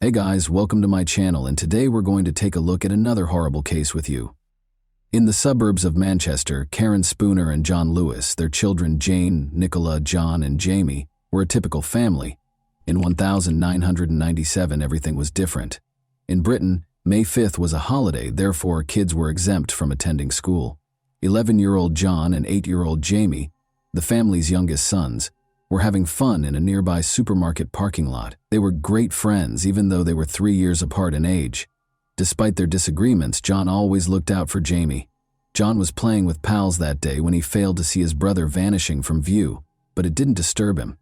Hey guys, welcome to my channel, and today we're going to take a look at another horrible case with you. In the suburbs of Manchester, Karen Spooner and John Lewis, their children Jane, Nicola, John, and Jamie, were a typical family. In 1997, everything was different. In Britain, May 5th was a holiday, therefore kids were exempt from attending school. 11-year-old John and 8-year-old Jamie, the family's youngest sons, were having fun in a nearby supermarket parking lot. They were great friends, even though they were 3 years apart in age. Despite their disagreements, John always looked out for Jamie. John was playing with pals that day when he failed to see his brother vanishing from view, but it didn't disturb him.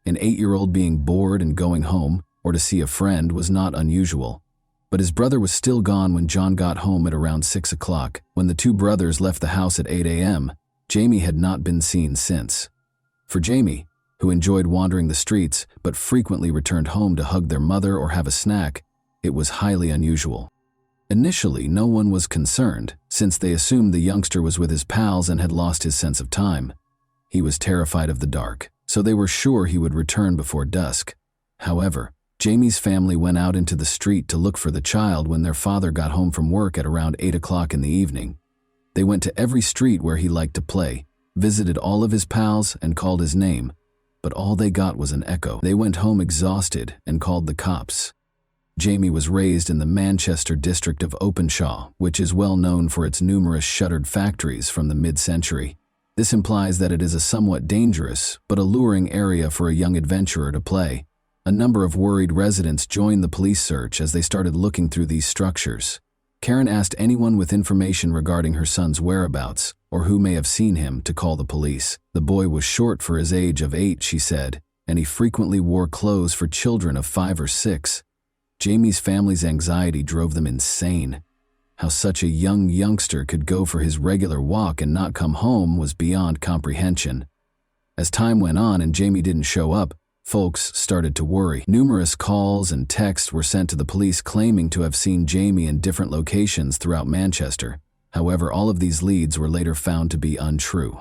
An 8-year-old being bored and going home, or to see a friend, was not unusual. But his brother was still gone when John got home at around 6 o'clock. When the two brothers left the house at 8 a.m., Jamie had not been seen since. For Jamie, who enjoyed wandering the streets but frequently returned home to hug their mother or have a snack, it was highly unusual. Initially, no one was concerned, since they assumed the youngster was with his pals and had lost his sense of time. He was terrified of the dark, so they were sure he would return before dusk. However, Jamie's family went out into the street to look for the child when their father got home from work at around 8 o'clock in the evening. They went to every street where he liked to play, visited all of his pals, and called his name, but all they got was an echo. They went home exhausted and called the cops. Jamie was raised in the Manchester district of Openshaw, which is well known for its numerous shuttered factories from the mid-century. This implies that it is a somewhat dangerous but alluring area for a young adventurer to play. A number of worried residents joined the police search as they started looking through these structures. Karen asked anyone with information regarding her son's whereabouts, or who may have seen him, to call the police. The boy was short for his age of 8, she said, and he frequently wore clothes for children of 5 or 6. Jamie's family's anxiety drove them insane. How such a youngster could go for his regular walk and not come home was beyond comprehension. As time went on and Jamie didn't show up, folks started to worry. Numerous calls and texts were sent to the police claiming to have seen Jamie in different locations throughout Manchester. However, all of these leads were later found to be untrue.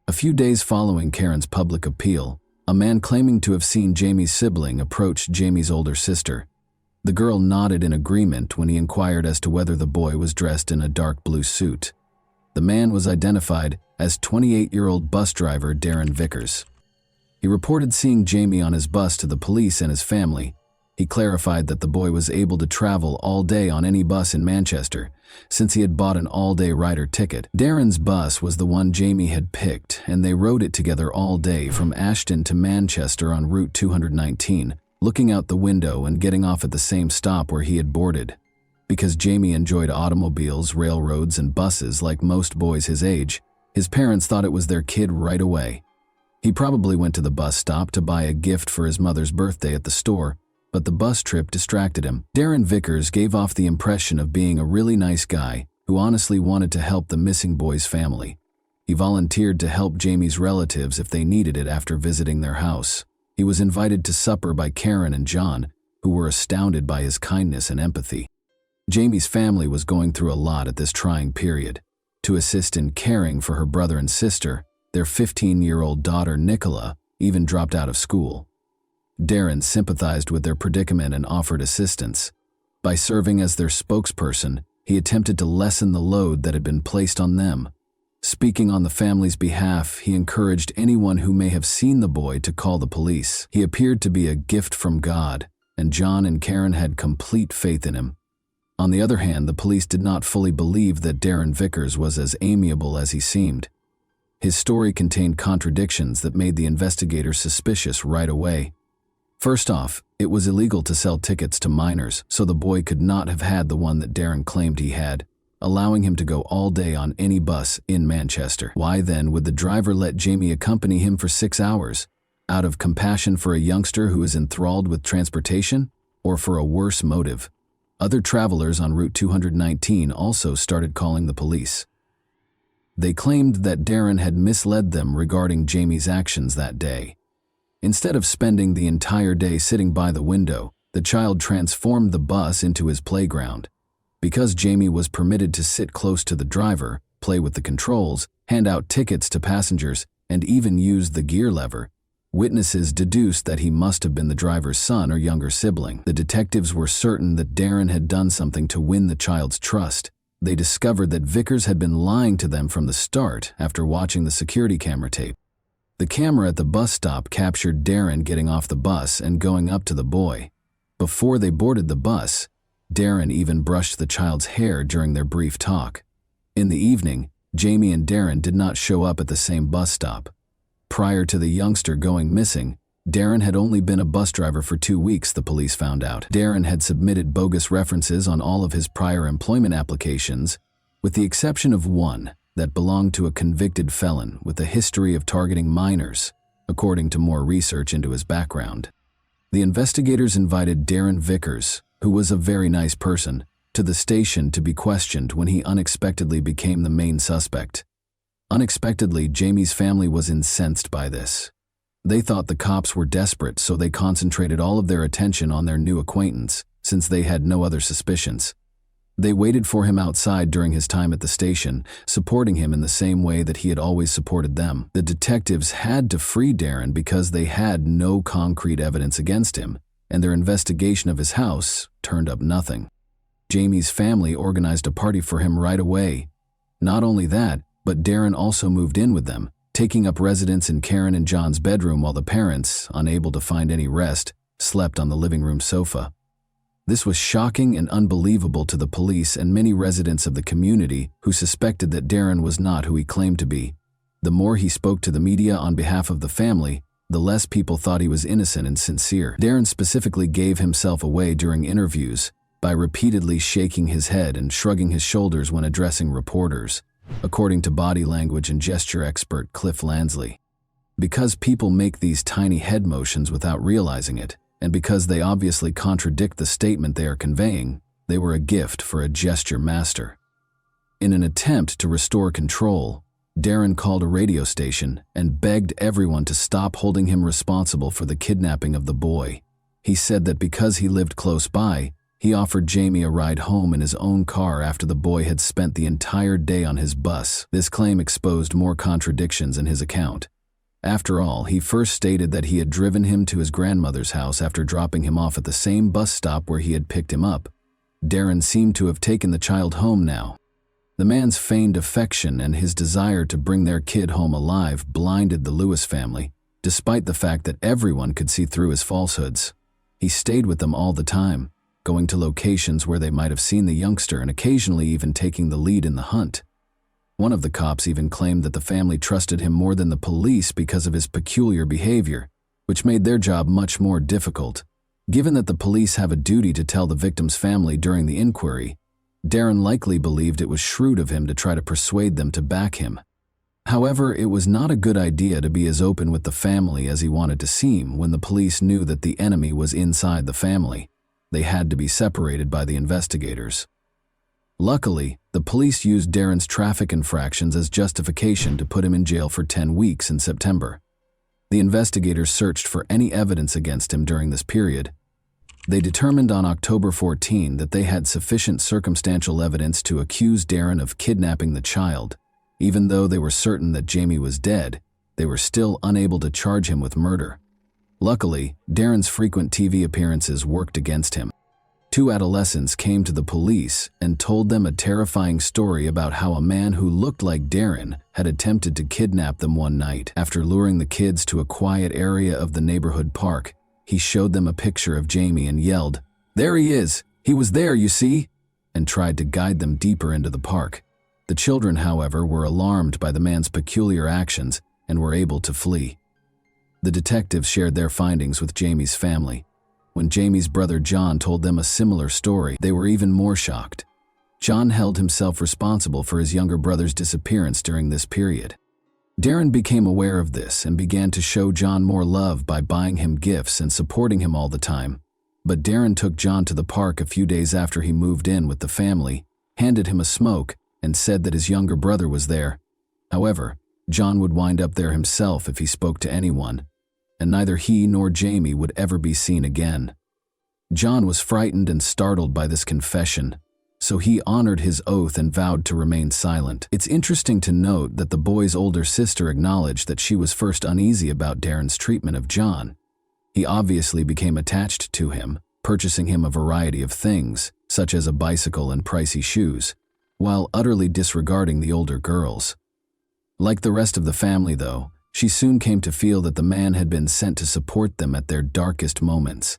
A few days following Karen's public appeal, a man claiming to have seen Jamie's sibling approached Jamie's older sister. The girl nodded in agreement when he inquired as to whether the boy was dressed in a dark blue suit. The man was identified as 28-year-old bus driver Darren Vickers. He reported seeing Jamie on his bus to the police and his family. He clarified that the boy was able to travel all day on any bus in Manchester, since he had bought an all-day rider ticket. Darren's bus was the one Jamie had picked, and they rode it together all day from Ashton to Manchester on Route 219, looking out the window and getting off at the same stop where he had boarded. Because Jamie enjoyed automobiles, railroads, and buses like most boys his age, his parents thought it was their kid right away. He probably went to the bus stop to buy a gift for his mother's birthday at the store, but the bus trip distracted him. Darren Vickers gave off the impression of being a really nice guy who honestly wanted to help the missing boy's family. He volunteered to help Jamie's relatives if they needed it after visiting their house. He was invited to supper by Karen and John, who were astounded by his kindness and empathy. Jamie's family was going through a lot at this trying period. To assist in caring for her brother and sister, their 15-year-old daughter Nicola even dropped out of school. Darren sympathized with their predicament and offered assistance. By serving as their spokesperson, he attempted to lessen the load that had been placed on them. Speaking on the family's behalf, he encouraged anyone who may have seen the boy to call the police. He appeared to be a gift from God, and John and Karen had complete faith in him. On the other hand, the police did not fully believe that Darren Vickers was as amiable as he seemed. His story contained contradictions that made the investigators suspicious right away. First off, it was illegal to sell tickets to minors, so the boy could not have had the one that Darren claimed he had, allowing him to go all day on any bus in Manchester. Why then would the driver let Jamie accompany him for 6 hours? Out of compassion for a youngster who is enthralled with transportation, or for a worse motive? Other travelers on Route 219 also started calling the police. They claimed that Darren had misled them regarding Jamie's actions that day. Instead of spending the entire day sitting by the window, the child transformed the bus into his playground. Because Jamie was permitted to sit close to the driver, play with the controls, hand out tickets to passengers, and even use the gear lever, Witnesses deduced that he must have been the driver's son or younger sibling. The detectives were certain that Darren had done something to win the child's trust. They discovered that Vickers had been lying to them from the start after watching the security camera tape. The camera at the bus stop captured Darren getting off the bus and going up to the boy. Before they boarded the bus, Darren even brushed the child's hair during their brief talk. In the evening, Jamie and Darren did not show up at the same bus stop. Prior to the youngster going missing, Darren had only been a bus driver for 2 weeks, the police found out. Darren had submitted bogus references on all of his prior employment applications, with the exception of one that belonged to a convicted felon with a history of targeting minors, according to more research into his background. The investigators invited Darren Vickers, who was a very nice person, to the station to be questioned when he unexpectedly became the main suspect. Unexpectedly, Jamie's family was incensed by this. They thought the cops were desperate, so they concentrated all of their attention on their new acquaintance, since they had no other suspicions. They waited for him outside during his time at the station, supporting him in the same way that he had always supported them. The detectives had to free Darren because they had no concrete evidence against him, and their investigation of his house turned up nothing. Jamie's family organized a party for him right away. Not only that, but Darren also moved in with them, taking up residence in Karen and John's bedroom while the parents, unable to find any rest, slept on the living room sofa. This was shocking and unbelievable to the police and many residents of the community who suspected that Darren was not who he claimed to be. The more he spoke to the media on behalf of the family, the less people thought he was innocent and sincere. Darren specifically gave himself away during interviews by repeatedly shaking his head and shrugging his shoulders when addressing reporters, according to body language and gesture expert Cliff Lansley. Because people make these tiny head motions without realizing it, and because they obviously contradict the statement they are conveying, they were a gift for a gesture master. In an attempt to restore control, Darren called a radio station and begged everyone to stop holding him responsible for the kidnapping of the boy. He said that because he lived close by, he offered Jamie a ride home in his own car after the boy had spent the entire day on his bus. This claim exposed more contradictions in his account. After all, he first stated that he had driven him to his grandmother's house after dropping him off at the same bus stop where he had picked him up. Darren seemed to have taken the child home now. The man's feigned affection and his desire to bring their kid home alive blinded the Lewis family, despite the fact that everyone could see through his falsehoods. He stayed with them all the time, going to locations where they might have seen the youngster and occasionally even taking the lead in the hunt. One of the cops even claimed that the family trusted him more than the police because of his peculiar behavior, which made their job much more difficult. Given that the police have a duty to tell the victim's family during the inquiry, Darren likely believed it was shrewd of him to try to persuade them to back him. However, it was not a good idea to be as open with the family as he wanted to seem when the police knew that the enemy was inside the family. They had to be separated by the investigators. Luckily, the police used Darren's traffic infractions as justification to put him in jail for 10 weeks in September. The investigators searched for any evidence against him during this period. They determined on October 14 that they had sufficient circumstantial evidence to accuse Darren of kidnapping the child. Even though they were certain that Jamie was dead, they were still unable to charge him with murder. Luckily, Darren's frequent TV appearances worked against him. 2 adolescents came to the police and told them a terrifying story about how a man who looked like Darren had attempted to kidnap them one night. After luring the kids to a quiet area of the neighborhood park, he showed them a picture of Jamie and yelled, "There he is! He was there, you see!" and tried to guide them deeper into the park. The children, however, were alarmed by the man's peculiar actions and were able to flee. The detectives shared their findings with Jamie's family. When Jamie's brother John told them a similar story, they were even more shocked. John held himself responsible for his younger brother's disappearance during this period. Darren became aware of this and began to show John more love by buying him gifts and supporting him all the time. But Darren took John to the park a few days after he moved in with the family, handed him a smoke, and said that his younger brother was there. However, John would wind up there himself if he spoke to anyone, and neither he nor Jamie would ever be seen again. John was frightened and startled by this confession. so he honored his oath and vowed to remain silent. It's interesting to note that the boy's older sister acknowledged that she was first uneasy about Darren's treatment of John. He obviously became attached to him, purchasing him a variety of things, such as a bicycle and pricey shoes, while utterly disregarding the older girls. Like the rest of the family, though, she soon came to feel that the man had been sent to support them at their darkest moments.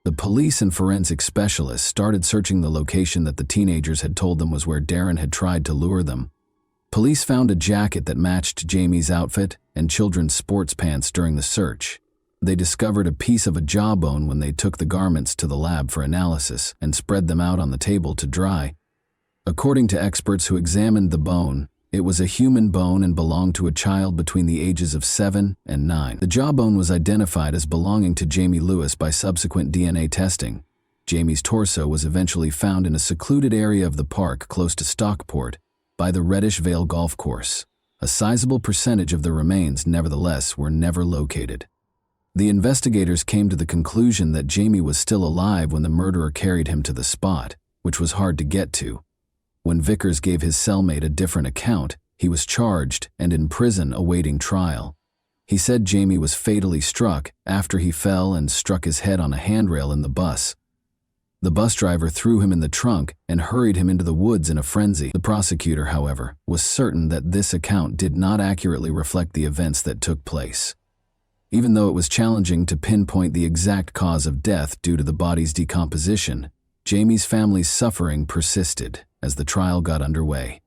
The police and forensic specialists started searching the location that the teenagers had told them was where Darren had tried to lure them. Police found a jacket that matched Jamie's outfit and children's sports pants during the search. They discovered a piece of a jawbone when they took the garments to the lab for analysis and spread them out on the table to dry. According to experts who examined the bone, it was a human bone and belonged to a child between the ages of 7 and 9. The jawbone was identified as belonging to Jamie Lavis by subsequent DNA testing. Jamie's torso was eventually found in a secluded area of the park close to Stockport by the Reddish Vale golf course. A sizable percentage of the remains, nevertheless, were never located. The investigators came to the conclusion that Jamie was still alive when the murderer carried him to the spot, which was hard to get to. When Vickers gave his cellmate a different account, he was charged and in prison awaiting trial. He said Jamie was fatally struck after he fell and struck his head on a handrail in the bus. The bus driver threw him in the trunk and hurried him into the woods in a frenzy. The prosecutor, however, was certain that this account did not accurately reflect the events that took place. Even though it was challenging to pinpoint the exact cause of death due to the body's decomposition, Jamie's family's suffering persisted as the trial got underway.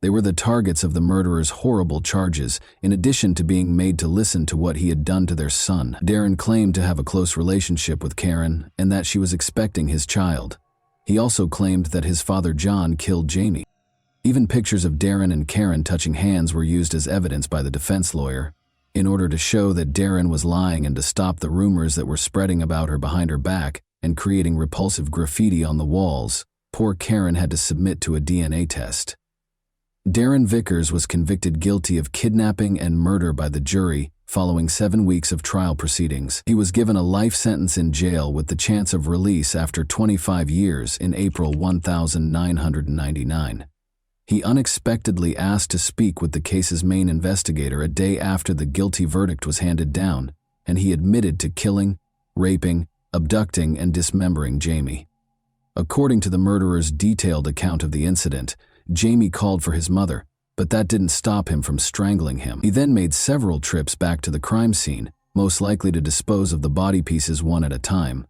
They were the targets of the murderer's horrible charges, in addition to being made to listen to what he had done to their son. Darren claimed to have a close relationship with Karen and that she was expecting his child. He also claimed that his father John killed Jamie. Even pictures of Darren and Karen touching hands were used as evidence by the defense lawyer, in order to show that Darren was lying and to stop the rumors that were spreading about her behind her back and creating repulsive graffiti on the walls. Poor Karen had to submit to a DNA test. Darren Vickers was convicted guilty of kidnapping and murder by the jury following 7 weeks of trial proceedings. He was given a life sentence in jail with the chance of release after 25 years in April 1999. He unexpectedly asked to speak with the case's main investigator a day after the guilty verdict was handed down, and he admitted to killing, raping, abducting, and dismembering Jamie. According to the murderer's detailed account of the incident, Jamie called for his mother, but that didn't stop him from strangling him. He then made several trips back to the crime scene, most likely to dispose of the body pieces one at a time.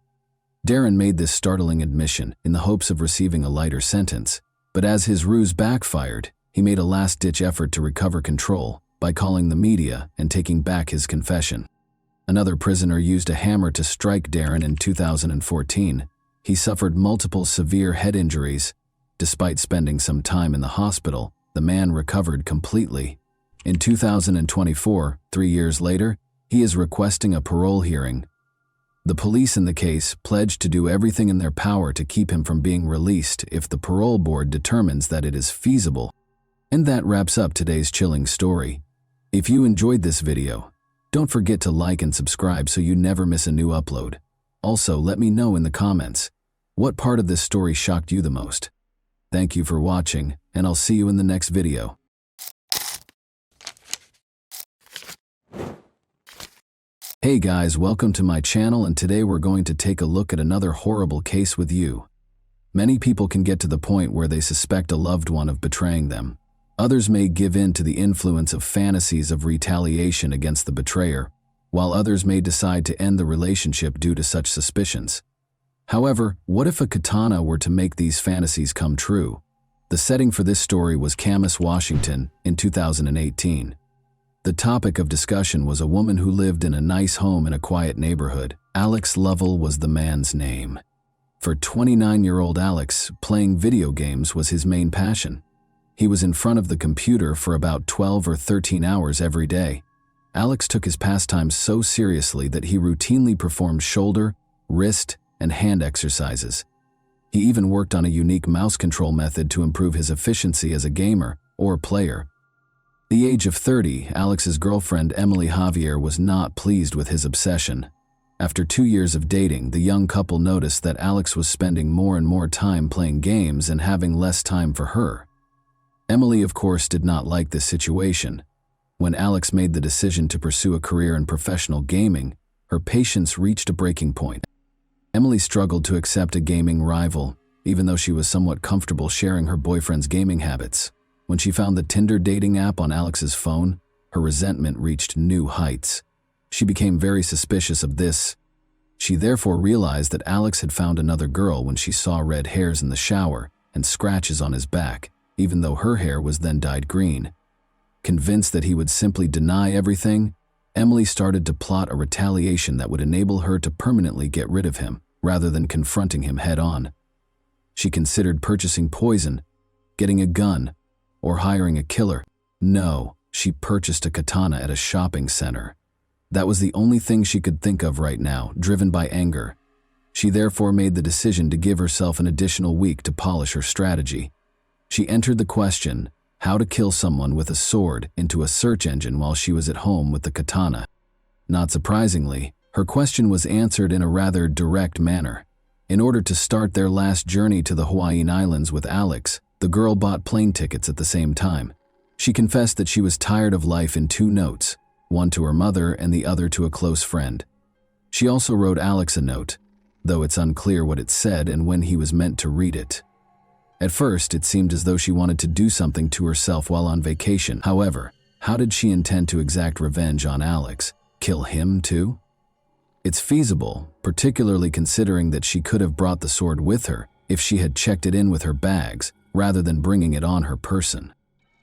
Darren made this startling admission in the hopes of receiving a lighter sentence, but as his ruse backfired, he made a last-ditch effort to recover control by calling the media and taking back his confession. Another prisoner used a hammer to strike Darren in 2014. He suffered multiple severe head injuries. Despite spending some time in the hospital, the man recovered completely. In 2024, 3 years later, he is requesting a parole hearing. The police in the case pledged to do everything in their power to keep him from being released if the parole board determines that it is feasible. And that wraps up today's chilling story. If you enjoyed this video, don't forget to like and subscribe so you never miss a new upload. Also, let me know in the comments, what part of this story shocked you the most? Thank you for watching, and I'll see you in the next video. Hey guys, welcome to my channel, and today we're going to take a look at another horrible case with you. Many people can get to the point where they suspect a loved one of betraying them. Others may give in to the influence of fantasies of retaliation against the betrayer, while others may decide to end the relationship due to such suspicions. However, what if a katana were to make these fantasies come true? The setting for this story was Camas, Washington, in 2018. The topic of discussion was a woman who lived in a nice home in a quiet neighborhood. Alex Lovell was the man's name. For 29-year-old Alex, playing video games was his main passion. He was in front of the computer for about 12 or 13 hours every day. Alex took his pastime so seriously that he routinely performed shoulder, wrist, and hand exercises. He even worked on a unique mouse control method to improve his efficiency as a gamer or player. The age of 30, Alex's girlfriend Emily Javier was not pleased with his obsession. After 2 years of dating, the young couple noticed that Alex was spending more and more time playing games and having less time for her. Emily, of course, did not like this situation. When Alex made the decision to pursue a career in professional gaming, her patience reached a breaking point. Emily struggled to accept a gaming rival, even though she was somewhat comfortable sharing her boyfriend's gaming habits. When she found the Tinder dating app on Alex's phone, her resentment reached new heights. She became very suspicious of this. She therefore realized that Alex had found another girl when she saw red hairs in the shower and scratches on his back, even though her hair was then dyed green. Convinced that he would simply deny everything, Emily started to plot a retaliation that would enable her to permanently get rid of him, rather than confronting him head-on. She considered purchasing poison, getting a gun, or hiring a killer. No, she purchased a katana at a shopping center. That was the only thing she could think of right now, driven by anger. She therefore made the decision to give herself an additional week to polish her strategy. She entered the question, how to kill someone with a sword, into a search engine while she was at home with the katana. Not surprisingly, her question was answered in a rather direct manner. In order to start their last journey to the Hawaiian Islands with Alex, the girl bought plane tickets at the same time. She confessed that she was tired of life in 2 notes, one to her mother and the other to a close friend. She also wrote Alex a note, though it's unclear what it said and when he was meant to read it. At first, it seemed as though she wanted to do something to herself while on vacation. However, how did she intend to exact revenge on Alex? Kill him too? It's feasible, particularly considering that she could have brought the sword with her if she had checked it in with her bags, rather than bringing it on her person.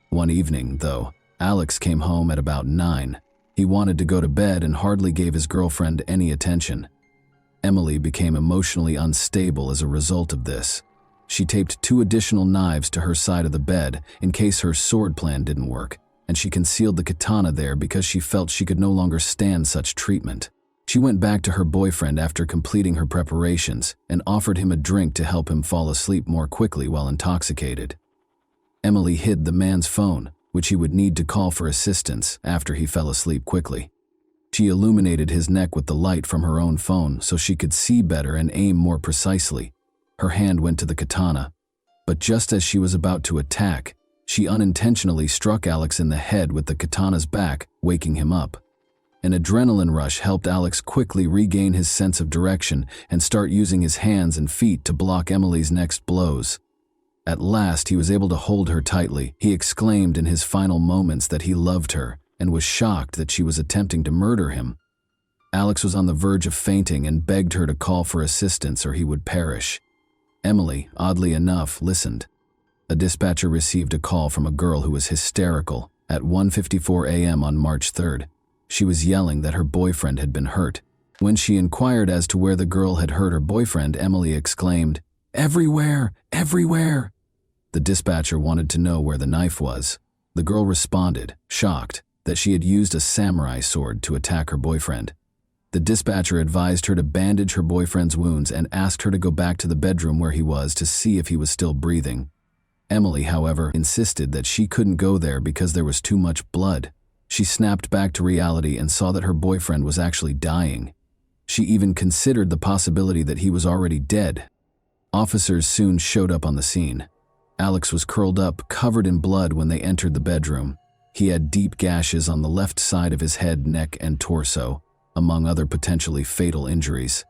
One evening, though, Alex came home at about 9. He wanted to go to bed and hardly gave his girlfriend any attention. Emily became emotionally unstable as a result of this. She taped 2 additional knives to her side of the bed in case her sword plan didn't work, and she concealed the katana there because she felt she could no longer stand such treatment. She went back to her boyfriend after completing her preparations and offered him a drink to help him fall asleep more quickly while intoxicated. Emily hid the man's phone, which he would need to call for assistance after he fell asleep quickly. She illuminated his neck with the light from her own phone so she could see better and aim more precisely. Her hand went to the katana, but just as she was about to attack, she unintentionally struck Alex in the head with the katana's back, waking him up. An adrenaline rush helped Alex quickly regain his sense of direction and start using his hands and feet to block Emily's next blows. At last, he was able to hold her tightly. He exclaimed in his final moments that he loved her and was shocked that she was attempting to murder him. Alex was on the verge of fainting and begged her to call for assistance or he would perish. Emily, oddly enough, listened. A dispatcher received a call from a girl who was hysterical at 1:54 a.m. on March 3rd. She was yelling that her boyfriend had been hurt. When she inquired as to where the girl had hurt her boyfriend, Emily exclaimed, "Everywhere! Everywhere!" The dispatcher wanted to know where the knife was. The girl responded, shocked, that she had used a samurai sword to attack her boyfriend. The dispatcher advised her to bandage her boyfriend's wounds and asked her to go back to the bedroom where he was to see if he was still breathing. Emily, however, insisted that she couldn't go there because there was too much blood. She snapped back to reality and saw that her boyfriend was actually dying. She even considered the possibility that he was already dead. Officers soon showed up on the scene. Alex was curled up, covered in blood when they entered the bedroom. He had deep gashes on the left side of his head, neck, and torso, among other potentially fatal injuries.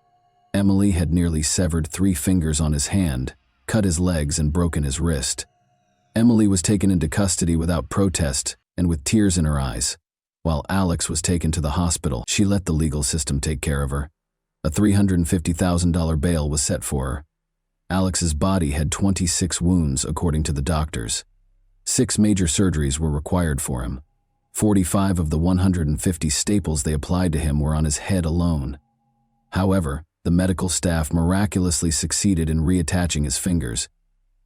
Emily had nearly severed 3 fingers on his hand, cut his legs, and broken his wrist. Emily was taken into custody without protest and with tears in her eyes. While Alex was taken to the hospital, she let the legal system take care of her. A $350,000 bail was set for her. Alex's body had 26 wounds, according to the doctors. 6 major surgeries were required for him. 45 of the 150 staples they applied to him were on his head alone. However, the medical staff miraculously succeeded in reattaching his fingers.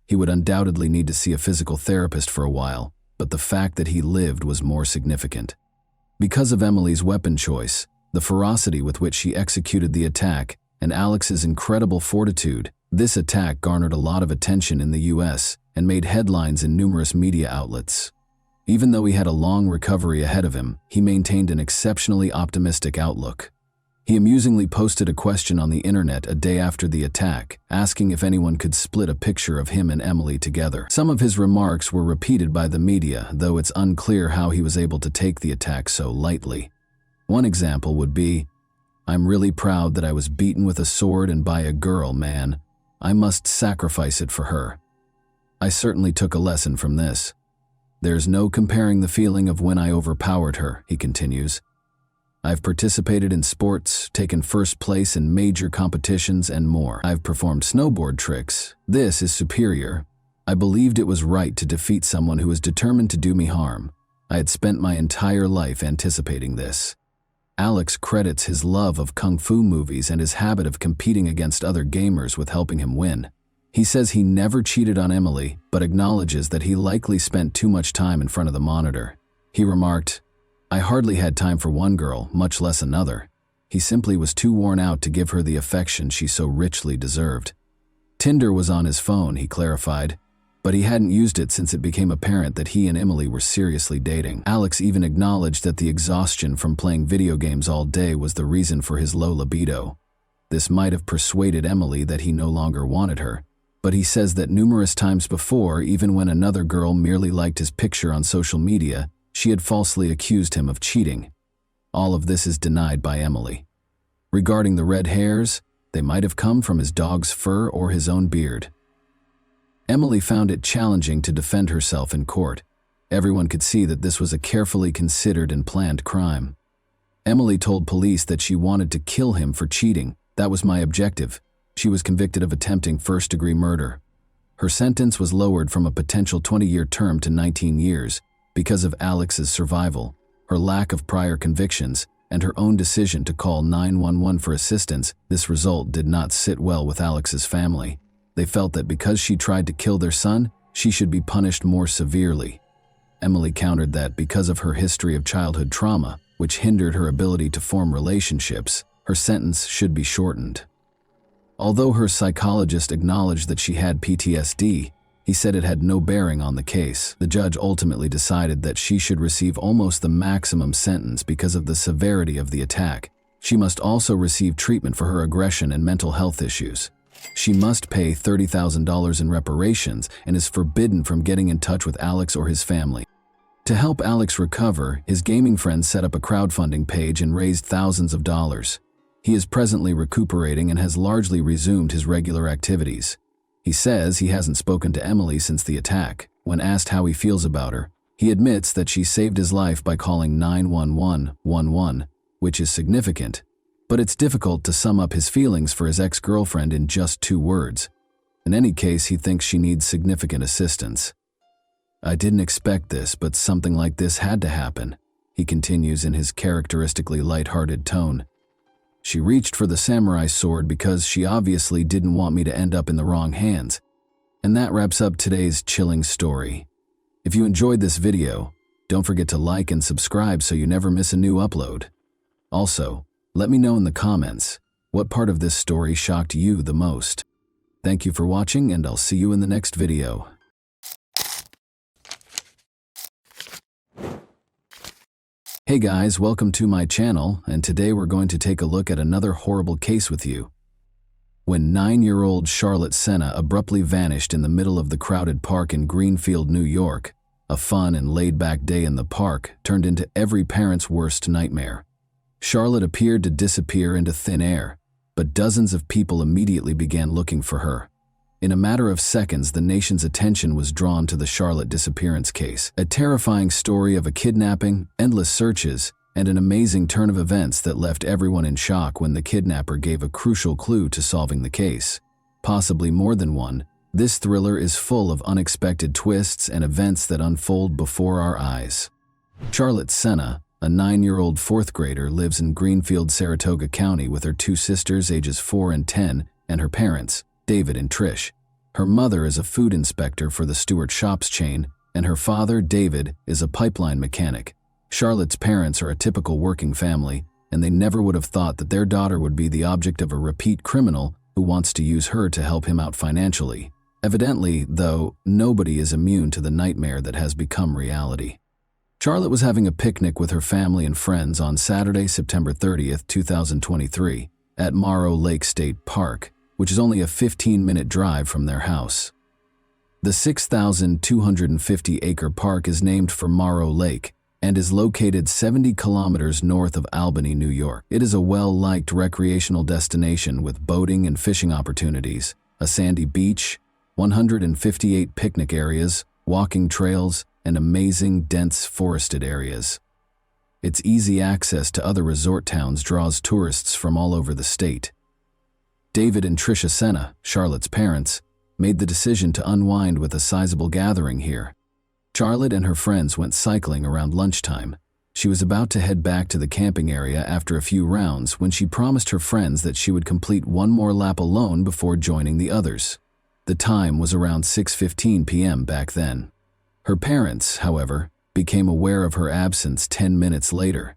He would undoubtedly need to see a physical therapist for a while, but the fact that he lived was more significant. Because of Emily's weapon choice, the ferocity with which she executed the attack, and Alex's incredible fortitude, this attack garnered a lot of attention in the US and made headlines in numerous media outlets. Even though he had a long recovery ahead of him, he maintained an exceptionally optimistic outlook. He amusingly posted a question on the internet a day after the attack, asking if anyone could split a picture of him and Emily together. Some of his remarks were repeated by the media, though it's unclear how he was able to take the attack so lightly. One example would be, "I'm really proud that I was beaten with a sword and by a girl, man. I must sacrifice it for her. I certainly took a lesson from this. There's no comparing the feeling of when I overpowered her," he continues. "I've participated in sports, taken first place in major competitions, and more. I've performed snowboard tricks. This is superior. I believed it was right to defeat someone who was determined to do me harm. I had spent my entire life anticipating this." Alex credits his love of kung fu movies and his habit of competing against other gamers with helping him win. He says he never cheated on Emily, but acknowledges that he likely spent too much time in front of the monitor. He remarked, "I hardly had time for one girl, much less another. He simply was too worn out to give her the affection she so richly deserved." Tinder was on his phone, he clarified, but he hadn't used it since it became apparent that he and Emily were seriously dating. Alex even acknowledged that the exhaustion from playing video games all day was the reason for his low libido. This might have persuaded Emily that he no longer wanted her, but he says that numerous times before, even when another girl merely liked his picture on social media, she had falsely accused him of cheating. All of this is denied by Emily. Regarding the red hairs, they might have come from his dog's fur or his own beard. Emily found it challenging to defend herself in court. Everyone could see that this was a carefully considered and planned crime. Emily told police that she wanted to kill him for cheating. "That was my objective." She was convicted of attempting first-degree murder. Her sentence was lowered from a potential 20-year term to 19 years because of Alex's survival, her lack of prior convictions, and her own decision to call 911 for assistance. This result did not sit well with Alex's family. They felt that because she tried to kill their son, she should be punished more severely. Emily countered that because of her history of childhood trauma, which hindered her ability to form relationships, her sentence should be shortened. Although her psychologist acknowledged that she had PTSD, he said it had no bearing on the case. The judge ultimately decided that she should receive almost the maximum sentence because of the severity of the attack. She must also receive treatment for her aggression and mental health issues. She must pay $30,000 in reparations and is forbidden from getting in touch with Alex or his family. To help Alex recover, his gaming friends set up a crowdfunding page and raised thousands of dollars. He is presently recuperating and has largely resumed his regular activities. He says he hasn't spoken to Emily since the attack. When asked how he feels about her, he admits that she saved his life by calling 911, which is significant, but it's difficult to sum up his feelings for his ex-girlfriend in just 2 words. In any case, he thinks she needs significant assistance. "I didn't expect this, but something like this had to happen," he continues in his characteristically lighthearted tone. "She reached for the samurai sword because she obviously didn't want me to end up in the wrong hands." And that wraps up today's chilling story. If you enjoyed this video, don't forget to like and subscribe so you never miss a new upload. Also, let me know in the comments, what part of this story shocked you the most? Thank you for watching, and I'll see you in the next video. Hey guys, welcome to my channel, and today we're going to take a look at another horrible case with you. When 9-year-old Charlotte Senna abruptly vanished in the middle of the crowded park in Greenfield, New York, a fun and laid-back day in the park turned into every parent's worst nightmare. Charlotte appeared to disappear into thin air, but dozens of people immediately began looking for her. In a matter of seconds, the nation's attention was drawn to the Charlotte disappearance case, a terrifying story of a kidnapping, endless searches, and an amazing turn of events that left everyone in shock when the kidnapper gave a crucial clue to solving the case. Possibly more than one, this thriller is full of unexpected twists and events that unfold before our eyes. Charlotte Senna, a 9-year-old 4th grader, lives in Greenfield, Saratoga County with her 2 sisters ages 4 and 10 and her parents, David and Trish. Her mother is a food inspector for the Stewart Shops chain, and her father, David, is a pipeline mechanic. Charlotte's parents are a typical working family, and they never would have thought that their daughter would be the object of a repeat criminal who wants to use her to help him out financially. Evidently, though, nobody is immune to the nightmare that has become reality. Charlotte was having a picnic with her family and friends on Saturday, September 30th, 2023, at Morrow Lake State Park, which is only a 15-minute drive from their house. The 6,250-acre park is named for Morrow Lake and is located 70 kilometers north of Albany, New York. It is a well-liked recreational destination with boating and fishing opportunities, a sandy beach, 158 picnic areas, walking trails, and amazing dense forested areas. Its easy access to other resort towns draws tourists from all over the state. David and Tricia Senna, Charlotte's parents, made the decision to unwind with a sizable gathering here. Charlotte and her friends went cycling around lunchtime. She was about to head back to the camping area after a few rounds when she promised her friends that she would complete one more lap alone before joining the others. The time was around 6:15 p.m. back then. Her parents, however, became aware of her absence 10 minutes later.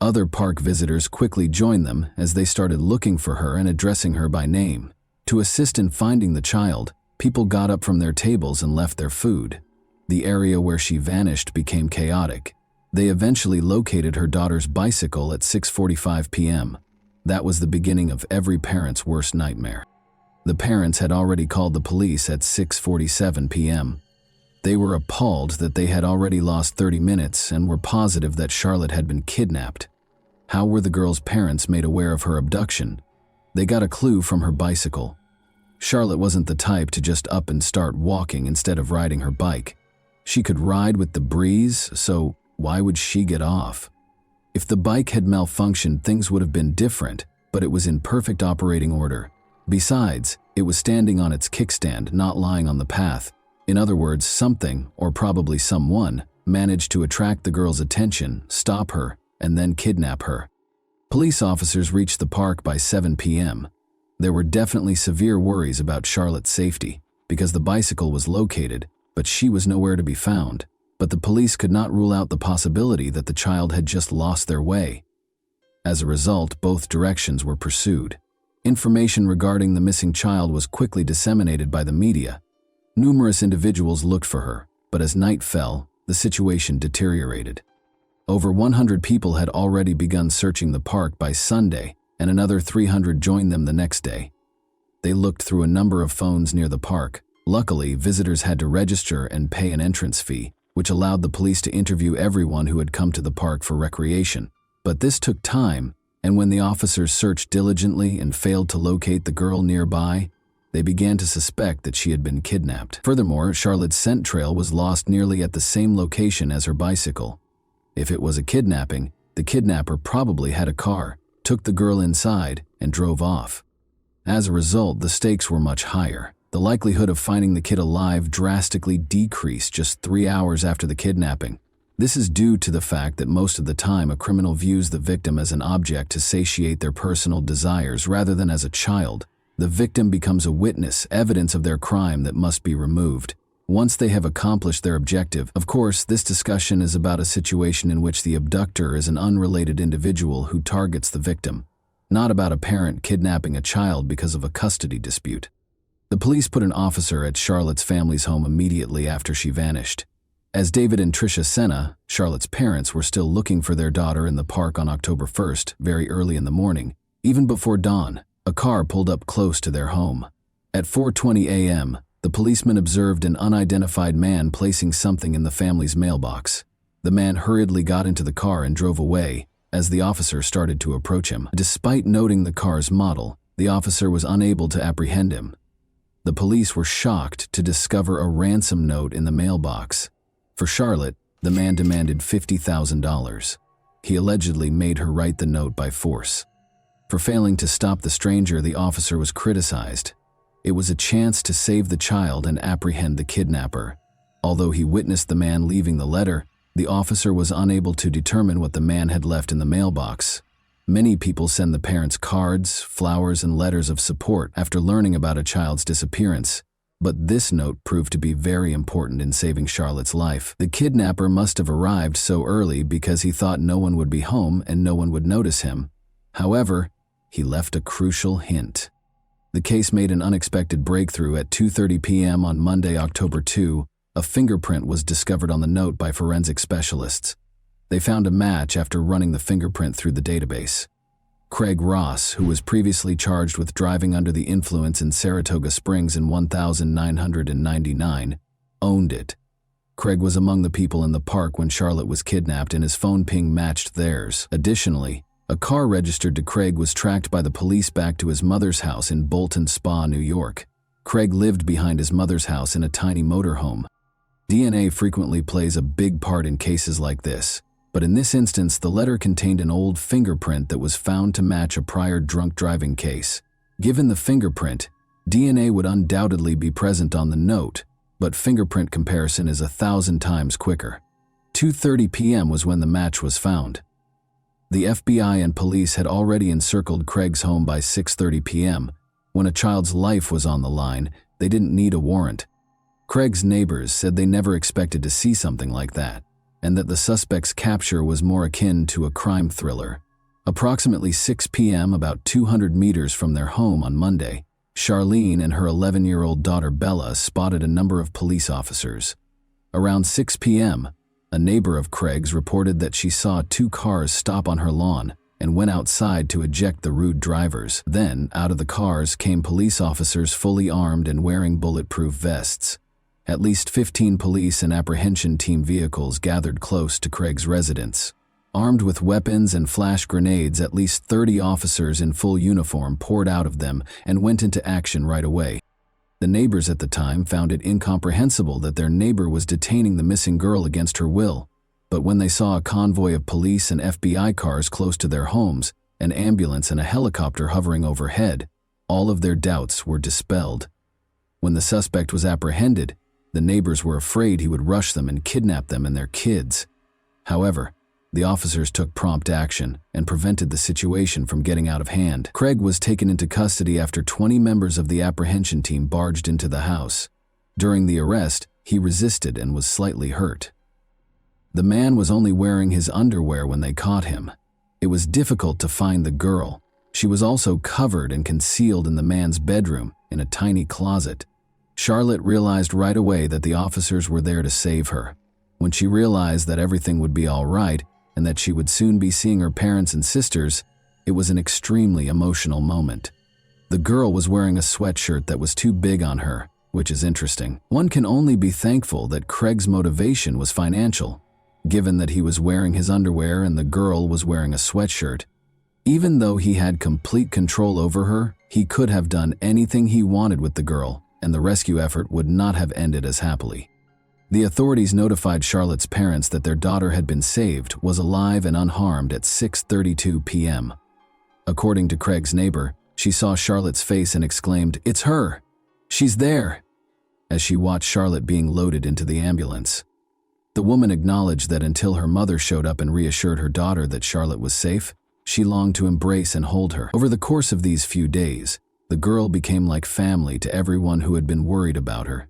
Other park visitors quickly joined them as they started looking for her and addressing her by name. To assist in finding the child, people got up from their tables and left their food. The area where she vanished became chaotic. They eventually located her daughter's bicycle at 6:45 p.m. That was the beginning of every parent's worst nightmare. The parents had already called the police at 6:47 p.m. They were appalled that they had already lost 30 minutes and were positive that Charlotte had been kidnapped. How were the girl's parents made aware of her abduction? They got a clue from her bicycle. Charlotte wasn't the type to just up and start walking instead of riding her bike. She could ride with the breeze, so why would she get off? If the bike had malfunctioned, things would have been different, but it was in perfect operating order. Besides, it was standing on its kickstand, not lying on the path. In other words, something, or probably someone, managed to attract the girl's attention, stop her, and then kidnap her. Police officers reached the park by 7 p.m. There were definitely severe worries about Charlotte's safety, because the bicycle was located, but she was nowhere to be found. But the police could not rule out the possibility that the child had just lost their way. As a result, both directions were pursued. Information regarding the missing child was quickly disseminated by the media. Numerous individuals looked for her, but as night fell, the situation deteriorated. Over 100 people had already begun searching the park by Sunday, and another 300 joined them the next day. They looked through a number of phones near the park. Luckily, visitors had to register and pay an entrance fee, which allowed the police to interview everyone who had come to the park for recreation. But this took time, and when the officers searched diligently and failed to locate the girl nearby, they began to suspect that she had been kidnapped. Furthermore, Charlotte's scent trail was lost nearly at the same location as her bicycle. If it was a kidnapping, the kidnapper probably had a car, took the girl inside, and drove off. As a result, the stakes were much higher. The likelihood of finding the kid alive drastically decreased just 3 hours after the kidnapping. This is due to the fact that most of the time a criminal views the victim as an object to satiate their personal desires rather than as a child. The victim becomes a witness, evidence of their crime that must be removed. Once they have accomplished their objective, of course, this discussion is about a situation in which the abductor is an unrelated individual who targets the victim, not about a parent kidnapping a child because of a custody dispute. The police put an officer at Charlotte's family's home immediately after she vanished. As David and Tricia Senna, Charlotte's parents, were still looking for their daughter in the park on October 1st, very early in the morning, even before dawn, a car pulled up close to their home. At 4:20 a.m., the policeman observed an unidentified man placing something in the family's mailbox. The man hurriedly got into the car and drove away as the officer started to approach him. Despite noting the car's model, the officer was unable to apprehend him. The police were shocked to discover a ransom note in the mailbox. For Charlotte, the man demanded $50,000. He allegedly made her write the note by force. For failing to stop the stranger, the officer was criticized. It was a chance to save the child and apprehend the kidnapper. Although he witnessed the man leaving the letter, the officer was unable to determine what the man had left in the mailbox. Many people send the parents cards, flowers, and letters of support after learning about a child's disappearance. But this note proved to be very important in saving Charlotte's life. The kidnapper must have arrived so early because he thought no one would be home and no one would notice him. However, he left a crucial hint. The case made an unexpected breakthrough at 2:30 p.m. on Monday, October 2. A fingerprint was discovered on the note by forensic specialists. They found a match after running the fingerprint through the database. Craig Ross, who was previously charged with driving under the influence in Saratoga Springs in 1999, owned it. Craig was among the people in the park when Charlotte was kidnapped, and his phone ping matched theirs. Additionally, a car registered to Craig was tracked by the police back to his mother's house in Bolton Spa, New York. Craig lived behind his mother's house in a tiny motorhome. DNA frequently plays a big part in cases like this, but in this instance, the letter contained an old fingerprint that was found to match a prior drunk driving case. Given the fingerprint, DNA would undoubtedly be present on the note, but fingerprint comparison is 1,000 times quicker. 2:30 p.m. was when the match was found. The FBI and police had already encircled Craig's home by 6:30 p.m. When a child's life was on the line, they didn't need a warrant. Craig's neighbors said they never expected to see something like that, and that the suspect's capture was more akin to a crime thriller. Approximately 6 p.m., about 200 meters from their home on Monday, Charlene and her 11-year-old daughter Bella spotted a number of police officers. Around 6 p.m., a neighbor of Craig's reported that she saw 2 cars stop on her lawn and went outside to eject the rude drivers. Then, out of the cars came police officers fully armed and wearing bulletproof vests. At least 15 police and apprehension team vehicles gathered close to Craig's residence. Armed with weapons and flash grenades, at least 30 officers in full uniform poured out of them and went into action right away. The neighbors at the time found it incomprehensible that their neighbor was detaining the missing girl against her will, but when they saw a convoy of police and FBI cars close to their homes, an ambulance and a helicopter hovering overhead, all of their doubts were dispelled. When the suspect was apprehended, the neighbors were afraid he would rush them and kidnap them and their kids. However, the officers took prompt action and prevented the situation from getting out of hand. Craig was taken into custody after 20 members of the apprehension team barged into the house. During the arrest, he resisted and was slightly hurt. The man was only wearing his underwear when they caught him. It was difficult to find the girl. She was also covered and concealed in the man's bedroom in a tiny closet. Charlotte realized right away that the officers were there to save her. When she realized that everything would be all right and that she would soon be seeing her parents and sisters, it was an extremely emotional moment. The girl was wearing a sweatshirt that was too big on her, which is interesting. One can only be thankful that Craig's motivation was financial, given that he was wearing his underwear and the girl was wearing a sweatshirt. Even though he had complete control over her, he could have done anything he wanted with the girl, and the rescue effort would not have ended as happily. The authorities notified Charlotte's parents that their daughter had been saved, was alive and unharmed at 6:32 p.m. According to Craig's neighbor, she saw Charlotte's face and exclaimed, "It's her! She's there!" as she watched Charlotte being loaded into the ambulance. The woman acknowledged that until her mother showed up and reassured her daughter that Charlotte was safe, she longed to embrace and hold her. Over the course of these few days, the girl became like family to everyone who had been worried about her.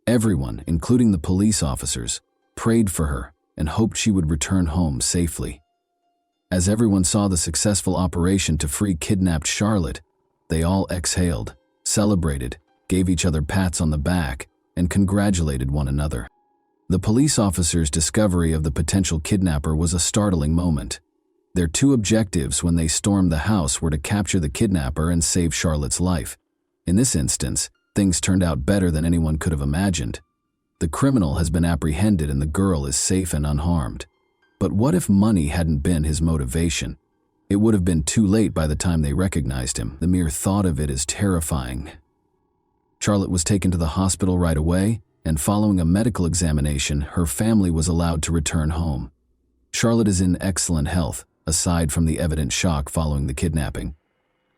Everyone, including the police officers, prayed for her and hoped she would return home safely. As everyone saw the successful operation to free kidnapped Charlotte, they all exhaled, celebrated, gave each other pats on the back, and congratulated one another. The police officers' discovery of the potential kidnapper was a startling moment. Their 2 objectives when they stormed the house were to capture the kidnapper and save Charlotte's life. In this instance, things turned out better than anyone could have imagined. The criminal has been apprehended and the girl is safe and unharmed. But what if money hadn't been his motivation? It would have been too late by the time they recognized him. The mere thought of it is terrifying. Charlotte was taken to the hospital right away, and following a medical examination, her family was allowed to return home. Charlotte is in excellent health, aside from the evident shock following the kidnapping.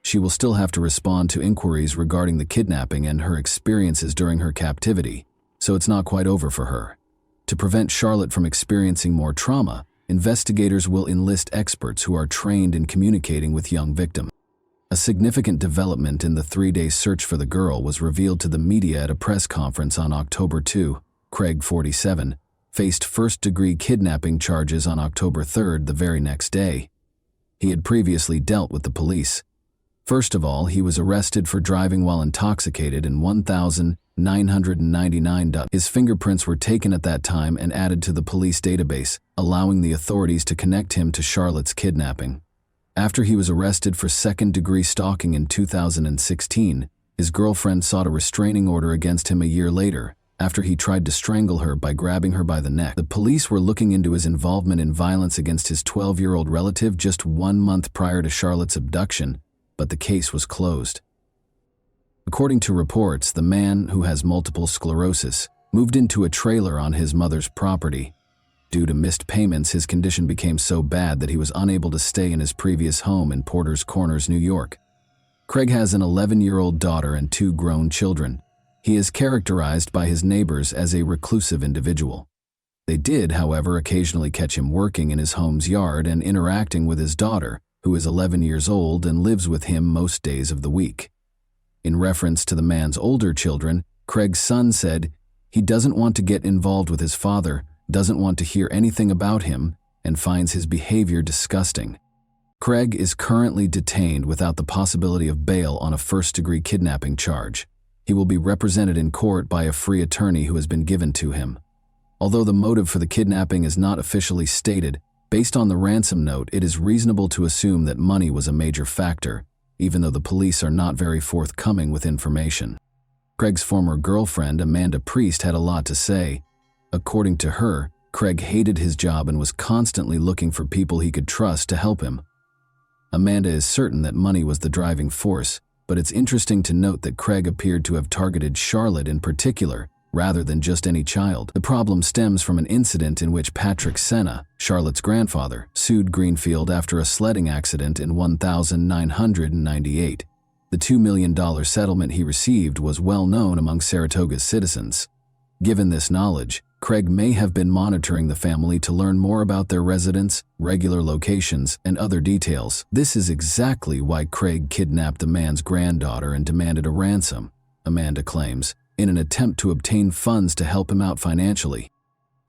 She will still have to respond to inquiries regarding the kidnapping and her experiences during her captivity, so it's not quite over for her. To prevent Charlotte from experiencing more trauma, investigators will enlist experts who are trained in communicating with young victims. A significant development in the 3-day search for the girl was revealed to the media at a press conference on October 2. Craig, 47, faced first-degree kidnapping charges on October 3, the very next day. He had previously dealt with the police. First of all, he was arrested for driving while intoxicated in 1,999. His fingerprints were taken at that time and added to the police database, allowing the authorities to connect him to Charlotte's kidnapping. After he was arrested for second-degree stalking in 2016, his girlfriend sought a restraining order against him a year later, after he tried to strangle her by grabbing her by the neck. The police were looking into his involvement in violence against his 12-year-old relative just 1 month prior to Charlotte's abduction, but the case was closed. According to reports, the man, who has multiple sclerosis, moved into a trailer on his mother's property. Due to missed payments, his condition became so bad that he was unable to stay in his previous home in Porter's Corners, New York. Craig has an 11-year-old daughter and 2 grown children. He is characterized by his neighbors as a reclusive individual. They did, however, occasionally catch him working in his home's yard and interacting with his daughter, who is 11 years old and lives with him most days of the week. In reference to the man's older children, Craig's son said he doesn't want to get involved with his father, doesn't want to hear anything about him, and finds his behavior disgusting. Craig is currently detained without the possibility of bail on a first-degree kidnapping charge. He will be represented in court by a free attorney who has been given to him. Although the motive for the kidnapping is not officially stated, based on the ransom note, it is reasonable to assume that money was a major factor, even though the police are not very forthcoming with information. Craig's former girlfriend, Amanda Priest, had a lot to say. According to her, Craig hated his job and was constantly looking for people he could trust to help him. Amanda is certain that money was the driving force, but it's interesting to note that Craig appeared to have targeted Charlotte in particular, rather than just any child. The problem stems from an incident in which Patrick Senna, Charlotte's grandfather, sued Greenfield after a sledding accident in 1998. The $2 million settlement he received was well known among Saratoga's citizens. Given this knowledge, Craig may have been monitoring the family to learn more about their residence, regular locations, and other details. This is exactly why Craig kidnapped the man's granddaughter and demanded a ransom, Amanda claims, in an attempt to obtain funds to help him out financially.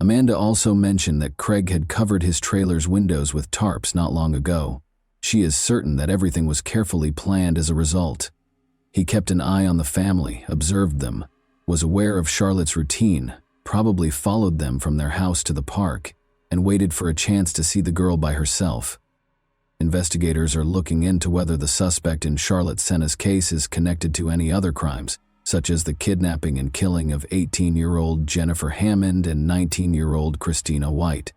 Amanda also mentioned that Craig had covered his trailer's windows with tarps not long ago. She is certain that everything was carefully planned as a result. He kept an eye on the family, observed them, was aware of Charlotte's routine, probably followed them from their house to the park, and waited for a chance to see the girl by herself. Investigators are looking into whether the suspect in Charlotte Senna's case is connected to any other crimes, such as the kidnapping and killing of 18-year-old Jennifer Hammond and 19-year-old Christina White.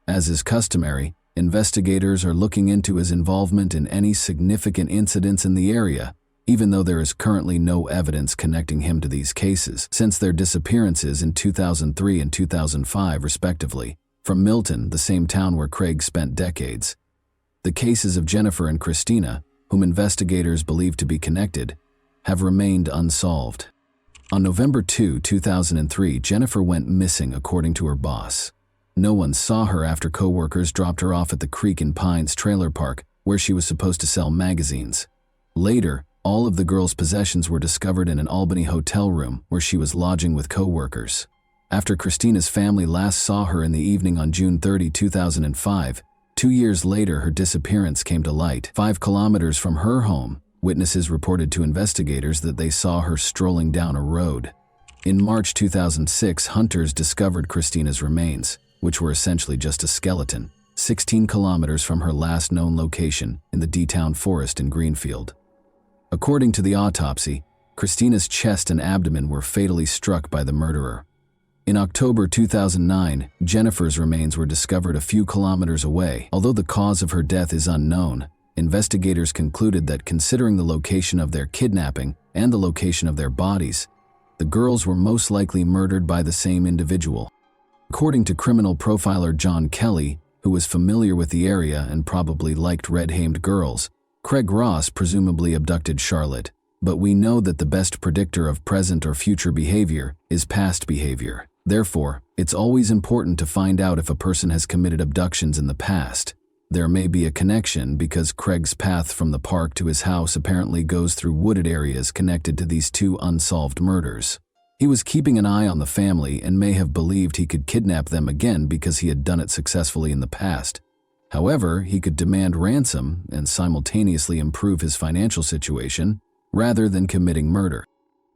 As is customary, investigators are looking into his involvement in any significant incidents in the area, even though there is currently no evidence connecting him to these cases, since their disappearances in 2003 and 2005 respectively, from Milton, the same town where Craig spent decades. The cases of Jennifer and Christina, whom investigators believe to be connected, have remained unsolved. On November 2, 2003, Jennifer went missing according to her boss. No one saw her after co-workers dropped her off at the Creek and Pines trailer park, where she was supposed to sell magazines. Later, all of the girl's possessions were discovered in an Albany hotel room where she was lodging with co-workers. After Christina's family last saw her in the evening on June 30, 2005, 2 years later her disappearance came to light. 5 kilometers from her home, witnesses reported to investigators that they saw her strolling down a road. In March 2006, hunters discovered Christina's remains, which were essentially just a skeleton, 16 kilometers from her last known location in the D-Town forest in Greenfield. According to the autopsy, Christina's chest and abdomen were fatally struck by the murderer. In October 2009, Jennifer's remains were discovered a few kilometers away. Although the cause of her death is unknown, investigators concluded that considering the location of their kidnapping and the location of their bodies, the girls were most likely murdered by the same individual. According to criminal profiler John Kelly, who was familiar with the area and probably liked red-hamed girls, Craig Ross presumably abducted Charlotte, but we know that the best predictor of present or future behavior is past behavior. Therefore, it's always important to find out if a person has committed abductions in the past. There may be a connection because Craig's path from the park to his house apparently goes through wooded areas connected to these 2 unsolved murders. He was keeping an eye on the family and may have believed he could kidnap them again because he had done it successfully in the past. However, he could demand ransom and simultaneously improve his financial situation rather than committing murder.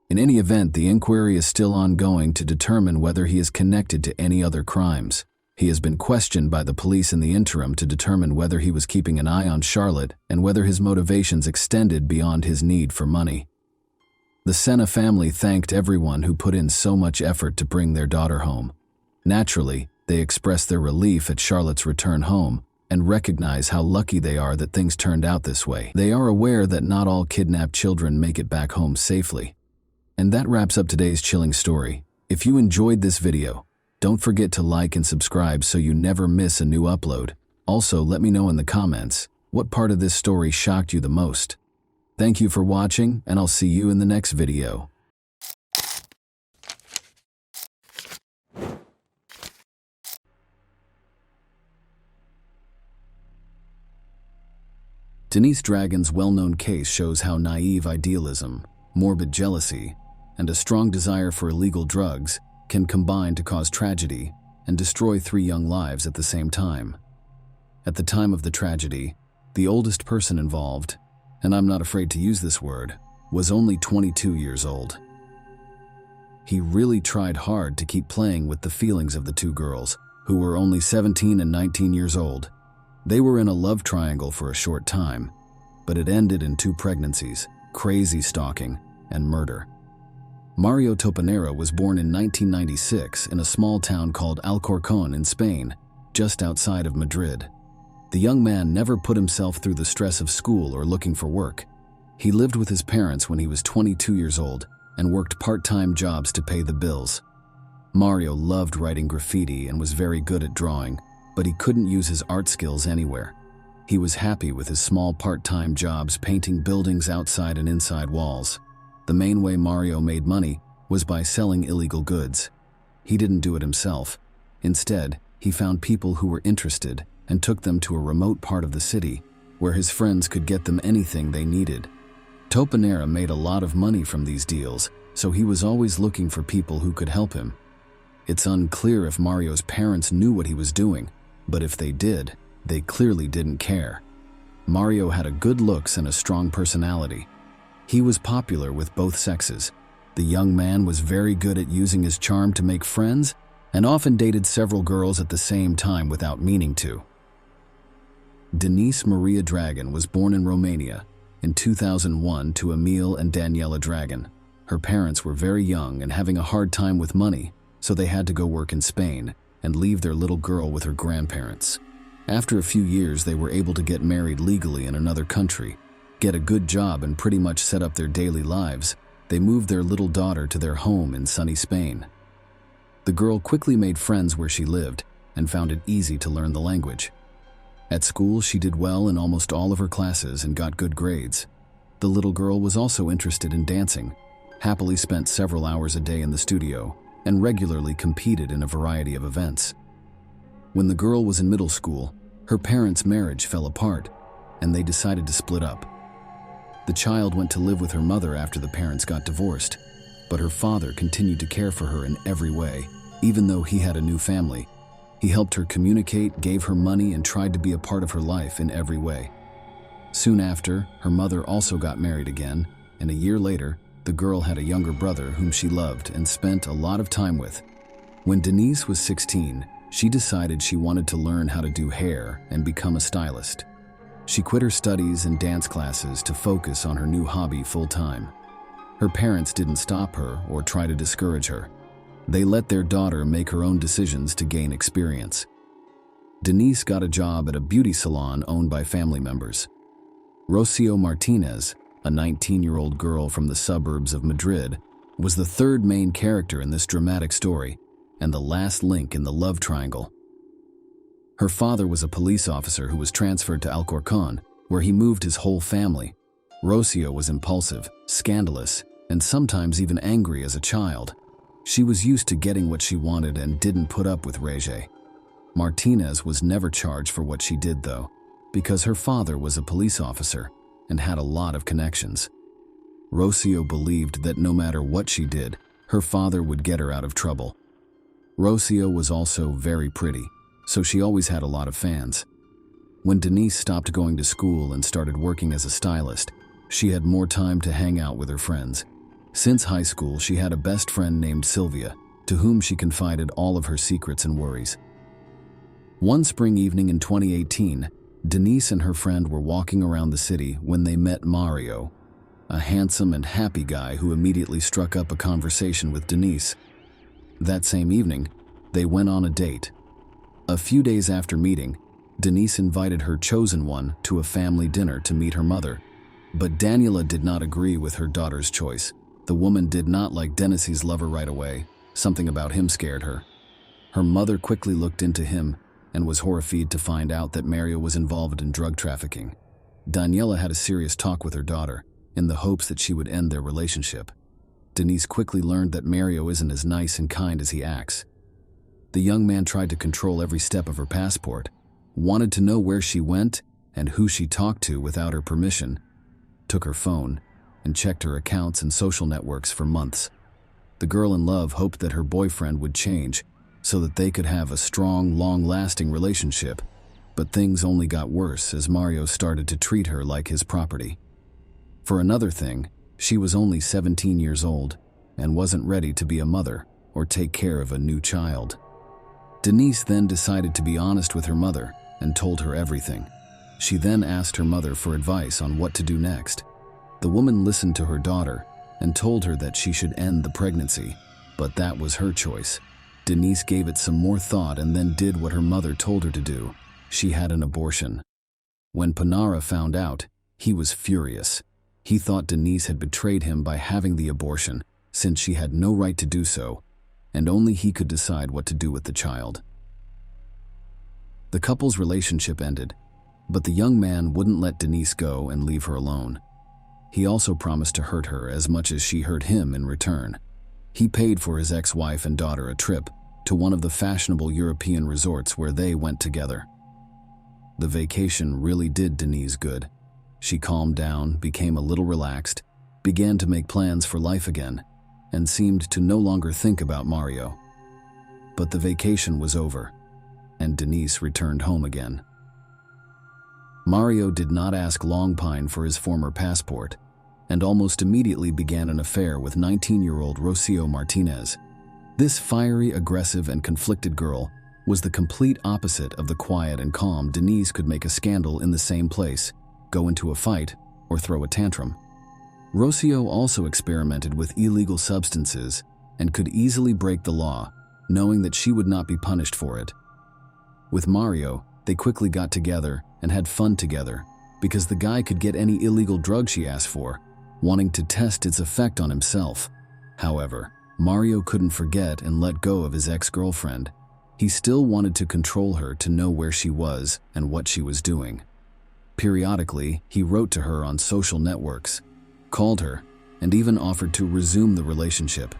In any event, the inquiry is still ongoing to determine whether he is connected to any other crimes. He has been questioned by the police in the interim to determine whether he was keeping an eye on Charlotte and whether his motivations extended beyond his need for money. The Senna family thanked everyone who put in so much effort to bring their daughter home. Naturally, they expressed their relief at Charlotte's return home and recognize how lucky they are that things turned out this way. They are aware that not all kidnapped children make it back home safely. And that wraps up today's chilling story. If you enjoyed this video, don't forget to like and subscribe so you never miss a new upload. Also, let me know in the comments what part of this story shocked you the most. Thank you for watching, and I'll see you in the next video. Denise Dragon's well-known case shows how naive idealism, morbid jealousy, and a strong desire for illegal drugs can combine to cause tragedy and destroy 3 young lives at the same time. At the time of the tragedy, the oldest person involved, and I'm not afraid to use this word, was only 22 years old. He really tried hard to keep playing with the feelings of the 2 girls, who were only 17 and 19 years old. They were in a love triangle for a short time, but it ended in 2 pregnancies, crazy stalking, and murder. Mario Topanera was born in 1996 in a small town called Alcorcón in Spain, just outside of Madrid. The young man never put himself through the stress of school or looking for work. He lived with his parents when he was 22 years old and worked part-time jobs to pay the bills. Mario loved writing graffiti and was very good at drawing, but he couldn't use his art skills anywhere. He was happy with his small part-time jobs painting buildings outside and inside walls. The main way Mario made money was by selling illegal goods. He didn't do it himself. Instead, he found people who were interested and took them to a remote part of the city where his friends could get them anything they needed. Topanera made a lot of money from these deals, so he was always looking for people who could help him. It's unclear if Mario's parents knew what he was doing, but if they did, they clearly didn't care. Mario had a good looks and a strong personality. He was popular with both sexes. The young man was very good at using his charm to make friends and often dated several girls at the same time without meaning to. Denise Maria Dragon was born in Romania in 2001 to Emil and Daniela Dragon. Her parents were very young and having a hard time with money, so they had to go work in Spain and leave their little girl with her grandparents. After a few years, they were able to get married legally in another country, get a good job, and pretty much set up their daily lives. They moved their little daughter to their home in sunny Spain. The girl quickly made friends where she lived and found it easy to learn the language. At school, she did well in almost all of her classes and got good grades. The little girl was also interested in dancing, happily spent several hours a day in the studio, and regularly competed in a variety of events. When the girl was in middle school, her parents' marriage fell apart, and they decided to split up. The child went to live with her mother after the parents got divorced, but her father continued to care for her in every way, even though he had a new family. He helped her communicate, gave her money, and tried to be a part of her life in every way. Soon after, her mother also got married again, and a year later, the girl had a younger brother whom she loved and spent a lot of time with. When Denise was 16, she decided she wanted to learn how to do hair and become a stylist. She quit her studies and dance classes to focus on her new hobby full-time. Her parents didn't stop her or try to discourage her. They let their daughter make her own decisions to gain experience. Denise got a job at a beauty salon owned by family members. Rocio Martinez, a 19-year-old girl from the suburbs of Madrid, was the 3rd main character in this dramatic story and the last link in the love triangle. Her father was a police officer who was transferred to Alcorcón, where he moved his whole family. Rocio was impulsive, scandalous, and sometimes even angry as a child. She was used to getting what she wanted and didn't put up with rage. Martinez was never charged for what she did, though, because her father was a police officer and had a lot of connections. Rocio believed that no matter what she did, her father would get her out of trouble. Rocio was also very pretty, so she always had a lot of fans. When Denise stopped going to school and started working as a stylist, she had more time to hang out with her friends. Since high school, she had a best friend named Sylvia, to whom she confided all of her secrets and worries. One spring evening in 2018, Denise and her friend were walking around the city when they met Mario, a handsome and happy guy who immediately struck up a conversation with Denise. That same evening, they went on a date. A few days after meeting, Denise invited her chosen one to a family dinner to meet her mother, but Daniela did not agree with her daughter's choice. The woman did not like Dennis's lover right away. Something about him scared her. Her mother quickly looked into him and was horrified to find out that Mario was involved in drug trafficking. Daniela had a serious talk with her daughter in the hopes that she would end their relationship. Denise quickly learned that Mario isn't as nice and kind as he acts. The young man tried to control every step of her passport, wanted to know where she went and who she talked to without her permission, took her phone, and checked her accounts and social networks for months. The girl in love hoped that her boyfriend would change so that they could have a strong, long-lasting relationship, but things only got worse as Mario started to treat her like his property. For another thing, she was only 17 years old and wasn't ready to be a mother or take care of a new child. Denise then decided to be honest with her mother and told her everything. She then asked her mother for advice on what to do next. The woman listened to her daughter and told her that she should end the pregnancy, but that was her choice. Denise gave it some more thought and then did what her mother told her to do. She had an abortion. When Panara found out, he was furious. He thought Denise had betrayed him by having the abortion, since she had no right to do so, and only he could decide what to do with the child. The couple's relationship ended, but the young man wouldn't let Denise go and leave her alone. He also promised to hurt her as much as she hurt him in return. He paid for his ex-wife and daughter a trip to one of the fashionable European resorts where they went together. The vacation really did Denise good. She calmed down, became a little relaxed, began to make plans for life again, and seemed to no longer think about Mario. But the vacation was over, and Denise returned home again. Mario did not ask Longpine for his former passport, and almost immediately began an affair with 19-year-old Rocio Martinez. This fiery, aggressive, and conflicted girl was the complete opposite of the quiet and calm Denise could make a scandal in the same place, go into a fight, or throw a tantrum. Rocio also experimented with illegal substances and could easily break the law, knowing that she would not be punished for it. With Mario, they quickly got together and had fun together because the guy could get any illegal drug she asked for, wanting to test its effect on himself. However, Mario couldn't forget and let go of his ex-girlfriend. He still wanted to control her to know where she was and what she was doing. Periodically, he wrote to her on social networks, called her, and even offered to resume the relationship.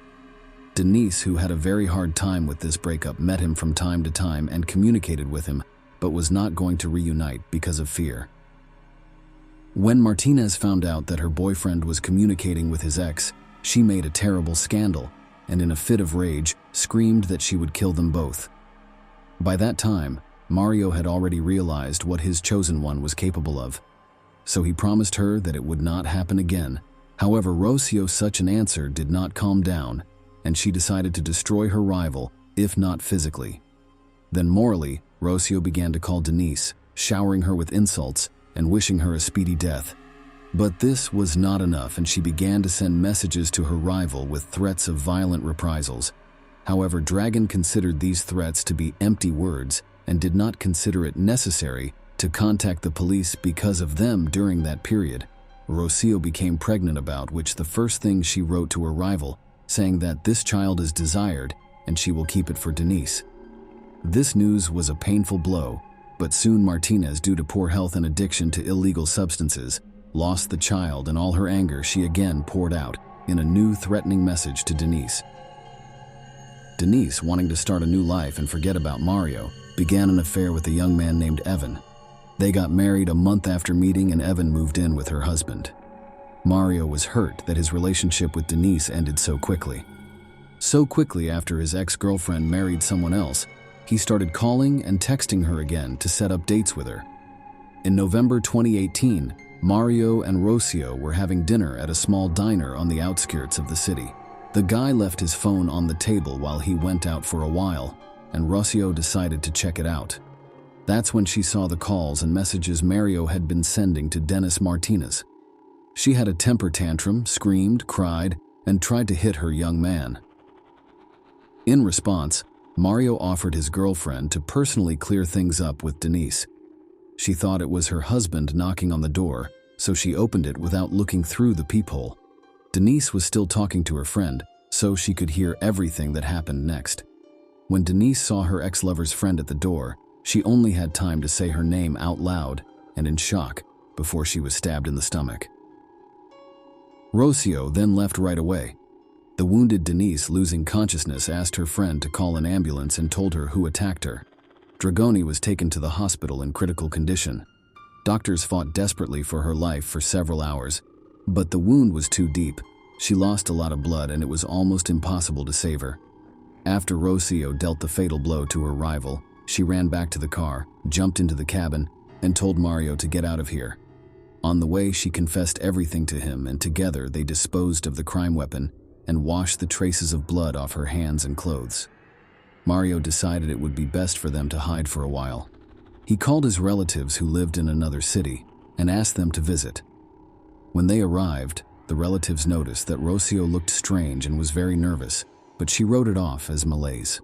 Denise, who had a very hard time with this breakup, met him from time to time and communicated with him, but was not going to reunite because of fear. When Martinez found out that her boyfriend was communicating with his ex, she made a terrible scandal and in a fit of rage screamed that she would kill them both. By that time, Mario had already realized what his chosen one was capable of, so he promised her that it would not happen again. However, Rocio's such an answer did not calm down, and she decided to destroy her rival, if not physically. Then morally, Rocio began to call Denise, showering her with insults and wishing her a speedy death. But this was not enough, and she began to send messages to her rival with threats of violent reprisals. However, Dragon considered these threats to be empty words and did not consider it necessary to contact the police because of them during that period. Rocio became pregnant, about which the first thing she wrote to her rival, saying that this child is desired and she will keep it for Denise. This news was a painful blow, but soon Martinez, due to poor health and addiction to illegal substances, lost the child, and all her anger she again poured out in a new threatening message to Denise. Denise, wanting to start a new life and forget about Mario, began an affair with a young man named Evan. They got married a month after meeting, and Evan moved in with her husband. Mario was hurt that his relationship with Denise ended so quickly. So quickly after his ex-girlfriend married someone else, he started calling and texting her again to set up dates with her. In November 2018, Mario and Rocio were having dinner at a small diner on the outskirts of the city. The guy left his phone on the table while he went out for a while, and Rocio decided to check it out. That's when she saw the calls and messages Mario had been sending to Dennis Martinez. She had a temper tantrum, screamed, cried, and tried to hit her young man. In response, Mario offered his girlfriend to personally clear things up with Denise. She thought it was her husband knocking on the door, so she opened it without looking through the peephole. Denise was still talking to her friend, so she could hear everything that happened next. When Denise saw her ex-lover's friend at the door, she only had time to say her name out loud and in shock before she was stabbed in the stomach. Rocio then left right away. The wounded Denise, losing consciousness, asked her friend to call an ambulance and told her who attacked her. Dragoni was taken to the hospital in critical condition. Doctors fought desperately for her life for several hours, but the wound was too deep. She lost a lot of blood and it was almost impossible to save her. After Rocio dealt the fatal blow to her rival, she ran back to the car, jumped into the cabin, and told Mario to get out of here. On the way, she confessed everything to him, and together they disposed of the crime weapon and washed the traces of blood off her hands and clothes. Mario decided it would be best for them to hide for a while. He called his relatives who lived in another city and asked them to visit. When they arrived, the relatives noticed that Rocio looked strange and was very nervous, but she wrote it off as malaise.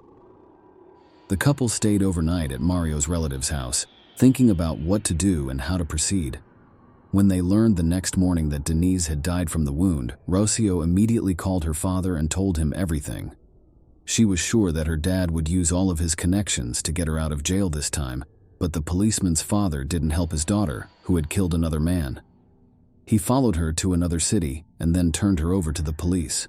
The couple stayed overnight at Mario's relative's house, thinking about what to do and how to proceed. When they learned the next morning that Denise had died from the wound, Rocio immediately called her father and told him everything. She was sure that her dad would use all of his connections to get her out of jail this time, but the policeman's father didn't help his daughter, who had killed another man. He followed her to another city and then turned her over to the police.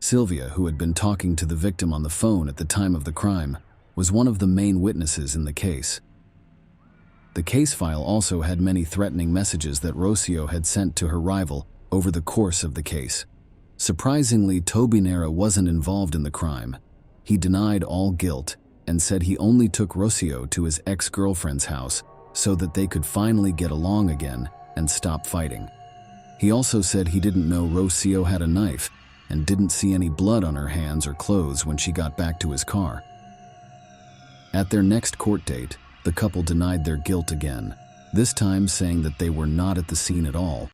Sylvia, who had been talking to the victim on the phone at the time of the crime, was one of the main witnesses in the case. The case file also had many threatening messages that Rocio had sent to her rival over the course of the case. Surprisingly, Toby Nera wasn't involved in the crime. He denied all guilt and said he only took Rocio to his ex-girlfriend's house so that they could finally get along again and stop fighting. He also said he didn't know Rocio had a knife and didn't see any blood on her hands or clothes when she got back to his car. At their next court date, the couple denied their guilt again, this time saying that they were not at the scene at all.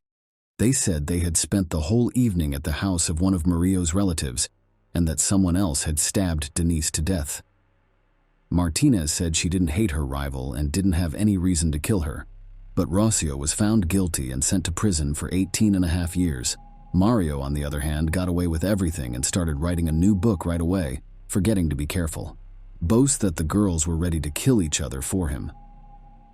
They said they had spent the whole evening at the house of one of Mario's relatives and that someone else had stabbed Denise to death. Martinez said she didn't hate her rival and didn't have any reason to kill her, but Rocio was found guilty and sent to prison for 18.5 years. Mario, on the other hand, got away with everything and started writing a new book right away, forgetting to be careful. Boasts that the girls were ready to kill each other for him.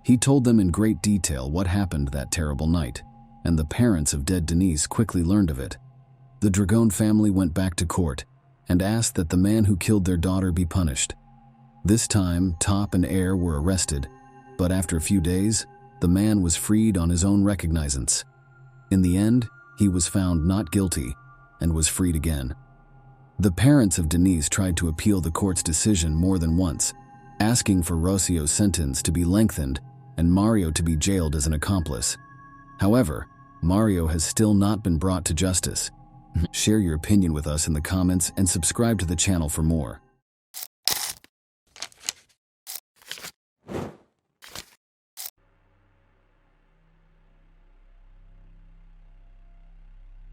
He told them in great detail what happened that terrible night, and the parents of dead Denise quickly learned of it. The Dragon family went back to court and asked that the man who killed their daughter be punished. This time, Top and Air were arrested, but after a few days, the man was freed on his own recognizance. In the end, he was found not guilty and was freed again. The parents of Denise tried to appeal the court's decision more than once, asking for Rocio's sentence to be lengthened and Mario to be jailed as an accomplice. However, Mario has still not been brought to justice. Share your opinion with us in the comments and subscribe to the channel for more.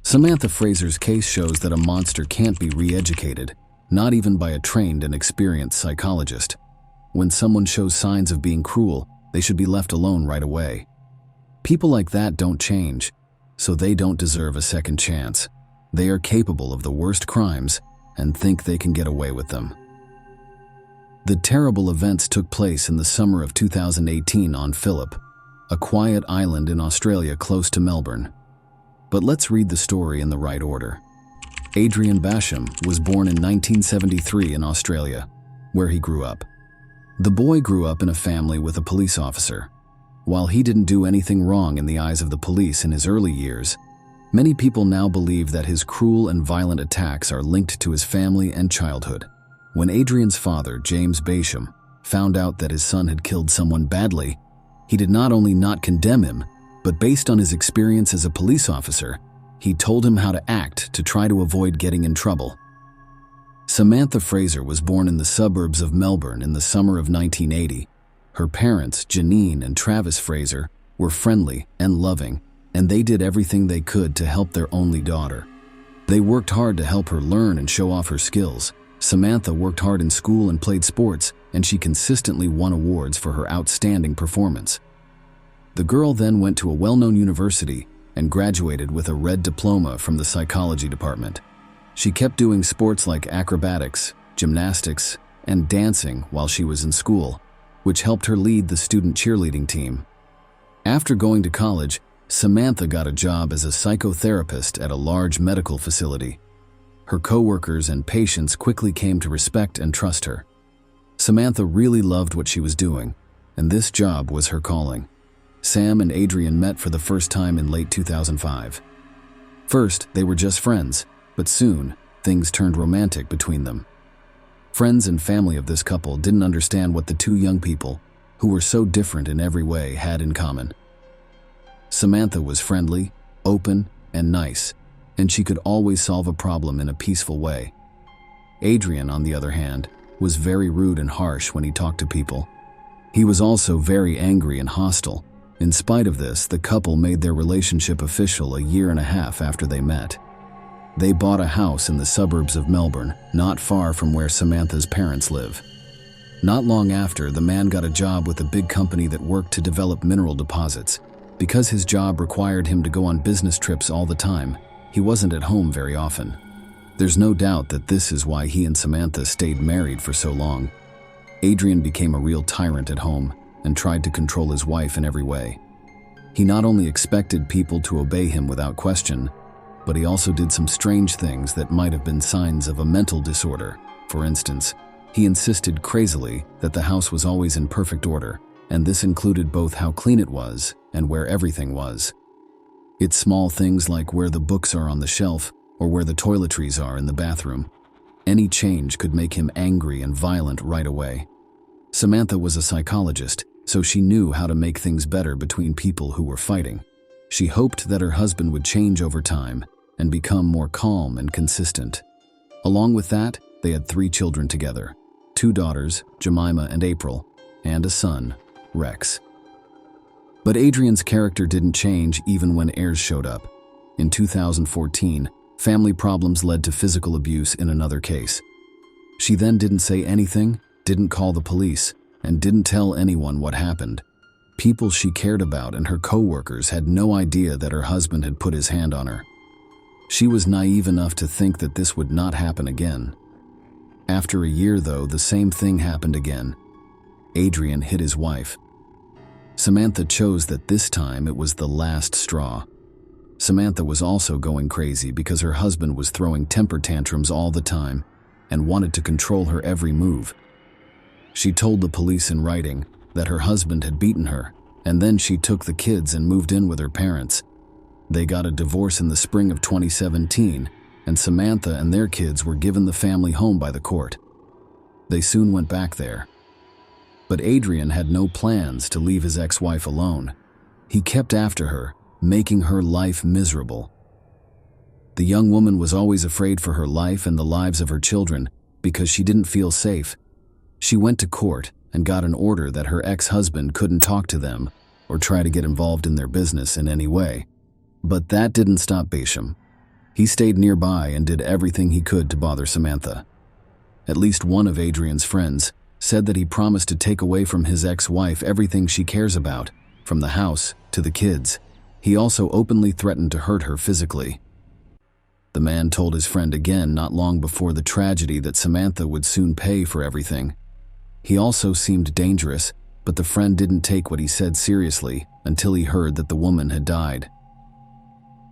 Samantha Fraser's case shows that a monster can't be re-educated, not even by a trained and experienced psychologist. When someone shows signs of being cruel, they should be left alone right away. People like that don't change, so they don't deserve a second chance. They are capable of the worst crimes and think they can get away with them. The terrible events took place in the summer of 2018 on Phillip, a quiet island in Australia close to Melbourne. But let's read the story in the right order. Adrian Basham was born in 1973 in Australia, where he grew up. The boy grew up in a family with a police officer. While he didn't do anything wrong in the eyes of the police in his early years, many people now believe that his cruel and violent attacks are linked to his family and childhood. When Adrian's father, James Basham, found out that his son had killed someone badly, He did not only not condemn him, but based on his experience as a police officer, he told him how to act to try to avoid getting in trouble. Samantha Fraser was born in the suburbs of Melbourne in the summer of 1980. Her parents, Janine and Travis Fraser, were friendly and loving, and they did everything they could to help their only daughter. They worked hard to help her learn and show off her skills. Samantha worked hard in school and played sports, and she consistently won awards for her outstanding performance. The girl then went to a well-known university and graduated with a red diploma from the psychology department. She kept doing sports like acrobatics, gymnastics, and dancing while she was in school, which helped her lead the student cheerleading team. After going to college, Samantha got a job as a psychotherapist at a large medical facility. Her coworkers and patients quickly came to respect and trust her. Samantha really loved what she was doing, and this job was her calling. Sam and Adrian met for the first time in late 2005. First, they were just friends, but soon, things turned romantic between them. Friends and family of this couple didn't understand what the two young people, who were so different in every way, had in common. Samantha was friendly, open, and nice, and she could always solve a problem in a peaceful way. Adrian, on the other hand, was very rude and harsh when he talked to people. He was also very angry and hostile. In spite of this, the couple made their relationship official a year and a half after they met. They bought a house in the suburbs of Melbourne, not far from where Samantha's parents live. Not long after, the man got a job with a big company that worked to develop mineral deposits. Because his job required him to go on business trips all the time, he wasn't at home very often. There's no doubt that this is why he and Samantha stayed married for so long. Adrian became a real tyrant at home and tried to control his wife in every way. He not only expected people to obey him without question, but he also did some strange things that might have been signs of a mental disorder. For instance, he insisted crazily that the house was always in perfect order, and this included both how clean it was and where everything was. It's small things like where the books are on the shelf or where the toiletries are in the bathroom. Any change could make him angry and violent right away. Samantha was a psychologist, so she knew how to make things better between people who were fighting. She hoped that her husband would change over time and become more calm and consistent. Along with that, they had 3 children together, 2 daughters, Jemima and April, and a son, Rex. But Adrian's character didn't change even when heirs showed up. In 2014, family problems led to physical abuse in another case. She then didn't say anything, didn't call the police, and didn't tell anyone what happened. People she cared about and her co-workers had no idea that her husband had put his hand on her. She was naive enough to think that this would not happen again. After a year, though, the same thing happened again. Adrian hit his wife. Samantha chose that this time it was the last straw. Samantha was also going crazy because her husband was throwing temper tantrums all the time and wanted to control her every move. She told the police in writing that her husband had beaten her, and then she took the kids and moved in with her parents. They got a divorce in the spring of 2017, and Samantha and their kids were given the family home by the court. They soon went back there. But Adrian had no plans to leave his ex-wife alone. He kept after her, making her life miserable. The young woman was always afraid for her life and the lives of her children because she didn't feel safe. She went to court and got an order that her ex-husband couldn't talk to them or try to get involved in their business in any way. But that didn't stop Basham. He stayed nearby and did everything he could to bother Samantha. At least one of Adrian's friends said that he promised to take away from his ex-wife everything she cares about, from the house to the kids. He also openly threatened to hurt her physically. The man told his friend again not long before the tragedy that Samantha would soon pay for everything. He also seemed dangerous, but the friend didn't take what he said seriously until he heard that the woman had died.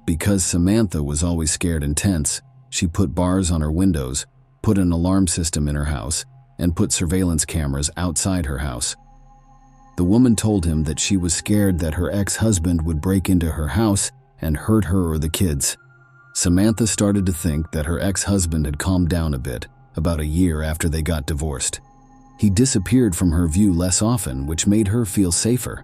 Because Samantha was always scared and tense, she put bars on her windows, put an alarm system in her house, and put surveillance cameras outside her house. The woman told him that she was scared that her ex-husband would break into her house and hurt her or the kids. Samantha started to think that her ex-husband had calmed down a bit, about a year after they got divorced. He disappeared from her view less often, which made her feel safer.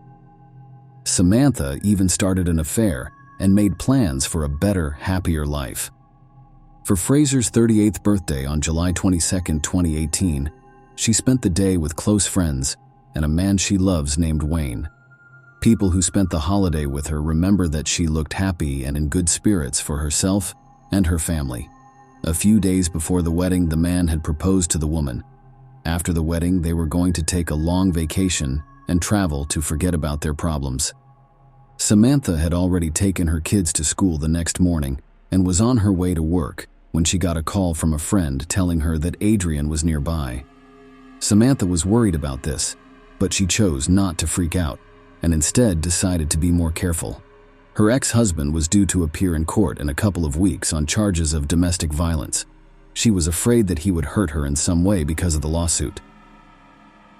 Samantha even started an affair and made plans for a better, happier life. For Fraser's 38th birthday on July 22, 2018, she spent the day with close friends and a man she loves named Wayne. People who spent the holiday with her remember that she looked happy and in good spirits for herself and her family. A few days before the wedding, the man had proposed to the woman. After the wedding, they were going to take a long vacation and travel to forget about their problems. Samantha had already taken her kids to school the next morning and was on her way to work when she got a call from a friend telling her that Adrian was nearby. Samantha was worried about this, but she chose not to freak out and instead decided to be more careful. Her ex-husband was due to appear in court in a couple of weeks on charges of domestic violence. She was afraid that he would hurt her in some way because of the lawsuit.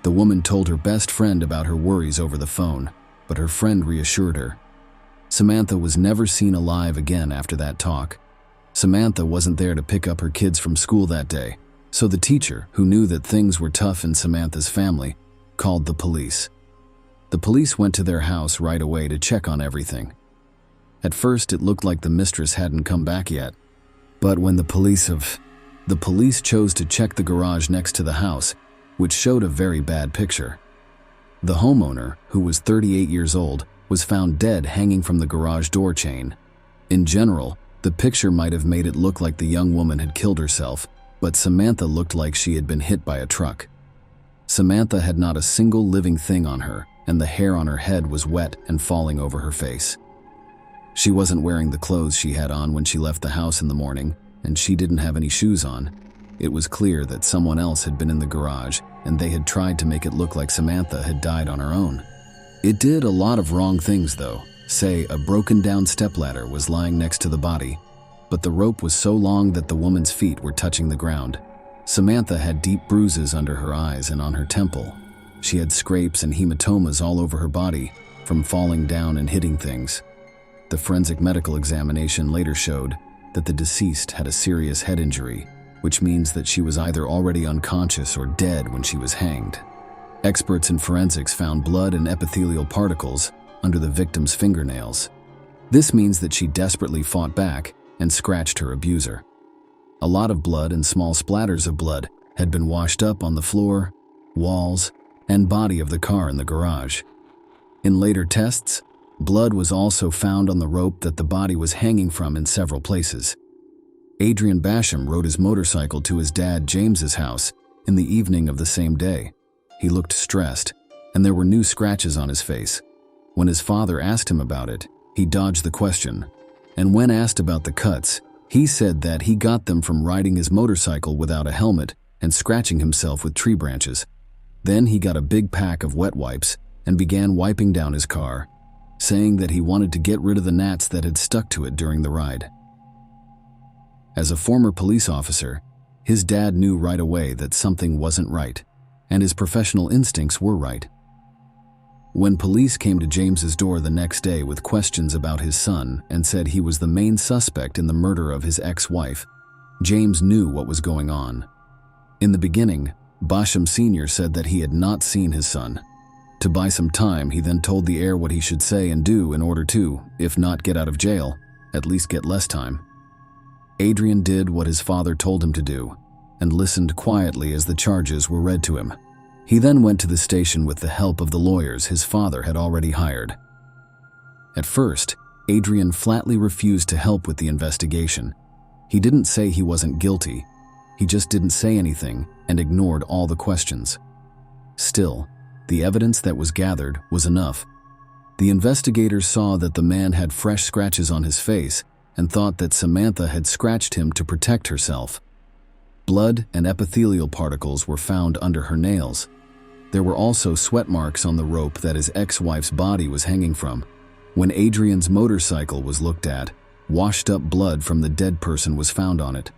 The woman told her best friend about her worries over the phone, but her friend reassured her. Samantha was never seen alive again after that talk. Samantha wasn't there to pick up her kids from school that day, so the teacher, who knew that things were tough in Samantha's family, called the police. The police went to their house right away to check on everything. At first, it looked like the mistress hadn't come back yet, but when the police chose to check the garage next to the house, which showed a very bad picture. The homeowner, who was 38 years old, was found dead hanging from the garage door chain. In general, the picture might have made it look like the young woman had killed herself, but Samantha looked like she had been hit by a truck. Samantha had not a single living thing on her, and the hair on her head was wet and falling over her face. She wasn't wearing the clothes she had on when she left the house in the morning, and she didn't have any shoes on. It was clear that someone else had been in the garage, and they had tried to make it look like Samantha had died on her own. It did a lot of wrong things, though. Say, a broken-down stepladder was lying next to the body, but the rope was so long that the woman's feet were touching the ground. Samantha had deep bruises under her eyes and on her temple. She had scrapes and hematomas all over her body from falling down and hitting things. The forensic medical examination later showed that the deceased had a serious head injury, which means that she was either already unconscious or dead when she was hanged. Experts in forensics found blood and epithelial particles under the victim's fingernails. This means that she desperately fought back and scratched her abuser. A lot of blood and small splatters of blood had been washed up on the floor, walls, and body of the car in the garage. In later tests, blood was also found on the rope that the body was hanging from in several places. Adrian Basham rode his motorcycle to his dad James's house in the evening of the same day. He looked stressed, and there were new scratches on his face. When his father asked him about it, he dodged the question, and when asked about the cuts, he said that he got them from riding his motorcycle without a helmet and scratching himself with tree branches. Then he got a big pack of wet wipes and began wiping down his car, saying that he wanted to get rid of the gnats that had stuck to it during the ride. As a former police officer, his dad knew right away that something wasn't right, and his professional instincts were right. When police came to James's door the next day with questions about his son and said he was the main suspect in the murder of his ex-wife, James knew what was going on. In the beginning, Basham Sr. said that he had not seen his son. To buy some time, he then told the heir what he should say and do in order to, if not get out of jail, at least get less time. Adrian did what his father told him to do, and listened quietly as the charges were read to him. He then went to the station with the help of the lawyers his father had already hired. At first, Adrian flatly refused to help with the investigation. He didn't say he wasn't guilty. He just didn't say anything and ignored all the questions. Still, the evidence that was gathered was enough. The investigators saw that the man had fresh scratches on his face and thought that Samantha had scratched him to protect herself. Blood and epithelial particles were found under her nails. There were also sweat marks on the rope that his ex-wife's body was hanging from. When Adrian's motorcycle was looked at, washed up blood from the dead person was found on it.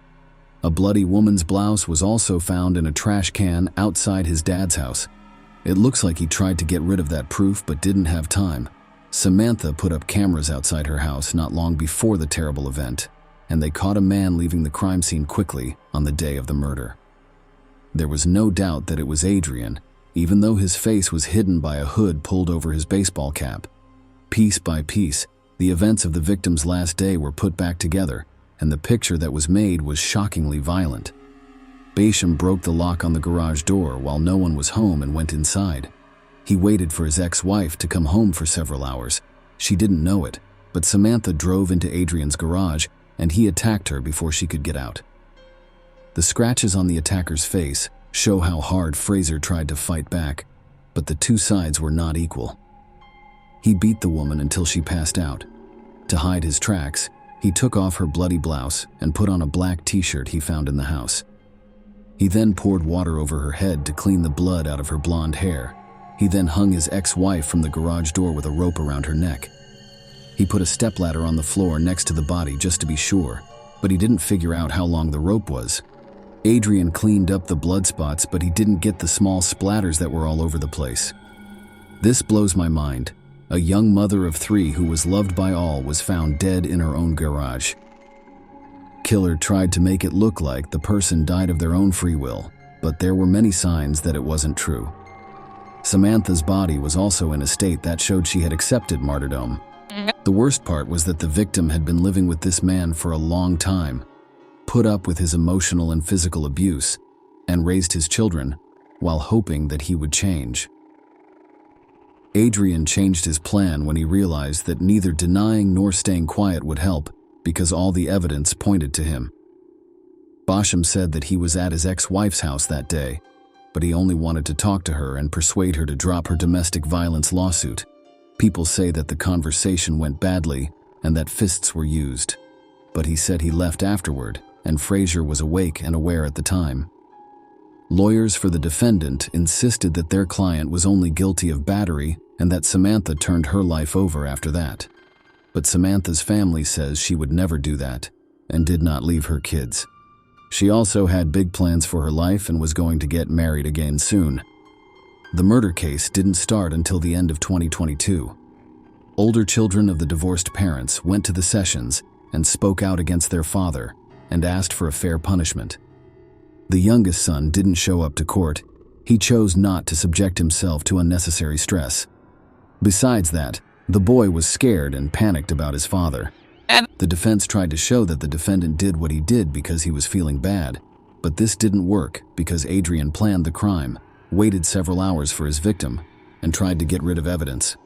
A bloody woman's blouse was also found in a trash can outside his dad's house. It looks like he tried to get rid of that proof but didn't have time. Samantha put up cameras outside her house not long before the terrible event, and they caught a man leaving the crime scene quickly on the day of the murder. There was no doubt that it was Adrian, even though his face was hidden by a hood pulled over his baseball cap. Piece by piece, the events of the victim's last day were put back together, and the picture that was made was shockingly violent. Betrayal broke the lock on the garage door while no one was home and went inside. He waited for his ex-wife to come home for several hours. She didn't know it, but Samantha drove into Adrian's garage and he attacked her before she could get out. The scratches on the attacker's face show how hard Fraser tried to fight back, but the two sides were not equal. He beat the woman until she passed out. To hide his tracks, he took off her bloody blouse and put on a black t-shirt he found in the house. He then poured water over her head to clean the blood out of her blonde hair. He then hung his ex-wife from the garage door with a rope around her neck. He put a stepladder on the floor next to the body just to be sure, but he didn't figure out how long the rope was. Adrian cleaned up the blood spots, but he didn't get the small splatters that were all over the place. This blows my mind. A young mother of 3 who was loved by all was found dead in her own garage. Killer tried to make it look like the person died of their own free will, but there were many signs that it wasn't true. Samantha's body was also in a state that showed she had accepted martyrdom. The worst part was that the victim had been living with this man for a long time, put up with his emotional and physical abuse, and raised his children while hoping that he would change. Adrian changed his plan when he realized that neither denying nor staying quiet would help because all the evidence pointed to him. Bosham said that he was at his ex-wife's house that day, but he only wanted to talk to her and persuade her to drop her domestic violence lawsuit. People say that the conversation went badly and that fists were used, but he said he left afterward and Fraser was awake and aware at the time. Lawyers for the defendant insisted that their client was only guilty of battery and that Samantha turned her life over after that. But Samantha's family says she would never do that and did not leave her kids. She also had big plans for her life and was going to get married again soon. The murder case didn't start until the end of 2022. Older children of the divorced parents went to the sessions and spoke out against their father and asked for a fair punishment. The youngest son didn't show up to court. He chose not to subject himself to unnecessary stress. Besides that, the boy was scared and panicked about his father. The defense tried to show that the defendant did what he did because he was feeling bad, but this didn't work because Adrian planned the crime, waited several hours for his victim, and tried to get rid of evidence.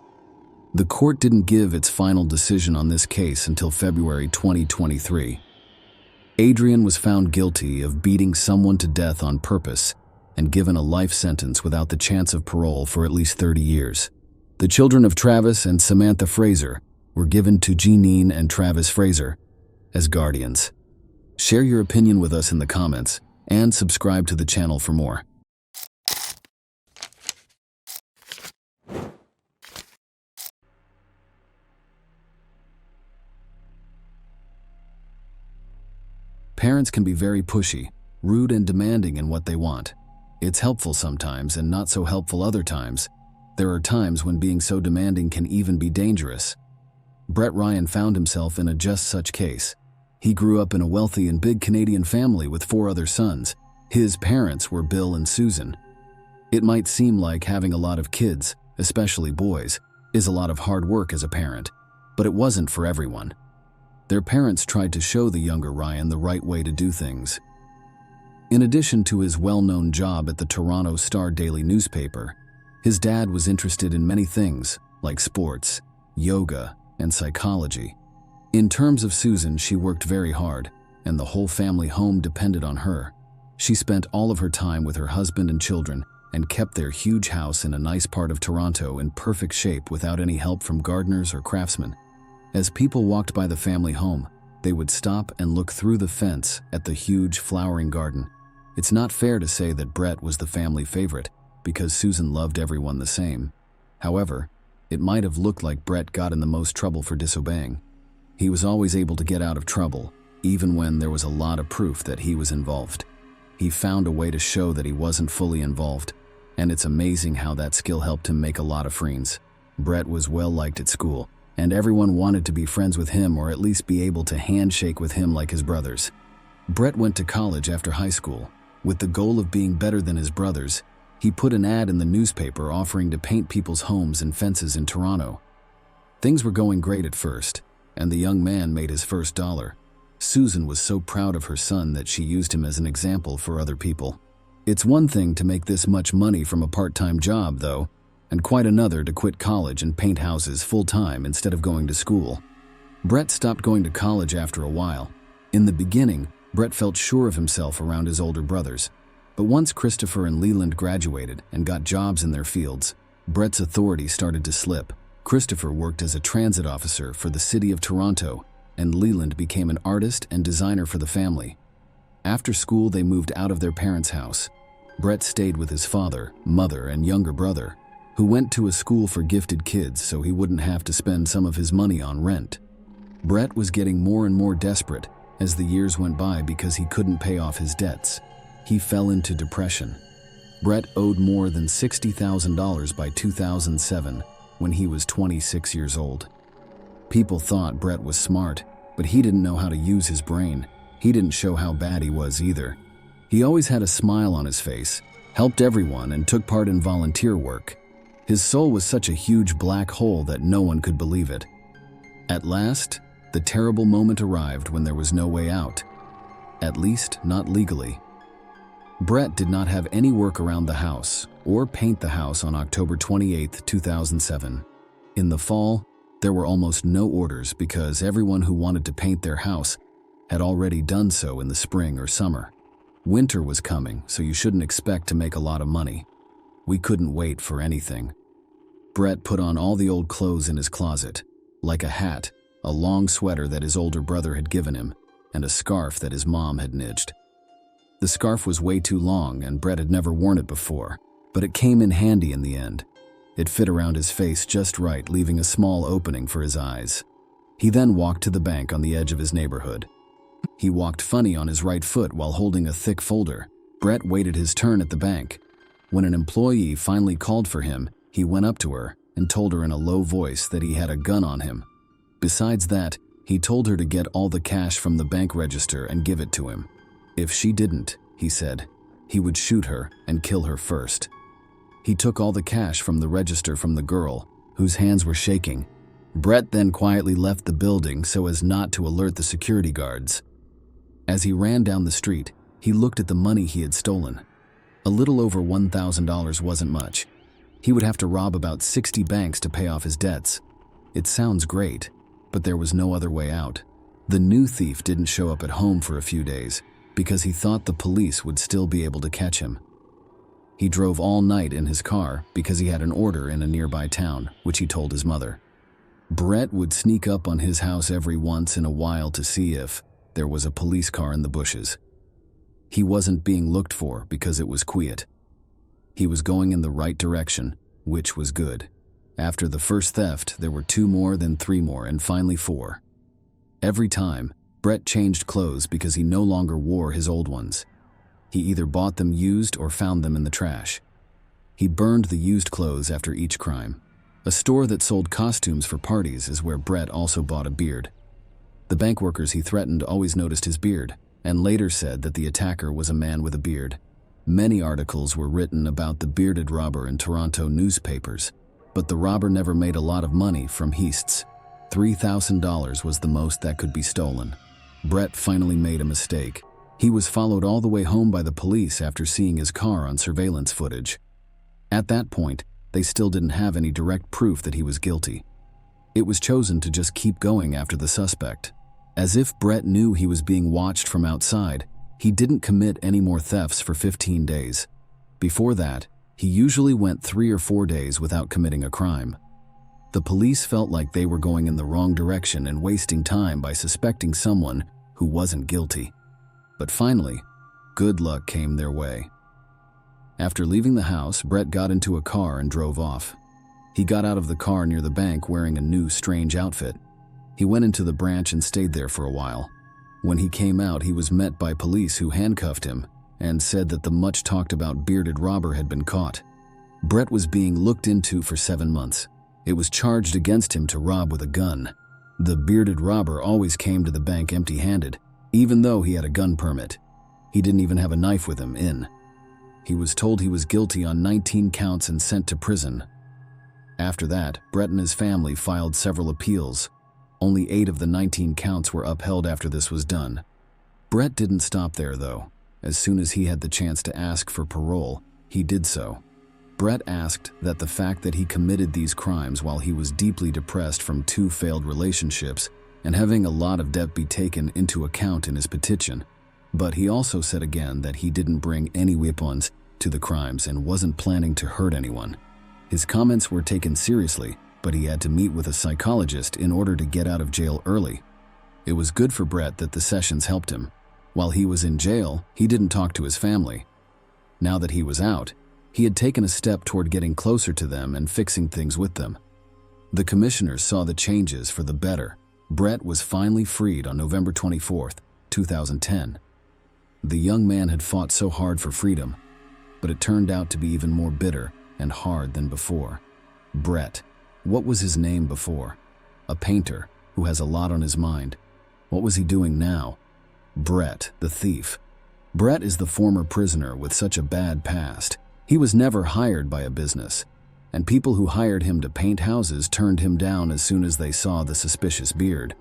The court didn't give its final decision on this case until February 2023. Adrian was found guilty of beating someone to death on purpose and given a life sentence without the chance of parole for at least 30 years. The children of Travis and Samantha Fraser were given to Jeanine and Travis Fraser as guardians. Share your opinion with us in the comments and subscribe to the channel for more. Parents can be very pushy, rude, and demanding in what they want. It's helpful sometimes and not so helpful other times. There are times when being so demanding can even be dangerous. Brett Ryan found himself in a just such case. He grew up in a wealthy and big Canadian family with 4 other sons. His parents were Bill and Susan. It might seem like having a lot of kids, especially boys, is a lot of hard work as a parent, but it wasn't for everyone. Their parents tried to show the younger Ryan the right way to do things. In addition to his well-known job at the Toronto Star Daily newspaper, his dad was interested in many things, like sports, yoga, and psychology. In terms of Susan, she worked very hard, and the whole family home depended on her. She spent all of her time with her husband and children and kept their huge house in a nice part of Toronto in perfect shape without any help from gardeners or craftsmen. As people walked by the family home, they would stop and look through the fence at the huge flowering garden. It's not fair to say that Brett was the family favorite, because Susan loved everyone the same. However, it might have looked like Brett got in the most trouble for disobeying. He was always able to get out of trouble, even when there was a lot of proof that he was involved. He found a way to show that he wasn't fully involved, and it's amazing how that skill helped him make a lot of friends. Brett was well liked at school, and everyone wanted to be friends with him or at least be able to handshake with him like his brothers. Brett went to college after high school. With the goal of being better than his brothers, he put an ad in the newspaper offering to paint people's homes and fences in Toronto. Things were going great at first, and the young man made his first dollar. Susan was so proud of her son that she used him as an example for other people. It's one thing to make this much money from a part-time job, though, and quite another to quit college and paint houses full-time instead of going to school. Brett stopped going to college after a while. In the beginning, Brett felt sure of himself around his older brothers. But once Christopher and Leland graduated and got jobs in their fields, Brett's authority started to slip. Christopher worked as a transit officer for the city of Toronto, and Leland became an artist and designer for the family. After school, they moved out of their parents' house. Brett stayed with his father, mother, and younger brother, who went to a school for gifted kids so he wouldn't have to spend some of his money on rent. Brett was getting more and more desperate as the years went by because he couldn't pay off his debts. He fell into depression. Brett owed more than $60,000 by 2007 when he was 26 years old. People thought Brett was smart, but he didn't know how to use his brain. He didn't show how bad he was either. He always had a smile on his face, helped everyone, and took part in volunteer work. His soul was such a huge black hole that no one could believe it. At last, the terrible moment arrived when there was no way out. At least, not legally. Brett did not have any work around the house or paint the house on October 28, 2007. In the fall, there were almost no orders because everyone who wanted to paint their house had already done so in the spring or summer. Winter was coming, so you shouldn't expect to make a lot of money. We couldn't wait for anything. Brett put on all the old clothes in his closet, like a hat, a long sweater that his older brother had given him, and a scarf that his mom had knitted. The scarf was way too long and Brett had never worn it before, but it came in handy in the end. It fit around his face just right, leaving a small opening for his eyes. He then walked to the bank on the edge of his neighborhood. He walked funny on his right foot while holding a thick folder. Brett waited his turn at the bank. When an employee finally called for him, he went up to her and told her in a low voice that he had a gun on him. Besides that, he told her to get all the cash from the bank register and give it to him. If she didn't, he said, he would shoot her and kill her first. He took all the cash from the register from the girl, whose hands were shaking. Brett then quietly left the building so as not to alert the security guards. As he ran down the street, he looked at the money he had stolen. A little over $1,000 wasn't much. He would have to rob about 60 banks to pay off his debts. It sounds great, but there was no other way out. The new thief didn't show up at home for a few days because he thought the police would still be able to catch him. He drove all night in his car because he had an order in a nearby town, which he told his mother. Brett would sneak up on his house every once in a while to see if there was a police car in the bushes. He wasn't being looked for because it was quiet. He was going in the right direction, which was good. After the first theft, there were 2 more, then 3 more, and finally 4. Every time, Brett changed clothes because he no longer wore his old ones. He either bought them used or found them in the trash. He burned the used clothes after each crime. A store that sold costumes for parties is where Brett also bought a beard. The bank workers he threatened always noticed his beard, and later said that the attacker was a man with a beard. Many articles were written about the bearded robber in Toronto newspapers, but the robber never made a lot of money from heists. $3,000 was the most that could be stolen. Brett finally made a mistake. He was followed all the way home by the police after seeing his car on surveillance footage. At that point, they still didn't have any direct proof that he was guilty. It was chosen to just keep going after the suspect. As if Brett knew he was being watched from outside, he didn't commit any more thefts for 15 days. Before that, he usually went 3 or 4 days without committing a crime. The police felt like they were going in the wrong direction and wasting time by suspecting someone who wasn't guilty. But finally, good luck came their way. After leaving the house, Brett got into a car and drove off. He got out of the car near the bank wearing a new, strange outfit. He went into the branch and stayed there for a while. When he came out, he was met by police who handcuffed him and said that the much-talked-about bearded robber had been caught. Brett was being looked into for 7 months. It was charged against him to rob with a gun. The bearded robber always came to the bank empty-handed, even though he had a gun permit. He didn't even have a knife with him in. He was told he was guilty on 19 counts and sent to prison. After that, Brett and his family filed several appeals. Only 8 of the 19 counts were upheld after this was done. Brett didn't stop there, though. As soon as he had the chance to ask for parole, he did so. Brett asked that the fact that he committed these crimes while he was deeply depressed from 2 failed relationships and having a lot of debt be taken into account in his petition. But he also said again that he didn't bring any weapons to the crimes and wasn't planning to hurt anyone. His comments were taken seriously, but he had to meet with a psychologist in order to get out of jail early. It was good for Brett that the sessions helped him. While he was in jail, he didn't talk to his family. Now that he was out, he had taken a step toward getting closer to them and fixing things with them. The commissioners saw the changes for the better. Brett was finally freed on November 24, 2010. The young man had fought so hard for freedom, but it turned out to be even more bitter and hard than before. Brett. What was his name before? A painter who has a lot on his mind. What was he doing now? Brett, the thief. Brett is the former prisoner with such a bad past. He was never hired by a business, and people who hired him to paint houses turned him down as soon as they saw the suspicious beard.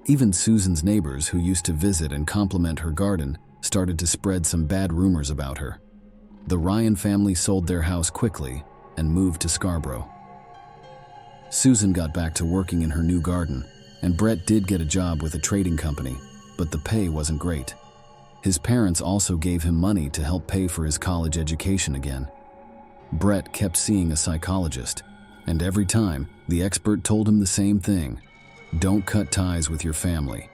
Even Susan's neighbors, who used to visit and compliment her garden, started to spread some bad rumors about her. The Ryan family sold their house quickly and moved to Scarborough. Susan got back to working in her new garden, and Brett did get a job with a trading company, but the pay wasn't great. His parents also gave him money to help pay for his college education again. Brett kept seeing a psychologist, and every time, the expert told him the same thing: don't cut ties with your family.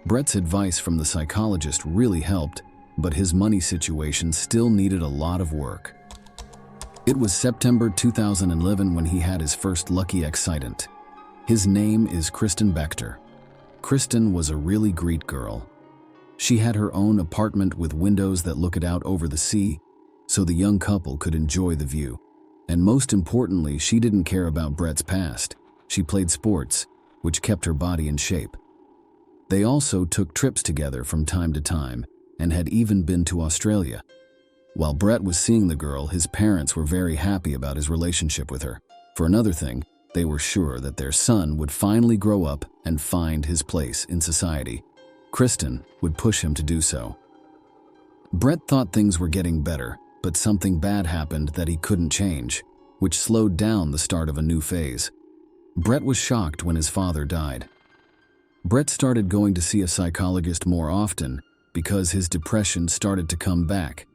Brett's advice from the psychologist really helped, but his money situation still needed a lot of work. It was September 2011 when he had his first lucky accident. His name is Kristen Bechter. Kristen was a really great girl. She had her own apartment with windows that looked out over the sea, so the young couple could enjoy the view. And most importantly, she didn't care about Brett's past. She played sports, which kept her body in shape. They also took trips together from time to time and had even been to Australia. While Brett was seeing the girl, his parents were very happy about his relationship with her. For another thing, they were sure that their son would finally grow up and find his place in society. Kristen would push him to do so. Brett thought things were getting better, but something bad happened that he couldn't change, which slowed down the start of a new phase. Brett was shocked when his father died. Brett started going to see a psychologist more often because his depression started to come back.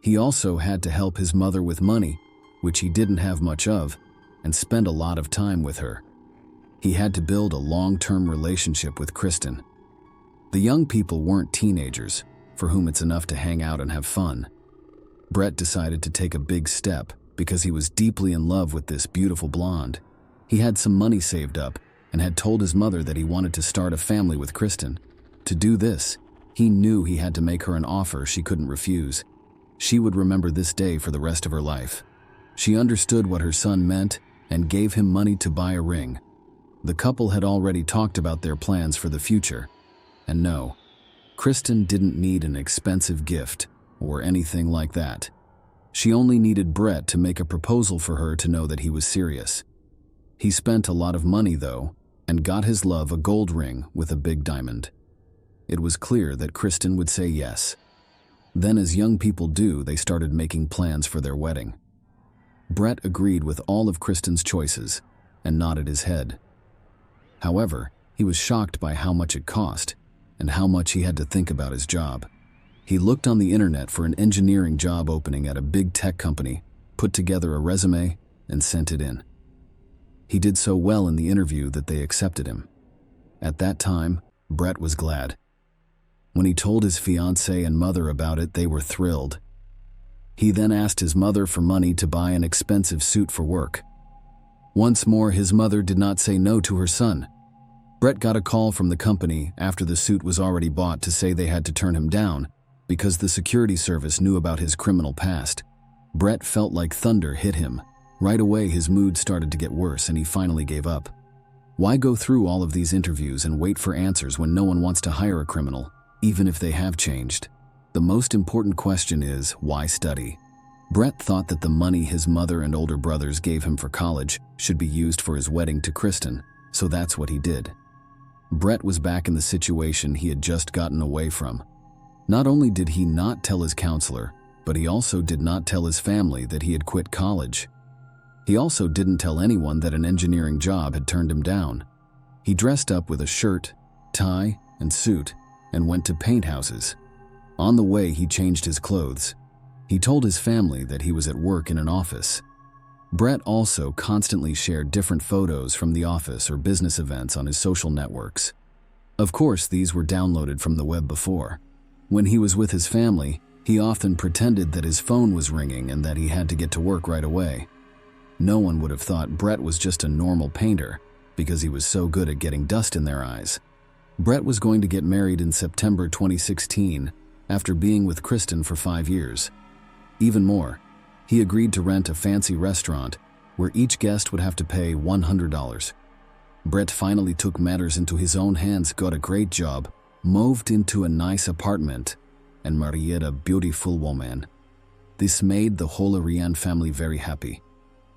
He also had to help his mother with money, which he didn't have much of, and spend a lot of time with her. He had to build a long-term relationship with Kristen. The young people weren't teenagers, for whom it's enough to hang out and have fun. Brett decided to take a big step because he was deeply in love with this beautiful blonde. He had some money saved up and had told his mother that he wanted to start a family with Kristen. To do this, he knew he had to make her an offer she couldn't refuse. She would remember this day for the rest of her life. She understood what her son meant and gave him money to buy a ring. The couple had already talked about their plans for the future. And no, Kristen didn't need an expensive gift or anything like that. She only needed Brett to make a proposal for her to know that he was serious. He spent a lot of money, though, and got his love a gold ring with a big diamond. It was clear that Kristen would say yes. Then, as young people do, they started making plans for their wedding. Brett agreed with all of Kristen's choices and nodded his head. However, he was shocked by how much it cost and how much he had to think about his job. He looked on the internet for an engineering job opening at a big tech company, put together a resume, and sent it in. He did so well in the interview that they accepted him. At that time, Brett was glad. When he told his fiancée and mother about it, they were thrilled. He then asked his mother for money to buy an expensive suit for work. Once more, his mother did not say no to her son. Brett got a call from the company after the suit was already bought to say they had to turn him down because the security service knew about his criminal past. Brett felt like thunder hit him. Right away, his mood started to get worse and he finally gave up. Why go through all of these interviews and wait for answers when no one wants to hire a criminal, even if they have changed? The most important question is, why study? Brett thought that the money his mother and older brothers gave him for college should be used for his wedding to Kristen, so that's what he did. Brett was back in the situation he had just gotten away from. Not only did he not tell his counselor, but he also did not tell his family that he had quit college. He also didn't tell anyone that an engineering job had turned him down. He dressed up with a shirt, tie, and suit and went to paint houses. On the way, he changed his clothes. He told his family that he was at work in an office. Brett also constantly shared different photos from the office or business events on his social networks. Of course, these were downloaded from the web before. When he was with his family, he often pretended that his phone was ringing and that he had to get to work right away. No one would have thought Brett was just a normal painter because he was so good at getting dust in their eyes. Brett was going to get married in September 2016 after being with Kristen for 5 years. Even more, he agreed to rent a fancy restaurant where each guest would have to pay $100. Brett finally took matters into his own hands, got a great job, moved into a nice apartment, and married a beautiful woman. This made the whole Ariane family very happy.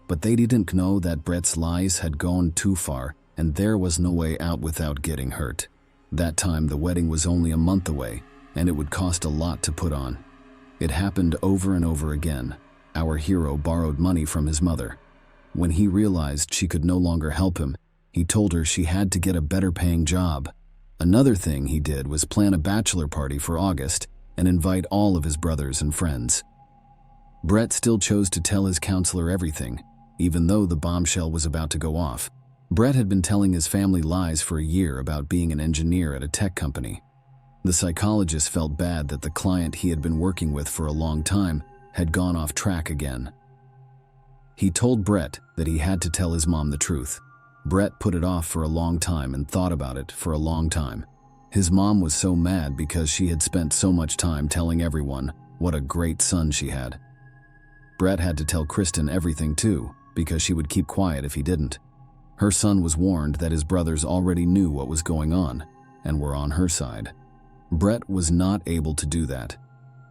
But they didn't know that Brett's lies had gone too far, and there was no way out without getting hurt. That time, the wedding was only a month away, and it would cost a lot to put on. It happened over and over again. Our hero borrowed money from his mother. When he realized she could no longer help him, he told her she had to get a better-paying job. Another thing he did was plan a bachelor party for August and invite all of his brothers and friends. Brett still chose to tell his counselor everything, even though the bombshell was about to go off. Brett had been telling his family lies for a year about being an engineer at a tech company. The psychologist felt bad that the client he had been working with for a long time had gone off track again. He told Brett that he had to tell his mom the truth. Brett put it off for a long time and thought about it for a long time. His mom was so mad because she had spent so much time telling everyone what a great son she had. Brett had to tell Kristen everything too, because she would keep quiet if he didn't. Her son was warned that his brothers already knew what was going on and were on her side. Brett was not able to do that.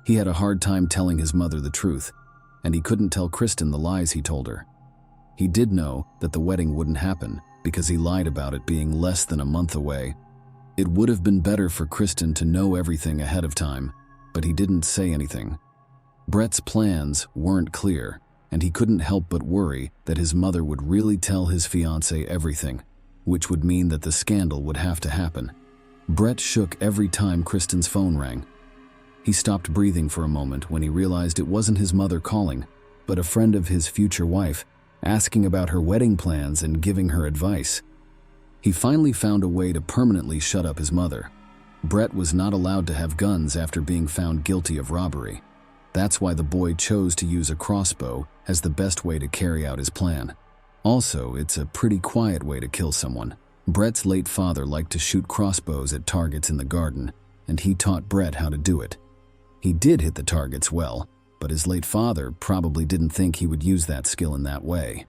He had a hard time telling his mother the truth, and he couldn't tell Kristen the lies he told her. He did know that the wedding wouldn't happen because he lied about it being less than a month away. It would have been better for Kristen to know everything ahead of time, but he didn't say anything. Brett's plans weren't clear, and he couldn't help but worry that his mother would really tell his fiancée everything, which would mean that the scandal would have to happen. Brett shook every time Kristen's phone rang. He stopped breathing for a moment when he realized it wasn't his mother calling, but a friend of his future wife, asking about her wedding plans and giving her advice. He finally found a way to permanently shut up his mother. Brett was not allowed to have guns after being found guilty of robbery. That's why the boy chose to use a crossbow as the best way to carry out his plan. Also, it's a pretty quiet way to kill someone. Brett's late father liked to shoot crossbows at targets in the garden, and he taught Brett how to do it. He did hit the targets well, but his late father probably didn't think he would use that skill in that way.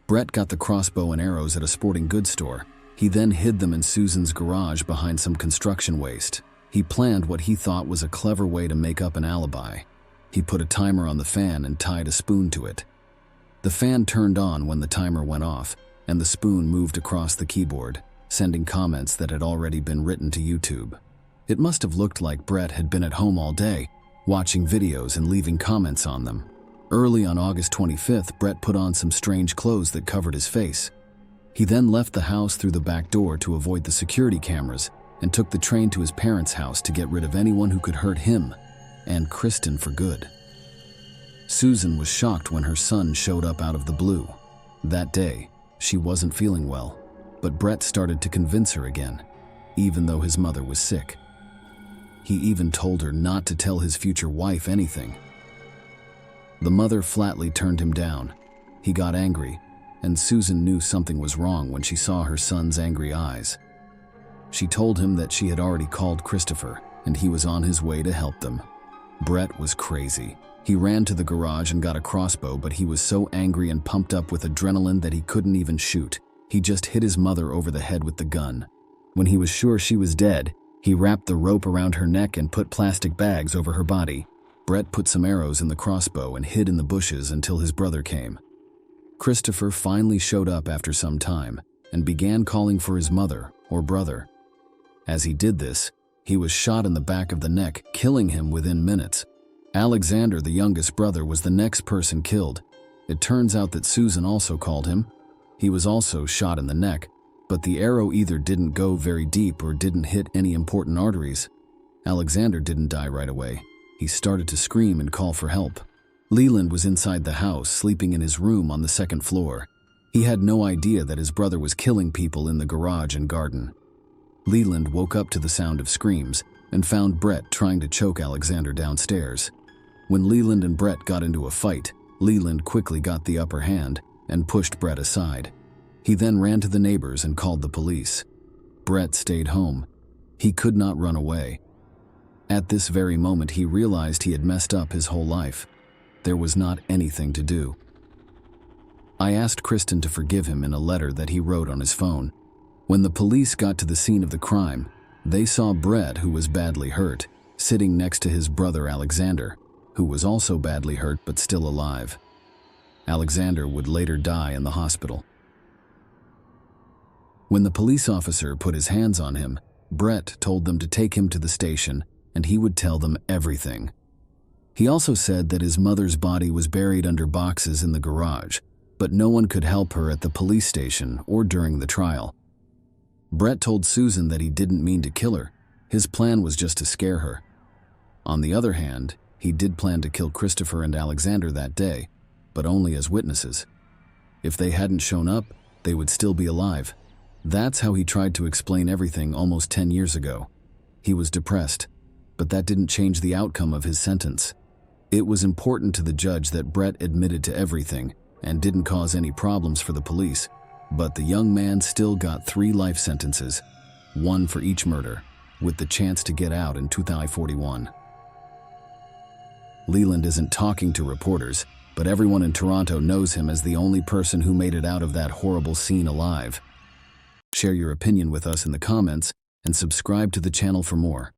Brett got the crossbow and arrows at a sporting goods store. He then hid them in Susan's garage behind some construction waste. He planned what he thought was a clever way to make up an alibi. He put a timer on the fan and tied a spoon to it. The fan turned on when the timer went off, and the spoon moved across the keyboard, sending comments that had already been written to YouTube. It must have looked like Brett had been at home all day, watching videos and leaving comments on them. Early on August 25th, Brett put on some strange clothes that covered his face. He then left the house through the back door to avoid the security cameras and took the train to his parents' house to get rid of anyone who could hurt him and Kristen for good. Susan was shocked when her son showed up out of the blue. That day, she wasn't feeling well, but Brett started to convince her again, even though his mother was sick. He even told her not to tell his future wife anything. The mother flatly turned him down. He got angry, and Susan knew something was wrong when she saw her son's angry eyes. She told him that she had already called Christopher, and he was on his way to help them. Brett was crazy. He ran to the garage and got a crossbow, but he was so angry and pumped up with adrenaline that he couldn't even shoot. He just hit his mother over the head with the gun. When he was sure she was dead, he wrapped the rope around her neck and put plastic bags over her body. Brett put some arrows in the crossbow and hid in the bushes until his brother came. Christopher finally showed up after some time and began calling for his mother or brother. As he did this, he was shot in the back of the neck, killing him within minutes. Alexander, the youngest brother, was the next person killed. It turns out that Susan also called him. He was also shot in the neck, but the arrow either didn't go very deep or didn't hit any important arteries. Alexander didn't die right away. He started to scream and call for help. Leland was inside the house, sleeping in his room on the second floor. He had no idea that his brother was killing people in the garage and garden. Leland woke up to the sound of screams and found Brett trying to choke Alexander downstairs. When Leland and Brett got into a fight, Leland quickly got the upper hand and pushed Brett aside. He then ran to the neighbors and called the police. Brett stayed home. He could not run away. At this very moment, he realized he had messed up his whole life. There was not anything to do. I asked Kristen to forgive him in a letter that he wrote on his phone. When the police got to the scene of the crime, they saw Brett, who was badly hurt, sitting next to his brother Alexander, who was also badly hurt but still alive. Alexander would later die in the hospital. When the police officer put his hands on him, Brett told them to take him to the station and he would tell them everything. He also said that his mother's body was buried under boxes in the garage, but no one could help her at the police station or during the trial. Brett told Susan that he didn't mean to kill her. His plan was just to scare her. On the other hand, he did plan to kill Christopher and Alexander that day, but only as witnesses. If they hadn't shown up, they would still be alive. That's how he tried to explain everything almost 10 years ago. He was depressed, but that didn't change the outcome of his sentence. It was important to the judge that Brett admitted to everything and didn't cause any problems for the police, but the young man still got 3 life sentences, 1 for each murder, with the chance to get out in 2041. Leland isn't talking to reporters, but everyone in Toronto knows him as the only person who made it out of that horrible scene alive. Share your opinion with us in the comments and subscribe to the channel for more.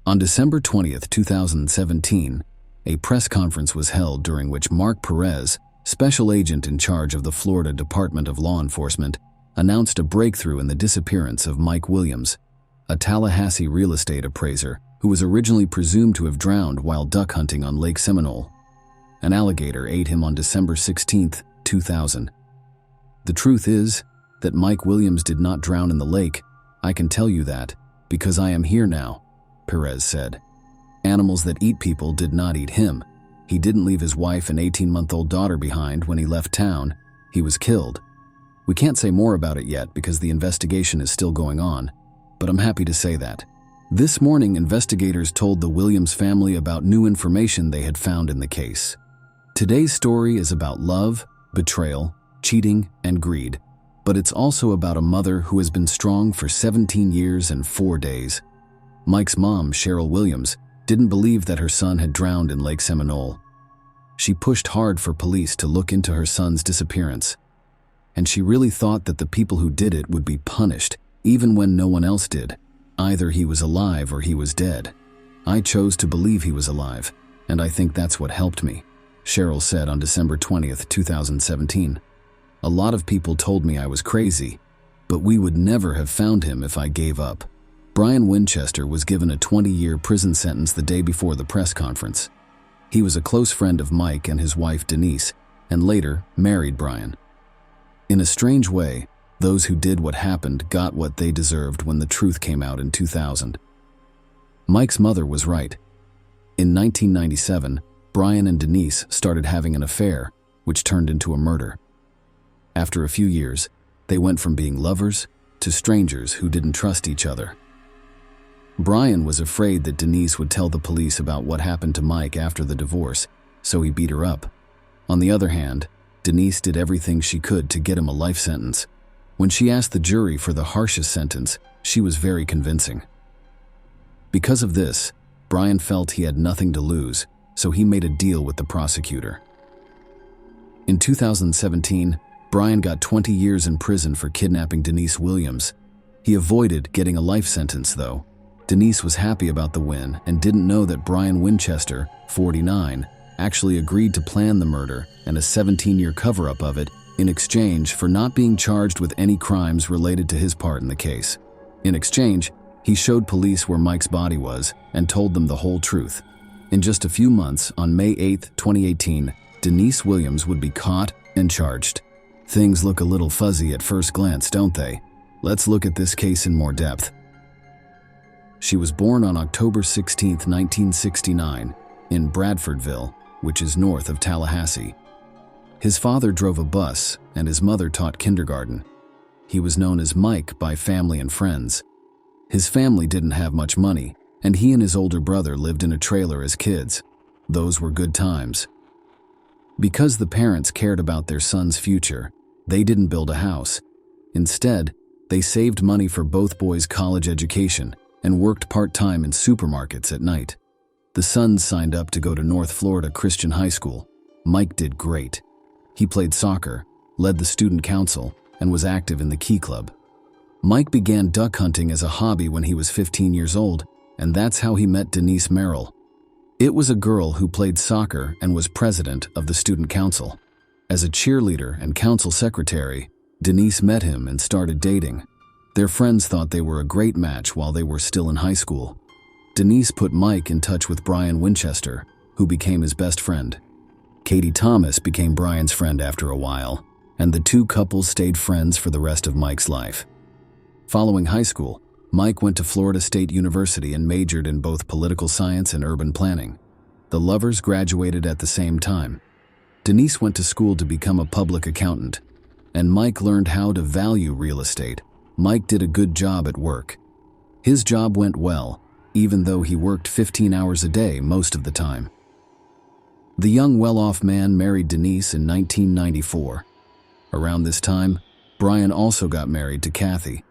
On December 20th, 2017, a press conference was held during which Mark Perez, special agent in charge of the Florida Department of Law Enforcement, announced a breakthrough in the disappearance of Mike Williams, a Tallahassee real estate appraiser who was originally presumed to have drowned while duck hunting on Lake Seminole. An alligator ate him on December 16, 2000. The truth is that Mike Williams did not drown in the lake. I can tell you that, because I am here now, Perez said. Animals that eat people did not eat him. He didn't leave his wife and 18-month-old daughter behind when he left town. He was killed. We can't say more about it yet because the investigation is still going on, but I'm happy to say that. This morning, investigators told the Williams family about new information they had found in the case. Today's story is about love, betrayal, cheating, and greed, but it's also about a mother who has been strong for 17 years and 4 days. Mike's mom, Cheryl Williams, didn't believe that her son had drowned in Lake Seminole. She pushed hard for police to look into her son's disappearance, and she really thought that the people who did it would be punished, even when no one else did. Either he was alive or he was dead. I chose to believe he was alive, and I think that's what helped me, Cheryl said on December 20th, 2017. A lot of people told me I was crazy, but we would never have found him if I gave up. Brian Winchester was given a 20-year prison sentence the day before the press conference. He was a close friend of Mike and his wife Denise, and later married Brian. In a strange way, those who did what happened got what they deserved when the truth came out in 2000. Mike's mother was right. In 1997, Brian and Denise started having an affair, which turned into a murder. After a few years, they went from being lovers to strangers who didn't trust each other. Brian was afraid that Denise would tell the police about what happened to Mike after the divorce, so he beat her up. On the other hand, Denise did everything she could to get him a life sentence. When she asked the jury for the harshest sentence, she was very convincing. Because of this, Brian felt he had nothing to lose, so he made a deal with the prosecutor. In 2017, Brian got 20 years in prison for kidnapping Denise Williams. He avoided getting a life sentence, though. Denise was happy about the win and didn't know that Brian Winchester, 49, actually agreed to plan the murder and a 17-year cover-up of it in exchange for not being charged with any crimes related to his part in the case. In exchange, he showed police where Mike's body was and told them the whole truth. In just a few months, on May 8, 2018, Denise Williams would be caught and charged. Things look a little fuzzy at first glance, don't they? Let's look at this case in more depth. She was born on October 16, 1969, in Bradfordville, which is north of Tallahassee. His father drove a bus, and his mother taught kindergarten. He was known as Mike by family and friends. His family didn't have much money, and he and his older brother lived in a trailer as kids. Those were good times. Because the parents cared about their son's future, they didn't build a house. Instead, they saved money for both boys' college education and worked part-time in supermarkets at night. The sons signed up to go to North Florida Christian High School. Mike did great. He played soccer, led the student council, and was active in the Key Club. Mike began duck hunting as a hobby when he was 15 years old, and that's how he met Denise Merrill. It was a girl who played soccer and was president of the student council. As a cheerleader and council secretary, Denise met him and started dating. Their friends thought they were a great match while they were still in high school. Denise put Mike in touch with Brian Winchester, who became his best friend. Katie Thomas became Brian's friend after a while, and the two couples stayed friends for the rest of Mike's life. Following high school, Mike went to Florida State University and majored in both political science and urban planning. The lovers graduated at the same time. Denise went to school to become a public accountant, and Mike learned how to value real estate. Mike did a good job at work. His job went well, even though he worked 15 hours a day most of the time. The young well-off man married Denise in 1994. Around this time, Brian also got married to Kathy.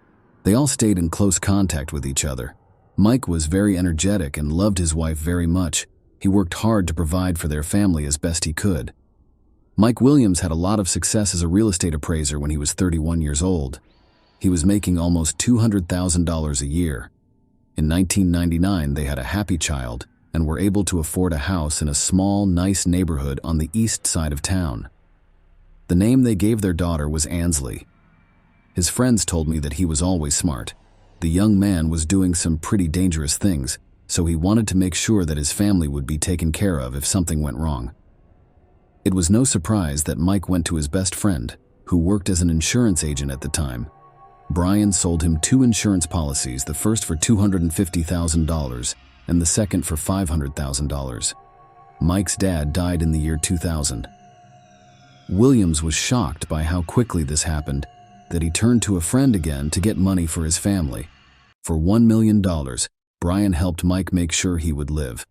They all stayed in close contact with each other. Mike was very energetic and loved his wife very much. He worked hard to provide for their family as best he could. Mike Williams had a lot of success as a real estate appraiser when he was 31 years old. He was making almost $200,000 a year. In 1999, they had a happy child and were able to afford a house in a small, nice neighborhood on the east side of town. The name they gave their daughter was Ansley. His friends told me that he was always smart. The young man was doing some pretty dangerous things, so he wanted to make sure that his family would be taken care of if something went wrong. It was no surprise that Mike went to his best friend, who worked as an insurance agent at the time. Brian sold him 2 insurance policies, the first for $250,000 and the second for $500,000. Mike's dad died in the year 2000. Williams was shocked by how quickly this happened, that he turned to a friend again to get money for his family. For $1 million, Brian helped Mike make sure he would live.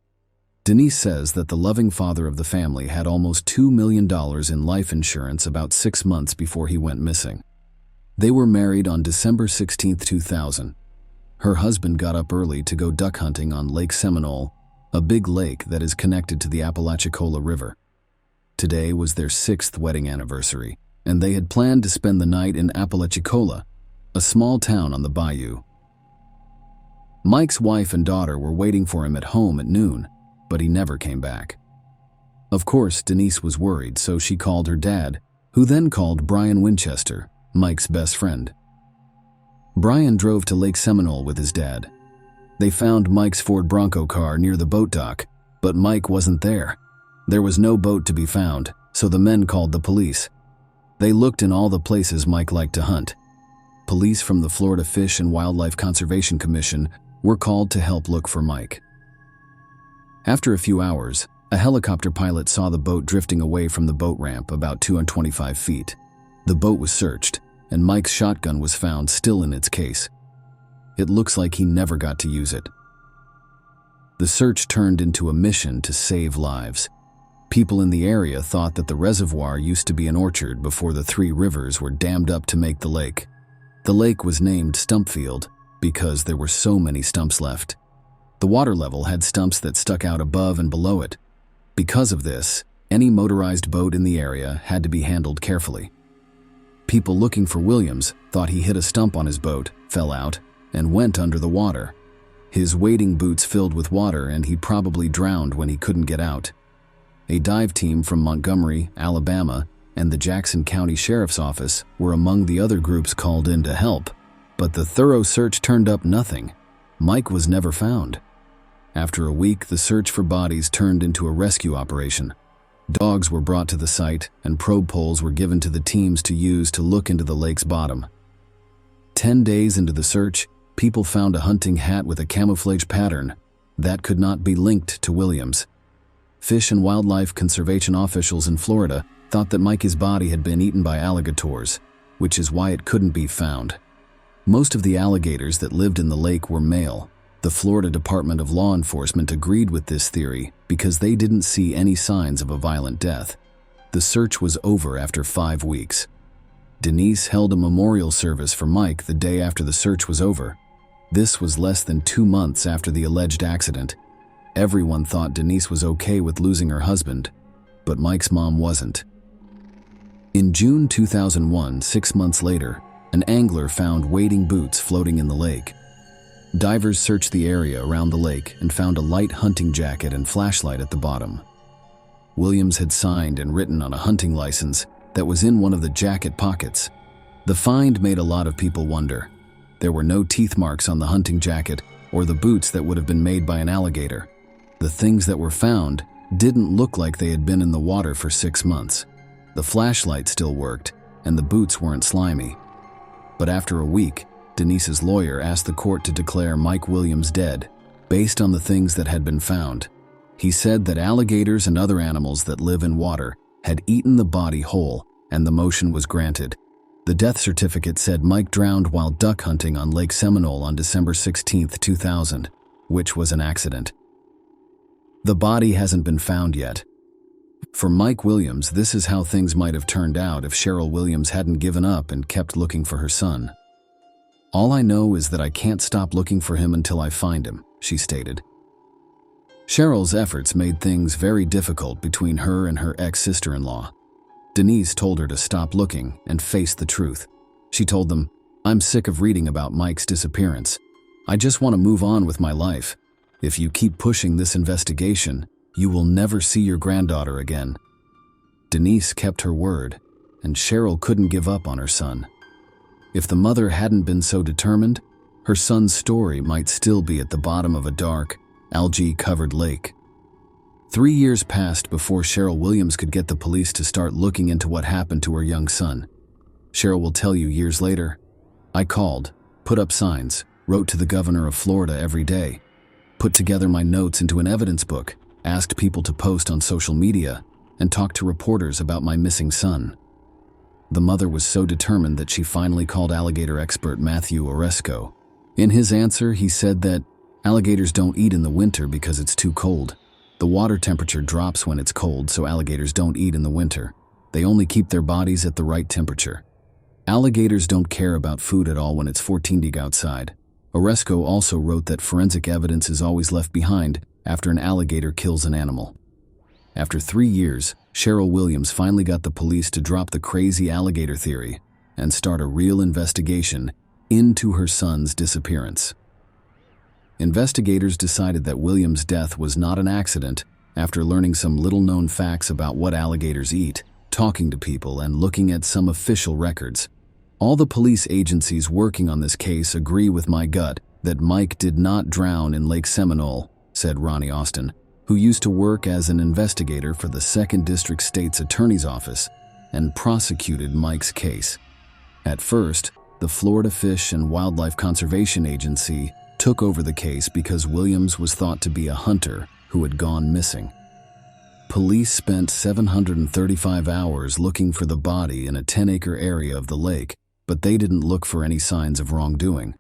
Denise says that the loving father of the family had almost $2 million in life insurance about 6 months before he went missing. They were married on December 16, 2000. Her husband got up early to go duck hunting on Lake Seminole, a big lake that is connected to the Apalachicola River. Today was their 6th wedding anniversary, and they had planned to spend the night in Apalachicola, a small town on the bayou. Mike's wife and daughter were waiting for him at home at noon, but he never came back. Of course, Denise was worried, so she called her dad, who then called Brian Winchester, Mike's best friend. Brian drove to Lake Seminole with his dad. They found Mike's Ford Bronco car near the boat dock, but Mike wasn't there. There was no boat to be found, so the men called the police. They looked in all the places Mike liked to hunt. Police from the Florida Fish and Wildlife Conservation Commission were called to help look for Mike. After a few hours, a helicopter pilot saw the boat drifting away from the boat ramp about 225 feet. The boat was searched, and Mike's shotgun was found still in its case. It looks like he never got to use it. The search turned into a mission to save lives. People in the area thought that the reservoir used to be an orchard before the 3 rivers were dammed up to make the lake. The lake was named Stumpfield because there were so many stumps left. The water level had stumps that stuck out above and below it. Because of this, any motorized boat in the area had to be handled carefully. People looking for Williams thought he hit a stump on his boat, fell out, and went under the water. His wading boots filled with water, and he probably drowned when he couldn't get out. A dive team from Montgomery, Alabama, and the Jackson County Sheriff's Office were among the other groups called in to help, but the thorough search turned up nothing. Mike was never found. After a week, the search for bodies turned into a rescue operation. Dogs were brought to the site, and probe poles were given to the teams to use to look into the lake's bottom. 10 days into the search, people found a hunting hat with a camouflage pattern that could not be linked to Williams. Fish and wildlife conservation officials in Florida thought that Mike's body had been eaten by alligators, which is why it couldn't be found. Most of the alligators that lived in the lake were male. The Florida Department of Law Enforcement agreed with this theory because they didn't see any signs of a violent death. The search was over after 5 weeks. Denise held a memorial service for Mike the day after the search was over. This was less than 2 months after the alleged accident. Everyone thought Denise was okay with losing her husband, but Mike's mom wasn't. In June 2001, 6 months later, an angler found wading boots floating in the lake. Divers searched the area around the lake and found a light hunting jacket and flashlight at the bottom. Williams had signed and written on a hunting license that was in one of the jacket pockets. The find made a lot of people wonder. There were no teeth marks on the hunting jacket or the boots that would have been made by an alligator. The things that were found didn't look like they had been in the water for 6 months. The flashlight still worked, and the boots weren't slimy. But after a week, Denise's lawyer asked the court to declare Mike Williams dead, based on the things that had been found. He said that alligators and other animals that live in water had eaten the body whole, and the motion was granted. The death certificate said Mike drowned while duck hunting on Lake Seminole on December 16, 2000, which was an accident. The body hasn't been found yet. For Mike Williams, this is how things might have turned out if Cheryl Williams hadn't given up and kept looking for her son. "All I know is that I can't stop looking for him until I find him," she stated. Cheryl's efforts made things very difficult between her and her ex-sister-in-law. Denise told her to stop looking and face the truth. She told them, "I'm sick of reading about Mike's disappearance. I just want to move on with my life. If you keep pushing this investigation, you will never see your granddaughter again." Denise kept her word, and Cheryl couldn't give up on her son. If the mother hadn't been so determined, her son's story might still be at the bottom of a dark, algae-covered lake. 3 years passed before Cheryl Williams could get the police to start looking into what happened to her young son. Cheryl will tell you years later, "I called, put up signs, wrote to the governor of Florida every day, put together my notes into an evidence book, asked people to post on social media, and talked to reporters about my missing son." The mother was so determined that she finally called alligator expert Matthew Oresco. In his answer, he said that alligators don't eat in the winter because it's too cold. The water temperature drops when it's cold, so alligators don't eat in the winter. They only keep their bodies at the right temperature. Alligators don't care about food at all when it's 14° outside. Oresco also wrote that forensic evidence is always left behind after an alligator kills an animal. After 3 years, Cheryl Williams finally got the police to drop the crazy alligator theory and start a real investigation into her son's disappearance. Investigators decided that Williams' death was not an accident after learning some little-known facts about what alligators eat, talking to people, and looking at some official records. All the police agencies working on this case agree with my gut that Mike did not drown in Lake Seminole, said Ronnie Austin, who used to work as an investigator for the 2nd District State's Attorney's Office and prosecuted Mike's case. At first, the Florida Fish and Wildlife Conservation Agency took over the case because Williams was thought to be a hunter who had gone missing. Police spent 735 hours looking for the body in a 10-acre area of the lake, but they didn't look for any signs of wrongdoing.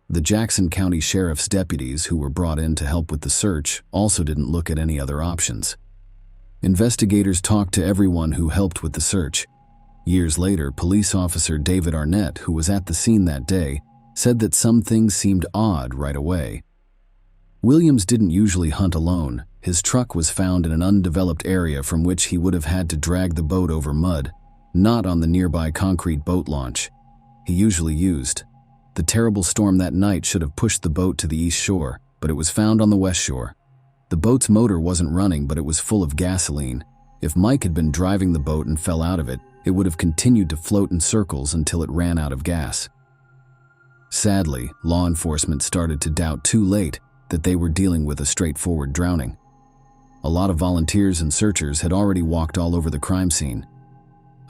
The Jackson County Sheriff's deputies who were brought in to help with the search also didn't look at any other options. Investigators talked to everyone who helped with the search. Years later, police officer David Arnett, who was at the scene that day, said that some things seemed odd right away. Williams didn't usually hunt alone. His truck was found in an undeveloped area from which he would have had to drag the boat over mud. not on the nearby concrete boat launch he usually used. The terrible storm that night should have pushed the boat to the east shore, but it was found on the west shore. The boat's motor wasn't running, but it was full of gasoline. If Mike had been driving the boat and fell out of it, it would have continued to float in circles until it ran out of gas. Sadly, law enforcement started to doubt too late that they were dealing with a straightforward drowning. A lot of volunteers and searchers had already walked all over the crime scene.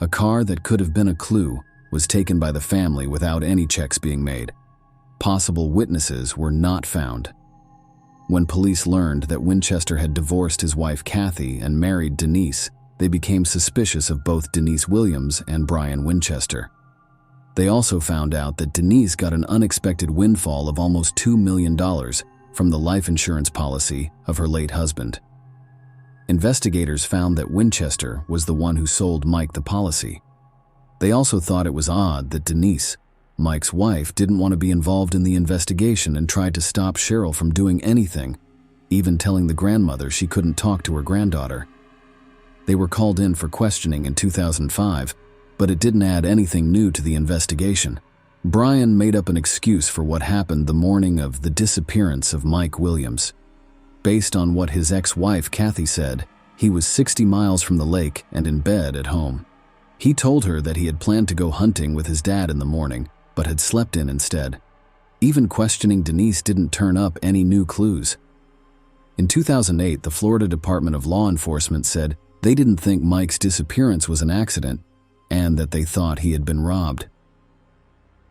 A car that could have been a clue was taken by the family without any checks being made. Possible witnesses were not found. When police learned that Winchester had divorced his wife Kathy and married Denise, they became suspicious of both Denise Williams and Brian Winchester. They also found out that Denise got an unexpected windfall of almost $2 million from the life insurance policy of her late husband. Investigators found that Winchester was the one who sold Mike the policy. They also thought it was odd that Denise, Mike's wife, didn't want to be involved in the investigation and tried to stop Cheryl from doing anything, even telling the grandmother she couldn't talk to her granddaughter. They were called in for questioning in 2005, but it didn't add anything new to the investigation. Brian made up an excuse for what happened the morning of the disappearance of Mike Williams. Based on what his ex-wife Kathy said, he was 60 miles from the lake and in bed at home. He told her that he had planned to go hunting with his dad in the morning, but had slept in instead. Even questioning Denise didn't turn up any new clues. In 2008, the Florida Department of Law Enforcement said they didn't think Mike's disappearance was an accident and that they thought he had been robbed.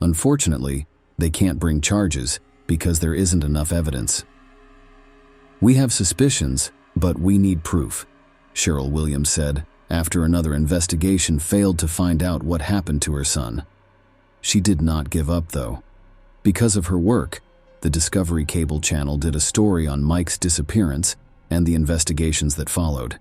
Unfortunately, they can't bring charges because there isn't enough evidence. "We have suspicions, but we need proof," Cheryl Williams said, after another investigation failed to find out what happened to her son. She did not give up, though. Because of her work, the Discovery Cable Channel did a story on Mike's disappearance and the investigations that followed.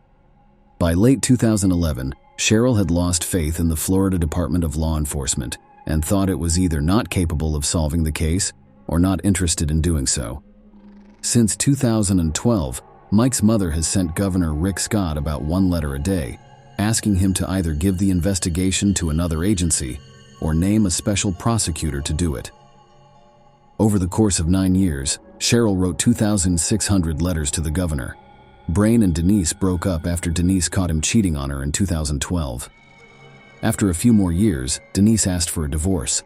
By late 2011, Cheryl had lost faith in the Florida Department of Law Enforcement and thought it was either not capable of solving the case or not interested in doing so. Since 2012, Mike's mother has sent Governor Rick Scott about one letter a day, asking him to either give the investigation to another agency or name a special prosecutor to do it. Over the course of 9 years, Cheryl wrote 2,600 letters to the governor. Brian and Denise broke up after Denise caught him cheating on her in 2012. After a few more years, Denise asked for a divorce.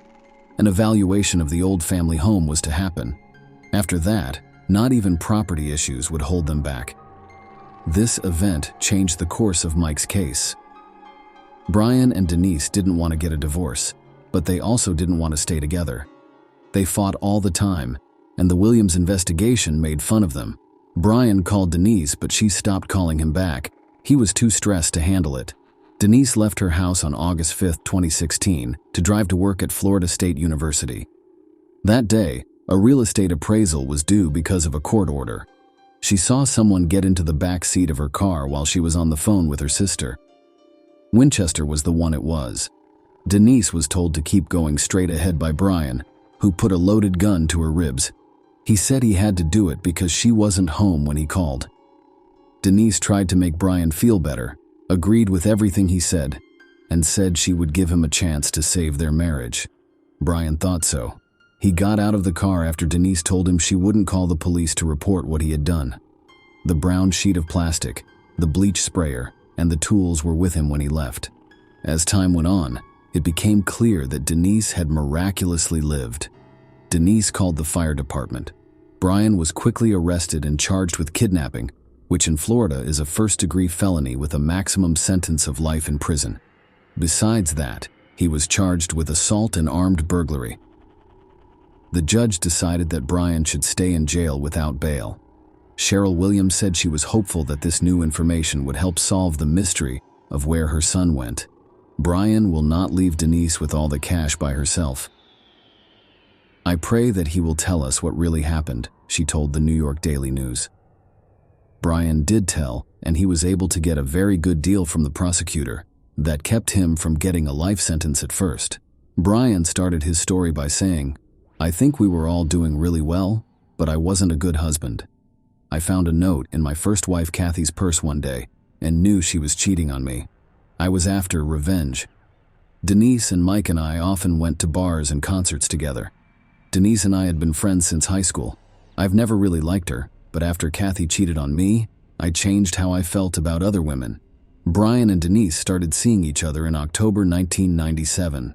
An evaluation of the old family home was to happen. After that, not even property issues would hold them back. This event changed the course of Mike's case. Brian and Denise didn't want to get a divorce, but they also didn't want to stay together. They fought all the time, and the Williams investigation made fun of them. Brian called Denise, but she stopped calling him back. He was too stressed to handle it. Denise left her house on August 5, 2016, to drive to work at Florida State University. That day, a real estate appraisal was due because of a court order. She saw someone get into the back seat of her car while she was on the phone with her sister. Winchester was the one it was. Denise was told to keep going straight ahead by Brian, who put a loaded gun to her ribs. He said he had to do it because she wasn't home when he called. Denise tried to make Brian feel better, agreed with everything he said, and said she would give him a chance to save their marriage. Brian thought so. He got out of the car after Denise told him she wouldn't call the police to report what he had done. The brown sheet of plastic, the bleach sprayer, and the tools were with him when he left. As time went on, it became clear that Denise had miraculously lived. Denise called the fire department. Brian was quickly arrested and charged with kidnapping, which in Florida is a first-degree felony with a maximum sentence of life in prison. Besides that, he was charged with assault and armed burglary. The judge decided that Brian should stay in jail without bail. Cheryl Williams said she was hopeful that this new information would help solve the mystery of where her son went. Brian will not leave Denise with all the cash by herself. "I pray that he will tell us what really happened," she told the New York Daily News. Brian did tell, and he was able to get a very good deal from the prosecutor that kept him from getting a life sentence at first. Brian started his story by saying, "I think we were all doing really well, but I wasn't a good husband. I found a note in my first wife Kathy's purse one day and knew she was cheating on me. I was after revenge. Denise and Mike and I often went to bars and concerts together. Denise and I had been friends since high school. I've never really liked her, but after Kathy cheated on me, I changed how I felt about other women. Brian and Denise started seeing each other in October 1997.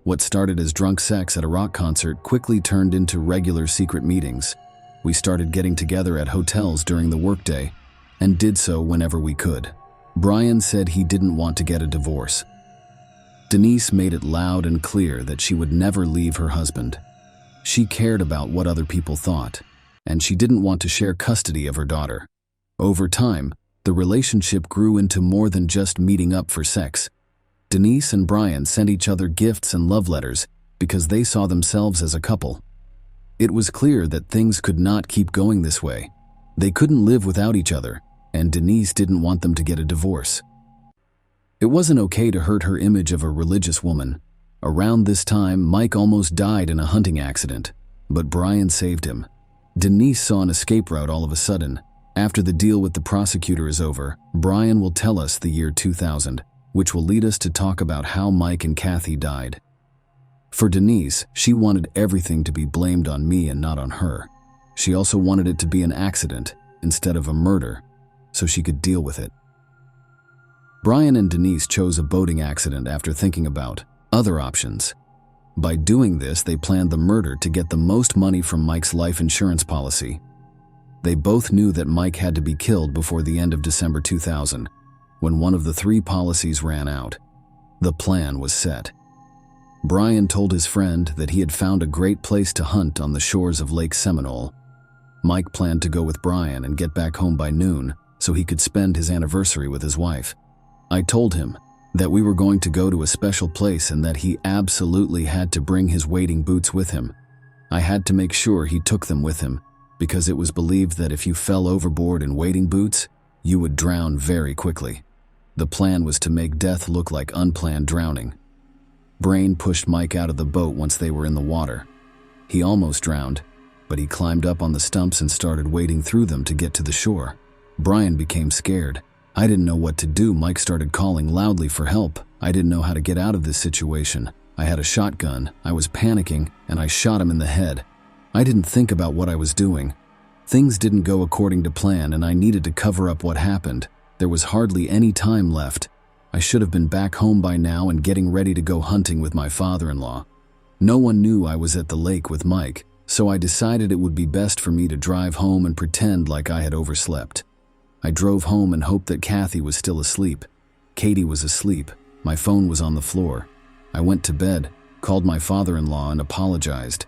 What started as drunk sex at a rock concert quickly turned into regular secret meetings. We started getting together at hotels during the workday, and did so whenever we could. Brian said he didn't want to get a divorce. Denise made it loud and clear that she would never leave her husband. She cared about what other people thought, and she didn't want to share custody of her daughter. Over time, the relationship grew into more than just meeting up for sex. Denise and Brian sent each other gifts and love letters because they saw themselves as a couple. It was clear that things could not keep going this way. They couldn't live without each other, and Denise didn't want them to get a divorce. It wasn't okay to hurt her image of a religious woman. Around this time, Mike almost died in a hunting accident, but Brian saved him. Denise saw an escape route all of a sudden. After the deal with the prosecutor is over, Brian will tell us the year 2000, which will lead us to talk about how Mike and Kathy died. For Denise, she wanted everything to be blamed on me and not on her. She also wanted it to be an accident instead of a murder, so she could deal with it. Brian and Denise chose a boating accident after thinking about other options. By doing this, they planned the murder to get the most money from Mike's life insurance policy. They both knew that Mike had to be killed before the end of December 2000, when one of the 3 policies ran out. The plan was set. Brian told his friend that he had found a great place to hunt on the shores of Lake Seminole. Mike planned to go with Brian and get back home by noon so he could spend his anniversary with his wife. I told him that we were going to go to a special place and that he absolutely had to bring his wading boots with him. I had to make sure he took them with him, because it was believed that if you fell overboard in wading boots, you would drown very quickly. The plan was to make death look like unplanned drowning. Brian pushed Mike out of the boat once they were in the water. He almost drowned, but he climbed up on the stumps and started wading through them to get to the shore. Brian became scared. I didn't know what to do. Mike started calling loudly for help. I didn't know how to get out of this situation. I had a shotgun. I was panicking, and I shot him in the head. I didn't think about what I was doing. Things didn't go according to plan, and I needed to cover up what happened. There was hardly any time left. I should have been back home by now and getting ready to go hunting with my father-in-law. No one knew I was at the lake with Mike, so I decided it would be best for me to drive home and pretend like I had overslept. I drove home and hoped that Kathy was still asleep. Katie was asleep. My phone was on the floor. I went to bed, called my father-in-law, and apologized.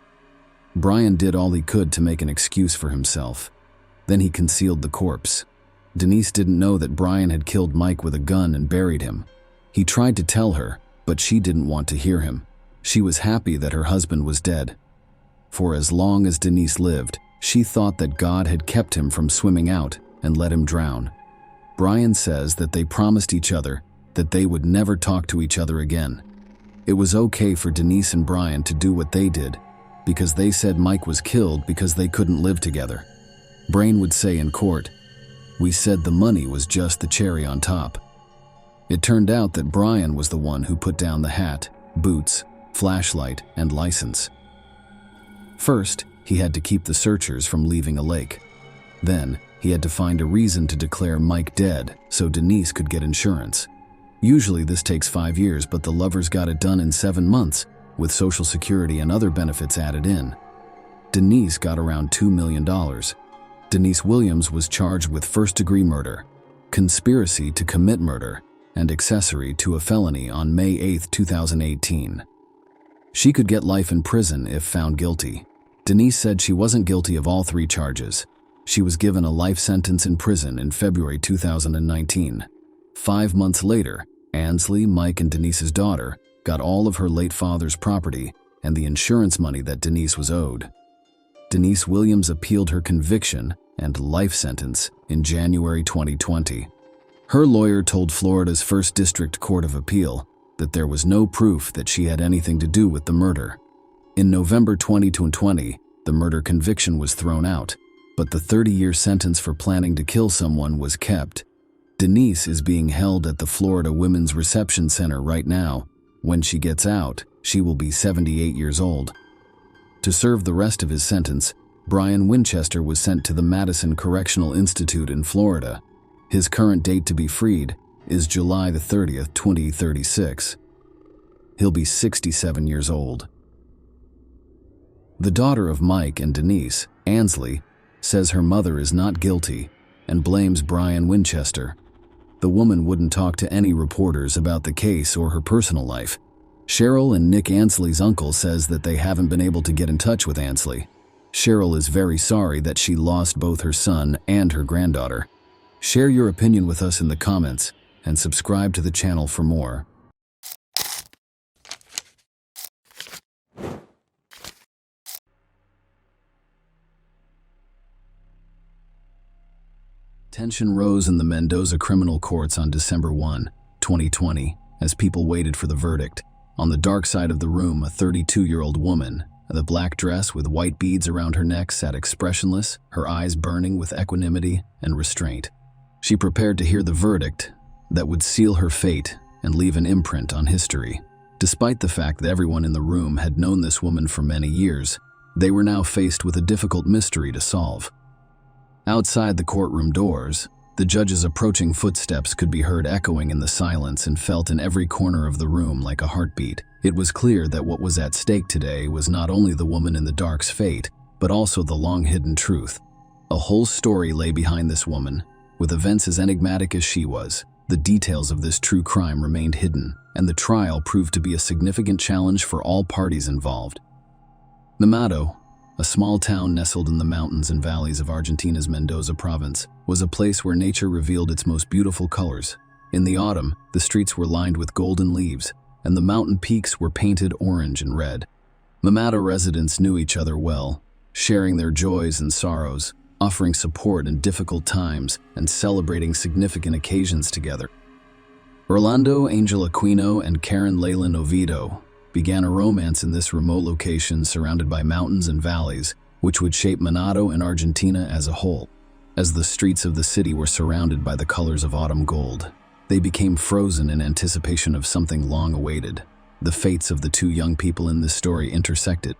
Brian did all he could to make an excuse for himself. Then he concealed the corpse. Denise didn't know that Brian had killed Mike with a gun and buried him. He tried to tell her, but she didn't want to hear him. She was happy that her husband was dead. For as long as Denise lived, she thought that God had kept him from swimming out and let him drown. Brian says that they promised each other that they would never talk to each other again. It was okay for Denise and Brian to do what they did, because they said Mike was killed because they couldn't live together. Brian would say in court, "We said the money was just the cherry on top." It turned out that Brian was the one who put down the hat, boots, flashlight, and license. First, he had to keep the searchers from leaving a lake. Then, he had to find a reason to declare Mike dead so Denise could get insurance. Usually this takes 5 years, but the lovers got it done in 7 months, with Social Security and other benefits added in. Denise got around $2 million. Denise Williams was charged with first-degree murder, conspiracy to commit murder, and accessory to a felony on May 8, 2018. She could get life in prison if found guilty. Denise said she wasn't guilty of all 3 charges. She was given a life sentence in prison in February 2019. 5 months later, Ansley, Mike, and Denise's daughter got all of her late father's property and the insurance money that Denise was owed. Denise Williams appealed her conviction and life sentence in January 2020. Her lawyer told Florida's First District Court of Appeal that there was no proof that she had anything to do with the murder. In November 2020, the murder conviction was thrown out, but the 30-year sentence for planning to kill someone was kept. Denise is being held at the Florida Women's Reception Center right now, When she gets out, she will be 78 years old. To serve the rest of his sentence, Brian Winchester was sent to the Madison Correctional Institute in Florida. His current date to be freed is July 30th, 2036. He'll be 67 years old. The daughter of Mike and Denise, Ansley, says her mother is not guilty and blames Brian Winchester. The woman wouldn't talk to any reporters about the case or her personal life. Cheryl and Nick Ansley's uncle says that they haven't been able to get in touch with Ansley. Cheryl is very sorry that she lost both her son and her granddaughter. Share your opinion with us in the comments and subscribe to the channel for more. Tension rose in the Mendoza criminal courts on December 1, 2020, as people waited for the verdict. On the dark side of the room, a 32-year-old woman, the black dress with white beads around her neck, sat expressionless, her eyes burning with equanimity and restraint. She prepared to hear the verdict that would seal her fate and leave an imprint on history. Despite the fact that everyone in the room had known this woman for many years, they were now faced with a difficult mystery to solve. Outside the courtroom doors, the judge's approaching footsteps could be heard echoing in the silence and felt in every corner of the room like a heartbeat. It was clear that what was at stake today was not only the woman in the dark's fate, but also the long-hidden truth. A whole story lay behind this woman. With events as enigmatic as she was, the details of this true crime remained hidden, and the trial proved to be a significant challenge for all parties involved. Mamato, a small town nestled in the mountains and valleys of Argentina's Mendoza province, was a place where nature revealed its most beautiful colors. In the autumn, the streets were lined with golden leaves, and the mountain peaks were painted orange and red. Mamato residents knew each other well, sharing their joys and sorrows, offering support in difficult times, and celebrating significant occasions together. Orlando Angel Aquino and Karen Leyland Oviedo began a romance in this remote location surrounded by mountains and valleys, which would shape Manato and Argentina as a whole. As the streets of the city were surrounded by the colors of autumn gold, they became frozen in anticipation of something long awaited. The fates of the two young people in this story intersected.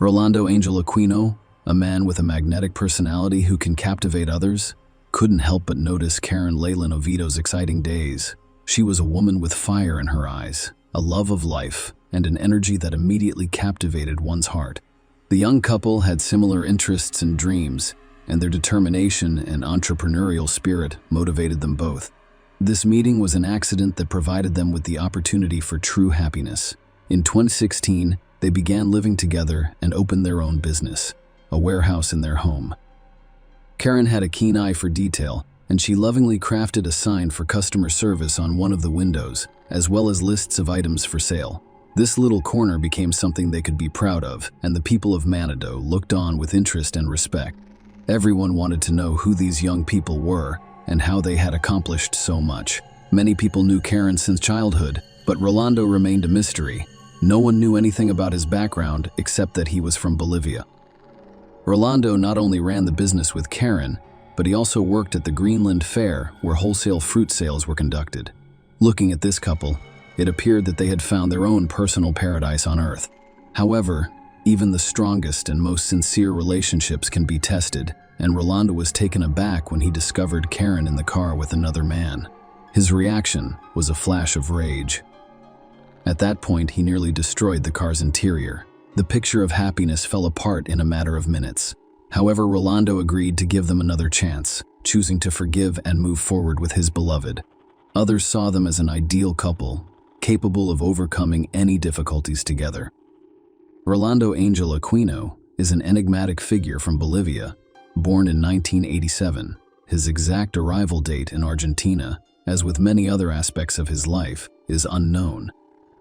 Rolando Angel Aquino, a man with a magnetic personality who can captivate others, couldn't help but notice Karen Leyland Oviedo's exciting days. She was a woman with fire in her eyes, a love of life, and an energy that immediately captivated one's heart. The young couple had similar interests and dreams, and their determination and entrepreneurial spirit motivated them both. This meeting was an accident that provided them with the opportunity for true happiness. In 2016, they began living together and opened their own business, a warehouse in their home. Karen had a keen eye for detail, and she lovingly crafted a sign for customer service on one of the windows, as well as lists of items for sale. This little corner became something they could be proud of, and the people of Manado looked on with interest and respect. Everyone wanted to know who these young people were and how they had accomplished so much. Many people knew Karen since childhood, but Rolando remained a mystery. No one knew anything about his background except that he was from Bolivia. Rolando not only ran the business with Karen, but he also worked at the Greenland Fair, where wholesale fruit sales were conducted. Looking at this couple, it appeared that they had found their own personal paradise on Earth. However, even the strongest and most sincere relationships can be tested, and Rolando was taken aback when he discovered Karen in the car with another man. His reaction was a flash of rage. At that point, he nearly destroyed the car's interior. The picture of happiness fell apart in a matter of minutes. However, Rolando agreed to give them another chance, choosing to forgive and move forward with his beloved. Others saw them as an ideal couple, capable of overcoming any difficulties together. Rolando Angel Aquino is an enigmatic figure from Bolivia, born in 1987. His exact arrival date in Argentina, as with many other aspects of his life, is unknown.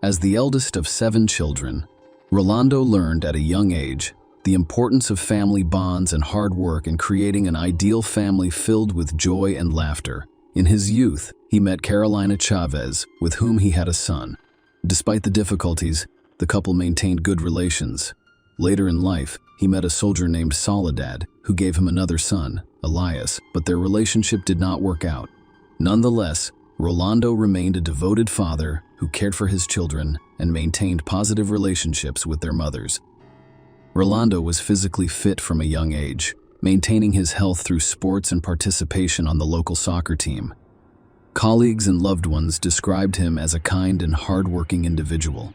As the eldest of 7 children, Rolando learned at a young age the importance of family bonds and hard work in creating an ideal family filled with joy and laughter. In his youth, he met Carolina Chavez, with whom he had a son. Despite the difficulties, the couple maintained good relations. Later in life, he met a soldier named Soledad, who gave him another son, Elias, but their relationship did not work out. Nonetheless, Rolando remained a devoted father who who cared for his children and maintained positive relationships with their mothers. Rolando was physically fit from a young age, maintaining his health through sports and participation on the local soccer team. Colleagues and loved ones described him as a kind and hard-working individual.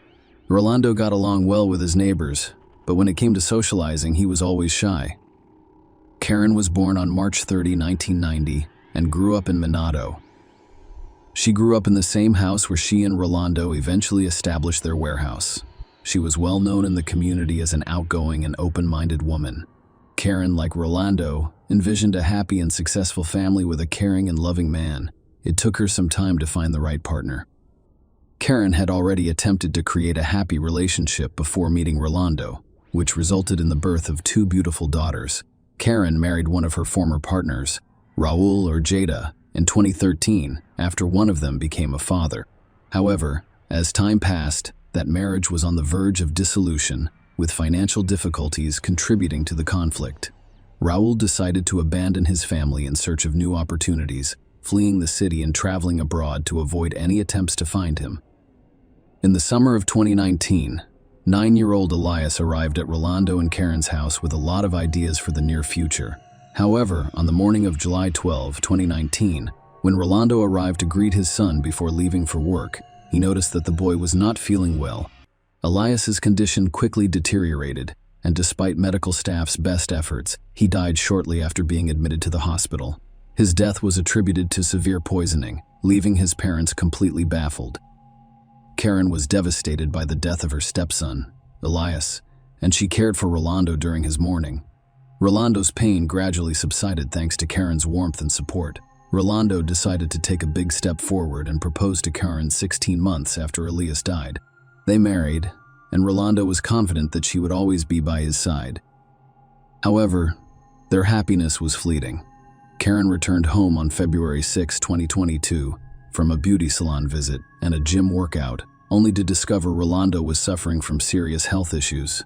Rolando got along well with his neighbors, but when it came to socializing, he was always shy. Karen was born on March 30, 1990, and grew up in Mendoza. She grew up in the same house where she and Rolando eventually established their warehouse. She was well known in the community as an outgoing and open-minded woman. Karen, like Rolando, envisioned a happy and successful family with a caring and loving man. It took her some time to find the right partner. Karen had already attempted to create a happy relationship before meeting Rolando, which resulted in the birth of 2 beautiful daughters. Karen married one of her former partners, Raul or Jada, in 2013 after one of them became a father. However, as time passed, that marriage was on the verge of dissolution, with financial difficulties contributing to the conflict. Raul decided to abandon his family in search of new opportunities, fleeing the city and traveling abroad to avoid any attempts to find him. In the summer of 2019, 9-year-old Elias arrived at Rolando and Karen's house with a lot of ideas for the near future. However, on the morning of July 12, 2019, when Rolando arrived to greet his son before leaving for work, he noticed that the boy was not feeling well. Elias's condition quickly deteriorated, and despite medical staff's best efforts, he died shortly after being admitted to the hospital. His death was attributed to severe poisoning, leaving his parents completely baffled. Karen was devastated by the death of her stepson, Elias, and she cared for Rolando during his mourning. Rolando's pain gradually subsided thanks to Karen's warmth and support. Rolando decided to take a big step forward and proposed to Karen 16 months after Elias died. They married, and Rolando was confident that she would always be by his side. However, their happiness was fleeting. Karen returned home on February 6, 2022, from a beauty salon visit and a gym workout, only to discover Rolando was suffering from serious health issues.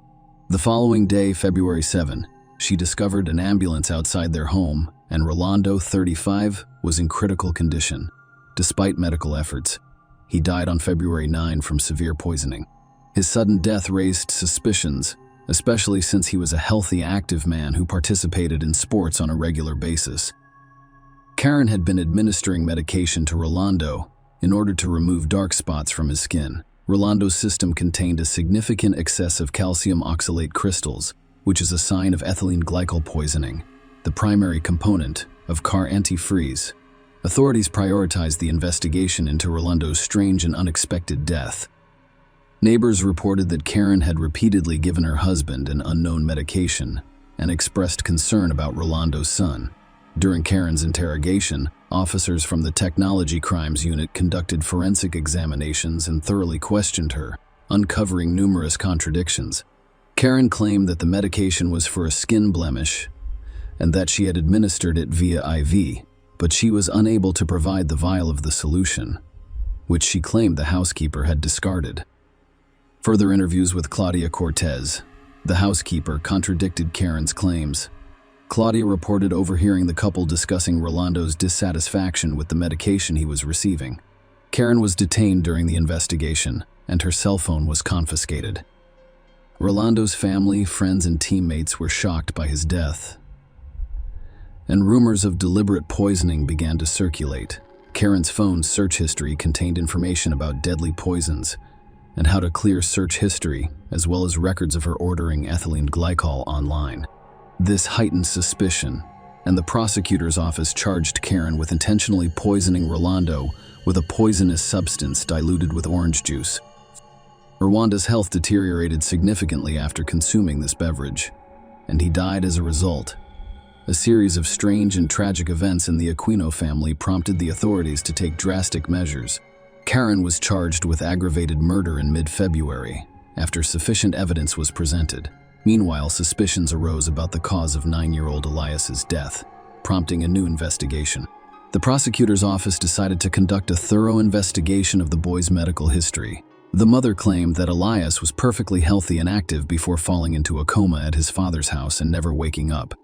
The following day, February 7, she discovered an ambulance outside their home, and Rolando, 35, was in critical condition. Despite medical efforts, he died on February 9 from severe poisoning. His sudden death raised suspicions, especially since he was a healthy, active man who participated in sports on a regular basis. Karen had been administering medication to Rolando in order to remove dark spots from his skin. Rolando's system contained a significant excess of calcium oxalate crystals, which is a sign of ethylene glycol poisoning, the primary component of car antifreeze. Authorities prioritized the investigation into Rolando's strange and unexpected death. Neighbors reported that Karen had repeatedly given her husband an unknown medication and expressed concern about Rolando's son. During Karen's interrogation, officers from the Technology Crimes Unit conducted forensic examinations and thoroughly questioned her, uncovering numerous contradictions. Karen claimed that the medication was for a skin blemish and that she had administered it via IV, but she was unable to provide the vial of the solution, which she claimed the housekeeper had discarded. Further interviews with Claudia Cortez, the housekeeper, contradicted Karen's claims. Claudia reported overhearing the couple discussing Rolando's dissatisfaction with the medication he was receiving. Karen was detained during the investigation, and her cell phone was confiscated. Rolando's family, friends, and teammates were shocked by his death, and rumors of deliberate poisoning began to circulate. Karen's phone's search history contained information about deadly poisons and how to clear search history, as well as records of her ordering ethylene glycol online. This heightened suspicion, and the prosecutor's office charged Karen with intentionally poisoning Rolando with a poisonous substance diluted with orange juice. Rwanda's health deteriorated significantly after consuming this beverage, and he died as a result. A series of strange and tragic events in the Aquino family prompted the authorities to take drastic measures. Karen was charged with aggravated murder in mid-February, after sufficient evidence was presented. Meanwhile, suspicions arose about the cause of 9-year-old Elias's death, prompting a new investigation. The prosecutor's office decided to conduct a thorough investigation of the boy's medical history. The mother claimed that Elias was perfectly healthy and active before falling into a coma at his father's house and never waking up.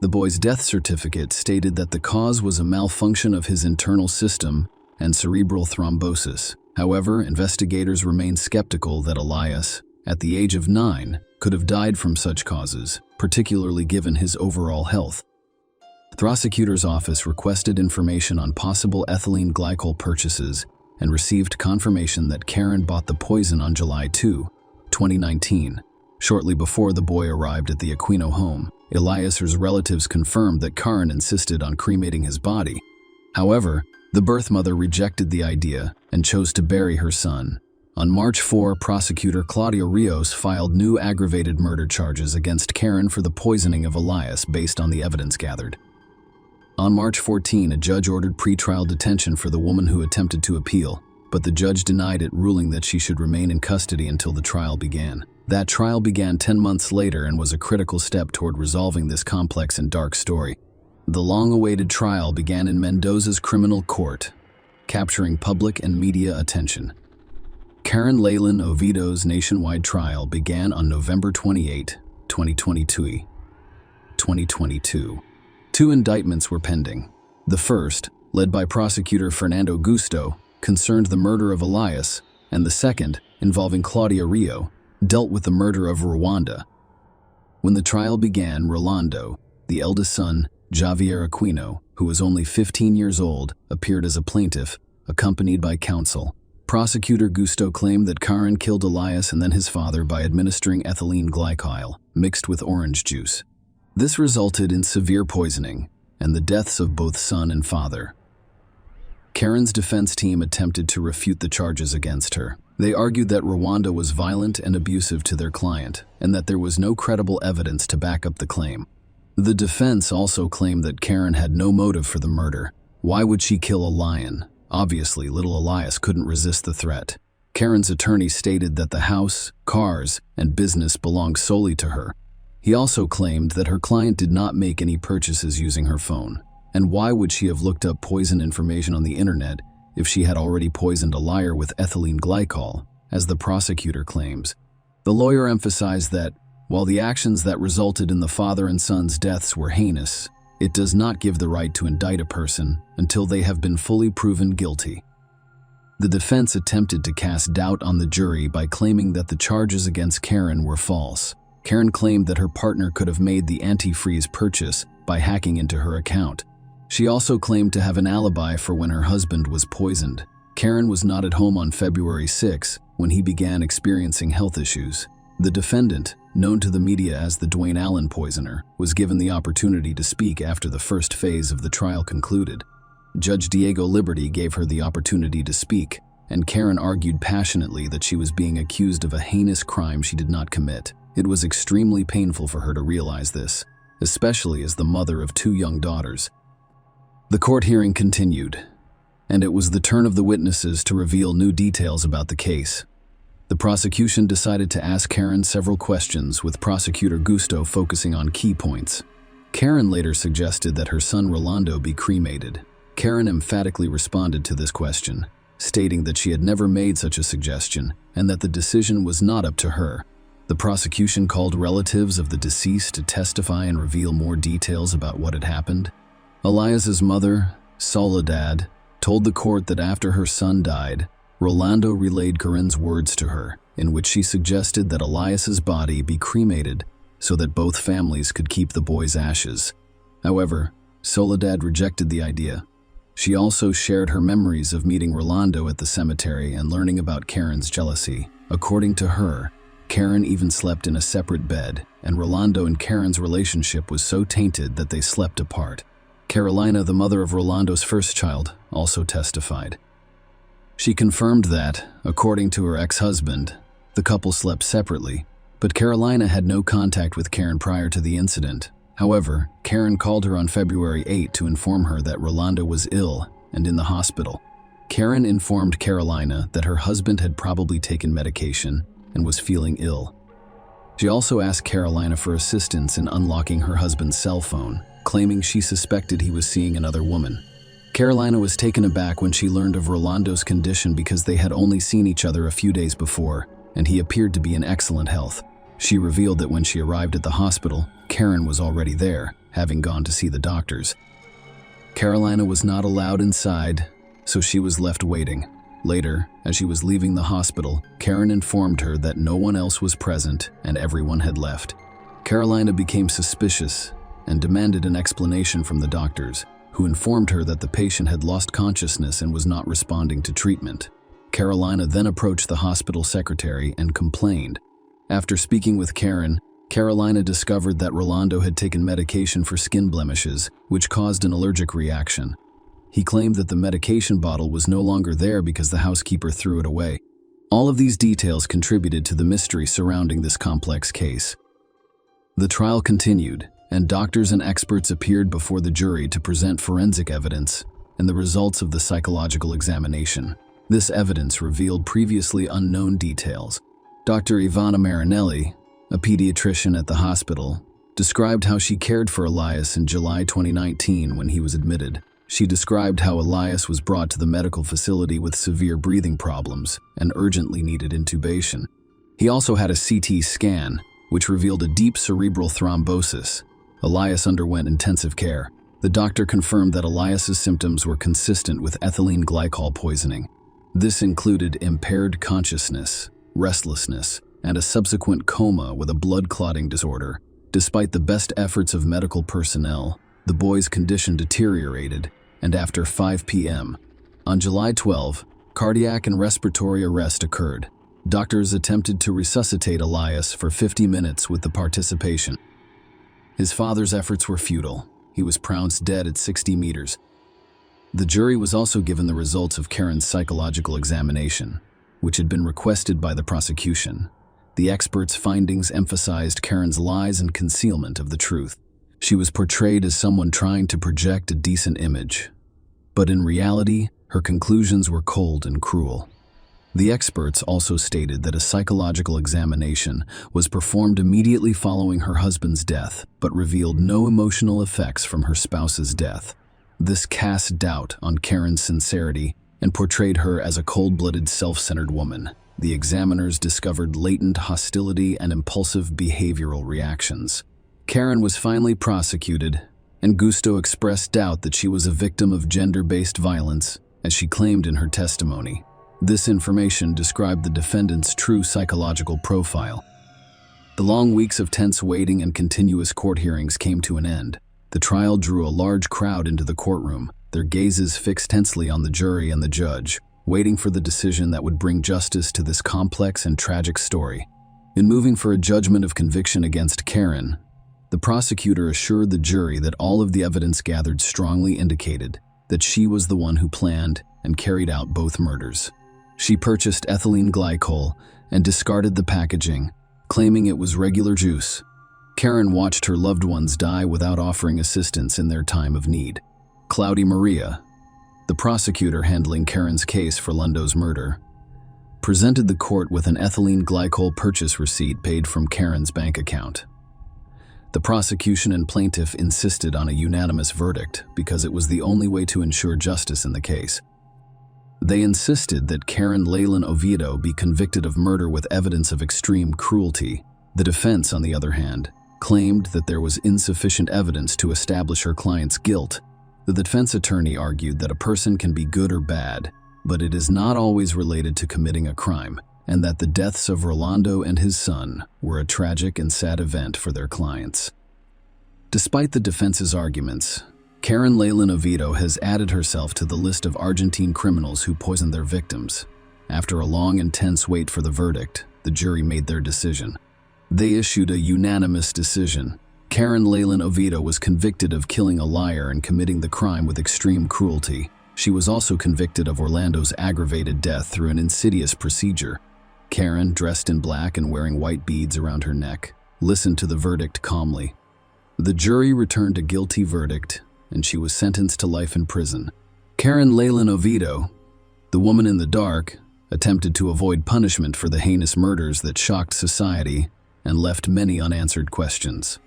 The boy's death certificate stated that the cause was a malfunction of his internal system and cerebral thrombosis. However, investigators remain skeptical that Elias, at the age of 9, could have died from such causes, particularly given his overall health. The prosecutor's office requested information on possible ethylene glycol purchases and received confirmation that Karen bought the poison on July 2, 2019. Shortly before the boy arrived at the Aquino home, Elias's relatives confirmed that Karen insisted on cremating his body. However, the birth mother rejected the idea and chose to bury her son. On March 4, prosecutor Claudia Rios filed new aggravated murder charges against Karen for the poisoning of Elias based on the evidence gathered. On March 14, a judge ordered pretrial detention for the woman who attempted to appeal, but the judge denied it, ruling that she should remain in custody until the trial began. That trial began 10 months later and was a critical step toward resolving this complex and dark story. The long-awaited trial began in Mendoza's criminal court, capturing public and media attention. Karen Leyland Oviedo's nationwide trial began on November 28, 2022. 2 indictments were pending. The first, led by prosecutor Fernando Gusto, concerned the murder of Elias, and the second, involving Claudia Rio, dealt with the murder of Rwanda. When the trial began, Rolando, the eldest son, Javier Aquino, who was only 15 years old, appeared as a plaintiff, accompanied by counsel. Prosecutor Gusto claimed that Karen killed Elias and then his father by administering ethylene glycol, mixed with orange juice. This resulted in severe poisoning and the deaths of both son and father. Karen's defense team attempted to refute the charges against her. They argued that Rwanda was violent and abusive to their client, and that there was no credible evidence to back up the claim. The defense also claimed that Karen had no motive for the murder. Why would she kill a lion? Obviously, little Elias couldn't resist the threat. Karen's attorney stated that the house, cars, and business belonged solely to her. He also claimed that her client did not make any purchases using her phone. And why would she have looked up poison information on the internet if she had already poisoned a liar with ethylene glycol, as the prosecutor claims? The lawyer emphasized that, while the actions that resulted in the father and son's deaths were heinous, it does not give the right to indict a person until they have been fully proven guilty. The defense attempted to cast doubt on the jury by claiming that the charges against Karen were false. Karen claimed that her partner could have made the antifreeze purchase by hacking into her account. She also claimed to have an alibi for when her husband was poisoned. Karen was not at home on February 6 when he began experiencing health issues. The defendant, known to the media as the Dwayne Allen poisoner, was given the opportunity to speak after the first phase of the trial concluded. Judge Diego Liberty gave her the opportunity to speak, and Karen argued passionately that she was being accused of a heinous crime she did not commit. It was extremely painful for her to realize this, especially as the mother of 2 young daughters. The court hearing continued, and it was the turn of the witnesses to reveal new details about the case. The prosecution decided to ask Karen several questions, with prosecutor Gusto focusing on key points. Karen later suggested that her son Rolando be cremated. Karen emphatically responded to this question, stating that she had never made such a suggestion and that the decision was not up to her. The prosecution called relatives of the deceased to testify and reveal more details about what had happened. Elias's mother, Soledad, told the court that after her son died, Rolando relayed Karen's words to her, in which she suggested that Elias's body be cremated so that both families could keep the boy's ashes. However, Soledad rejected the idea. She also shared her memories of meeting Rolando at the cemetery and learning about Karen's jealousy. According to her, Karen even slept in a separate bed, and Rolando and Karen's relationship was so tainted that they slept apart. Carolina, the mother of Rolando's first child, also testified. She confirmed that, according to her ex-husband, the couple slept separately, but Carolina had no contact with Karen prior to the incident. However, Karen called her on February 8 to inform her that Rolando was ill and in the hospital. Karen informed Carolina that her husband had probably taken medication and was feeling ill. She also asked Carolina for assistance in unlocking her husband's cell phone, claiming she suspected he was seeing another woman. Carolina was taken aback when she learned of Rolando's condition because they had only seen each other a few days before, and he appeared to be in excellent health. She revealed that when she arrived at the hospital, Karen was already there, having gone to see the doctors. Carolina was not allowed inside, so she was left waiting. Later, as she was leaving the hospital, Karen informed her that no one else was present and everyone had left. Carolina became suspicious and demanded an explanation from the doctors, who informed her that the patient had lost consciousness and was not responding to treatment. Carolina then approached the hospital secretary and complained. After speaking with Karen, Carolina discovered that Rolando had taken medication for skin blemishes, which caused an allergic reaction. He claimed that the medication bottle was no longer there because the housekeeper threw it away. All of these details contributed to the mystery surrounding this complex case. The trial continued, and doctors and experts appeared before the jury to present forensic evidence and the results of the psychological examination. This evidence revealed previously unknown details. Dr. Ivana Marinelli, a pediatrician at the hospital, described how she cared for Elias in July 2019 when he was admitted. She described how Elias was brought to the medical facility with severe breathing problems and urgently needed intubation. He also had a CT scan, which revealed a deep cerebral thrombosis. Elias underwent intensive care. The doctor confirmed that Elias's symptoms were consistent with ethylene glycol poisoning. This included impaired consciousness, restlessness, and a subsequent coma with a blood clotting disorder. Despite the best efforts of medical personnel, the boy's condition deteriorated, and after 5 p.m. on July 12, cardiac and respiratory arrest occurred. Doctors attempted to resuscitate Elias for 50 minutes with the participation. His father's efforts were futile. He was pronounced dead at 60 meters. The jury was also given the results of Karen's psychological examination, which had been requested by the prosecution. The experts' findings emphasized Karen's lies and concealment of the truth. She was portrayed as someone trying to project a decent image, but in reality, her conclusions were cold and cruel. The experts also stated that a psychological examination was performed immediately following her husband's death, but revealed no emotional effects from her spouse's death. This cast doubt on Karen's sincerity and portrayed her as a cold-blooded, self-centered woman. The examiners discovered latent hostility and impulsive behavioral reactions. Karen was finally prosecuted, and Gusto expressed doubt that she was a victim of gender-based violence, as she claimed in her testimony. This information described the defendant's true psychological profile. The long weeks of tense waiting and continuous court hearings came to an end. The trial drew a large crowd into the courtroom, their gazes fixed tensely on the jury and the judge, waiting for the decision that would bring justice to this complex and tragic story. In moving for a judgment of conviction against Karen, the prosecutor assured the jury that all of the evidence gathered strongly indicated that she was the one who planned and carried out both murders. She purchased ethylene glycol and discarded the packaging, claiming it was regular juice. Karen watched her loved ones die without offering assistance in their time of need. Cloudy Maria, the prosecutor handling Karen's case for Lundo's murder, presented the court with an ethylene glycol purchase receipt paid from Karen's bank account. The prosecution and plaintiff insisted on a unanimous verdict because it was the only way to ensure justice in the case. They insisted that Karen Leyland Oviedo be convicted of murder with evidence of extreme cruelty. The defense, on the other hand, claimed that there was insufficient evidence to establish her client's guilt. The defense attorney argued that a person can be good or bad, but it is not always related to committing a crime, and that the deaths of Rolando and his son were a tragic and sad event for their clients. Despite the defense's arguments, Karen Leyland Oviedo has added herself to the list of Argentine criminals who poisoned their victims. After a long, intense wait for the verdict, the jury made their decision. They issued a unanimous decision. Karen Leyland Oviedo was convicted of killing a liar and committing the crime with extreme cruelty. She was also convicted of Orlando's aggravated death through an insidious procedure. Karen, dressed in black and wearing white beads around her neck, listened to the verdict calmly. The jury returned a guilty verdict, and she was sentenced to life in prison. Karen Leyland Oviedo, the woman in the dark, attempted to avoid punishment for the heinous murders that shocked society and left many unanswered questions.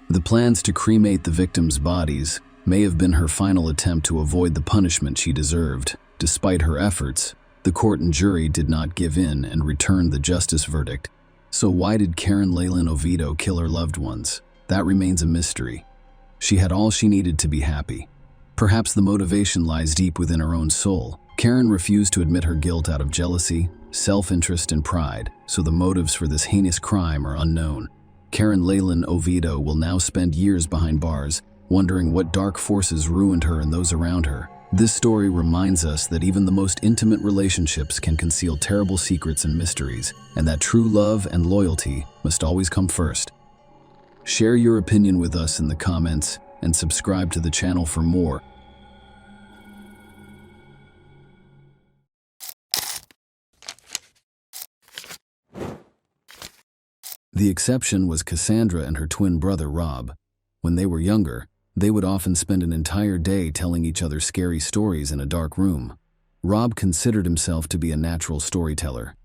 The plans to cremate the victims' bodies may have been her final attempt to avoid the punishment she deserved. Despite her efforts, the court and jury did not give in and returned the justice verdict. So why did Karen Leyland Oviedo kill her loved ones? That remains a mystery. She had all she needed to be happy. Perhaps the motivation lies deep within her own soul, Karen refused to admit her guilt out of jealousy, self-interest, and pride, so the motives for this heinous crime are unknown. Karen Leyland Oviedo will now spend years behind bars, wondering what dark forces ruined her and those around her. This story reminds us that even the most intimate relationships can conceal terrible secrets and mysteries, and that true love and loyalty must always come first. Share your opinion with us in the comments and subscribe to the channel for more. The exception was Cassandra and her twin brother Rob. When they were younger, they would often spend an entire day telling each other scary stories in a dark room. Rob considered himself to be a natural storyteller.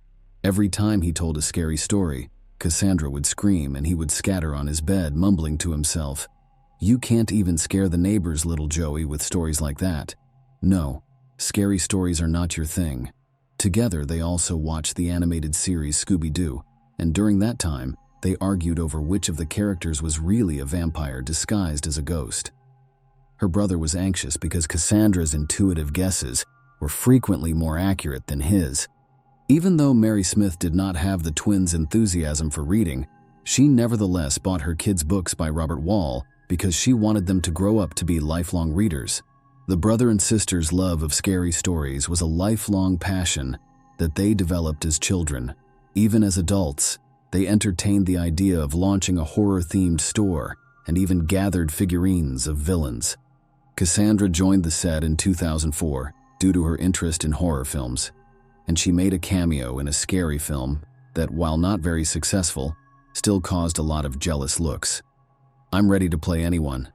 Every time he told a scary story, Cassandra would scream and he would scatter on his bed, mumbling to himself, "You can't even scare the neighbors, little Joey, with stories like that." No, scary stories are not your thing. Together, they also watched the animated series Scooby-Doo, and during that time, they argued over which of the characters was really a vampire disguised as a ghost. Her brother was anxious because Cassandra's intuitive guesses were frequently more accurate than his. Even though Mary Smith did not have the twins' enthusiasm for reading, she nevertheless bought her kids' books by Robert Wall because she wanted them to grow up to be lifelong readers. The brother and sister's love of scary stories was a lifelong passion that they developed as children. Even as adults, they entertained the idea of launching a horror-themed store and even gathered figurines of villains. Cassandra joined the set in 2004 due to her interest in horror films, and she made a cameo in a scary film that, while not very successful, still caused a lot of jealous looks. "I'm ready to play anyone."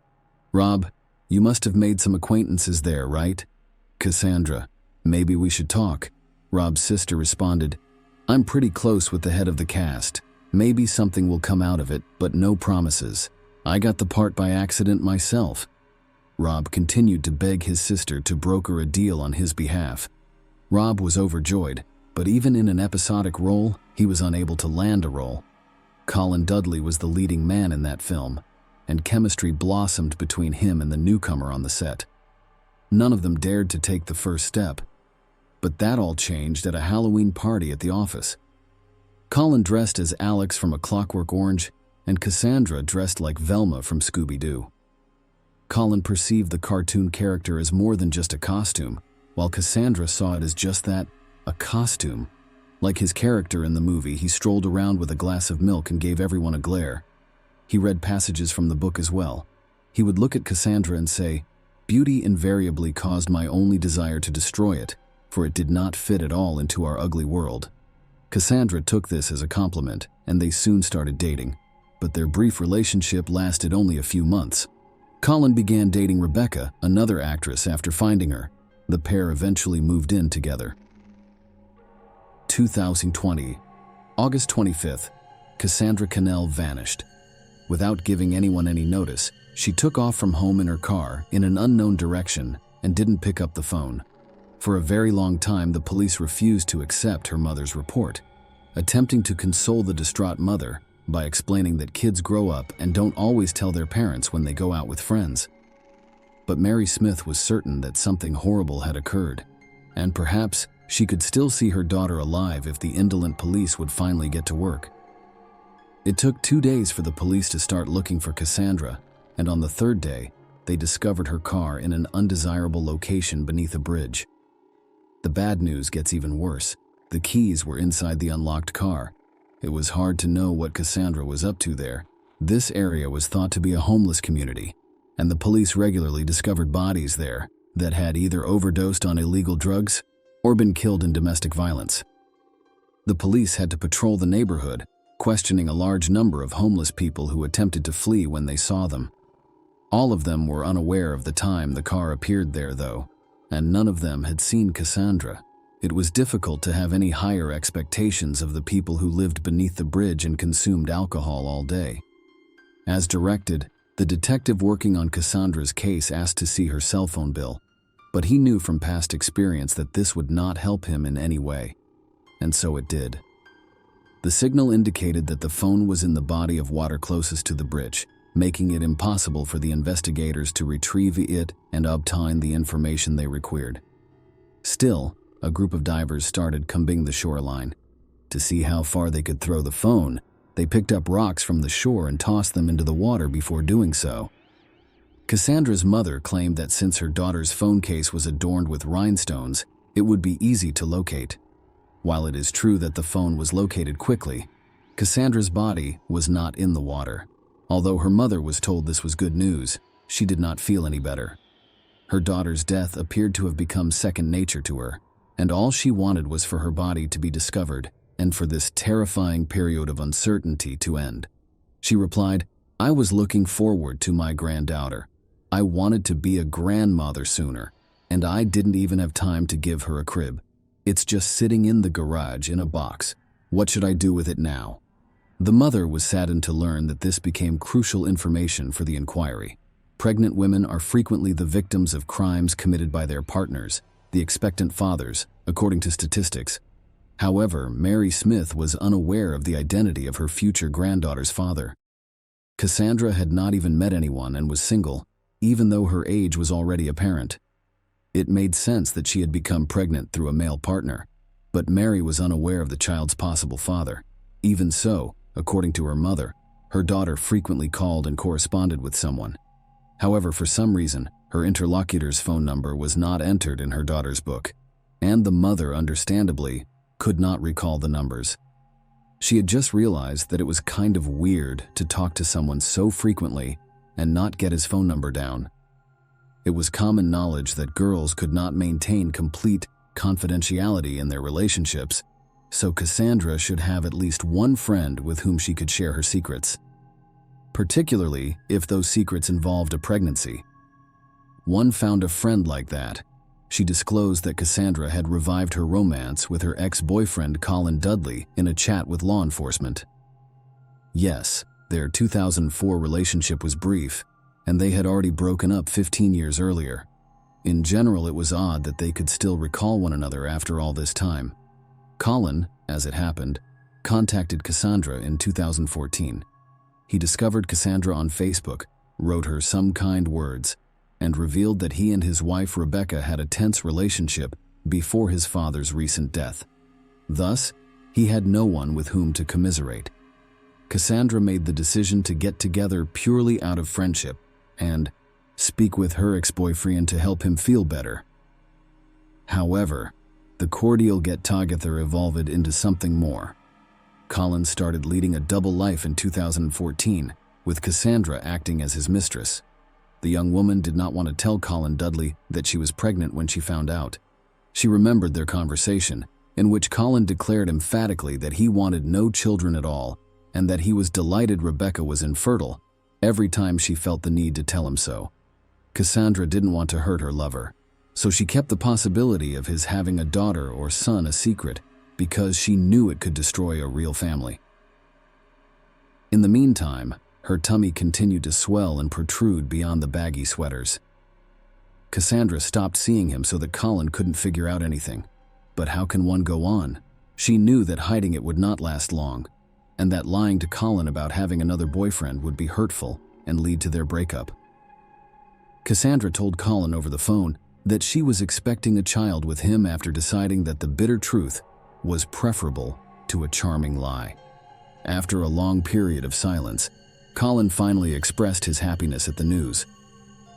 "Rob, you must have made some acquaintances there, right?" "Cassandra, maybe we should talk." Rob's sister responded, "I'm pretty close with the head of the cast. Maybe something will come out of it, but no promises. I got the part by accident myself." Rob continued to beg his sister to broker a deal on his behalf. Rob was overjoyed, but even in an episodic role, he was unable to land a role. Colin Dudley was the leading man in that film, and chemistry blossomed between him and the newcomer on the set. None of them dared to take the first step, but that all changed at a Halloween party at the office. Colin dressed as Alex from A Clockwork Orange, and Cassandra dressed like Velma from Scooby-Doo. Colin perceived the cartoon character as more than just a costume, while Cassandra saw it as just that, a costume. Like his character in the movie, he strolled around with a glass of milk and gave everyone a glare. He read passages from the book as well. He would look at Cassandra and say, "Beauty invariably caused my only desire to destroy it, for it did not fit at all into our ugly world." Cassandra took this as a compliment, and they soon started dating. But their brief relationship lasted only a few months. Colin began dating Rebecca, another actress, after finding her. The pair eventually moved in together. 2020, August 25th, Cassandra Cannell vanished. Without giving anyone any notice, she took off from home in her car in an unknown direction and didn't pick up the phone. For a very long time, the police refused to accept her mother's report, attempting to console the distraught mother by explaining that kids grow up and don't always tell their parents when they go out with friends. But Mary Smith was certain that something horrible had occurred, and perhaps she could still see her daughter alive if the indolent police would finally get to work. It took 2 days for the police to start looking for Cassandra, and on the third day, they discovered her car in an undesirable location beneath a bridge. The bad news gets even worse. The keys were inside the unlocked car. It was hard to know what Cassandra was up to there. This area was thought to be a homeless community, and the police regularly discovered bodies there that had either overdosed on illegal drugs or been killed in domestic violence. The police had to patrol the neighborhood, questioning a large number of homeless people who attempted to flee when they saw them. All of them were unaware of the time the car appeared there, though, and none of them had seen Cassandra. It was difficult to have any higher expectations of the people who lived beneath the bridge and consumed alcohol all day. As directed, the detective working on Cassandra's case asked to see her cell phone bill, but he knew from past experience that this would not help him in any way, and so it did. The signal indicated that the phone was in the body of water closest to the bridge, making it impossible for the investigators to retrieve it and obtain the information they required. Still, a group of divers started combing the shoreline. To see how far they could throw the phone, they picked up rocks from the shore and tossed them into the water before doing so. Cassandra's mother claimed that since her daughter's phone case was adorned with rhinestones, it would be easy to locate. While it is true that the phone was located quickly, Cassandra's body was not in the water. Although her mother was told this was good news, she did not feel any better. Her daughter's death appeared to have become second nature to her, and all she wanted was for her body to be discovered and for this terrifying period of uncertainty to end. She replied, "I was looking forward to my granddaughter. I wanted to be a grandmother sooner, and I didn't even have time to give her a crib. It's just sitting in the garage in a box. What should I do with it now?" The mother was saddened to learn that this became crucial information for the inquiry. Pregnant women are frequently the victims of crimes committed by their partners, the expectant fathers, according to statistics. However, Mary Smith was unaware of the identity of her future granddaughter's father. Cassandra had not even met anyone and was single, even though her age was already apparent. It made sense that she had become pregnant through a male partner, but Mary was unaware of the child's possible father. Even so, according to her mother, her daughter frequently called and corresponded with someone. However, for some reason, her interlocutor's phone number was not entered in her daughter's book, and the mother, understandably, could not recall the numbers. She had just realized that it was kind of weird to talk to someone so frequently and not get his phone number down. It was common knowledge that girls could not maintain complete confidentiality in their relationships, so Cassandra should have at least one friend with whom she could share her secrets, particularly if those secrets involved a pregnancy. One found a friend like that. She disclosed that Cassandra had revived her romance with her ex-boyfriend Colin Dudley in a chat with law enforcement. Yes, their 2004 relationship was brief, and they had already broken up 15 years earlier. In general, it was odd that they could still recall one another after all this time. Colin, as it happened, contacted Cassandra in 2014. He discovered Cassandra on Facebook, wrote her some kind words, and revealed that he and his wife Rebecca had a tense relationship before his father's recent death. Thus, he had no one with whom to commiserate. Cassandra made the decision to get together purely out of friendship and speak with her ex-boyfriend to help him feel better. However, the cordial get-together evolved into something more. Colin started leading a double life in 2014, with Cassandra acting as his mistress. The young woman did not want to tell Colin Dudley that she was pregnant when she found out. She remembered their conversation, in which Colin declared emphatically that he wanted no children at all, and that he was delighted Rebecca was infertile, every time she felt the need to tell him so. Cassandra didn't want to hurt her lover, so she kept the possibility of his having a daughter or son a secret because she knew it could destroy a real family. In the meantime, her tummy continued to swell and protrude beyond the baggy sweaters. Cassandra stopped seeing him so that Colin couldn't figure out anything. But how can one go on? She knew that hiding it would not last long, and that lying to Colin about having another boyfriend would be hurtful and lead to their breakup. Cassandra told Colin over the phone that she was expecting a child with him after deciding that the bitter truth was preferable to a charming lie. After a long period of silence, Colin finally expressed his happiness at the news.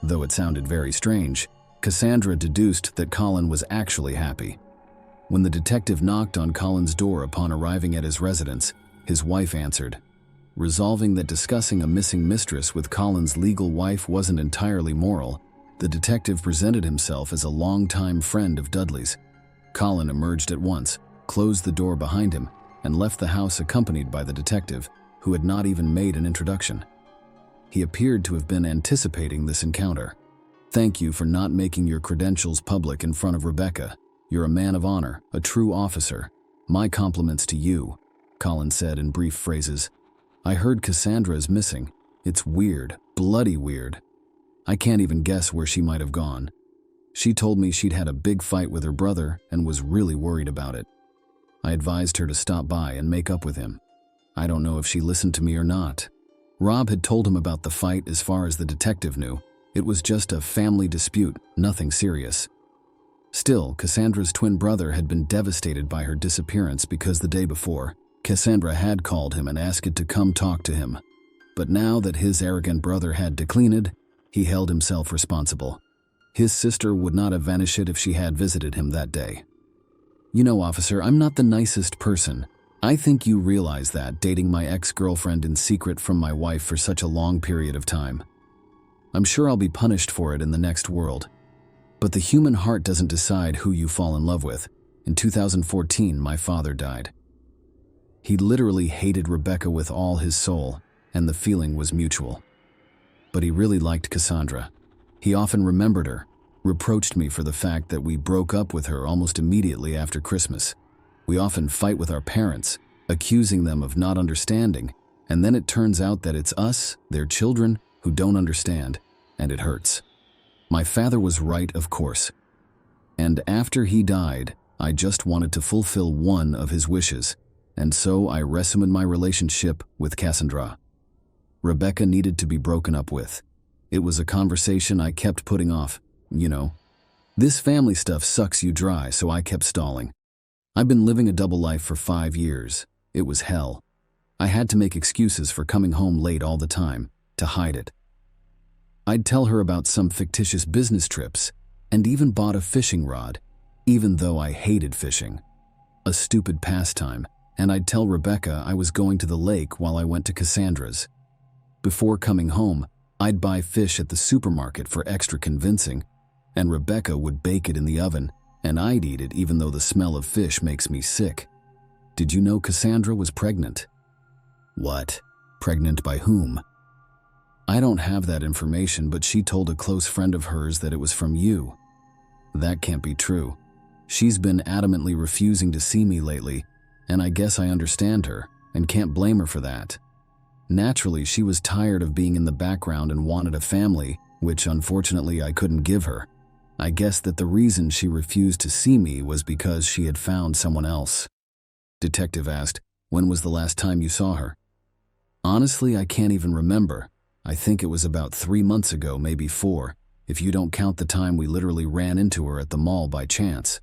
Though it sounded very strange, Cassandra deduced that Colin was actually happy. When the detective knocked on Colin's door upon arriving at his residence, his wife answered. Resolving that discussing a missing mistress with Colin's legal wife wasn't entirely moral, the detective presented himself as a longtime friend of Dudley's. Colin emerged at once, closed the door behind him, and left the house accompanied by the detective, who had not even made an introduction. He appeared to have been anticipating this encounter. "Thank you for not making your credentials public in front of Rebecca. You're a man of honor, a true officer. My compliments to you," Colin said in brief phrases. "I heard Cassandra is missing. It's weird, bloody weird. I can't even guess where she might have gone. She told me she'd had a big fight with her brother and was really worried about it. I advised her to stop by and make up with him. I don't know if she listened to me or not." Rob had told him about the fight. As far as the detective knew, it was just a family dispute, nothing serious. Still, Cassandra's twin brother had been devastated by her disappearance because the day before, Cassandra had called him and asked to come talk to him. But now that his arrogant brother had declined, he held himself responsible. His sister would not have vanished if she had visited him that day. You know, officer, I'm not the nicest person. I think you realize that, dating my ex-girlfriend in secret from my wife for such a long period of time. I'm sure I'll be punished for it in the next world. But the human heart doesn't decide who you fall in love with. In 2014, my father died. He literally hated Rebecca with all his soul, and the feeling was mutual. But he really liked Cassandra. He often remembered her, reproached me for the fact that we broke up with her almost immediately after Christmas. We often fight with our parents, accusing them of not understanding, and then it turns out that it's us, their children, who don't understand, and it hurts. My father was right, of course. And after he died, I just wanted to fulfill one of his wishes, and so I resumed my relationship with Cassandra. Rebecca needed to be broken up with. It was a conversation I kept putting off, you know. This family stuff sucks you dry, so I kept stalling. I've been living a double life for 5 years. It was hell. I had to make excuses for coming home late all the time, to hide it. I'd tell her about some fictitious business trips, and even bought a fishing rod, even though I hated fishing. A stupid pastime, and I'd tell Rebecca I was going to the lake while I went to Cassandra's. Before coming home, I'd buy fish at the supermarket for extra convincing, and Rebecca would bake it in the oven, and I'd eat it even though the smell of fish makes me sick. Did you know Cassandra was pregnant? What? Pregnant by whom? I don't have that information, but she told a close friend of hers that it was from you. That can't be true. She's been adamantly refusing to see me lately, and I guess I understand her, and can't blame her for that. Naturally, she was tired of being in the background and wanted a family, which unfortunately I couldn't give her. I guess that the reason she refused to see me was because she had found someone else. Detective asked, when was the last time you saw her? Honestly, I can't even remember. I think it was about 3 months ago, maybe 4, if you don't count the time we literally ran into her at the mall by chance.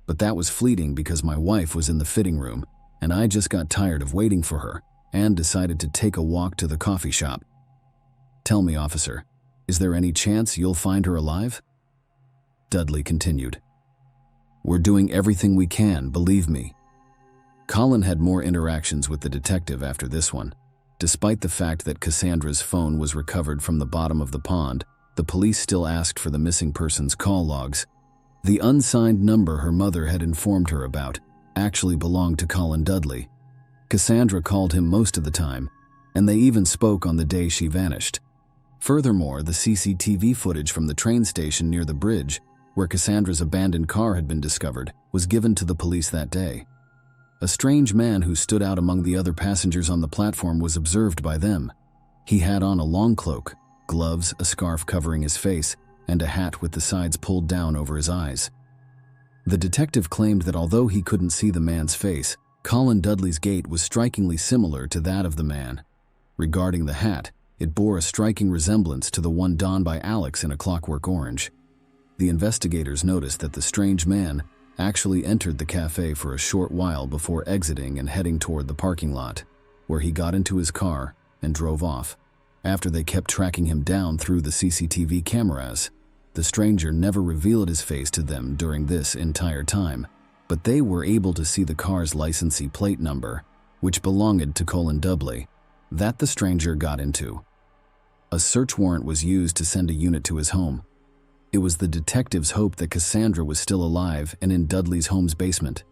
But that was fleeting because my wife was in the fitting room, and I just got tired of waiting for her and decided to take a walk to the coffee shop. Tell me, officer, is there any chance you'll find her alive? Dudley continued. We're doing everything we can, believe me. Colin had more interactions with the detective after this one. Despite the fact that Cassandra's phone was recovered from the bottom of the pond, the police still asked for the missing person's call logs. The unsigned number her mother had informed her about actually belonged to Colin Dudley. Cassandra called him most of the time, and they even spoke on the day she vanished. Furthermore, the CCTV footage from the train station near the bridge, where Cassandra's abandoned car had been discovered, was given to the police that day. A strange man who stood out among the other passengers on the platform was observed by them. He had on a long cloak, gloves, a scarf covering his face, and a hat with the sides pulled down over his eyes. The detective claimed that although he couldn't see the man's face, Colin Dudley's gait was strikingly similar to that of the man. Regarding the hat, it bore a striking resemblance to the one donned by Alex in A Clockwork Orange. The investigators noticed that the strange man actually entered the cafe for a short while before exiting and heading toward the parking lot, where he got into his car and drove off. After they kept tracking him down through the CCTV cameras, the stranger never revealed his face to them during this entire time, but they were able to see the car's licensee plate number, which belonged to Colin Dudley, that the stranger got into. A search warrant was used to send a unit to his home. It was the detectives' hope that Cassandra was still alive and in Dudley's home's basement.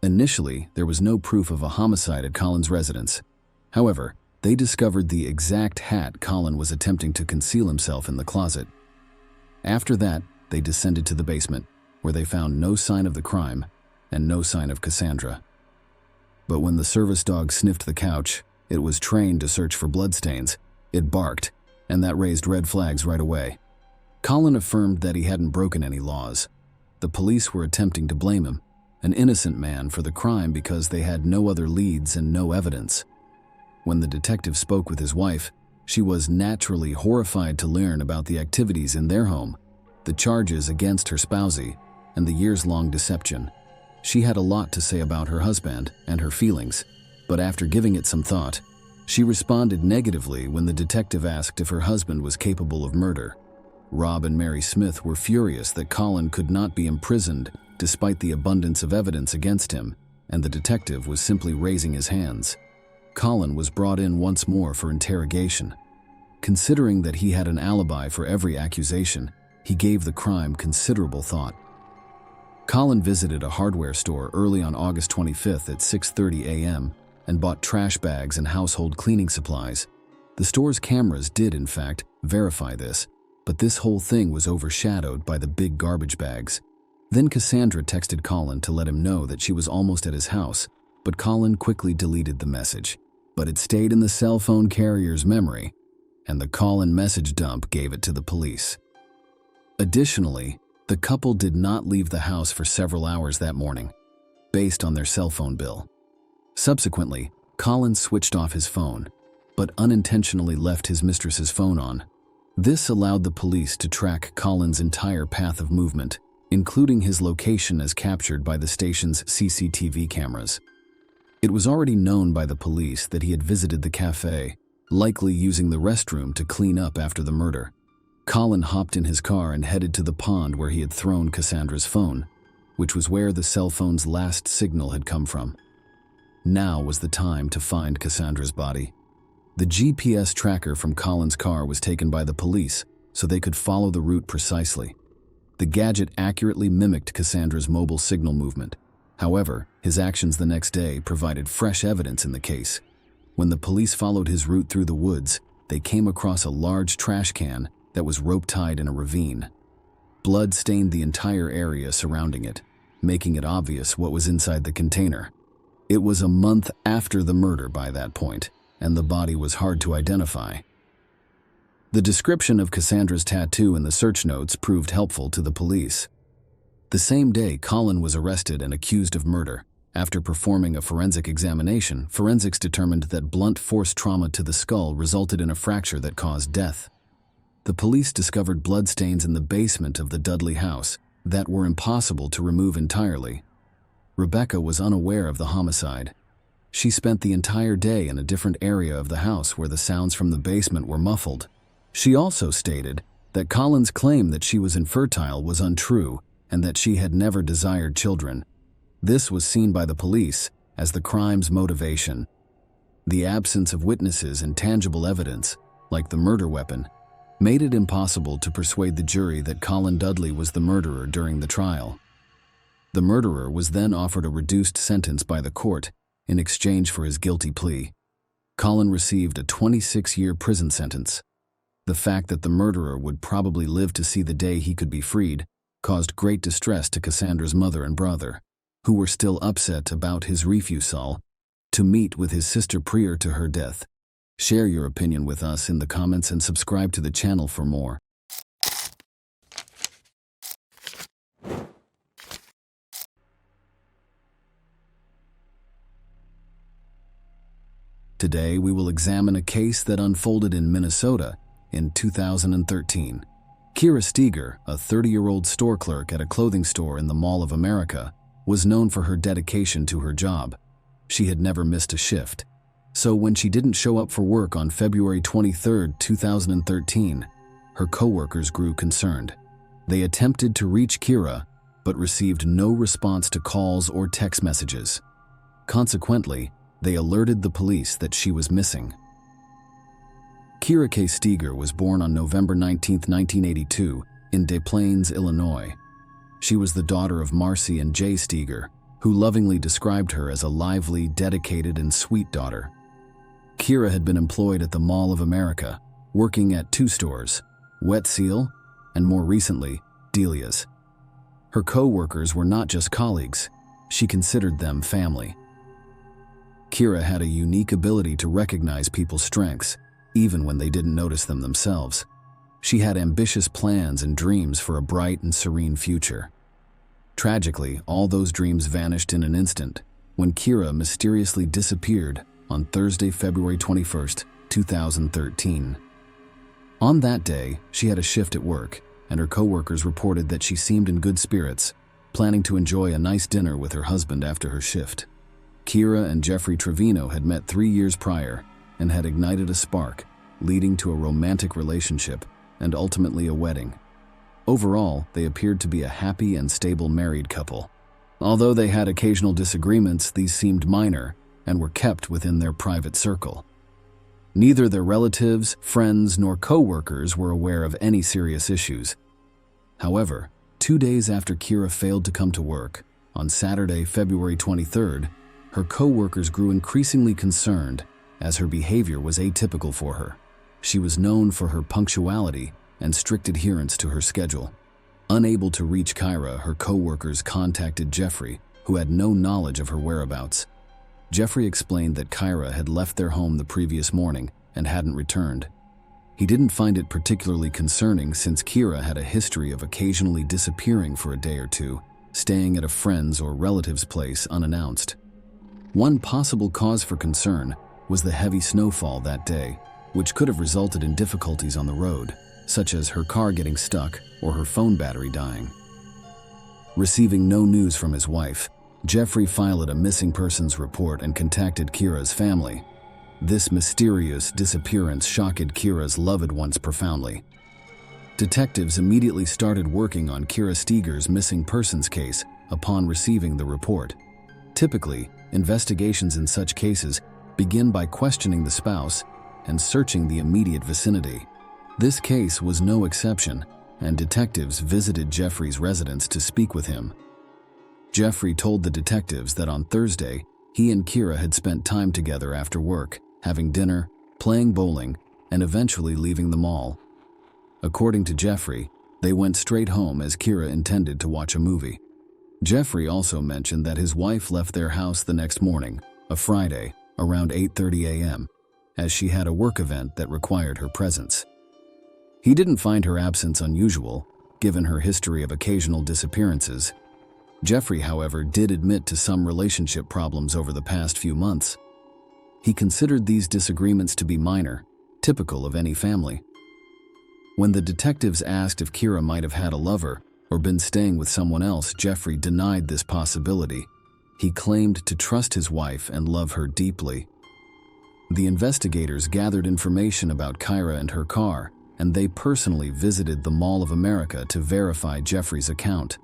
Initially, there was no proof of a homicide at Colin's residence. However, they discovered the exact hat Colin was attempting to conceal himself in the closet. After that, they descended to the basement, where they found no sign of the crime and no sign of Cassandra. But when the service dog sniffed the couch, it was trained to search for bloodstains. It barked, and that raised red flags right away. Colin affirmed that he hadn't broken any laws. The police were attempting to blame him, an innocent man, for the crime because they had no other leads and no evidence. When the detective spoke with his wife, she was naturally horrified to learn about the activities in their home, the charges against her spousey, and the years-long deception. She had a lot to say about her husband and her feelings, but after giving it some thought, she responded negatively when the detective asked if her husband was capable of murder. Rob and Mary Smith were furious that Colin could not be imprisoned despite the abundance of evidence against him, and the detective was simply raising his hands. Colin was brought in once more for interrogation. Considering that he had an alibi for every accusation, he gave the crime considerable thought. Colin visited a hardware store early on August 25th at 6:30 a.m. and bought trash bags and household cleaning supplies. The store's cameras did, in fact, verify this, but this whole thing was overshadowed by the big garbage bags. Then Cassandra texted Colin to let him know that she was almost at his house, but Colin quickly deleted the message. But it stayed in the cell phone carrier's memory, and the call-in message dump gave it to the police. Additionally, the couple did not leave the house for several hours that morning, based on their cell phone bill. Subsequently, Colin switched off his phone, but unintentionally left his mistress's phone on. This allowed the police to track Colin's entire path of movement, including his location as captured by the station's CCTV cameras. It was already known by the police that he had visited the cafe, likely using the restroom to clean up after the murder. Colin hopped in his car and headed to the pond where he had thrown Cassandra's phone, which was where the cell phone's last signal had come from. Now was the time to find Cassandra's body. The GPS tracker from Colin's car was taken by the police so they could follow the route precisely. The gadget accurately mimicked Cassandra's mobile signal movement. However, his actions the next day provided fresh evidence in the case. When the police followed his route through the woods, they came across a large trash can that was rope-tied in a ravine. Blood stained the entire area surrounding it, making it obvious what was inside the container. It was a month after the murder by that point, and the body was hard to identify. The description of Cassandra's tattoo in the search notes proved helpful to the police. The same day, Colin was arrested and accused of murder. After performing a forensic examination, forensics determined that blunt force trauma to the skull resulted in a fracture that caused death. The police discovered bloodstains in the basement of the Dudley house that were impossible to remove entirely. Rebecca was unaware of the homicide. She spent the entire day in a different area of the house where the sounds from the basement were muffled. She also stated that Colin's claim that she was infertile was untrue and that she had never desired children. This was seen by the police as the crime's motivation. The absence of witnesses and tangible evidence, like the murder weapon, made it impossible to persuade the jury that Colin Dudley was the murderer during the trial. The murderer was then offered a reduced sentence by the court in exchange for his guilty plea. Colin received a 26-year prison sentence. The fact that the murderer would probably live to see the day he could be freed caused great distress to Cassandra's mother and brother, who were still upset about his refusal to meet with his sister prior to her death. Share your opinion with us in the comments and subscribe to the channel for more. Today we will examine a case that unfolded in Minnesota in 2013. Kyra Steger, a 30-year-old store clerk at a clothing store in the Mall of America, was known for her dedication to her job. She had never missed a shift. So when she didn't show up for work on February 23, 2013, her coworkers grew concerned. They attempted to reach Kyra, but received no response to calls or text messages. Consequently, they alerted the police that she was missing. Kyra K. Steger was born on November 19, 1982, in Des Plaines, Illinois. She was the daughter of Marcy and Jay Steger, who lovingly described her as a lively, dedicated, and sweet daughter. Kyra had been employed at the Mall of America, working at two stores, Wet Seal and, more recently, Delia's. Her co-workers were not just colleagues, she considered them family. Kyra had a unique ability to recognize people's strengths, even when they didn't notice them themselves. She had ambitious plans and dreams for a bright and serene future. Tragically, all those dreams vanished in an instant when Kyra mysteriously disappeared on Thursday, February 21, 2013. On that day, she had a shift at work, and her coworkers reported that she seemed in good spirits, planning to enjoy a nice dinner with her husband after her shift. Kyra and Jeffrey Trevino had met 3 years prior and had ignited a spark, leading to a romantic relationship and ultimately a wedding. Overall, they appeared to be a happy and stable married couple. Although they had occasional disagreements, these seemed minor and were kept within their private circle. Neither their relatives, friends, nor co-workers were aware of any serious issues. However, 2 days after Kyra failed to come to work, on Saturday, February 23rd, her co-workers grew increasingly concerned as her behavior was atypical for her. She was known for her punctuality and strict adherence to her schedule. Unable to reach Kyra, her co-workers contacted Jeffrey, who had no knowledge of her whereabouts. Jeffrey explained that Kyra had left their home the previous morning and hadn't returned. He didn't find it particularly concerning since Kyra had a history of occasionally disappearing for a day or two, staying at a friend's or relative's place unannounced. One possible cause for concern was the heavy snowfall that day, which could have resulted in difficulties on the road, such as her car getting stuck or her phone battery dying. Receiving no news from his wife, Jeffrey filed a missing persons report and contacted Kyra's family. This mysterious disappearance shocked Kyra's loved ones profoundly. Detectives immediately started working on Kyra Steger's missing persons case upon receiving the report. Typically, investigations in such cases begin by questioning the spouse and searching the immediate vicinity. This case was no exception, and detectives visited Jeffrey's residence to speak with him. Jeffrey told the detectives that on Thursday, he and Kyra had spent time together after work, having dinner, playing bowling, and eventually leaving the mall. According to Jeffrey, they went straight home as Kyra intended to watch a movie. Jeffrey also mentioned that his wife left their house the next morning, a Friday, around 8:30 a.m., as she had a work event that required her presence. He didn't find her absence unusual, given her history of occasional disappearances. Jeffrey, however, did admit to some relationship problems over the past few months. He considered these disagreements to be minor, typical of any family. When the detectives asked if Kyra might have had a lover or been staying with someone else, Jeffrey denied this possibility. He claimed to trust his wife and love her deeply. The investigators gathered information about Kyra and her car, and they personally visited the Mall of America to verify Jeffrey's account.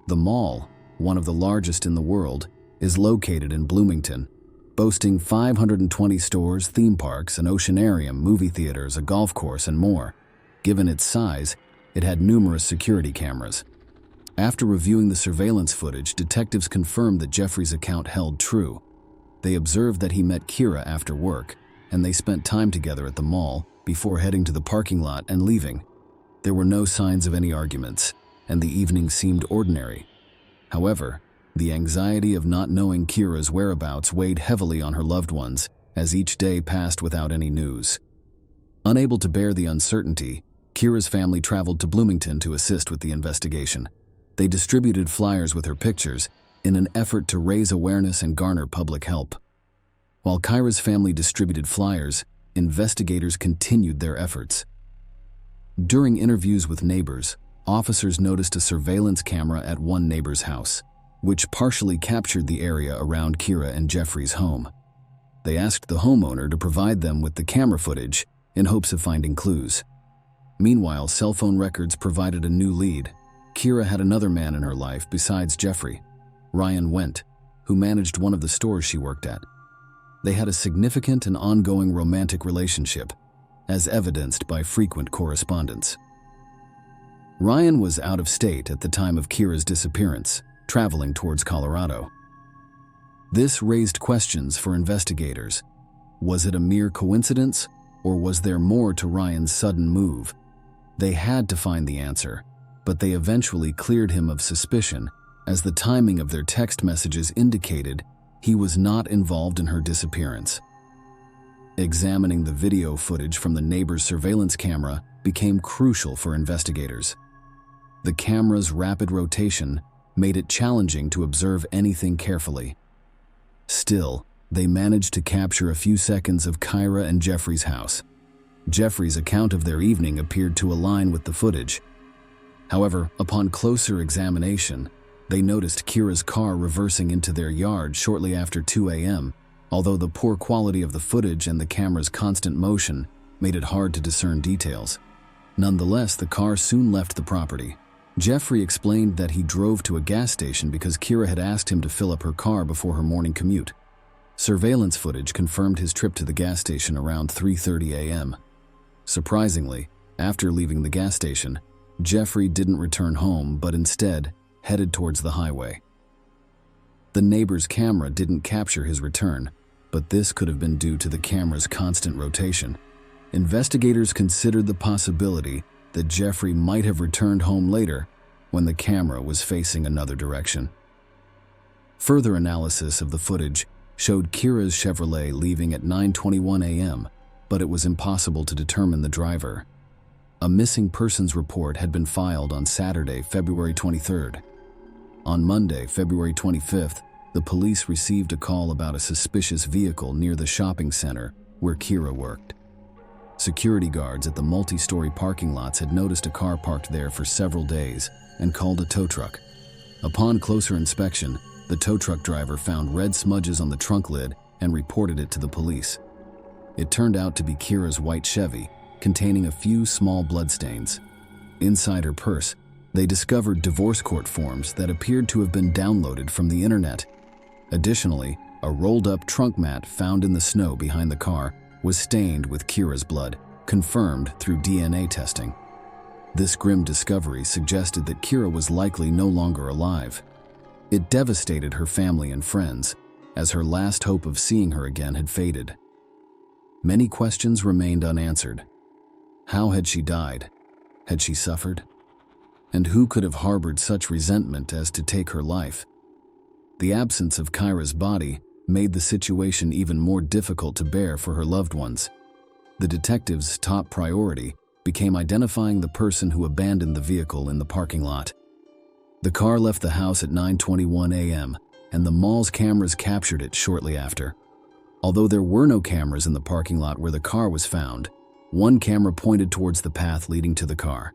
The mall, one of the largest in the world, is located in Bloomington, boasting 520 stores, theme parks, an oceanarium, movie theaters, a golf course, and more. Given its size, it had numerous security cameras. After reviewing the surveillance footage, detectives confirmed that Jeffrey's account held true. They observed that he met Kyra after work, and they spent time together at the mall before heading to the parking lot and leaving. There were no signs of any arguments, and the evening seemed ordinary. However, the anxiety of not knowing Kyra's whereabouts weighed heavily on her loved ones as each day passed without any news. Unable to bear the uncertainty, Kyra's family traveled to Bloomington to assist with the investigation. They distributed flyers with her pictures in an effort to raise awareness and garner public help. While Kyra's family distributed flyers, investigators continued their efforts. During interviews with neighbors, officers noticed a surveillance camera at one neighbor's house, which partially captured the area around Kyra and Jeffrey's home. They asked the homeowner to provide them with the camera footage in hopes of finding clues. Meanwhile, cell phone records provided a new lead. Kyra had another man in her life besides Jeffrey, Ryan Wendt, who managed one of the stores she worked at. They had a significant and ongoing romantic relationship, as evidenced by frequent correspondence. Ryan was out of state at the time of Kyra's disappearance, traveling towards Colorado. This raised questions for investigators. Was it a mere coincidence, or was there more to Ryan's sudden move? They had to find the answer, but they eventually cleared him of suspicion, as the timing of their text messages indicated he was not involved in her disappearance. Examining the video footage from the neighbor's surveillance camera became crucial for investigators. The camera's rapid rotation made it challenging to observe anything carefully. Still, they managed to capture a few seconds of Kyra and Jeffrey's house. Jeffrey's account of their evening appeared to align with the footage. However, upon closer examination, They noticed Kyra's car reversing into their yard shortly after 2 a.m., although the poor quality of the footage and the camera's constant motion made it hard to discern details. Nonetheless, the car soon left the property. Jeffrey explained that he drove to a gas station because Kyra had asked him to fill up her car before her morning commute. Surveillance footage confirmed his trip to the gas station around 3:30 a.m. Surprisingly, after leaving the gas station, Jeffrey didn't return home but instead headed towards the highway. The neighbor's camera didn't capture his return, but this could have been due to the camera's constant rotation. Investigators considered the possibility that Jeffrey might have returned home later when the camera was facing another direction. Further analysis of the footage showed Kyra's Chevrolet leaving at 9:21 a.m., but it was impossible to determine the driver. A missing persons report had been filed on Saturday, February 23rd. On Monday, February 25th, the police received a call about a suspicious vehicle near the shopping center where Kyra worked. Security guards at the multi-story parking lots had noticed a car parked there for several days and called a tow truck. Upon closer inspection, the tow truck driver found red smudges on the trunk lid and reported it to the police. It turned out to be Kyra's white Chevy, containing a few small bloodstains. Inside her purse, they discovered divorce court forms that appeared to have been downloaded from the internet. Additionally, a rolled-up trunk mat found in the snow behind the car was stained with Kyra's blood, confirmed through DNA testing. This grim discovery suggested that Kyra was likely no longer alive. It devastated her family and friends, as her last hope of seeing her again had faded. Many questions remained unanswered. How had she died? Had she suffered? And who could have harbored such resentment as to take her life? The absence of Kyra's body made the situation even more difficult to bear for her loved ones. The detectives' top priority became identifying the person who abandoned the vehicle in the parking lot. The car left the house at 9:21 a.m., and the mall's cameras captured it shortly after. Although there were no cameras in the parking lot where the car was found, one camera pointed towards the path leading to the car.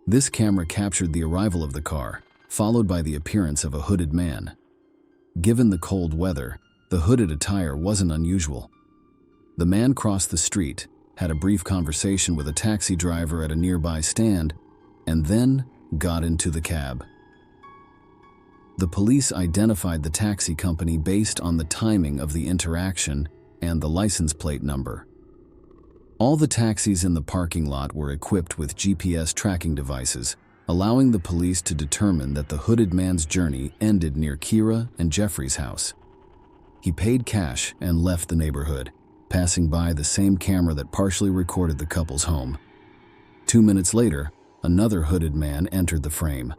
This camera captured the arrival of the car, followed by the appearance of a hooded man. Given the cold weather, the hooded attire wasn't unusual. The man crossed the street, had a brief conversation with a taxi driver at a nearby stand, and then got into the cab. The police identified the taxi company based on the timing of the interaction and the license plate number. All the taxis in the parking lot were equipped with GPS tracking devices, allowing the police to determine that the hooded man's journey ended near Kyra and Jeffrey's house. He paid cash and left the neighborhood, passing by the same camera that partially recorded the couple's home. 2 minutes later, another hooded man entered the frame.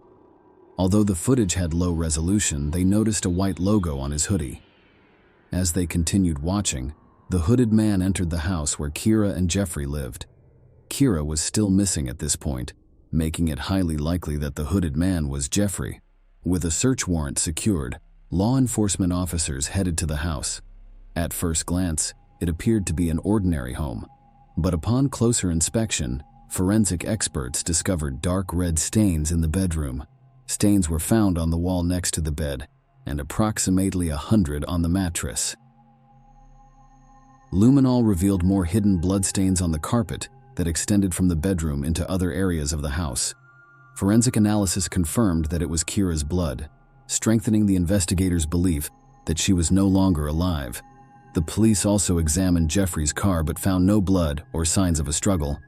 Although the footage had low resolution, they noticed a white logo on his hoodie. As they continued watching, the hooded man entered the house where Kyra and Jeffrey lived. Kyra was still missing at this point, making it highly likely that the hooded man was Jeffrey. With a search warrant secured, law enforcement officers headed to the house. At first glance, it appeared to be an ordinary home, but upon closer inspection, forensic experts discovered dark red stains in the bedroom. Stains were found on the wall next to the bed, and approximately 100 on the mattress. Luminol revealed more hidden bloodstains on the carpet that extended from the bedroom into other areas of the house. Forensic analysis confirmed that it was Kyra's blood, strengthening the investigators' belief that she was no longer alive. The police also examined Jeffrey's car but found no blood or signs of a struggle.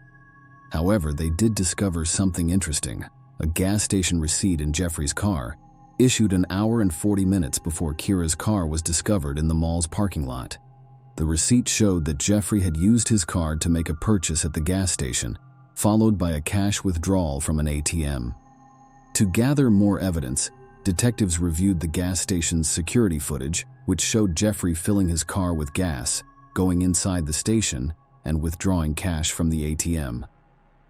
However, they did discover something interesting. A gas station receipt in Jeffrey's car, issued an hour and 40 minutes before Kyra's car was discovered in the mall's parking lot. The receipt showed that Jeffrey had used his card to make a purchase at the gas station, followed by a cash withdrawal from an ATM. To gather more evidence, detectives reviewed the gas station's security footage, which showed Jeffrey filling his car with gas, going inside the station, and withdrawing cash from the ATM.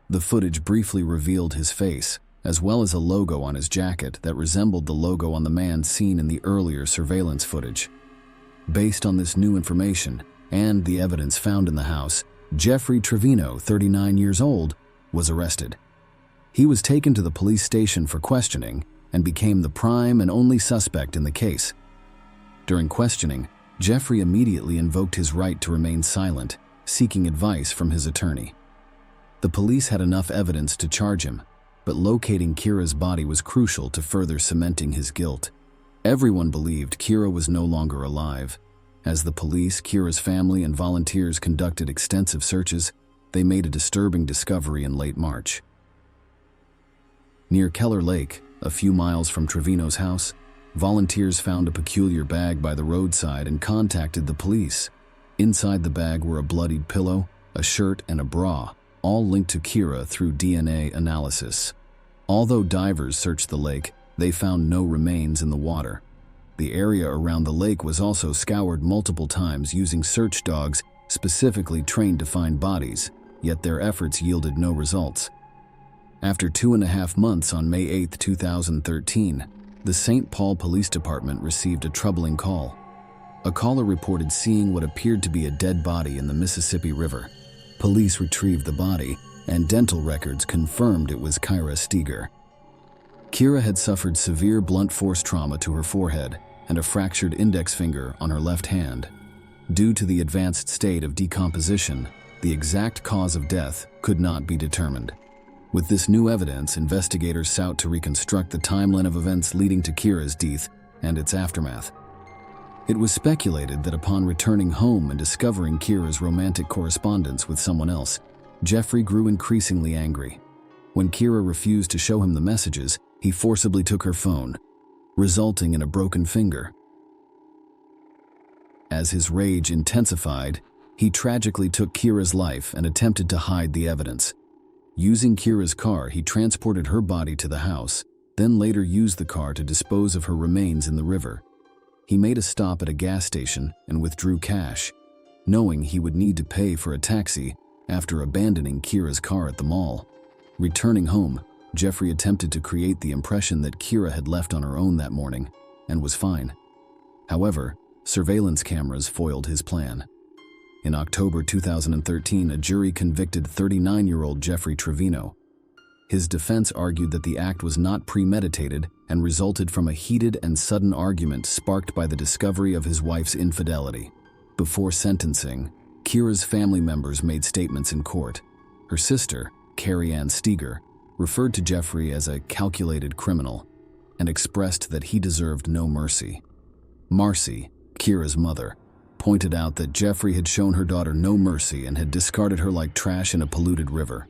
The footage briefly revealed his face, as well as a logo on his jacket that resembled the logo on the man seen in the earlier surveillance footage. Based on this new information and the evidence found in the house, Jeffrey Trevino, 39 years old, was arrested. He was taken to the police station for questioning and became the prime and only suspect in the case. During questioning, Jeffrey immediately invoked his right to remain silent, seeking advice from his attorney. The police had enough evidence to charge him, but locating Kyra's body was crucial to further cementing his guilt. Everyone believed Kyra was no longer alive. As the police, Kyra's family, and volunteers conducted extensive searches, they made a disturbing discovery in late March. Near Keller Lake, a few miles from Trevino's house, volunteers found a peculiar bag by the roadside and contacted the police. Inside the bag were a bloodied pillow, a shirt, and a bra, all linked to Kyra through DNA analysis. Although divers searched the lake, they found no remains in the water. The area around the lake was also scoured multiple times using search dogs specifically trained to find bodies, yet their efforts yielded no results. After 2.5 months, on May 8, 2013, the St. Paul Police Department received a troubling call. A caller reported seeing what appeared to be a dead body in the Mississippi River. Police retrieved the body, and dental records confirmed it was Kyra Steger. Kyra had suffered severe blunt force trauma to her forehead and a fractured index finger on her left hand. Due to the advanced state of decomposition, the exact cause of death could not be determined. With this new evidence, investigators sought to reconstruct the timeline of events leading to Kyra's death and its aftermath. It was speculated that upon returning home and discovering Kyra's romantic correspondence with someone else, Jeffrey grew increasingly angry. When Kyra refused to show him the messages, he forcibly took her phone, resulting in a broken finger. As his rage intensified, he tragically took Kyra's life and attempted to hide the evidence. Using Kyra's car, he transported her body to the house, then later used the car to dispose of her remains in the river. He made a stop at a gas station and withdrew cash, knowing he would need to pay for a taxi after abandoning Kyra's car at the mall. Returning home, Jeffrey attempted to create the impression that Kyra had left on her own that morning and was fine. However, surveillance cameras foiled his plan. In October 2013, a jury convicted 39-year-old Jeffrey Trevino. His defense argued that the act was not premeditated and resulted from a heated and sudden argument sparked by the discovery of his wife's infidelity. Before sentencing, Kyra's family members made statements in court. Her sister, Carrie Ann Steger, referred to Jeffrey as a calculated criminal and expressed that he deserved no mercy. Marcy, Kyra's mother, pointed out that Jeffrey had shown her daughter no mercy and had discarded her like trash in a polluted river.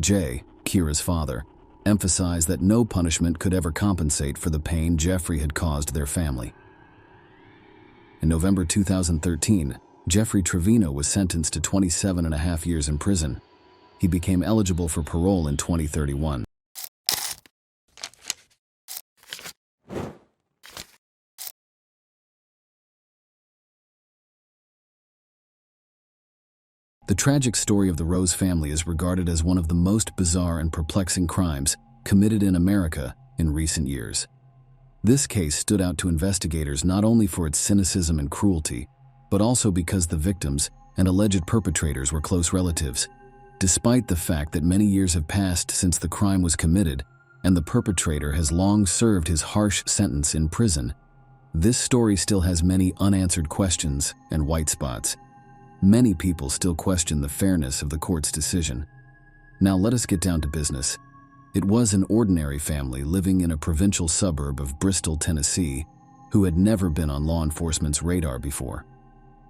Jay, Kyra's father, emphasized that no punishment could ever compensate for the pain Jeffrey had caused their family. In November 2013, Jeffrey Trevino was sentenced to 27.5 years in prison. He became eligible for parole in 2031. The tragic story of the Rose family is regarded as one of the most bizarre and perplexing crimes committed in America in recent years. This case stood out to investigators not only for its cynicism and cruelty, but also because the victims and alleged perpetrators were close relatives. Despite the fact that many years have passed since the crime was committed and the perpetrator has long served his harsh sentence in prison, this story still has many unanswered questions and white spots. Many people still question the fairness of the court's decision. Now let us get down to business. It was an ordinary family living in a provincial suburb of Bristol, Tennessee, who had never been on law enforcement's radar before.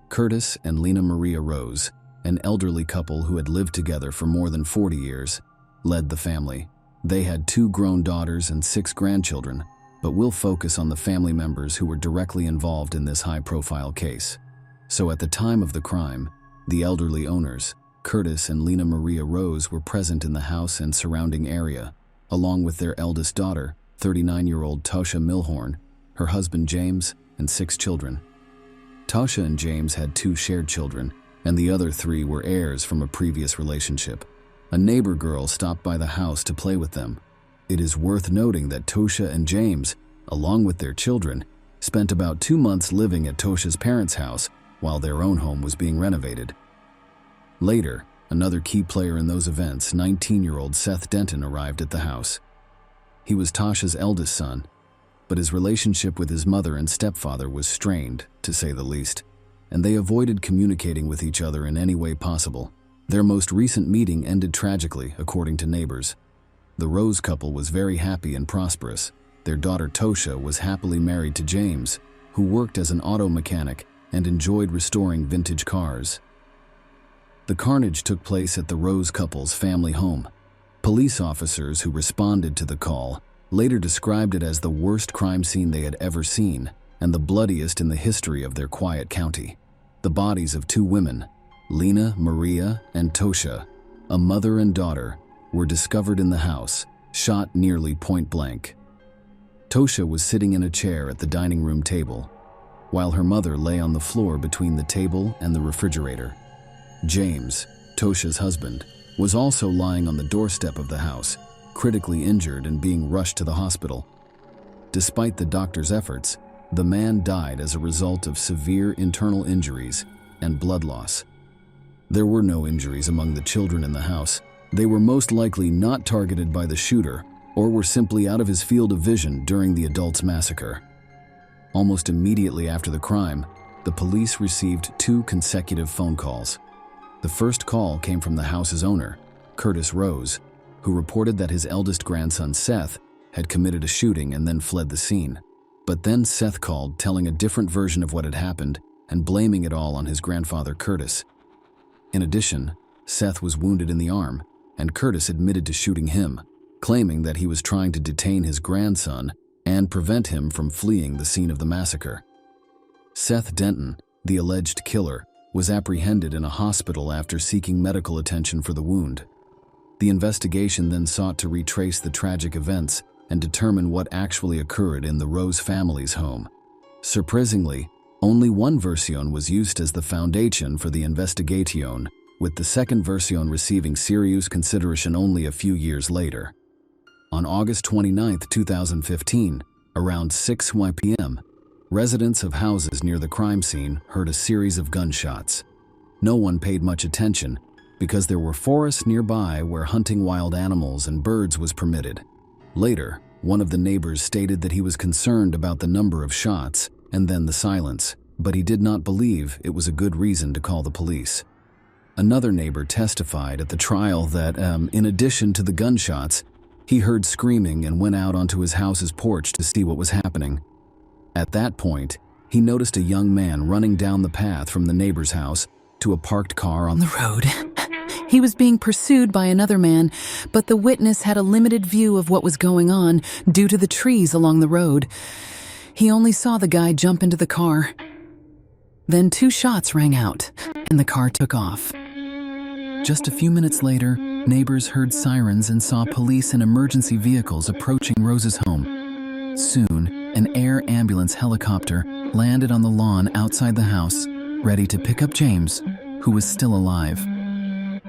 Curtis and Lena Maria Rose, an elderly couple who had lived together for more than 40 years, led the family. They had 2 grown daughters and 6 grandchildren, but we'll focus on the family members who were directly involved in this high-profile case. So at the time of the crime, the elderly owners, Curtis and Lena Maria Rose, were present in the house and surrounding area, along with their eldest daughter, 39-year-old Tasha Milhorn, her husband James, and 6 children. Tasha and James had 2 shared children, and the other 3 were heirs from a previous relationship. A neighbor girl stopped by the house to play with them. It is worth noting that Tasha and James, along with their children, spent about 2 months living at Tasha's parents' house while their own home was being renovated. Later, another key player in those events, 19-year-old Seth Denton, arrived at the house. He was Tasha's eldest son, but his relationship with his mother and stepfather was strained, to say the least, and they avoided communicating with each other in any way possible. Their most recent meeting ended tragically, according to neighbors. The Rose couple was very happy and prosperous. Their daughter Tosha was happily married to James, who worked as an auto mechanic and enjoyed restoring vintage cars. The carnage took place at the Rose couple's family home. Police officers who responded to the call later described it as the worst crime scene they had ever seen and the bloodiest in the history of their quiet county. The bodies of two women, Lena, Maria, and Tosha, a mother and daughter, were discovered in the house, shot nearly point blank. Tosha was sitting in a chair at the dining room table, while her mother lay on the floor between the table and the refrigerator. James, Tosha's husband, was also lying on the doorstep of the house, critically injured and being rushed to the hospital. Despite the doctor's efforts, the man died as a result of severe internal injuries and blood loss. There were no injuries among the children in the house. They were most likely not targeted by the shooter or were simply out of his field of vision during the adults' massacre. Almost immediately after the crime, the police received 2 consecutive phone calls. The first call came from the house's owner, Curtis Rose, who reported that his eldest grandson, Seth, had committed a shooting and then fled the scene. But then Seth called, telling a different version of what had happened and blaming it all on his grandfather, Curtis. In addition, Seth was wounded in the arm, and Curtis admitted to shooting him, claiming that he was trying to detain his grandson and prevent him from fleeing the scene of the massacre. Seth Denton, the alleged killer, was apprehended in a hospital after seeking medical attention for the wound. The investigation then sought to retrace the tragic events and determine what actually occurred in the Rose family's home. Surprisingly, only one version was used as the foundation for the investigation, with the second version receiving serious consideration only a few years later. On August 29, 2015, around 6 p.m., residents of houses near the crime scene heard a series of gunshots. No one paid much attention because there were forests nearby where hunting wild animals and birds was permitted. Later, one of the neighbors stated that he was concerned about the number of shots and then the silence, but he did not believe it was a good reason to call the police. Another neighbor testified at the trial that, in addition to the gunshots, he heard screaming and went out onto his house's porch to see what was happening. At that point, he noticed a young man running down the path from the neighbor's house to a parked car on the road. He was being pursued by another man, but the witness had a limited view of what was going on due to the trees along the road. He only saw the guy jump into the car. Then 2 shots rang out, and the car took off. Just a few minutes later, neighbors heard sirens and saw police and emergency vehicles approaching Rose's home. Soon, an air ambulance helicopter landed on the lawn outside the house, ready to pick up James, who was still alive.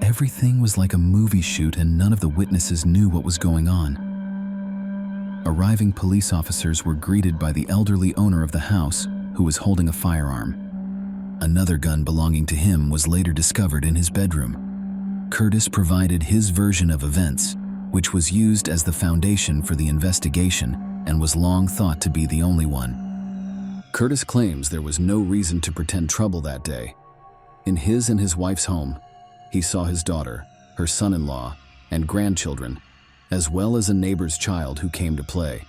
Everything was like a movie shoot and none of the witnesses knew what was going on. Arriving police officers were greeted by the elderly owner of the house, who was holding a firearm. Another gun belonging to him was later discovered in his bedroom. Curtis provided his version of events, which was used as the foundation for the investigation and was long thought to be the only one. Curtis claims there was no reason to pretend trouble that day. In his and his wife's home, he saw his daughter, her son-in-law, and grandchildren, as well as a neighbor's child who came to play.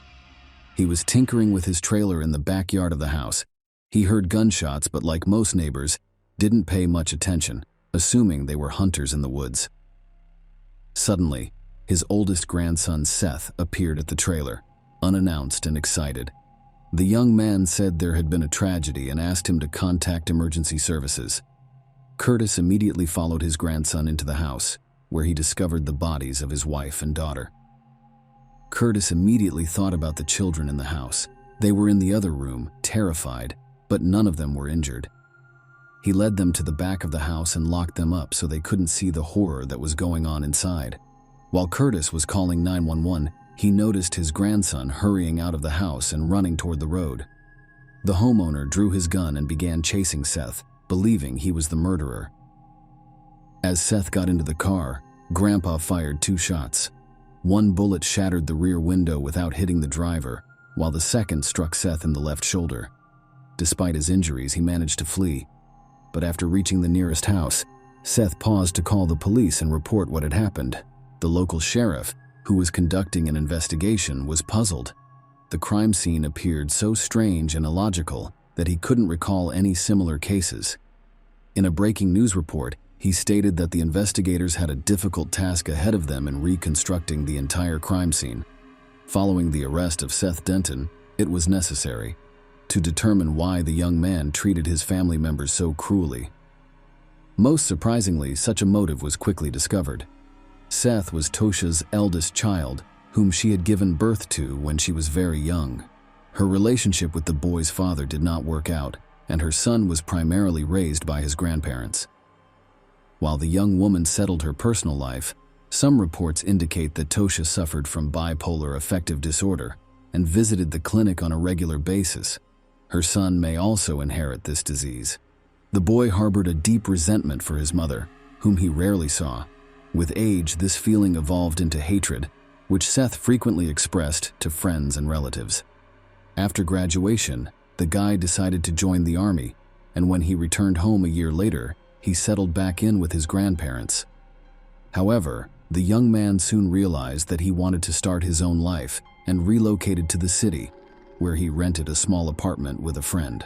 He was tinkering with his trailer in the backyard of the house. He heard gunshots, but like most neighbors, didn't pay much attention, assuming they were hunters in the woods. Suddenly, his oldest grandson, Seth, appeared at the trailer, unannounced and excited. The young man said there had been a tragedy and asked him to contact emergency services. Curtis immediately followed his grandson into the house, where he discovered the bodies of his wife and daughter. Curtis immediately thought about the children in the house. They were in the other room, terrified, but none of them were injured. He led them to the back of the house and locked them up so they couldn't see the horror that was going on inside. While Curtis was calling 911, he noticed his grandson hurrying out of the house and running toward the road. The homeowner drew his gun and began chasing Seth, believing he was the murderer. As Seth got into the car, Grandpa fired 2 shots. One bullet shattered the rear window without hitting the driver, while the second struck Seth in the left shoulder. Despite his injuries, he managed to flee. But after reaching the nearest house, Seth paused to call the police and report what had happened. The local sheriff, who was conducting an investigation, was puzzled. The crime scene appeared so strange and illogical that he couldn't recall any similar cases. In a breaking news report, he stated that the investigators had a difficult task ahead of them in reconstructing the entire crime scene. Following the arrest of Seth Denton, it was necessary to determine why the young man treated his family members so cruelly. Most surprisingly, such a motive was quickly discovered. Seth was Tosha's eldest child, whom she had given birth to when she was very young. Her relationship with the boy's father did not work out, and her son was primarily raised by his grandparents. While the young woman settled her personal life, some reports indicate that Tosha suffered from bipolar affective disorder and visited the clinic on a regular basis. Her son may also inherit this disease. The boy harbored a deep resentment for his mother, whom he rarely saw. With age, this feeling evolved into hatred, which Seth frequently expressed to friends and relatives. After graduation, the guy decided to join the army, and when he returned home a year later, he settled back in with his grandparents. However, the young man soon realized that he wanted to start his own life and relocated to the city, where he rented a small apartment with a friend.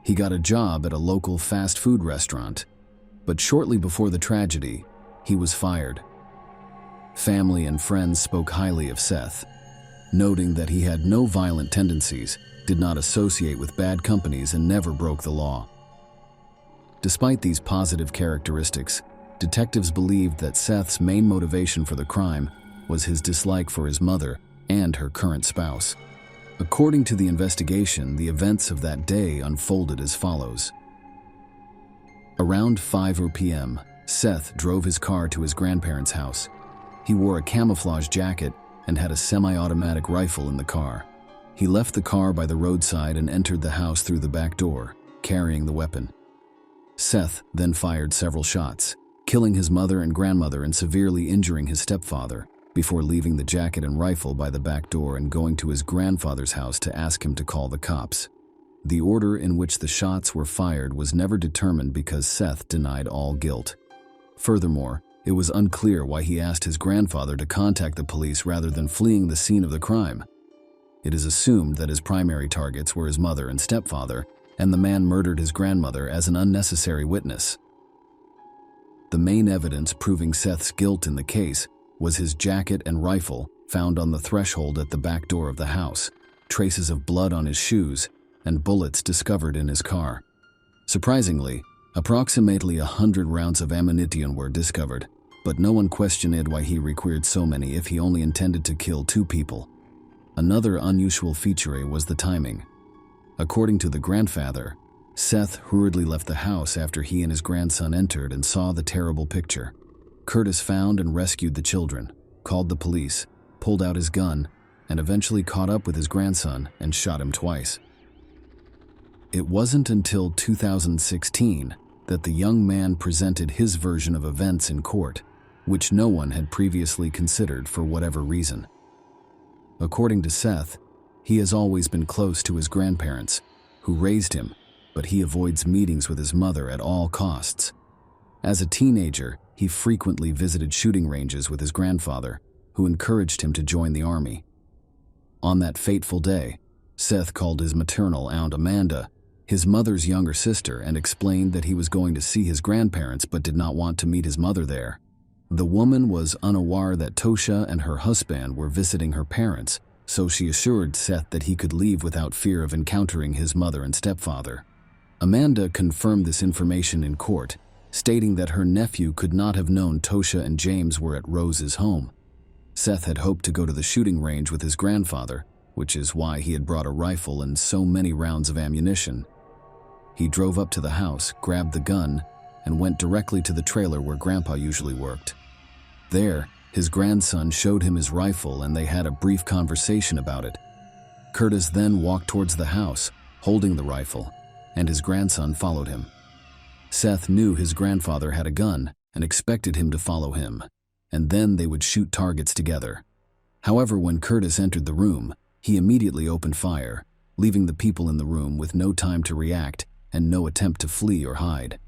He got a job at a local fast food restaurant, but shortly before the tragedy, he was fired. Family and friends spoke highly of Seth, noting that he had no violent tendencies, did not associate with bad companies, and never broke the law. Despite these positive characteristics, detectives believed that Seth's main motivation for the crime was his dislike for his mother and her current spouse. According to the investigation, the events of that day unfolded as follows. Around 5 p.m., Seth drove his car to his grandparents' house. He wore a camouflage jacket and had a semi-automatic rifle in the car. He left the car by the roadside and entered the house through the back door, carrying the weapon. Seth then fired several shots, killing his mother and grandmother and severely injuring his stepfather, before leaving the jacket and rifle by the back door and going to his grandfather's house to ask him to call the cops. The order in which the shots were fired was never determined because Seth denied all guilt. Furthermore, it was unclear why he asked his grandfather to contact the police rather than fleeing the scene of the crime. It is assumed that his primary targets were his mother and stepfather, and the man murdered his grandmother as an unnecessary witness. The main evidence proving Seth's guilt in the case was his jacket and rifle found on the threshold at the back door of the house, traces of blood on his shoes, and bullets discovered in his car. Surprisingly, approximately 100 rounds of ammunition were discovered, but no one questioned why he required so many if he only intended to kill 2 people. Another unusual feature was the timing. According to the grandfather, Seth hurriedly left the house after he and his grandson entered and saw the terrible picture. Curtis found and rescued the children, called the police, pulled out his gun, and eventually caught up with his grandson and shot him twice. It wasn't until 2016 that the young man presented his version of events in court, which no one had previously considered for whatever reason. According to Seth, he has always been close to his grandparents, who raised him, but he avoids meetings with his mother at all costs. As a teenager, he frequently visited shooting ranges with his grandfather, who encouraged him to join the army. On that fateful day, Seth called his maternal aunt Amanda, his mother's younger sister, and explained that he was going to see his grandparents but did not want to meet his mother there. The woman was unaware that Tosha and her husband were visiting her parents, so she assured Seth that he could leave without fear of encountering his mother and stepfather. Amanda confirmed this information in court, stating that her nephew could not have known Tosha and James were at Rose's home. Seth had hoped to go to the shooting range with his grandfather, which is why he had brought a rifle and so many rounds of ammunition. He drove up to the house, grabbed the gun, and went directly to the trailer where Grandpa usually worked. There, his grandson showed him his rifle and they had a brief conversation about it. Curtis then walked towards the house, holding the rifle, and his grandson followed him. Seth knew his grandfather had a gun and expected him to follow him, and then they would shoot targets together. However, when Curtis entered the room, he immediately opened fire, leaving the people in the room with no time to react and no attempt to flee or hide.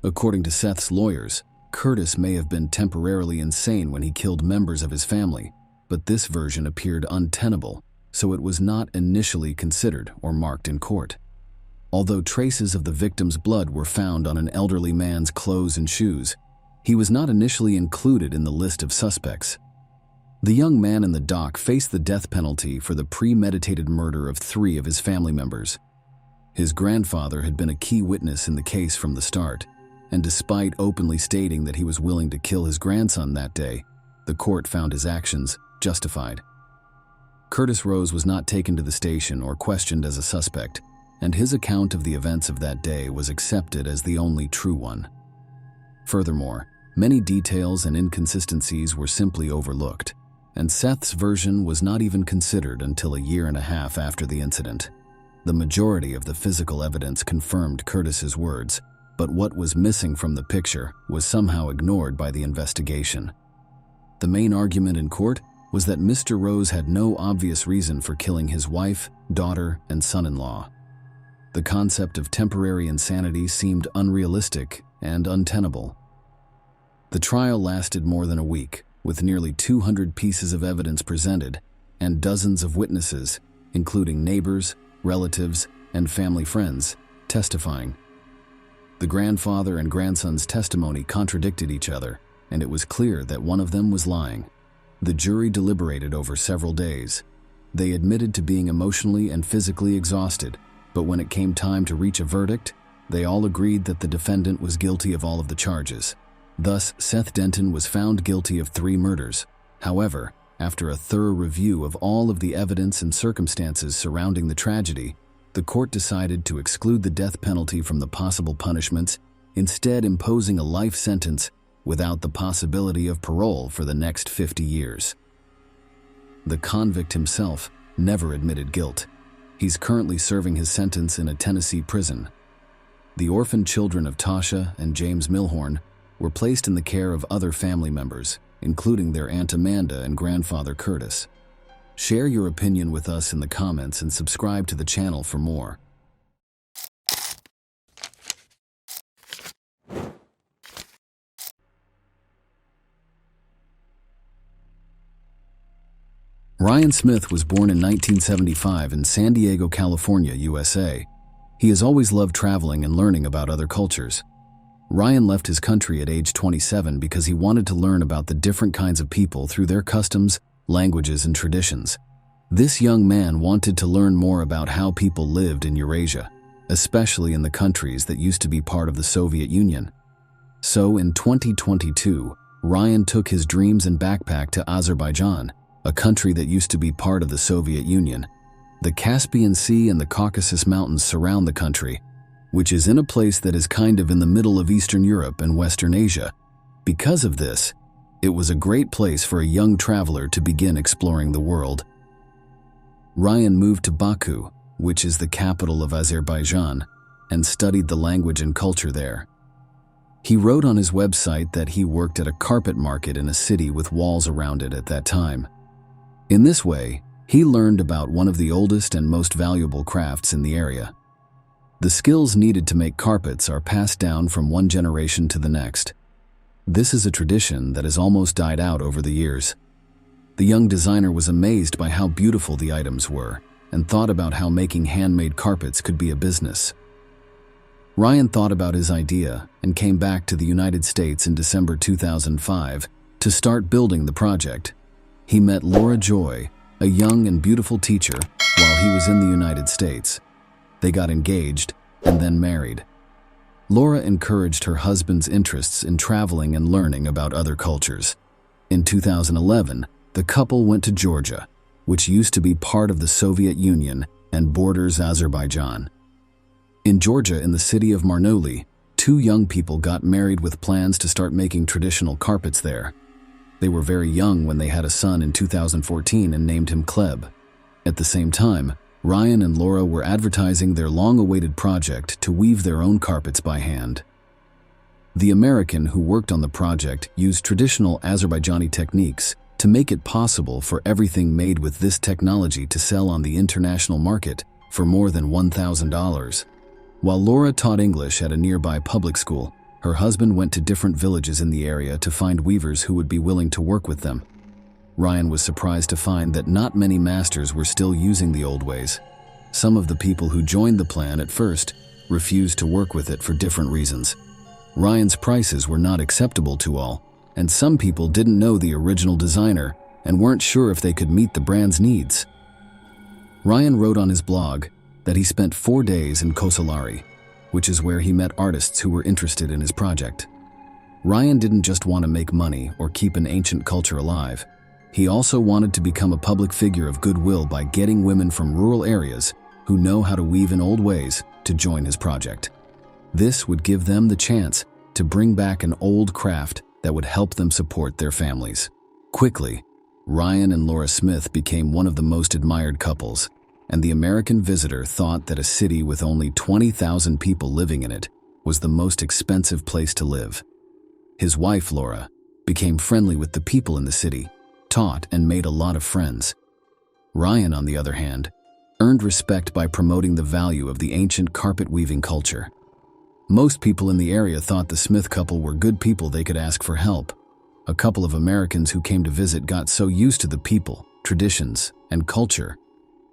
According to Seth's lawyers, Curtis may have been temporarily insane when he killed members of his family, but this version appeared untenable, so it was not initially considered or marked in court. Although traces of the victim's blood were found on an elderly man's clothes and shoes, he was not initially included in the list of suspects. The young man in the dock faced the death penalty for the premeditated murder of 3 of his family members. His grandfather had been a key witness in the case from the start, and despite openly stating that he was willing to kill his grandson that day, the court found his actions justified. Curtis Rose was not taken to the station or questioned as a suspect, and his account of the events of that day was accepted as the only true one. Furthermore, many details and inconsistencies were simply overlooked, and Seth's version was not even considered until a year and a half after the incident. The majority of the physical evidence confirmed Curtis's words, but what was missing from the picture was somehow ignored by the investigation. The main argument in court was that Mr. Rose had no obvious reason for killing his wife, daughter, and son-in-law. The concept of temporary insanity seemed unrealistic and untenable. The trial lasted more than a week, with nearly 200 pieces of evidence presented and dozens of witnesses, including neighbors, relatives, and family friends, testifying. The grandfather and grandson's testimony contradicted each other, and it was clear that one of them was lying. The jury deliberated over several days. They admitted to being emotionally and physically exhausted, but when it came time to reach a verdict, they all agreed that the defendant was guilty of all of the charges. Thus, Seth Denton was found guilty of 3 murders. However, after a thorough review of all of the evidence and circumstances surrounding the tragedy, the court decided to exclude the death penalty from the possible punishments, instead imposing a life sentence without the possibility of parole for the next 50 years. The convict himself never admitted guilt. He's currently serving his sentence in a Tennessee prison. The orphaned children of Tasha and James Milhorn were placed in the care of other family members, including their Aunt Amanda and grandfather Curtis. Share your opinion with us in the comments and subscribe to the channel for more. Ryan Smith was born in 1975 in San Diego, California, USA. He has always loved traveling and learning about other cultures. Ryan left his country at age 27 because he wanted to learn about the different kinds of people through their customs, languages, and traditions. This young man wanted to learn more about how people lived in Eurasia, especially in the countries that used to be part of the Soviet Union. So in 2022, Ryan took his dreams and backpack to Azerbaijan, a country that used to be part of the Soviet Union. The Caspian Sea and the Caucasus Mountains surround the country, which is in a place that is kind of in the middle of Eastern Europe and Western Asia. Because of this, it was a great place for a young traveler to begin exploring the world. Ryan moved to Baku, which is the capital of Azerbaijan, and studied the language and culture there. He wrote on his website that he worked at a carpet market in a city with walls around it at that time. In this way, he learned about one of the oldest and most valuable crafts in the area. The skills needed to make carpets are passed down from one generation to the next. This is a tradition that has almost died out over the years. The young designer was amazed by how beautiful the items were and thought about how making handmade carpets could be a business. Ryan thought about his idea and came back to the United States in December 2005 to start building the project. He met Laura Joy, a young and beautiful teacher, while he was in the United States. They got engaged and then married. Laura encouraged her husband's interests in traveling and learning about other cultures. In 2011, the couple went to Georgia, which used to be part of the Soviet Union and borders Azerbaijan. In Georgia, in the city of Marnoli, 2 young people got married with plans to start making traditional carpets there. They were very young when they had a son in 2014 and named him Kleb. At the same time, Ryan and Laura were advertising their long-awaited project to weave their own carpets by hand. The American who worked on the project used traditional Azerbaijani techniques to make it possible for everything made with this technology to sell on the international market for more than $1,000. While Laura taught English at a nearby public school, her husband went to different villages in the area to find weavers who would be willing to work with them. Ryan was surprised to find that not many masters were still using the old ways. Some of the people who joined the plan at first refused to work with it for different reasons. Ryan's prices were not acceptable to all, and some people didn't know the original designer and weren't sure if they could meet the brand's needs. Ryan wrote on his blog that he spent 4 days in Kosalari, which is where he met artists who were interested in his project. Ryan didn't just want to make money or keep an ancient culture alive. He also wanted to become a public figure of goodwill by getting women from rural areas who know how to weave in old ways to join his project. This would give them the chance to bring back an old craft that would help them support their families. Quickly, Ryan and Laura Smith became one of the most admired couples, and the American visitor thought that a city with only 20,000 people living in it was the most expensive place to live. His wife, Laura, became friendly with the people in the city, taught and made a lot of friends. Ryan, on the other hand, earned respect by promoting the value of the ancient carpet-weaving culture. Most people in the area thought the Smith couple were good people they could ask for help. A couple of Americans who came to visit got so used to the people, traditions, and culture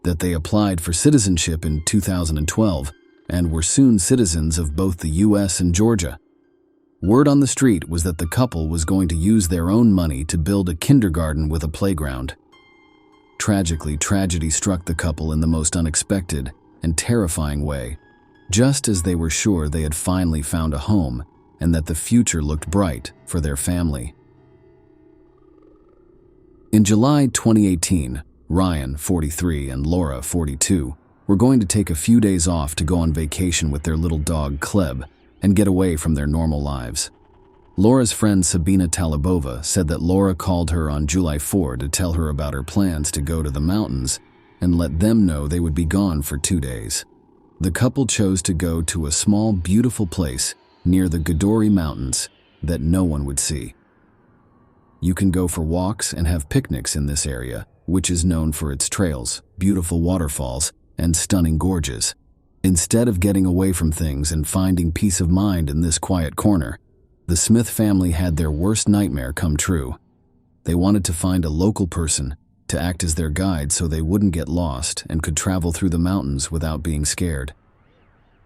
that they applied for citizenship in 2012 and were soon citizens of both the US and Georgia. Word on the street was that the couple was going to use their own money to build a kindergarten with a playground. Tragically, tragedy struck the couple in the most unexpected and terrifying way, just as they were sure they had finally found a home and that the future looked bright for their family. In July 2018, Ryan, 43, and Laura, 42, were going to take a few days off to go on vacation with their little dog, Kleb, and get away from their normal lives. Laura's friend Sabina Talibova said that Laura called her on July 4 to tell her about her plans to go to the mountains and let them know they would be gone for 2 days. The couple chose to go to a small, beautiful place near the Godori Mountains that no one would see. You can go for walks and have picnics in this area, which is known for its trails, beautiful waterfalls, and stunning gorges. Instead of getting away from things and finding peace of mind in this quiet corner, the Smith family had their worst nightmare come true. They wanted to find a local person to act as their guide so they wouldn't get lost and could travel through the mountains without being scared.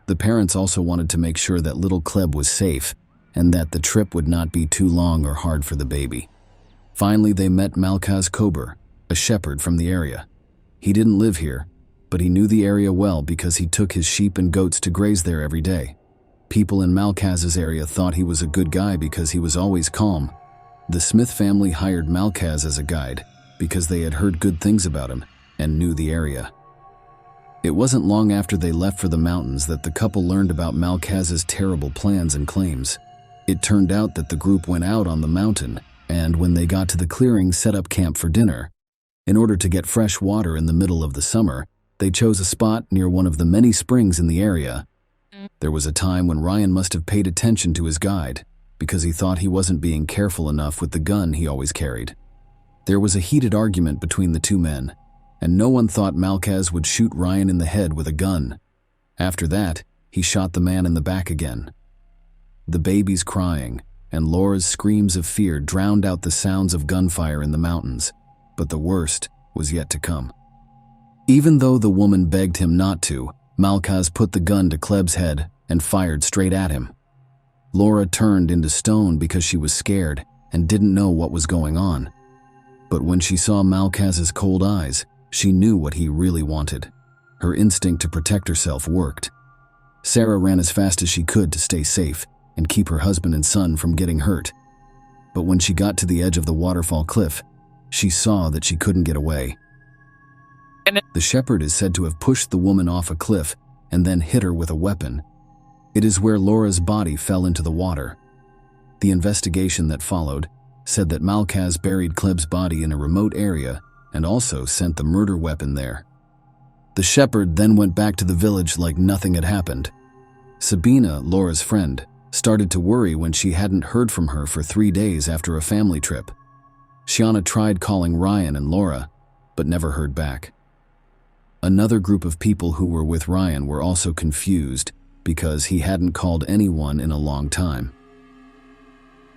The parents also wanted to make sure that little Kleb was safe and that the trip would not be too long or hard for the baby. Finally, they met Malkaz Kober, a shepherd from the area. He didn't live here, but he knew the area well because he took his sheep and goats to graze there every day. People in Malkaz's area thought he was a good guy because he was always calm. The Smith family hired Malkaz as a guide because they had heard good things about him and knew the area. It wasn't long after they left for the mountains that the couple learned about Malkaz's terrible plans and claims. It turned out that the group went out on the mountain and, when they got to the clearing, set up camp for dinner. In order to get fresh water in the middle of the summer, they chose a spot near one of the many springs in the area. There was a time when Ryan must have paid attention to his guide because he thought he wasn't being careful enough with the gun he always carried. There was a heated argument between the two men, and no one thought Malkaz would shoot Ryan in the head with a gun. After that, he shot the man in the back again. The baby's crying and Laura's screams of fear drowned out the sounds of gunfire in the mountains, but the worst was yet to come. Even though the woman begged him not to, Malkaz put the gun to Kleb's head and fired straight at him. Laura turned into stone because she was scared and didn't know what was going on. But when she saw Malkaz's cold eyes, she knew what he really wanted. Her instinct to protect herself worked. Sarah ran as fast as she could to stay safe and keep her husband and son from getting hurt. But when she got to the edge of the waterfall cliff, she saw that she couldn't get away. The shepherd is said to have pushed the woman off a cliff and then hit her with a weapon. It is where Laura's body fell into the water. The investigation that followed said that Malkaz buried Kleb's body in a remote area and also sent the murder weapon there. The shepherd then went back to the village like nothing had happened. Sabina, Laura's friend, started to worry when she hadn't heard from her for 3 days after a family trip. Shiana tried calling Ryan and Laura, but never heard back. Another group of people who were with Ryan were also confused because he hadn't called anyone in a long time.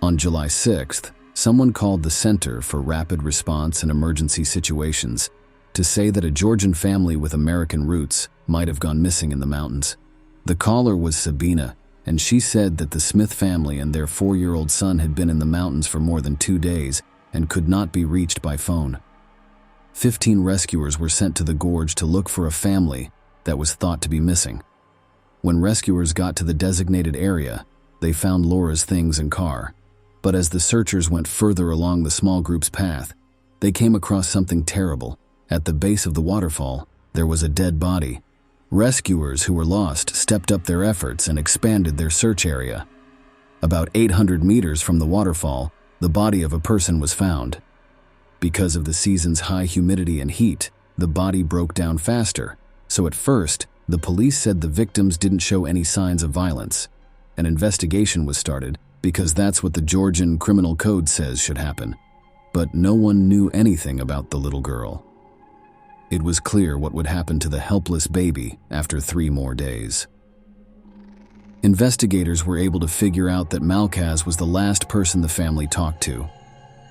On July 6th, someone called the Center for Rapid Response and Emergency Situations to say that a Georgian family with American roots might have gone missing in the mountains. The caller was Sabina, and she said that the Smith family and their 4-year-old son had been in the mountains for more than 2 days and could not be reached by phone. 15 rescuers were sent to the gorge to look for a family that was thought to be missing. When rescuers got to the designated area, they found Laura's things and car. But as the searchers went further along the small group's path, they came across something terrible. At the base of the waterfall, there was a dead body. Rescuers who were lost stepped up their efforts and expanded their search area. About 800 meters from the waterfall, the body of a person was found. Because of the season's high humidity and heat, the body broke down faster, so at first, the police said the victims didn't show any signs of violence. An investigation was started because that's what the Georgian criminal code says should happen. But no one knew anything about the little girl. It was clear what would happen to the helpless baby after 3 more days. Investigators were able to figure out that Malkaz was the last person the family talked to.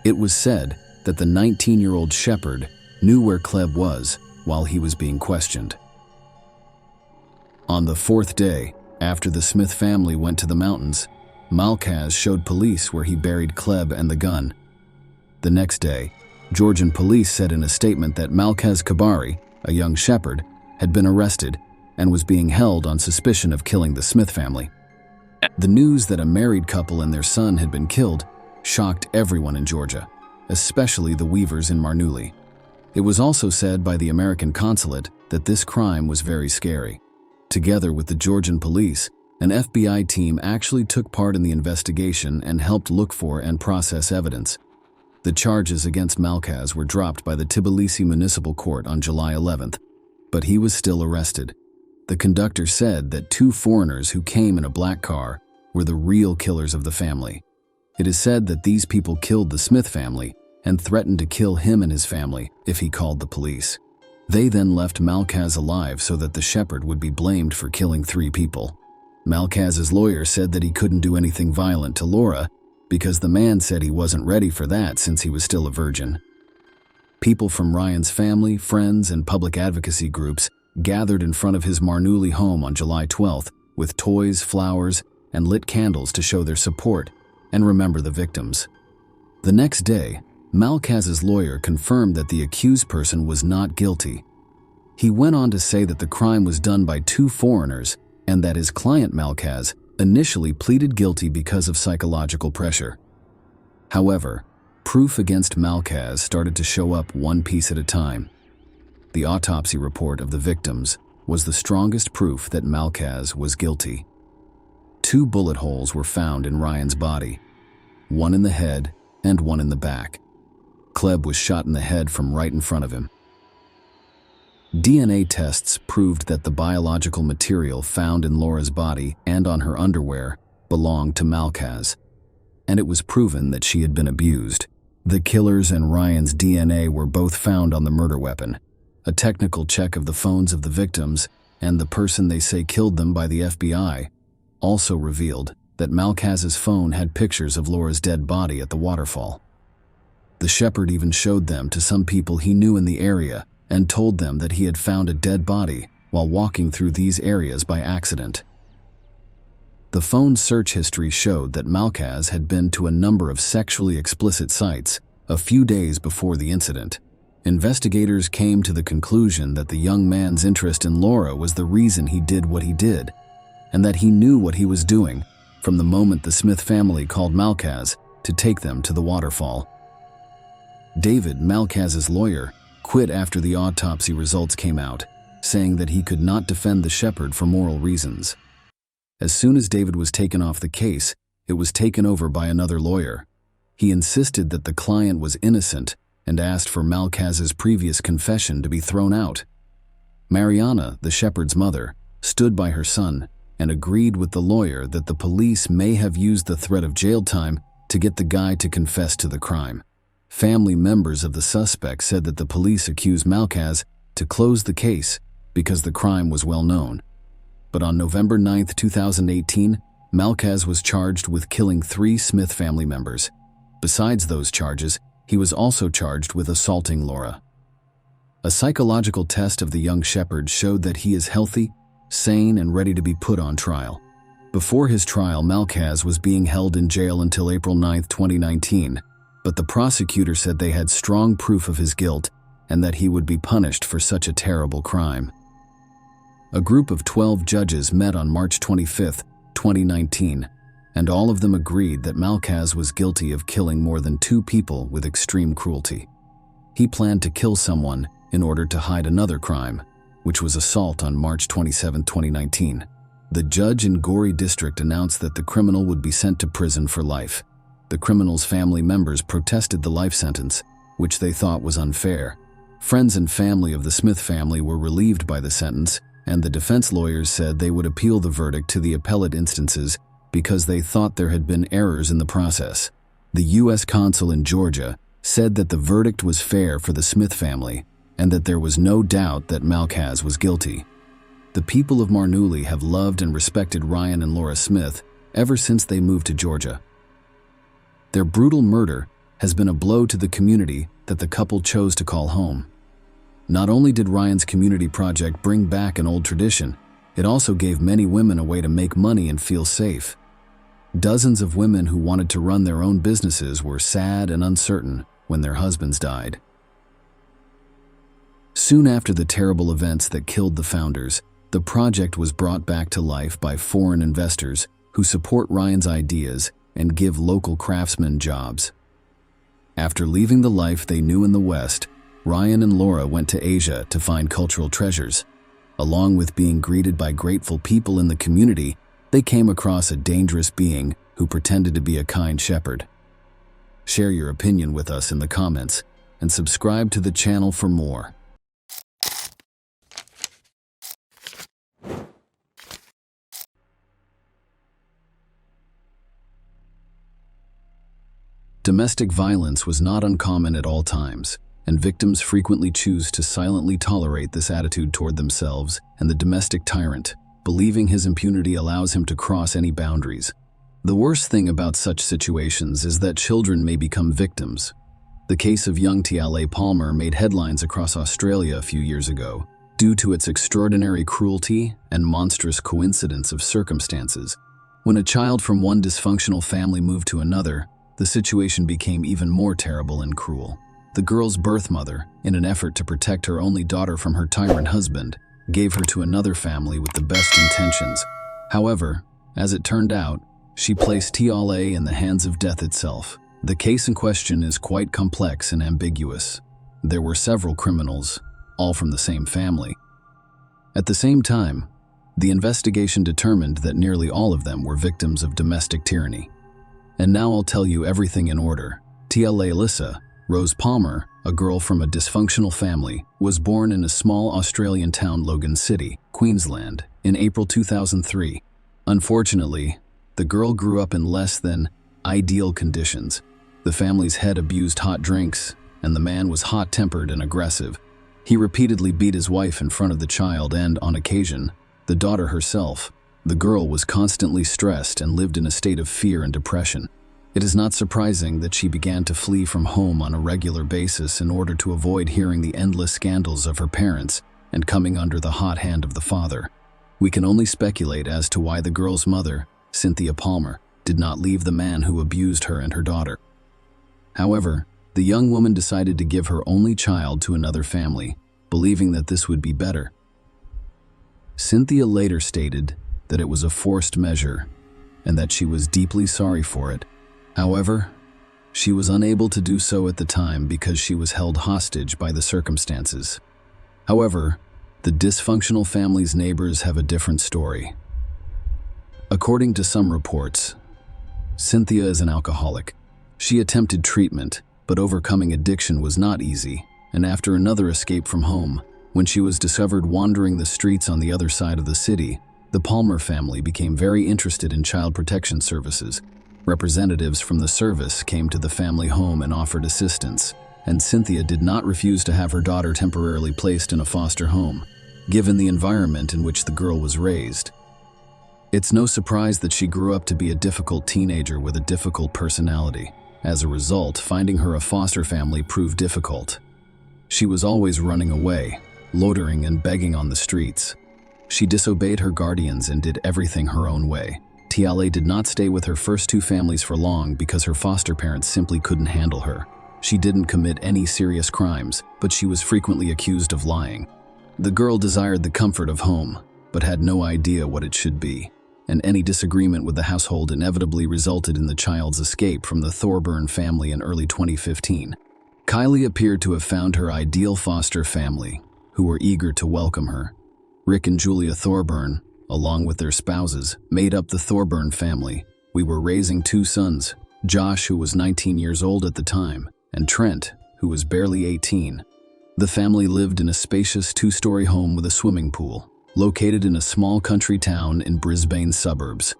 It was said that the 19-year-old shepherd knew where Kleb was while he was being questioned. On the 4th day, after the Smith family went to the mountains, Malkaz showed police where he buried Kleb and the gun. The next day, Georgian police said in a statement that Malkaz Kabari, a young shepherd, had been arrested and was being held on suspicion of killing the Smith family. The news that a married couple and their son had been killed shocked everyone in Georgia, especially the Weavers in Marneuli. It was also said by the American consulate that this crime was very scary. Together with the Georgian police, an FBI team actually took part in the investigation and helped look for and process evidence. The charges against Malkaz were dropped by the Tbilisi Municipal Court on July 11th, but he was still arrested. The conductor said that 2 foreigners who came in a black car were the real killers of the family. It is said that these people killed the Smith family and threatened to kill him and his family if he called the police. They then left Malkaz alive so that the shepherd would be blamed for killing 3 people. Malkaz's lawyer said that he couldn't do anything violent to Laura because the man said he wasn't ready for that since he was still a virgin. People from Ryan's family, friends, and public advocacy groups gathered in front of his Marneuli home on July 12th with toys, flowers, and lit candles to show their support and remember the victims. The next day, Malkaz's lawyer confirmed that the accused person was not guilty. He went on to say that the crime was done by 2 foreigners and that his client Malkaz initially pleaded guilty because of psychological pressure. However, proof against Malkaz started to show up one piece at a time. The autopsy report of the victims was the strongest proof that Malkaz was guilty. 2 bullet holes were found in Ryan's body, one in the head and one in the back. Kleb was shot in the head from right in front of him. DNA tests proved that the biological material found in Laura's body and on her underwear belonged to Malkaz, and it was proven that she had been abused. The killer's and Ryan's DNA were both found on the murder weapon. A technical check of the phones of the victims and the person they say killed them by the FBI also revealed that Malkaz's phone had pictures of Laura's dead body at the waterfall. The shepherd even showed them to some people he knew in the area and told them that he had found a dead body while walking through these areas by accident. The phone's search history showed that Malkaz had been to a number of sexually explicit sites a few days before the incident. Investigators came to the conclusion that the young man's interest in Laura was the reason he did what he did, and that he knew what he was doing from the moment the Smith family called Malkaz to take them to the waterfall. David, Malkaz's lawyer, quit after the autopsy results came out, saying that he could not defend the shepherd for moral reasons. As soon as David was taken off the case, it was taken over by another lawyer. He insisted that the client was innocent and asked for Malkaz's previous confession to be thrown out. Mariana, the shepherd's mother, stood by her son and agreed with the lawyer that the police may have used the threat of jail time to get the guy to confess to the crime. Family members of the suspect said that the police accused Malkaz to close the case because the crime was well known. But on November 9, 2018, Malkaz was charged with killing 3 Smith family members. Besides those charges, he was also charged with assaulting Laura. A psychological test of the young shepherd showed that he is healthy, sane, and ready to be put on trial. Before his trial, Malkaz was being held in jail until April 9, 2019, but the prosecutor said they had strong proof of his guilt and that he would be punished for such a terrible crime. A group of 12 judges met on March 25, 2019, and all of them agreed that Malkaz was guilty of killing more than 2 people with extreme cruelty. He planned to kill someone in order to hide another crime, which was assault on March 27, 2019. The judge in Gori district announced that the criminal would be sent to prison for life. The criminal's family members protested the life sentence, which they thought was unfair. Friends and family of the Smith family were relieved by the sentence, and the defense lawyers said they would appeal the verdict to the appellate instances because they thought there had been errors in the process. The U.S. consul in Georgia said that the verdict was fair for the Smith family and that there was no doubt that Malkaz was guilty. The people of Marneuli have loved and respected Ryan and Laura Smith ever since they moved to Georgia. Their brutal murder has been a blow to the community that the couple chose to call home. Not only did Ryan's community project bring back an old tradition, it also gave many women a way to make money and feel safe. Dozens of women who wanted to run their own businesses were sad and uncertain when their husbands died. Soon after the terrible events that killed the founders, the project was brought back to life by foreign investors who support Ryan's ideas and give local craftsmen jobs. After leaving the life they knew in the West, Ryan and Laura went to Asia to find cultural treasures. Along with being greeted by grateful people in the community, they came across a dangerous being who pretended to be a kind shepherd. Share your opinion with us in the comments and subscribe to the channel for more. Domestic violence was not uncommon at all times, and victims frequently choose to silently tolerate this attitude toward themselves and the domestic tyrant, believing his impunity allows him to cross any boundaries. The worst thing about such situations is that children may become victims. The case of young T.L.A. Palmer made headlines across Australia a few years ago due to its extraordinary cruelty and monstrous coincidence of circumstances. When a child from one dysfunctional family moved to another, the situation became even more terrible and cruel. The girl's birth mother, in an effort to protect her only daughter from her tyrant husband, gave her to another family with the best intentions. However, as it turned out, she placed T.L.A. in the hands of death itself. The case in question is quite complex and ambiguous. There were several criminals, all from the same family. At the same time, the investigation determined that nearly all of them were victims of domestic tyranny. And now I'll tell you everything in order. T.L.A. Alyssa Rose Palmer, a girl from a dysfunctional family, was born in a small Australian town, Logan City, Queensland, in April 2003. Unfortunately, the girl grew up in less than ideal conditions. The family's head abused hot drinks, and the man was hot-tempered and aggressive. He repeatedly beat his wife in front of the child and, on occasion, the daughter herself. The girl was constantly stressed and lived in a state of fear and depression. It is not surprising that she began to flee from home on a regular basis in order to avoid hearing the endless scandals of her parents and coming under the hot hand of the father. We can only speculate as to why the girl's mother, Cynthia Palmer, did not leave the man who abused her and her daughter. However, the young woman decided to give her only child to another family, believing that this would be better. Cynthia later stated that it was a forced measure and that she was deeply sorry for it. However, she was unable to do so at the time because she was held hostage by the circumstances. However, the dysfunctional family's neighbors have a different story. According to some reports, Cynthia is an alcoholic. She attempted treatment, but overcoming addiction was not easy, and after another escape from home, when she was discovered wandering the streets on the other side of the city, The Palmer family became very interested in child protection services. Representatives from the service came to the family home and offered assistance, and Cynthia did not refuse to have her daughter temporarily placed in a foster home, given the environment in which the girl was raised. It's no surprise that she grew up to be a difficult teenager with a difficult personality. As a result, finding her a foster family proved difficult. She was always running away, loitering and begging on the streets. She disobeyed her guardians and did everything her own way. Tiale did not stay with her first two families for long because her foster parents simply couldn't handle her. She didn't commit any serious crimes, but she was frequently accused of lying. The girl desired the comfort of home, but had no idea what it should be, and any disagreement with the household inevitably resulted in the child's escape from the Thorburn family in early 2015. Kylie appeared to have found her ideal foster family, who were eager to welcome her. Rick and Julia Thorburn, along with their spouses, made up the Thorburn family. We were raising two sons, Josh, who was 19 years old at the time, and Trent, who was barely 18. The family lived in a spacious two-story home with a swimming pool, located in a small country town in Brisbane's suburbs.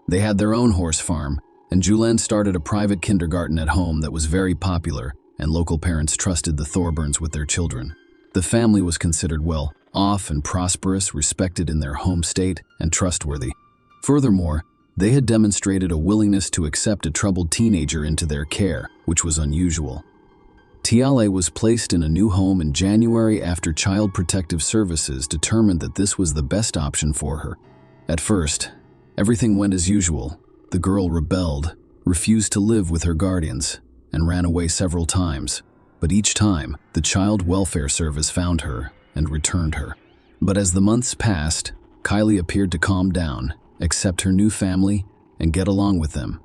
They had their own horse farm, and Julian started a private kindergarten at home that was very popular, and local parents trusted the Thorburns with their children. The family was considered well off and prosperous, respected in their home state, and trustworthy. Furthermore, they had demonstrated a willingness to accept a troubled teenager into their care, which was unusual. Tiale was placed in a new home in January after Child Protective Services determined that this was the best option for her. At first, everything went as usual. The girl rebelled, refused to live with her guardians, and ran away several times. But each time, the Child Welfare Service found her and returned her. But as the months passed, Kylie appeared to calm down, accept her new family, and get along with them.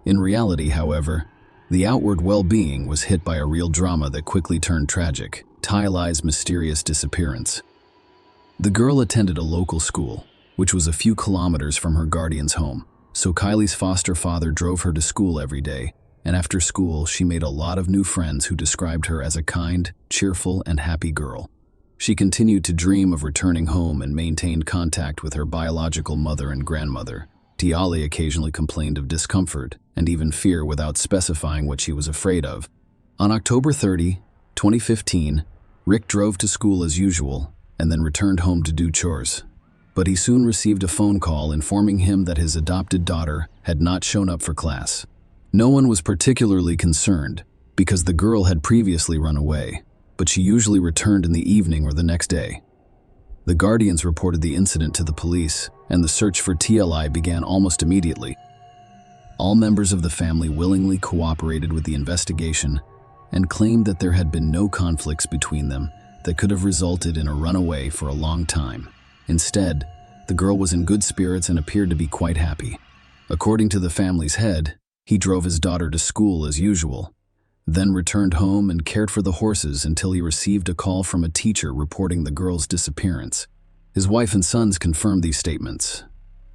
In reality, however, the outward well-being was hit by a real drama that quickly turned tragic: Tiale's mysterious disappearance. The girl attended a local school, which was a few kilometers from her guardian's home, so Kylie's foster father drove her to school every day, and after school she made a lot of new friends who described her as a kind, cheerful, and happy girl. She continued to dream of returning home and maintained contact with her biological mother and grandmother. Tiale occasionally complained of discomfort and even fear without specifying what she was afraid of. On October 30, 2015, Rick drove to school as usual and then returned home to do chores. But he soon received a phone call informing him that his adopted daughter had not shown up for class. No one was particularly concerned because the girl had previously run away, but she usually returned in the evening or the next day. The guardians reported the incident to the police, and the search for Tiale began almost immediately. All members of the family willingly cooperated with the investigation and claimed that there had been no conflicts between them that could have resulted in a runaway for a long time. Instead, the girl was in good spirits and appeared to be quite happy. According to the family's head, he drove his daughter to school as usual, then returned home and cared for the horses until he received a call from a teacher reporting the girl's disappearance. His wife and sons confirmed these statements.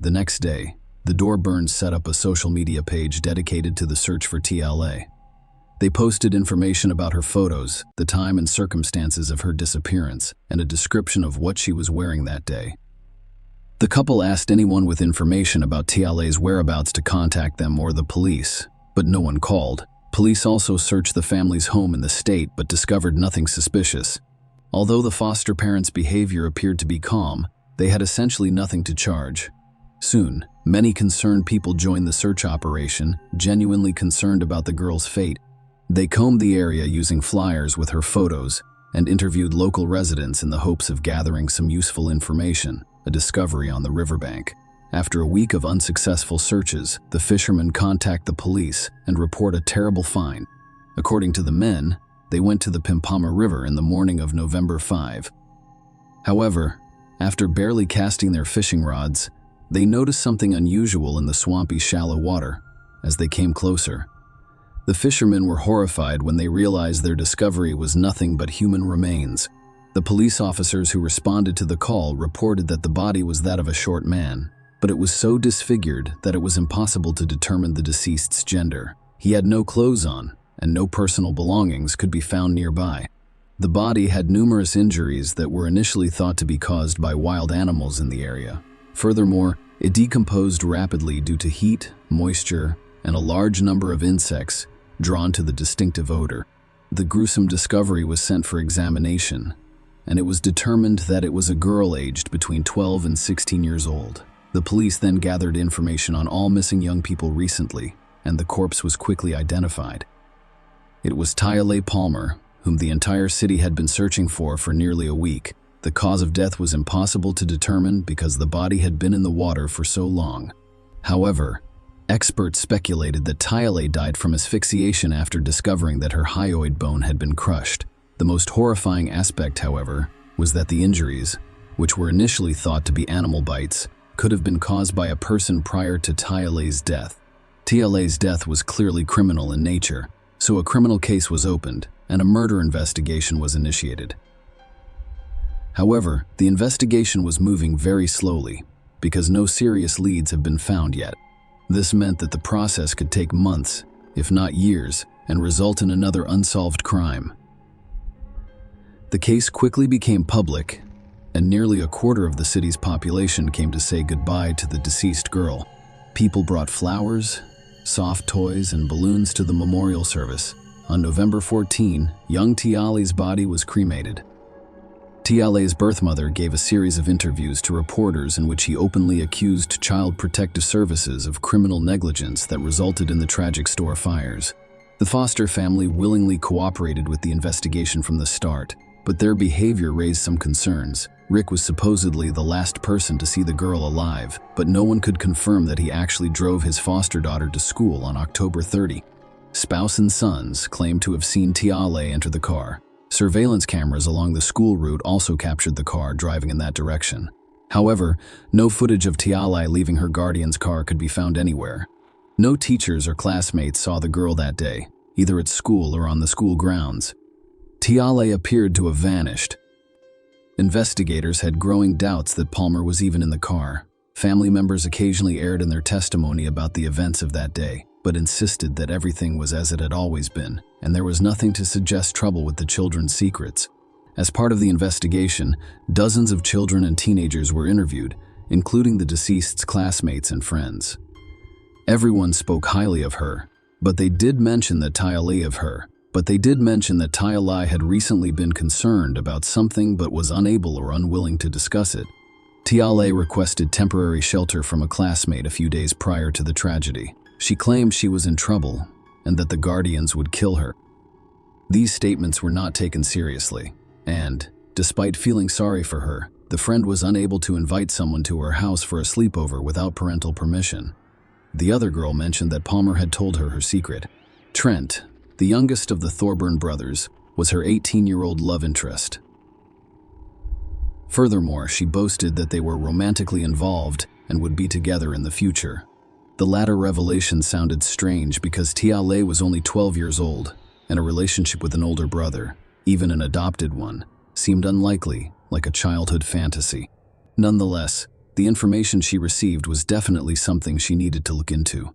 The next day, the Thorburns set up a social media page dedicated to the search for Tiale. They posted information about her photos, the time and circumstances of her disappearance, and a description of what she was wearing that day. The couple asked anyone with information about Tiale's whereabouts to contact them or the police, but no one called. Police also searched the family's home in the state but discovered nothing suspicious. Although the foster parents' behavior appeared to be calm, they had essentially nothing to charge. Soon, many concerned people joined the search operation, genuinely concerned about the girl's fate. They combed the area using flyers with her photos and interviewed local residents in the hopes of gathering some useful information, a discovery on the riverbank. After a week of unsuccessful searches, the fishermen contact the police and report a terrible find. According to the men, they went to the Pimpama River in the morning of November 5. However, after barely casting their fishing rods, they noticed something unusual in the swampy, shallow water. As they came closer, the fishermen were horrified when they realized their discovery was nothing but human remains. The police officers who responded to the call reported that the body was that of a short man, but it was so disfigured that it was impossible to determine the deceased's gender. He had no clothes on, and no personal belongings could be found nearby. The body had numerous injuries that were initially thought to be caused by wild animals in the area. Furthermore, it decomposed rapidly due to heat, moisture, and a large number of insects drawn to the distinctive odor. The gruesome discovery was sent for examination, and it was determined that it was a girl aged between 12 and 16 years old. The police then gathered information on all missing young people recently, and the corpse was quickly identified. It was Tyale Palmer, whom the entire city had been searching for nearly a week. The cause of death was impossible to determine because the body had been in the water for so long. However, experts speculated that Tyale died from asphyxiation after discovering that her hyoid bone had been crushed. The most horrifying aspect, however, was that the injuries, which were initially thought to be animal bites, could have been caused by a person prior to Tyale's death. Tyale's death was clearly criminal in nature, so a criminal case was opened and a murder investigation was initiated. However, the investigation was moving very slowly because no serious leads have been found yet. This meant that the process could take months, if not years, and result in another unsolved crime. The case quickly became public, and nearly a quarter of the city's population came to say goodbye to the deceased girl. People brought flowers, soft toys, and balloons to the memorial service. On November 14, young Tyale's body was cremated. Tyale's birth mother gave a series of interviews to reporters in which he openly accused Child Protective Services of criminal negligence that resulted in the tragic store fires. The Foster family willingly cooperated with the investigation from the start, but their behavior raised some concerns. Rick was supposedly the last person to see the girl alive, but no one could confirm that he actually drove his foster daughter to school on October 30. Spouse and sons claimed to have seen Tyale enter the car. Surveillance cameras along the school route also captured the car driving in that direction. However, no footage of Tyale leaving her guardian's car could be found anywhere. No teachers or classmates saw the girl that day, either at school or on the school grounds. Tyale appeared to have vanished. Investigators had growing doubts that Palmer was even in the car. Family members occasionally aired in their testimony about the events of that day, but insisted that everything was as it had always been, and there was nothing to suggest trouble with the children's secrets. As part of the investigation, dozens of children and teenagers were interviewed, including the deceased's classmates and friends. Everyone spoke highly of her, but they did mention that Tyale had recently been concerned about something but was unable or unwilling to discuss it. Tyale requested temporary shelter from a classmate a few days prior to the tragedy. She claimed she was in trouble and that the guardians would kill her. These statements were not taken seriously, and, despite feeling sorry for her, the friend was unable to invite someone to her house for a sleepover without parental permission. The other girl mentioned that Palmer had told her secret. Trent, the youngest of the Thorburn brothers, was her 18-year-old love interest. Furthermore, she boasted that they were romantically involved and would be together in the future. The latter revelation sounded strange because Tyale was only 12 years old, and a relationship with an older brother, even an adopted one, seemed unlikely, like a childhood fantasy. Nonetheless, the information she received was definitely something she needed to look into.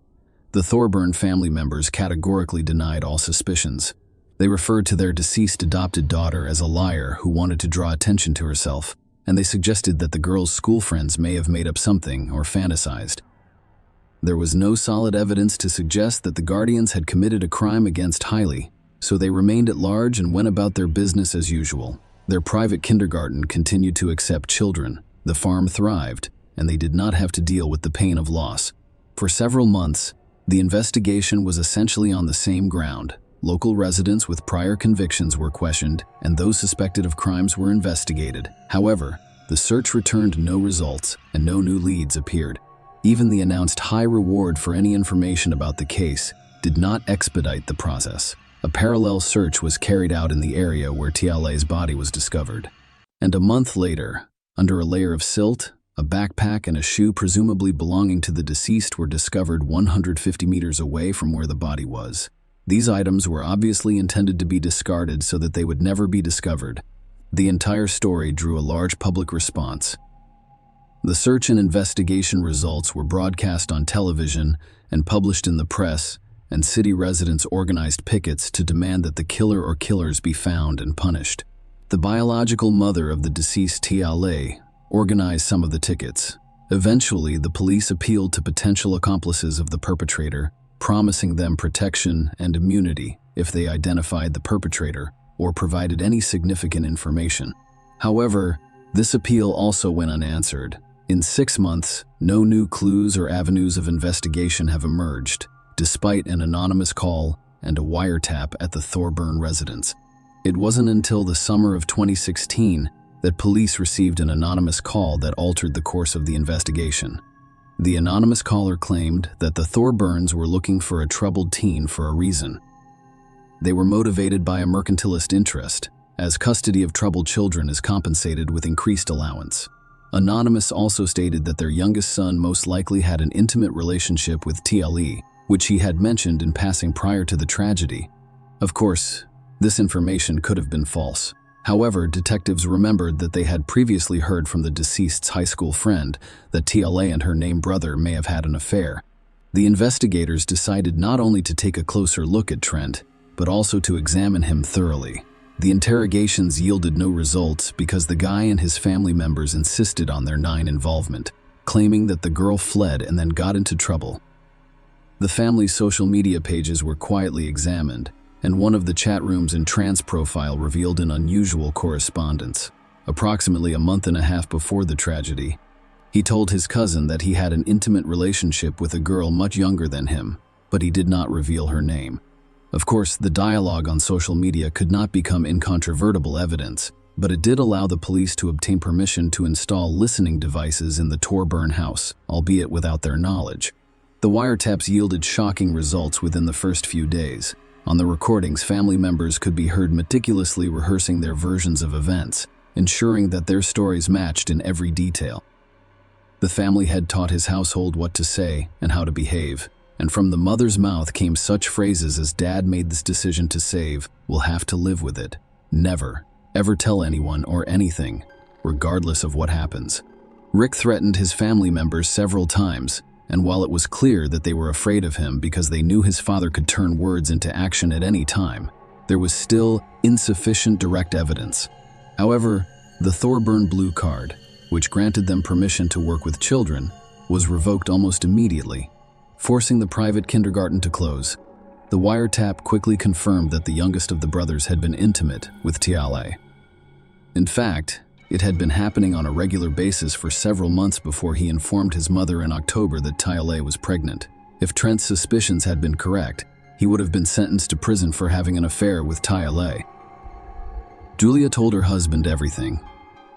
The Thorburn family members categorically denied all suspicions. They referred to their deceased adopted daughter as a liar who wanted to draw attention to herself, and they suggested that the girl's school friends may have made up something or fantasized. There was no solid evidence to suggest that the guardians had committed a crime against Tyale, so they remained at large and went about their business as usual. Their private kindergarten continued to accept children, the farm thrived, and they did not have to deal with the pain of loss. For several months, the investigation was essentially on the same ground. Local residents with prior convictions were questioned, and those suspected of crimes were investigated. However, the search returned no results, and no new leads appeared. Even the announced high reward for any information about the case did not expedite the process. A parallel search was carried out in the area where Tyale's body was discovered. And a month later, under a layer of silt, a backpack and a shoe presumably belonging to the deceased were discovered 150 meters away from where the body was. These items were obviously intended to be discarded so that they would never be discovered. The entire story drew a large public response. The search and investigation results were broadcast on television and published in the press, and city residents organized pickets to demand that the killer or killers be found and punished. The biological mother of the deceased Tyale organized some of the tickets, Eventually, the police appealed to potential accomplices of the perpetrator, promising them protection and immunity if they identified the perpetrator or provided any significant information. However, this appeal also went unanswered. In 6 months, no new clues or avenues of investigation have emerged, despite an anonymous call and a wiretap at the Thorburn residence. It wasn't until the summer of 2016 that police received an anonymous call that altered the course of the investigation. The anonymous caller claimed that the Thorburns were looking for a troubled teen for a reason. They were motivated by a mercantilist interest, as custody of troubled children is compensated with increased allowance. Anonymous also stated that their youngest son most likely had an intimate relationship with TLE, which he had mentioned in passing prior to the tragedy. Of course, this information could have been false. However, detectives remembered that they had previously heard from the deceased's high school friend that TLA and her named brother may have had an affair. The investigators decided not only to take a closer look at Trent, but also to examine him thoroughly. The interrogations yielded no results because the guy and his family members insisted on their involvement, claiming that the girl fled and then got into trouble. The family's social media pages were quietly examined, and one of the chat rooms in Trent's profile revealed an unusual correspondence. Approximately a month and a half before the tragedy, he told his cousin that he had an intimate relationship with a girl much younger than him, but he did not reveal her name. Of course, the dialogue on social media could not become incontrovertible evidence, but it did allow the police to obtain permission to install listening devices in the Thorburn house, albeit without their knowledge. The wiretaps yielded shocking results within the first few days. On the recordings, family members could be heard meticulously rehearsing their versions of events, ensuring that their stories matched in every detail. The family had taught his household what to say and how to behave, and from the mother's mouth came such phrases as "Dad made this decision to save, we'll have to live with it. Never, ever tell anyone or anything, regardless of what happens." Rick threatened his family members several times, and while it was clear that they were afraid of him because they knew his father could turn words into action at any time, there was still insufficient direct evidence. However, the Thorburn Blue Card, which granted them permission to work with children, was revoked almost immediately, forcing the private kindergarten to close. The wiretap quickly confirmed that the youngest of the brothers had been intimate with Tiale. In fact, it had been happening on a regular basis for several months before he informed his mother in October that Tiale was pregnant. If Trent's suspicions had been correct, he would have been sentenced to prison for having an affair with Tiale. Julia told her husband everything,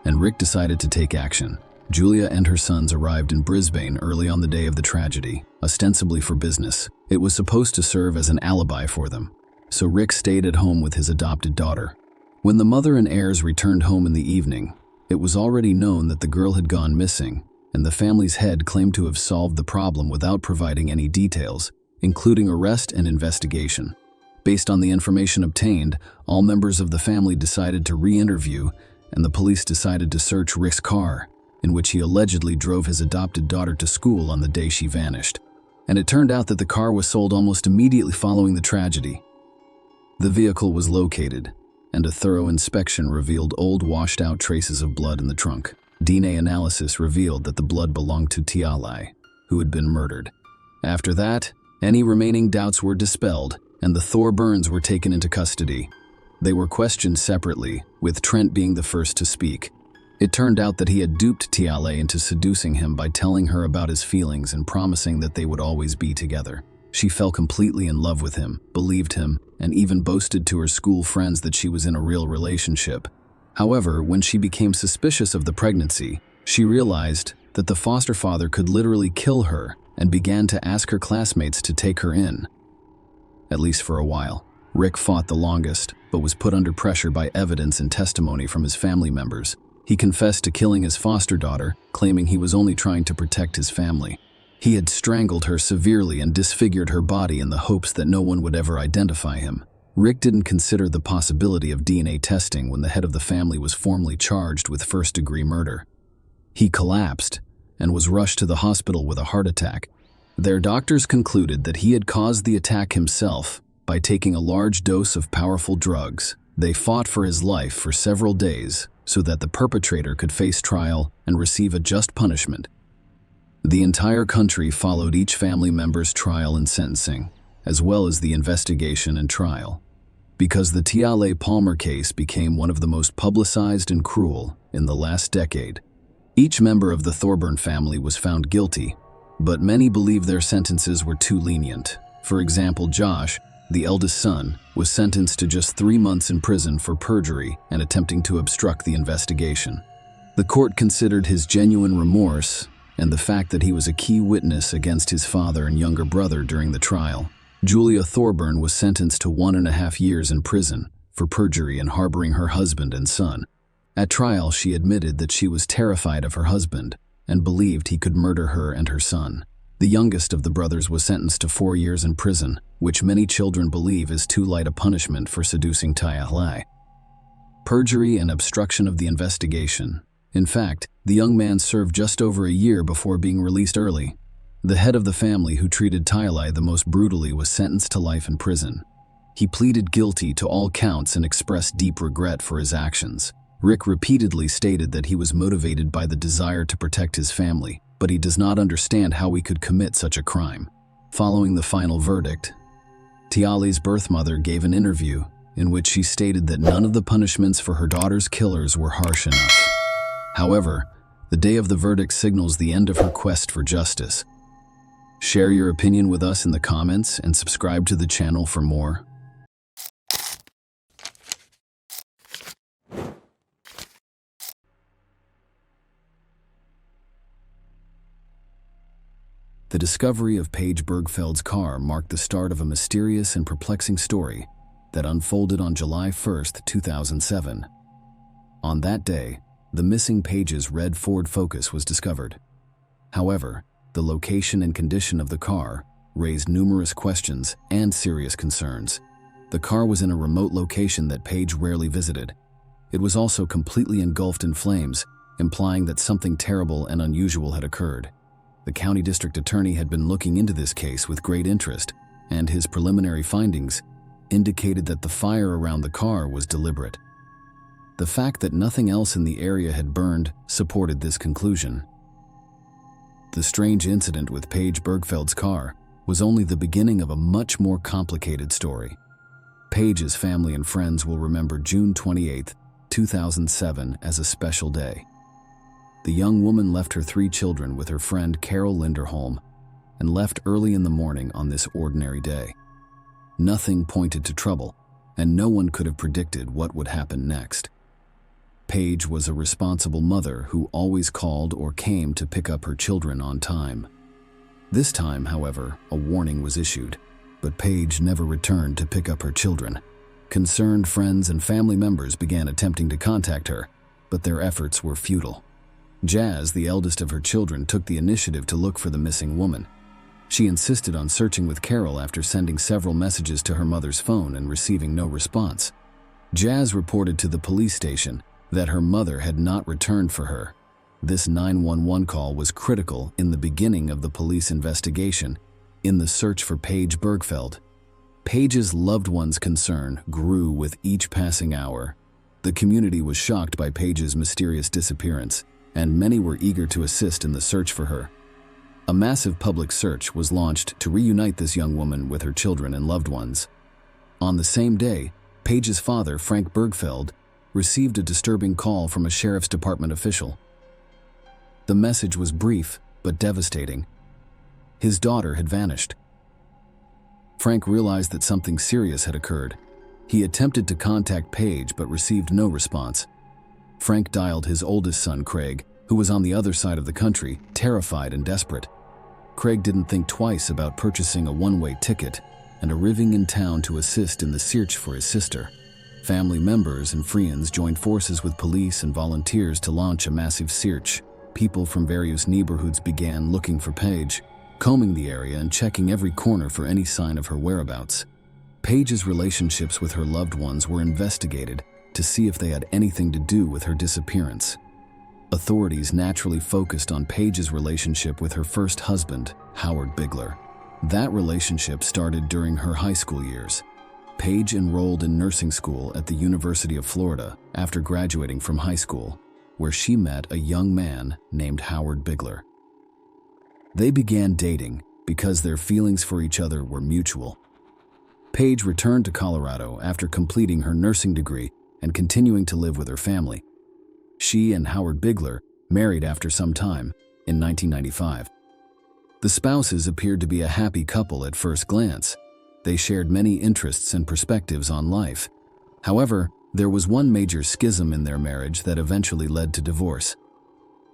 and Rick decided to take action. Julia and her sons arrived in Brisbane early on the day of the tragedy, ostensibly for business. It was supposed to serve as an alibi for them, so Rick stayed at home with his adopted daughter. When the mother and heirs returned home in the evening, it was already known that the girl had gone missing, and the family's head claimed to have solved the problem without providing any details, including arrest and investigation. Based on the information obtained, all members of the family decided to re-interview, and the police decided to search Rick's car, in which he allegedly drove his adopted daughter to school on the day she vanished. And it turned out that the car was sold almost immediately following the tragedy. The vehicle was located, and a thorough inspection revealed old washed-out traces of blood in the trunk. DNA analysis revealed that the blood belonged to Tiale, who had been murdered. After that, any remaining doubts were dispelled, and the Thorburns were taken into custody. They were questioned separately, with Trent being the first to speak. It turned out that he had duped Tiale into seducing him by telling her about his feelings and promising that they would always be together. She fell completely in love with him, believed him, and even boasted to her school friends that she was in a real relationship. However, when she became suspicious of the pregnancy, she realized that the foster father could literally kill her and began to ask her classmates to take her in. At least for a while. Rick fought the longest, but was put under pressure by evidence and testimony from his family members. He confessed to killing his foster daughter, claiming he was only trying to protect his family. He had strangled her severely and disfigured her body in the hopes that no one would ever identify him. Rick didn't consider the possibility of DNA testing when the head of the family was formally charged with first-degree murder. He collapsed and was rushed to the hospital with a heart attack. Their doctors concluded that he had caused the attack himself by taking a large dose of powerful drugs. They fought for his life for several days so that the perpetrator could face trial and receive a just punishment. The entire country followed each family member's trial and sentencing, as well as the investigation and trial, because the Tiale Palmer case became one of the most publicized and cruel in the last decade. Each member of the Thorburn family was found guilty, but many believe their sentences were too lenient. For example, Josh, the eldest son, was sentenced to just 3 months in prison for perjury and attempting to obstruct the investigation. The court considered his genuine remorse and the fact that he was a key witness against his father and younger brother during the trial. Julia Thorburn was sentenced to 1.5 years in prison for perjury and harboring her husband and son. At trial, she admitted that she was terrified of her husband and believed he could murder her and her son. The youngest of the brothers was sentenced to 4 years in prison, which many children believe is too light a punishment for seducing Tiale. Perjury and obstruction of the investigation. In fact, the young man served just over a year before being released early. The head of the family who treated Tiale the most brutally was sentenced to life in prison. He pleaded guilty to all counts and expressed deep regret for his actions. Rick repeatedly stated that he was motivated by the desire to protect his family, but he does not understand how he could commit such a crime. Following the final verdict, Tiale's birth mother gave an interview in which she stated that none of the punishments for her daughter's killers were harsh enough. However, the day of the verdict signals the end of her quest for justice. Share your opinion with us in the comments and subscribe to the channel for more. The discovery of Paige Bergfeld's car marked the start of a mysterious and perplexing story that unfolded on July 1, 2007. On that day, the missing Paige's red Ford Focus was discovered. However, the location and condition of the car raised numerous questions and serious concerns. The car was in a remote location that Paige rarely visited. It was also completely engulfed in flames, implying that something terrible and unusual had occurred. The county district attorney had been looking into this case with great interest, and his preliminary findings indicated that the fire around the car was deliberate. The fact that nothing else in the area had burned supported this conclusion. The strange incident with Paige Bergfeld's car was only the beginning of a much more complicated story. Paige's family and friends will remember June 28, 2007 as a special day. The young woman left her 3 children with her friend Carol Linderholm and left early in the morning on this ordinary day. Nothing pointed to trouble, and no one could have predicted what would happen next. Paige was a responsible mother who always called or came to pick up her children on time. This time, however, a warning was issued, but Paige never returned to pick up her children. Concerned friends and family members began attempting to contact her, but their efforts were futile. Jazz, the eldest of her children, took the initiative to look for the missing woman. She insisted on searching with Carol after sending several messages to her mother's phone and receiving no response. Jazz reported to the police station that her mother had not returned for her. This 911 call was critical in the beginning of the police investigation in the search for Paige Bergfeld. Paige's loved ones' concern grew with each passing hour. The community was shocked by Paige's mysterious disappearance, and many were eager to assist in the search for her. A massive public search was launched to reunite this young woman with her children and loved ones. On the same day, Paige's father, Frank Bergfeld, received a disturbing call from a sheriff's department official. The message was brief but devastating. His daughter had vanished. Frank realized that something serious had occurred. He attempted to contact Paige but received no response. Frank dialed his oldest son, Craig, who was on the other side of the country, terrified and desperate. Craig didn't think twice about purchasing a one-way ticket and arriving in town to assist in the search for his sister. Family members and friends joined forces with police and volunteers to launch a massive search. People from various neighborhoods began looking for Paige, combing the area and checking every corner for any sign of her whereabouts. Paige's relationships with her loved ones were investigated to see if they had anything to do with her disappearance. Authorities naturally focused on Paige's relationship with her first husband, Howard Bigler. That relationship started during her high school years. Paige enrolled in nursing school at the University of Florida after graduating from high school, where she met a young man named Howard Bigler. They began dating because their feelings for each other were mutual. Paige returned to Colorado after completing her nursing degree and continuing to live with her family. She and Howard Bigler married after some time in 1995. The spouses appeared to be a happy couple at first glance. They shared many interests and perspectives on life. However, there was one major schism in their marriage that eventually led to divorce.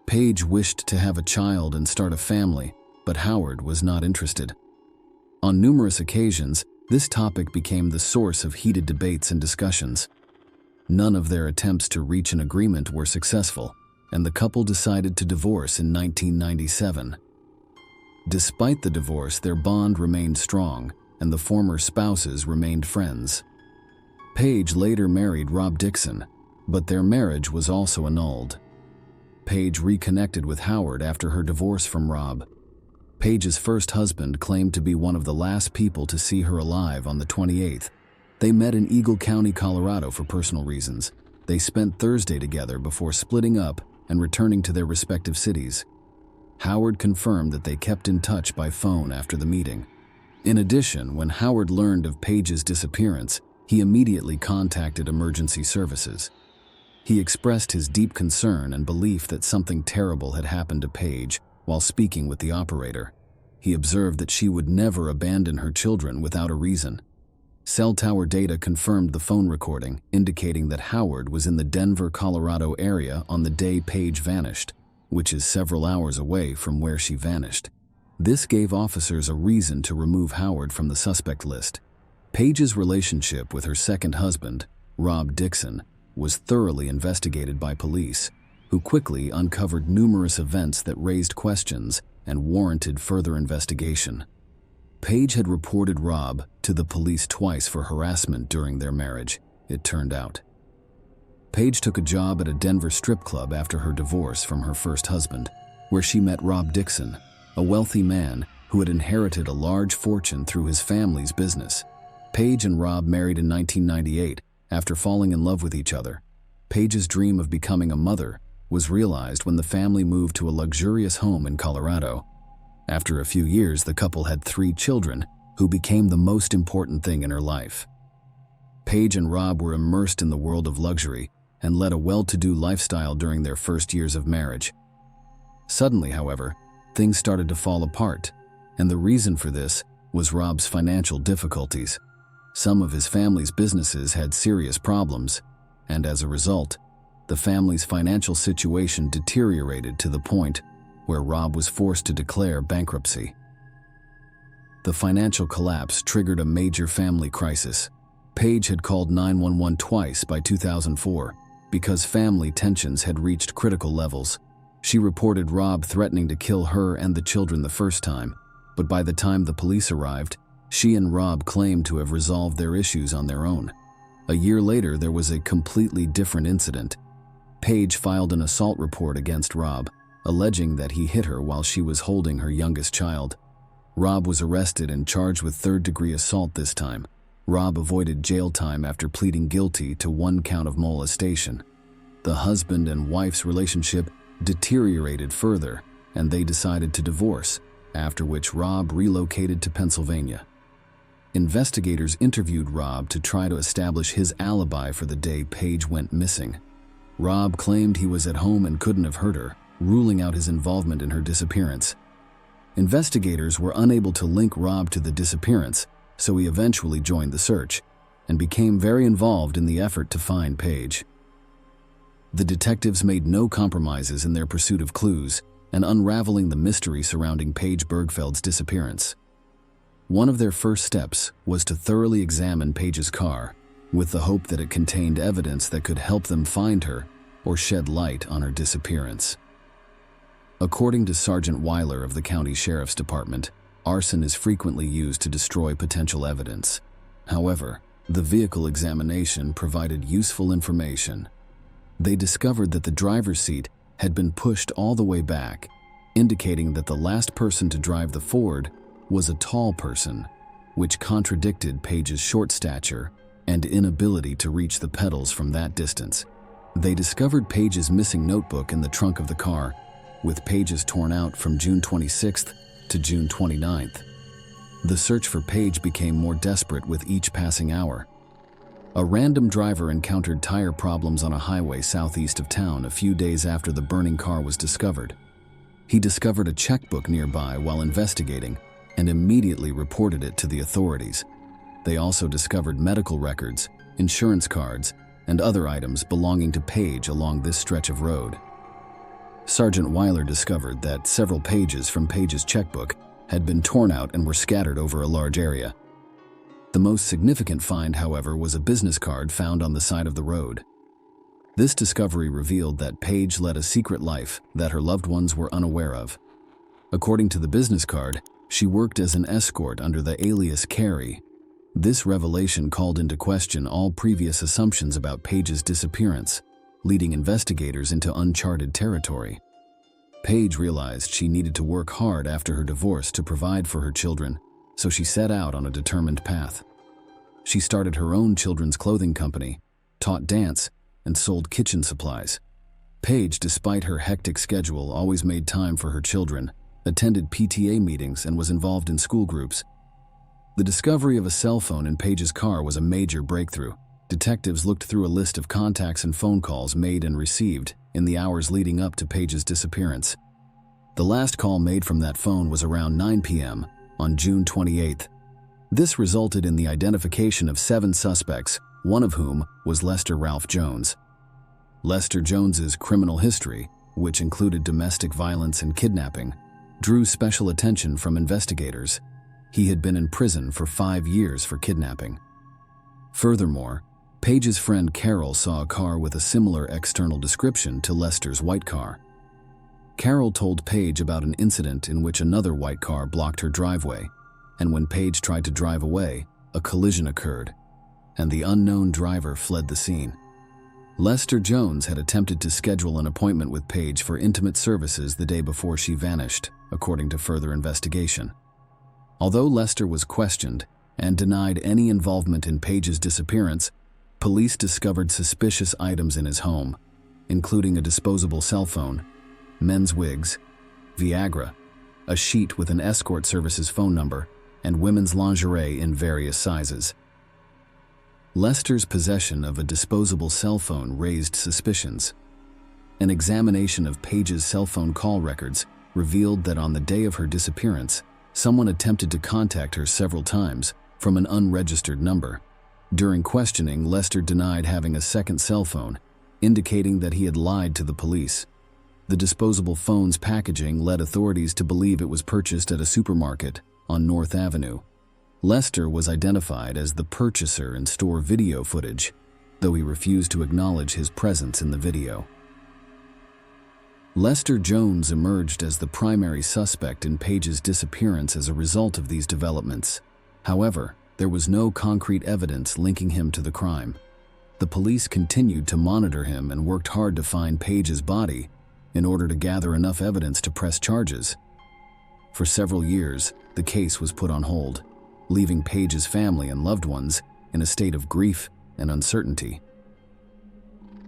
Paige wished to have a child and start a family, but Howard was not interested. On numerous occasions, this topic became the source of heated debates and discussions. None of their attempts to reach an agreement were successful, and the couple decided to divorce in 1997. Despite the divorce, their bond remained strong, and the former spouses remained friends. Paige later married Rob Dixon, but their marriage was also annulled. Paige reconnected with Howard after her divorce from Rob. Paige's first husband claimed to be one of the last people to see her alive on the 28th. They met in Eagle County, Colorado for personal reasons. They spent Thursday together before splitting up and returning to their respective cities. Howard confirmed that they kept in touch by phone after the meeting. In addition, when Howard learned of Paige's disappearance, he immediately contacted emergency services. He expressed his deep concern and belief that something terrible had happened to Paige while speaking with the operator. He observed that she would never abandon her children without a reason. Cell tower data confirmed the phone recording, indicating that Howard was in the Denver, Colorado area on the day Paige vanished, which is several hours away from where she vanished. This gave officers a reason to remove Howard from the suspect list. Paige's relationship with her second husband, Rob Dixon, was thoroughly investigated by police, who quickly uncovered numerous events that raised questions and warranted further investigation. Paige had reported Rob to the police twice for harassment during their marriage, it turned out. Paige took a job at a Denver strip club after her divorce from her first husband, where she met Rob Dixon, a wealthy man who had inherited a large fortune through his family's business. Paige and Rob married in 1998 after falling in love with each other. Paige's dream of becoming a mother was realized when the family moved to a luxurious home in Colorado. After a few years, the couple had 3 children, who became the most important thing in her life. Paige and Rob were immersed in the world of luxury and led a well-to-do lifestyle during their first years of marriage. Suddenly, however, things started to fall apart, and the reason for this was Rob's financial difficulties. Some of his family's businesses had serious problems, and as a result, the family's financial situation deteriorated to the point where Rob was forced to declare bankruptcy. The financial collapse triggered a major family crisis. Paige had called 911 twice by 2004 because family tensions had reached critical levels. She reported Rob threatening to kill her and the children the first time, but by the time the police arrived, she and Rob claimed to have resolved their issues on their own. A year later, there was a completely different incident. Paige filed an assault report against Rob, alleging that he hit her while she was holding her youngest child. Rob was arrested and charged with third-degree assault this time. Rob avoided jail time after pleading guilty to 1 count of molestation. The husband and wife's relationship deteriorated further, and they decided to divorce, after which Rob relocated to Pennsylvania. Investigators interviewed Rob to try to establish his alibi for the day Paige went missing. Rob claimed he was at home and couldn't have hurt her, ruling out his involvement in her disappearance. Investigators were unable to link Rob to the disappearance, so he eventually joined the search and became very involved in the effort to find Paige. The detectives made no compromises in their pursuit of clues and unraveling the mystery surrounding Paige Bergfeld's disappearance. One of their first steps was to thoroughly examine Paige's car, with the hope that it contained evidence that could help them find her or shed light on her disappearance. According to Sergeant Weiler of the County Sheriff's Department, arson is frequently used to destroy potential evidence. However, the vehicle examination provided useful information. They discovered that the driver's seat had been pushed all the way back, indicating that the last person to drive the Ford was a tall person, which contradicted Paige's short stature and inability to reach the pedals from that distance. They discovered Paige's missing notebook in the trunk of the car, with pages torn out from June 26th to June 29th. The search for Paige became more desperate with each passing hour. A random driver encountered tire problems on a highway southeast of town a few days after the burning car was discovered. He discovered a checkbook nearby while investigating and immediately reported it to the authorities. They also discovered medical records, insurance cards, and other items belonging to Paige along this stretch of road. Sergeant Weiler discovered that several pages from Paige's checkbook had been torn out and were scattered over a large area. The most significant find, however, was a business card found on the side of the road. This discovery revealed that Paige led a secret life that her loved ones were unaware of. According to the business card, she worked as an escort under the alias Kyra. This revelation called into question all previous assumptions about Paige's disappearance, leading investigators into uncharted territory. Paige realized she needed to work hard after her divorce to provide for her children, so she set out on a determined path. She started her own children's clothing company, taught dance, and sold kitchen supplies. Paige, despite her hectic schedule, always made time for her children, attended PTA meetings, and was involved in school groups. The discovery of a cell phone in Paige's car was a major breakthrough. Detectives looked through a list of contacts and phone calls made and received in the hours leading up to Paige's disappearance. The last call made from that phone was around 9 p.m. on June 28th. This resulted in the identification of 7 suspects, one of whom was Lester Ralph Jones. Lester Jones's criminal history, which included domestic violence and kidnapping, drew special attention from investigators. He had been in prison for 5 years for kidnapping. Furthermore, Paige's friend Carol saw a car with a similar external description to Lester's white car. Carol told Paige about an incident in which another white car blocked her driveway, and when Paige tried to drive away, a collision occurred, and the unknown driver fled the scene. Lester Jones had attempted to schedule an appointment with Paige for intimate services the day before she vanished, according to further investigation. Although Lester was questioned and denied any involvement in Paige's disappearance, police discovered suspicious items in his home, including a disposable cell phone, men's wigs, Viagra, a sheet with an escort services phone number, and women's lingerie in various sizes. Lester's possession of a disposable cell phone raised suspicions. An examination of Paige's cell phone call records revealed that on the day of her disappearance, someone attempted to contact her several times from an unregistered number. During questioning, Lester denied having a second cell phone, indicating that he had lied to the police. The disposable phone's packaging led authorities to believe it was purchased at a supermarket on North Avenue. Lester was identified as the purchaser in store video footage, though he refused to acknowledge his presence in the video. Lester Jones emerged as the primary suspect in Paige's disappearance as a result of these developments. However, there was no concrete evidence linking him to the crime. The police continued to monitor him and worked hard to find Paige's body in order to gather enough evidence to press charges. For several years, the case was put on hold, leaving Paige's family and loved ones in a state of grief and uncertainty.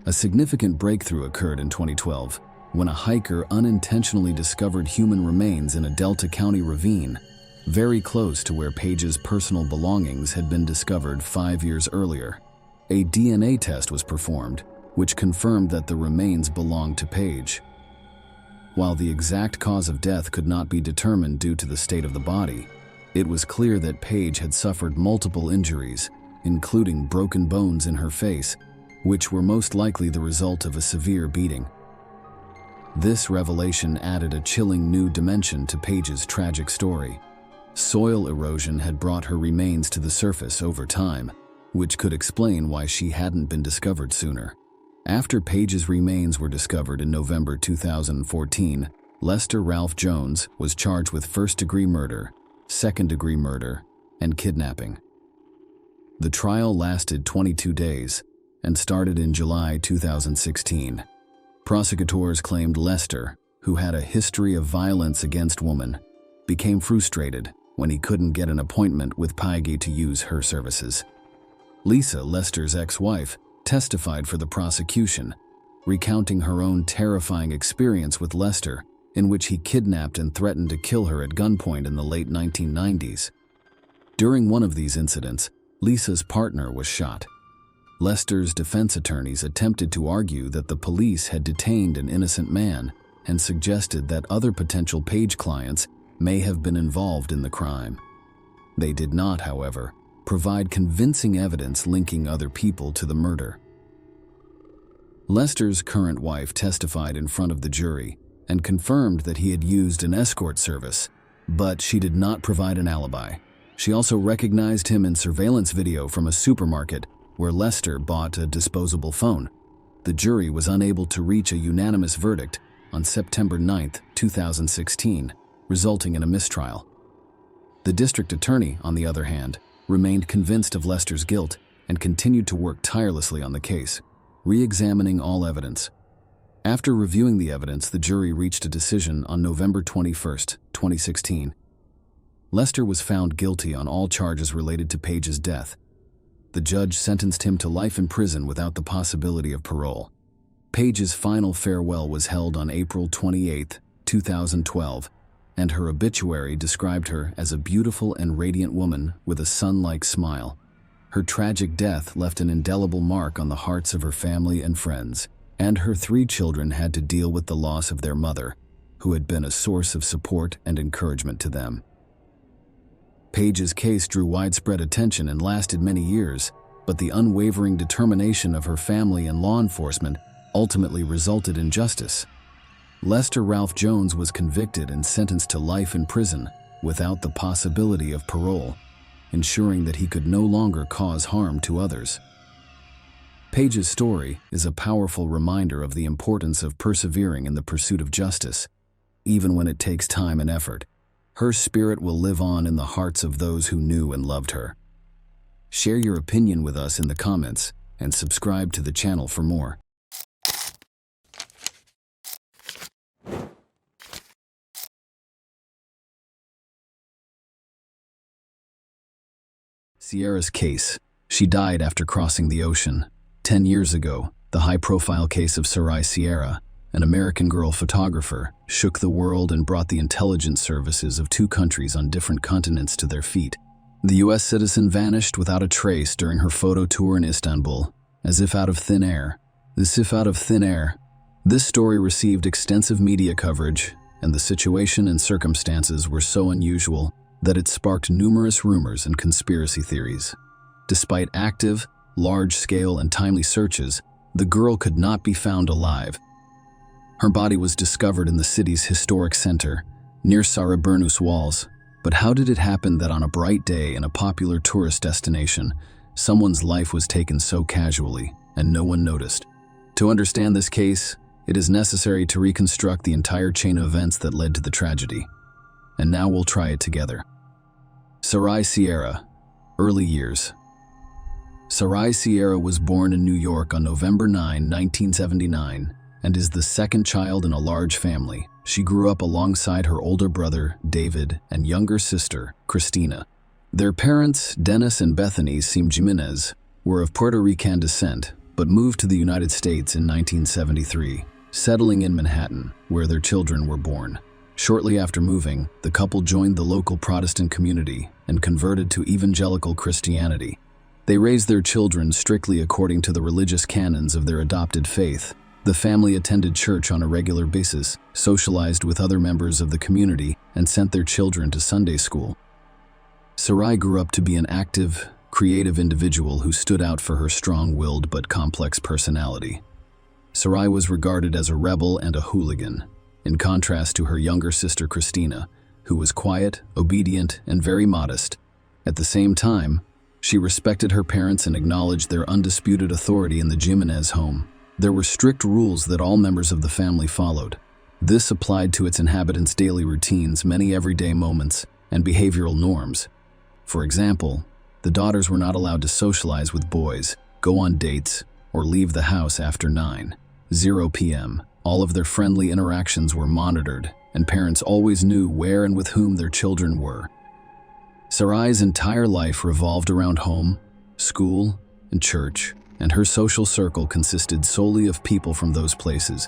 A significant breakthrough occurred in 2012 when a hiker unintentionally discovered human remains in a Delta County ravine, very close to where Paige's personal belongings had been discovered 5 years earlier. A DNA test was performed, which confirmed that the remains belonged to Paige. While the exact cause of death could not be determined due to the state of the body, it was clear that Paige had suffered multiple injuries, including broken bones in her face, which were most likely the result of a severe beating. This revelation added a chilling new dimension to Paige's tragic story. Soil erosion had brought her remains to the surface over time, which could explain why she hadn't been discovered sooner. After Paige's remains were discovered in November 2014, Lester Ralph Jones was charged with first-degree murder, second-degree murder, and kidnapping. The trial lasted 22 days and started in July 2016. Prosecutors claimed Lester, who had a history of violence against women, became frustrated when he couldn't get an appointment with Paige to use her services. Lisa, Lester's ex-wife, testified for the prosecution, recounting her own terrifying experience with Lester in which he kidnapped and threatened to kill her at gunpoint in the late 1990s. During one of these incidents, Lisa's partner was shot. Lester's defense attorneys attempted to argue that the police had detained an innocent man and suggested that other potential Paige clients may have been involved in the crime. They did not, however, provide convincing evidence linking other people to the murder. Lester's current wife testified in front of the jury and confirmed that he had used an escort service, but she did not provide an alibi. She also recognized him in surveillance video from a supermarket where Lester bought a disposable phone. The jury was unable to reach a unanimous verdict on September 9, 2016, resulting in a mistrial. The district attorney, on the other hand, remained convinced of Lester's guilt and continued to work tirelessly on the case, re-examining all evidence. After reviewing the evidence, the jury reached a decision on November 21, 2016. Lester was found guilty on all charges related to Paige's death. The judge sentenced him to life in prison without the possibility of parole. Paige's final farewell was held on April 28, 2012, and her obituary described her as a beautiful and radiant woman with a sun-like smile. Her tragic death left an indelible mark on the hearts of her family and friends, and her 3 children had to deal with the loss of their mother, who had been a source of support and encouragement to them. Paige's case drew widespread attention and lasted many years, but the unwavering determination of her family and law enforcement ultimately resulted in justice. Lester Ralph Jones was convicted and sentenced to life in prison without the possibility of parole, ensuring that he could no longer cause harm to others. Paige's story is a powerful reminder of the importance of persevering in the pursuit of justice, even when it takes time and effort. Her spirit will live on in the hearts of those who knew and loved her. Share your opinion with us in the comments and subscribe to the channel for more. Sierra's case. She died after crossing the ocean. 10 years ago, the high-profile case of Sarai Sierra, an American girl photographer, shook the world and brought the intelligence services of 2 countries on different continents to their feet. The U.S. citizen vanished without a trace during her photo tour in Istanbul, as if out of thin air. This story received extensive media coverage, and the situation and circumstances were so unusual that it sparked numerous rumors and conspiracy theories. Despite active, large-scale, and timely searches, the girl could not be found alive. Her body was discovered in the city's historic center, near Saraburnu's walls. But how did it happen that on a bright day in a popular tourist destination, someone's life was taken so casually and no one noticed? To understand this case, it is necessary to reconstruct the entire chain of events that led to the tragedy. And now we'll try it together. Sarai Sierra, early years. Sarai Sierra was born in New York on November 9, 1979, and is the second child in a large family. She grew up alongside her older brother, David, and younger sister, Christina. Their parents, Dennis and Bethany Jimenez, were of Puerto Rican descent, but moved to the United States in 1973, settling in Manhattan, where their children were born. Shortly after moving, the couple joined the local Protestant community and converted to evangelical Christianity. They raised their children strictly according to the religious canons of their adopted faith. The family attended church on a regular basis, socialized with other members of the community, and sent their children to Sunday school. Sarai grew up to be an active, creative individual who stood out for her strong-willed but complex personality. Sarai was regarded as a rebel and a hooligan, in contrast to her younger sister Christina, who was quiet, obedient, and very modest. At the same time, she respected her parents and acknowledged their undisputed authority in the Jimenez home. There were strict rules that all members of the family followed. This applied to its inhabitants' daily routines, many everyday moments, and behavioral norms. For example, the daughters were not allowed to socialize with boys, go on dates, or leave the house after 9:00 p.m. All of their friendly interactions were monitored, and parents always knew where and with whom their children were. Sarai's entire life revolved around home, school, and church, and her social circle consisted solely of people from those places.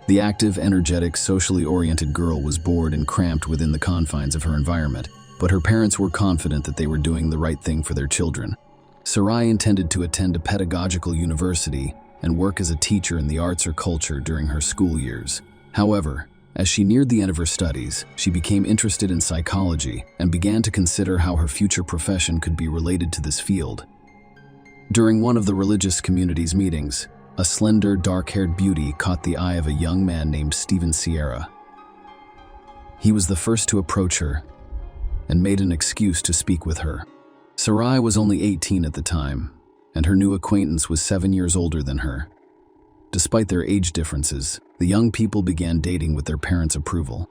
The active, energetic, socially oriented girl was bored and cramped within the confines of her environment, but her parents were confident that they were doing the right thing for their children. Sarai intended to attend a pedagogical university and work as a teacher in the arts or culture during her school years. However, as she neared the end of her studies, she became interested in psychology and began to consider how her future profession could be related to this field. During one of the religious community's meetings, a slender, dark-haired beauty caught the eye of a young man named Stephen Sierra. He was the first to approach her and made an excuse to speak with her. Sarai was only 18 at the time, and her new acquaintance was 7 years older than her. Despite their age differences, the young people began dating with their parents' approval.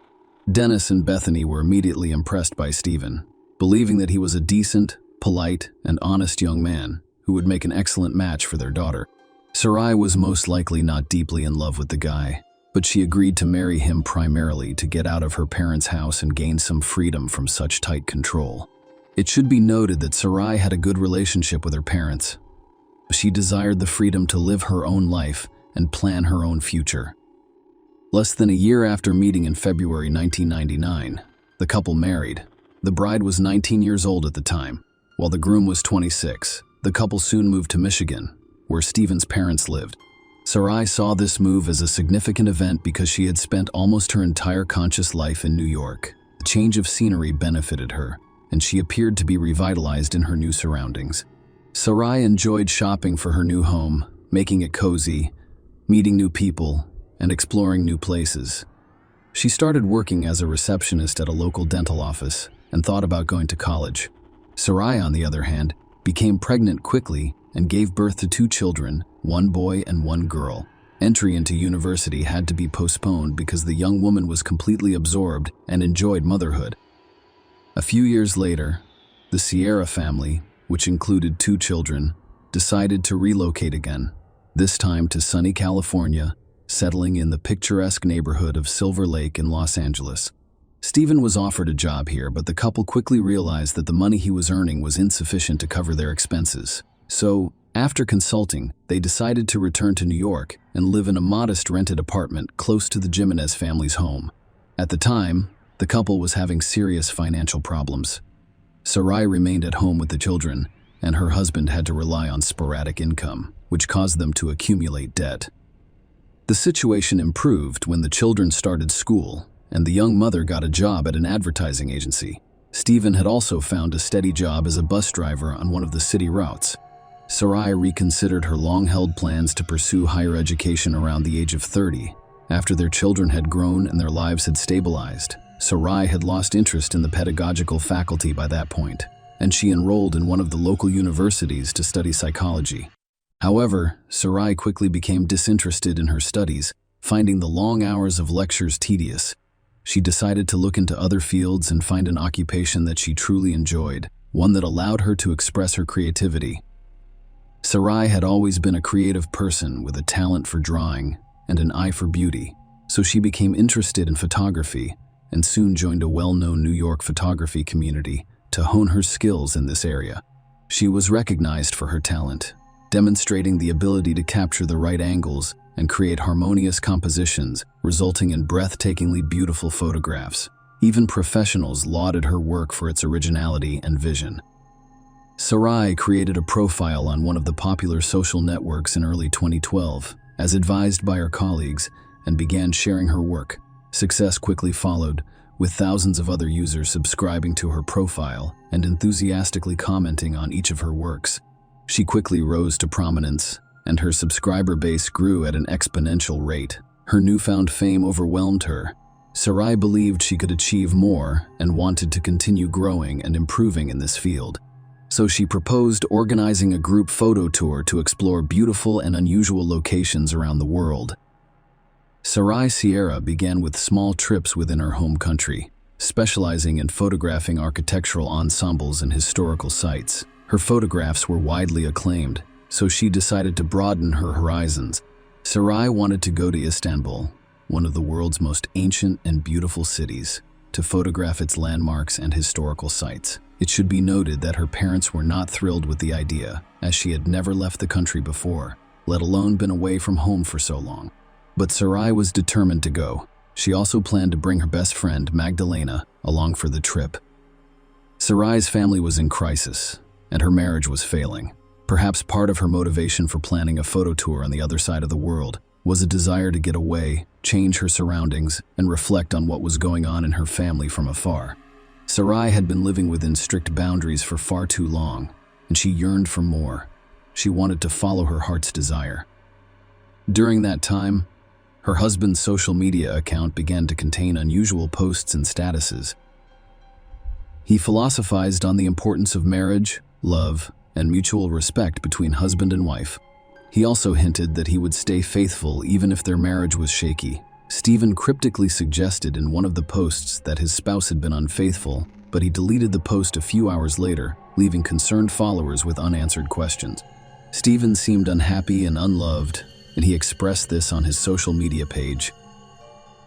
Dennis and Bethany were immediately impressed by Stephen, believing that he was a decent, polite, and honest young man who would make an excellent match for their daughter. Sarai was most likely not deeply in love with the guy, but she agreed to marry him primarily to get out of her parents' house and gain some freedom from such tight control. It should be noted that Sarai had a good relationship with her parents. She desired the freedom to live her own life and plan her own future. Less than a year after meeting in February 1999, the couple married. The bride was 19 years old at the time, while the groom was 26. The couple soon moved to Michigan, where Stephen's parents lived. Sarai saw this move as a significant event because she had spent almost her entire conscious life in New York. The change of scenery benefited her, and she appeared to be revitalized in her new surroundings. Sarai enjoyed shopping for her new home, making it cozy, meeting new people, and exploring new places. She started working as a receptionist at a local dental office and thought about going to college. Sarai, on the other hand, became pregnant quickly and gave birth to 2 children, 1 boy and 1 girl. Entry into university had to be postponed because the young woman was completely absorbed and enjoyed motherhood. A few years later, the Sierra family, which included 2 children, decided to relocate again, this time to sunny California, settling in the picturesque neighborhood of Silver Lake in Los Angeles. Stephen was offered a job here, but the couple quickly realized that the money he was earning was insufficient to cover their expenses. So, after consulting, they decided to return to New York and live in a modest rented apartment close to the Jimenez family's home. At the time, the couple was having serious financial problems. Sarai remained at home with the children, and her husband had to rely on sporadic income, which caused them to accumulate debt. The situation improved when the children started school, and the young mother got a job at an advertising agency. Stephen had also found a steady job as a bus driver on one of the city routes. Sarai reconsidered her long-held plans to pursue higher education around the age of 30. After their children had grown and their lives had stabilized, Sarai had lost interest in the pedagogical faculty by that point, and she enrolled in one of the local universities to study psychology. However, Sarai quickly became disinterested in her studies, finding the long hours of lectures tedious. She decided to look into other fields and find an occupation that she truly enjoyed, one that allowed her to express her creativity. Sarai had always been a creative person with a talent for drawing and an eye for beauty, so she became interested in photography and soon joined a well-known New York photography community to hone her skills in this area. She was recognized for her talent, demonstrating the ability to capture the right angles and create harmonious compositions, resulting in breathtakingly beautiful photographs. Even professionals lauded her work for its originality and vision. Sarai created a profile on one of the popular social networks in early 2012, as advised by her colleagues, and began sharing her work. Success quickly followed, with thousands of other users subscribing to her profile and enthusiastically commenting on each of her works. She quickly rose to prominence, and her subscriber base grew at an exponential rate. Her newfound fame overwhelmed her. Sarai believed she could achieve more and wanted to continue growing and improving in this field. So she proposed organizing a group photo tour to explore beautiful and unusual locations around the world. Sarai Sierra began with small trips within her home country, specializing in photographing architectural ensembles and historical sites. Her photographs were widely acclaimed, so she decided to broaden her horizons. Sarai wanted to go to Istanbul, one of the world's most ancient and beautiful cities, to photograph its landmarks and historical sites. It should be noted that her parents were not thrilled with the idea, as she had never left the country before, let alone been away from home for so long. But Sarai was determined to go. She also planned to bring her best friend, Magdalena, along for the trip. Sarai's family was in crisis, and her marriage was failing. Perhaps part of her motivation for planning a photo tour on the other side of the world was a desire to get away, change her surroundings, and reflect on what was going on in her family from afar. Sarai had been living within strict boundaries for far too long, and she yearned for more. She wanted to follow her heart's desire. During that time, her husband's social media account began to contain unusual posts and statuses. He philosophized on the importance of marriage, love, and mutual respect between husband and wife. He also hinted that he would stay faithful even if their marriage was shaky. Stephen cryptically suggested in one of the posts that his spouse had been unfaithful, but he deleted the post a few hours later, leaving concerned followers with unanswered questions. Stephen seemed unhappy and unloved, and he expressed this on his social media page.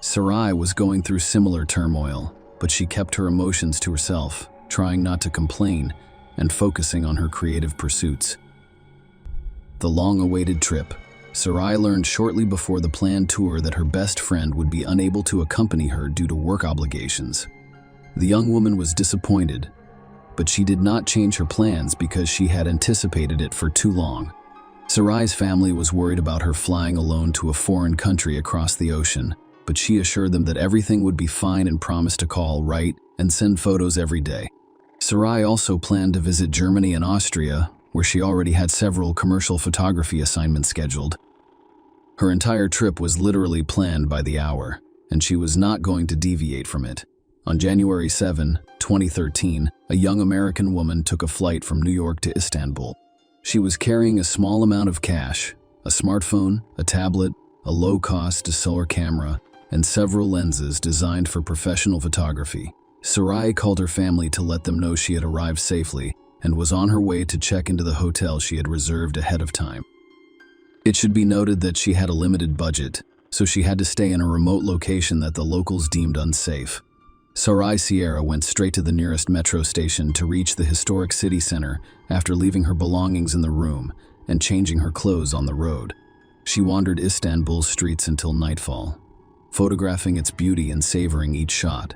Sarai was going through similar turmoil, but she kept her emotions to herself, trying not to complain and focusing on her creative pursuits. The long-awaited trip. Sarai learned shortly before the planned tour that her best friend would be unable to accompany her due to work obligations. The young woman was disappointed, but she did not change her plans because she had anticipated it for too long. Sarai's family was worried about her flying alone to a foreign country across the ocean, but she assured them that everything would be fine and promised to call, write, and send photos every day. Sarai also planned to visit Germany and Austria, where she already had several commercial photography assignments scheduled. Her entire trip was literally planned by the hour, and she was not going to deviate from it. On January 7, 2013, a young American woman took a flight from New York to Istanbul. She was carrying a small amount of cash, a smartphone, a tablet, a low-cost DSLR camera, and several lenses designed for professional photography. Sarai called her family to let them know she had arrived safely and was on her way to check into the hotel she had reserved ahead of time. It should be noted that she had a limited budget, so she had to stay in a remote location that the locals deemed unsafe. Sarai Sierra went straight to the nearest metro station to reach the historic city center after leaving her belongings in the room and changing her clothes on the road. She wandered Istanbul's streets until nightfall, photographing its beauty and savoring each shot.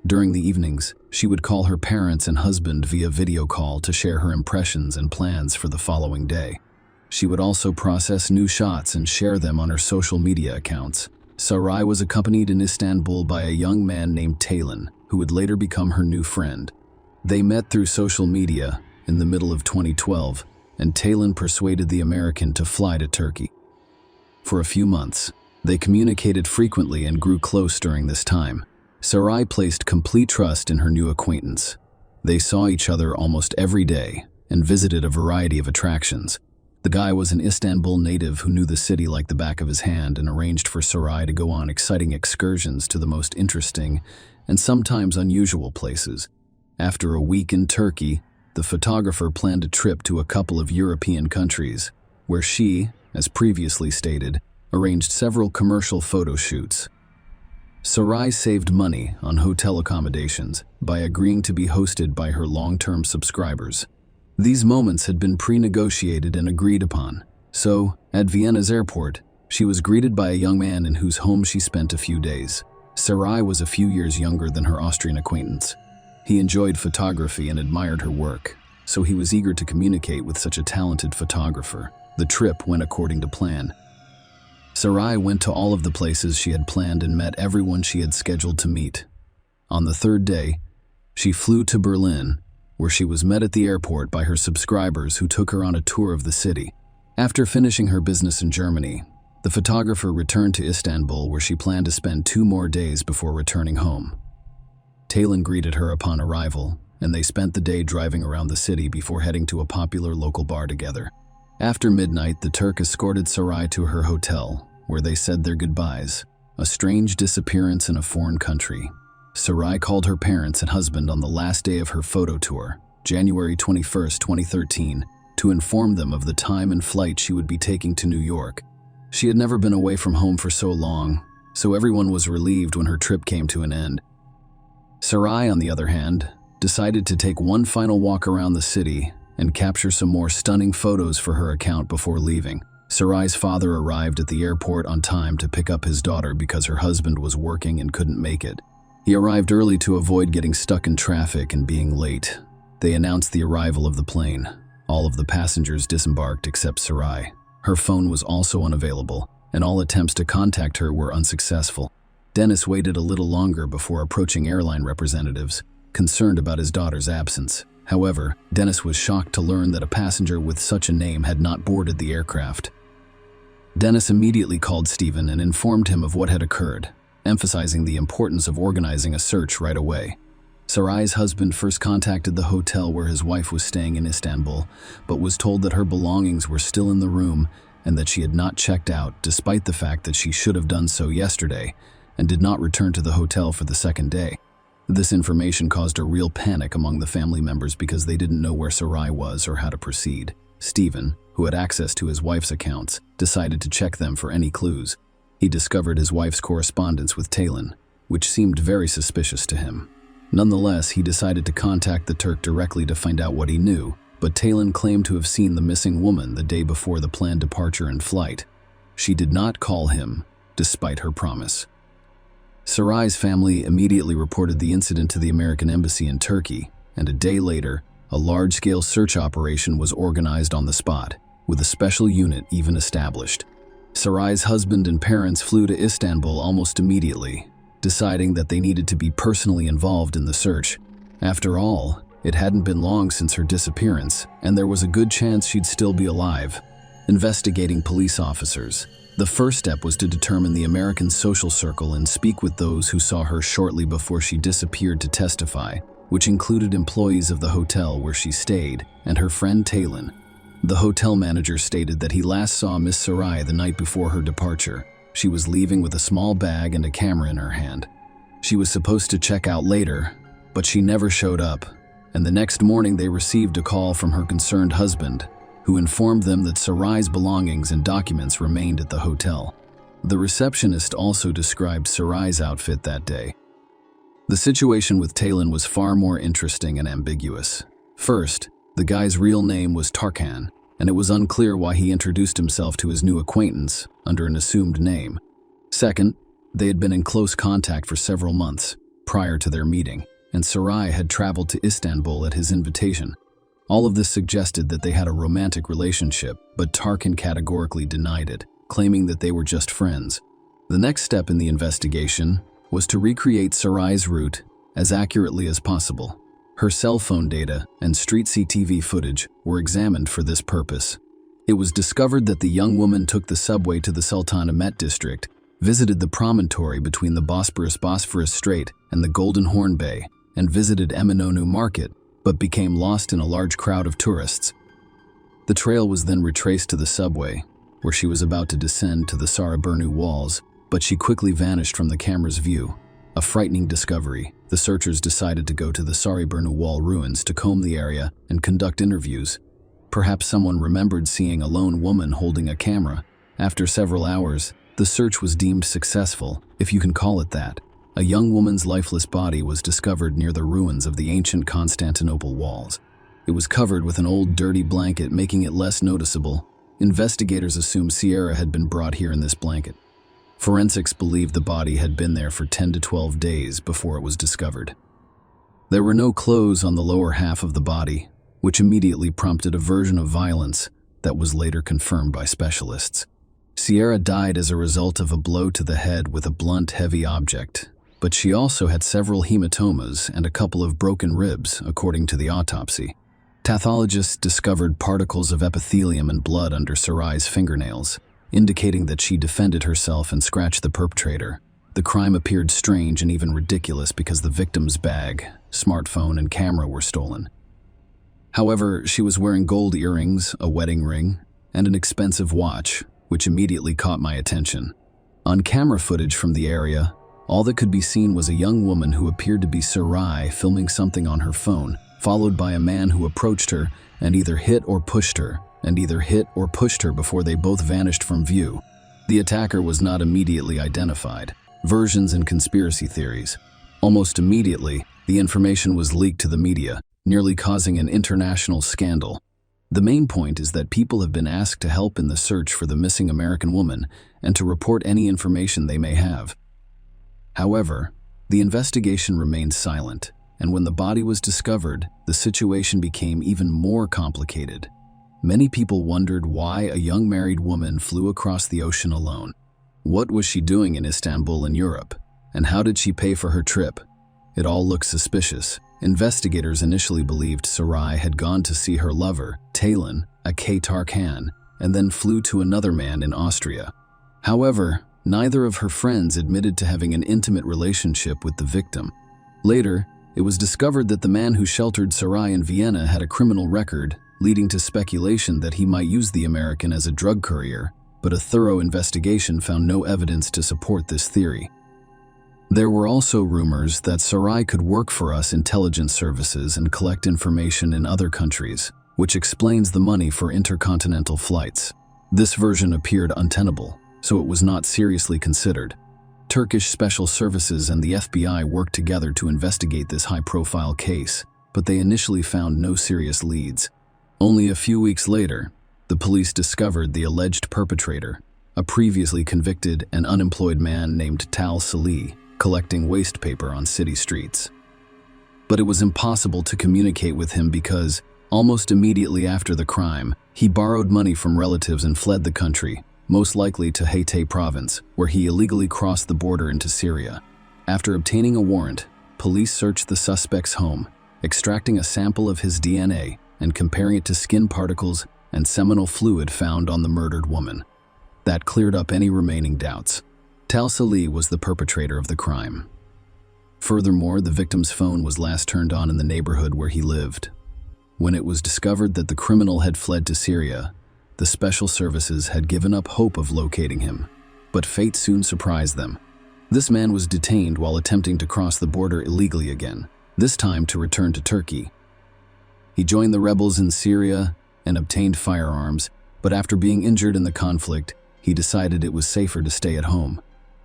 During the evenings, she would call her parents and husband via video call to share her impressions and plans for the following day. She would also process new shots and share them on her social media accounts. Sarai was accompanied in Istanbul by a young man named Talon, who would later become her new friend. They met through social media in the middle of 2012, and Talon persuaded the American to fly to Turkey. For a few months, they communicated frequently and grew close during this time. Sarai placed complete trust in her new acquaintance. They saw each other almost every day and visited a variety of attractions. The guy was an Istanbul native who knew the city like the back of his hand and arranged for Sarai to go on exciting excursions to the most interesting and sometimes unusual places. After a week in Turkey, the photographer planned a trip to a couple of European countries, where she, as previously stated, arranged several commercial photo shoots. Sarai saved money on hotel accommodations by agreeing to be hosted by her long-term subscribers. These moments had been pre-negotiated and agreed upon, so, at Vienna's airport, she was greeted by a young man in whose home she spent a few days. Sarai was a few years younger than her Austrian acquaintance. He enjoyed photography and admired her work, so he was eager to communicate with such a talented photographer. The trip went according to plan. Sarai went to all of the places she had planned and met everyone she had scheduled to meet. On the third day, she flew to Berlin, where she was met at the airport by her subscribers who took her on a tour of the city. After finishing her business in Germany, the photographer returned to Istanbul, where she planned to spend 2 more days before returning home. Talon greeted her upon arrival, and they spent the day driving around the city before heading to a popular local bar together. After midnight, the Turk escorted Sarai to her hotel, where they said their goodbyes. A strange disappearance in a foreign country. Sarai called her parents and husband on the last day of her photo tour, January 21, 2013, to inform them of the time and flight she would be taking to New York. She had never been away from home for so long, so everyone was relieved when her trip came to an end. Sarai, on the other hand, decided to take one final walk around the city and capture some more stunning photos for her account before leaving. Sarai's father arrived at the airport on time to pick up his daughter because her husband was working and couldn't make it. He arrived early to avoid getting stuck in traffic and being late. They announced the arrival of the plane. All of the passengers disembarked except Sarai. Her phone was also unavailable, and all attempts to contact her were unsuccessful. Dennis waited a little longer before approaching airline representatives, concerned about his daughter's absence. However, Dennis was shocked to learn that a passenger with such a name had not boarded the aircraft. Dennis immediately called Stephen and informed him of what had occurred, emphasizing the importance of organizing a search right away. Sarai's husband first contacted the hotel where his wife was staying in Istanbul, but was told that her belongings were still in the room and that she had not checked out, despite the fact that she should have done so yesterday, and did not return to the hotel for the second day. This information caused a real panic among the family members because they didn't know where Sarai was or how to proceed. Stephen, who had access to his wife's accounts, decided to check them for any clues. He discovered his wife's correspondence with Talon, which seemed very suspicious to him. Nonetheless, he decided to contact the Turk directly to find out what he knew, but Talon claimed to have seen the missing woman the day before the planned departure and flight. She did not call him, despite her promise. Sarai's family immediately reported the incident to the American embassy in Turkey, and a day later, a large-scale search operation was organized on the spot, with a special unit even established. Sarai's husband and parents flew to Istanbul almost immediately, deciding that they needed to be personally involved in the search. After all, it hadn't been long since her disappearance, and there was a good chance she'd still be alive. Investigating police officers. The first step was to determine the American social circle and speak with those who saw her shortly before she disappeared to testify, which included employees of the hotel where she stayed and her friend Talon. The hotel manager stated that he last saw Miss Sarai the night before her departure. She was leaving with a small bag and a camera in her hand. She was supposed to check out later, but she never showed up, and the next morning they received a call from her concerned husband, who informed them that Sarai's belongings and documents remained at the hotel. The receptionist also described Sarai's outfit that day. The situation with Talon was far more interesting and ambiguous. First, the guy's real name was Tarkan, and it was unclear why he introduced himself to his new acquaintance under an assumed name. Second, they had been in close contact for several months prior to their meeting, and Sarai had traveled to Istanbul at his invitation. All of this suggested that they had a romantic relationship, but Tarkan categorically denied it, claiming that they were just friends. The next step in the investigation was to recreate Sarai's route as accurately as possible. Her cell phone data and street CCTV footage were examined for this purpose. It was discovered that the young woman took the subway to the Sultanahmet district, visited the promontory between the Bosphorus Strait and the Golden Horn Bay, and visited Eminönü Market, but became lost in a large crowd of tourists. The trail was then retraced to the subway, where she was about to descend to the Sarıburnu walls, but she quickly vanished from the camera's view. A frightening discovery, the searchers decided to go to the Sarıburnu wall ruins to comb the area and conduct interviews. Perhaps someone remembered seeing a lone woman holding a camera. After several hours, the search was deemed successful, if you can call it that. A young woman's lifeless body was discovered near the ruins of the ancient Constantinople walls. It was covered with an old dirty blanket, making it less noticeable. Investigators assumed Sierra had been brought here in this blanket. Forensics believed the body had been there for 10 to 12 days before it was discovered. There were no clothes on the lower half of the body, which immediately prompted a version of violence that was later confirmed by specialists. Sierra died as a result of a blow to the head with a blunt, heavy object, but she also had several hematomas and a couple of broken ribs, according to the autopsy. Pathologists discovered particles of epithelium and blood under Sarai's fingernails, indicating that she defended herself and scratched the perpetrator. The crime appeared strange and even ridiculous because the victim's bag, smartphone, and camera were stolen. However, she was wearing gold earrings, a wedding ring, and an expensive watch, which immediately caught my attention. On camera footage from the area, all that could be seen was a young woman who appeared to be Sarai filming something on her phone, followed by a man who approached her and either hit or pushed her before they both vanished from view. The attacker was not immediately identified. Versions and conspiracy theories. Almost immediately, the information was leaked to the media, nearly causing an international scandal. The main point is that people have been asked to help in the search for the missing American woman and to report any information they may have. However, the investigation remained silent, and when the body was discovered, the situation became even more complicated. Many people wondered why a young married woman flew across the ocean alone. What was she doing in Istanbul in Europe? And how did she pay for her trip? It all looked suspicious. Investigators initially believed Sarai had gone to see her lover, Talon, at Tarkan, and then flew to another man in Austria. However, neither of her friends admitted to having an intimate relationship with the victim. Later, it was discovered that the man who sheltered Sarai in Vienna had a criminal record, leading to speculation that he might use the American as a drug courier, but a thorough investigation found no evidence to support this theory. There were also rumors that Sarai could work for us intelligence services and collect information in other countries, which explains the money for intercontinental flights. This version appeared untenable, so it was not seriously considered. Turkish special services and the FBI worked together to investigate this high-profile case, but they initially found no serious leads. Only a few weeks later, the police discovered the alleged perpetrator, a previously convicted and unemployed man named Tal Salih, collecting waste paper on city streets. But it was impossible to communicate with him because, almost immediately after the crime, he borrowed money from relatives and fled the country, most likely to Hatay province, where he illegally crossed the border into Syria. After obtaining a warrant, police searched the suspect's home, extracting a sample of his DNA and comparing it to skin particles and seminal fluid found on the murdered woman. That cleared up any remaining doubts. Tal Salih was the perpetrator of the crime. Furthermore, the victim's phone was last turned on in the neighborhood where he lived. When it was discovered that the criminal had fled to Syria, the special services had given up hope of locating him, but fate soon surprised them. This man was detained while attempting to cross the border illegally again, this time to return to Turkey. He joined the rebels in Syria and obtained firearms, but after being injured in the conflict, he decided it was safer to stay at home.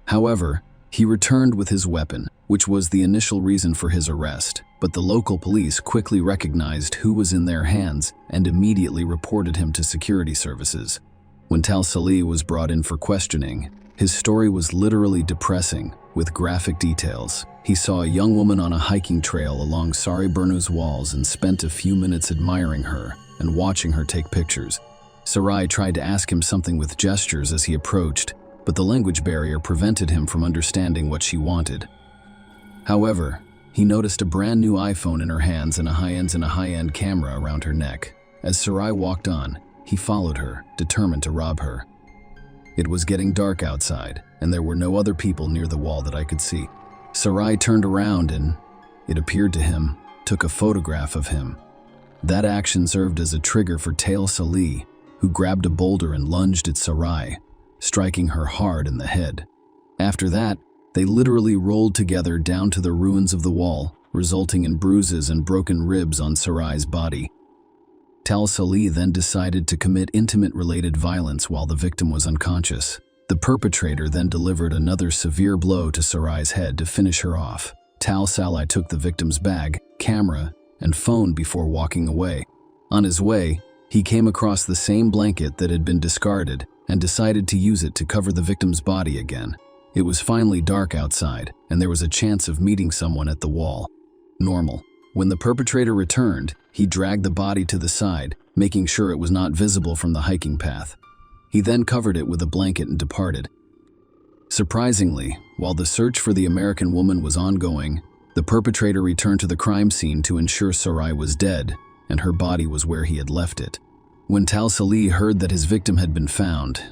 However, he returned with his weapon, which was the initial reason for his arrest, but the local police quickly recognized who was in their hands and immediately reported him to security services. When Tal Salih was brought in for questioning, his story was literally depressing, with graphic details. He saw a young woman on a hiking trail along Sarıburnu's walls and spent a few minutes admiring her and watching her take pictures. Sarai tried to ask him something with gestures as he approached, but the language barrier prevented him from understanding what she wanted. However, he noticed a brand new iPhone in her hands and a high-end camera around her neck. As Sarai walked on, he followed her, determined to rob her. It was getting dark outside, and there were no other people near the wall that I could see. Sarai turned around and, it appeared to him, took a photograph of him. That action served as a trigger for Tal Salih, who grabbed a boulder and lunged at Sarai, striking her hard in the head. After that, they literally rolled together down to the ruins of the wall, resulting in bruises and broken ribs on Sarai's body. Tal Salih then decided to commit intimate-related violence while the victim was unconscious. The perpetrator then delivered another severe blow to Sarai's head to finish her off. Tal Salih took the victim's bag, camera, and phone before walking away. On his way, he came across the same blanket that had been discarded and decided to use it to cover the victim's body again. It was finally dark outside, and there was a chance of meeting someone at the wall. Normal. When the perpetrator returned, he dragged the body to the side, making sure it was not visible from the hiking path. He then covered it with a blanket and departed. Surprisingly, while the search for the American woman was ongoing, the perpetrator returned to the crime scene to ensure Sarai was dead, and her body was where he had left it. When Tal Salih heard that his victim had been found,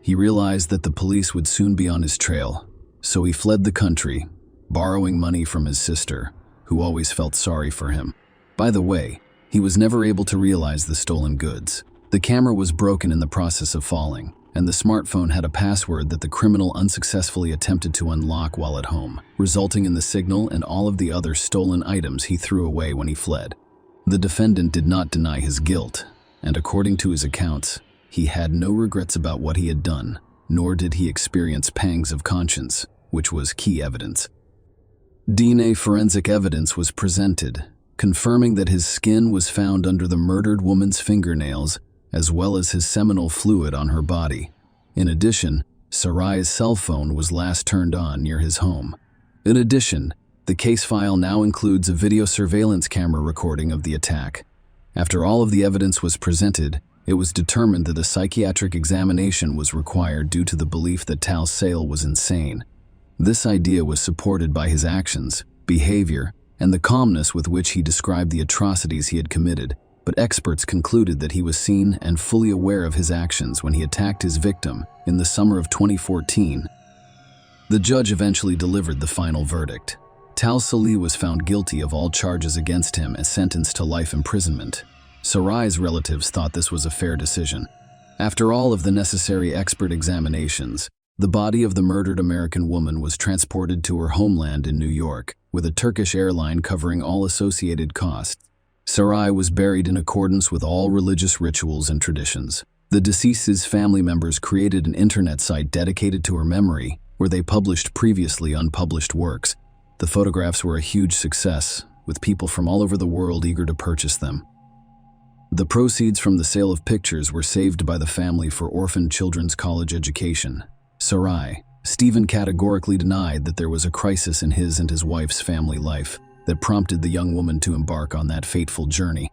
he realized that the police would soon be on his trail, so he fled the country, borrowing money from his sister, who always felt sorry for him. By the way, he was never able to realize the stolen goods. The camera was broken in the process of falling, and the smartphone had a password that the criminal unsuccessfully attempted to unlock while at home, resulting in the signal and all of the other stolen items he threw away when he fled. The defendant did not deny his guilt, and according to his accounts, he had no regrets about what he had done, nor did he experience pangs of conscience, which was key evidence. DNA forensic evidence was presented, confirming that his skin was found under the murdered woman's fingernails, as well as his seminal fluid on her body. In addition, Sarai's cell phone was last turned on near his home. In addition, the case file now includes a video surveillance camera recording of the attack. After all of the evidence was presented, it was determined that a psychiatric examination was required due to the belief that Tal Sale was insane. This idea was supported by his actions, behavior, and the calmness with which he described the atrocities he had committed, but experts concluded that he was seen and fully aware of his actions when he attacked his victim in the summer of 2014. The judge eventually delivered the final verdict. Tal Sale was found guilty of all charges against him and sentenced to life imprisonment. Sarai's relatives thought this was a fair decision. After all of the necessary expert examinations, the body of the murdered American woman was transported to her homeland in New York, with a Turkish airline covering all associated costs. Sarai was buried in accordance with all religious rituals and traditions. The deceased's family members created an internet site dedicated to her memory, where they published previously unpublished works. The photographs were a huge success, with people from all over the world eager to purchase them. The proceeds from the sale of pictures were saved by the family for orphaned children's college education. Sarai, Stephen categorically denied that there was a crisis in his and his wife's family life that prompted the young woman to embark on that fateful journey.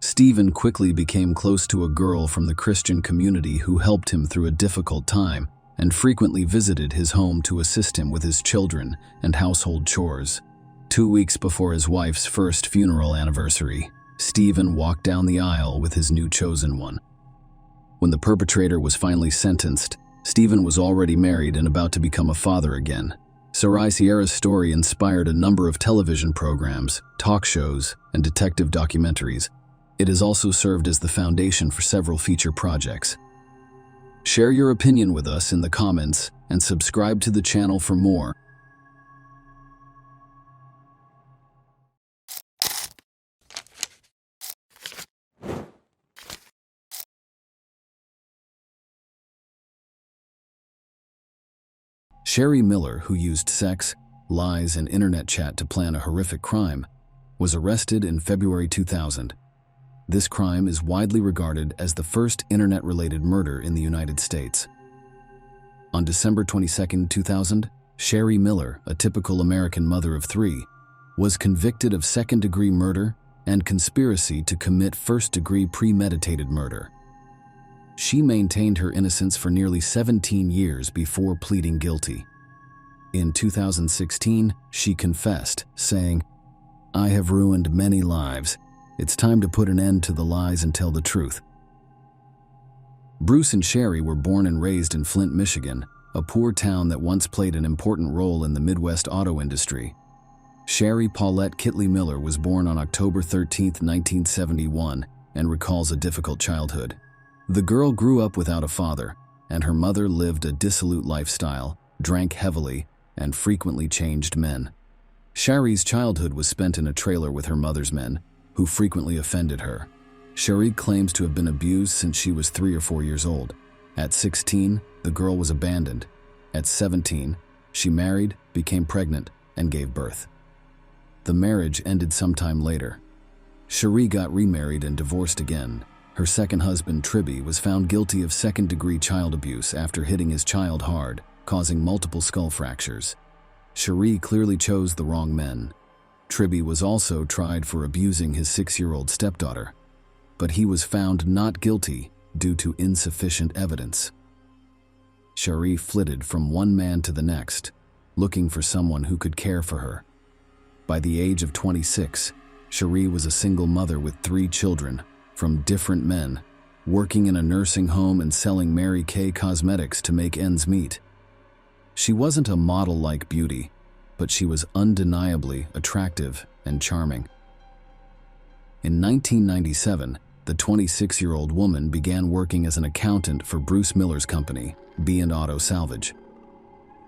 Stephen quickly became close to a girl from the Christian community who helped him through a difficult time and frequently visited his home to assist him with his children and household chores. 2 weeks before his wife's first funeral anniversary, Stephen walked down the aisle with his new chosen one. When the perpetrator was finally sentenced, Stephen was already married and about to become a father again. Sarai Sierra's story inspired a number of television programs, talk shows, and detective documentaries. It has also served as the foundation for several feature projects. Share your opinion with us in the comments and subscribe to the channel for more. Sherry Miller, who used sex, lies, and internet chat to plan a horrific crime, was arrested in February 2000. This crime is widely regarded as the first internet-related murder in the United States. On December 22, 2000, Sherry Miller, a typical American mother of 3, was convicted of second-degree murder and conspiracy to commit first-degree premeditated murder. She maintained her innocence for nearly 17 years before pleading guilty. In 2016, she confessed, saying, "I have ruined many lives. It's time to put an end to the lies and tell the truth." Bruce and Sherry were born and raised in Flint, Michigan, a poor town that once played an important role in the Midwest auto industry. Sherry Paulette Kitley Miller was born on October 13, 1971, and recalls a difficult childhood. The girl grew up without a father, and her mother lived a dissolute lifestyle, drank heavily, and frequently changed men. Sherry's childhood was spent in a trailer with her mother's men, who frequently offended her. Sherry claims to have been abused since she was 3 or 4 years old. At 16, the girl was abandoned. At 17, she married, became pregnant, and gave birth. The marriage ended sometime later. Sherry got remarried and divorced again. Her second husband, Tribby, was found guilty of second-degree child abuse after hitting his child hard, causing multiple skull fractures. Sherry clearly chose the wrong men. Tribby was also tried for abusing his 6-year-old stepdaughter, but he was found not guilty due to insufficient evidence. Sherry flitted from one man to the next, looking for someone who could care for her. By the age of 26, Sherry was a single mother with 3 children, from different men, working in a nursing home and selling Mary Kay cosmetics to make ends meet. She wasn't a model-like beauty, but she was undeniably attractive and charming. In 1997, the 26-year-old woman began working as an accountant for Bruce Miller's company, B&Auto Salvage.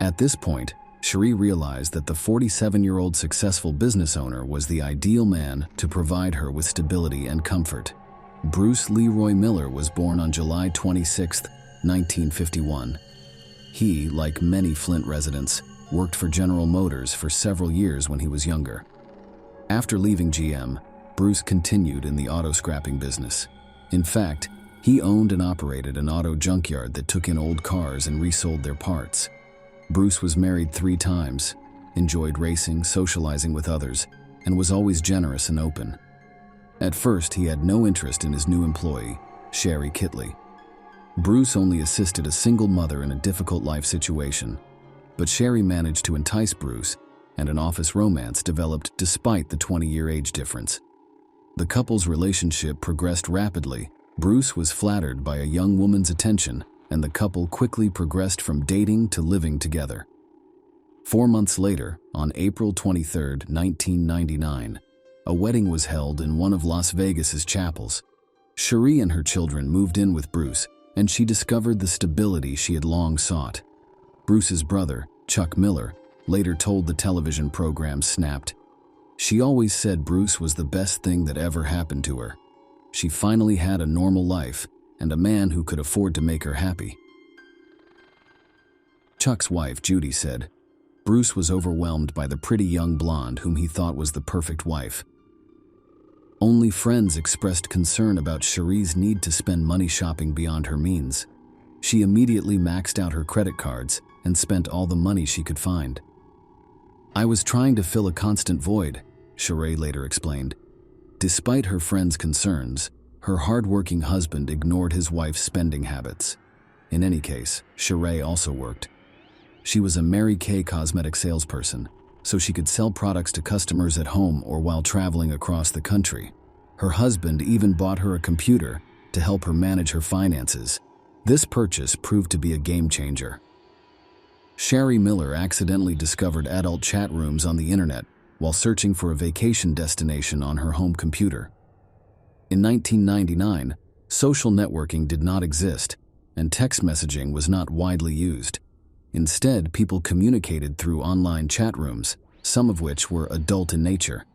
At this point, Sherry realized that the 47-year-old successful business owner was the ideal man to provide her with stability and comfort. Bruce Leroy Miller was born on July 26, 1951. He, like many Flint residents, worked for General Motors for several years when he was younger. After leaving GM, Bruce continued in the auto scrapping business. In fact, he owned and operated an auto junkyard that took in old cars and resold their parts. Bruce was married 3 times, enjoyed racing, socializing with others, and was always generous and open. At first, he had no interest in his new employee, Sherry Kitley. Bruce only assisted a single mother in a difficult life situation, but Sherry managed to entice Bruce, and an office romance developed despite the 20-year age difference. The couple's relationship progressed rapidly. Bruce was flattered by a young woman's attention, and the couple quickly progressed from dating to living together. 4 months later, on April 23, 1999, a wedding was held in one of Las Vegas's chapels. Sherry and her children moved in with Bruce, and she discovered the stability she had long sought. Bruce's brother, Chuck Miller, later told the television program Snapped, "She always said Bruce was the best thing that ever happened to her. She finally had a normal life and a man who could afford to make her happy." Chuck's wife, Judy, said, "Bruce was overwhelmed by the pretty young blonde whom he thought was the perfect wife. Only friends expressed concern about Sherry's need to spend money shopping beyond her means. She immediately maxed out her credit cards and spent all the money she could find. I was trying to fill a constant void," Sherry later explained. Despite her friends' concerns, her hard-working husband ignored his wife's spending habits. In any case, Sherry also worked. She was a Mary Kay cosmetic salesperson, so she could sell products to customers at home or while traveling across the country. Her husband even bought her a computer to help her manage her finances. This purchase proved to be a game changer. Sherry Miller accidentally discovered adult chat rooms on the internet while searching for a vacation destination on her home computer. In 1999, social networking did not exist, and text messaging was not widely used. Instead, people communicated through online chat rooms, some of which were adult in nature.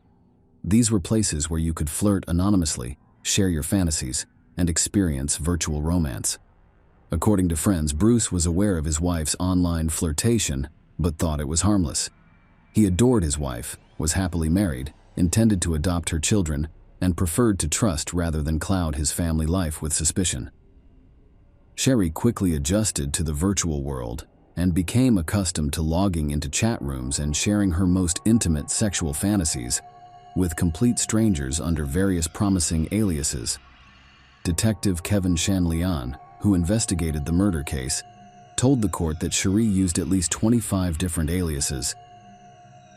These were places where you could flirt anonymously, share your fantasies, and experience virtual romance. According to friends, Bruce was aware of his wife's online flirtation, but thought it was harmless. He adored his wife, was happily married, intended to adopt her children, and preferred to trust rather than cloud his family life with suspicion. Sherry quickly adjusted to the virtual world and became accustomed to logging into chat rooms and sharing her most intimate sexual fantasies with complete strangers under various promising aliases. Detective Kevin Shanlian, who investigated the murder case, told the court that Sherry used at least 25 different aliases.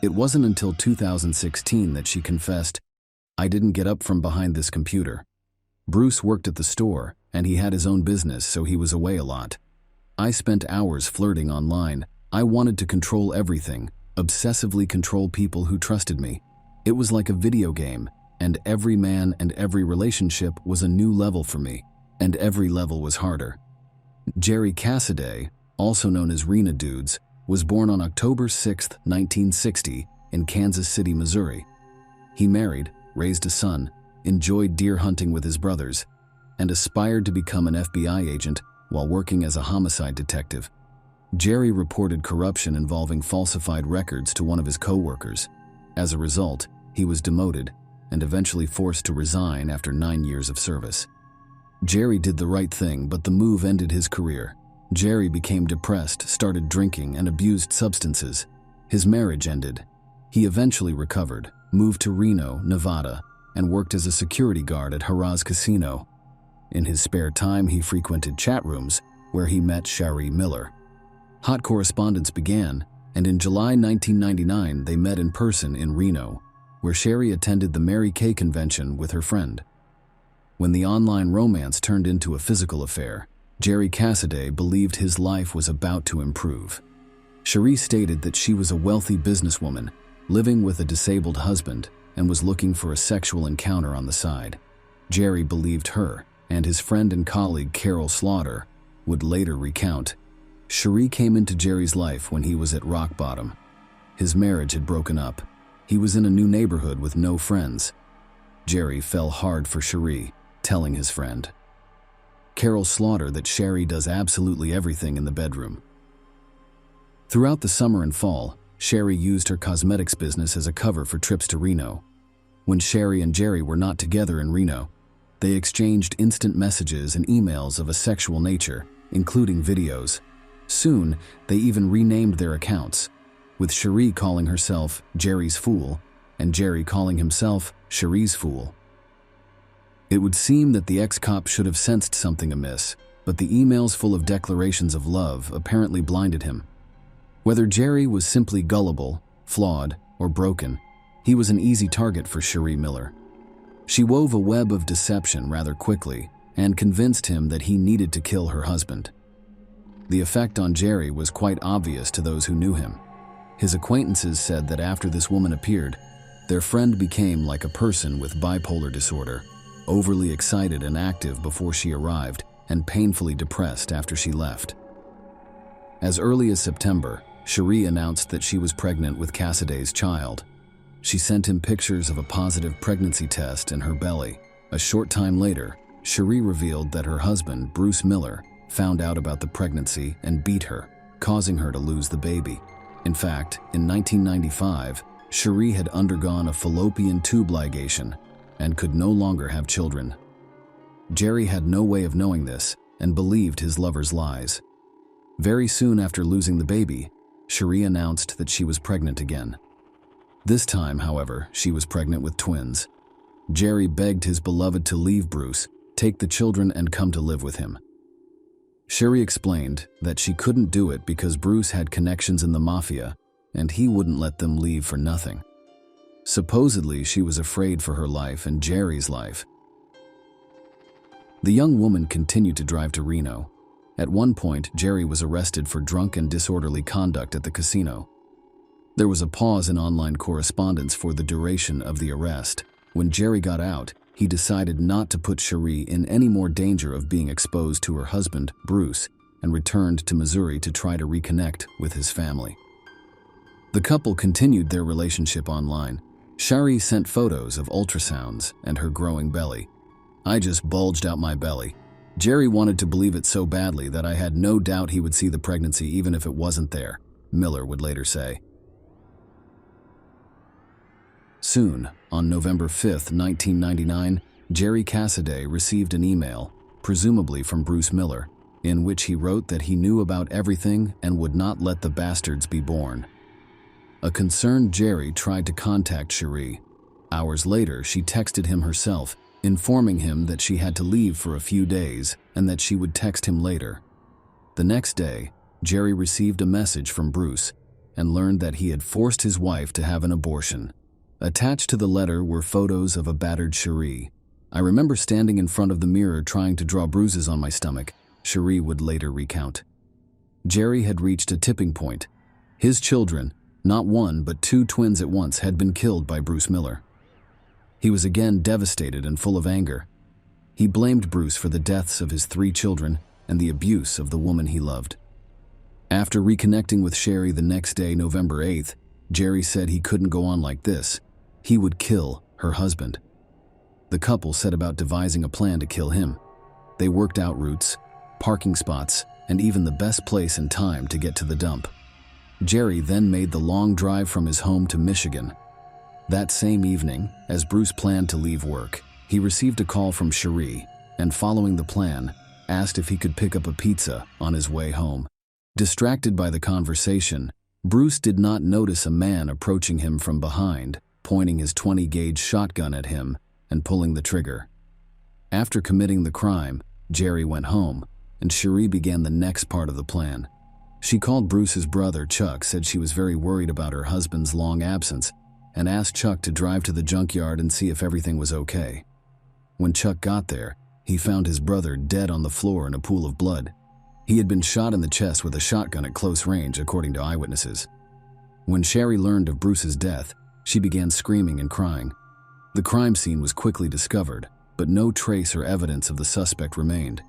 It wasn't until 2016 that she confessed, "I didn't get up from behind this computer. Bruce worked at the store, and he had his own business, so he was away a lot. I spent hours flirting online. I wanted to control everything, obsessively control people who trusted me. It was like a video game, and every man and every relationship was a new level for me, and every level was harder." Jerry Cassidy, also known as Rena Dudes, was born on October 6, 1960, in Kansas City, Missouri. He married, raised a son, enjoyed deer hunting with his brothers, and aspired to become an FBI agent while working as a homicide detective. Jerry reported corruption involving falsified records to one of his co-workers. As a result, he was demoted and eventually forced to resign after 9 years of service. Jerry did the right thing, but the move ended his career. Jerry became depressed, started drinking, and abused substances. His marriage ended. He eventually recovered, moved to Reno, Nevada, and worked as a security guard at Harrah's Casino. In his spare time, he frequented chat rooms, where he met Sherry Miller. Hot correspondence began, and in July 1999 they met in person in Reno, where Sherry attended the Mary Kay convention with her friend. When the online romance turned into a physical affair, Jerry Cassidy believed his life was about to improve. Sherry stated that she was a wealthy businesswoman, living with a disabled husband, and was looking for a sexual encounter on the side. Jerry believed her, and his friend and colleague Carol Slaughter would later recount. Sherry came into Jerry's life when he was at rock bottom. His marriage had broken up. He was in a new neighborhood with no friends. Jerry fell hard for Sherry, telling his friend, Carol Slaughter, that Sherry does absolutely everything in the bedroom. Throughout the summer and fall, Sherry used her cosmetics business as a cover for trips to Reno. when Sherry and Jerry were not together in Reno. They exchanged instant messages and emails of a sexual nature, including videos. Soon, they even renamed their accounts, with Sherry calling herself Jerry's Fool and Jerry calling himself Sherry's Fool. It would seem that the ex-cop should have sensed something amiss, but the emails full of declarations of love apparently blinded him. Whether Jerry was simply gullible, flawed, or broken, he was an easy target for Sherry Miller. She wove a web of deception rather quickly and convinced him that he needed to kill her husband. The effect on Jerry was quite obvious to those who knew him. His acquaintances said that after this woman appeared, their friend became like a person with bipolar disorder, overly excited and active before she arrived and painfully depressed after she left. As early as September, Sherry announced that she was pregnant with Cassiday's child. She sent him pictures of a positive pregnancy test in her belly. A short time later, Sherry revealed that her husband, Bruce Miller, found out about the pregnancy and beat her, causing her to lose the baby. In fact, in 1995, Sherry had undergone a fallopian tube ligation and could no longer have children. Jerry had no way of knowing this and believed his lover's lies. Very soon after losing the baby, Sherry announced that she was pregnant again. This time, however, she was pregnant with twins. Jerry begged his beloved to leave Bruce, take the children, and come to live with him. Sherry explained that she couldn't do it because Bruce had connections in the mafia and he wouldn't let them leave for nothing. Supposedly, she was afraid for her life and Jerry's life. The young woman continued to drive to Reno. At one point, Jerry was arrested for drunk and disorderly conduct at the casino. There was a pause in online correspondence for the duration of the arrest. When Jerry got out, he decided not to put Sherry in any more danger of being exposed to her husband, Bruce, and returned to Missouri to try to reconnect with his family. The couple continued their relationship online. Sherry sent photos of ultrasounds and her growing belly. "I just bulged out my belly. Jerry wanted to believe it so badly that I had no doubt he would see the pregnancy even if it wasn't there," Miller would later say. Soon, on November 5, 1999, Jerry Cassiday received an email, presumably from Bruce Miller, in which he wrote that he knew about everything and would not let the bastards be born. A concerned Jerry tried to contact Sherry. Hours later, she texted him herself, informing him that she had to leave for a few days and that she would text him later. The next day, Jerry received a message from Bruce and learned that he had forced his wife to have an abortion. Attached to the letter were photos of a battered Sherry. "I remember standing in front of the mirror trying to draw bruises on my stomach," Sherry would later recount. Jerry had reached a tipping point. His children, not one but two twins at once, had been killed by Bruce Miller. He was again devastated and full of anger. He blamed Bruce for the deaths of his 3 children and the abuse of the woman he loved. After reconnecting with Sherry the next day, November 8th, Jerry said he couldn't go on like this. He would kill her husband. The couple set about devising a plan to kill him. They worked out routes, parking spots, and even the best place and time to get to the dump. Jerry then made the long drive from his home to Michigan. That same evening, as Bruce planned to leave work, he received a call from Sherry and, following the plan, asked if he could pick up a pizza on his way home. Distracted by the conversation, Bruce did not notice a man approaching him from behind, pointing his 20-gauge shotgun at him and pulling the trigger. After committing the crime, Jerry went home, and Sherry began the next part of the plan. She called Bruce's brother, Chuck, said she was very worried about her husband's long absence, and asked Chuck to drive to the junkyard and see if everything was okay. When Chuck got there, he found his brother dead on the floor in a pool of blood. He had been shot in the chest with a shotgun at close range, according to eyewitnesses. When Sherry learned of Bruce's death, she began screaming and crying. The crime scene was quickly discovered, but no trace or evidence of the suspect remained.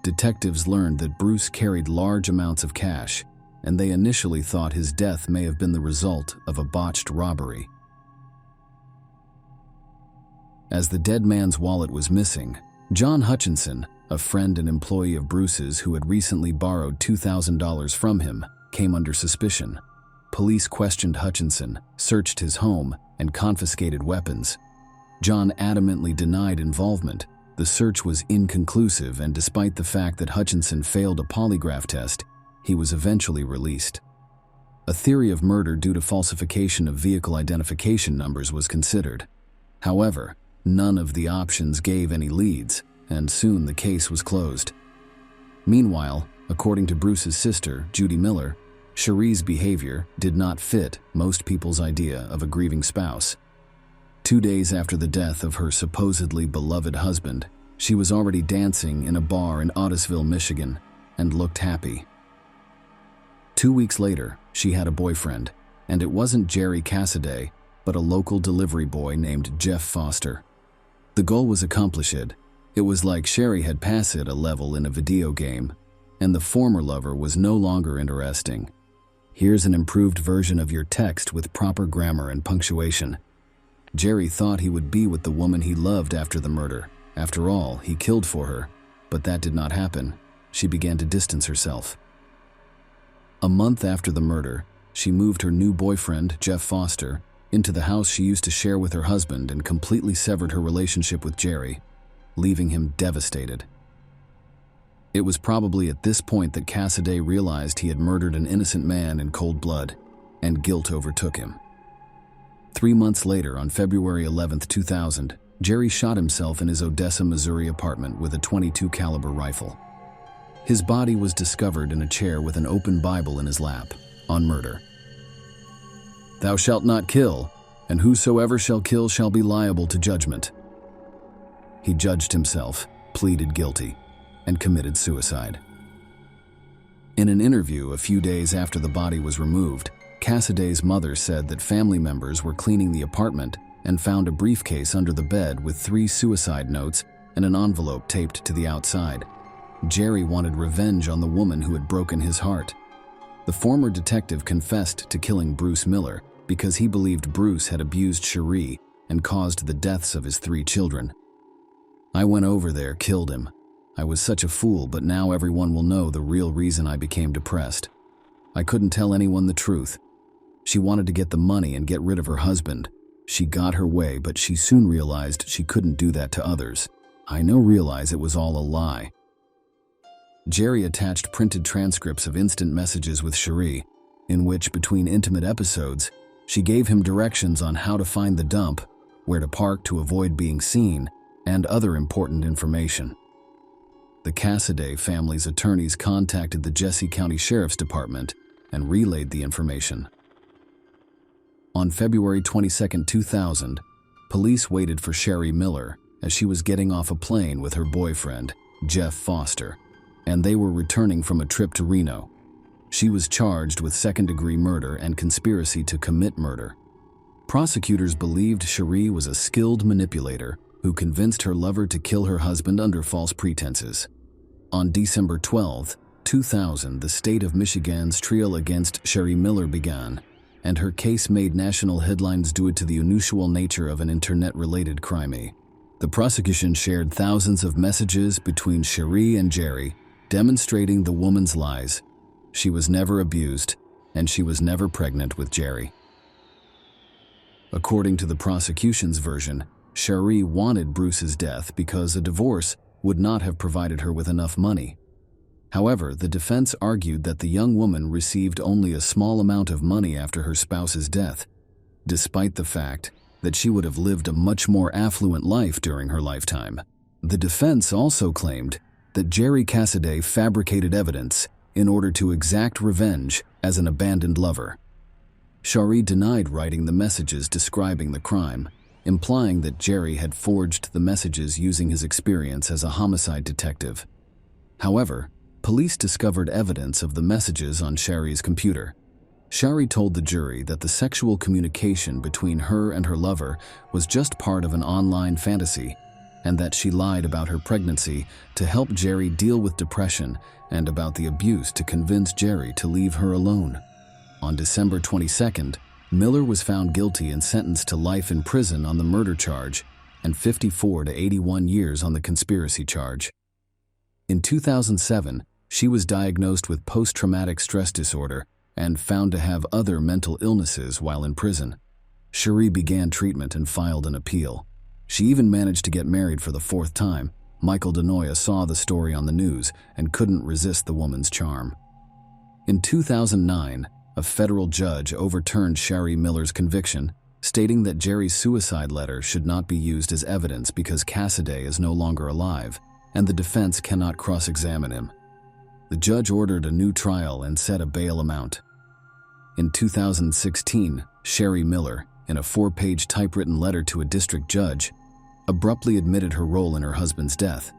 Detectives learned that Bruce carried large amounts of cash, and they initially thought his death may have been the result of a botched robbery. As the dead man's wallet was missing, John Hutchinson, a friend and employee of Bruce's who had recently borrowed $2,000 from him, came under suspicion. Police questioned Hutchinson, searched his home, and confiscated weapons. John adamantly denied involvement. The search was inconclusive, and despite the fact that Hutchinson failed a polygraph test, he was eventually released. A theory of murder due to falsification of vehicle identification numbers was considered. However, none of the options gave any leads, and soon the case was closed. Meanwhile, according to Bruce's sister, Judy Miller, Cherie's behavior did not fit most people's idea of a grieving spouse. 2 days after the death of her supposedly beloved husband, she was already dancing in a bar in Ottisville, Michigan, and looked happy. 2 weeks later, she had a boyfriend, and it wasn't Jerry Cassidy, but a local delivery boy named Jeff Foster. The goal was accomplished. It was like Sherry had passed a level in a video game, and the former lover was no longer interesting. Here's an improved version of your text with proper grammar and punctuation. Jerry thought he would be with the woman he loved after the murder. After all, he killed for her, but that did not happen. She began to distance herself. A month after the murder, she moved her new boyfriend, Jeff Foster, into the house she used to share with her husband and completely severed her relationship with Jerry, leaving him devastated. It was probably at this point that Cassidy realized he had murdered an innocent man in cold blood, and guilt overtook him. 3 months later, on February 11, 2000, Jerry shot himself in his Odessa, Missouri apartment with a .22 caliber rifle. His body was discovered in a chair with an open Bible in his lap, on murder. "Thou shalt not kill, and whosoever shall kill shall be liable to judgment." He judged himself, pleaded guilty, and committed suicide. In an interview a few days after the body was removed, Cassidy's mother said that family members were cleaning the apartment and found a briefcase under the bed with 3 suicide notes and an envelope taped to the outside. Jerry wanted revenge on the woman who had broken his heart. The former detective confessed to killing Bruce Miller because he believed Bruce had abused Cherie and caused the deaths of his 3 children. "I went over there, killed him. I was such a fool, but now everyone will know the real reason I became depressed. I couldn't tell anyone the truth. She wanted to get the money and get rid of her husband. She got her way, but she soon realized she couldn't do that to others. I now realize it was all a lie." Jerry attached printed transcripts of instant messages with Cherie, in which, between intimate episodes, she gave him directions on how to find the dump, where to park to avoid being seen, and other important information. The Cassidy family's attorneys contacted the Jesse County Sheriff's Department and relayed the information. On February 22, 2000, police waited for Cherie Miller as she was getting off a plane with her boyfriend, Jeff Foster, and they were returning from a trip to Reno. She was charged with second-degree murder and conspiracy to commit murder. Prosecutors believed Cherie was a skilled manipulator who convinced her lover to kill her husband under false pretenses. On December 12, 2000, the state of Michigan's trial against Cherie Miller began, and her case made national headlines due to the unusual nature of an internet-related crime. The prosecution shared thousands of messages between Cherie and Jerry, demonstrating the woman's lies. She was never abused, and she was never pregnant with Jerry. According to the prosecution's version, Cherie wanted Bruce's death because a divorce would not have provided her with enough money. However, the defense argued that the young woman received only a small amount of money after her spouse's death, despite the fact that she would have lived a much more affluent life during her lifetime. The defense also claimed that Jerry Cassidy fabricated evidence in order to exact revenge as an abandoned lover. Cherie denied writing the messages describing the crime, implying that Jerry had forged the messages using his experience as a homicide detective. However, police discovered evidence of the messages on Cherie's computer. Cherie told the jury that the sexual communication between her and her lover was just part of an online fantasy, and that she lied about her pregnancy to help Jerry deal with depression and about the abuse to convince Jerry to leave her alone. On December 22nd, Miller was found guilty and sentenced to life in prison on the murder charge and 54 to 81 years on the conspiracy charge. In 2007, she was diagnosed with post-traumatic stress disorder and found to have other mental illnesses while in prison. Cherie began treatment and filed an appeal. She even managed to get married for the 4th time. Michael DeNoia saw the story on the news and couldn't resist the woman's charm. In 2009, a federal judge overturned Sherry Miller's conviction, stating that Jerry's suicide letter should not be used as evidence because Cassidy is no longer alive, and the defense cannot cross-examine him. The judge ordered a new trial and set a bail amount. In 2016, Sherry Miller, in a 4-page typewritten letter to a district judge, abruptly admitted her role in her husband's death.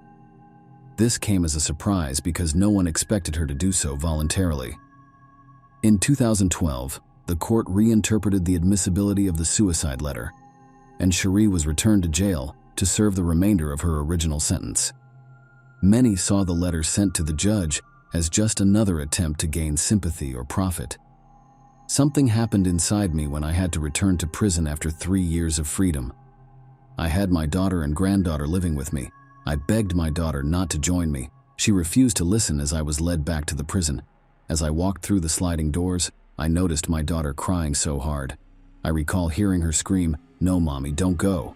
This came as a surprise because no one expected her to do so voluntarily. In 2012, the court reinterpreted the admissibility of the suicide letter, and Sherry was returned to jail to serve the remainder of her original sentence. Many saw the letter sent to the judge as just another attempt to gain sympathy or profit. Something happened inside me when I had to return to prison after 3 years of freedom. I had my daughter and granddaughter living with me. I begged my daughter not to join me. She refused to listen as I was led back to the prison. As I walked through the sliding doors, I noticed my daughter crying so hard. I recall hearing her scream, "No, Mommy, don't go."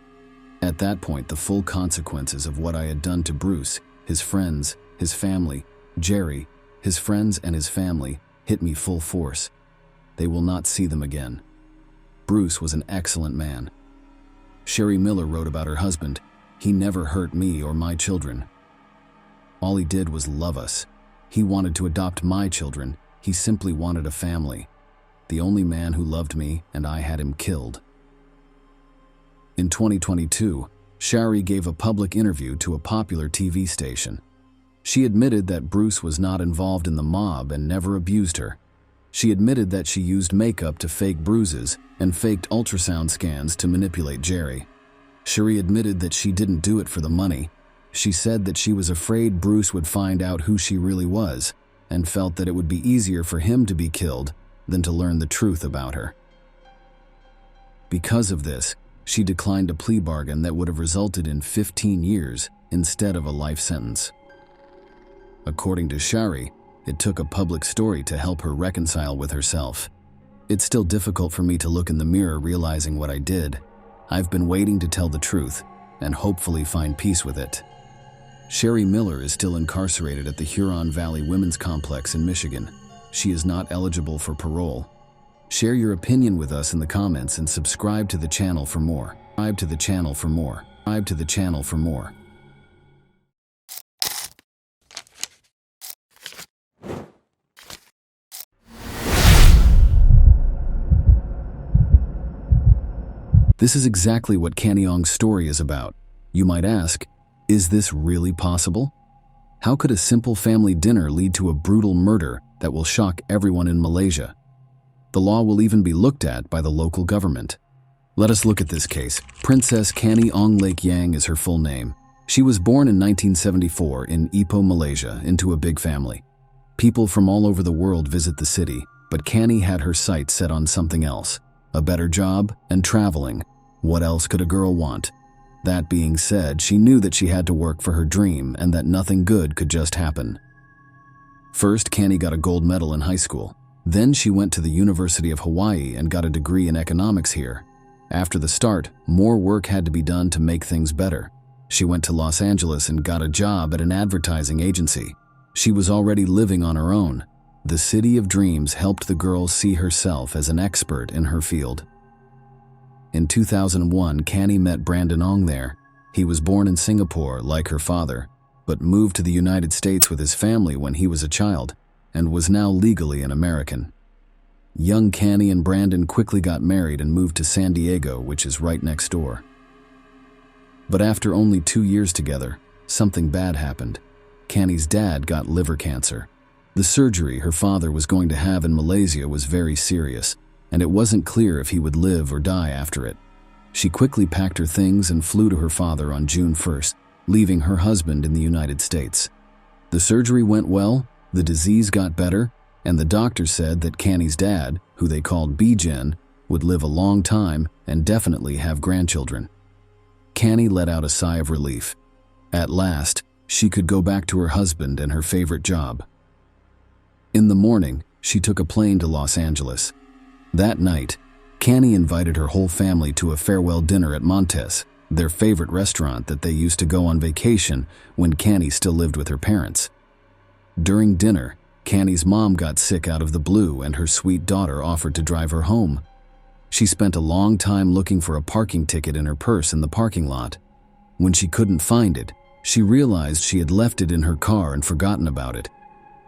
At that point, the full consequences of what I had done to Bruce, his friends, his family, Jerry, his friends and his family, hit me full force. They will not see them again. Bruce was an excellent man. Sherry Miller wrote about her husband. He never hurt me or my children. All he did was love us. He wanted to adopt my children. He simply wanted a family. The only man who loved me, and I had him killed. In 2022, Sherry gave a public interview to a popular TV station. She admitted that Bruce was not involved in the mob and never abused her. She admitted that she used makeup to fake bruises and faked ultrasound scans to manipulate Jerry. Sherry admitted that she didn't do it for the money. She said that she was afraid Bruce would find out who she really was and felt that it would be easier for him to be killed than to learn the truth about her. Because of this, she declined a plea bargain that would have resulted in 15 years instead of a life sentence. According to Sherry, it took a public story to help her reconcile with herself. It's still difficult for me to look in the mirror realizing what I did. I've been waiting to tell the truth and hopefully find peace with it. Sherry Miller is still incarcerated at the Huron Valley Women's Complex in Michigan. She is not eligible for parole. Share your opinion with us in the comments and subscribe to the channel for more. Subscribe to the channel for more. Subscribe to the channel for more. This is exactly what Canny's story is about. You might ask, is this really possible? How could a simple family dinner lead to a brutal murder that will shock everyone in Malaysia? The law will even be looked at by the local government. Let us look at this case. Princess Canny Ong Lake Yang is her full name. She was born in 1974 in Ipoh, Malaysia, into a big family. People from all over the world visit the city, but Canny had her sights set on something else. A better job and traveling. What else could a girl want? That being said, she knew that she had to work for her dream and that nothing good could just happen. First, Canny got a gold medal in high school. Then she went to the University of Hawaii and got a degree in economics here. After the start, more work had to be done to make things better. She went to Los Angeles and got a job at an advertising agency. She was already living on her own. The City of Dreams helped the girl see herself as an expert in her field. In 2001, Canny met Brandon Ong there. He was born in Singapore, like her father, but moved to the United States with his family when he was a child, and was now legally an American. Young Canny and Brandon quickly got married and moved to San Diego, which is right next door. But after only 2 years together, something bad happened. Canny's dad got liver cancer. The surgery her father was going to have in Malaysia was very serious, and it wasn't clear if he would live or die after it. She quickly packed her things and flew to her father on June 1st, leaving her husband in the United States. The surgery went well, the disease got better, and the doctor said that Canny's dad, who they called Bijan, would live a long time and definitely have grandchildren. Canny let out a sigh of relief. At last, she could go back to her husband and her favorite job. In the morning, she took a plane to Los Angeles. That night, Canny invited her whole family to a farewell dinner at Montes. their favorite restaurant that they used to go on vacation when Canny still lived with her parents. During dinner, Canny's mom got sick out of the blue and her sweet daughter offered to drive her home. She spent a long time looking for a parking ticket in her purse in the parking lot. When she couldn't find it, she realized she had left it in her car and forgotten about it.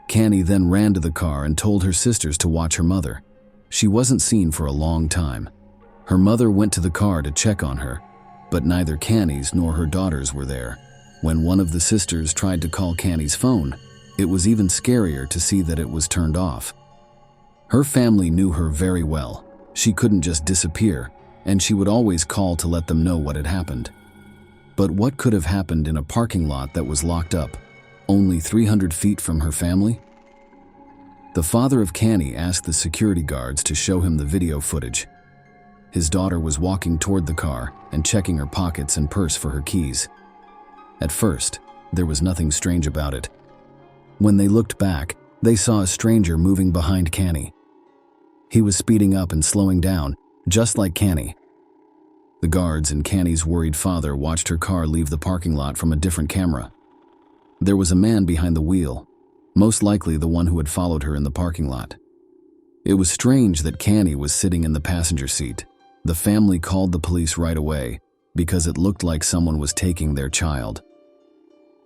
Canny then ran to the car and told her sisters to watch her mother. She wasn't seen for a long time. Her mother went to the car to check on her, but neither Canny's nor her daughters were there. When one of the sisters tried to call Canny's phone, it was even scarier to see that it was turned off. Her family knew her very well. She couldn't just disappear, and she would always call to let them know what had happened. But what could have happened in a parking lot that was locked up, only 300 feet from her family? The father of Canny asked the security guards to show him the video footage. His daughter was walking toward the car and checking her pockets and purse for her keys. At first, there was nothing strange about it. When they looked back, they saw a stranger moving behind Canny. He was speeding up and slowing down, just like Canny. The guards and Canny's worried father watched her car leave the parking lot from a different camera. There was a man behind the wheel, most likely the one who had followed her in the parking lot. It was strange that Canny was sitting in the passenger seat. The family called the police right away because it looked like someone was taking their child.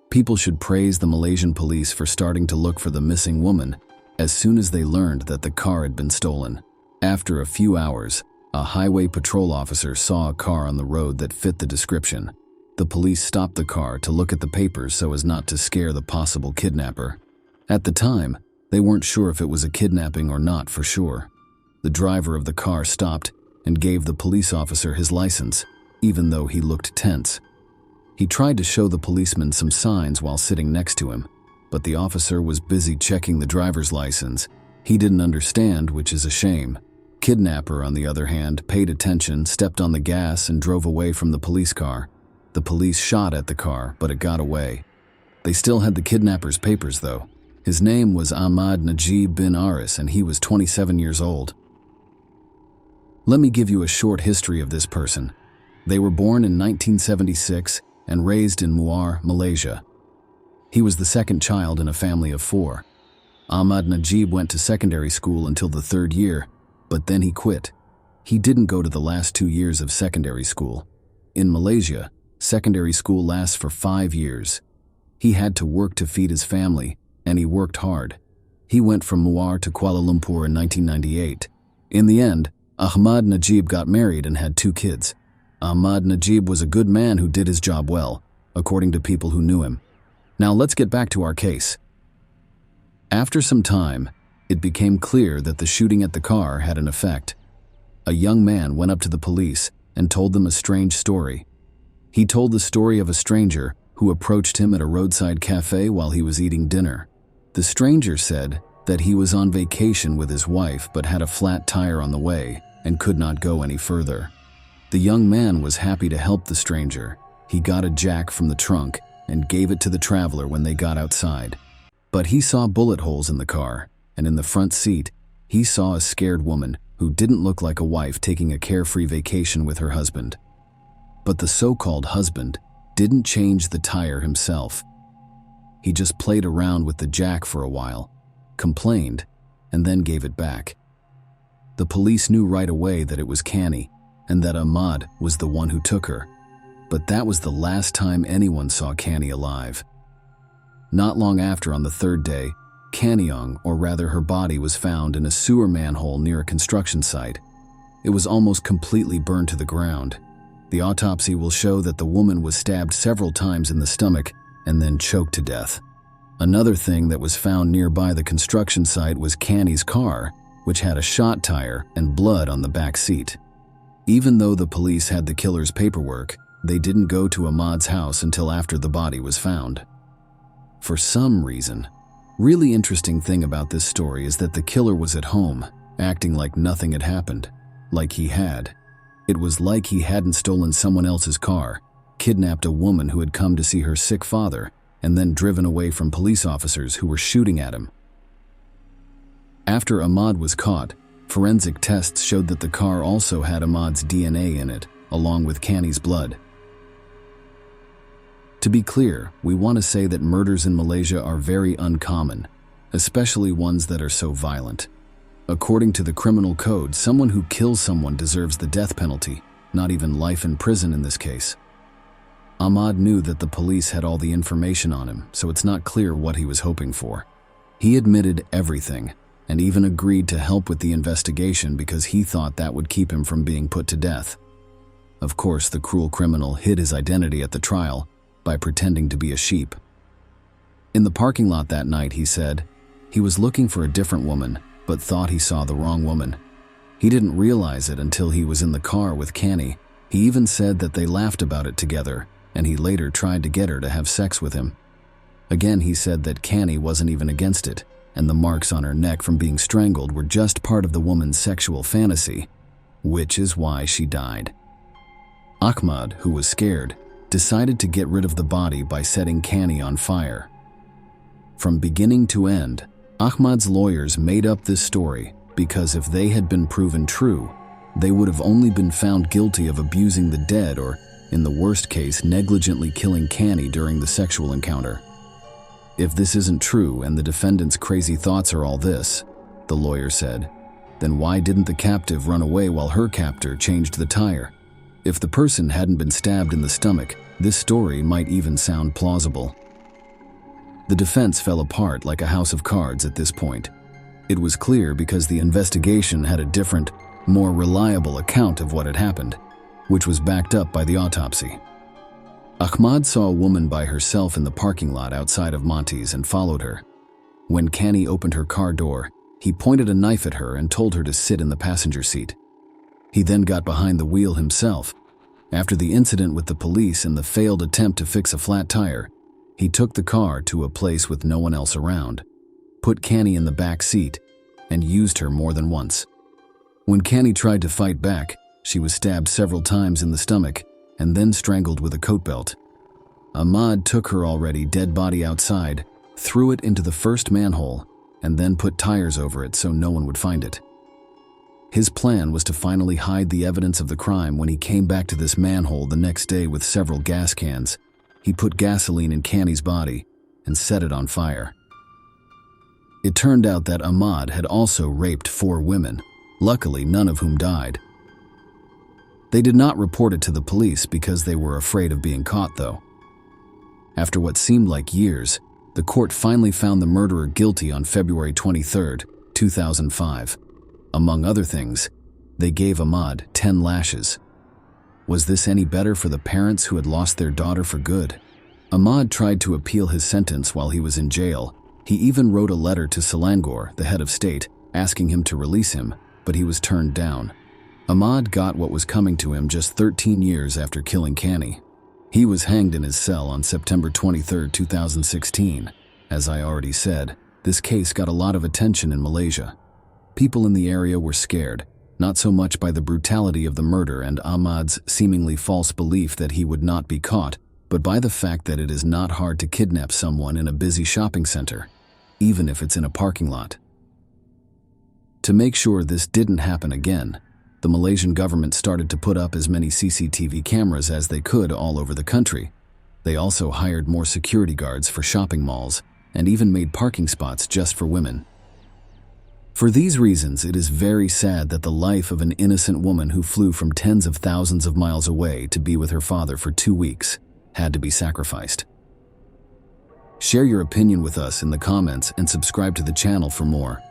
People should praise the Malaysian police for starting to look for the missing woman as soon as they learned that the car had been stolen. After a few hours, a highway patrol officer saw a car on the road that fit the description. The police stopped the car to look at the papers so as not to scare the possible kidnapper. At the time, they weren't sure if it was a kidnapping or not for sure. The driver of the car stopped and gave the police officer his license, even though he looked tense. He tried to show the policeman some signs while sitting next to him, but the officer was busy checking the driver's license. He didn't understand, which is a shame. Kidnapper, on the other hand, paid attention, stepped on the gas, and drove away from the police car. The police shot at the car, but it got away. They still had the kidnapper's papers, though. His name was Ahmad Najib bin Aris, and he was 27 years old. Let me give you a short history of this person. They were born in 1976 and raised in Muar, Malaysia. He was the second child in a family of 4. Ahmad Najib went to secondary school until the 3rd year, but then he quit. He didn't go to the last 2 years of secondary school. In Malaysia, secondary school lasts for 5 years. He had to work to feed his family, and he worked hard. He went from Muar to Kuala Lumpur in 1998. In the end, Ahmad Najib got married and had 2 kids. Ahmad Najib was a good man who did his job well, according to people who knew him. Now let's get back to our case. After some time, it became clear that the shooting at the car had an effect. A young man went up to the police and told them a strange story. He told the story of a stranger who approached him at a roadside cafe while he was eating dinner. The stranger said that he was on vacation with his wife but had a flat tire on the way and could not go any further. The young man was happy to help the stranger. He got a jack from the trunk and gave it to the traveler when they got outside. But he saw bullet holes in the car, and in the front seat, he saw a scared woman who didn't look like a wife taking a carefree vacation with her husband. But the so-called husband didn't change the tire himself. He just played around with the jack for a while, complained, and then gave it back. The police knew right away that it was Canny, and that Ahmad was the one who took her. But that was the last time anyone saw Canny alive. Not long after, on the 3rd day, Cannyong, or rather her body, was found in a sewer manhole near a construction site. It was almost completely burned to the ground. The autopsy will show that the woman was stabbed several times in the stomach and then choked to death. Another thing that was found nearby the construction site was Canny's car, which had a shot tire and blood on the back seat. Even though the police had the killer's paperwork, they didn't go to Ahmad's house until after the body was found. For some reason, really interesting thing about this story is that the killer was at home, acting like nothing had happened, like he had. It was like he hadn't stolen someone else's car, kidnapped a woman who had come to see her sick father, and then driven away from police officers who were shooting at him. After Ahmad was caught, forensic tests showed that the car also had Ahmad's DNA in it, along with Canny's blood. To be clear, we want to say that murders in Malaysia are very uncommon, especially ones that are so violent. According to the criminal code, someone who kills someone deserves the death penalty, not even life in prison in this case. Ahmad knew that the police had all the information on him, so it's not clear what he was hoping for. He admitted everything, and even agreed to help with the investigation because he thought that would keep him from being put to death. Of course, the cruel criminal hid his identity at the trial by pretending to be a sheep. In the parking lot that night, he said, he was looking for a different woman, but thought he saw the wrong woman. He didn't realize it until he was in the car with Canny. He even said that they laughed about it together, and he later tried to get her to have sex with him. Again, he said that Canny wasn't even against it, and the marks on her neck from being strangled were just part of the woman's sexual fantasy, which is why she died. Ahmad, who was scared, decided to get rid of the body by setting Canny on fire. From beginning to end, Ahmad's lawyers made up this story because if they had been proven true, they would have only been found guilty of abusing the dead or, in the worst case, negligently killing Canny during the sexual encounter. If this isn't true and the defendant's crazy thoughts are all this, the lawyer said, then why didn't the captive run away while her captor changed the tire? If the person hadn't been stabbed in the stomach, this story might even sound plausible. The defense fell apart like a house of cards at this point. It was clear because the investigation had a different, more reliable account of what had happened, which was backed up by the autopsy. Ahmad saw a woman by herself in the parking lot outside of Monty's and followed her. When Canny opened her car door, he pointed a knife at her and told her to sit in the passenger seat. He then got behind the wheel himself. After the incident with the police and the failed attempt to fix a flat tire, he took the car to a place with no one else around, put Canny in the back seat, and used her more than once. When Canny tried to fight back, she was stabbed several times in the stomach and then strangled with a coat belt. Ahmad took her already dead body outside, threw it into the first manhole, and then put tires over it so no one would find it. His plan was to finally hide the evidence of the crime. When he came back to this manhole the next day with several gas cans, he put gasoline in Canny's body and set it on fire. It turned out that Ahmad had also raped 4 women, luckily none of whom died. They did not report it to the police because they were afraid of being caught, though. After what seemed like years, the court finally found the murderer guilty on February 23, 2005. Among other things, they gave Ahmad 10 lashes. Was this any better for the parents who had lost their daughter for good? Ahmad tried to appeal his sentence while he was in jail. He even wrote a letter to Selangor, the head of state, asking him to release him, but he was turned down. Ahmad got what was coming to him just 13 years after killing Canny. He was hanged in his cell on September 23, 2016. As I already said, this case got a lot of attention in Malaysia. People in the area were scared, not so much by the brutality of the murder and Ahmad's seemingly false belief that he would not be caught, but by the fact that it is not hard to kidnap someone in a busy shopping center, even if it's in a parking lot. To make sure this didn't happen again, the Malaysian government started to put up as many CCTV cameras as they could all over the country. They also hired more security guards for shopping malls and even made parking spots just for women. For these reasons, it is very sad that the life of an innocent woman who flew from tens of thousands of miles away to be with her father for 2 weeks had to be sacrificed. Share your opinion with us in the comments and subscribe to the channel for more.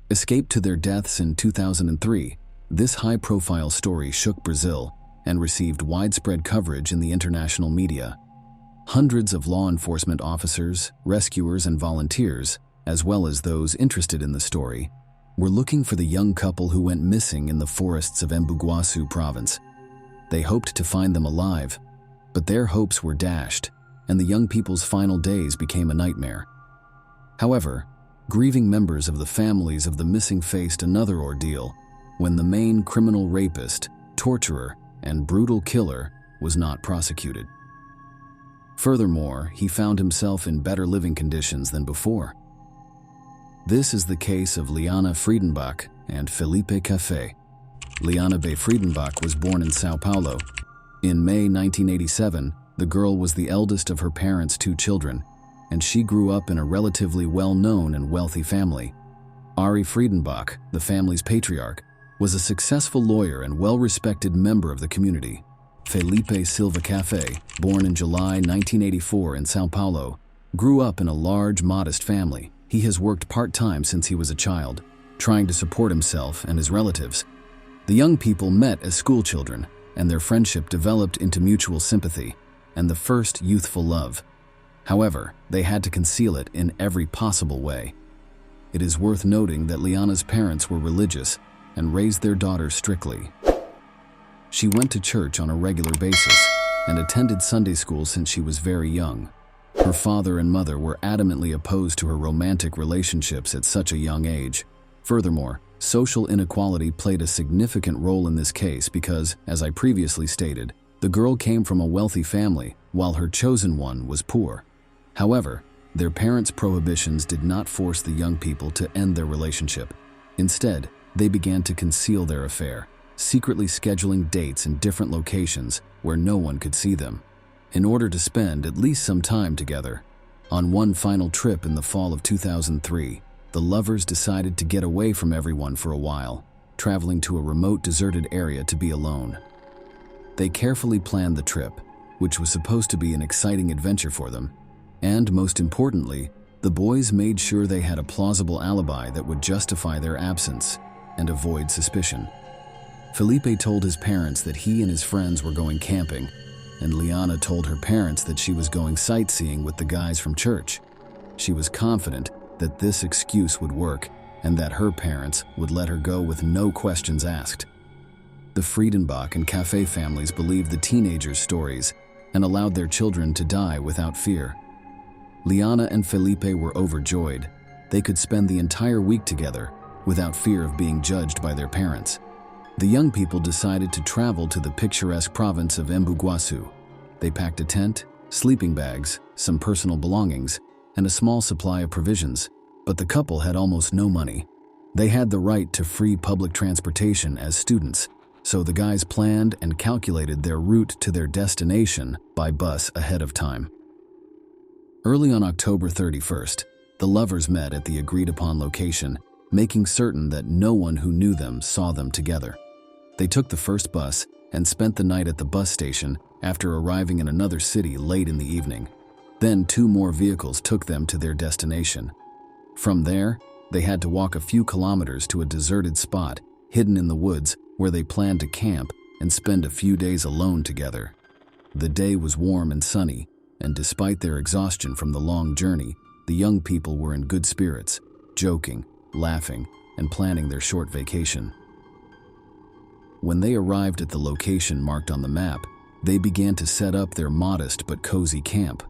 Escaped to their deaths in 2003, this high-profile story shook Brazil and received widespread coverage in the international media. Hundreds of law enforcement officers, rescuers, and volunteers, as well as those interested in the story, were looking for the young couple who went missing in the forests of Embu-Guasu province. They hoped to find them alive, but their hopes were dashed, and the young people's final days became a nightmare. However, grieving members of the families of the missing faced another ordeal when the main criminal rapist, torturer, and brutal killer was not prosecuted. Furthermore, he found himself in better living conditions than before. This is the case of Liana Friedenbach and Felipe Café. Liana B. Friedenbach was born in Sao Paulo. In May 1987, the girl was the eldest of her parents' 2 children, and she grew up in a relatively well-known and wealthy family. Ari Friedenbach, the family's patriarch, was a successful lawyer and well-respected member of the community. Felipe Silva Café, born in July 1984 in Sao Paulo, grew up in a large, modest family. He has worked part-time since he was a child, trying to support himself and his relatives. The young people met as schoolchildren, and their friendship developed into mutual sympathy and the first youthful love. However, they had to conceal it in every possible way. It is worth noting that Liana's parents were religious and raised their daughter strictly. She went to church on a regular basis and attended Sunday school since she was very young. Her father and mother were adamantly opposed to her romantic relationships at such a young age. Furthermore, social inequality played a significant role in this case because, as I previously stated, the girl came from a wealthy family while her chosen one was poor. However, their parents' prohibitions did not force the young people to end their relationship. Instead, they began to conceal their affair, secretly scheduling dates in different locations where no one could see them, in order to spend at least some time together. On one final trip in the fall of 2003, the lovers decided to get away from everyone for a while, traveling to a remote, deserted area to be alone. They carefully planned the trip, which was supposed to be an exciting adventure for them, and most importantly, the boys made sure they had a plausible alibi that would justify their absence and avoid suspicion. Felipe told his parents that he and his friends were going camping, and Liana told her parents that she was going sightseeing with the guys from church. She was confident that this excuse would work and that her parents would let her go with no questions asked. The Friedenbach and Café families believed the teenagers' stories and allowed their children to die without fear. Liana and Felipe were overjoyed. They could spend the entire week together without fear of being judged by their parents. The young people decided to travel to the picturesque province of Embu Guasu. They packed a tent, sleeping bags, some personal belongings, and a small supply of provisions, but the couple had almost no money. They had the right to free public transportation as students, so the guys planned and calculated their route to their destination by bus ahead of time. Early on October 31st, the lovers met at the agreed-upon location, making certain that no one who knew them saw them together. They took the first bus and spent the night at the bus station after arriving in another city late in the evening. Then 2 more vehicles took them to their destination. From there, they had to walk a few kilometers to a deserted spot hidden in the woods where they planned to camp and spend a few days alone together. The day was warm and sunny, and despite their exhaustion from the long journey, the young people were in good spirits, joking, laughing, and planning their short vacation. When they arrived at the location marked on the map, they began to set up their modest but cozy camp.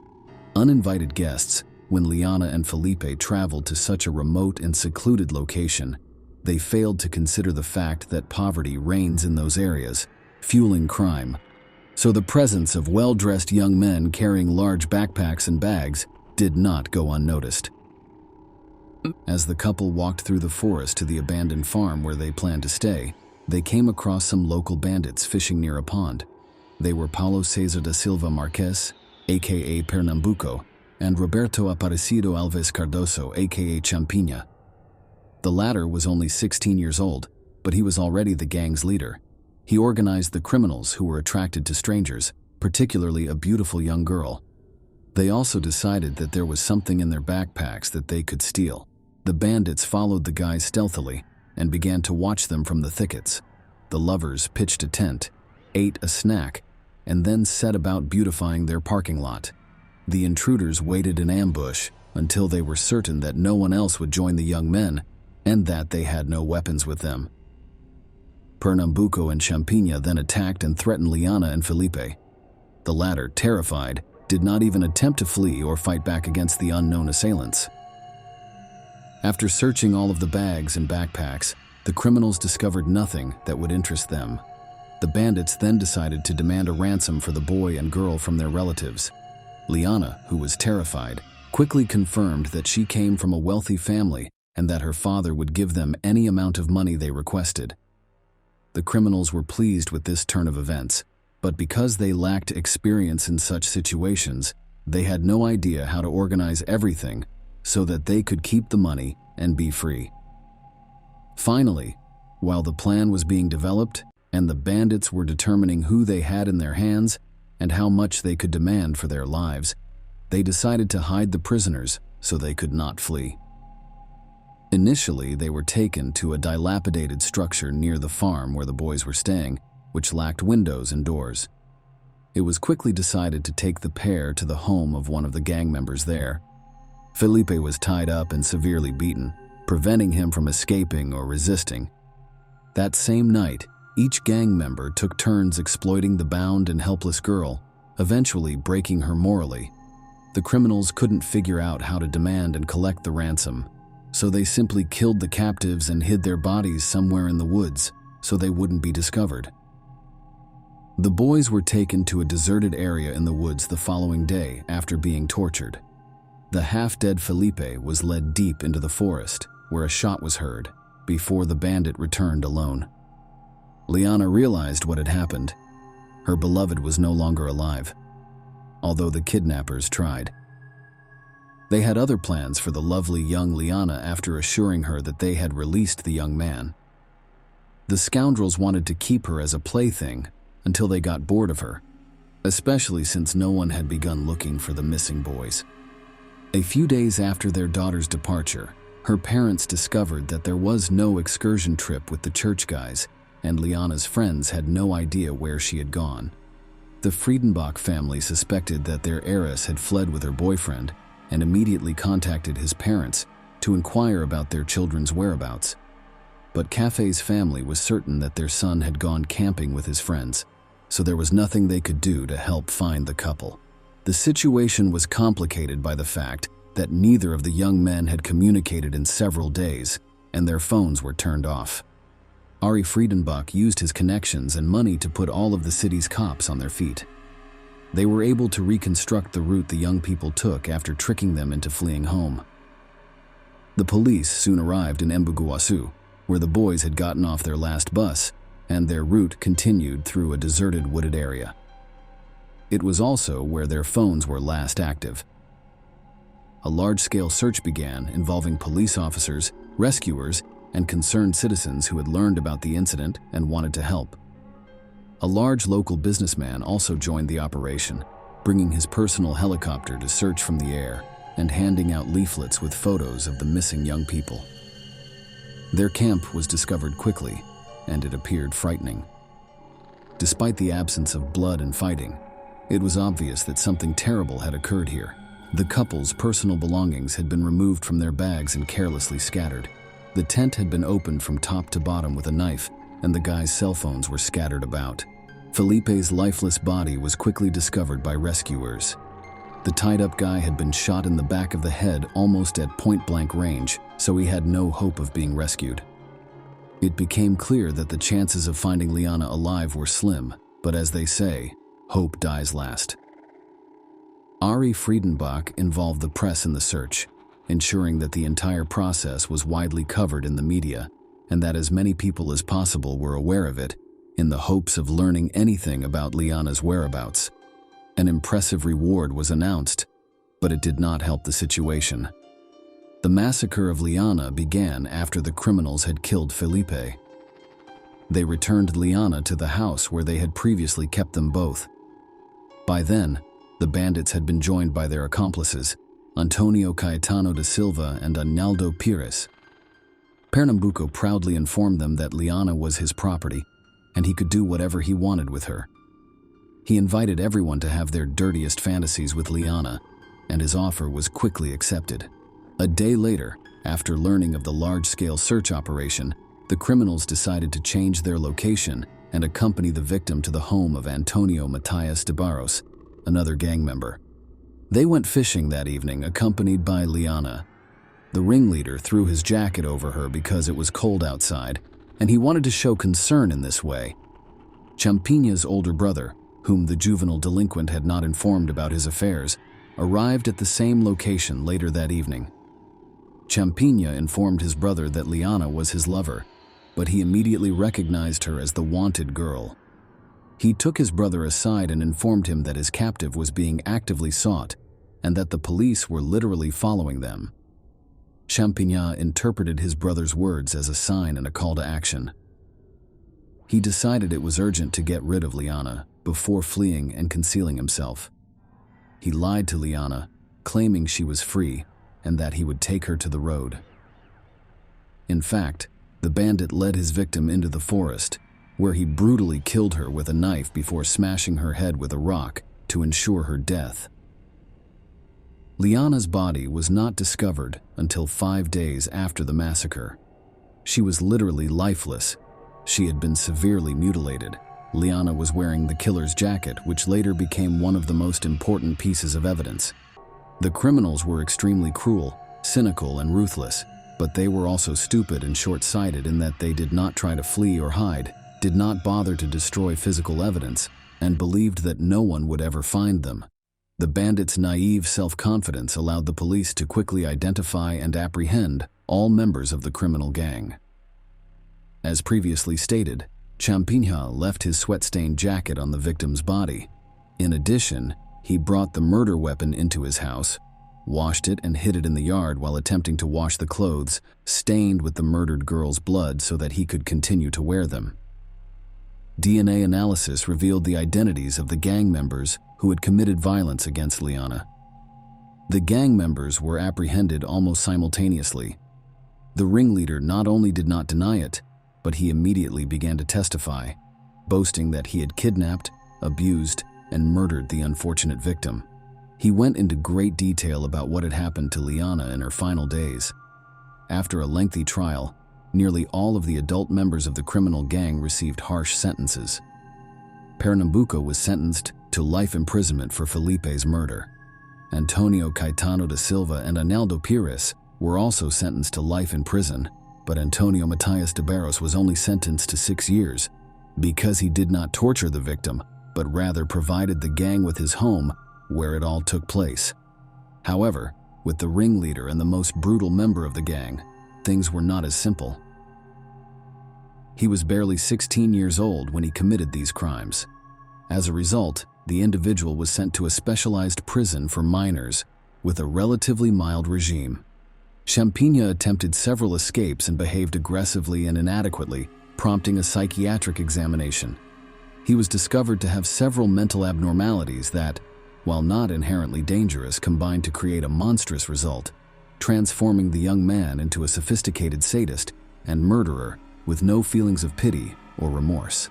Uninvited guests, when Liana and Felipe traveled to such a remote and secluded location, they failed to consider the fact that poverty reigns in those areas, fueling crime. So the presence of well-dressed young men carrying large backpacks and bags did not go unnoticed. As the couple walked through the forest to the abandoned farm where they planned to stay, they came across some local bandits fishing near a pond. They were Paulo Cesar da Silva Marques, aka Pernambuco, and Roberto Aparecido Alves Cardoso, aka Champinha. The latter was only 16 years old, but he was already the gang's leader. He organized the criminals who were attracted to strangers, particularly a beautiful young girl. They also decided that there was something in their backpacks that they could steal. The bandits followed the guys stealthily and began to watch them from the thickets. The lovers pitched a tent, ate a snack, and then set about beautifying their parking lot. The intruders waited in ambush until they were certain that no one else would join the young men and that they had no weapons with them. Pernambuco and Champinha then attacked and threatened Liana and Felipe. The latter, terrified, did not even attempt to flee or fight back against the unknown assailants. After searching all of the bags and backpacks, the criminals discovered nothing that would interest them. The bandits then decided to demand a ransom for the boy and girl from their relatives. Liana, who was terrified, quickly confirmed that she came from a wealthy family and that her father would give them any amount of money they requested. The criminals were pleased with this turn of events, but because they lacked experience in such situations, they had no idea how to organize everything so that they could keep the money and be free. Finally, while the plan was being developed and the bandits were determining who they had in their hands and how much they could demand for their lives, they decided to hide the prisoners so they could not flee. Initially, they were taken to a dilapidated structure near the farm where the boys were staying, which lacked windows and doors. It was quickly decided to take the pair to the home of one of the gang members there. Felipe was tied up and severely beaten, preventing him from escaping or resisting. That same night, each gang member took turns exploiting the bound and helpless girl, eventually breaking her morally. The criminals couldn't figure out how to demand and collect the ransom, so they simply killed the captives and hid their bodies somewhere in the woods so they wouldn't be discovered. The boys were taken to a deserted area in the woods the following day after being tortured. The half-dead Felipe was led deep into the forest, where a shot was heard, before the bandit returned alone. Liana realized what had happened. Her beloved was no longer alive, although the kidnappers tried. They had other plans for the lovely young Liana after assuring her that they had released the young man. The scoundrels wanted to keep her as a plaything until they got bored of her, especially since no one had begun looking for the missing boys. A few days after their daughter's departure, her parents discovered that there was no excursion trip with the church guys, and Liana's friends had no idea where she had gone. The Friedenbach family suspected that their heiress had fled with her boyfriend and immediately contacted his parents to inquire about their children's whereabouts. But Cafe's family was certain that their son had gone camping with his friends, so there was nothing they could do to help find the couple. The situation was complicated by the fact that neither of the young men had communicated in several days, and their phones were turned off. Ari Friedenbach used his connections and money to put all of the city's cops on their feet. They were able to reconstruct the route the young people took after tricking them into fleeing home. The police soon arrived in Embu-Guasu, where the boys had gotten off their last bus, and their route continued through a deserted wooded area. It was also where their phones were last active. A large-scale search began involving police officers, rescuers, and concerned citizens who had learned about the incident and wanted to help. A large local businessman also joined the operation, bringing his personal helicopter to search from the air and handing out leaflets with photos of the missing young people. Their camp was discovered quickly, and it appeared frightening. Despite the absence of blood and fighting, it was obvious that something terrible had occurred here. The couple's personal belongings had been removed from their bags and carelessly scattered. The tent had been opened from top to bottom with a knife, and the guys' cell phones were scattered about. Felipe's lifeless body was quickly discovered by rescuers. The tied-up guy had been shot in the back of the head almost at point-blank range, so he had no hope of being rescued. It became clear that the chances of finding Liana alive were slim, but as they say, hope dies last. Ari Friedenbach involved the press in the search, ensuring that the entire process was widely covered in the media and that as many people as possible were aware of it, in the hopes of learning anything about Liana's whereabouts. An impressive reward was announced, but it did not help the situation. The massacre of Liana began after the criminals had killed Felipe. They returned Liana to the house where they had previously kept them both. By then, the bandits had been joined by their accomplices, Antonio Caetano da Silva and Arnaldo Pires. Pernambuco proudly informed them that Liana was his property, and he could do whatever he wanted with her. He invited everyone to have their dirtiest fantasies with Liana, and his offer was quickly accepted. A day later, after learning of the large-scale search operation, the criminals decided to change their location and accompany the victim to the home of Antonio Matias de Barros, another gang member. They went fishing that evening, accompanied by Liana. The ringleader threw his jacket over her because it was cold outside, and he wanted to show concern in this way. Champigna's older brother, whom the juvenile delinquent had not informed about his affairs, arrived at the same location later that evening. Champigna informed his brother that Liana was his lover, but he immediately recognized her as the wanted girl. He took his brother aside and informed him that his captive was being actively sought and that the police were literally following them. Champigna interpreted his brother's words as a sign and a call to action. He decided it was urgent to get rid of Liana before fleeing and concealing himself. He lied to Liana, claiming she was free and that he would take her to the road. In fact, the bandit led his victim into the forest, where he brutally killed her with a knife before smashing her head with a rock to ensure her death. Liana's body was not discovered until 5 days after the massacre. She was literally lifeless. She had been severely mutilated. Liana was wearing the killer's jacket, which later became one of the most important pieces of evidence. The criminals were extremely cruel, cynical, and ruthless, but they were also stupid and short-sighted in that they did not try to flee or hide, did not bother to destroy physical evidence, and believed that no one would ever find them. The bandits' naive self-confidence allowed the police to quickly identify and apprehend all members of the criminal gang. As previously stated, Champigna left his sweat-stained jacket on the victim's body. In addition, he brought the murder weapon into his house, washed it and hid it in the yard while attempting to wash the clothes stained with the murdered girl's blood so that he could continue to wear them. DNA analysis revealed the identities of the gang members who had committed violence against Liana. The gang members were apprehended almost simultaneously. The ringleader not only did not deny it, but he immediately began to testify, boasting that he had kidnapped, abused, and murdered the unfortunate victim. He went into great detail about what had happened to Liana in her final days. After a lengthy trial, nearly all of the adult members of the criminal gang received harsh sentences. Pernambuco was sentenced to life imprisonment for Felipe's murder. Antonio Caetano da Silva and Arnaldo Pires were also sentenced to life in prison, but Antonio Matias de Barros was only sentenced to 6 years because he did not torture the victim, but rather provided the gang with his home where it all took place. However, with the ringleader and the most brutal member of the gang, things were not as simple. He was barely 16 years old when he committed these crimes. As a result, the individual was sent to a specialized prison for minors with a relatively mild regime. Champigna attempted several escapes and behaved aggressively and inadequately, prompting a psychiatric examination. He was discovered to have several mental abnormalities that, while not inherently dangerous, combined to create a monstrous result, transforming the young man into a sophisticated sadist and murderer with no feelings of pity or remorse.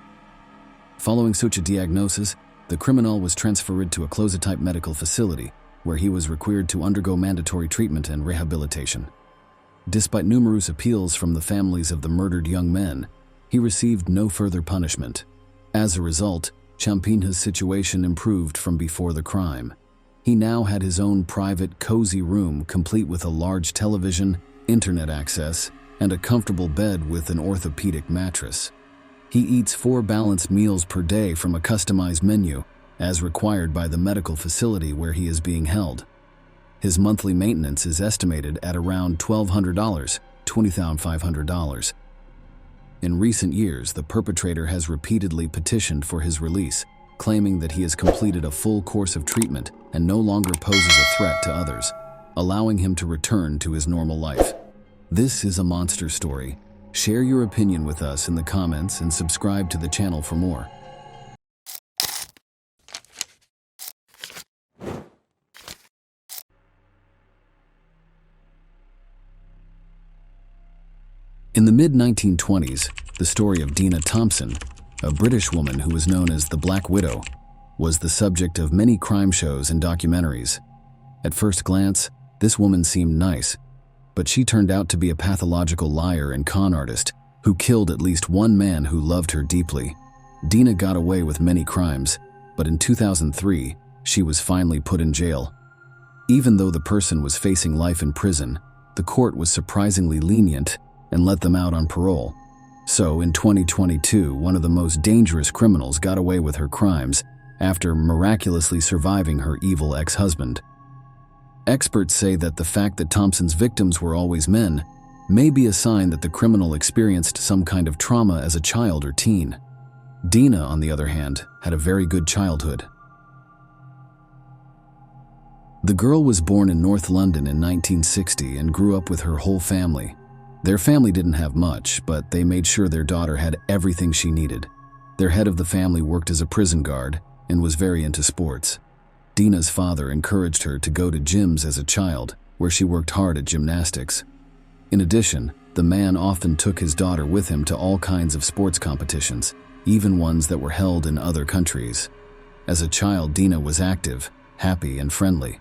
Following such a diagnosis, the criminal was transferred to a closet-type medical facility where he was required to undergo mandatory treatment and rehabilitation. Despite numerous appeals from the families of the murdered young men, he received no further punishment. As a result, Champigna's situation improved from before the crime. He now had his own private, cozy room complete with a large television, internet access, and a comfortable bed with an orthopedic mattress. He eats 4 balanced meals per day from a customized menu, as required by the medical facility where he is being held. His monthly maintenance is estimated at around $1,200, $20,500. In recent years, the perpetrator has repeatedly petitioned for his release, claiming that he has completed a full course of treatment and no longer poses a threat to others, allowing him to return to his normal life. This is a monster story. Share your opinion with us in the comments and subscribe to the channel for more. In the mid-1920s, the story of Dina Thompson, a British woman who was known as the Black Widow, was the subject of many crime shows and documentaries. At first glance, this woman seemed nice, but she turned out to be a pathological liar and con artist who killed at least one man who loved her deeply. Dina got away with many crimes, but in 2003, she was finally put in jail. Even though the person was facing life in prison, the court was surprisingly lenient and let them out on parole. So in 2022, one of the most dangerous criminals got away with her crimes after miraculously surviving her evil ex-husband. Experts say that the fact that Thompson's victims were always men may be a sign that the criminal experienced some kind of trauma as a child or teen. Dina, on the other hand, had a very good childhood. The girl was born in North London in 1960 and grew up with her whole family. Their family didn't have much, but they made sure their daughter had everything she needed. Their head of the family worked as a prison guard and was very into sports. Dina's father encouraged her to go to gyms as a child, where she worked hard at gymnastics. In addition, the man often took his daughter with him to all kinds of sports competitions, even ones that were held in other countries. As a child, Dina was active, happy, and friendly.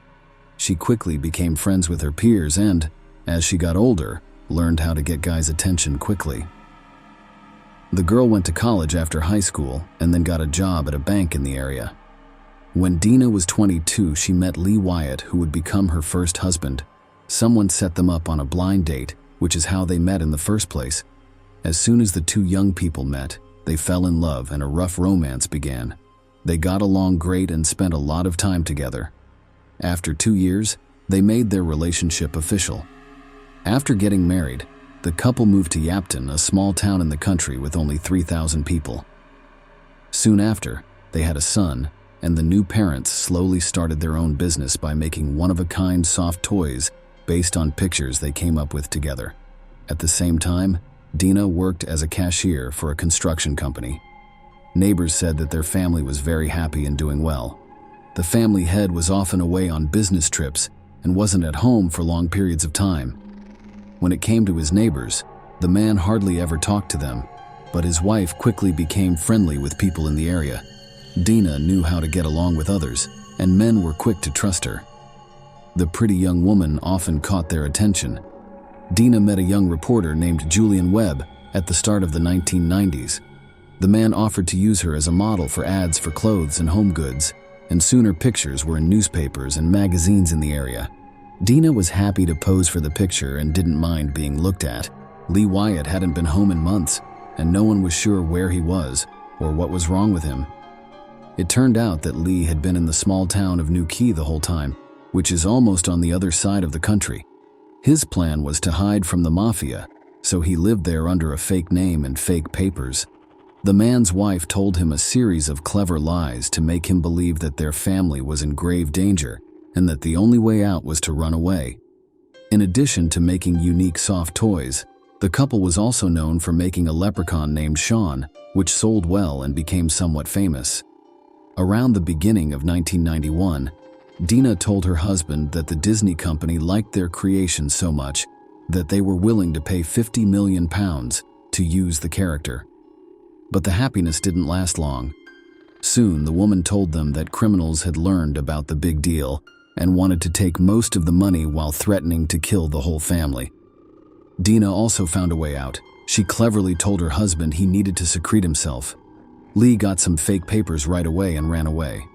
She quickly became friends with her peers and, as she got older, learned how to get guys' attention quickly. The girl went to college after high school and then got a job at a bank in the area. When Dina was 22, she met Lee Wyatt, who would become her first husband. Someone set them up on a blind date, which is how they met in the first place. As soon as the two young people met, they fell in love and a rough romance began. They got along great and spent a lot of time together. After 2 years, they made their relationship official. After getting married, the couple moved to Yapton, a small town in the country with only 3,000 people. Soon after, they had a son, and the new parents slowly started their own business by making one-of-a-kind soft toys based on pictures they came up with together. At the same time, Dina worked as a cashier for a construction company. Neighbors said that their family was very happy and doing well. The family head was often away on business trips and wasn't at home for long periods of time. When it came to his neighbors, the man hardly ever talked to them, but his wife quickly became friendly with people in the area. Dina knew how to get along with others, and men were quick to trust her. The pretty young woman often caught their attention. Dina met a young reporter named Julian Webb at the start of the 1990s. The man offered to use her as a model for ads for clothes and home goods, and soon her pictures were in newspapers and magazines in the area. Dina was happy to pose for the picture and didn't mind being looked at. Lee Wyatt hadn't been home in months, and no one was sure where he was or what was wrong with him. It turned out that Lee had been in the small town of New Quay the whole time, which is almost on the other side of the country. His plan was to hide from the mafia, so he lived there under a fake name and fake papers. The man's wife told him a series of clever lies to make him believe that their family was in grave danger and that the only way out was to run away. In addition to making unique soft toys, the couple was also known for making a leprechaun named Sean, which sold well and became somewhat famous. Around the beginning of 1991, Dina told her husband that the Disney company liked their creation so much that they were willing to pay £50 million to use the character. But the happiness didn't last long. Soon, the woman told them that criminals had learned about the big deal and wanted to take most of the money while threatening to kill the whole family. Dina also found a way out. She cleverly told her husband he needed to secrete himself. Lee got some fake papers right away and ran away.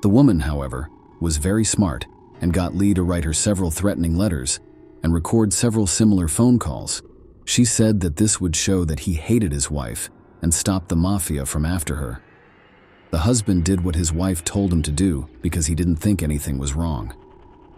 The woman, however, was very smart and got Lee to write her several threatening letters and record several similar phone calls. She said that this would show that he hated his wife and stop the mafia from after her. The husband did what his wife told him to do because he didn't think anything was wrong.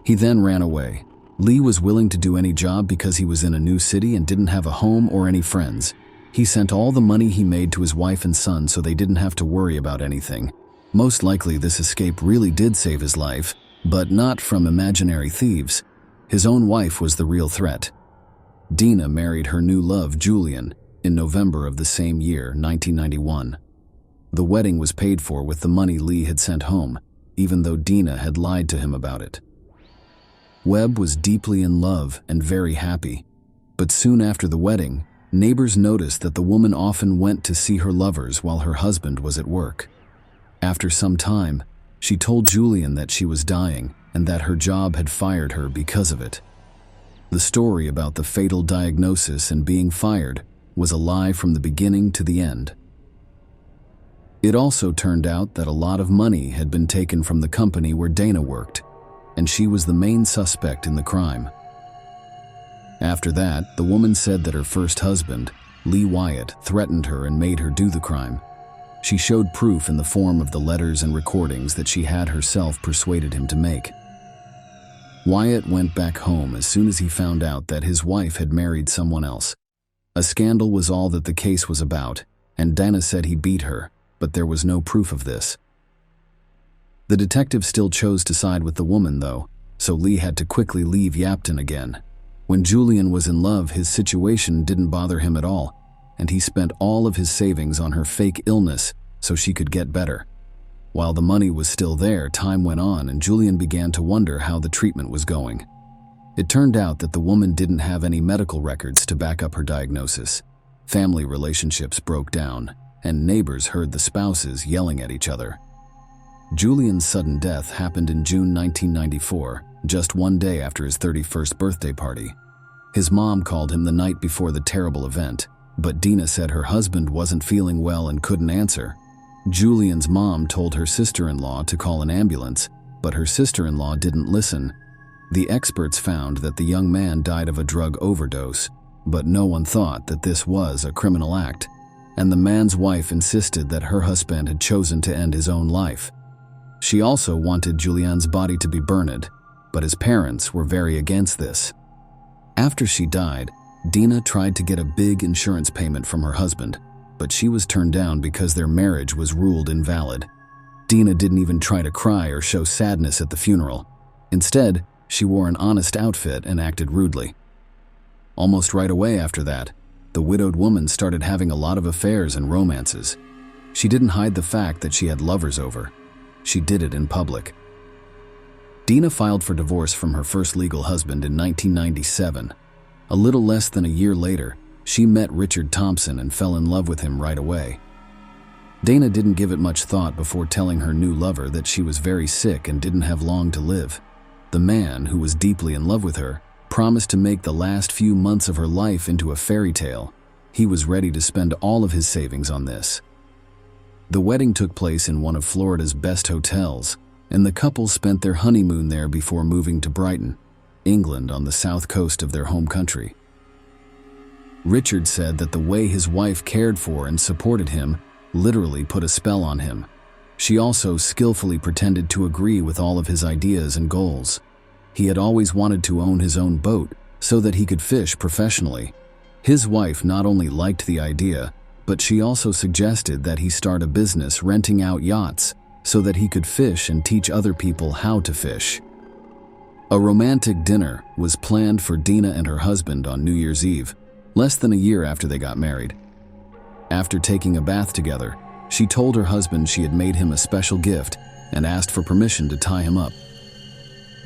He then ran away. Lee was willing to do any job because he was in a new city and didn't have a home or any friends. He sent all the money he made to his wife and son so they didn't have to worry about anything. Most likely this escape really did save his life, but not from imaginary thieves. His own wife was the real threat. Dina married her new love, Julian, in November of the same year, 1991. The wedding was paid for with the money Lee had sent home, even though Dina had lied to him about it. Webb was deeply in love and very happy, but soon after the wedding, neighbors noticed that the woman often went to see her lovers while her husband was at work. After some time, she told Julian that she was dying and that her job had fired her because of it. The story about the fatal diagnosis and being fired was a lie from the beginning to the end. It also turned out that a lot of money had been taken from the company where Dana worked, and she was the main suspect in the crime. After that, the woman said that her first husband, Lee Wyatt, threatened her and made her do the crime. She showed proof in the form of the letters and recordings that she had herself persuaded him to make. Wyatt went back home as soon as he found out that his wife had married someone else. A scandal was all that the case was about, and Dana said he beat her, but there was no proof of this. The detective still chose to side with the woman, though, so Lee had to quickly leave Yapton again. When Julian was in love, his situation didn't bother him at all, and he spent all of his savings on her fake illness so she could get better. While the money was still there, time went on and Julian began to wonder how the treatment was going. It turned out that the woman didn't have any medical records to back up her diagnosis. Family relationships broke down, and neighbors heard the spouses yelling at each other. Julian's sudden death happened in June 1994, just one day after his 31st birthday party. His mom called him the night before the terrible event, but Dina said her husband wasn't feeling well and couldn't answer. Julian's mom told her sister-in-law to call an ambulance, but her sister-in-law didn't listen. The experts found that the young man died of a drug overdose, but no one thought that this was a criminal act, and the man's wife insisted that her husband had chosen to end his own life. She also wanted Julian's body to be burned, but his parents were very against this. After she died, Dina tried to get a big insurance payment from her husband, but she was turned down because their marriage was ruled invalid. Dina didn't even try to cry or show sadness at the funeral. Instead, she wore an honest outfit and acted rudely. Almost right away after that, the widowed woman started having a lot of affairs and romances. She didn't hide the fact that she had lovers over. She did it in public. Dina filed for divorce from her first legal husband in 1997. A little less than a year later, she met Richard Thompson and fell in love with him right away. Dana didn't give it much thought before telling her new lover that she was very sick and didn't have long to live. The man, who was deeply in love with her, promised to make the last few months of her life into a fairy tale. He was ready to spend all of his savings on this. The wedding took place in one of Florida's best hotels, and the couple spent their honeymoon there before moving to Brighton, England, on the south coast of their home country. Richard said that the way his wife cared for and supported him literally put a spell on him. She also skillfully pretended to agree with all of his ideas and goals. He had always wanted to own his own boat so that he could fish professionally. His wife not only liked the idea, but she also suggested that he start a business renting out yachts so that he could fish and teach other people how to fish. A romantic dinner was planned for Dina and her husband on New Year's Eve, less than a year after they got married. After taking a bath together, she told her husband she had made him a special gift and asked for permission to tie him up.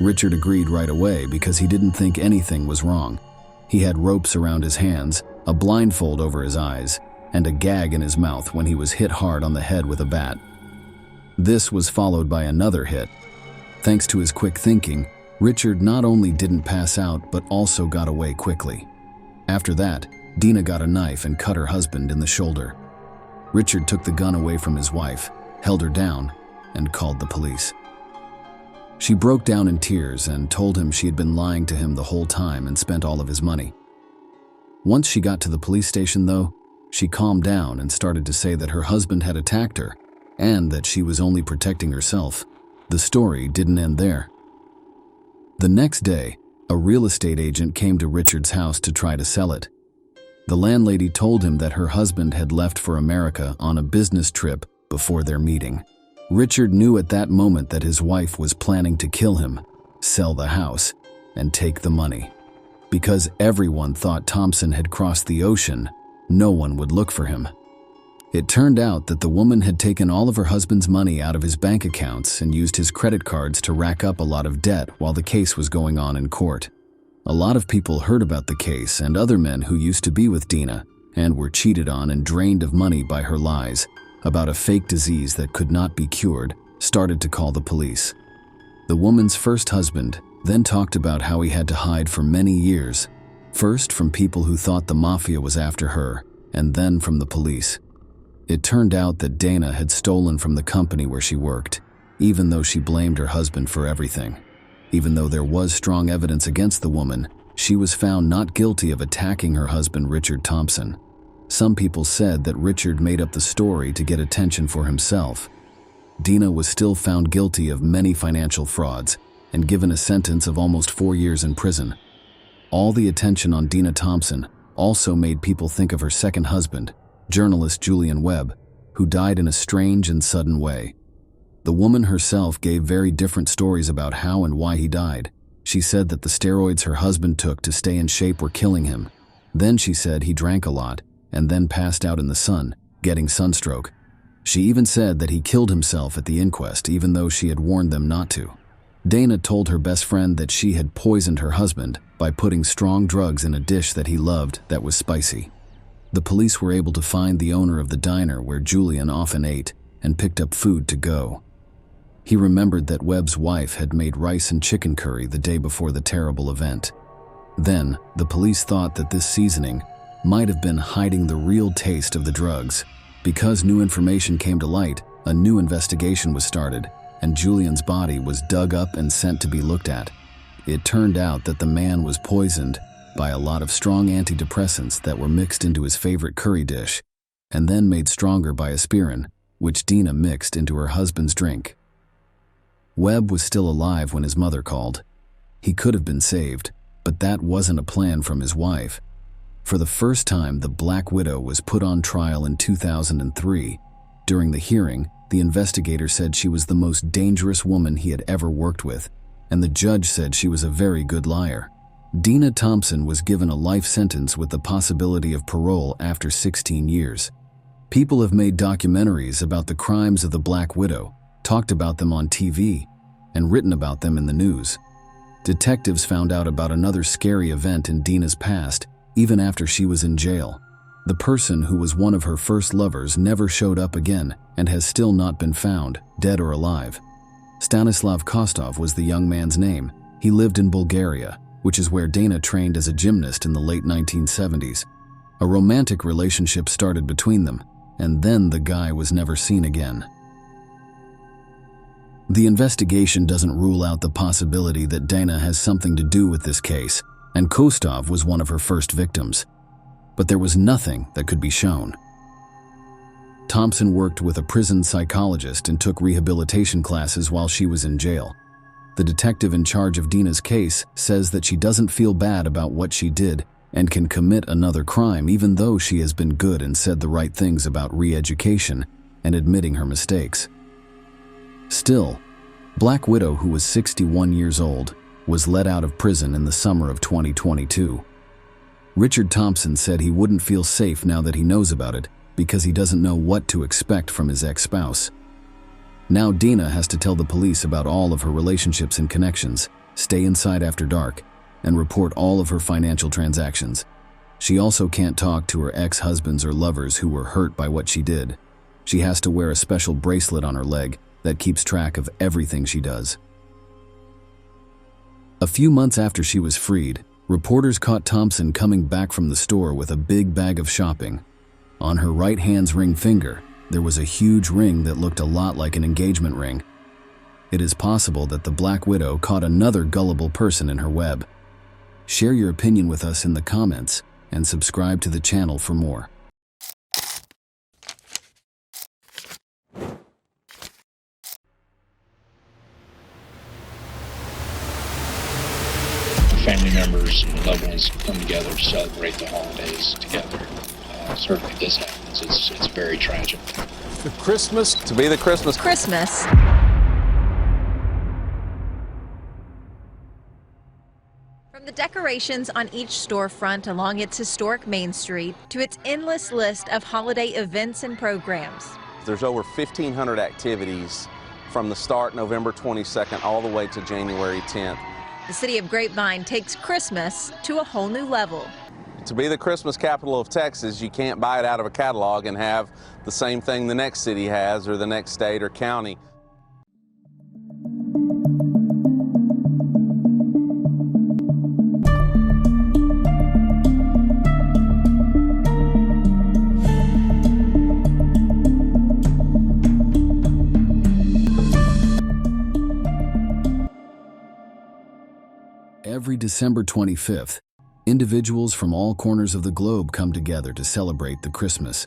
Richard agreed right away because he didn't think anything was wrong. He had ropes around his hands, a blindfold over his eyes, and a gag in his mouth when he was hit hard on the head with a bat. This was followed by another hit. Thanks to his quick thinking, Richard not only didn't pass out but also got away quickly. After that, Dina got a knife and cut her husband in the shoulder. Richard took the gun away from his wife, held her down, and called the police. She broke down in tears and told him she had been lying to him the whole time and spent all of his money. Once she got to the police station, though, she calmed down and started to say that her husband had attacked her and that she was only protecting herself. The story didn't end there. The next day, a real estate agent came to Richard's house to try to sell it. The landlady told him that her husband had left for America on a business trip before their meeting. Richard knew at that moment that his wife was planning to kill him, sell the house, and take the money. Because everyone thought Thompson had crossed the ocean, no one would look for him. It turned out that the woman had taken all of her husband's money out of his bank accounts and used his credit cards to rack up a lot of debt while the case was going on in court. A lot of people heard about the case, and other men who used to be with Dina and were cheated on and drained of money by her lies about a fake disease that could not be cured started to call the police. The woman's first husband then talked about how he had to hide for many years, first from people who thought the mafia was after her, and then from the police. It turned out that Dana had stolen from the company where she worked, even though she blamed her husband for everything. Even though there was strong evidence against the woman, she was found not guilty of attacking her husband, Richard Thompson. Some people said that Richard made up the story to get attention for himself. Dina was still found guilty of many financial frauds, and given a sentence of almost 4 years in prison. All the attention on Dina Thompson also made people think of her second husband, journalist Julian Webb, who died in a strange and sudden way. The woman herself gave very different stories about how and why he died. She said that the steroids her husband took to stay in shape were killing him. Then she said he drank a lot and then passed out in the sun, getting sunstroke. She even said that he killed himself at the inquest, even though she had warned them not to. Dana told her best friend that she had poisoned her husband by putting strong drugs in a dish that he loved that was spicy. The police were able to find the owner of the diner where Julian often ate and picked up food to go. He remembered that Webb's wife had made rice and chicken curry the day before the terrible event. Then, the police thought that this seasoning might have been hiding the real taste of the drugs. Because new information came to light, a new investigation was started, and Julian's body was dug up and sent to be looked at. It turned out that the man was poisoned by a lot of strong antidepressants that were mixed into his favorite curry dish, and then made stronger by aspirin, which Dina mixed into her husband's drink. Webb was still alive when his mother called. He could have been saved, but that wasn't a plan from his wife. For the first time, the Black Widow was put on trial in 2003. During the hearing, the investigator said she was the most dangerous woman he had ever worked with, and the judge said she was a very good liar. Dina Thompson was given a life sentence with the possibility of parole after 16 years. People have made documentaries about the crimes of the Black Widow, talked about them on TV, and written about them in the news. Detectives found out about another scary event in Dina's past, even after she was in jail. The person who was one of her first lovers never showed up again and has still not been found, dead or alive. Stanislav Kostov was the young man's name. He lived in Bulgaria, which is where Dana trained as a gymnast in the late 1970s. A romantic relationship started between them, and then the guy was never seen again. The investigation doesn't rule out the possibility that Dana has something to do with this case, and Kostov was one of her first victims. But there was nothing that could be shown. Thompson worked with a prison psychologist and took rehabilitation classes while she was in jail. The detective in charge of Dina's case says that she doesn't feel bad about what she did and can commit another crime even though she has been good and said the right things about re-education and admitting her mistakes. Still, Black Widow, who was 61 years old, was let out of prison in the summer of 2022. Richard Thompson said he wouldn't feel safe now that he knows about it because he doesn't know what to expect from his ex-spouse. Now Dina has to tell the police about all of her relationships and connections, stay inside after dark, and report all of her financial transactions. She also can't talk to her ex-husbands or lovers who were hurt by what she did. She has to wear a special bracelet on her leg that keeps track of everything she does. A few months after she was freed, reporters caught Thompson coming back from the store with a big bag of shopping. On her right hand's ring finger, there was a huge ring that looked a lot like an engagement ring. It is possible that the Black Widow caught another gullible person in her web. Share your opinion with us in the comments and subscribe to the channel for more. Family members and loved ones come together to celebrate the holidays together. Certainly this happens. It's very tragic. The Christmas. To be the Christmas. Christmas. From the decorations on each storefront along its historic Main Street to its endless list of holiday events and programs. There's over 1,500 activities from the start November 22nd all the way to January 10th. The city of Grapevine takes Christmas to a whole new level. To be the Christmas capital of Texas, you can't buy it out of a catalog and have the same thing the next city has or the next state or county. Every December 25th, individuals from all corners of the globe come together to celebrate the Christmas.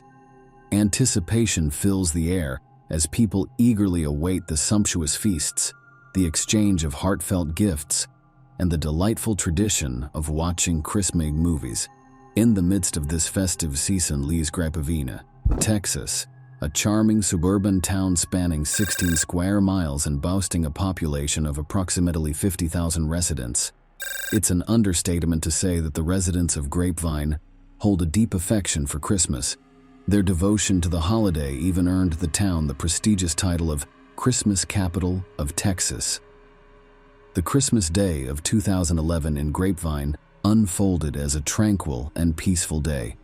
Anticipation fills the air as people eagerly await the sumptuous feasts. the exchange of heartfelt gifts, and the delightful tradition of watching Christmas movies. In the midst of this festive season lies Grapevina, Texas, a charming suburban town spanning 16 square miles and boasting a population of approximately 50,000 residents. It's an understatement to say that the residents of Grapevine hold a deep affection for Christmas. Their devotion to the holiday even earned the town the prestigious title of Christmas Capital of Texas. The Christmas Day of 2011 in Grapevine unfolded as a tranquil and peaceful day.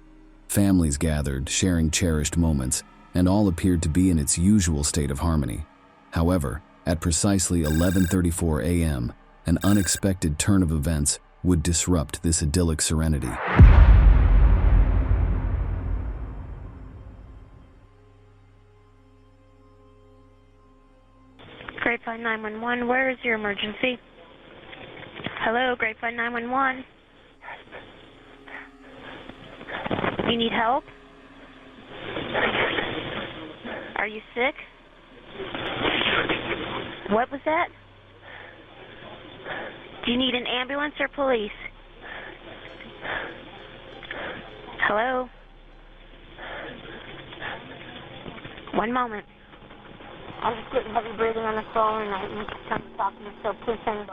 Families gathered, sharing cherished moments, and all appeared to be in its usual state of harmony. However, at precisely 11:34 a.m., an unexpected turn of events would disrupt this idyllic serenity. Grapevine 911, where is your emergency? Hello, Grapevine 911. You need help? Are you sick? What was that? Do you need an ambulance or police? Hello? One moment. I'm just getting heavy breathing on the phone and I'm trying to talk to you, so please send me.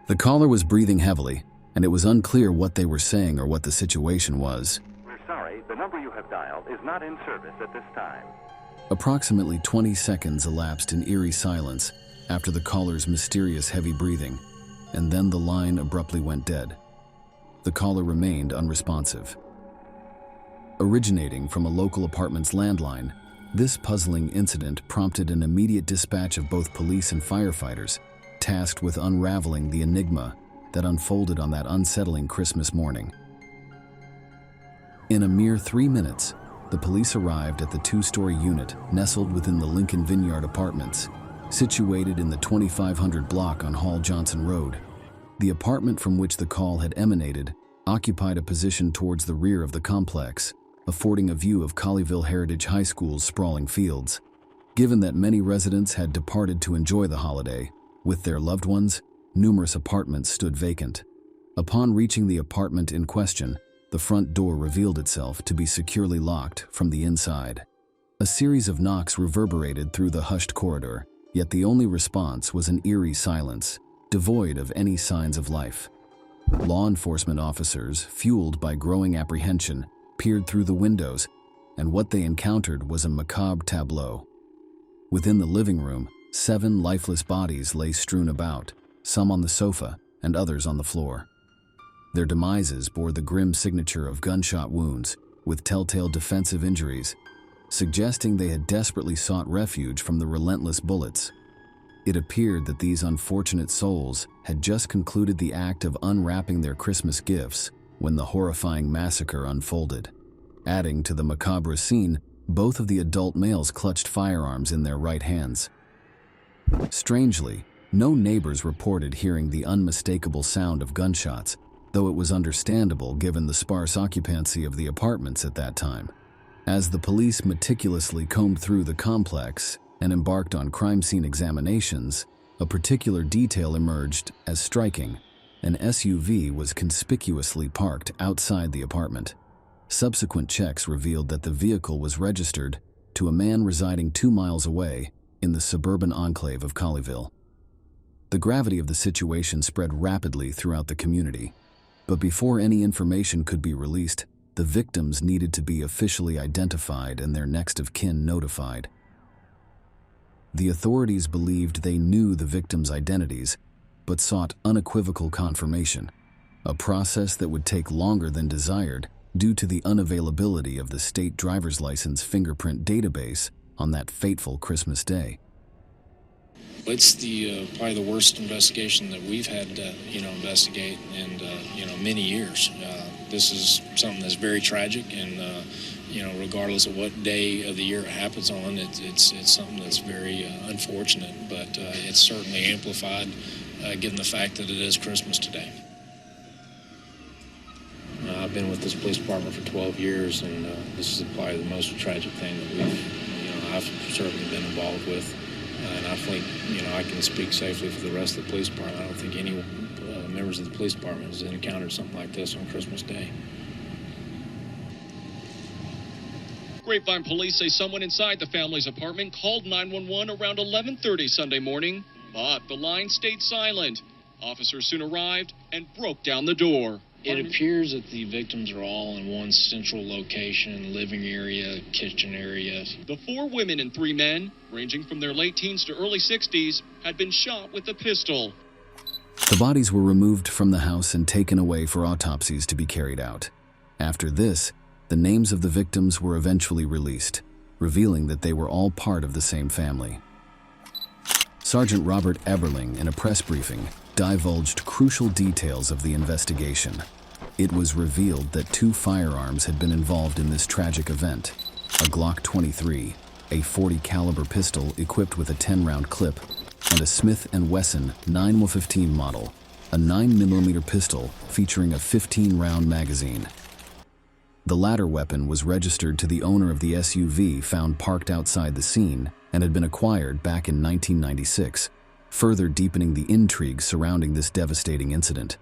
The caller was breathing heavily, and it was unclear what they were saying or what the situation was. We're sorry, the number you have dialed is not in service at this time. Approximately 20 seconds elapsed in eerie silence after the caller's mysterious heavy breathing, and then the line abruptly went dead. The caller remained unresponsive. Originating from a local apartment's landline, this puzzling incident prompted an immediate dispatch of both police and firefighters, tasked with unraveling the enigma that unfolded on that unsettling Christmas morning. In a mere 3 minutes, the police arrived at the 2-story unit nestled within the Lincoln Vineyard Apartments, situated in the 2500 block on Hall Johnson Road. The apartment from which the call had emanated occupied a position towards the rear of the complex, affording a view of Colleyville Heritage High School's sprawling fields. Given that many residents had departed to enjoy the holiday with their loved ones, numerous apartments stood vacant. Upon reaching the apartment in question, the front door revealed itself to be securely locked from the inside. A series of knocks reverberated through the hushed corridor, yet the only response was an eerie silence, devoid of any signs of life. Law enforcement officers, fueled by growing apprehension, peered through the windows, and what they encountered was a macabre tableau. Within the living room, 7 lifeless bodies lay strewn about, some on the sofa and others on the floor. Their demises bore the grim signature of gunshot wounds, with telltale defensive injuries, suggesting they had desperately sought refuge from the relentless bullets. It appeared that these unfortunate souls had just concluded the act of unwrapping their Christmas gifts when the horrifying massacre unfolded. Adding to the macabre scene, both of the adult males clutched firearms in their right hands. Strangely, no neighbors reported hearing the unmistakable sound of gunshots, though it was understandable given the sparse occupancy of the apartments at that time. As the police meticulously combed through the complex and embarked on crime scene examinations, a particular detail emerged as striking. An SUV was conspicuously parked outside the apartment. Subsequent checks revealed that the vehicle was registered to a man residing 2 miles away in the suburban enclave of Colleyville. The gravity of the situation spread rapidly throughout the community, but before any information could be released, the victims needed to be officially identified and their next of kin notified. The authorities believed they knew the victims' identities, but sought unequivocal confirmation, a process that would take longer than desired due to the unavailability of the state driver's license fingerprint database on that fateful Christmas day. It's probably the worst investigation that we've had to, investigate in, many years. This is something that's very tragic, and, regardless of what day of the year it happens on, it's something that's very unfortunate, but it's certainly amplified given the fact that it is Christmas today. I've been with this police department for 12 years, and this is probably the most tragic thing that I've certainly been involved with. And I think, I can speak safely for the rest of the police department. I don't think any members of the police department has encountered something like this on Christmas Day. Grapevine police say someone inside the family's apartment called 911 around 11:30 Sunday morning, but the line stayed silent. Officers soon arrived and broke down the door. It appears that the victims are all in one central location, living area, kitchen area. The 4 women and 3 men, ranging from their late teens to early 60s, had been shot with a pistol. The bodies were removed from the house and taken away for autopsies to be carried out. After this, the names of the victims were eventually released, revealing that they were all part of the same family. Sergeant Robert Eberling, in a press briefing, divulged crucial details of the investigation. It was revealed that 2 firearms had been involved in this tragic event: a Glock 23, a .40 caliber pistol equipped with a 10-round clip, and a Smith & Wesson 9mm15 model, a 9mm pistol featuring a 15-round magazine. The latter weapon was registered to the owner of the SUV found parked outside the scene and had been acquired back in 1996, further deepening the intrigue surrounding this devastating incident.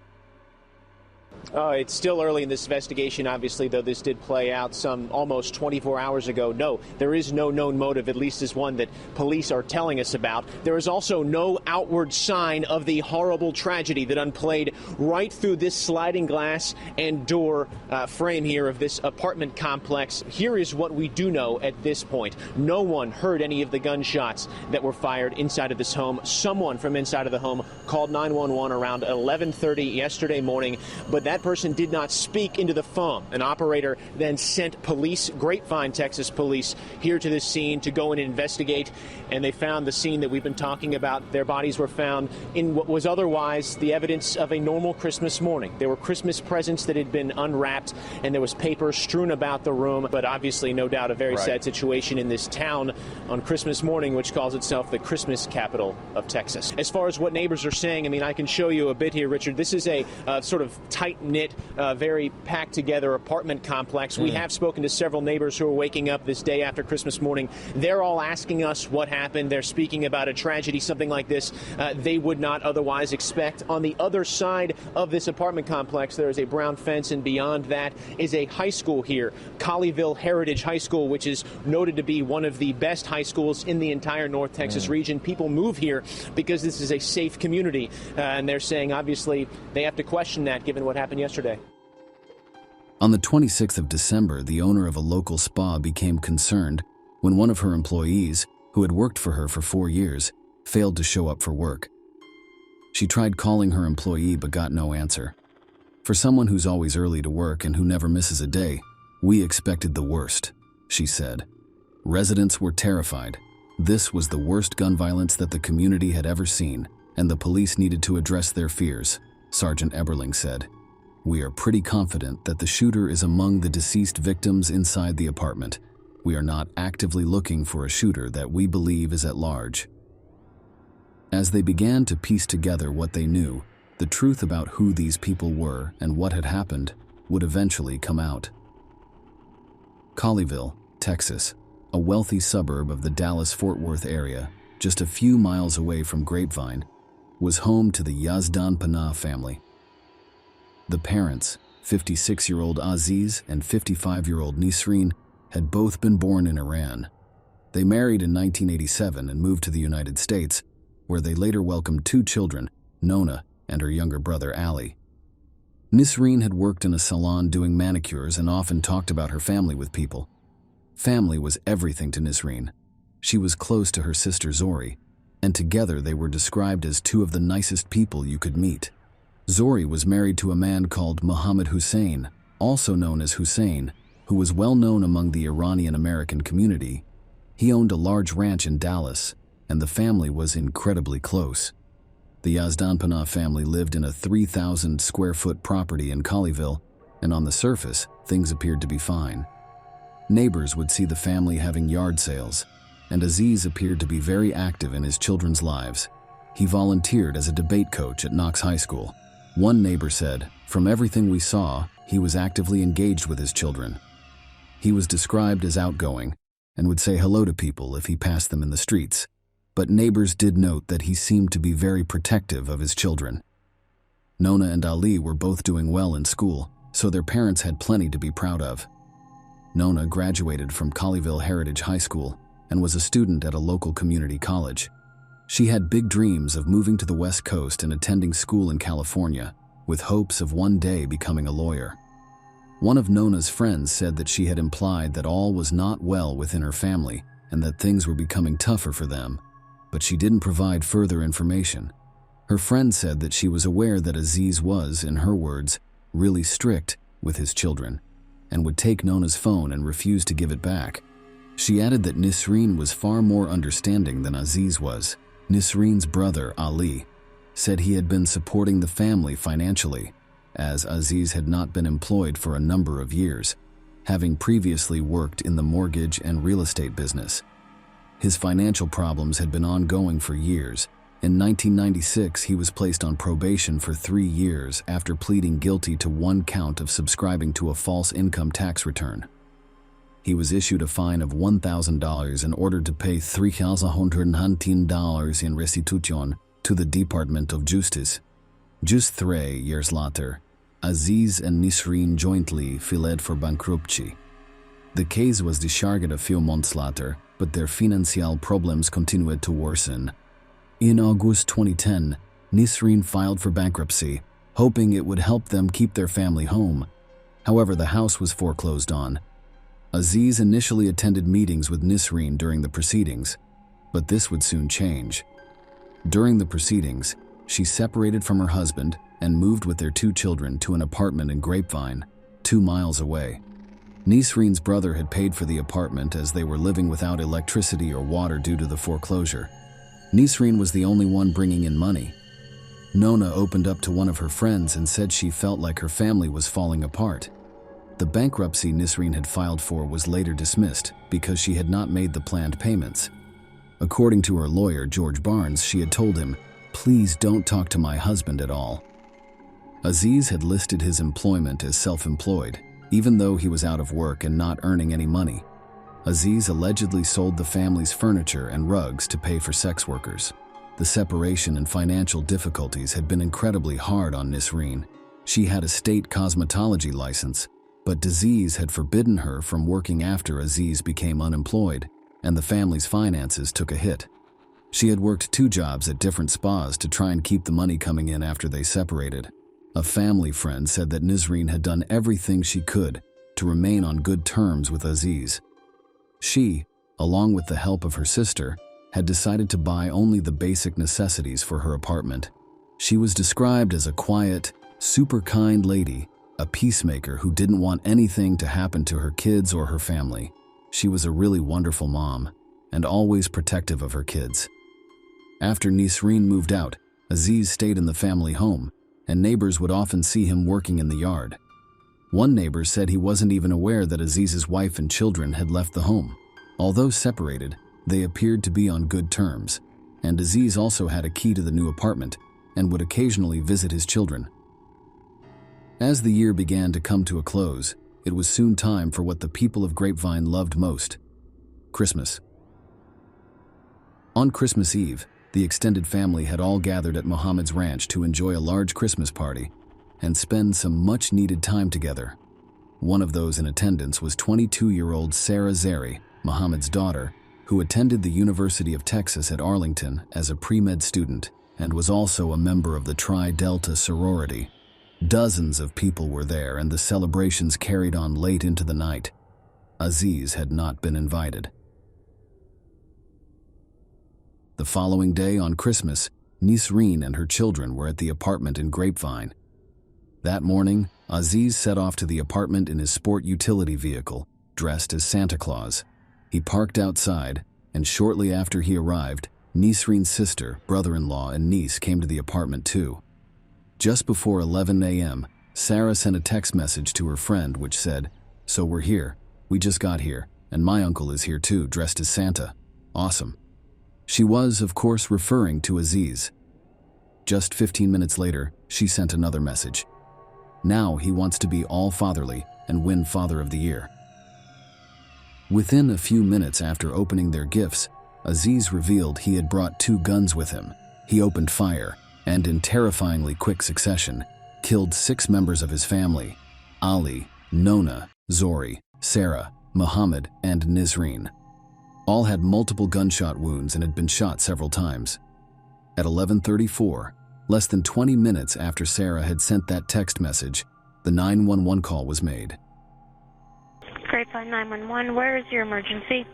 It's still early in this investigation, obviously, though this did play out some almost 24 hours ago. No, there is no known motive, at least as one that police are telling us about. There is also no outward sign of the horrible tragedy that unplayed right through this sliding glass and door frame here of this apartment complex. Here is what we do know at this point. No one heard any of the gunshots that were fired inside of this home. Someone from inside of the home called 911 around 11:30 yesterday morning, but that person did not speak into the phone. An operator then sent police, Grapevine, Texas police, here to this scene to go and investigate, and they found the scene that we've been talking about. Their bodies were found in what was otherwise the evidence of a normal Christmas morning. There were Christmas presents that had been unwrapped, and there was paper strewn about the room, but obviously, no doubt, a very sad situation in this town on Christmas morning, which calls itself the Christmas capital of Texas. As far as what neighbors are saying, I mean, I can show you a bit here, Richard. This is a sort of tight-knit, very packed-together apartment complex. We have spoken to several neighbors who are waking up this day after Christmas morning. They're all asking us what happened. They're speaking about a tragedy, something like this they would not otherwise expect. On the other side of this apartment complex, there is a brown fence, and beyond that is a high school here, Colleyville Heritage High School, which is noted to be one of the best high schools in the entire North Texas region. People move here because this is a safe community, and they're saying, obviously, they have to question that given what happened yesterday. On the 26th of December, the owner of a local spa became concerned when one of her employees, who had worked for her for 4 years, failed to show up for work. She tried calling her employee but got no answer. For someone who's always early to work and who never misses a day, we expected the worst, she said. Residents were terrified. This was the worst gun violence that the community had ever seen, and the police needed to address their fears, Sergeant Eberling said. We are pretty confident that the shooter is among the deceased victims inside the apartment. We are not actively looking for a shooter that we believe is at large. As they began to piece together what they knew, the truth about who these people were and what had happened would eventually come out. Colleyville, Texas, a wealthy suburb of the Dallas-Fort Worth area, just a few miles away from Grapevine, was home to the Yazdan Panah family. The parents, 56-year-old Aziz and 55-year-old Nisreen, had both been born in Iran. They married in 1987 and moved to the United States, where they later welcomed 2 children, Nona and her younger brother Ali. Nisreen had worked in a salon doing manicures and often talked about her family with people. Family was everything to Nisreen. She was close to her sister Zori, and together they were described as 2 of the nicest people you could meet. Zori was married to a man called Mohammed Hussein, also known as Hussein, who was well known among the Iranian-American community. He owned a large ranch in Dallas, and the family was incredibly close. The Yazdan Panah family lived in a 3,000-square-foot property in Colleyville, and on the surface, things appeared to be fine. Neighbors would see the family having yard sales, and Aziz appeared to be very active in his children's lives. He volunteered as a debate coach at Knox High School. One neighbor said, "From everything we saw, he was actively engaged with his children." He was described as outgoing and would say hello to people if he passed them in the streets. but neighbors did note that he seemed to be very protective of his children. Nona and Ali were both doing well in school, so their parents had plenty to be proud of. Nona graduated from Colleyville Heritage High School and was a student at a local community college. She had big dreams of moving to the West Coast and attending school in California, with hopes of one day becoming a lawyer. One of Nona's friends said that she had implied that all was not well within her family and that things were becoming tougher for them, but she didn't provide further information. Her friend said that she was aware that Aziz was, in her words, really strict with his children and would take Nona's phone and refuse to give it back. She added that Nisreen was far more understanding than Aziz was. Nisreen's brother, Ali, said he had been supporting the family financially, as Aziz had not been employed for a number of years, having previously worked in the mortgage and real estate business. His financial problems had been ongoing for years. In 1996, he was placed on probation for 3 years after pleading guilty to one count of subscribing to a false income tax return. He was issued a fine of $1,000 and ordered to pay $319 in restitution to the Department of Justice. Just 3 years later, Aziz and Nisreen jointly filed for bankruptcy. The case was discharged a few months later, but their financial problems continued to worsen. In August 2010, Nisreen filed for bankruptcy, hoping it would help them keep their family home. However, the house was foreclosed on. Aziz initially attended meetings with Nisreen during the proceedings, but this would soon change. During the proceedings, she separated from her husband and moved with their 2 children to an apartment in Grapevine, 2 miles away. Nisreen's brother had paid for the apartment as they were living without electricity or water due to the foreclosure. Nisreen was the only one bringing in money. Nona opened up to one of her friends and said she felt like her family was falling apart. The bankruptcy Nisreen had filed for was later dismissed because she had not made the planned payments. According to her lawyer, George Barnes, she had told him, "Please don't talk to my husband at all." Aziz had listed his employment as self-employed, even though he was out of work and not earning any money. Aziz allegedly sold the family's furniture and rugs to pay for sex workers. The separation and financial difficulties had been incredibly hard on Nisreen. She had a state cosmetology license, but disease had forbidden her from working after Aziz became unemployed, and the family's finances took a hit. She had worked 2 jobs at different spas to try and keep the money coming in after they separated. A family friend said that Nisreen had done everything she could to remain on good terms with Aziz. She, along with the help of her sister, had decided to buy only the basic necessities for her apartment. She was described as a quiet, super kind lady, a peacemaker who didn't want anything to happen to her kids or her family. She was a really wonderful mom, and always protective of her kids. After Nisreen moved out, Aziz stayed in the family home, and neighbors would often see him working in the yard. One neighbor said he wasn't even aware that Aziz's wife and children had left the home. Although separated, they appeared to be on good terms, and Aziz also had a key to the new apartment and would occasionally visit his children. As the year began to come to a close, it was soon time for what the people of Grapevine loved most: Christmas. On Christmas Eve, the extended family had all gathered at Mohammed's ranch to enjoy a large Christmas party and spend some much-needed time together. One of those in attendance was 22-year-old Sarah Zeri, Mohammed's daughter, who attended the University of Texas at Arlington as a pre-med student and was also a member of the Tri Delta sorority. Dozens of people were there, and the celebrations carried on late into the night. Aziz had not been invited. The following day on Christmas, Nisreen and her children were at the apartment in Grapevine. That morning, Aziz set off to the apartment in his sport utility vehicle, dressed as Santa Claus. He parked outside, and shortly after he arrived, Nisreen's sister, brother-in-law, and niece came to the apartment too. Just before 11 a.m., Sarah sent a text message to her friend which said, "So we're here. We just got here, and my uncle is here too, dressed as Santa. Awesome." She was, of course, referring to Aziz. Just 15 minutes later, she sent another message. Now he wants to be all fatherly and win Father of the Year. Within a few minutes after opening their gifts, Aziz revealed he had brought 2 guns with him. He opened fire and, in terrifyingly quick succession, killed 6 members of his family: Ali, Nona, Zori, Sarah, Muhammad, and Nisreen. All had multiple gunshot wounds and had been shot several times. At 11:34, less than 20 minutes after Sarah had sent that text message, the 911 call was made. Grapevine 911, where is your emergency?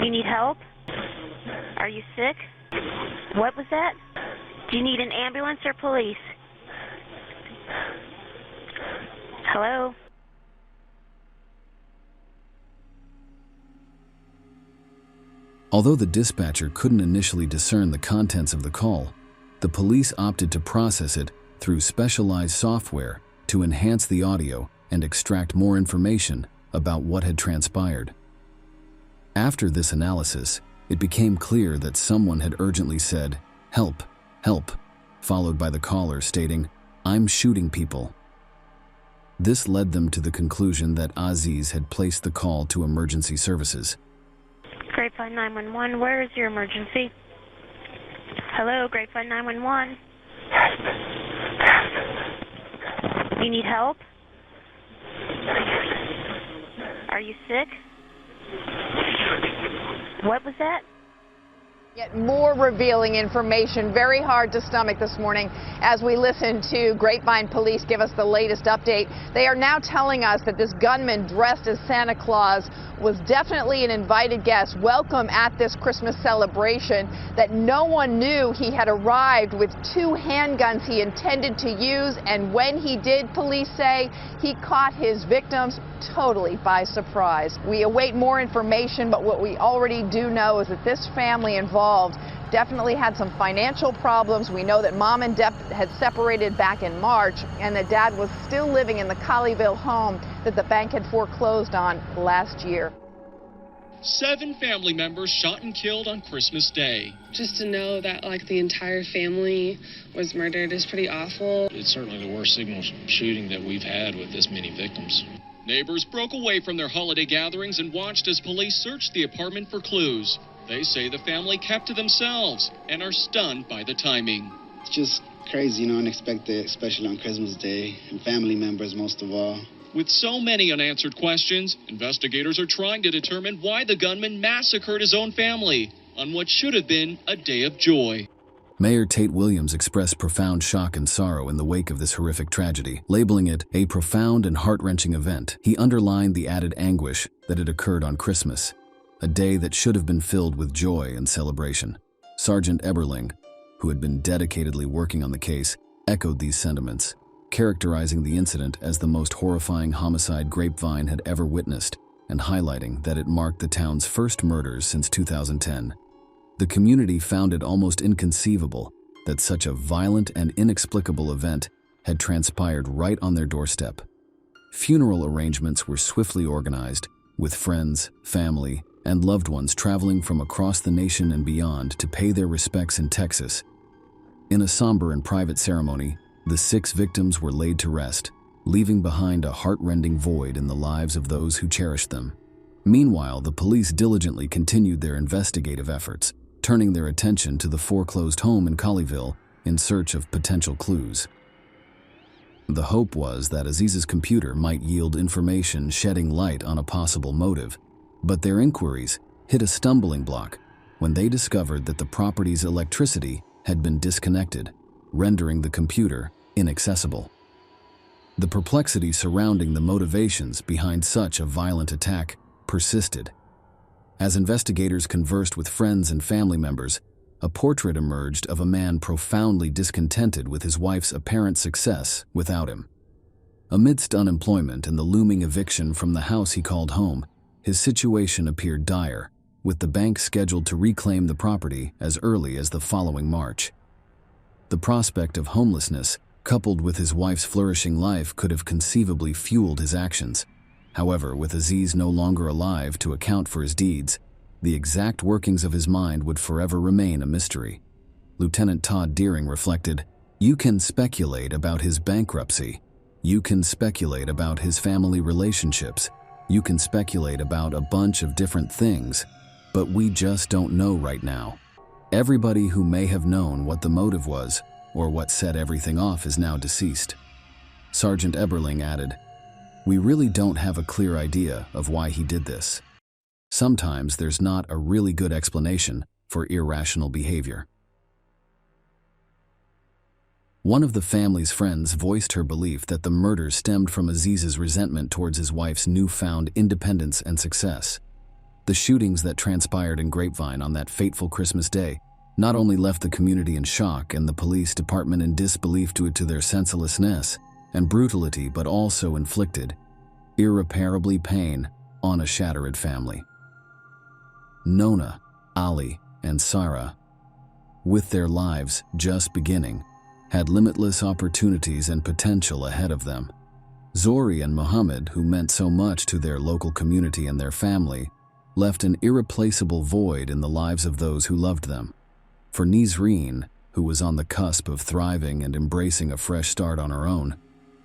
You need help? Are you sick? What was that? Do you need an ambulance or police? Hello? Although the dispatcher couldn't initially discern the contents of the call, the police opted to process it through specialized software to enhance the audio and extract more information about what had transpired. After this analysis, it became clear that someone had urgently said, "Help, help," followed by the caller stating, "I'm shooting people." This led them to the conclusion that Aziz had placed the call to emergency services. Grapevine 911, where is your emergency? Hello, Grapevine 911. You need help? Are you sick? What was that? Yet more revealing information, very hard to stomach this morning as we listen to Grapevine Police give us the latest update. They are now telling us that this gunman dressed as Santa Claus was definitely an invited guest, welcome at this Christmas celebration, that no one knew he had arrived with 2 handguns he intended to use, and when he did, police say, he caught his victims totally by surprise. We await more information, but what we already do know is that this family involved definitely had some financial problems. We know that mom and dad had separated back in March, and that dad was still living in the Colleyville home that the bank had foreclosed on last year. 7 family members shot and killed on Christmas Day. Just to know that, like, the entire family was murdered is pretty awful. It's certainly the worst signal shooting that we've had with this many victims. Neighbors broke away from their holiday gatherings and watched as police searched the apartment for clues. They say the family kept to themselves and are stunned by the timing. It's just crazy, unexpected, especially on Christmas Day, and family members most of all. With so many unanswered questions, investigators are trying to determine why the gunman massacred his own family on what should have been a day of joy. Mayor Tate Williams expressed profound shock and sorrow in the wake of this horrific tragedy, labeling it a profound and heart-wrenching event. He underlined the added anguish that had occurred on Christmas, a day that should have been filled with joy and celebration. Sergeant Eberling, who had been dedicatedly working on the case, echoed these sentiments, characterizing the incident as the most horrifying homicide Grapevine had ever witnessed, and highlighting that it marked the town's first murders since 2010. The community found it almost inconceivable that such a violent and inexplicable event had transpired right on their doorstep. Funeral arrangements were swiftly organized, with friends, family, and loved ones traveling from across the nation and beyond to pay their respects in Texas. In a somber and private ceremony, the 6 victims were laid to rest, leaving behind a heart-rending void in the lives of those who cherished them. Meanwhile, the police diligently continued their investigative efforts, turning their attention to the foreclosed home in Colleyville in search of potential clues. The hope was that Aziz's computer might yield information shedding light on a possible motive, but their inquiries hit a stumbling block when they discovered that the property's electricity had been disconnected, rendering the computer inaccessible. The perplexity surrounding the motivations behind such a violent attack persisted. As investigators conversed with friends and family members, a portrait emerged of a man profoundly discontented with his wife's apparent success without him. Amidst unemployment and the looming eviction from the house he called home, his situation appeared dire, with the bank scheduled to reclaim the property as early as the following March. The prospect of homelessness, coupled with his wife's flourishing life, could have conceivably fueled his actions. However, with Aziz no longer alive to account for his deeds, the exact workings of his mind would forever remain a mystery. Lieutenant Todd Deering reflected, "You can speculate about his bankruptcy. You can speculate about his family relationships. You can speculate about a bunch of different things. but we just don't know right now. Everybody who may have known what the motive was or what set everything off is now deceased. Sergeant Eberling added, "We really don't have a clear idea of why he did this. Sometimes there's not a really good explanation for irrational behavior." One of the family's friends voiced her belief that the murder stemmed from Aziz's resentment towards his wife's newfound independence and success. The shootings that transpired in Grapevine on that fateful Christmas day not only left the community in shock and the police department in disbelief due to their senselessness and brutality, but also inflicted irreparably pain on a shattered family. Nona, Ali, and Sarah, with their lives just beginning, had limitless opportunities and potential ahead of them. Zori and Muhammad, who meant so much to their local community and their family, left an irreplaceable void in the lives of those who loved them. For Nizreen, who was on the cusp of thriving and embracing a fresh start on her own,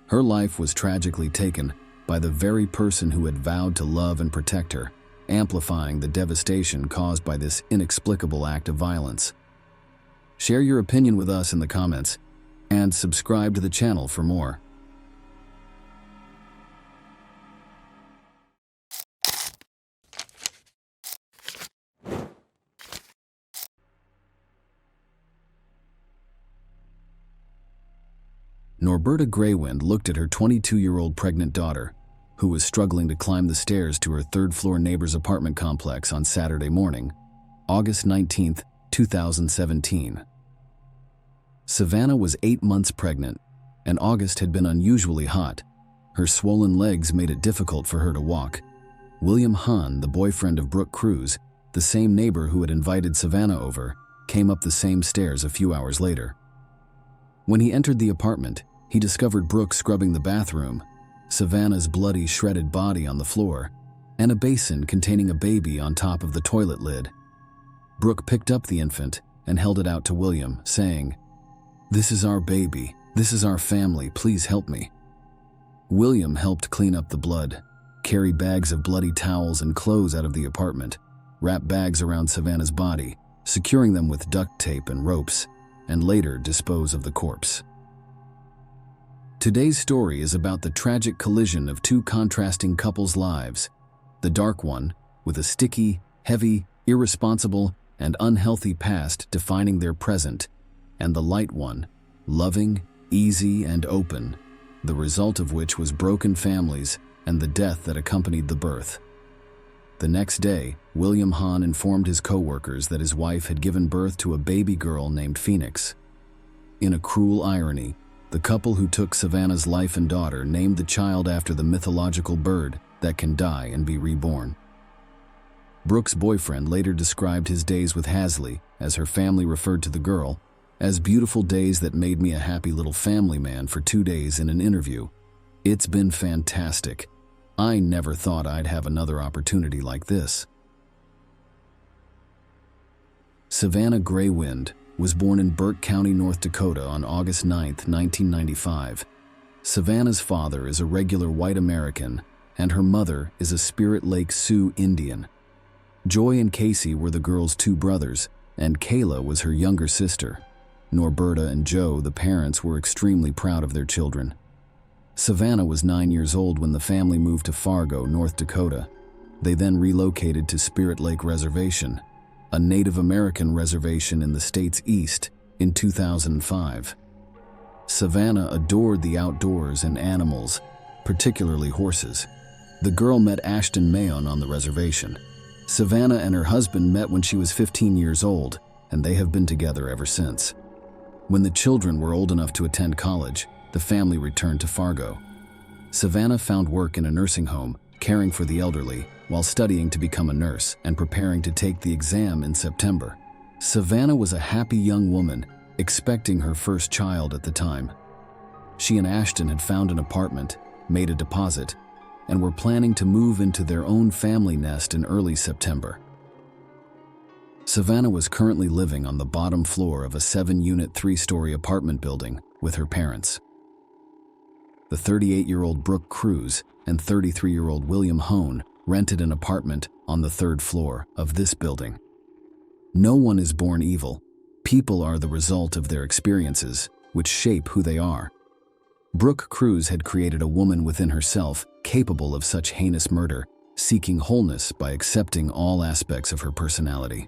her life was tragically taken by the very person who had vowed to love and protect her, amplifying the devastation caused by this inexplicable act of violence. Share your opinion with us in the comments, and subscribe to the channel for more. Norberta Greywind looked at her 22-year-old pregnant daughter, who was struggling to climb the stairs to her third-floor neighbor's apartment complex on Saturday morning, August 19, 2017. Savannah was 8 months pregnant, and August had been unusually hot. Her swollen legs made it difficult for her to walk. William Hahn, the boyfriend of Brooke Cruz, the same neighbor who had invited Savannah over, came up the same stairs a few hours later. When he entered the apartment, he discovered Brooke scrubbing the bathroom, Savannah's bloody, shredded body on the floor, and a basin containing a baby on top of the toilet lid. Brooke picked up the infant and held it out to William, saying, "This is our baby. This is our family. Please help me." William helped clean up the blood, carry bags of bloody towels and clothes out of the apartment, wrap bags around Savannah's body, securing them with duct tape and ropes, and later dispose of the corpse. Today's story is about the tragic collision of two contrasting couples' lives. The dark one, with a sticky, heavy, irresponsible, and unhealthy past defining their present, and the light one, loving, easy, and open, the result of which was broken families and the death that accompanied the birth. The next day, William Hahn informed his co-workers that his wife had given birth to a baby girl named Phoenix. In a cruel irony, the couple who took Savannah's life and daughter named the child after the mythological bird that can die and be reborn. Brooke's boyfriend later described his days with Hasley, as her family referred to the girl, as beautiful days that made me a happy little family man for 2 days in an interview. "It's been fantastic. I never thought I'd have another opportunity like this." Savannah Greywind was born in Burke County, North Dakota on August 9, 1995. Savannah's father is a regular white American, and her mother is a Spirit Lake Sioux Indian. Joy and Casey were the girl's 2 brothers, and Kayla was her younger sister. Norberta and Joe, the parents, were extremely proud of their children. Savannah was 9 years old when the family moved to Fargo, North Dakota. They then relocated to Spirit Lake Reservation, a Native American reservation in the state's east, in 2005. Savannah adored the outdoors and animals, particularly horses. The girl met Ashton Mayon on the reservation. Savannah and her husband met when she was 15 years old, and they have been together ever since. When the children were old enough to attend college, the family returned to Fargo. Savannah found work in a nursing home, caring for the elderly, while studying to become a nurse and preparing to take the exam in September. Savannah was a happy young woman, expecting her first child at the time. She and Ashton had found an apartment, made a deposit, and were planning to move into their own family nest in early September. Savannah was currently living on the bottom floor of a 7-unit 3-story apartment building with her parents. The 38-year-old Brooke Cruz and 33-year-old William Hone rented an apartment on the 3rd floor of this building. No one is born evil. People are the result of their experiences, which shape who they are. Brooke Cruz had created a woman within herself capable of such heinous murder, seeking wholeness by accepting all aspects of her personality.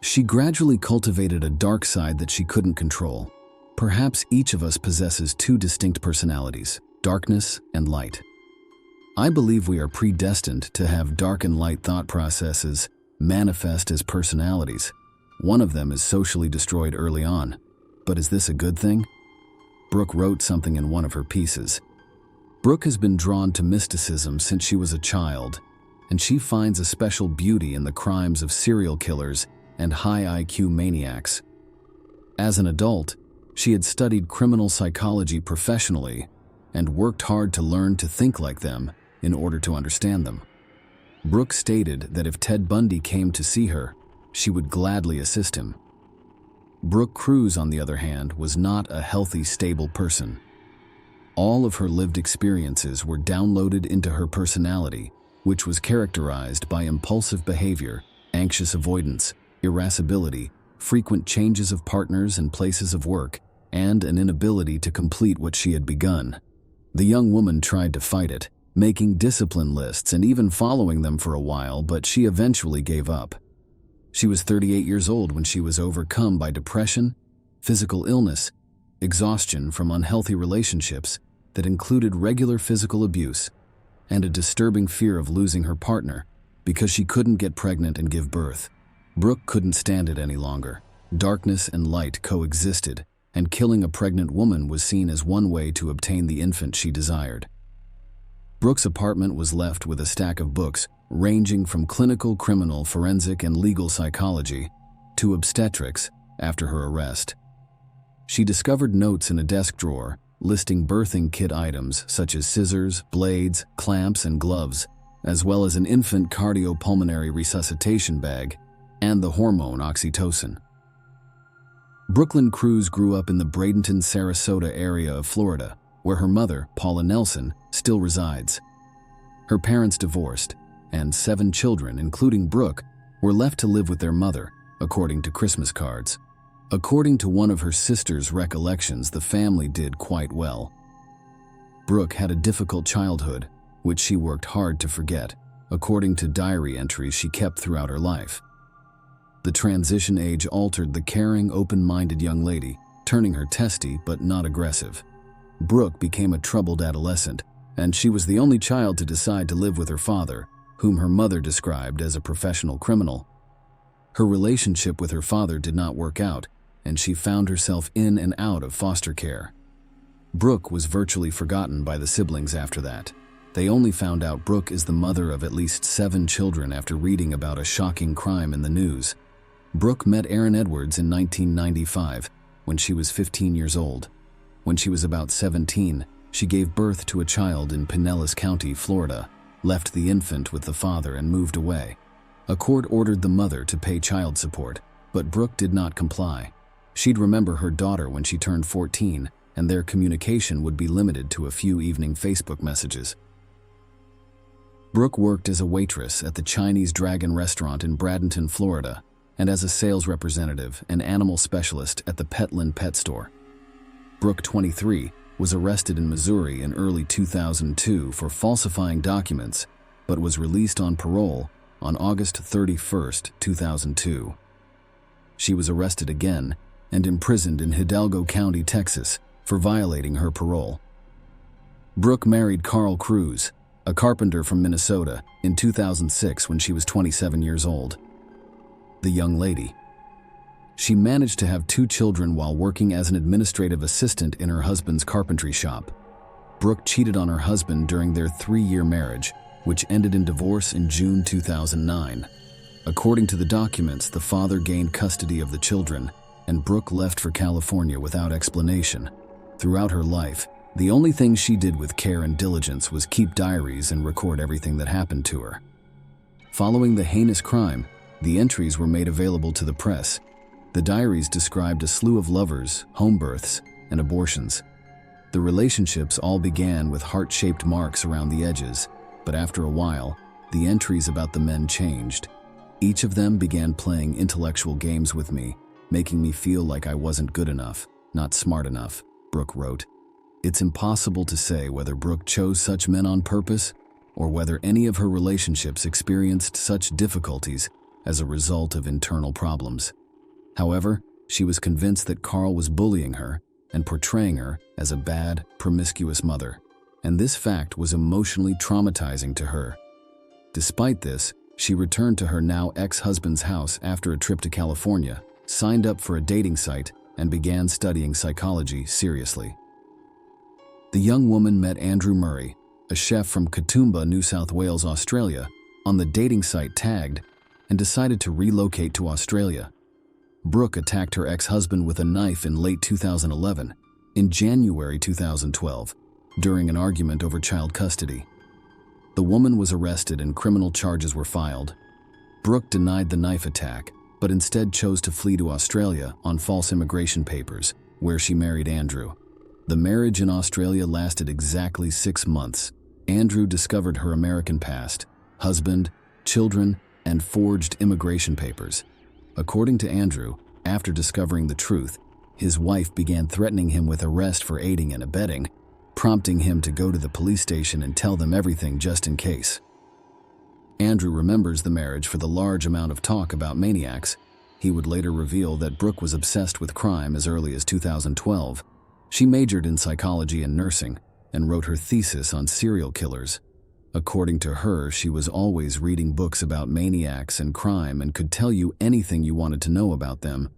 She gradually cultivated a dark side that she couldn't control. Perhaps each of us possesses 2 distinct personalities, darkness and light. I believe we are predestined to have dark and light thought processes manifest as personalities. One of them is socially destroyed early on. But is this a good thing? Brooke wrote something in one of her pieces. Brooke has been drawn to mysticism since she was a child, and she finds a special beauty in the crimes of serial killers and high IQ maniacs. As an adult, she had studied criminal psychology professionally and worked hard to learn to think like them in order to understand them. Brooke stated that if Ted Bundy came to see her, she would gladly assist him. Brooke Cruz, on the other hand, was not a healthy, stable person. All of her lived experiences were downloaded into her personality, which was characterized by impulsive behavior, anxious avoidance, irascibility, frequent changes of partners and places of work, and an inability to complete what she had begun. The young woman tried to fight it, making discipline lists and even following them for a while, but she eventually gave up. She was 38 years old when she was overcome by depression, physical illness, exhaustion from unhealthy relationships that included regular physical abuse, and a disturbing fear of losing her partner because she couldn't get pregnant and give birth. Brooke couldn't stand it any longer. Darkness and light coexisted, and killing a pregnant woman was seen as one way to obtain the infant she desired. Brooke's apartment was left with a stack of books ranging from clinical, criminal, forensic, and legal psychology to obstetrics after her arrest. She discovered notes in a desk drawer listing birthing kit items such as scissors, blades, clamps, and gloves, as well as an infant cardiopulmonary resuscitation bag and the hormone oxytocin. Brooklyn Cruz grew up in the Bradenton, Sarasota area of Florida, where her mother, Paula Nelson, still resides. Her parents divorced, and 7 children, including Brooke, were left to live with their mother, according to Christmas cards. According to one of her sister's recollections, the family did quite well. Brooke had a difficult childhood, which she worked hard to forget, according to diary entries she kept throughout her life. The transition age altered the caring, open-minded young lady, turning her testy but not aggressive. Brooke became a troubled adolescent, and she was the only child to decide to live with her father, whom her mother described as a professional criminal. Her relationship with her father did not work out, and she found herself in and out of foster care. Brooke was virtually forgotten by the siblings after that. They only found out Brooke is the mother of at least 7 children after reading about a shocking crime in the news. Brooke met Aaron Edwards in 1995, when she was 15 years old. When she was about 17, she gave birth to a child in Pinellas County, Florida, left the infant with the father, and moved away. A court ordered the mother to pay child support, but Brooke did not comply. She'd remember her daughter when she turned 14, and their communication would be limited to a few evening Facebook messages. Brooke worked as a waitress at the Chinese Dragon restaurant in Bradenton, Florida, and as a sales representative and animal specialist at the Petland Pet Store. Brooke, 23, was arrested in Missouri in early 2002 for falsifying documents, but was released on parole on August 31, 2002. She was arrested again and imprisoned in Hidalgo County, Texas, for violating her parole. Brooke married Carl Cruz, a carpenter from Minnesota, in 2006 when she was 27 years old. The young lady. She managed to have 2 children while working as an administrative assistant in her husband's carpentry shop. Brooke cheated on her husband during their 3-year marriage, which ended in divorce in June 2009. According to the documents, the father gained custody of the children, and Brooke left for California without explanation. Throughout her life, the only thing she did with care and diligence was keep diaries and record everything that happened to her. Following the heinous crime, the entries were made available to the press. The diaries described a slew of lovers, home births, and abortions. The relationships all began with heart-shaped marks around the edges, But after a while, the entries about the men changed. Each of them began playing intellectual games with me, making me feel like I wasn't good enough, not smart enough, Brooke wrote. It's impossible to say whether Brooke chose such men on purpose or whether any of her relationships experienced such difficulties as a result of internal problems. However, she was convinced that Carl was bullying her and portraying her as a bad, promiscuous mother, and this fact was emotionally traumatizing to her. Despite this, she returned to her now ex-husband's house after a trip to California, signed up for a dating site, and began studying psychology seriously. The young woman met Andrew Murray, a chef from Katoomba, New South Wales, Australia, on the dating site Tagged, and decided to relocate to Australia. Brooke attacked her ex-husband with a knife in late 2011. In January 2012, during an argument over child custody, the woman was arrested and criminal charges were filed. Brooke denied the knife attack, but instead chose to flee to Australia on false immigration papers, where she married Andrew. The marriage in Australia lasted exactly 6 months. Andrew discovered her American past, husband, children, and forged immigration papers. According to Andrew, after discovering the truth, his wife began threatening him with arrest for aiding and abetting, prompting him to go to the police station and tell them everything just in case. Andrew remembers the marriage for the large amount of talk about maniacs. He would later reveal that Brooke was obsessed with crime as early as 2012. She majored in psychology and nursing and wrote her thesis on serial killers. According to her, she was always reading books about maniacs and crime and could tell you anything you wanted to know about them.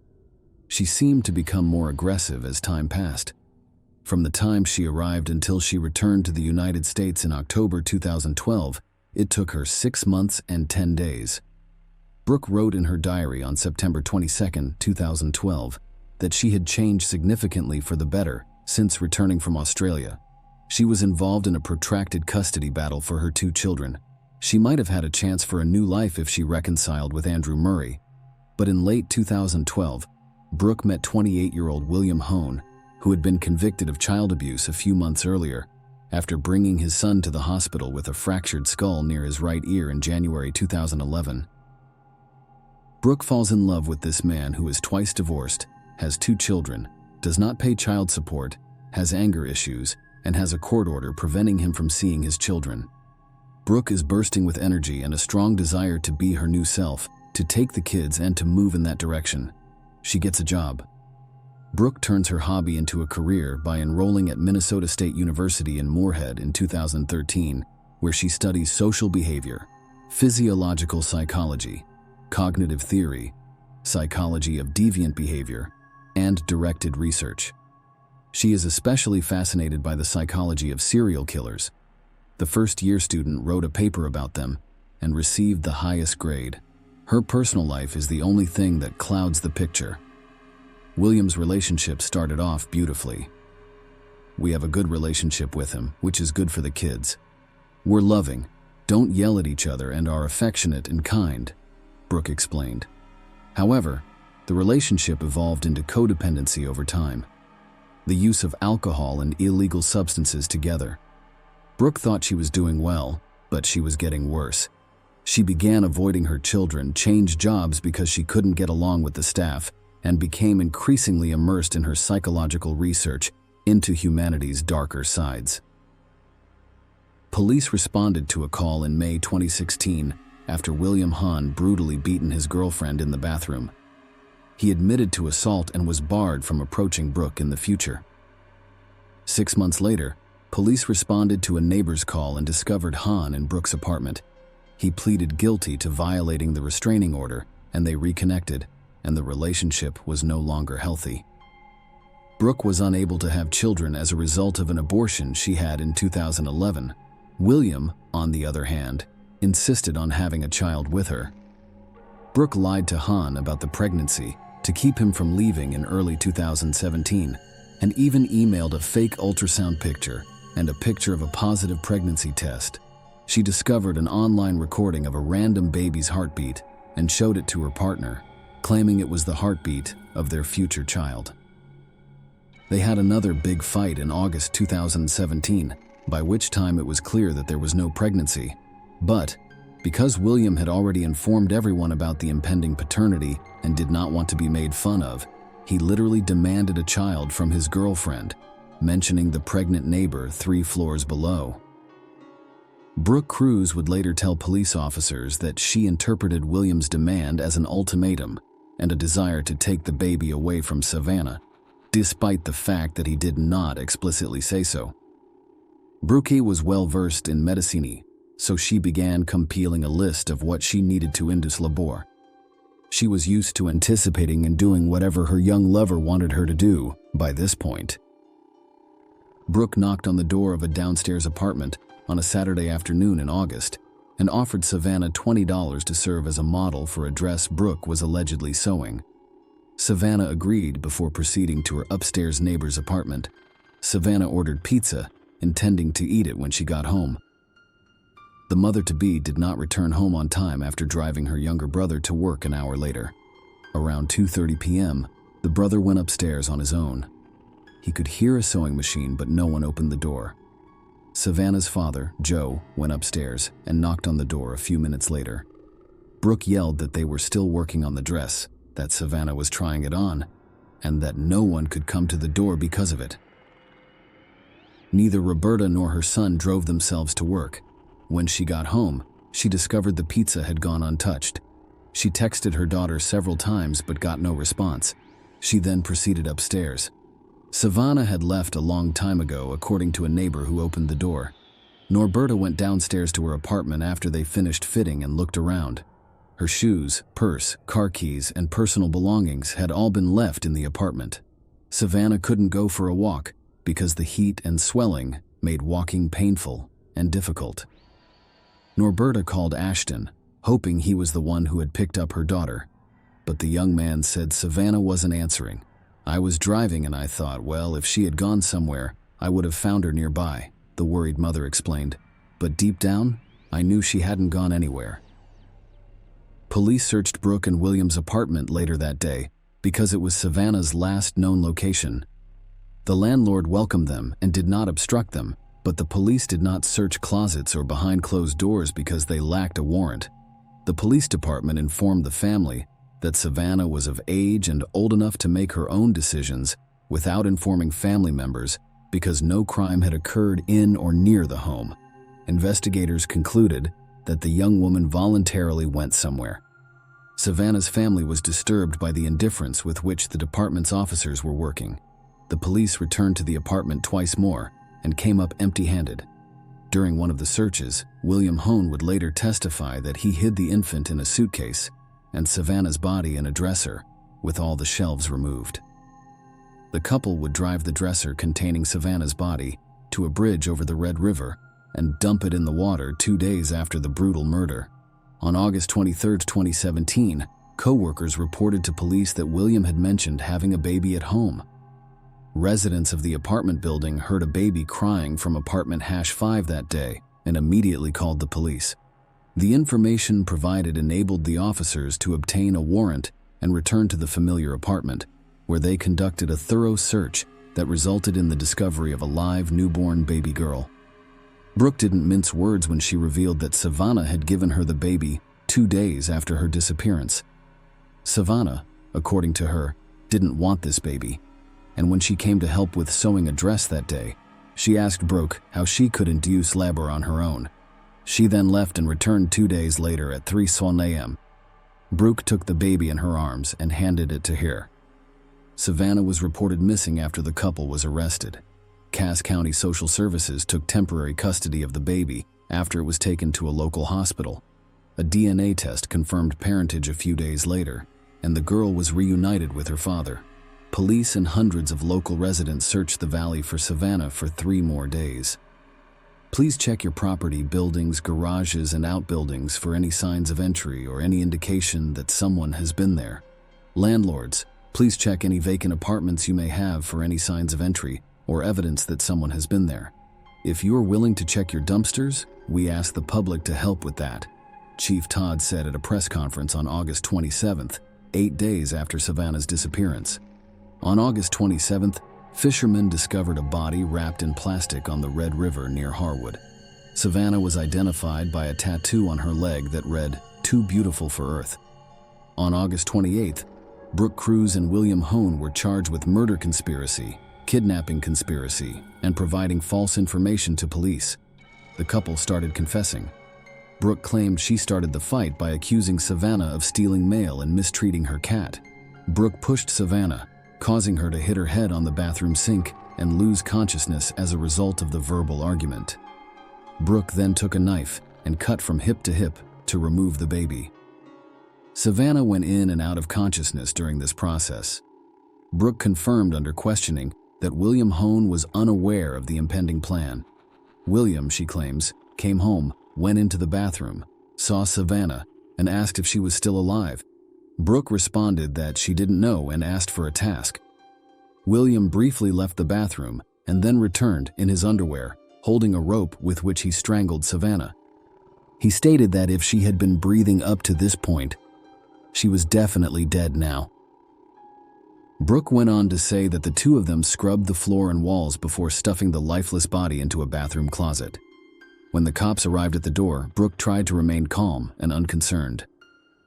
She seemed to become more aggressive as time passed. From the time she arrived until she returned to the United States in October 2012, it took her 6 months and 10 days. Brooke wrote in her diary on September 22, 2012, that she had changed significantly for the better since returning from Australia. She was involved in a protracted custody battle for her 2 children. She might have had a chance for a new life if she reconciled with Andrew Murray. But in late 2012, Brooke met 28-year-old William Hone, who had been convicted of child abuse a few months earlier, after bringing his son to the hospital with a fractured skull near his right ear in January 2011. Brooke falls in love with this man who is twice divorced, has 2 children, does not pay child support, has anger issues, and has a court order preventing him from seeing his children. Brooke is bursting with energy and a strong desire to be her new self, to take the kids and to move in that direction. She gets a job. Brooke turns her hobby into a career by enrolling at Minnesota State University in Moorhead in 2013, where she studies social behavior, physiological psychology, cognitive theory, psychology of deviant behavior, and directed research. She is especially fascinated by the psychology of serial killers. The first-year student wrote a paper about them and received the highest grade. Her personal life is the only thing that clouds the picture. William's relationship started off beautifully. We have a good relationship with him, which is good for the kids. We're loving, don't yell at each other, and are affectionate and kind, Brooke explained. However, the relationship evolved into codependency over time. The use of alcohol and illegal substances together. Brooke thought she was doing well, but she was getting worse. She began avoiding her children, changed jobs because she couldn't get along with the staff, and became increasingly immersed in her psychological research into humanity's darker sides. Police responded to a call in May 2016 after William Hahn brutally beaten his girlfriend in the bathroom. He admitted to assault and was barred from approaching Brooke in the future. 6 months later, police responded to a neighbor's call and discovered Hahn in Brooke's apartment. He pleaded guilty to violating the restraining order, and they reconnected, and the relationship was no longer healthy. Brooke was unable to have children as a result of an abortion she had in 2011. William, on the other hand, insisted on having a child with her. Brooke lied to Hahn about the pregnancy to keep him from leaving in early 2017, and even emailed a fake ultrasound picture and a picture of a positive pregnancy test. She discovered an online recording of a random baby's heartbeat and showed it to her partner, claiming it was the heartbeat of their future child. They had another big fight in August 2017 by which time it was clear that there was no pregnancy. But because William had already informed everyone about the impending paternity and did not want to be made fun of, he literally demanded a child from his girlfriend, mentioning the pregnant neighbor 3 floors below. Brooke Cruz would later tell police officers that she interpreted William's demand as an ultimatum and a desire to take the baby away from Savannah, despite the fact that he did not explicitly say so. Brooke was well versed in medicine, so she began compiling a list of what she needed to indus labor. She was used to anticipating and doing whatever her young lover wanted her to do by this point. Brooke knocked on the door of a downstairs apartment on a Saturday afternoon in August and offered Savannah $20 to serve as a model for a dress Brooke was allegedly sewing. Savannah agreed before proceeding to her upstairs neighbor's apartment. Savannah ordered pizza, intending to eat it when she got home. The mother-to-be did not return home on time after driving her younger brother to work an hour later. Around 2:30 p.m., the brother went upstairs on his own. He could hear a sewing machine, but no one opened the door. Savannah's father, Joe, went upstairs and knocked on the door a few minutes later. Brooke yelled that they were still working on the dress, that Savannah was trying it on, and that no one could come to the door because of it. Neither Roberta nor her son drove themselves to work. When she got home, she discovered the pizza had gone untouched. She texted her daughter several times but got no response. She then proceeded upstairs. Savannah had left a long time ago, according to a neighbor who opened the door. Norberta went downstairs to her apartment after they finished fitting and looked around. Her shoes, purse, car keys, and personal belongings had all been left in the apartment. Savannah couldn't go for a walk because the heat and swelling made walking painful and difficult. Norberta called Ashton, hoping he was the one who had picked up her daughter. But the young man said Savannah wasn't answering. "I was driving and I thought, well, if she had gone somewhere, I would have found her nearby," the worried mother explained. "But deep down, I knew she hadn't gone anywhere." Police searched Brooke and William's apartment later that day because it was Savannah's last known location. The landlord welcomed them and did not obstruct them, but the police did not search closets or behind closed doors because they lacked a warrant. The police department informed the family that Savannah was of age and old enough to make her own decisions without informing family members because no crime had occurred in or near the home. Investigators concluded that the young woman voluntarily went somewhere. Savannah's family was disturbed by the indifference with which the department's officers were working. The police returned to the apartment twice more and came up empty-handed. During one of the searches, William Hone would later testify that he hid the infant in a suitcase and Savannah's body in a dresser, with all the shelves removed. The couple would drive the dresser containing Savannah's body to a bridge over the Red River and dump it in the water 2 days after the brutal murder. On August 23, 2017, co-workers reported to police that William had mentioned having a baby at home. Residents of the apartment building heard a baby crying from apartment #5 that day and immediately called the police. The information provided enabled the officers to obtain a warrant and return to the familiar apartment, where they conducted a thorough search that resulted in the discovery of a live newborn baby girl. Brooke didn't mince words when she revealed that Savannah had given her the baby 2 days after her disappearance. Savannah, according to her, didn't want this baby, and when she came to help with sewing a dress that day, she asked Brooke how she could induce labor on her own. She then left and returned 2 days later at 3 a.m. Brooke took the baby in her arms and handed it to her. Savannah was reported missing after the couple was arrested. Cass County Social Services took temporary custody of the baby after it was taken to a local hospital. A DNA test confirmed parentage a few days later, and the girl was reunited with her father. Police and hundreds of local residents searched the valley for Savannah for 3 more days. Please check your property, buildings, garages, and outbuildings for any signs of entry or any indication that someone has been there. Landlords, please check any vacant apartments you may have for any signs of entry or evidence that someone has been there. If you are willing to check your dumpsters, we ask the public to help with that, Chief Todd said at a press conference on August 27th, 8 days after Savannah's disappearance. On August 27th, Fishermen discovered a body wrapped in plastic on the Red River near Harwood. Savannah was identified by a tattoo on her leg that read, "Too beautiful for Earth." On August 28th, Brooke Cruz and William Hone were charged with murder conspiracy, kidnapping conspiracy, and providing false information to police. The couple started confessing. Brooke claimed she started the fight by accusing Savannah of stealing mail and mistreating her cat. Brooke pushed Savannah, causing her to hit her head on the bathroom sink and lose consciousness as a result of the verbal argument. Brooke then took a knife and cut from hip to hip to remove the baby. Savannah went in and out of consciousness during this process. Brooke confirmed under questioning that William Hone was unaware of the impending plan. William, she claims, came home, went into the bathroom, saw Savannah, and asked if she was still alive. Brooke responded that she didn't know and asked for a task. William briefly left the bathroom and then returned in his underwear, holding a rope with which he strangled Savannah. He stated that if she had been breathing up to this point, she was definitely dead now. Brooke went on to say that the two of them scrubbed the floor and walls before stuffing the lifeless body into a bathroom closet. When the cops arrived at the door, Brooke tried to remain calm and unconcerned.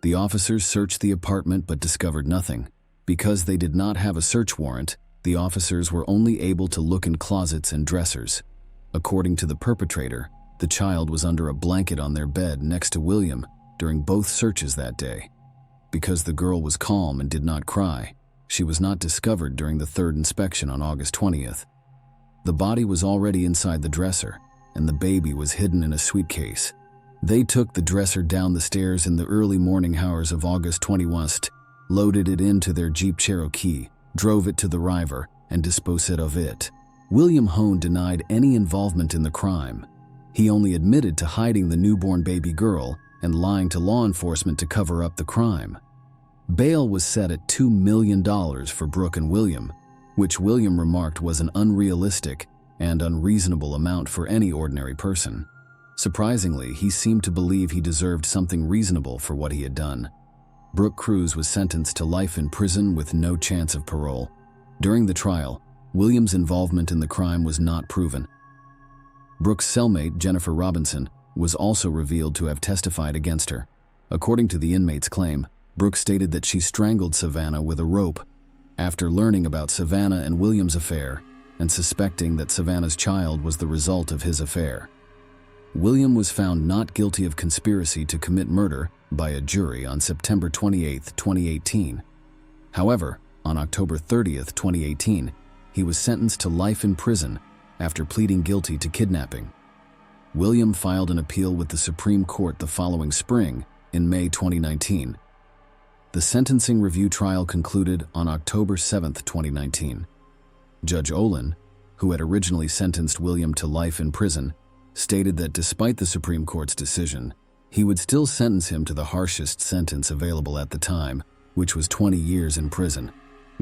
The officers searched the apartment but discovered nothing. Because they did not have a search warrant, the officers were only able to look in closets and dressers. According to the perpetrator, the child was under a blanket on their bed next to William during both searches that day. Because the girl was calm and did not cry, she was not discovered during the third inspection on August 20th. The body was already inside the dresser, and the baby was hidden in a suitcase. They took the dresser down the stairs in the early morning hours of August 21st, loaded it into their Jeep Cherokee, drove it to the river, and disposed of it. William Hone denied any involvement in the crime. He only admitted to hiding the newborn baby girl and lying to law enforcement to cover up the crime. Bail was set at $2 million for Brooke and William, which William remarked was an unrealistic and unreasonable amount for any ordinary person. Surprisingly, he seemed to believe he deserved something reasonable for what he had done. Brooke Cruz was sentenced to life in prison with no chance of parole. During the trial, William's involvement in the crime was not proven. Brooke's cellmate, Jennifer Robinson, was also revealed to have testified against her. According to the inmate's claim, Brooke stated that she strangled Savannah with a rope. After learning about Savannah and William's affair, and suspecting that Savannah's child was the result of his affair, William was found not guilty of conspiracy to commit murder by a jury on September 28, 2018. However, on October 30, 2018, he was sentenced to life in prison after pleading guilty to kidnapping. William filed an appeal with the Supreme Court the following spring, in May 2019. The sentencing review trial concluded on October 7, 2019. Judge Olin, who had originally sentenced William to life in prison, stated that despite the Supreme Court's decision, he would still sentence him to the harshest sentence available at the time, which was 20 years in prison.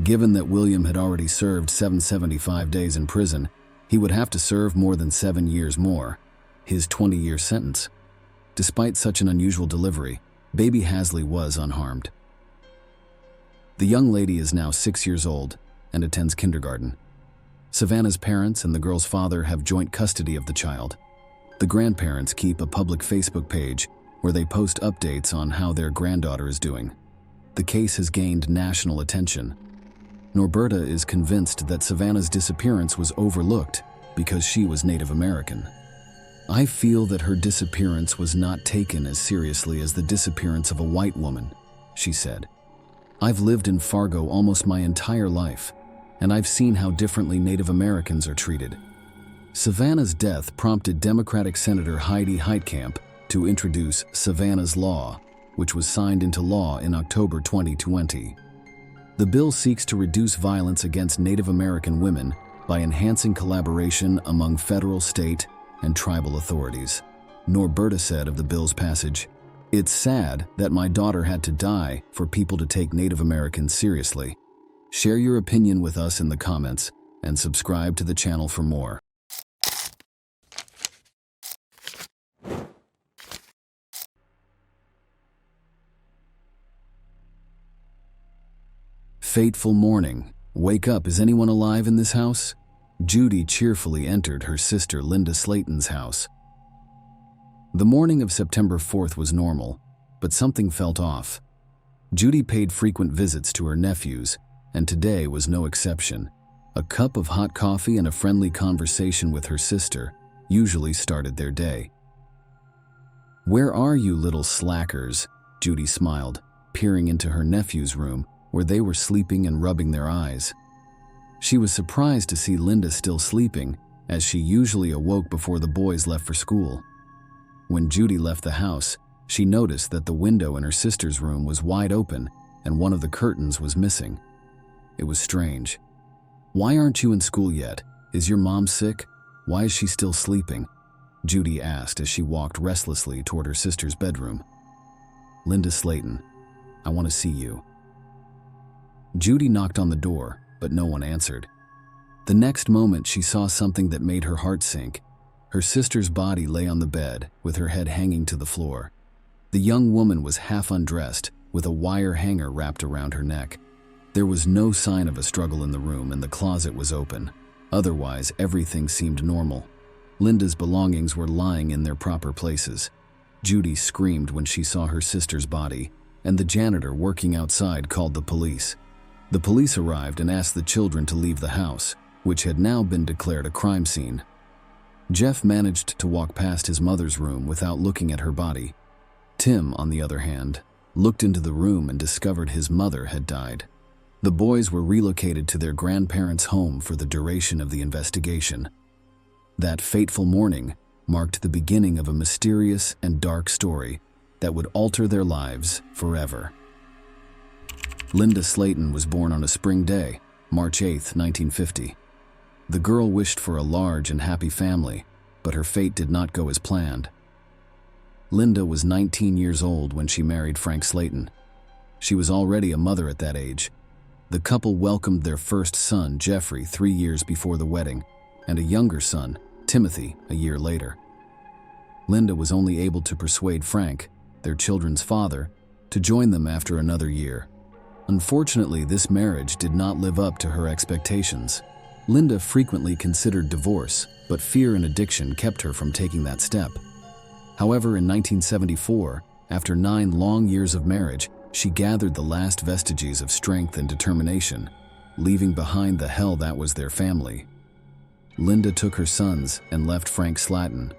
Given that William had already served 775 days in prison, he would have to serve more than 7 years more, his 20-year sentence. Despite such an unusual delivery, baby Hasley was unharmed. The young lady is now 6 years old and attends kindergarten. Savannah's parents and the girl's father have joint custody of the child. The grandparents keep a public Facebook page where they post updates on how their granddaughter is doing. The case has gained national attention. Norberta is convinced that Savannah's disappearance was overlooked because she was Native American. "I feel that her disappearance was not taken as seriously as the disappearance of a white woman," she said. "I've lived in Fargo almost my entire life, and I've seen how differently Native Americans are treated." Savannah's death prompted Democratic Senator Heidi Heitkamp to introduce Savannah's Law, which was signed into law in October 2020. The bill seeks to reduce violence against Native American women by enhancing collaboration among federal, state, and tribal authorities. Norberta said of the bill's passage, "It's sad that my daughter had to die for people to take Native Americans seriously." Share your opinion with us in the comments and subscribe to the channel for more. Fateful morning. "Wake up, is anyone alive in this house?" Judy cheerfully entered her sister Linda Slaton's house. The morning of September 4th was normal, but something felt off. Judy paid frequent visits to her nephews, and today was no exception. A cup of hot coffee and a friendly conversation with her sister usually started their day. "Where are you, little slackers?" Judy smiled, peering into her nephew's room, where they were sleeping and rubbing their eyes. She was surprised to see Linda still sleeping, as she usually awoke before the boys left for school. When Judy left the house, she noticed that the window in her sister's room was wide open and one of the curtains was missing. It was strange. "Why aren't you in school yet? Is your mom sick? Why is she still sleeping?" Judy asked as she walked restlessly toward her sister's bedroom. "Linda Slaton, I want to see you." Judy knocked on the door, but no one answered. The next moment, she saw something that made her heart sink. Her sister's body lay on the bed, with her head hanging to the floor. The young woman was half undressed, with a wire hanger wrapped around her neck. There was no sign of a struggle in the room, and the closet was open. Otherwise, everything seemed normal. Linda's belongings were lying in their proper places. Judy screamed when she saw her sister's body, and the janitor working outside called the police. The police arrived and asked the children to leave the house, which had now been declared a crime scene. Jeff managed to walk past his mother's room without looking at her body. Tim, on the other hand, looked into the room and discovered his mother had died. The boys were relocated to their grandparents' home for the duration of the investigation. That fateful morning marked the beginning of a mysterious and dark story that would alter their lives forever. Linda Slaton was born on a spring day, March 8, 1950. The girl wished for a large and happy family, but her fate did not go as planned. Linda was 19 years old when she married Frank Slaton. She was already a mother at that age. The couple welcomed their first son, Jeffrey, 3 years before the wedding, and a younger son, Timothy, a year later. Linda was only able to persuade Frank, their children's father, to join them after another year. Unfortunately, this marriage did not live up to her expectations. Linda frequently considered divorce, but fear and addiction kept her from taking that step. However, in 1974, after 9 long years of marriage, she gathered the last vestiges of strength and determination, leaving behind the hell that was their family. Linda took her sons and left Frank Slaton.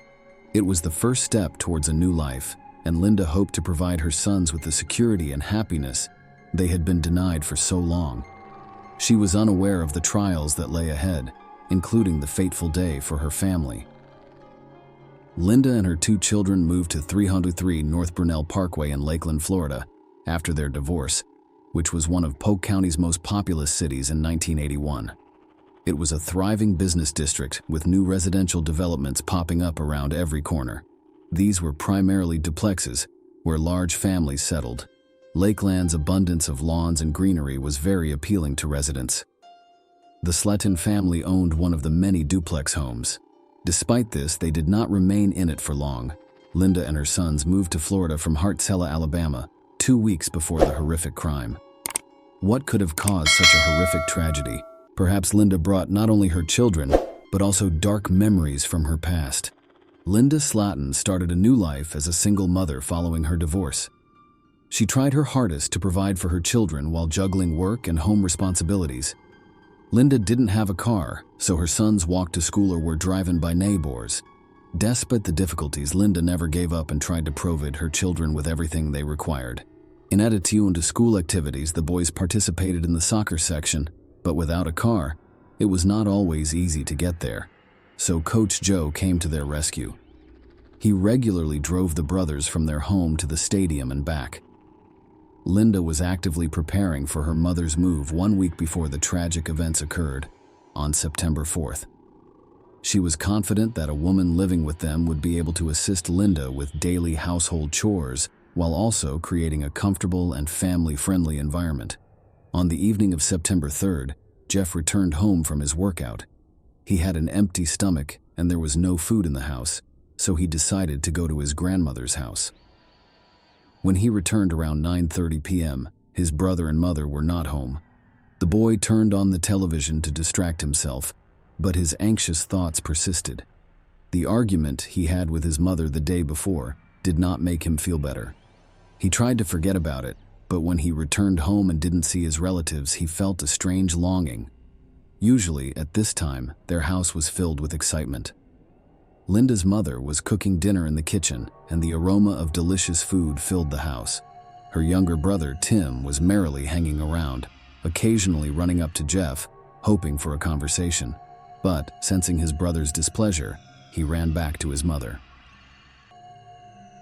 It was the first step towards a new life, and Linda hoped to provide her sons with the security and happiness they had been denied for so long. She was unaware of the trials that lay ahead, including the fateful day for her family. Linda and her 2 children moved to 303 North Brunel Parkway in Lakeland, Florida, after their divorce, which was one of Polk County's most populous cities in 1981. It was a thriving business district with new residential developments popping up around every corner. These were primarily duplexes, where large families settled. Lakeland's abundance of lawns and greenery was very appealing to residents. The Slaton family owned one of the many duplex homes. Despite this, they did not remain in it for long. Linda and her sons moved to Florida from Hartsella, Alabama, 2 weeks before the horrific crime. What could have caused such a horrific tragedy? Perhaps Linda brought not only her children, but also dark memories from her past. Linda Slaton started a new life as a single mother following her divorce. She tried her hardest to provide for her children while juggling work and home responsibilities. Linda didn't have a car, so her sons walked to school or were driven by neighbors. Despite the difficulties, Linda never gave up and tried to provide her children with everything they required. In addition to school activities, the boys participated in the soccer section, but without a car, it was not always easy to get there. So Coach Joe came to their rescue. He regularly drove the brothers from their home to the stadium and back. Linda was actively preparing for her mother's move 1 week before the tragic events occurred, on September 4th. She was confident that a woman living with them would be able to assist Linda with daily household chores while also creating a comfortable and family-friendly environment. On the evening of September 3rd, Jeff returned home from his workout. He had an empty stomach and there was no food in the house, so he decided to go to his grandmother's house. When he returned around 9:30 p.m., his brother and mother were not home. The boy turned on the television to distract himself, but his anxious thoughts persisted. The argument he had with his mother the day before did not make him feel better. He tried to forget about it, but when he returned home and didn't see his relatives, he felt a strange longing. Usually, at this time, their house was filled with excitement. Linda's mother was cooking dinner in the kitchen, and the aroma of delicious food filled the house. Her younger brother, Tim, was merrily hanging around, occasionally running up to Jeff, hoping for a conversation. But, sensing his brother's displeasure, he ran back to his mother.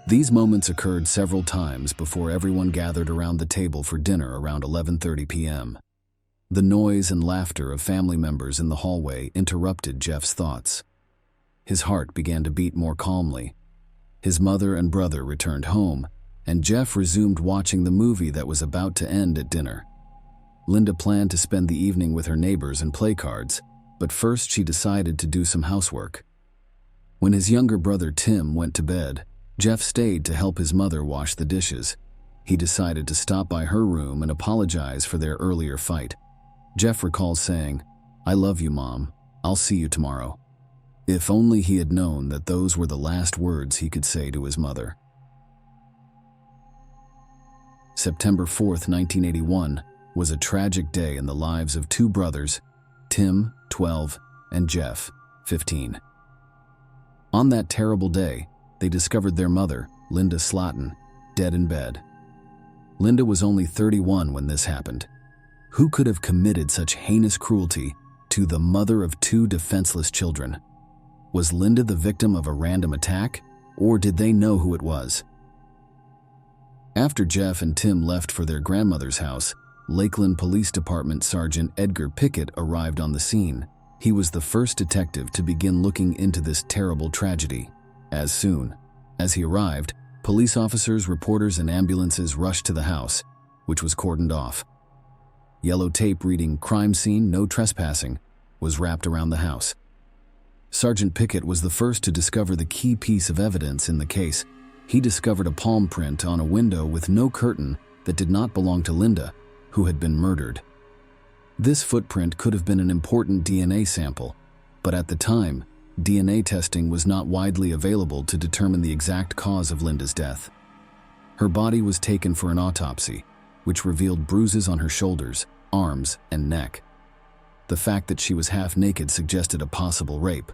These moments occurred several times before everyone gathered around the table for dinner around 11:30 p.m. The noise and laughter of family members in the hallway interrupted Jeff's thoughts. His heart began to beat more calmly. His mother and brother returned home, and Jeff resumed watching the movie that was about to end at dinner. Linda planned to spend the evening with her neighbors and play cards, but first she decided to do some housework. When his younger brother Tim went to bed, Jeff stayed to help his mother wash the dishes. He decided to stop by her room and apologize for their earlier fight. Jeff recalls saying, "I love you, Mom. I'll see you tomorrow." If only he had known that those were the last words he could say to his mother. September 4th, 1981, was a tragic day in the lives of two brothers, Tim, 12, and Jeff, 15. On that terrible day, they discovered their mother, Linda Slaton, dead in bed. Linda was only 31 when this happened. Who could have committed such heinous cruelty to the mother of two defenseless children? Was Linda the victim of a random attack, or did they know who it was? After Jeff and Tim left for their grandmother's house, Lakeland Police Department Sergeant Edgar Pickett arrived on the scene. He was the first detective to begin looking into this terrible tragedy. As soon as he arrived, police officers, reporters, and ambulances rushed to the house, which was cordoned off. Yellow tape reading "Crime Scene, No Trespassing" was wrapped around the house. Sergeant Pickett was the first to discover the key piece of evidence in the case. He discovered a palm print on a window with no curtain that did not belong to Linda, who had been murdered. This footprint could have been an important DNA sample, but at the time, DNA testing was not widely available to determine the exact cause of Linda's death. Her body was taken for an autopsy, which revealed bruises on her shoulders, arms, and neck. The fact that she was half naked suggested a possible rape.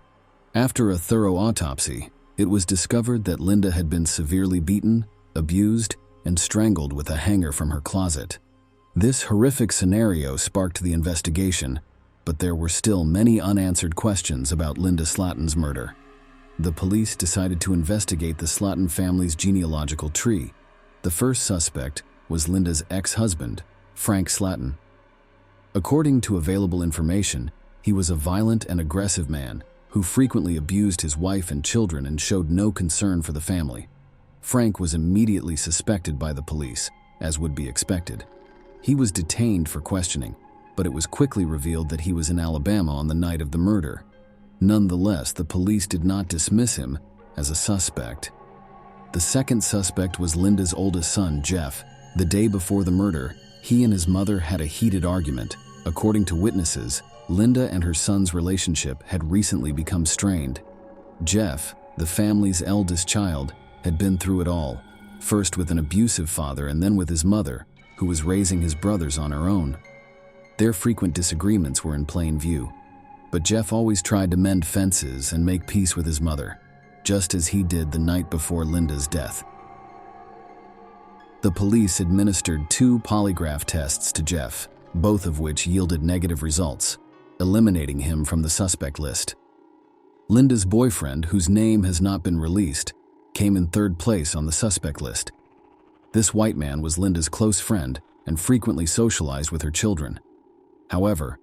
After a thorough autopsy, it was discovered that Linda had been severely beaten, abused, and strangled with a hanger from her closet. This horrific scenario sparked the investigation, but there were still many unanswered questions about Linda Slaton's murder. The police decided to investigate the Slaton family's genealogical tree. The first suspect was Linda's ex-husband, Frank Slaton. According to available information, he was a violent and aggressive man who frequently abused his wife and children and showed no concern for the family. Frank was immediately suspected by the police, as would be expected. He was detained for questioning, but it was quickly revealed that he was in Alabama on the night of the murder. Nonetheless, the police did not dismiss him as a suspect. The second suspect was Linda's oldest son, Jeff. The day before the murder, he and his mother had a heated argument. According to witnesses, Linda and her son's relationship had recently become strained. Jeff, the family's eldest child, had been through it all, first with an abusive father and then with his mother, who was raising his brothers on her own. Their frequent disagreements were in plain view, but Jeff always tried to mend fences and make peace with his mother, just as he did the night before Linda's death. The police administered 2 polygraph tests to Jeff, both of which yielded negative results, eliminating him from the suspect list. Linda's boyfriend, whose name has not been released, came in 3rd place on the suspect list. This white man was Linda's close friend and frequently socialized with her children. However,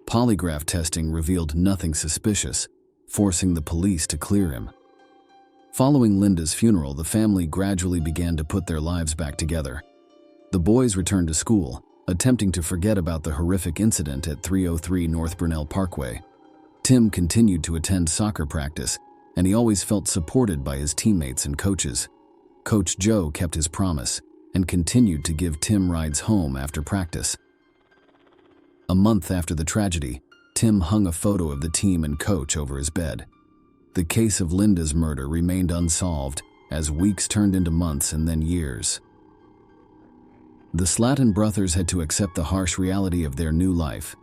polygraph testing revealed nothing suspicious, forcing the police to clear him. Following Linda's funeral, the family gradually began to put their lives back together. The boys returned to school, attempting to forget about the horrific incident at 303 North Brunel Parkway. Tim continued to attend soccer practice, and he always felt supported by his teammates and coaches. Coach Joe kept his promise and continued to give Tim rides home after practice. A month after the tragedy, Tim hung a photo of the team and coach over his bed. The case of Linda's murder remained unsolved as weeks turned into months and then years. The Slaton brothers had to accept the harsh reality of their new life.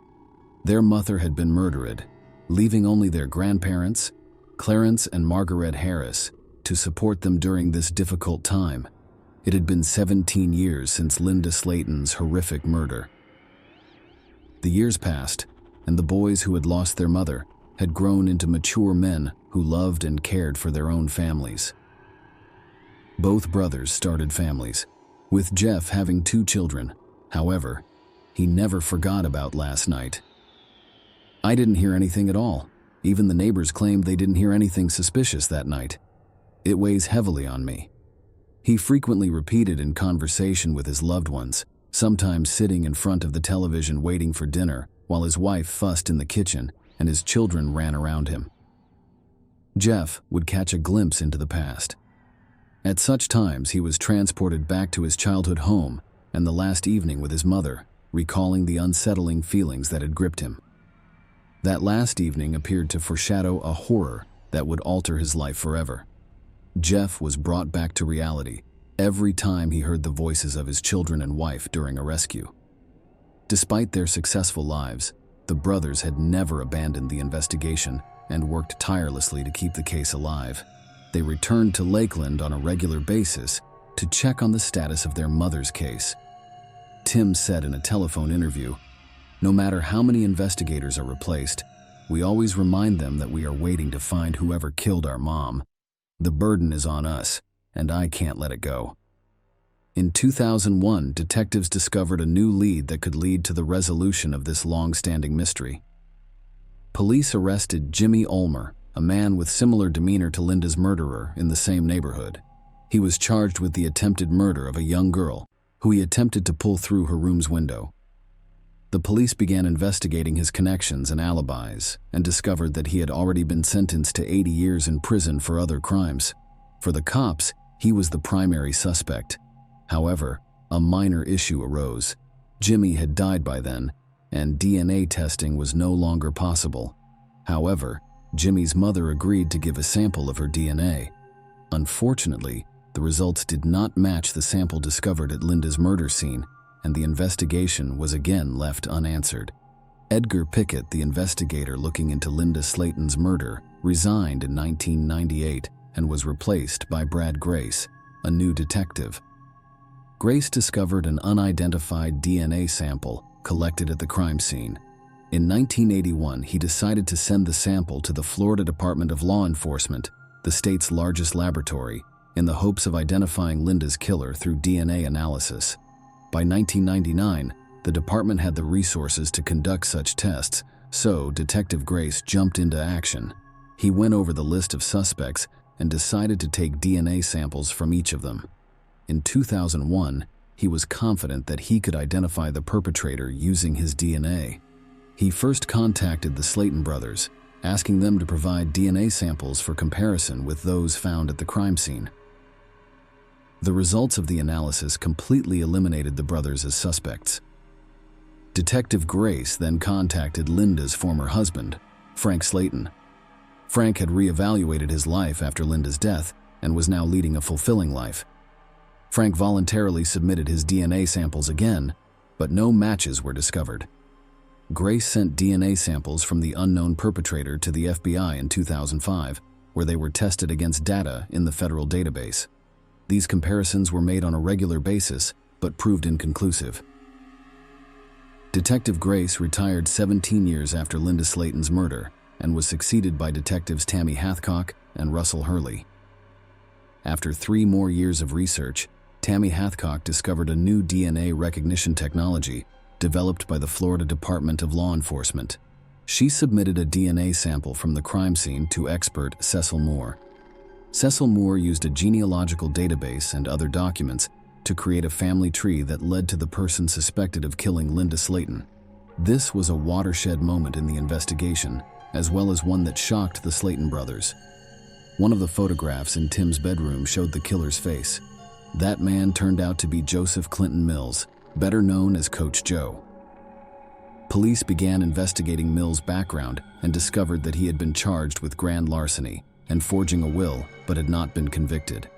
Their mother had been murdered, leaving only their grandparents, Clarence and Margaret Harris, to support them during this difficult time. It had been 17 years since Linda Slaton's horrific murder. The years passed, and the boys who had lost their mother had grown into mature men who loved and cared for their own families. Both brothers started families, with Jeff having 2 children. However, he never forgot about last night. "I didn't hear anything at all. Even the neighbors claimed they didn't hear anything suspicious that night. It weighs heavily on me." He frequently repeated in conversation with his loved ones, sometimes sitting in front of the television waiting for dinner while his wife fussed in the kitchen and his children ran around him. Jeff would catch a glimpse into the past. At such times, he was transported back to his childhood home and the last evening with his mother, recalling the unsettling feelings that had gripped him. That last evening appeared to foreshadow a horror that would alter his life forever. Jeff was brought back to reality every time he heard the voices of his children and wife during a rescue. Despite their successful lives, the brothers had never abandoned the investigation and worked tirelessly to keep the case alive. They returned to Lakeland on a regular basis to check on the status of their mother's case. Tim said in a telephone interview, "No matter how many investigators are replaced, we always remind them that we are waiting to find whoever killed our mom. The burden is on us, and I can't let it go." In 2001, detectives discovered a new lead that could lead to the resolution of this long-standing mystery. Police arrested Jimmy Ulmer, a man with similar demeanor to Linda's murderer in the same neighborhood. He was charged with the attempted murder of a young girl who he attempted to pull through her room's window. The police began investigating his connections and alibis and discovered that he had already been sentenced to 80 years in prison for other crimes. For the cops, he was the primary suspect. However, a minor issue arose. Jimmy had died by then, and DNA testing was no longer possible. However, Jimmy's mother agreed to give a sample of her DNA. Unfortunately, the results did not match the sample discovered at Linda's murder scene, and the investigation was again left unanswered. Edgar Pickett, the investigator looking into Linda Slaton's murder, resigned in 1998 and was replaced by Brad Grace, a new detective. Grace discovered an unidentified DNA sample collected at the crime scene. In 1981, he decided to send the sample to the Florida Department of Law Enforcement, the state's largest laboratory, in the hopes of identifying Linda's killer through DNA analysis. By 1999, the department had the resources to conduct such tests, so Detective Grace jumped into action. He went over the list of suspects and decided to take DNA samples from each of them. In 2001, he was confident that he could identify the perpetrator using his DNA. He first contacted the Slaton brothers, asking them to provide DNA samples for comparison with those found at the crime scene. The results of the analysis completely eliminated the brothers as suspects. Detective Grace then contacted Linda's former husband, Frank Slaton. Frank had reevaluated his life after Linda's death and was now leading a fulfilling life. Frank voluntarily submitted his DNA samples again, but no matches were discovered. Grace sent DNA samples from the unknown perpetrator to the FBI in 2005, where they were tested against data in the federal database. These comparisons were made on a regular basis, but proved inconclusive. Detective Grace retired 17 years after Linda Slaton's murder and was succeeded by Detectives Tammy Hathcock and Russell Hurley. After 3 more years of research, Tammy Hathcock discovered a new DNA recognition technology developed by the Florida Department of Law Enforcement. She submitted a DNA sample from the crime scene to expert Cecil Moore. Cecil Moore used a genealogical database and other documents to create a family tree that led to the person suspected of killing Linda Slaton. This was a watershed moment in the investigation, as well as one that shocked the Slaton brothers. One of the photographs in Tim's bedroom showed the killer's face. That man turned out to be Joseph Clinton Mills, better known as Coach Joe. Police began investigating Mills' background and discovered that he had been charged with grand larceny and forging a will, but had not been convicted.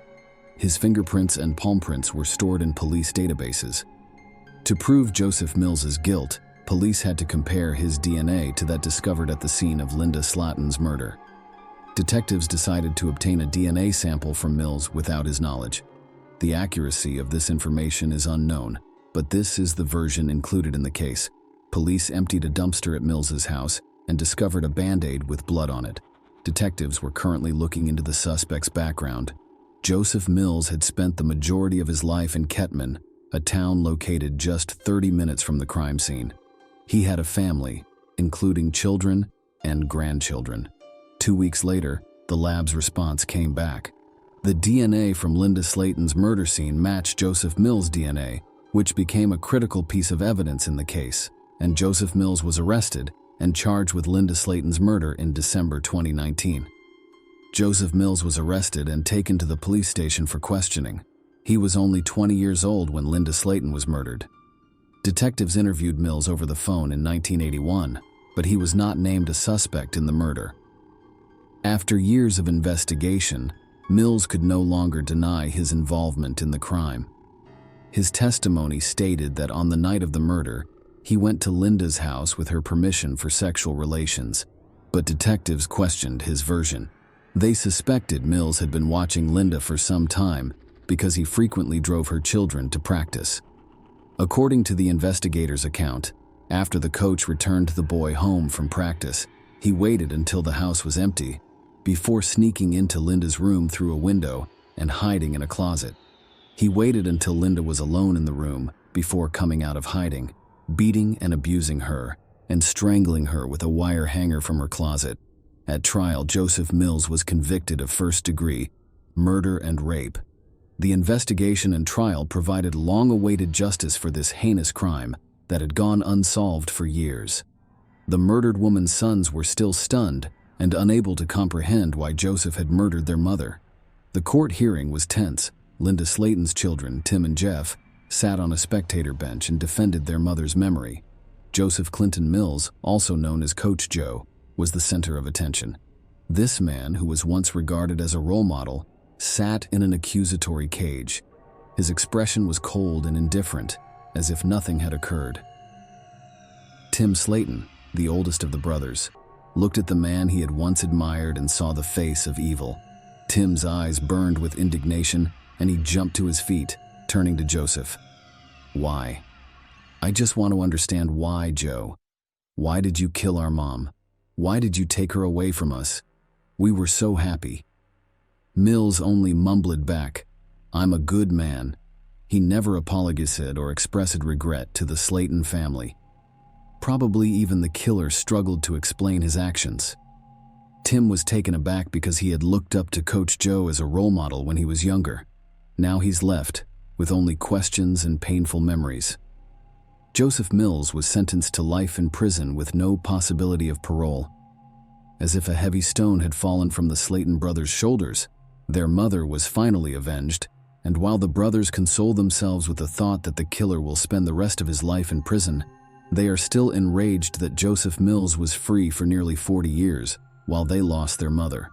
His fingerprints and palm prints were stored in police databases. To prove Joseph Mills's guilt, police had to compare his DNA to that discovered at the scene of Linda Slaton's murder. Detectives decided to obtain a DNA sample from Mills without his knowledge. The accuracy of this information is unknown, but this is the version included in the case. Police emptied a dumpster at Mills's house and discovered a Band-Aid with blood on it. Detectives were currently looking into the suspect's background. Joseph Mills had spent the majority of his life in Kettman, a town located just 30 minutes from the crime scene. He had a family, including children and grandchildren. 2 weeks later, the lab's response came back. The DNA from Linda Slaton's murder scene matched Joseph Mills' DNA, which became a critical piece of evidence in the case, and Joseph Mills was arrested and charged with Linda Slaton's murder in December 2019. Joseph Mills was arrested and taken to the police station for questioning. He was only 20 years old when Linda Slaton was murdered. Detectives interviewed Mills over the phone in 1981, but he was not named a suspect in the murder. After years of investigation, Mills could no longer deny his involvement in the crime. His testimony stated that on the night of the murder, he went to Linda's house with her permission for sexual relations, but detectives questioned his version. They suspected Mills had been watching Linda for some time because he frequently drove her children to practice. According to the investigator's account, after the coach returned the boy home from practice, he waited until the house was empty before sneaking into Linda's room through a window and hiding in a closet. He waited until Linda was alone in the room before coming out of hiding, beating and abusing her, and strangling her with a wire hanger from her closet. At trial, Joseph Mills was convicted of first-degree murder and rape. The investigation and trial provided long-awaited justice for this heinous crime that had gone unsolved for years. The murdered woman's sons were still stunned and unable to comprehend why Joseph had murdered their mother. The court hearing was tense. Linda Slaton's children, Tim and Jeff, sat on a spectator bench and defended their mother's memory. Joseph Clinton Mills, also known as Coach Joe, was the center of attention. This man, who was once regarded as a role model, sat in an accusatory cage. His expression was cold and indifferent, as if nothing had occurred. Tim Slaton, the oldest of the brothers, looked at the man he had once admired and saw the face of evil. Tim's eyes burned with indignation, and he jumped to his feet, turning to Joseph. "Why? I just want to understand why, Joe. Why did you kill our mom? Why did you take her away from us? We were so happy." Mills only mumbled back, "I'm a good man." He never apologized or expressed regret to the Slaton family. Probably even the killer struggled to explain his actions. Tim was taken aback because he had looked up to Coach Joe as a role model when he was younger. Now he's left, with only questions and painful memories. Joseph Mills was sentenced to life in prison with no possibility of parole. As if a heavy stone had fallen from the Slaton brothers' shoulders, their mother was finally avenged, and while the brothers console themselves with the thought that the killer will spend the rest of his life in prison, they are still enraged that Joseph Mills was free for nearly 40 years while they lost their mother.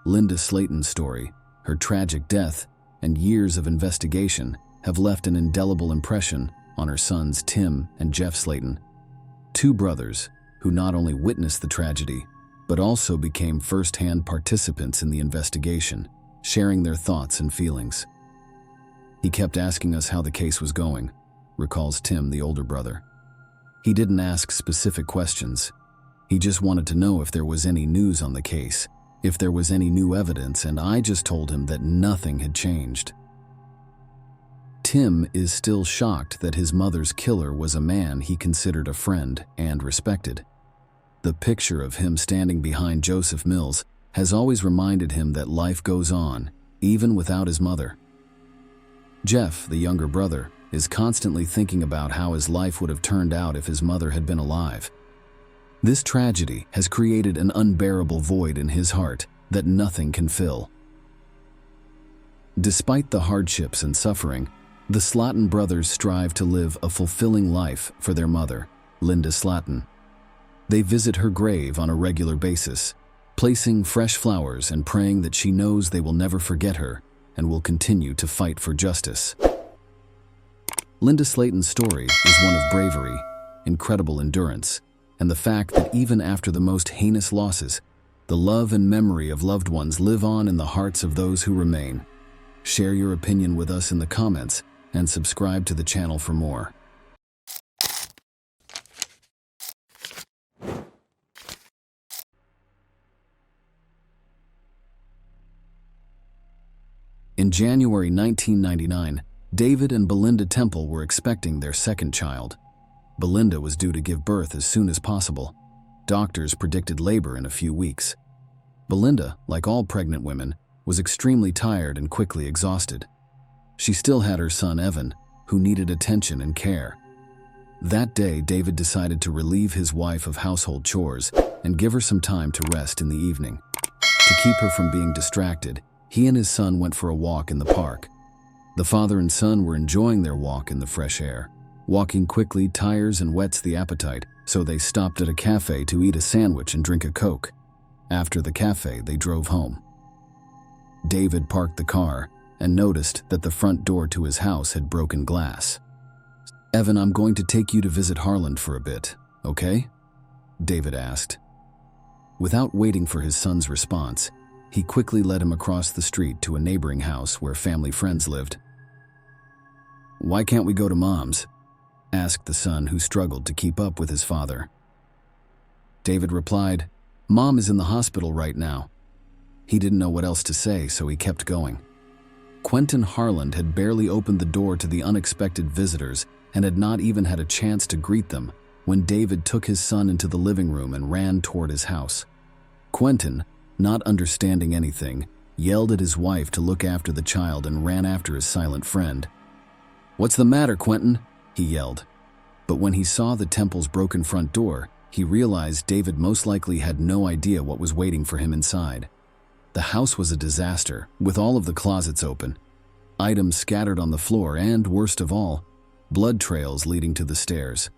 Linda Slaton's story, her tragic death, and years of investigation have left an indelible impression on her sons Tim and Jeff Slaton, two brothers who not only witnessed the tragedy, but also became first-hand participants in the investigation, sharing their thoughts and feelings. "He kept asking us how the case was going," recalls Tim, the older brother. "He didn't ask specific questions. He just wanted to know if there was any news on the case, if there was any new evidence, and I just told him that nothing had changed." Tim is still shocked that his mother's killer was a man he considered a friend and respected. The picture of him standing behind Joseph Mills has always reminded him that life goes on, even without his mother. Jeff, the younger brother, is constantly thinking about how his life would have turned out if his mother had been alive. This tragedy has created an unbearable void in his heart that nothing can fill. Despite the hardships and suffering, the Slaton brothers strive to live a fulfilling life for their mother, Linda Slaton. They visit her grave on a regular basis, placing fresh flowers and praying that she knows they will never forget her and will continue to fight for justice. Linda Slaton's story is one of bravery, incredible endurance, and the fact that even after the most heinous losses, the love and memory of loved ones live on in the hearts of those who remain. Share your opinion with us in the comments and subscribe to the channel for more. In January 1999, David and Belinda Temple were expecting their second child. Belinda was due to give birth as soon as possible. Doctors predicted labor in a few weeks. Belinda, like all pregnant women, was extremely tired and quickly exhausted. She still had her son Evan, who needed attention and care. That day, David decided to relieve his wife of household chores and give her some time to rest in the evening. To keep her from being distracted, he and his son went for a walk in the park. The father and son were enjoying their walk in the fresh air. Walking quickly tires and whets the appetite, so they stopped at a cafe to eat a sandwich and drink a Coke. After the cafe, they drove home. David parked the car and noticed that the front door to his house had broken glass. "Evan, I'm going to take you to visit Harland for a bit, okay?" David asked. Without waiting for his son's response, he quickly led him across the street to a neighboring house where family friends lived. "Why can't we go to Mom's?" asked the son, who struggled to keep up with his father. David replied, "Mom is in the hospital right now." He didn't know what else to say, so he kept going. Quentin Harland had barely opened the door to the unexpected visitors and had not even had a chance to greet them when David took his son into the living room and ran toward his house. Quentin, not understanding anything, yelled at his wife to look after the child and ran after his silent friend. "What's the matter, Quentin?" he yelled. But when he saw the Temple's broken front door, he realized David most likely had no idea what was waiting for him inside. The house was a disaster, with all of the closets open, items scattered on the floor, and, worst of all, blood trails leading to the stairs.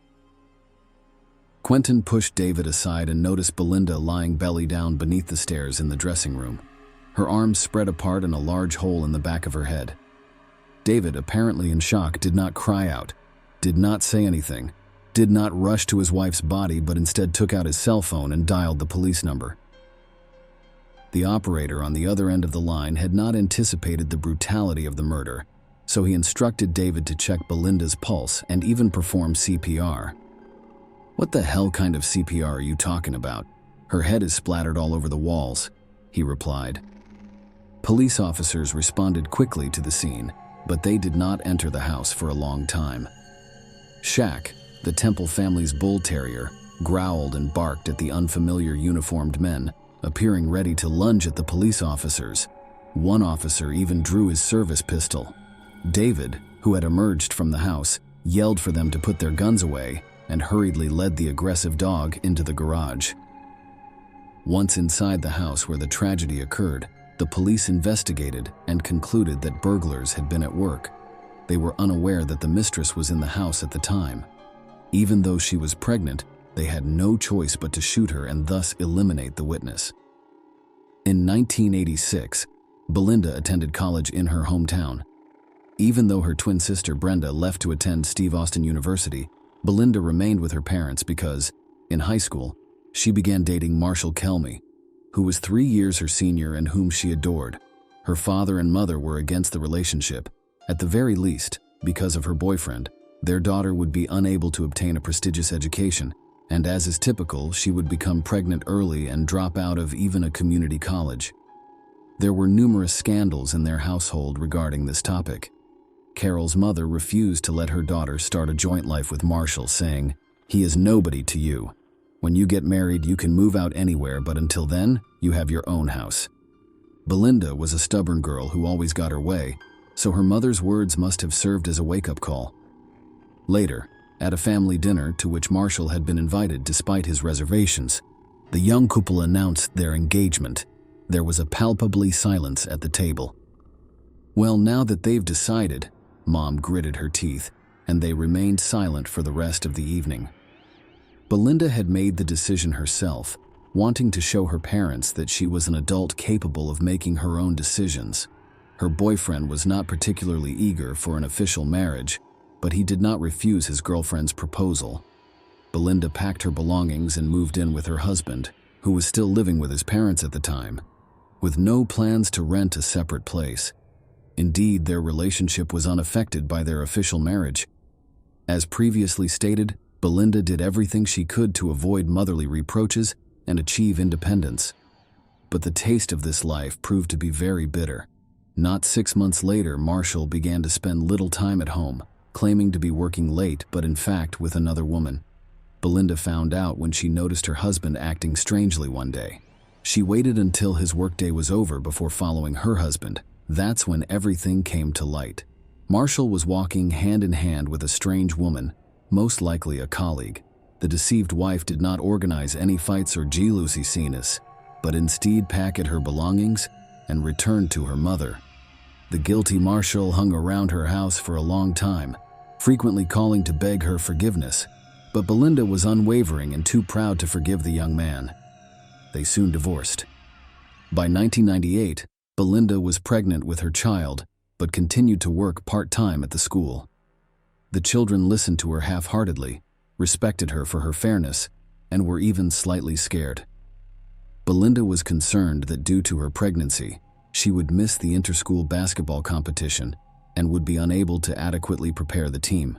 Quentin pushed David aside and noticed Belinda lying belly down beneath the stairs in the dressing room, her arms spread apart and a large hole in the back of her head. David, apparently in shock, did not cry out, did not say anything, did not rush to his wife's body, but instead took out his cell phone and dialed the police number. The operator on the other end of the line had not anticipated the brutality of the murder, so he instructed David to check Belinda's pulse and even perform CPR. "What the hell kind of CPR are you talking about? Her head is splattered all over the walls," he replied. Police officers responded quickly to the scene, but they did not enter the house for a long time. Shaq, the Temple family's bull terrier, growled and barked at the unfamiliar uniformed men, appearing ready to lunge at the police officers. One officer even drew his service pistol. David, who had emerged from the house, yelled for them to put their guns away and hurriedly led the aggressive dog into the garage. Once inside the house where the tragedy occurred, the police investigated and concluded that burglars had been at work. They were unaware that the mistress was in the house at the time. Even though she was pregnant, they had no choice but to shoot her and thus eliminate the witness. In 1986, Belinda attended college in her hometown. Even though her twin sister Brenda left to attend Steve Austin University, Belinda remained with her parents because, in high school, she began dating Marshall Kelmy, who was 3 years her senior and whom she adored. Her father and mother were against the relationship. At the very least, because of her boyfriend, their daughter would be unable to obtain a prestigious education, and as is typical, she would become pregnant early and drop out of even a community college. There were numerous scandals in their household regarding this topic. Carol's mother refused to let her daughter start a joint life with Marshall, saying, "He is nobody to you. When you get married, you can move out anywhere, but until then, you have your own house." Belinda was a stubborn girl who always got her way, so her mother's words must have served as a wake-up call. Later, at a family dinner to which Marshall had been invited despite his reservations, the young couple announced their engagement. There was a palpably silence at the table. "Well, now that they've decided," Mom gritted her teeth, and they remained silent for the rest of the evening. Belinda had made the decision herself, wanting to show her parents that she was an adult capable of making her own decisions. Her boyfriend was not particularly eager for an official marriage, but he did not refuse his girlfriend's proposal. Belinda packed her belongings and moved in with her husband, who was still living with his parents at the time, with no plans to rent a separate place. Indeed, their relationship was unaffected by their official marriage. As previously stated, Belinda did everything she could to avoid motherly reproaches and achieve independence. But the taste of this life proved to be very bitter. Not 6 months later, Marshall began to spend little time at home, claiming to be working late, but in fact with another woman. Belinda found out when she noticed her husband acting strangely one day. She waited until his workday was over before following her husband. That's when everything came to light. Marshall was walking hand in hand with a strange woman, most likely a colleague. The deceived wife did not organize any fights or jealousy scenes, but instead packed her belongings and returned to her mother. The guilty Marshall hung around her house for a long time, frequently calling to beg her forgiveness, but Belinda was unwavering and too proud to forgive the young man. They soon divorced. By 1998, Belinda was pregnant with her child, but continued to work part-time at the school. The children listened to her half-heartedly, respected her for her fairness, and were even slightly scared. Belinda was concerned that due to her pregnancy, she would miss the inter-school basketball competition and would be unable to adequately prepare the team.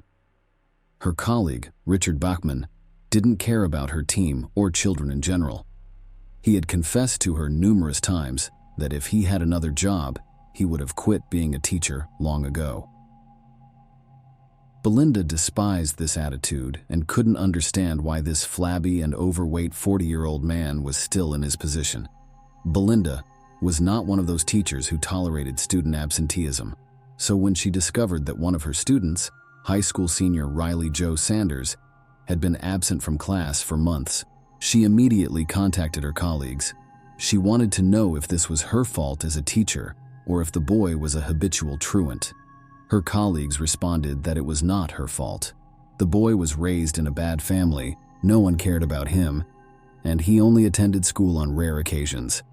Her colleague, Richard Bachman, didn't care about her team or children in general. He had confessed to her numerous times that if he had another job, he would have quit being a teacher long ago. Belinda despised this attitude and couldn't understand why this flabby and overweight 40-year-old man was still in his position. Belinda was not one of those teachers who tolerated student absenteeism, so when she discovered that one of her students, high school senior Riley Joe Sanders, had been absent from class for months, she immediately contacted her colleagues. She wanted to know if this was her fault as a teacher or if the boy was a habitual truant. Her colleagues responded that it was not her fault. The boy was raised in a bad family, no one cared about him, and he only attended school on rare occasions.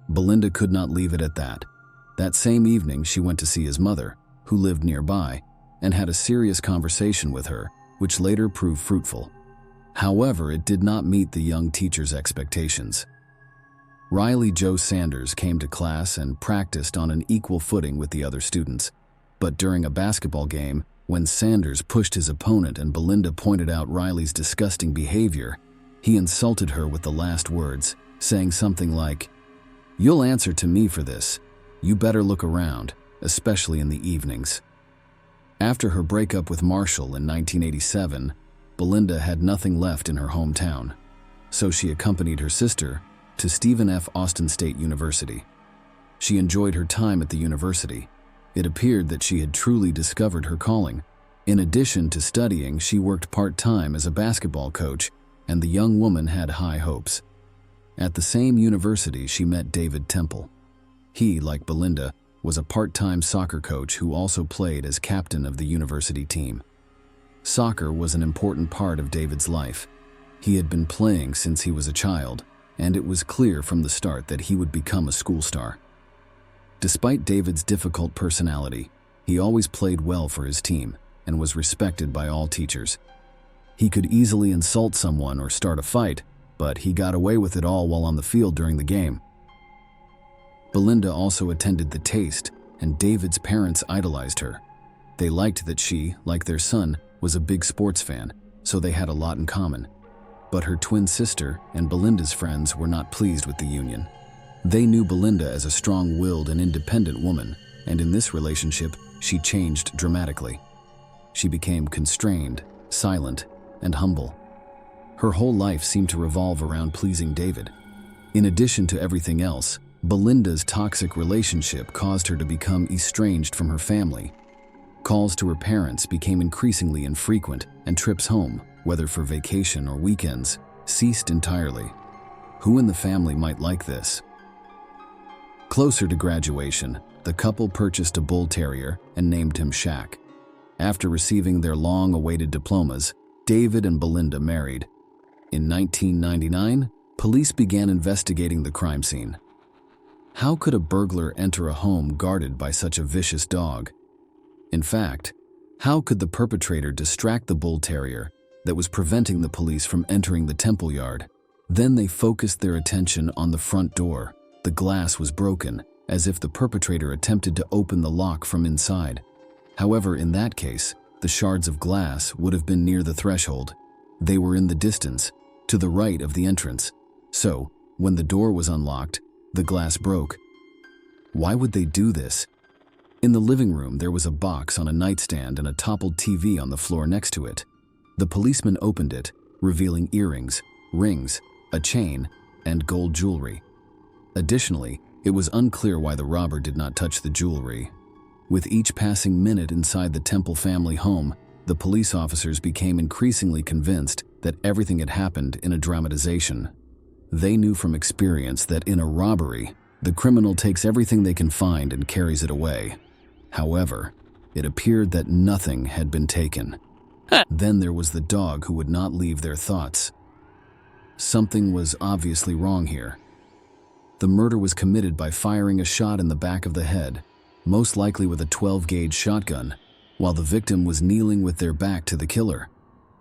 Belinda could not leave it at that. That same evening, she went to see his mother, who lived nearby, and had a serious conversation with her, which later proved fruitful. However, it did not meet the young teacher's expectations. Riley Joe Sanders came to class and practiced on an equal footing with the other students. But during a basketball game, when Sanders pushed his opponent and Belinda pointed out Riley's disgusting behavior, he insulted her with the last words, saying something like, "You'll answer to me for this. You better look around, especially in the evenings." After her breakup with Marshall in 1987, Belinda had nothing left in her hometown, so she accompanied her sister to Stephen F. Austin State University. She enjoyed her time at the university. It appeared that she had truly discovered her calling. In addition to studying, she worked part-time as a basketball coach, and the young woman had high hopes. At the same university, she met David Temple. He, like Belinda, was a part-time soccer coach who also played as captain of the university team. Soccer was an important part of David's life. He had been playing since he was a child, and it was clear from the start that he would become a school star. Despite David's difficult personality, he always played well for his team and was respected by all teachers. He could easily insult someone or start a fight, but he got away with it all while on the field during the game. Belinda also attended the Taste, and David's parents idolized her. They liked that she, like their son, was a big sports fan, so they had a lot in common. But her twin sister and Belinda's friends were not pleased with the union. They knew Belinda as a strong-willed and independent woman, and in this relationship, she changed dramatically. She became constrained, silent, and humble. Her whole life seemed to revolve around pleasing David. In addition to everything else, Belinda's toxic relationship caused her to become estranged from her family. Calls to her parents became increasingly infrequent, and trips home, whether for vacation or weekends, ceased entirely. Who in the family might like this? Closer to graduation, the couple purchased a bull terrier and named him Shaq. After receiving their long-awaited diplomas, David and Belinda married. In 1999, police began investigating the crime scene. How could a burglar enter a home guarded by such a vicious dog? In fact, how could the perpetrator distract the bull terrier that was preventing the police from entering the temple yard? Then they focused their attention on the front door. The glass was broken, as if the perpetrator attempted to open the lock from inside. However, in that case, the shards of glass would have been near the threshold. They were in the distance, to the right of the entrance. So, when the door was unlocked, the glass broke. Why would they do this? In the living room, there was a box on a nightstand and a toppled TV on the floor next to it. The policeman opened it, revealing earrings, rings, a chain, and gold jewelry. Additionally, it was unclear why the robber did not touch the jewelry. With each passing minute inside the Temple family home, the police officers became increasingly convinced that everything had happened in a dramatization. They knew from experience that in a robbery, the criminal takes everything they can find and carries it away. However, it appeared that nothing had been taken. Then there was the dog who would not leave their thoughts. Something was obviously wrong here. The murder was committed by firing a shot in the back of the head, most likely with a 12-gauge shotgun, while the victim was kneeling with their back to the killer.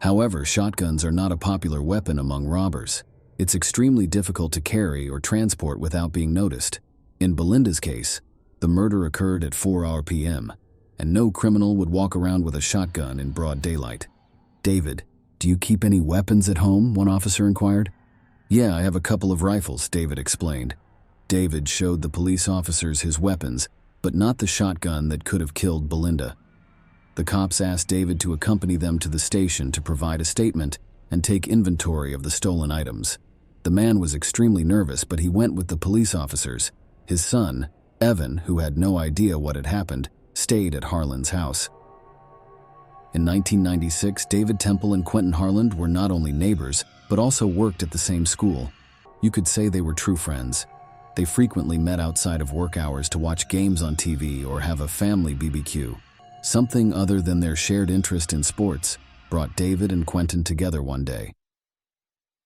However, shotguns are not a popular weapon among robbers. It's extremely difficult to carry or transport without being noticed. In Belinda's case, the murder occurred at 4 p.m., and no criminal would walk around with a shotgun in broad daylight. "David, do you keep any weapons at home?" one officer inquired. "Yeah, I have a couple of rifles," David explained. David showed the police officers his weapons, but not the shotgun that could have killed Belinda. The cops asked David to accompany them to the station to provide a statement and take inventory of the stolen items. The man was extremely nervous, but he went with the police officers. His son, Evan, who had no idea what had happened, stayed at Harlan's house. In 1996, David Temple and Quentin Harlan were not only neighbors, but also worked at the same school. You could say they were true friends. They frequently met outside of work hours to watch games on TV or have a family BBQ. Something other than their shared interest in sports brought David and Quentin together one day.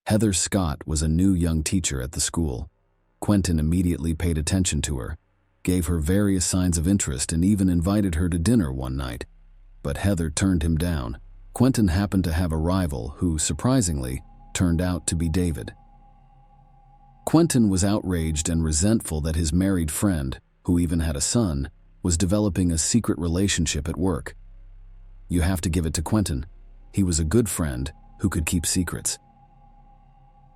Heather Scott was a new young teacher at the school. Quentin immediately paid attention to her, gave her various signs of interest, and even invited her to dinner one night. But Heather turned him down. Quentin happened to have a rival who, surprisingly, turned out to be David. Quentin was outraged and resentful that his married friend, who even had a son, was developing a secret relationship at work. You have to give it to Quentin. He was a good friend who could keep secrets.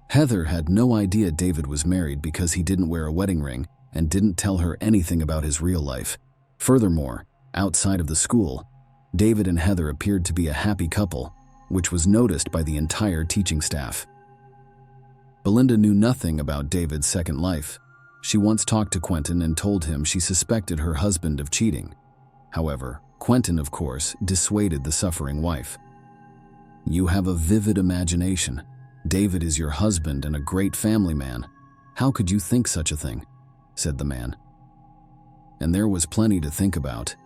Heather had no idea David was married because he didn't wear a wedding ring and didn't tell her anything about his real life. Furthermore, outside of the school, David and Heather appeared to be a happy couple, which was noticed by the entire teaching staff. Belinda knew nothing about David's second life. She once talked to Quentin and told him she suspected her husband of cheating. However, Quentin, of course, dissuaded the suffering wife. "You have a vivid imagination. David is your husband and a great family man. How could you think such a thing?" said the man. And there was plenty to think about.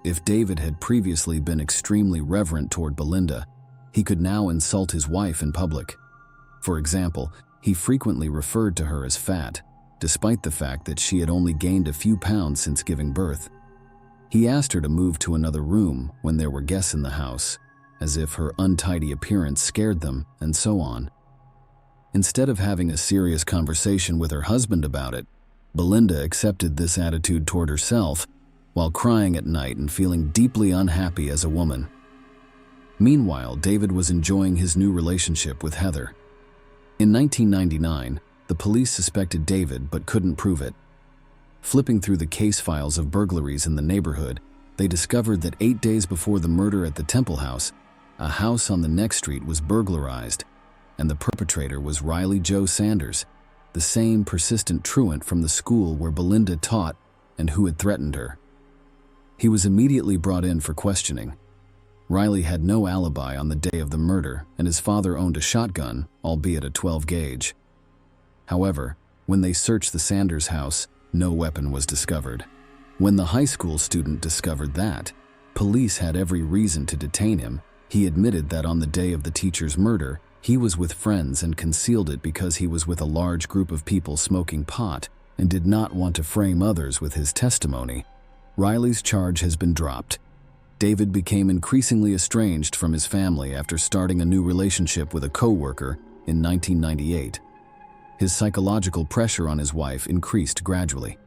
If David had previously been extremely reverent toward Belinda, he could now insult his wife in public. For example, he frequently referred to her as fat, despite the fact that she had only gained a few pounds since giving birth. He asked her to move to another room when there were guests in the house, as if her untidy appearance scared them, and so on. Instead of having a serious conversation with her husband about it, Belinda accepted this attitude toward herself while crying at night and feeling deeply unhappy as a woman. Meanwhile, David was enjoying his new relationship with Heather. In 1999, the police suspected David but couldn't prove it. Flipping through the case files of burglaries in the neighborhood, they discovered that 8 days before the murder at the Temple house, a house on the next street was burglarized, and the perpetrator was Riley Joe Sanders, the same persistent truant from the school where Belinda taught and who had threatened her. He was immediately brought in for questioning. Riley had no alibi on the day of the murder, and his father owned a shotgun, albeit a 12-gauge. However, when they searched the Sanders house, no weapon was discovered. When the high school student discovered that, police had every reason to detain him. He admitted that on the day of the teacher's murder, He was with friends and concealed it because he was with a large group of people smoking pot and did not want to frame others with his testimony. Riley's charge has been dropped. David became increasingly estranged from his family after starting a new relationship with a co-worker in 1998. His psychological pressure on his wife increased gradually.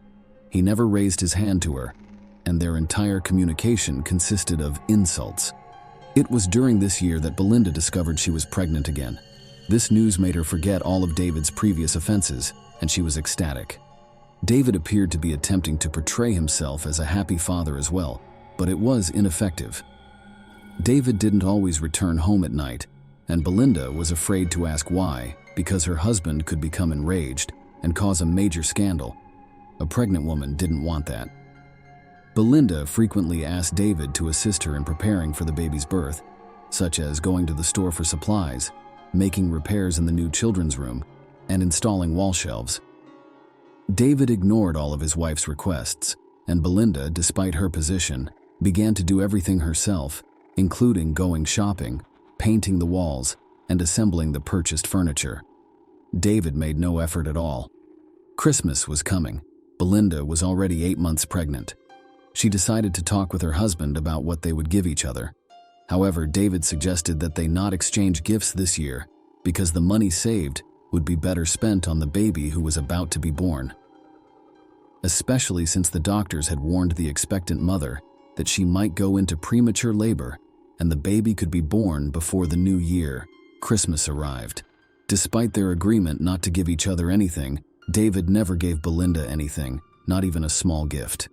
He never raised his hand to her, and their entire communication consisted of insults. It was during this year that Belinda discovered she was pregnant again. This news made her forget all of David's previous offenses, and she was ecstatic. David appeared to be attempting to portray himself as a happy father as well, but it was ineffective. David didn't always return home at night, and Belinda was afraid to ask why, because her husband could become enraged and cause a major scandal. A pregnant woman didn't want that. Belinda frequently asked David to assist her in preparing for the baby's birth, such as going to the store for supplies, making repairs in the new children's room, and installing wall shelves. David ignored all of his wife's requests, and Belinda, despite her position, began to do everything herself, including going shopping, painting the walls, and assembling the purchased furniture. David made no effort at all. Christmas was coming. Belinda was already 8 months pregnant. She decided to talk with her husband about what they would give each other. However, David suggested that they not exchange gifts this year because the money saved would be better spent on the baby who was about to be born. Especially since the doctors had warned the expectant mother that she might go into premature labor and the baby could be born before the new year. Christmas arrived. Despite their agreement not to give each other anything, David never gave Belinda anything, not even a small gift.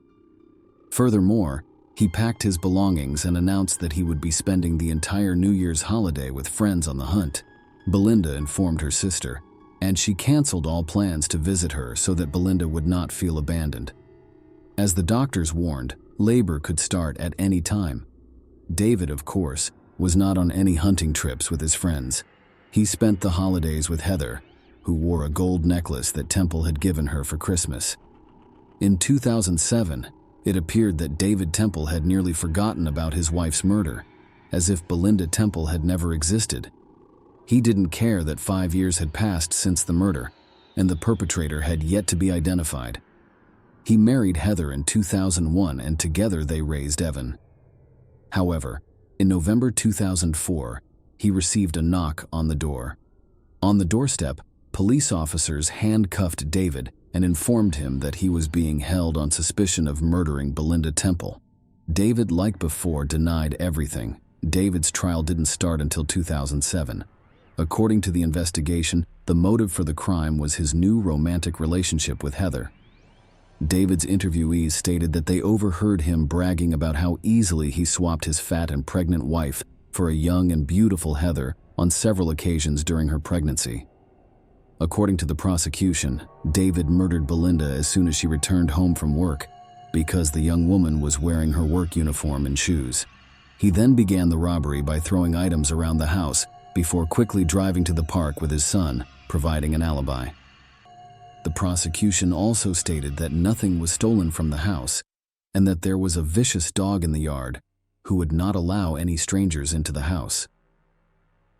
Furthermore, he packed his belongings and announced that he would be spending the entire New Year's holiday with friends on the hunt. Belinda informed her sister, and she canceled all plans to visit her so that Belinda would not feel abandoned. As the doctors warned, labor could start at any time. David, of course, was not on any hunting trips with his friends. He spent the holidays with Heather, who wore a gold necklace that Temple had given her for Christmas. In 2007, it appeared that David Temple had nearly forgotten about his wife's murder, as if Belinda Temple had never existed. He didn't care that 5 years had passed since the murder, and the perpetrator had yet to be identified. He married Heather in 2001, and together they raised Evan. However, in November 2004, he received a knock on the door. On the doorstep, police officers handcuffed David and informed him that he was being held on suspicion of murdering Belinda Temple. David, like before, denied everything. David's trial didn't start until 2007. According to the investigation, the motive for the crime was his new romantic relationship with Heather. David's interviewees stated that they overheard him bragging about how easily he swapped his fat and pregnant wife for a young and beautiful Heather on several occasions during her pregnancy. According to the prosecution, David murdered Belinda as soon as she returned home from work because the young woman was wearing her work uniform and shoes. He then began the robbery by throwing items around the house before quickly driving to the park with his son, providing an alibi. The prosecution also stated that nothing was stolen from the house and that there was a vicious dog in the yard who would not allow any strangers into the house.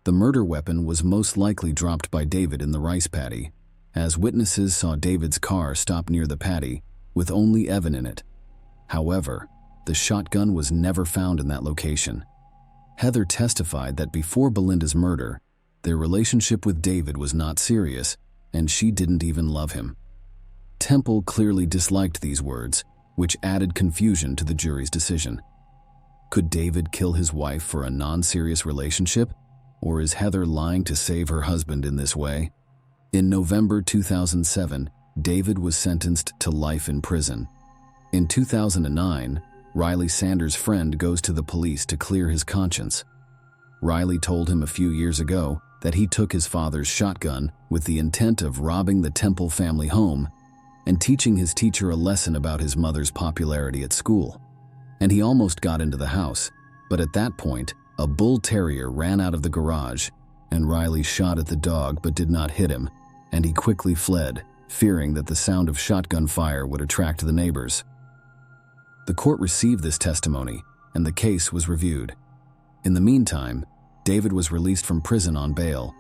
The murder weapon was most likely dropped by David in the rice paddy, as witnesses saw David's car stop near the paddy with only Evan in it. However, the shotgun was never found in that location. Heather testified that before Belinda's murder, their relationship with David was not serious, and she didn't even love him. Temple clearly disliked these words, which added confusion to the jury's decision. Could David kill his wife for a non-serious relationship? Or is Heather lying to save her husband in this way? In November 2007, David was sentenced to life in prison. In 2009, Riley Sanders' friend goes to the police to clear his conscience. Riley told him a few years ago that he took his father's shotgun with the intent of robbing the Temple family home and teaching his teacher a lesson about his mother's popularity at school. And he almost got into the house, but at that point, a bull terrier ran out of the garage, and Riley shot at the dog but did not hit him, and he quickly fled, fearing that the sound of shotgun fire would attract the neighbors. The court received this testimony, and the case was reviewed. In the meantime, David was released from prison on bail,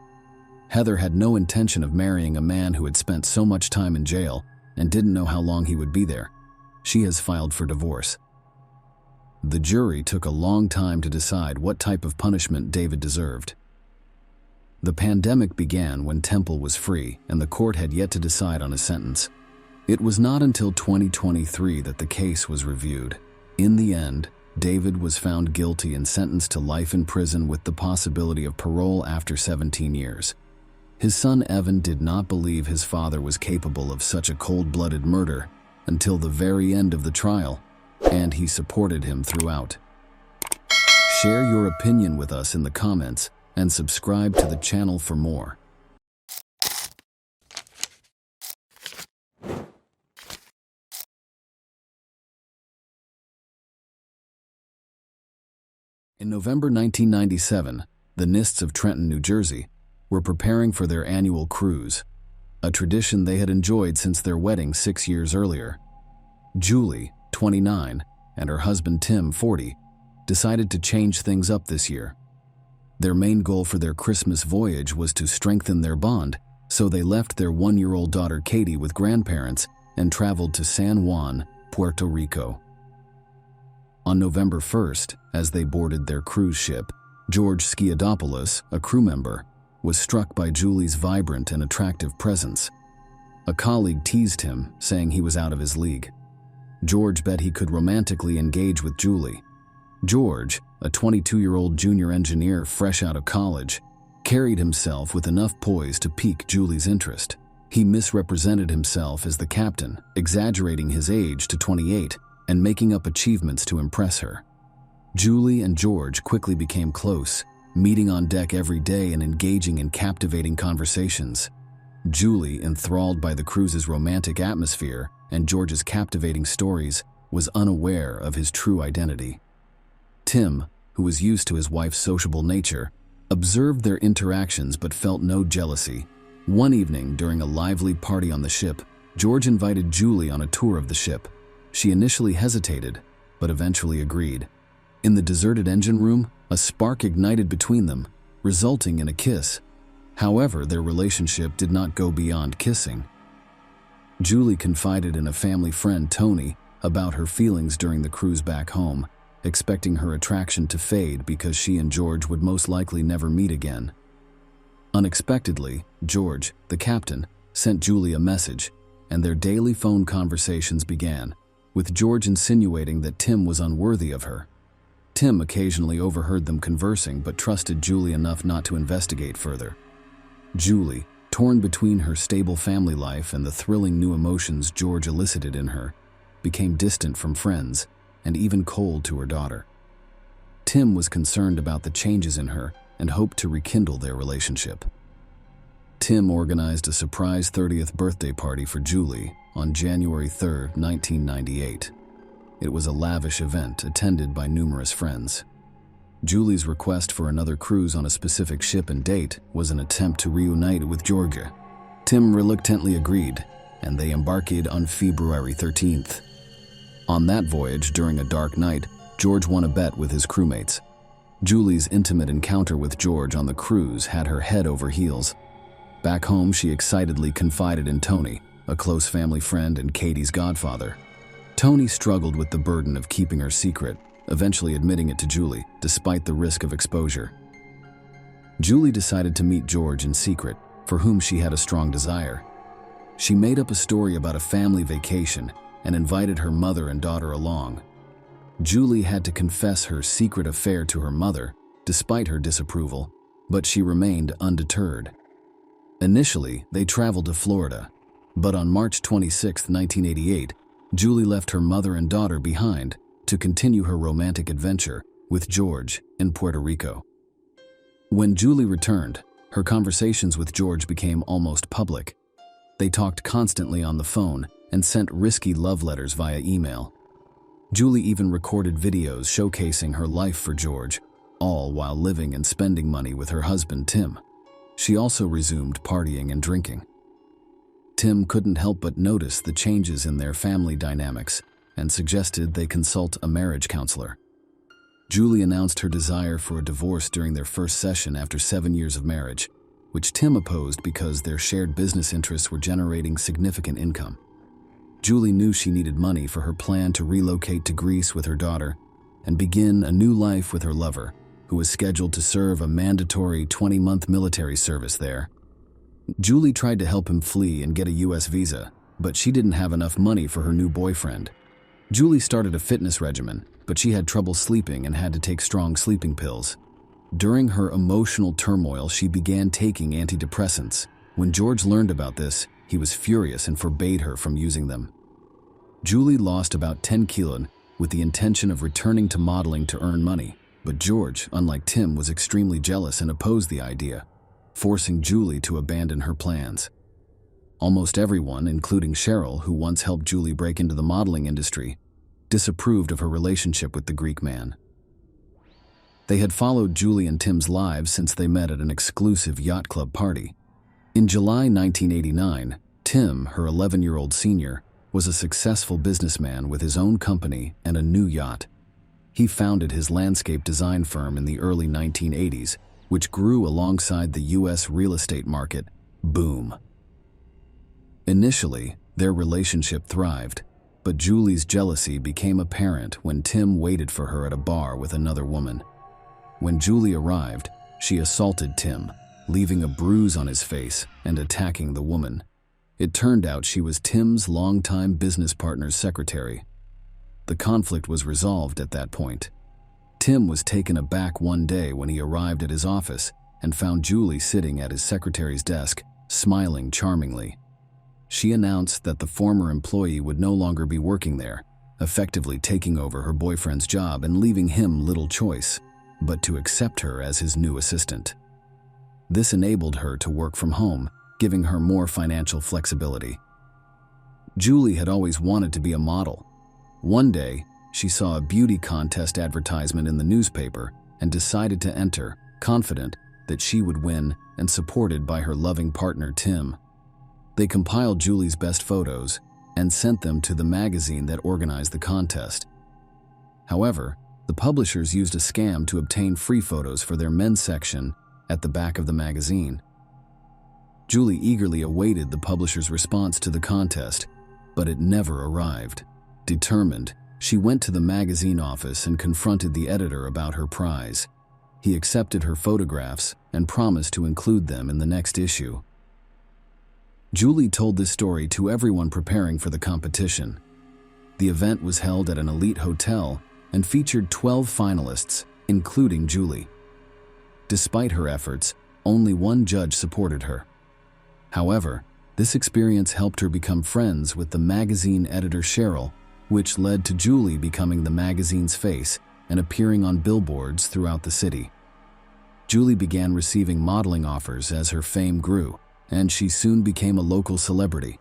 Heather had no intention of marrying a man who had spent so much time in jail and didn't know how long he would be there. She has filed for divorce. The jury took a long time to decide what type of punishment David deserved. The pandemic began when Temple was free, and the court had yet to decide on a sentence. It was not until 2023 that the case was reviewed. In the end, David was found guilty and sentenced to life in prison with the possibility of parole after 17 years. His son Evan did not believe his father was capable of such a cold-blooded murder until the very end of the trial, and he supported him throughout. Share your opinion with us in the comments and subscribe to the channel for more. In November 1997, the Nists of Trenton, New Jersey, were preparing for their annual cruise, a tradition they had enjoyed since their wedding 6 years earlier. Julie, 29, and her husband Tim, 40, decided to change things up this year. Their main goal for their Christmas voyage was to strengthen their bond, so they left their 1-year-old daughter Katie with grandparents and traveled to San Juan, Puerto Rico. On November 1st, as they boarded their cruise ship, George Skiadopoulos, a crew member, was struck by Julie's vibrant and attractive presence. A colleague teased him, saying he was out of his league. George bet he could romantically engage with Julie. George, a 22-year-old junior engineer fresh out of college, carried himself with enough poise to pique Julie's interest. He misrepresented himself as the captain, exaggerating his age to 28 and making up achievements to impress her. Julie and George quickly became close, meeting on deck every day and engaging in captivating conversations. Julie, enthralled by the cruise's romantic atmosphere and George's captivating stories, was unaware of his true identity. Tim, who was used to his wife's sociable nature, observed their interactions but felt no jealousy. One evening, during a lively party on the ship, George invited Julie on a tour of the ship. She initially hesitated, but eventually agreed. In the deserted engine room, a spark ignited between them, resulting in a kiss. However, their relationship did not go beyond kissing. Julie confided in a family friend, Tony, about her feelings during the cruise back home, expecting her attraction to fade because she and George would most likely never meet again. Unexpectedly, George, the captain, sent Julie a message, and their daily phone conversations began, with George insinuating that Tim was unworthy of her. Tim occasionally overheard them conversing but trusted Julie enough not to investigate further. Julie, torn between her stable family life and the thrilling new emotions George elicited in her, became distant from friends and even cold to her daughter. Tim was concerned about the changes in her and hoped to rekindle their relationship. Tim organized a surprise 30th birthday party for Julie on January 3, 1998. It was a lavish event attended by numerous friends. Julie's request for another cruise on a specific ship and date was an attempt to reunite with Georgia. Tim reluctantly agreed, and they embarked on February 13th. On that voyage, during a dark night, George won a bet with his crewmates. Julie's intimate encounter with George on the cruise had her head over heels. Back home, she excitedly confided in Tony, a close family friend and Katie's godfather. Tony struggled with the burden of keeping her secret, eventually admitting it to Julie, despite the risk of exposure. Julie decided to meet George in secret, for whom she had a strong desire. She made up a story about a family vacation and invited her mother and daughter along. Julie had to confess her secret affair to her mother, despite her disapproval, but she remained undeterred. Initially, they traveled to Florida, but on March 26, 1988, Julie left her mother and daughter behind to continue her romantic adventure with George in Puerto Rico. When Julie returned, her conversations with George became almost public. They talked constantly on the phone and sent risky love letters via email. Julie even recorded videos showcasing her life for George, all while living and spending money with her husband Tim. She also resumed partying and drinking. Tim couldn't help but notice the changes in their family dynamics and suggested they consult a marriage counselor. Julie announced her desire for a divorce during their first session after 7 years of marriage. which Tim opposed because their shared business interests were generating significant income. Julie knew she needed money for her plan to relocate to Greece with her daughter and begin a new life with her lover, who was scheduled to serve a mandatory 20-month military service there. Julie tried to help him flee and get a U.S. visa, but she didn't have enough money for her new boyfriend. Julie started a fitness regimen, but she had trouble sleeping and had to take strong sleeping pills. During her emotional turmoil, she began taking antidepressants. When George learned about this, he was furious and forbade her from using them. Julie lost about 10 kilos with the intention of returning to modeling to earn money, but George, unlike Tim, was extremely jealous and opposed the idea, forcing Julie to abandon her plans. Almost everyone, including Cheryl, who once helped Julie break into the modeling industry, disapproved of her relationship with the Greek man. They had followed Julie and Tim's lives since they met at an exclusive yacht club party. In July 1989, Tim, her 11-year-old senior, was a successful businessman with his own company and a new yacht. He founded his landscape design firm in the early 1980s, which grew alongside the U.S. real estate market boom. Initially, their relationship thrived, but Julie's jealousy became apparent when Tim waited for her at a bar with another woman. When Julie arrived, she assaulted Tim, leaving a bruise on his face and attacking the woman. It turned out she was Tim's longtime business partner's secretary. The conflict was resolved at that point. Tim was taken aback one day when he arrived at his office and found Julie sitting at his secretary's desk, smiling charmingly. She announced that the former employee would no longer be working there, effectively taking over her boyfriend's job and leaving him little choice but to accept her as his new assistant. This enabled her to work from home, giving her more financial flexibility. Julie had always wanted to be a model. One day, she saw a beauty contest advertisement in the newspaper and decided to enter, confident that she would win and supported by her loving partner Tim. They compiled Julie's best photos and sent them to the magazine that organized the contest. However, the publishers used a scam to obtain free photos for their men's section at the back of the magazine. Julie eagerly awaited the publisher's response to the contest, but it never arrived. Determined, she went to the magazine office and confronted the editor about her prize. He accepted her photographs and promised to include them in the next issue. Julie told this story to everyone preparing for the competition. The event was held at an elite hotel and featured 12 finalists, including Julie. Despite her efforts, only one judge supported her. However, this experience helped her become friends with the magazine editor Cheryl, which led to Julie becoming the magazine's face and appearing on billboards throughout the city. Julie began receiving modeling offers as her fame grew, and she soon became a local celebrity.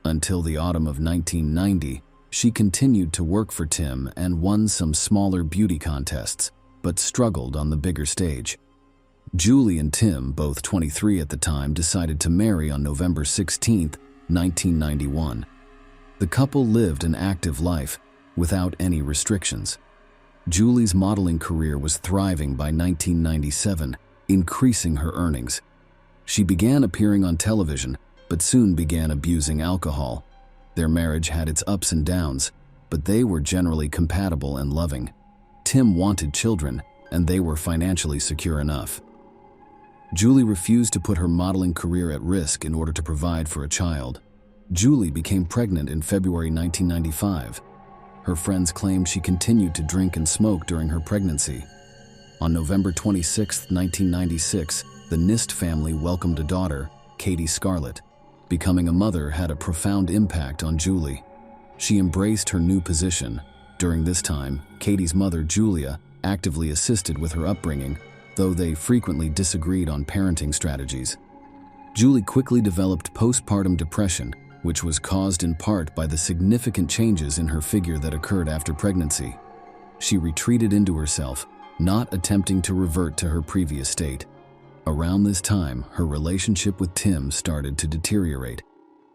Until the autumn of 1990, she continued to work for Tim and won some smaller beauty contests, but struggled on the bigger stage. Julie and Tim, both 23 at the time, decided to marry on November 16, 1991. The couple lived an active life without any restrictions. Julie's modeling career was thriving by 1997, increasing her earnings. She began appearing on television, but soon began abusing alcohol. Their marriage had its ups and downs, but they were generally compatible and loving. Tim wanted children, and they were financially secure enough. Julie refused to put her modeling career at risk in order to provide for a child. Julie became pregnant in February 1995. Her friends claimed she continued to drink and smoke during her pregnancy. On November 26, 1996, the Nist family welcomed a daughter, Katie Scarlett. Becoming a mother had a profound impact on Julie. She embraced her new position. During this time, Katie's mother, Julia, actively assisted with her upbringing, though they frequently disagreed on parenting strategies. Julie quickly developed postpartum depression, which was caused in part by the significant changes in her figure that occurred after pregnancy. She retreated into herself, not attempting to revert to her previous state. Around this time, her relationship with Tim started to deteriorate.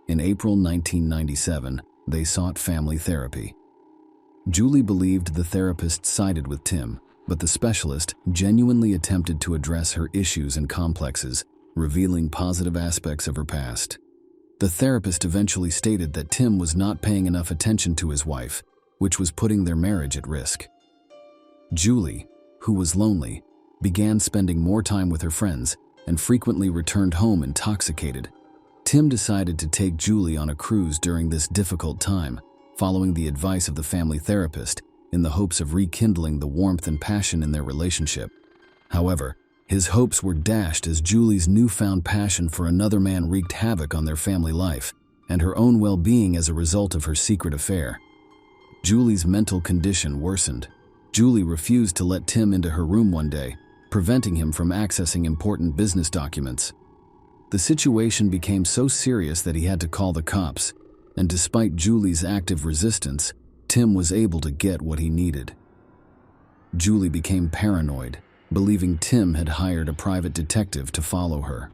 In April 1997, they sought family therapy. Julie believed the therapist sided with Tim, but the specialist genuinely attempted to address her issues and complexes, revealing positive aspects of her past. The therapist eventually stated that Tim was not paying enough attention to his wife, which was putting their marriage at risk. Julie, who was lonely, began spending more time with her friends and frequently returned home intoxicated. Tim decided to take Julie on a cruise during this difficult time, following the advice of the family therapist, in the hopes of rekindling the warmth and passion in their relationship. However, his hopes were dashed as Julie's newfound passion for another man wreaked havoc on their family life and her own well-being as a result of her secret affair. Julie's mental condition worsened. Julie refused to let Tim into her room one day, preventing him from accessing important business documents. The situation became so serious that he had to call the cops, and despite Julie's active resistance, Tim was able to get what he needed. Julie became paranoid, believing Tim had hired a private detective to follow her.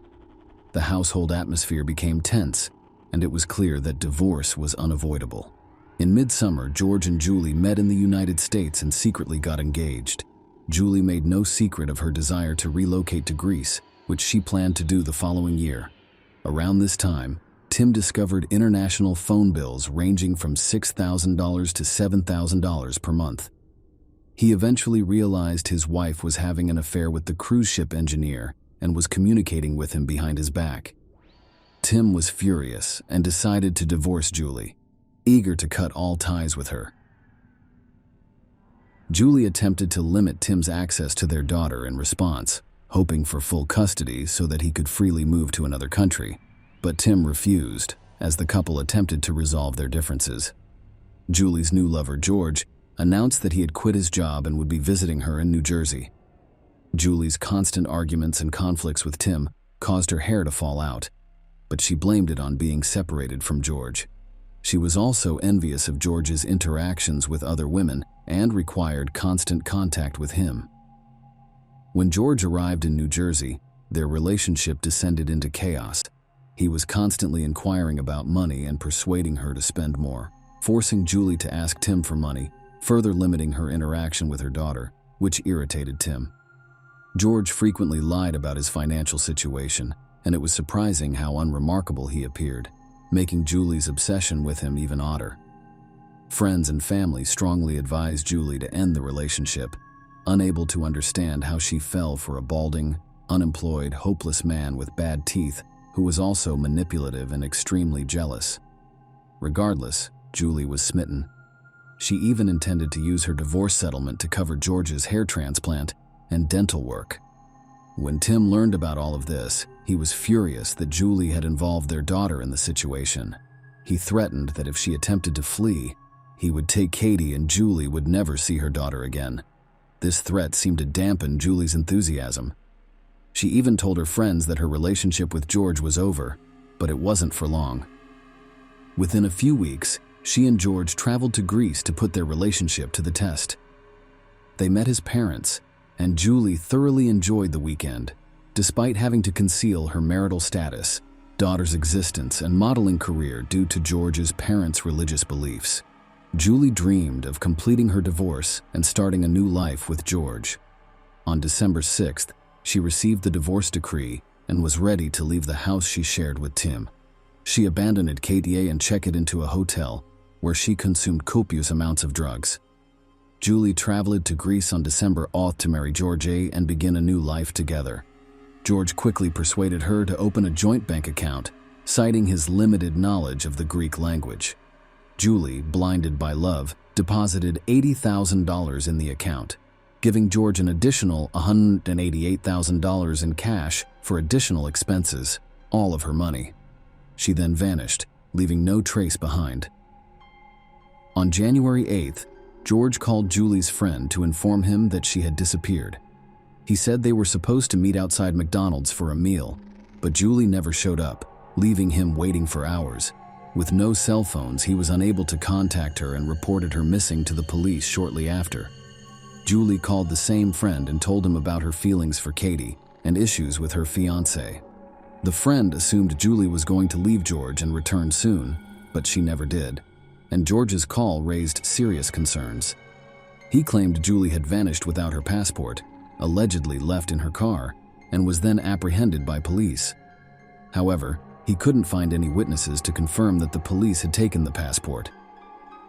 The household atmosphere became tense, and it was clear that divorce was unavoidable. In midsummer, George and Julie met in the United States and secretly got engaged. Julie made no secret of her desire to relocate to Greece, which she planned to do the following year. Around this time, Tim discovered international phone bills ranging from $6,000 to $7,000 per month. He eventually realized his wife was having an affair with the cruise ship engineer and was communicating with him behind his back. Tim was furious and decided to divorce Julie, eager to cut all ties with her. Julie attempted to limit Tim's access to their daughter in response, hoping for full custody so that he could freely move to another country. But Tim refused, as the couple attempted to resolve their differences. Julie's new lover, George, announced that he had quit his job and would be visiting her in New Jersey. Julie's constant arguments and conflicts with Tim caused her hair to fall out, but she blamed it on being separated from George. She was also envious of George's interactions with other women and required constant contact with him. When George arrived in New Jersey, their relationship descended into chaos. He was constantly inquiring about money and persuading her to spend more, forcing Julie to ask Tim for money, further limiting her interaction with her daughter, which irritated Tim. George frequently lied about his financial situation, and it was surprising how unremarkable he appeared, making Julie's obsession with him even odder. Friends and family strongly advised Julie to end the relationship, unable to understand how she fell for a balding, unemployed, hopeless man with bad teeth who was also manipulative and extremely jealous. Regardless, Julie was smitten. She even intended to use her divorce settlement to cover George's hair transplant and dental work. When Tim learned about all of this, he was furious that Julie had involved their daughter in the situation. He threatened that if she attempted to flee, he would take Katie and Julie would never see her daughter again. This threat seemed to dampen Julie's enthusiasm. She even told her friends that her relationship with George was over, but it wasn't for long. Within a few weeks, she and George traveled to Greece to put their relationship to the test. They met his parents, and Julie thoroughly enjoyed the weekend, despite having to conceal her marital status, daughter's existence, and modeling career due to George's parents' religious beliefs. Julie dreamed of completing her divorce and starting a new life with George. On December 6th, she received the divorce decree and was ready to leave the house she shared with Tim. She abandoned Katie and checked it into a hotel, where she consumed copious amounts of drugs. Julie traveled to Greece on December 8th to marry George and begin a new life together. George quickly persuaded her to open a joint bank account, citing his limited knowledge of the Greek language. Julie, blinded by love, deposited $80,000 in the account, giving George an additional $188,000 in cash for additional expenses, all of her money. She then vanished, leaving no trace behind. On January 8th, George called Julie's friend to inform him that she had disappeared. He said they were supposed to meet outside McDonald's for a meal, but Julie never showed up, leaving him waiting for hours. With no cell phones, he was unable to contact her and reported her missing to the police shortly after. Julie called the same friend and told him about her feelings for Katie and issues with her fiancé. The friend assumed Julie was going to leave George and return soon, but she never did, and George's call raised serious concerns. He claimed Julie had vanished without her passport, allegedly left in her car, and was then apprehended by police. However, he couldn't find any witnesses to confirm that the police had taken the passport.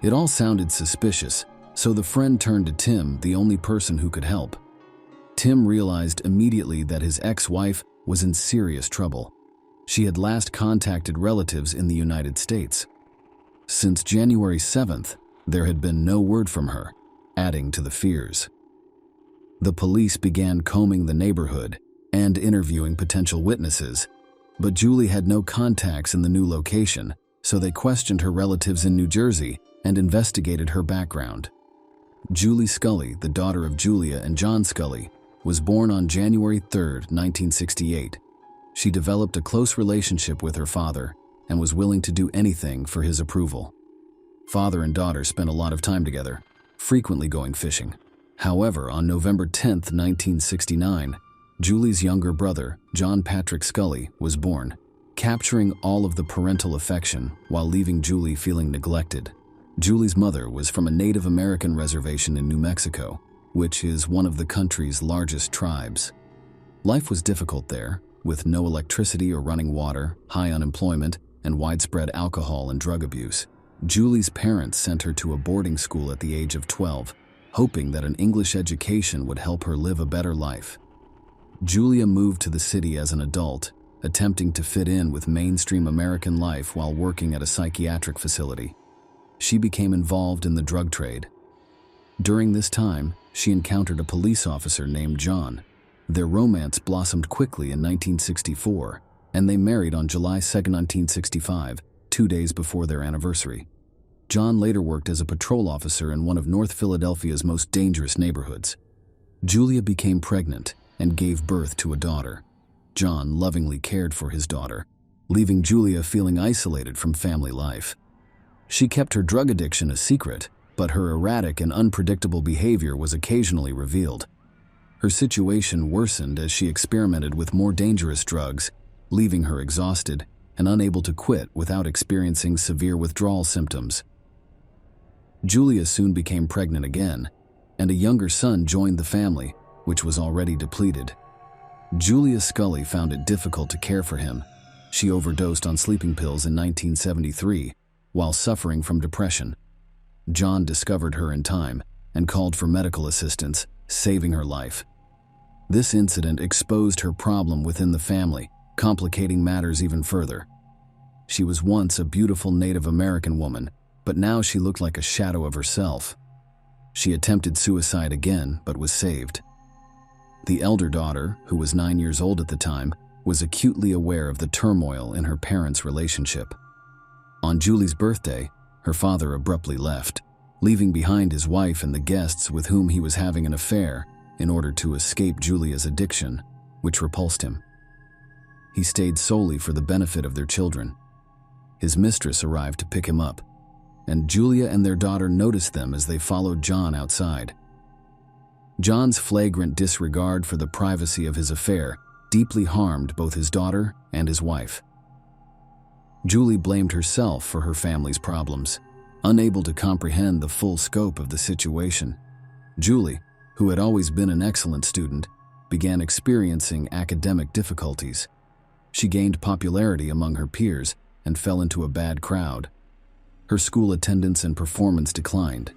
It all sounded suspicious, so the friend turned to Tim, the only person who could help. Tim realized immediately that his ex-wife was in serious trouble. She had last contacted relatives in the United States. Since January 7th, there had been no word from her, adding to the fears. The police began combing the neighborhood and interviewing potential witnesses, but Julie had no contacts in the new location, so they questioned her relatives in New Jersey and investigated her background. Julie Scully, the daughter of Julia and John Scully, was born on January 3, 1968. She developed a close relationship with her father and was willing to do anything for his approval. Father and daughter spent a lot of time together, frequently going fishing. However, on November 10, 1969, Julie's younger brother, John Patrick Scully, was born, capturing all of the parental affection while leaving Julie feeling neglected. Julie's mother was from a Native American reservation in New Mexico, which is one of the country's largest tribes. Life was difficult there, with no electricity or running water, high unemployment, and widespread alcohol and drug abuse. Julie's parents sent her to a boarding school at the age of 12, hoping that an English education would help her live a better life. Julia moved to the city as an adult, attempting to fit in with mainstream American life while working at a psychiatric facility. She became involved in the drug trade. During this time, she encountered a police officer named John. Their romance blossomed quickly in 1964, and they married on July 2, 1965, 2 days before their anniversary. John later worked as a patrol officer in one of North Philadelphia's most dangerous neighborhoods. Julia became pregnant and gave birth to a daughter. John lovingly cared for his daughter, leaving Julia feeling isolated from family life. She kept her drug addiction a secret, but her erratic and unpredictable behavior was occasionally revealed. Her situation worsened as she experimented with more dangerous drugs, leaving her exhausted and unable to quit without experiencing severe withdrawal symptoms. Julia soon became pregnant again, and a younger son joined the family, which was already depleted. Julia Scully found it difficult to care for him. She overdosed on sleeping pills in 1973 while suffering from depression. John discovered her in time and called for medical assistance, saving her life. This incident exposed her problem within the family, complicating matters even further. She was once a beautiful Native American woman, but now she looked like a shadow of herself. She attempted suicide again, but was saved. The elder daughter, who was 9 years old at the time, was acutely aware of the turmoil in her parents' relationship. On Julie's birthday, her father abruptly left, leaving behind his wife and the guests with whom he was having an affair in order to escape Julia's addiction, which repulsed him. He stayed solely for the benefit of their children. His mistress arrived to pick him up, and Julia and their daughter noticed them as they followed John outside. John's flagrant disregard for the privacy of his affair deeply harmed both his daughter and his wife. Julie blamed herself for her family's problems, unable to comprehend the full scope of the situation. Julie, who had always been an excellent student, began experiencing academic difficulties. She gained popularity among her peers and fell into a bad crowd. Her school attendance and performance declined.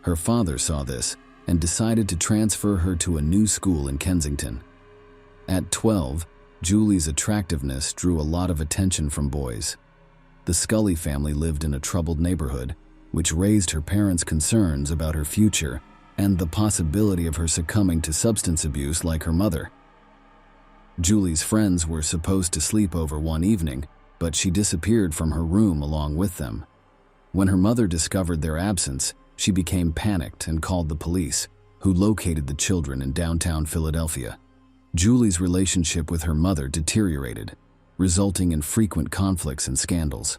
Her father saw this and decided to transfer her to a new school in Kensington. At 12, Julie's attractiveness drew a lot of attention from boys. The Scully family lived in a troubled neighborhood, which raised her parents' concerns about her future and the possibility of her succumbing to substance abuse like her mother. Julie's friends were supposed to sleep over one evening, but she disappeared from her room along with them. When her mother discovered their absence, she became panicked and called the police, who located the children in downtown Philadelphia. Julie's relationship with her mother deteriorated, resulting in frequent conflicts and scandals.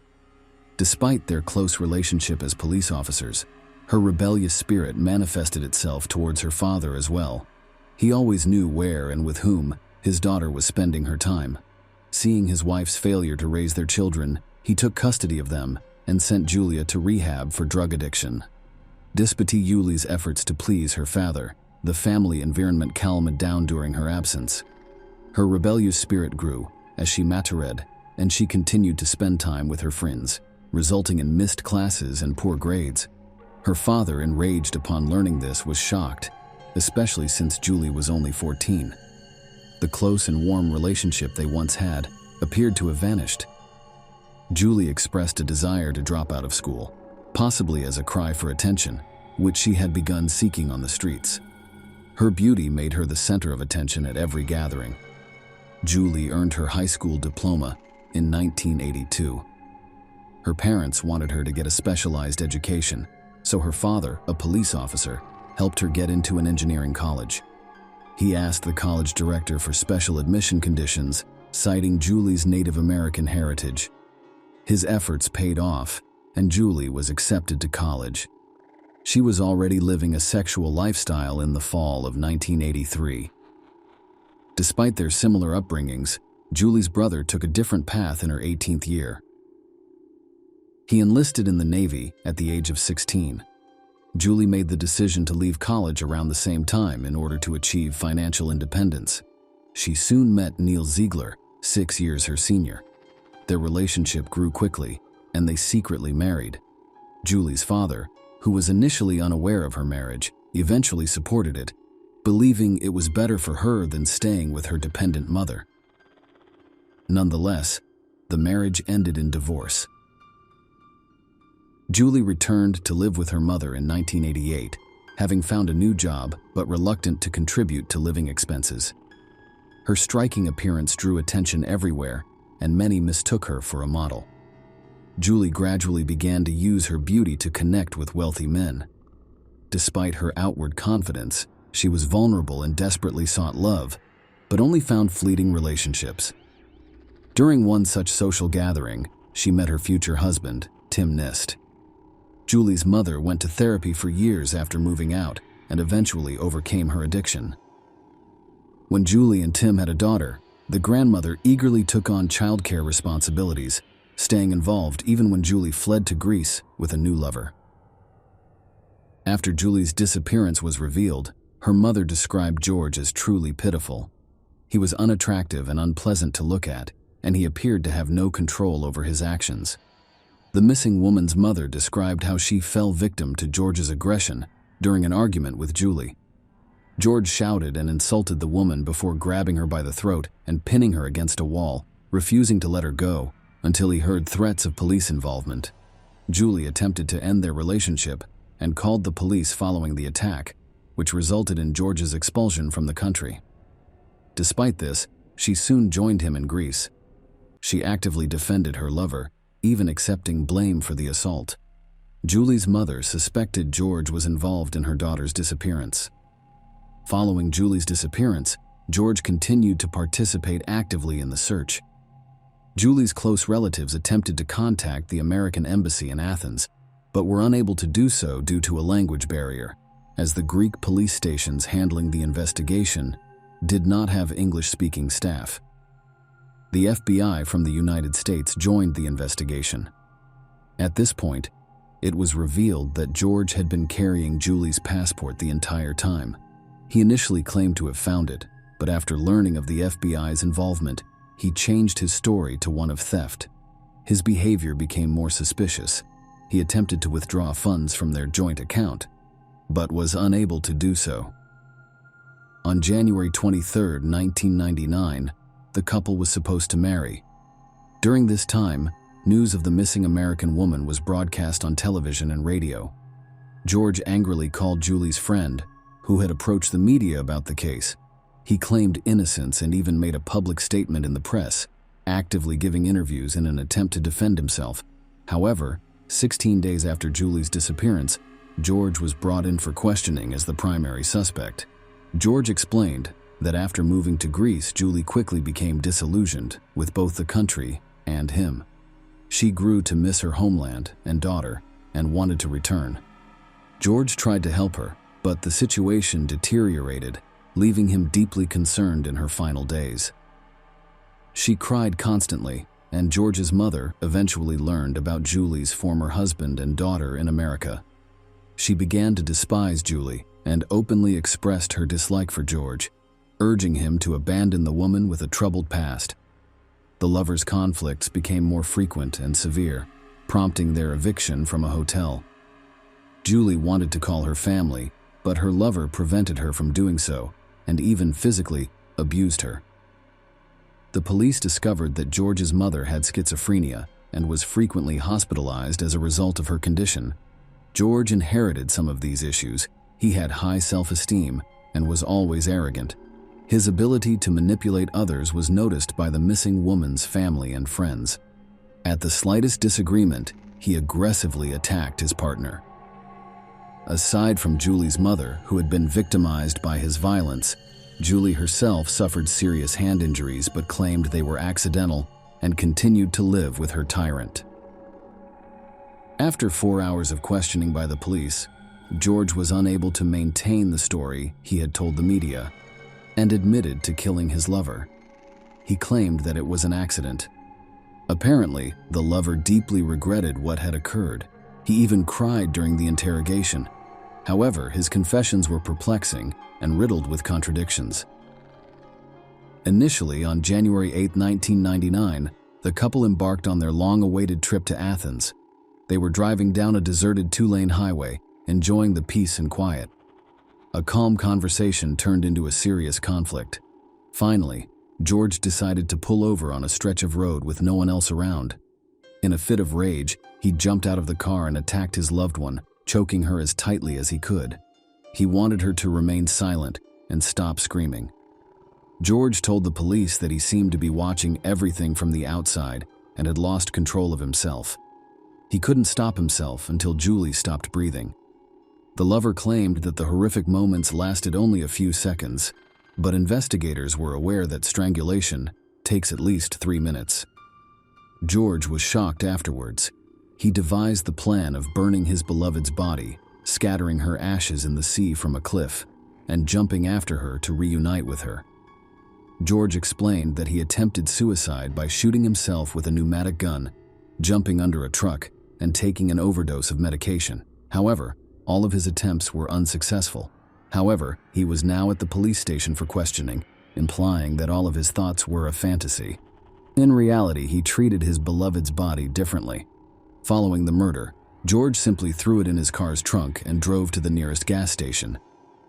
Despite their close relationship as police officers, her rebellious spirit manifested itself towards her father as well. He always knew where and with whom his daughter was spending her time. Seeing his wife's failure to raise their children, he took custody of them and sent Julia to rehab for drug addiction. Despite Julie's efforts to please her father, the family environment calmed down during her absence. Her rebellious spirit grew as she matured, and she continued to spend time with her friends, resulting in missed classes and poor grades. Her father, enraged upon learning this, was shocked, especially since Julie was only 14. The close and warm relationship they once had appeared to have vanished. Julie expressed a desire to drop out of school, possibly as a cry for attention, which she had begun seeking on the streets. Her beauty made her the center of attention at every gathering. Julie earned her high school diploma in 1982. Her parents wanted her to get a specialized education, so her father, a police officer, helped her get into an engineering college. He asked the college director for special admission conditions, citing Julie's Native American heritage. His efforts paid off, and Julie was accepted to college. She was already living a sexual lifestyle in the fall of 1983. Despite their similar upbringings, Julie's brother took a different path in her 18th year. He enlisted in the Navy at the age of 16. Julie made the decision to leave college around the same time in order to achieve financial independence. She soon met Neil Ziegler, 6 years her senior. Their relationship grew quickly, and they secretly married. Julie's father, who was initially unaware of her marriage, eventually supported it, believing it was better for her than staying with her dependent mother. Nonetheless, the marriage ended in divorce. Julie returned to live with her mother in 1988, having found a new job but reluctant to contribute to living expenses. Her striking appearance drew attention everywhere, and many mistook her for a model. Julie gradually began to use her beauty to connect with wealthy men. Despite her outward confidence, she was vulnerable and desperately sought love, but only found fleeting relationships. During one such social gathering, she met her future husband, Tim Nist. Julie's mother went to therapy for years after moving out and eventually overcame her addiction. When Julie and Tim had a daughter, the grandmother eagerly took on childcare responsibilities, staying involved even when Julie fled to Greece with a new lover. After Julie's disappearance was revealed, her mother described George as truly pitiful. He was unattractive and unpleasant to look at, and he appeared to have no control over his actions. The missing woman's mother described how she fell victim to George's aggression during an argument with Julie. George shouted and insulted the woman before grabbing her by the throat and pinning her against a wall, refusing to let her go until he heard threats of police involvement. Julie attempted to end their relationship and called the police following the attack, which resulted in George's expulsion from the country. Despite this, she soon joined him in Greece. She actively defended her lover, even accepting blame for the assault. Julie's mother suspected George was involved in her daughter's disappearance. Following Julie's disappearance, George continued to participate actively in the search. Julie's close relatives attempted to contact the American embassy in Athens, but were unable to do so due to a language barrier, as the Greek police stations handling the investigation did not have English-speaking staff. The FBI from the United States joined the investigation. At this point, it was revealed that George had been carrying Julie's passport the entire time. He initially claimed to have found it, but after learning of the FBI's involvement, he changed his story to one of theft. His behavior became more suspicious. He attempted to withdraw funds from their joint account, but was unable to do so. On January 23, 1999, the couple was supposed to marry. During this time, news of the missing American woman was broadcast on television and radio. George angrily called Julie's friend, who had approached the media about the case. He claimed innocence and even made a public statement in the press, actively giving interviews in an attempt to defend himself. However, 16 days after Julie's disappearance, George was brought in for questioning as the primary suspect. George explained that after moving to Greece, Julie quickly became disillusioned with both the country and him. She grew to miss her homeland and daughter and wanted to return. George tried to help her, but the situation deteriorated, leaving him deeply concerned in her final days. She cried constantly, and George's mother eventually learned about Julie's former husband and daughter in America. She began to despise Julie and openly expressed her dislike for George. urging him to abandon the woman with a troubled past. The lovers' conflicts became more frequent and severe, prompting their eviction from a hotel. Julie wanted to call her family, but her lover prevented her from doing so, and even physically abused her. The police discovered that George's mother had schizophrenia and was frequently hospitalized as a result of her condition. George inherited some of these issues. He had high self-esteem and was always arrogant. His ability to manipulate others was noticed by the missing woman's family and friends. At the slightest disagreement, he aggressively attacked his partner. Aside from Julie's mother, who had been victimized by his violence, Julie herself suffered serious hand injuries but claimed they were accidental and continued to live with her tyrant. After 4 hours of questioning by the police, George was unable to maintain the story he had told the media and admitted to killing his lover. He claimed that it was an accident. Apparently, the lover deeply regretted what had occurred. He even cried during the interrogation. However, his confessions were perplexing and riddled with contradictions. Initially, on January 8, 1999, the couple embarked on their long-awaited trip to Athens. They were driving down a deserted 2-lane highway, enjoying the peace and quiet. A calm conversation turned into a serious conflict. Finally, George decided to pull over on a stretch of road with no one else around. In a fit of rage, he jumped out of the car and attacked his loved one, choking her as tightly as he could. He wanted her to remain silent and stop screaming. George told the police that he seemed to be watching everything from the outside and had lost control of himself. He couldn't stop himself until Julie stopped breathing. The lover claimed that the horrific moments lasted only a few seconds, but investigators were aware that strangulation takes at least 3 minutes. George was shocked afterwards. He devised the plan of burning his beloved's body, scattering her ashes in the sea from a cliff, and jumping after her to reunite with her. George explained that he attempted suicide by shooting himself with a pneumatic gun, jumping under a truck, and taking an overdose of medication. However, all of his attempts were unsuccessful. However, he was now at the police station for questioning, implying that all of his thoughts were a fantasy. In reality, he treated his beloved's body differently. Following the murder, George simply threw it in his car's trunk and drove to the nearest gas station.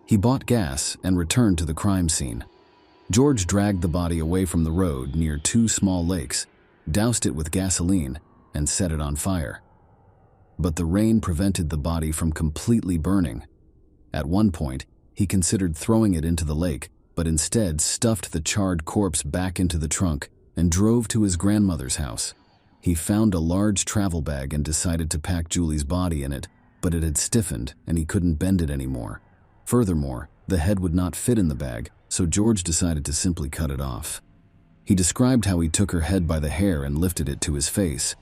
He bought gas and returned to the crime scene. George dragged the body away from the road near 2 small lakes, doused it with gasoline, and set it on fire. But the rain prevented the body from completely burning. At one point, he considered throwing it into the lake, but instead stuffed the charred corpse back into the trunk and drove to his grandmother's house. He found a large travel bag and decided to pack Julie's body in it, but it had stiffened and he couldn't bend it anymore. Furthermore, the head would not fit in the bag, so George decided to simply cut it off. He described how he took her head by the hair and lifted it to his face.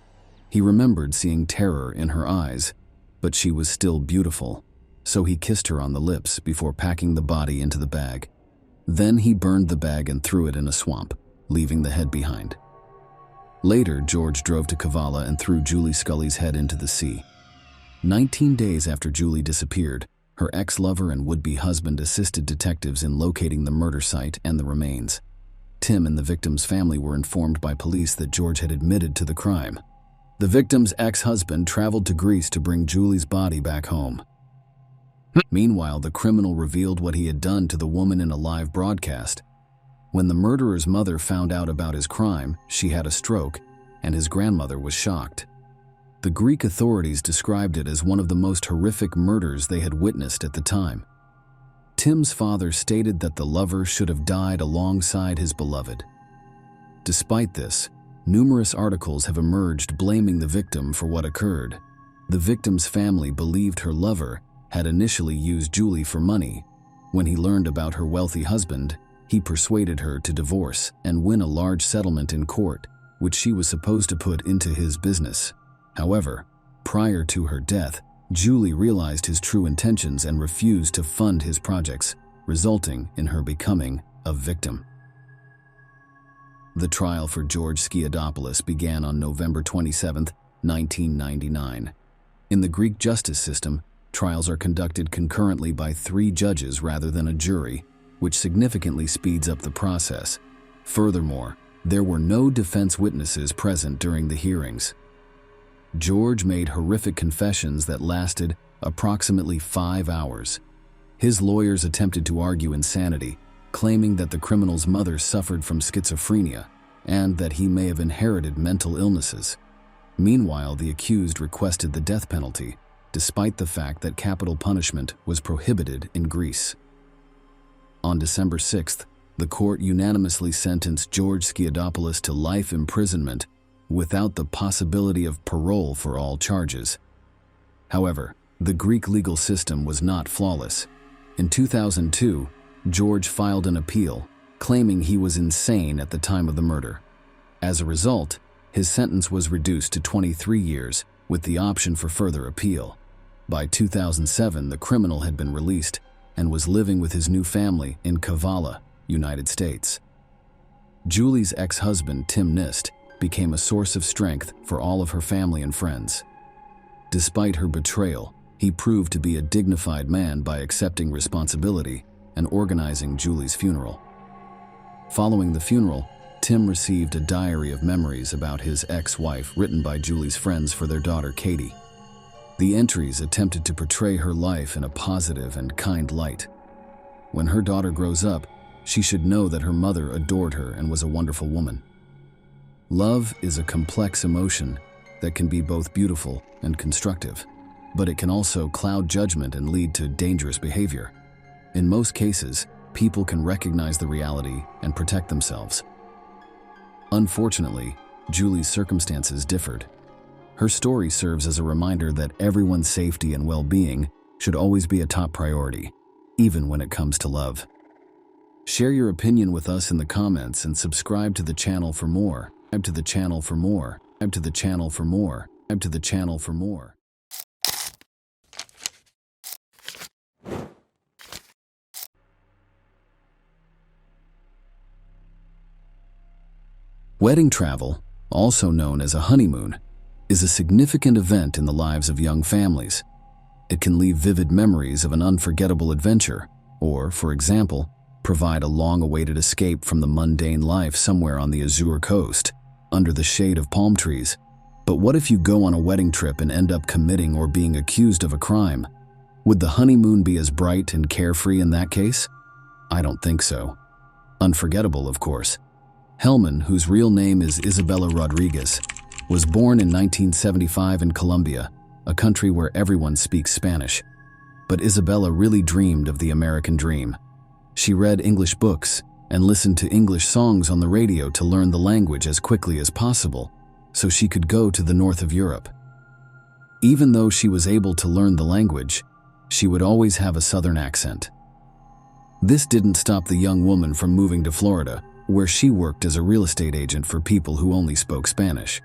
He remembered seeing terror in her eyes, but she was still beautiful, so he kissed her on the lips before packing the body into the bag. Then he burned the bag and threw it in a swamp, leaving the head behind. Later, George drove to Kavala and threw Julie Scully's head into the sea. 19 days after Julie disappeared, her ex-lover and would-be husband assisted detectives in locating the murder site and the remains. Tim and the victim's family were informed by police that George had admitted to the crime. The victim's ex-husband traveled to Greece to bring Julie's body back home. Meanwhile, the criminal revealed what he had done to the woman in a live broadcast. When the murderer's mother found out about his crime, she had a stroke, and his grandmother was shocked. The Greek authorities described it as one of the most horrific murders they had witnessed at the time. Tim's father stated that the lover should have died alongside his beloved. Despite this, numerous articles have emerged blaming the victim for what occurred. The victim's family believed her lover had initially used Julie for money. When he learned about her wealthy husband, he persuaded her to divorce and win a large settlement in court, which she was supposed to put into his business. However, prior to her death, Julie realized his true intentions and refused to fund his projects, resulting in her becoming a victim. The trial for George Skiadopoulos began on November 27, 1999. In the Greek justice system, trials are conducted concurrently by 3 judges rather than a jury. which significantly speeds up the process. Furthermore, there were no defense witnesses present during the hearings. George made horrific confessions that lasted approximately 5 hours. His lawyers attempted to argue insanity, claiming that the criminal's mother suffered from schizophrenia and that he may have inherited mental illnesses. Meanwhile, the accused requested the death penalty, despite the fact that capital punishment was prohibited in Greece. On December 6th, the court unanimously sentenced George Skiadopoulos to life imprisonment without the possibility of parole for all charges. However, the Greek legal system was not flawless. In 2002, George filed an appeal, claiming he was insane at the time of the murder. As a result, his sentence was reduced to 23 years, with the option for further appeal. By 2007, the criminal had been released and was living with his new family in Kavala, United States. Julie's ex-husband, Tim Nist, became a source of strength for all of her family and friends. Despite her betrayal, he proved to be a dignified man by accepting responsibility and organizing Julie's funeral. Following the funeral, Tim received a diary of memories about his ex-wife written by Julie's friends for their daughter Katie. The entries attempted to portray her life in a positive and kind light. When her daughter grows up, she should know that her mother adored her and was a wonderful woman. Love is a complex emotion that can be both beautiful and constructive, but it can also cloud judgment and lead to dangerous behavior. In most cases, people can recognize the reality and protect themselves. Unfortunately, Julie's circumstances differed. Her story serves as a reminder that everyone's safety and well-being should always be a top priority, even when it comes to love. Share your opinion with us in the comments and subscribe to the channel for more. Subscribe to the channel for more. Subscribe to the channel for more. Subscribe to the channel for more. Wedding travel, also known as a honeymoon, is a significant event in the lives of young families. It can leave vivid memories of an unforgettable adventure, or, for example, provide a long-awaited escape from the mundane life somewhere on the Azure coast, under the shade of palm trees. But what if you go on a wedding trip and end up committing or being accused of a crime? Would the honeymoon be as bright and carefree in that case? I don't think so. Unforgettable, of course. Hellman, whose real name is Isabella Rodriguez, was born in 1975 in Colombia, a country where everyone speaks Spanish. But Isabella really dreamed of the American dream. She read English books and listened to English songs on the radio to learn the language as quickly as possible, so she could go to the north of Europe. Even though she was able to learn the language, she would always have a southern accent. This didn't stop the young woman from moving to Florida, where she worked as a real estate agent for people who only spoke Spanish.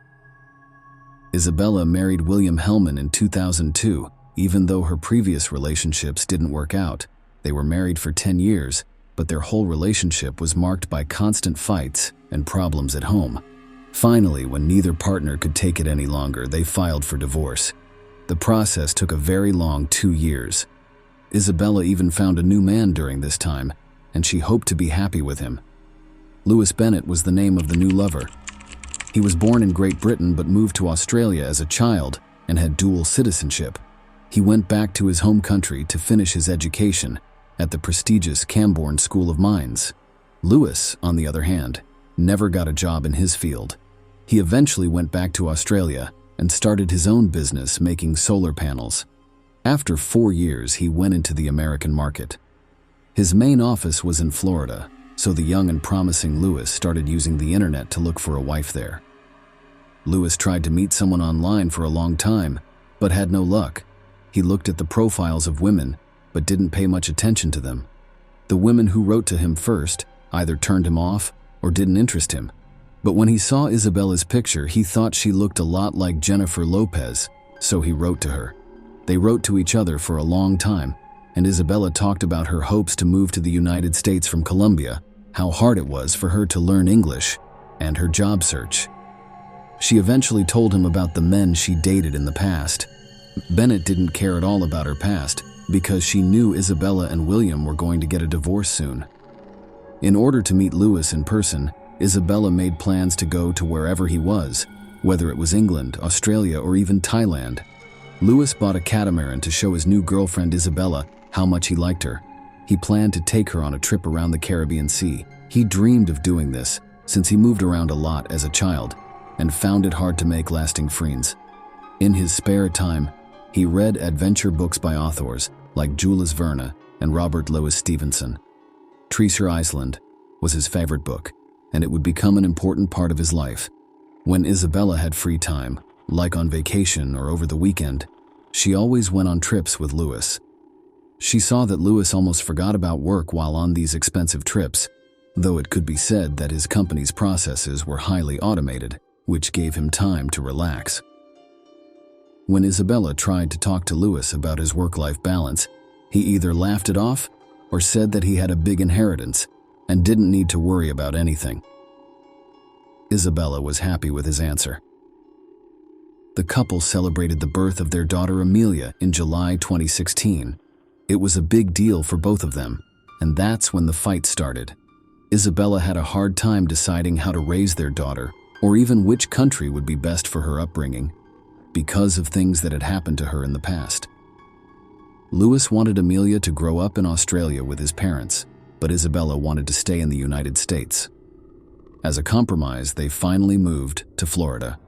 Isabella married William Hellman in 2002, even though her previous relationships didn't work out. They were married for 10 years, but their whole relationship was marked by constant fights and problems at home. Finally, when neither partner could take it any longer, they filed for divorce. The process took a very long 2 years. Isabella even found a new man during this time, and she hoped to be happy with him. Lewis Bennett was the name of the new lover. He was born in Great Britain but moved to Australia as a child and had dual citizenship. He went back to his home country to finish his education at the prestigious Camborne School of Mines. Lewis, on the other hand, never got a job in his field. He eventually went back to Australia and started his own business making solar panels. After 4 years, he went into the American market. His main office was in Florida, so the young and promising Lewis started using the internet to look for a wife there. Lewis tried to meet someone online for a long time, but had no luck. He looked at the profiles of women, but didn't pay much attention to them. The women who wrote to him first either turned him off or didn't interest him. But when he saw Isabella's picture, he thought she looked a lot like Jennifer Lopez, so he wrote to her. They wrote to each other for a long time, and Isabella talked about her hopes to move to the United States from Colombia, how hard it was for her to learn English, and her job search. She eventually told him about the men she dated in the past. Bennett didn't care at all about her past, because she knew Isabella and William were going to get a divorce soon. In order to meet Lewis in person, Isabella made plans to go to wherever he was, whether it was England, Australia, or even Thailand. Lewis bought a catamaran to show his new girlfriend Isabella how much he liked her. He planned to take her on a trip around the Caribbean Sea. He dreamed of doing this since he moved around a lot as a child and found it hard to make lasting friends. In his spare time, he read adventure books by authors like Jules Verne and Robert Louis Stevenson. Treasure Iceland was his favorite book, and it would become an important part of his life. When Isabella had free time, like on vacation or over the weekend, she always went on trips with Lewis. She saw that Lewis almost forgot about work while on these expensive trips, though it could be said that his company's processes were highly automated, which gave him time to relax. When Isabella tried to talk to Lewis about his work-life balance, he either laughed it off or said that he had a big inheritance and didn't need to worry about anything. Isabella was happy with his answer. The couple celebrated the birth of their daughter Amelia in July 2016. It was a big deal for both of them, and that's when the fight started. Isabella had a hard time deciding how to raise their daughter, or even which country would be best for her upbringing, because of things that had happened to her in the past. Lewis wanted Amelia to grow up in Australia with his parents, but Isabella wanted to stay in the United States. As a compromise, they finally moved to Florida.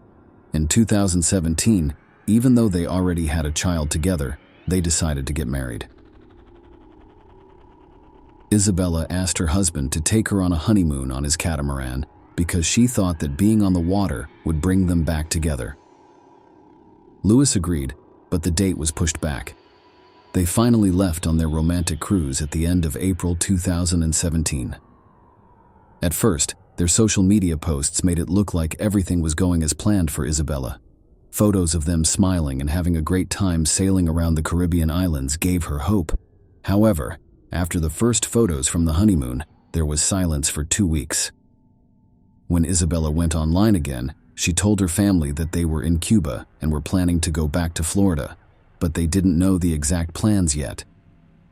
In 2017, even though they already had a child together, they decided to get married. Isabella asked her husband to take her on a honeymoon on his catamaran because she thought that being on the water would bring them back together. Lewis agreed, but the date was pushed back. They finally left on their romantic cruise at the end of April 2017. At first, their social media posts made it look like everything was going as planned for Isabella. Photos of them smiling and having a great time sailing around the Caribbean islands gave her hope. However, after the first photos from the honeymoon, there was silence for 2 weeks. When Isabella went online again, she told her family that they were in Cuba and were planning to go back to Florida, but they didn't know the exact plans yet.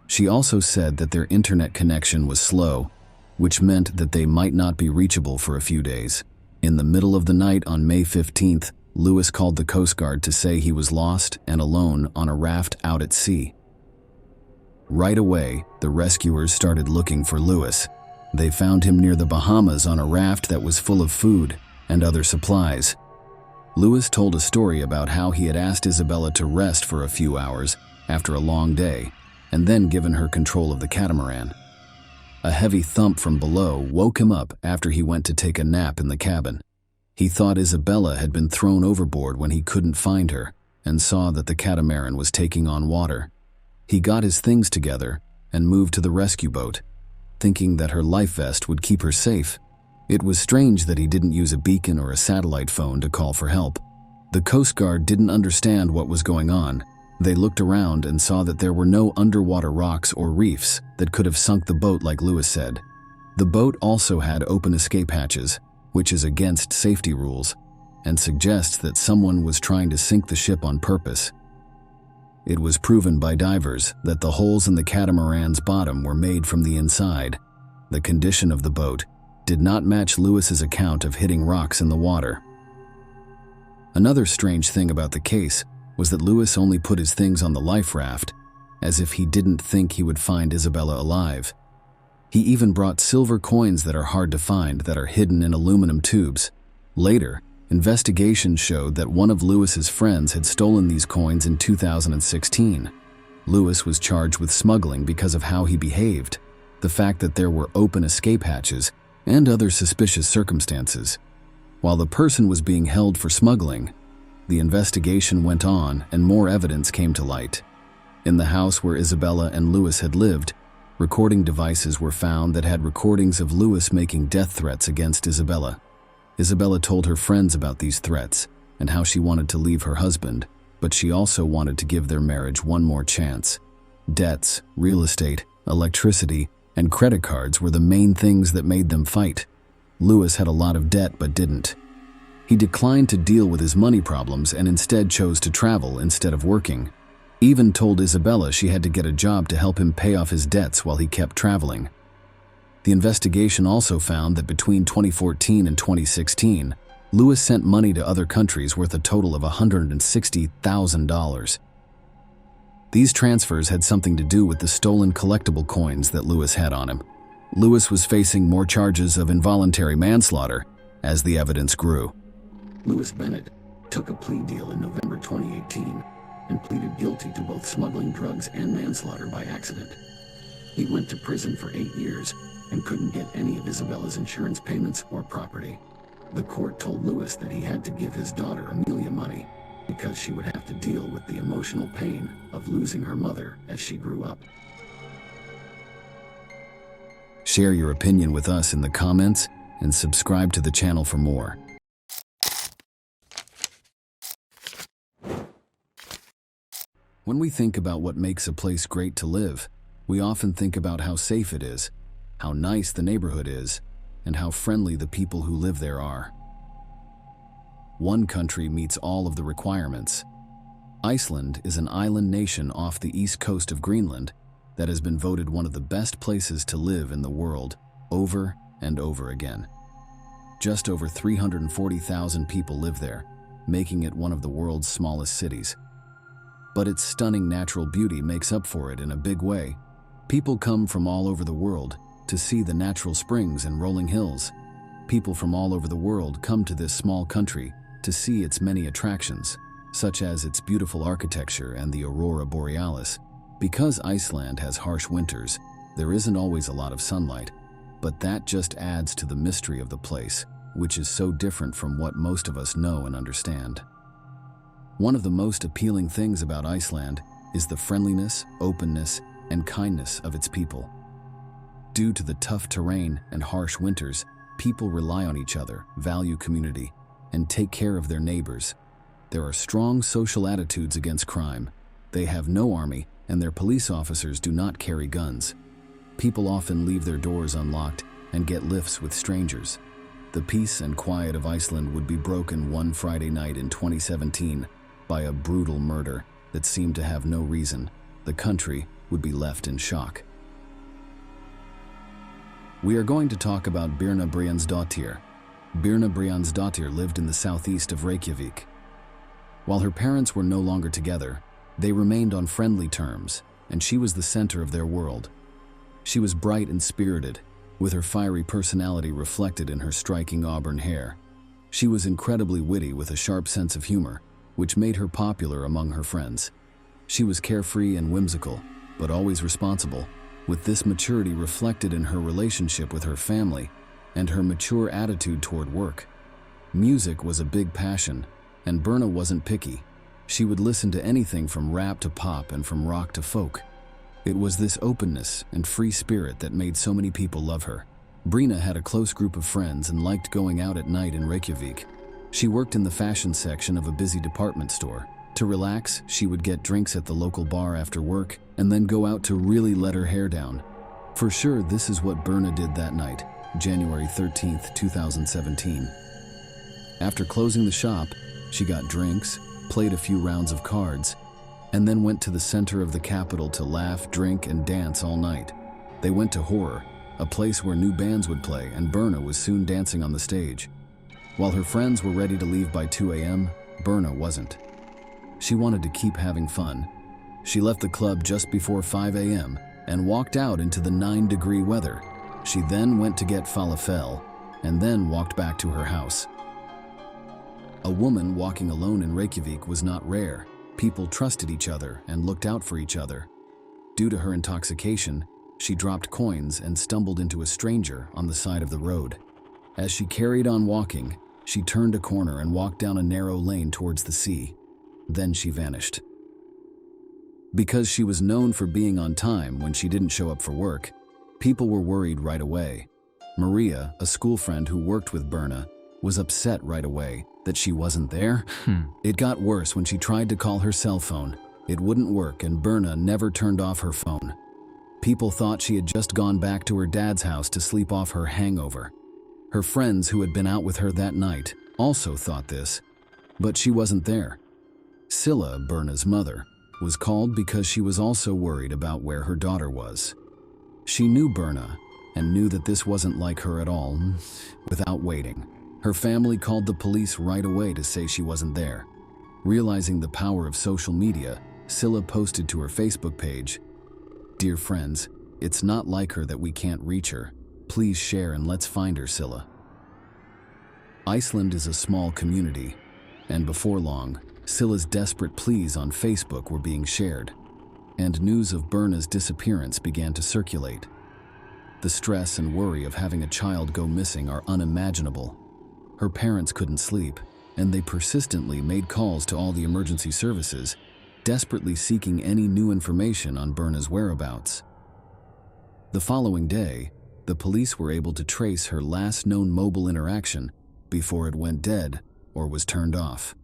She also said that their internet connection was slow, which meant that they might not be reachable for a few days. In the middle of the night on May 15th, Lewis called the Coast Guard to say he was lost and alone on a raft out at sea. Right away, the rescuers started looking for Lewis. They found him near the Bahamas on a raft that was full of food and other supplies. Lewis told a story about how he had asked Isabella to rest for a few hours after a long day and then given her control of the catamaran. A heavy thump from below woke him up after he went to take a nap in the cabin. He thought Isabella had been thrown overboard when he couldn't find her and saw that the catamaran was taking on water. He got his things together and moved to the rescue boat, thinking that her life vest would keep her safe. It was strange that he didn't use a beacon or a satellite phone to call for help. The Coast Guard didn't understand what was going on. They looked around and saw that there were no underwater rocks or reefs that could have sunk the boat like Lewis said. The boat also had open escape hatches, which is against safety rules, and suggests that someone was trying to sink the ship on purpose. It was proven by divers that the holes in the catamaran's bottom were made from the inside. The condition of the boat did not match Lewis's account of hitting rocks in the water. Another strange thing about the case was that Lewis only put his things on the life raft, as if he didn't think he would find Isabella alive. He even brought silver coins that are hard to find that are hidden in aluminum tubes. Later, investigations showed that one of Lewis's friends had stolen these coins in 2016. Lewis was charged with smuggling because of how he behaved, the fact that there were open escape hatches, and other suspicious circumstances. While the person was being held for smuggling, the investigation went on and more evidence came to light. In the house where Isabella and Lewis had lived, recording devices were found that had recordings of Lewis making death threats against Isabella. Isabella told her friends about these threats and how she wanted to leave her husband, but she also wanted to give their marriage one more chance. Debts, real estate, electricity, and credit cards were the main things that made them fight. Lewis had a lot of debt but didn't. He declined to deal with his money problems and instead chose to travel instead of working. Even told Isabella she had to get a job to help him pay off his debts while he kept traveling. The investigation also found that between 2014 and 2016, Lewis sent money to other countries worth a total of $160,000. These transfers had something to do with the stolen collectible coins that Lewis had on him. Lewis was facing more charges of involuntary manslaughter as the evidence grew. Lewis Bennett took a plea deal in November 2018 and pleaded guilty to both smuggling drugs and manslaughter by accident. He went to prison for 8 years and couldn't get any of Isabella's insurance payments or property. The court told Lewis that he had to give his daughter Amelia money because she would have to deal with the emotional pain of losing her mother as she grew up. Share your opinion with us in the comments and subscribe to the channel for more. When we think about what makes a place great to live, we often think about how safe it is, how nice the neighborhood is, and how friendly the people who live there are. One country meets all of the requirements. Iceland is an island nation off the east coast of Greenland that has been voted one of the best places to live in the world over and over again. Just over 340,000 people live there, making it one of the world's smallest cities. But its stunning natural beauty makes up for it in a big way. People come from all over the world to see the natural springs and rolling hills. People from all over the world come to this small country to see its many attractions, such as its beautiful architecture and the aurora borealis. Because Iceland has harsh winters, there isn't always a lot of sunlight, but that just adds to the mystery of the place, which is so different from what most of us know and understand. One of the most appealing things about Iceland is the friendliness, openness, and kindness of its people. Due to the tough terrain and harsh winters, people rely on each other, value community, and take care of their neighbors. There are strong social attitudes against crime. They have no army, and their police officers do not carry guns. People often leave their doors unlocked and get lifts with strangers. The peace and quiet of Iceland would be broken one Friday night in 2017 by a brutal murder that seemed to have no reason. The country would be left in shock. We are going to talk about Birna Briansdóttir. Birna Briansdóttir lived in the southeast of Reykjavik. While her parents were no longer together, they remained on friendly terms, and she was the center of their world. She was bright and spirited, with her fiery personality reflected in her striking auburn hair. She was incredibly witty with a sharp sense of humor, which made her popular among her friends. She was carefree and whimsical, but always responsible, with this maturity reflected in her relationship with her family and her mature attitude toward work. Music was a big passion, and Birna wasn't picky. She would listen to anything from rap to pop and from rock to folk. It was this openness and free spirit that made so many people love her. Birna had a close group of friends and liked going out at night in Reykjavik. She worked in the fashion section of a busy department store. To relax, she would get drinks at the local bar after work and then go out to really let her hair down. For sure, this is what Birna did that night, January 13th, 2017. After closing the shop, she got drinks, played a few rounds of cards, and then went to the center of the capital to laugh, drink, and dance all night. They went to Horror, a place where new bands would play, and Birna was soon dancing on the stage. While her friends were ready to leave by 2 a.m., Birna wasn't. She wanted to keep having fun. She left the club just before 5 a.m. and walked out into the 9-degree weather. She then went to get falafel and then walked back to her house. A woman walking alone in Reykjavik was not rare. People trusted each other and looked out for each other. Due to her intoxication, she dropped coins and stumbled into a stranger on the side of the road. As she carried on walking, she turned a corner and walked down a narrow lane towards the sea. Then she vanished. Because she was known for being on time when she didn't show up for work, people were worried right away. Maria, a school friend who worked with Birna, was upset right away that she wasn't there. It got worse when she tried to call her cell phone. It wouldn't work, and Birna never turned off her phone. People thought she had just gone back to her dad's house to sleep off her hangover. Her friends who had been out with her that night also thought this, but she wasn't there. Scylla, Birna's mother, was called because she was also worried about where her daughter was. She knew Birna, and knew that this wasn't like her at all. Without waiting, her family called the police right away to say she wasn't there. Realizing the power of social media, Scylla posted to her Facebook page, "Dear friends, it's not like her that we can't reach her. Please share and let's find her, Scylla." Iceland is a small community, and before long, Scylla's desperate pleas on Facebook were being shared, and news of Birna's disappearance began to circulate. The stress and worry of having a child go missing are unimaginable. Her parents couldn't sleep, and they persistently made calls to all the emergency services, desperately seeking any new information on Birna's whereabouts. The following day, the police were able to trace her last known mobile interaction before it went dead or was turned off.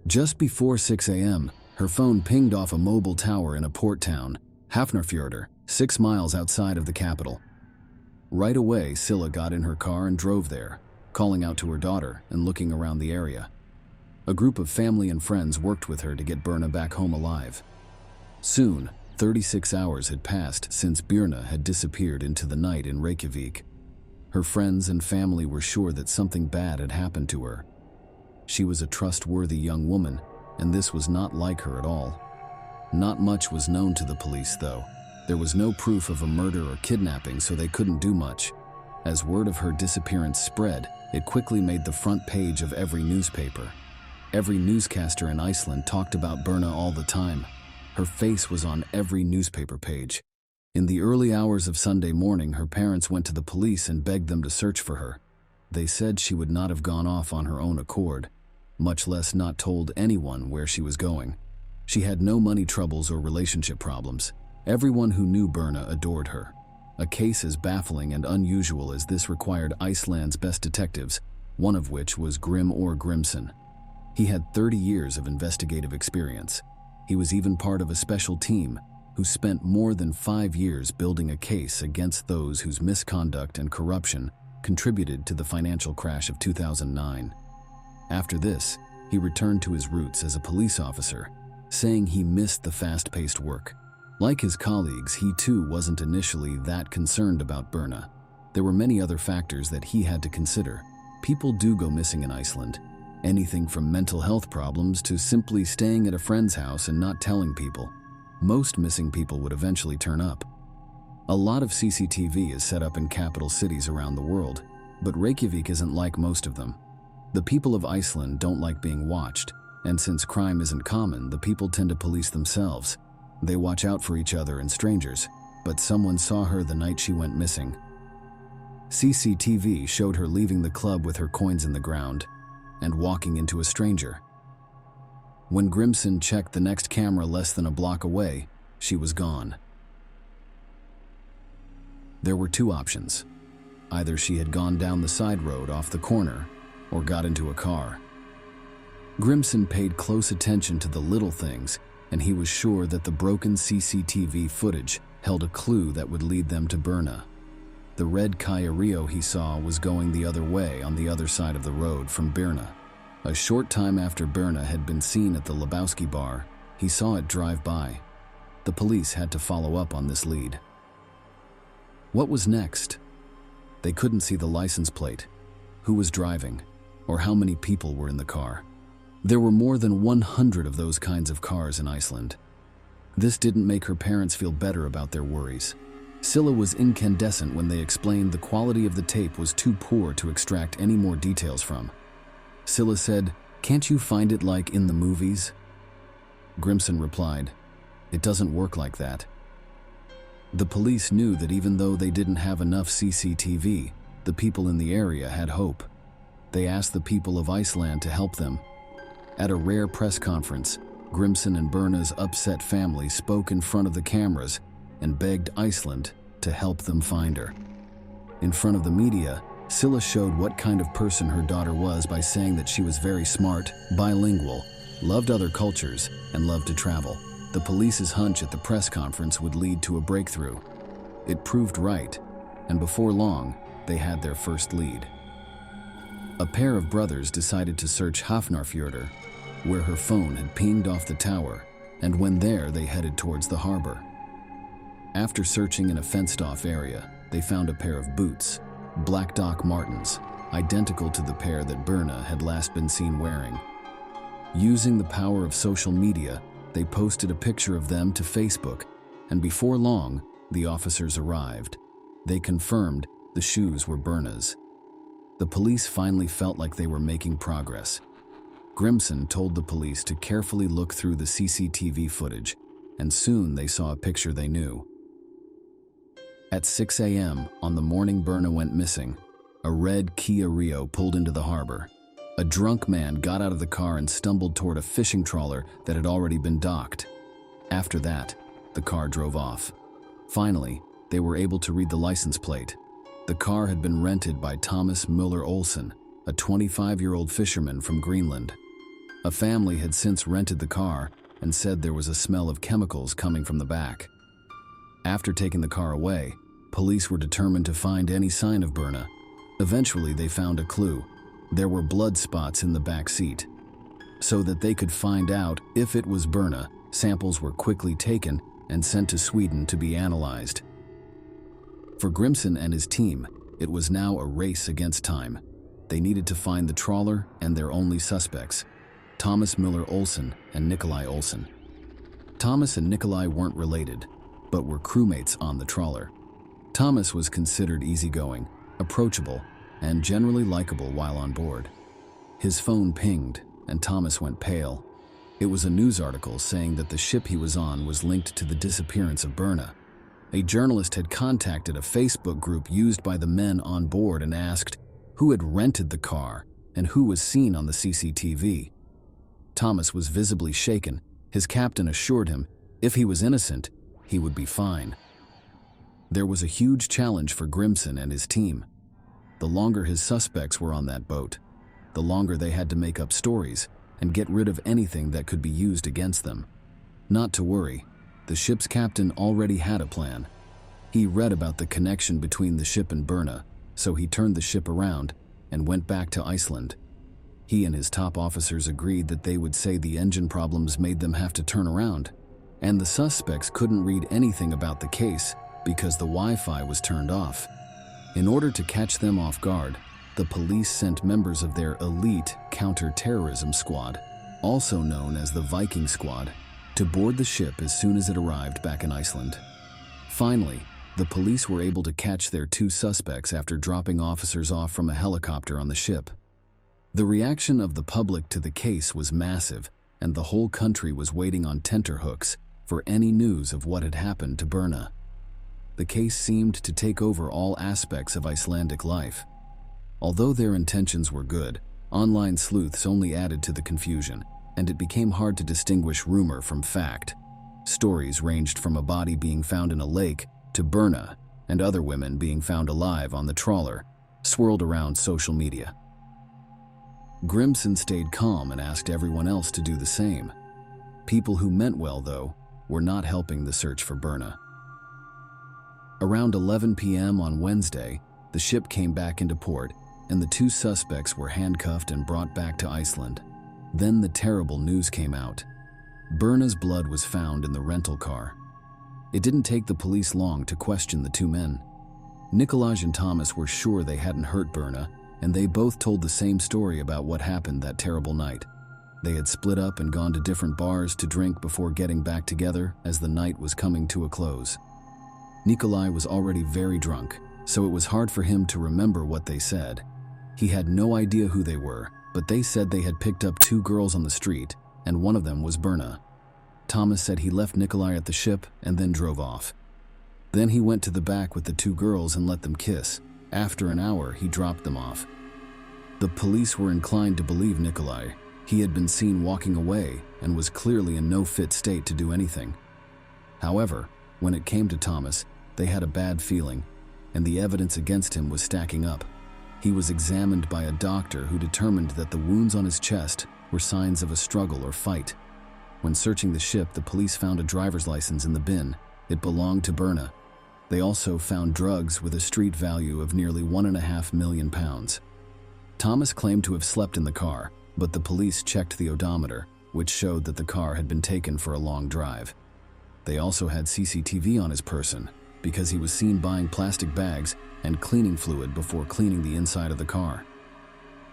Just before 6 a.m., her phone pinged off a mobile tower in a port town, Hafnarfjordur, 6 miles outside of the capital. Right away, Scylla got in her car and drove there, calling out to her daughter and looking around the area. A group of family and friends worked with her to get Birna back home alive. Soon, 36 hours had passed since Birna had disappeared into the night in Reykjavik. Her friends and family were sure that something bad had happened to her. She was a trustworthy young woman, and this was not like her at all. Not much was known to the police, though. There was no proof of a murder or kidnapping, so they couldn't do much. As word of her disappearance spread, it quickly made the front page of every newspaper. Every newscaster in Iceland talked about Birna all the time. Her face was on every newspaper page. In the early hours of Sunday morning, her parents went to the police and begged them to search for her. They said she would not have gone off on her own accord, much less not told anyone where she was going. She had no money troubles or relationship problems. Everyone who knew Birna adored her. A case as baffling and unusual as this required Iceland's best detectives, one of which was Grim Or Grimson. He had 30 years of investigative experience. He was even part of a special team who spent more than 5 years building a case against those whose misconduct and corruption contributed to the financial crash of 2009. After this, he returned to his roots as a police officer, saying he missed the fast-paced work. Like his colleagues, he too wasn't initially that concerned about Birna. There were many other factors that he had to consider. People do go missing in Iceland. Anything from mental health problems to simply staying at a friend's house and not telling people. Most missing people would eventually turn up. A lot of CCTV is set up in capital cities around the world, but Reykjavik isn't like most of them. The people of Iceland don't like being watched, and since crime isn't common, the people tend to police themselves. They watch out for each other and strangers, but someone saw her the night she went missing. CCTV showed her leaving the club with her coins in the ground and walking into a stranger. When Grimson checked the next camera less than a block away, she was gone. There were two options. Either she had gone down the side road off the corner or got into a car. Grimson paid close attention to the little things, and he was sure that the broken CCTV footage held a clue that would lead them to Birna. The red Kyra he saw was going the other way on the other side of the road from Birna. A short time after Birna had been seen at the Lebowski bar, he saw it drive by. The police had to follow up on this lead. What was next? They couldn't see the license plate, who was driving, or how many people were in the car. There were more than 100 of those kinds of cars in Iceland. This didn't make her parents feel better about their worries. Scylla was incandescent when they explained the quality of the tape was too poor to extract any more details from. Scylla said, "Can't you find it like in the movies?" Grimson replied, "It doesn't work like that." The police knew that even though they didn't have enough CCTV, the people in the area had hope. They asked the people of Iceland to help them. At a rare press conference, Grimson and Birna's upset family spoke in front of the cameras and begged Iceland to help them find her. In front of the media, Scylla showed what kind of person her daughter was by saying that she was very smart, bilingual, loved other cultures, and loved to travel. The police's hunch at the press conference would lead to a breakthrough. It proved right, and before long, they had their first lead. A pair of brothers decided to search Hafnarfjordur, where her phone had pinged off the tower, and when there, they headed towards the harbor. After searching in a fenced-off area, they found a pair of boots, black Doc Martens, identical to the pair that Berna had last been seen wearing. Using the power of social media, they posted a picture of them to Facebook, and before long, the officers arrived. They confirmed the shoes were Berna's. The police finally felt like they were making progress. Grimson told the police to carefully look through the CCTV footage, and soon they saw a picture they knew. At 6 a.m. on the morning Berna went missing, a red Kia Rio pulled into the harbor. A drunk man got out of the car and stumbled toward a fishing trawler that had already been docked. After that, the car drove off. Finally, they were able to read the license plate. The car had been rented by Thomas Muller Olsen, a 25-year-old fisherman from Greenland. A family had since rented the car and said there was a smell of chemicals coming from the back. After taking the car away, police were determined to find any sign of Berna. Eventually, they found a clue. There were blood spots in the back seat. So that they could find out if it was Berna, samples were quickly taken and sent to Sweden to be analyzed. For Grimson and his team, it was now a race against time. They needed to find the trawler and their only suspects, Thomas Muller Olsen and Nikolai Olsen. Thomas and Nikolai weren't related, but were crewmates on the trawler. Thomas was considered easygoing, approachable, and generally likable while on board. His phone pinged, and Thomas went pale. It was a news article saying that the ship he was on was linked to the disappearance of Berna. A journalist had contacted a Facebook group used by the men on board and asked who had rented the car and who was seen on the CCTV. Thomas was visibly shaken. His captain assured him if he was innocent, he would be fine. There was a huge challenge for Grimson and his team. The longer his suspects were on that boat, the longer they had to make up stories and get rid of anything that could be used against them. Not to worry, the ship's captain already had a plan. He read about the connection between the ship and Berna, so he turned the ship around and went back to Iceland. He and his top officers agreed that they would say the engine problems made them have to turn around, and the suspects couldn't read anything about the case because the Wi-Fi was turned off. In order to catch them off guard, the police sent members of their elite counter-terrorism squad, also known as the Viking Squad, to board the ship as soon as it arrived back in Iceland. Finally, the police were able to catch their two suspects after dropping officers off from a helicopter on the ship. The reaction of the public to the case was massive, and the whole country was waiting on tenterhooks for any news of what had happened to Berna. The case seemed to take over all aspects of Icelandic life. Although their intentions were good, online sleuths only added to the confusion, and it became hard to distinguish rumor from fact. Stories ranged from a body being found in a lake to Berna and other women being found alive on the trawler, swirled around social media. Grimson stayed calm and asked everyone else to do the same. People who meant well, though, were not helping the search for Berna. Around 11 p.m. on Wednesday, the ship came back into port, and the two suspects were handcuffed and brought back to Iceland. Then the terrible news came out. Berna's blood was found in the rental car. It didn't take the police long to question the two men. Nikolaj and Thomas were sure they hadn't hurt Berna, and they both told the same story about what happened that terrible night. They had split up and gone to different bars to drink before getting back together as the night was coming to a close. Nikolaj was already very drunk, so it was hard for him to remember what they said. He had no idea who they were, but they said they had picked up two girls on the street, and one of them was Berna. Thomas said he left Nikolaj at the ship and then drove off. Then he went to the back with the two girls and let them kiss. After an hour, he dropped them off. The police were inclined to believe Nikolaj. He had been seen walking away and was clearly in no fit state to do anything. However, when it came to Thomas, they had a bad feeling, and the evidence against him was stacking up. He was examined by a doctor who determined that the wounds on his chest were signs of a struggle or fight. When searching the ship, the police found a driver's license in the bin. It belonged to Berna. They also found drugs with a street value of nearly £1.5 million. Thomas claimed to have slept in the car, but the police checked the odometer, which showed that the car had been taken for a long drive. They also had CCTV on his person because he was seen buying plastic bags and cleaning fluid before cleaning the inside of the car.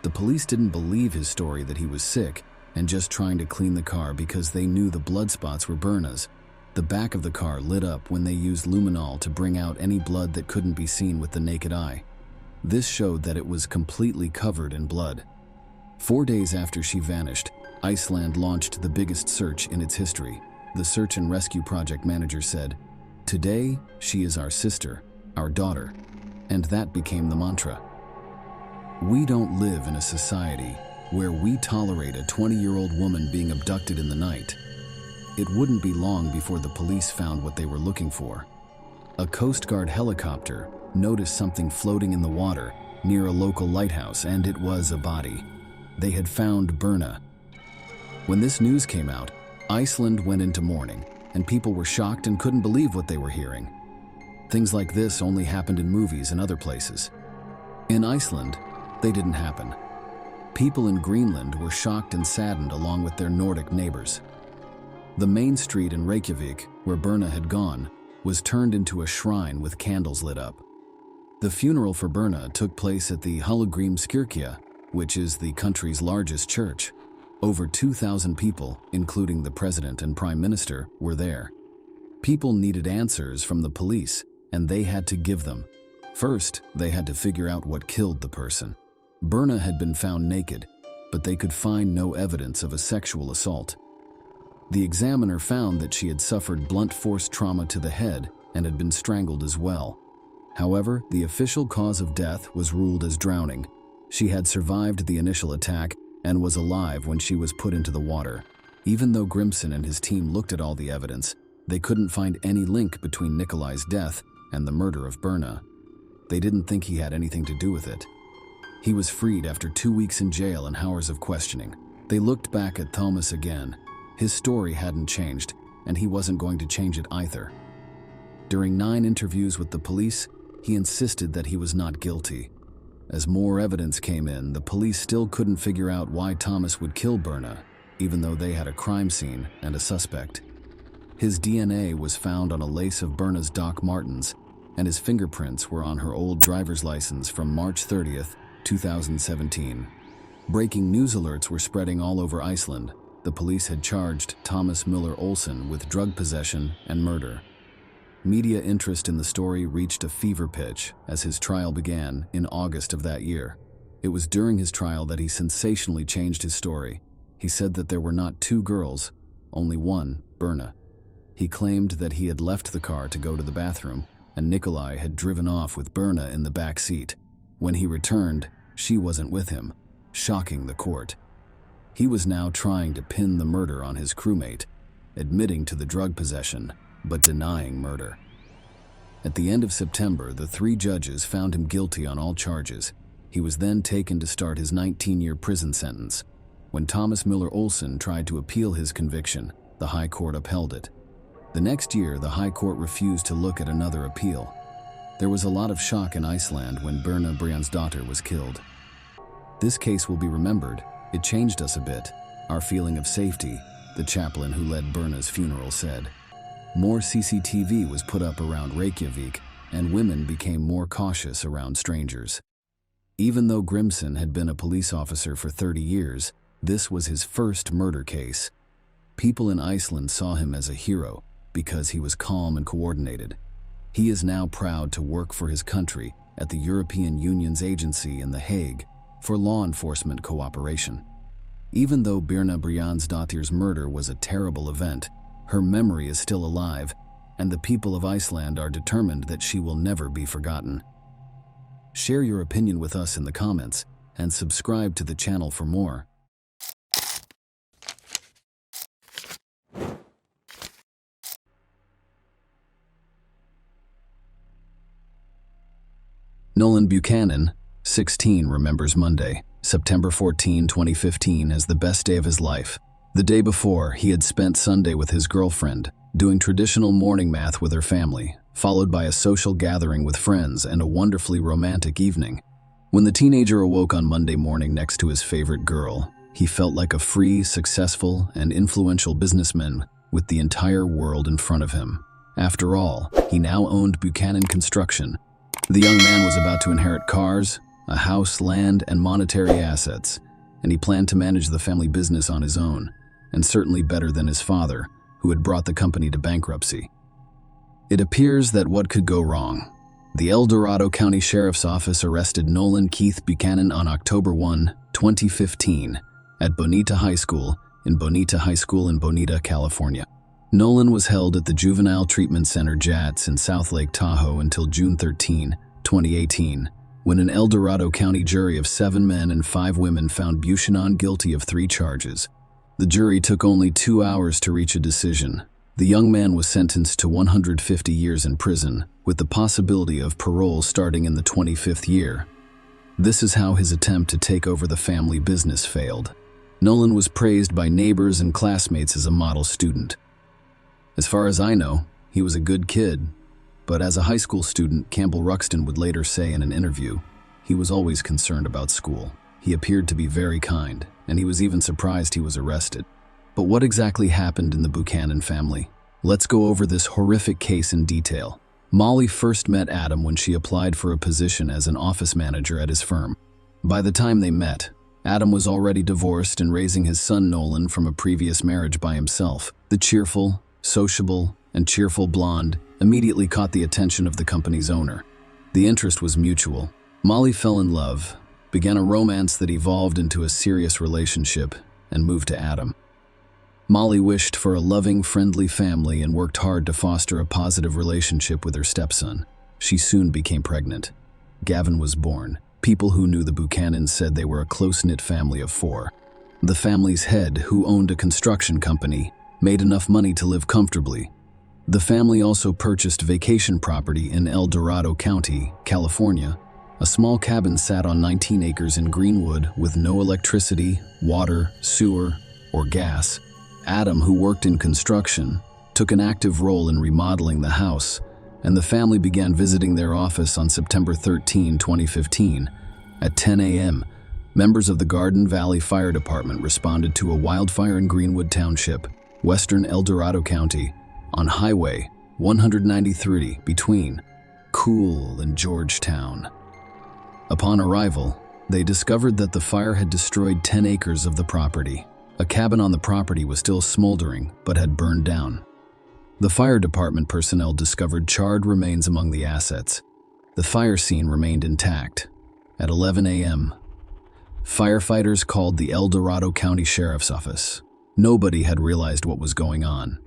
The police didn't believe his story that he was sick and just trying to clean the car because they knew the blood spots were Berna's. The back of the car lit up when they used luminol to bring out any blood that couldn't be seen with the naked eye. This showed that it was completely covered in blood. 4 days after she vanished, Iceland launched the biggest search in its history. The search and rescue project manager said, "Today, she is our sister, our daughter." And that became the mantra. We don't live in a society where we tolerate a 20-year-old woman being abducted in the night. It wouldn't be long before the police found what they were looking for. A Coast Guard helicopter noticed something floating in the water near a local lighthouse, and it was a body. They had found Berna. When this news came out, Iceland went into mourning, and people were shocked and couldn't believe what they were hearing. Things like this only happened in movies and other places. In Iceland, they didn't happen. People in Greenland were shocked and saddened along with their Nordic neighbors. The main street in Reykjavik, where Berna had gone, was turned into a shrine with candles lit up. The funeral for Berna took place at the Hallgrímskirkja, which is the country's largest church. Over 2,000 people, including the president and prime minister, were there. People needed answers from the police, and they had to give them. First, they had to figure out what killed the person. Berna had been found naked, but they could find no evidence of a sexual assault. The examiner found that she had suffered blunt force trauma to the head and had been strangled as well. However, the official cause of death was ruled as drowning. She had survived the initial attack and was alive when she was put into the water. Even though Grimson and his team looked at all the evidence, they couldn't find any link between Nikolai's death and the murder of Berna. They didn't think he had anything to do with it. He was freed after 2 weeks in jail and hours of questioning. They looked back at Thomas again. His story hadn't changed, and he wasn't going to change it either. During 9 interviews with the police, he insisted that he was not guilty. As more evidence came in, the police still couldn't figure out why Thomas would kill Berna, even though they had a crime scene and a suspect. His DNA was found on a lace of Berna's Doc Martens, and his fingerprints were on her old driver's license from March 30th, 2017. Breaking news alerts were spreading all over Iceland. The police had charged Thomas Müller Olsen with drug possession and murder. Media interest in the story reached a fever pitch as his trial began in August of that year. It was during his trial that he sensationally changed his story. He said that there were not 2 girls, only one, Berna. He claimed that he had left the car to go to the bathroom, and Nikolai had driven off with Berna in the back seat. When he returned, she wasn't with him, shocking the court. He was now trying to pin the murder on his crewmate, admitting to the drug possession, but denying murder. At the end of September, the 3 judges found him guilty on all charges. He was then taken to start his 19-year prison sentence. When Thomas Müller Olsen tried to appeal his conviction, the High Court upheld it. The next year, the High Court refused to look at another appeal. There was a lot of shock in Iceland when Berna Brjánsdóttir was killed. This case will be remembered. It changed us a bit, our feeling of safety, the chaplain who led Berna's funeral said. More CCTV was put up around Reykjavik, and women became more cautious around strangers. Even though Grimson had been a police officer for 30 years, this was his first murder case. People in Iceland saw him as a hero because he was calm and coordinated. He is now proud to work for his country at the European Union's agency in The Hague for law enforcement cooperation. Even though Birna Brjánsdóttir's murder was a terrible event, her memory is still alive, and the people of Iceland are determined that she will never be forgotten. Share your opinion with us in the comments, and subscribe to the channel for more. Nolan Buchanan, 16, remembers Monday, September 14, 2015 as the best day of his life. The day before, he had spent Sunday with his girlfriend, doing traditional morning math with her family, followed by a social gathering with friends and a wonderfully romantic evening. When the teenager awoke on Monday morning next to his favorite girl, he felt like a free, successful, and influential businessman with the entire world in front of him. After all, he now owned Buchanan Construction. The young man was about to inherit cars, a house, land, and monetary assets, and he planned to manage the family business on his own, and certainly better than his father, who had brought the company to bankruptcy. It appears that what could go wrong? The El Dorado County Sheriff's Office arrested Nolan Keith Buchanan on October 1, 2015, at Bonita High School in Bonita, California. Nolan was held at the Juvenile Treatment Center JATS in South Lake Tahoe until June 13, 2018, when an El Dorado County jury of 7 men and 5 women found Buchanan guilty of 3 charges. The jury took only 2 hours to reach a decision. The young man was sentenced to 150 years in prison, with the possibility of parole starting in the 25th year. This is how his attempt to take over the family business failed. Nolan was praised by neighbors and classmates as a model student. As far as I know, he was a good kid, but as a high school student, Campbell Ruxton would later say in an interview, he was always concerned about school. He appeared to be very kind, and he was even surprised he was arrested. But what exactly happened in the Buchanan family? Let's go over this horrific case in detail. Molly first met Adam when she applied for a position as an office manager at his firm. By the time they met, Adam was already divorced and raising his son Nolan from a previous marriage by himself. The cheerful, sociable, and cheerful blonde immediately caught the attention of the company's owner. The interest was mutual. Molly fell in love, began a romance that evolved into a serious relationship, and moved to Adam. Molly wished for a loving, friendly family and worked hard to foster a positive relationship with her stepson. She soon became pregnant. Gavin was born. People who knew the Buchanans said they were a close-knit family of 4. The family's head, who owned a construction company, made enough money to live comfortably. The family also purchased vacation property in El Dorado County, California. A small cabin sat on 19 acres in Greenwood with no electricity, water, sewer, or gas. Adam, who worked in construction, took an active role in remodeling the house, and the family began visiting their office on September 13, 2015. At 10 a.m., members of the Garden Valley Fire Department responded to a wildfire in Greenwood Township, western El Dorado County, on Highway 193 between Cool and Georgetown. Upon arrival, they discovered that the fire had destroyed 10 acres of the property. A cabin on the property was still smoldering, but had burned down. The fire department personnel discovered charred remains among the assets. The fire scene remained intact. At 11 a.m., firefighters called the El Dorado County Sheriff's Office. Nobody had realized what was going on.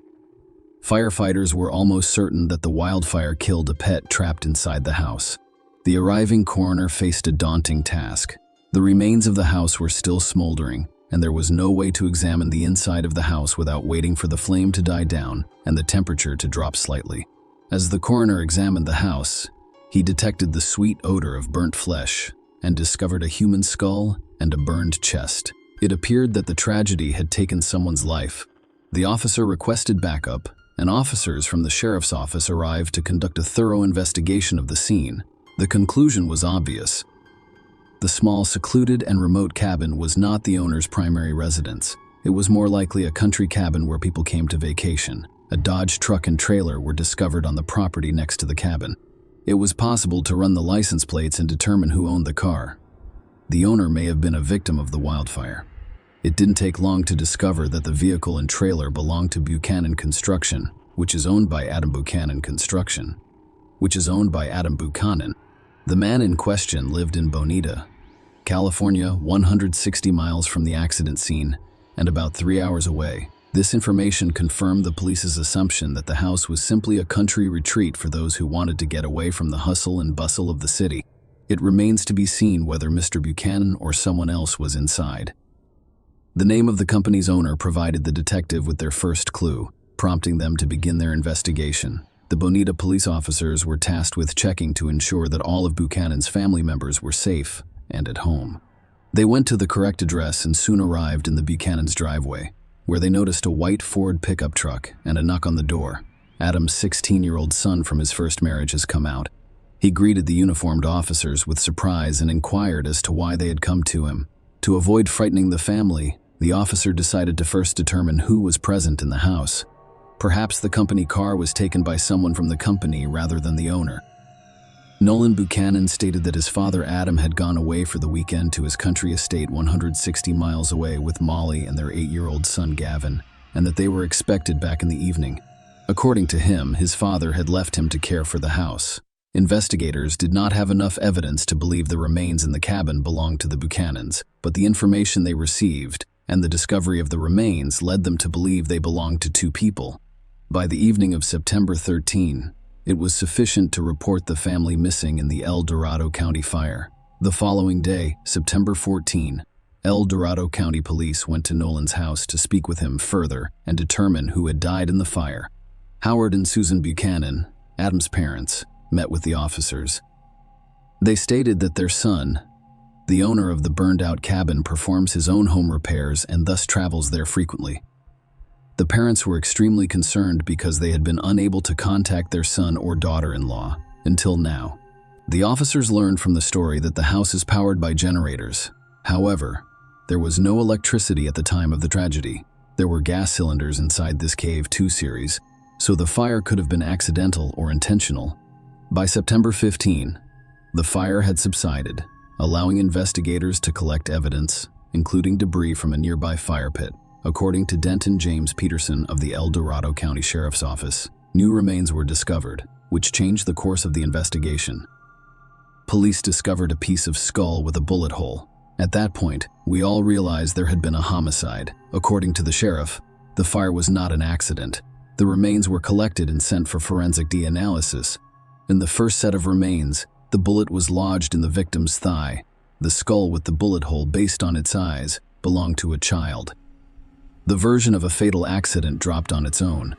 Firefighters were almost certain that the wildfire killed a pet trapped inside the house. The arriving coroner faced a daunting task. The remains of the house were still smoldering, and there was no way to examine the inside of the house without waiting for the flame to die down and the temperature to drop slightly. As the coroner examined the house, he detected the sweet odor of burnt flesh and discovered a human skull and a burned chest. It appeared that the tragedy had taken someone's life. The officer requested backup, and officers from the sheriff's office arrived to conduct a thorough investigation of the scene. The conclusion was obvious. The small, secluded, and remote cabin was not the owner's primary residence. It was more likely a country cabin where people came to vacation. A Dodge truck and trailer were discovered on the property next to the cabin. It was possible to run the license plates and determine who owned the car. The owner may have been a victim of the wildfire. It didn't take long to discover that the vehicle and trailer belonged to Buchanan Construction, which is owned by Adam Buchanan. The man in question lived in Bonita, California, 160 miles from the accident scene and about 3 hours away. This information confirmed the police's assumption that the house was simply a country retreat for those who wanted to get away from the hustle and bustle of the city. It remains to be seen whether Mr. Buchanan or someone else was inside. The name of the company's owner provided the detective with their first clue, prompting them to begin their investigation. The Bonita police officers were tasked with checking to ensure that all of Buchanan's family members were safe and at home. They went to the correct address and soon arrived in the Buchanan's driveway, where they noticed a white Ford pickup truck and a knock on the door. Adam's 16-year-old son from his first marriage has come out. He greeted the uniformed officers with surprise and inquired as to why they had come to him. To avoid frightening the family, the officer decided to first determine who was present in the house. Perhaps the company car was taken by someone from the company rather than the owner. Nolan Buchanan stated that his father Adam had gone away for the weekend to his country estate 160 miles away with Molly and their 8-year-old son Gavin, and that they were expected back in the evening. According to him, his father had left him to care for the house. Investigators did not have enough evidence to believe the remains in the cabin belonged to the Buchanans, but the information they received and the discovery of the remains led them to believe they belonged to two people. By the evening of September 13, it was sufficient to report the family missing in the El Dorado County fire. The following day, September 14, El Dorado County Police went to Nolan's house to speak with him further and determine who had died in the fire. Howard and Susan Buchanan, Adam's parents, met with the officers. They stated that their son, the owner of the burned-out cabin, performs his own home repairs and thus travels there frequently. The parents were extremely concerned because they had been unable to contact their son or daughter-in-law until now. The officers learned from the story that the house is powered by generators. However, there was no electricity at the time of the tragedy. There were gas cylinders inside this Cave 2 series, so the fire could have been accidental or intentional. By September 15, the fire had subsided, allowing investigators to collect evidence, including debris from a nearby fire pit. According to Denton James Peterson of the El Dorado County Sheriff's Office, new remains were discovered, which changed the course of the investigation. Police discovered a piece of skull with a bullet hole. At that point, we all realized there had been a homicide. According to the sheriff, the fire was not an accident. The remains were collected and sent for forensic DNA analysis. In the first set of remains, the bullet was lodged in the victim's thigh. The skull with the bullet hole, based on its size, belonged to a child. The version of a fatal accident dropped on its own.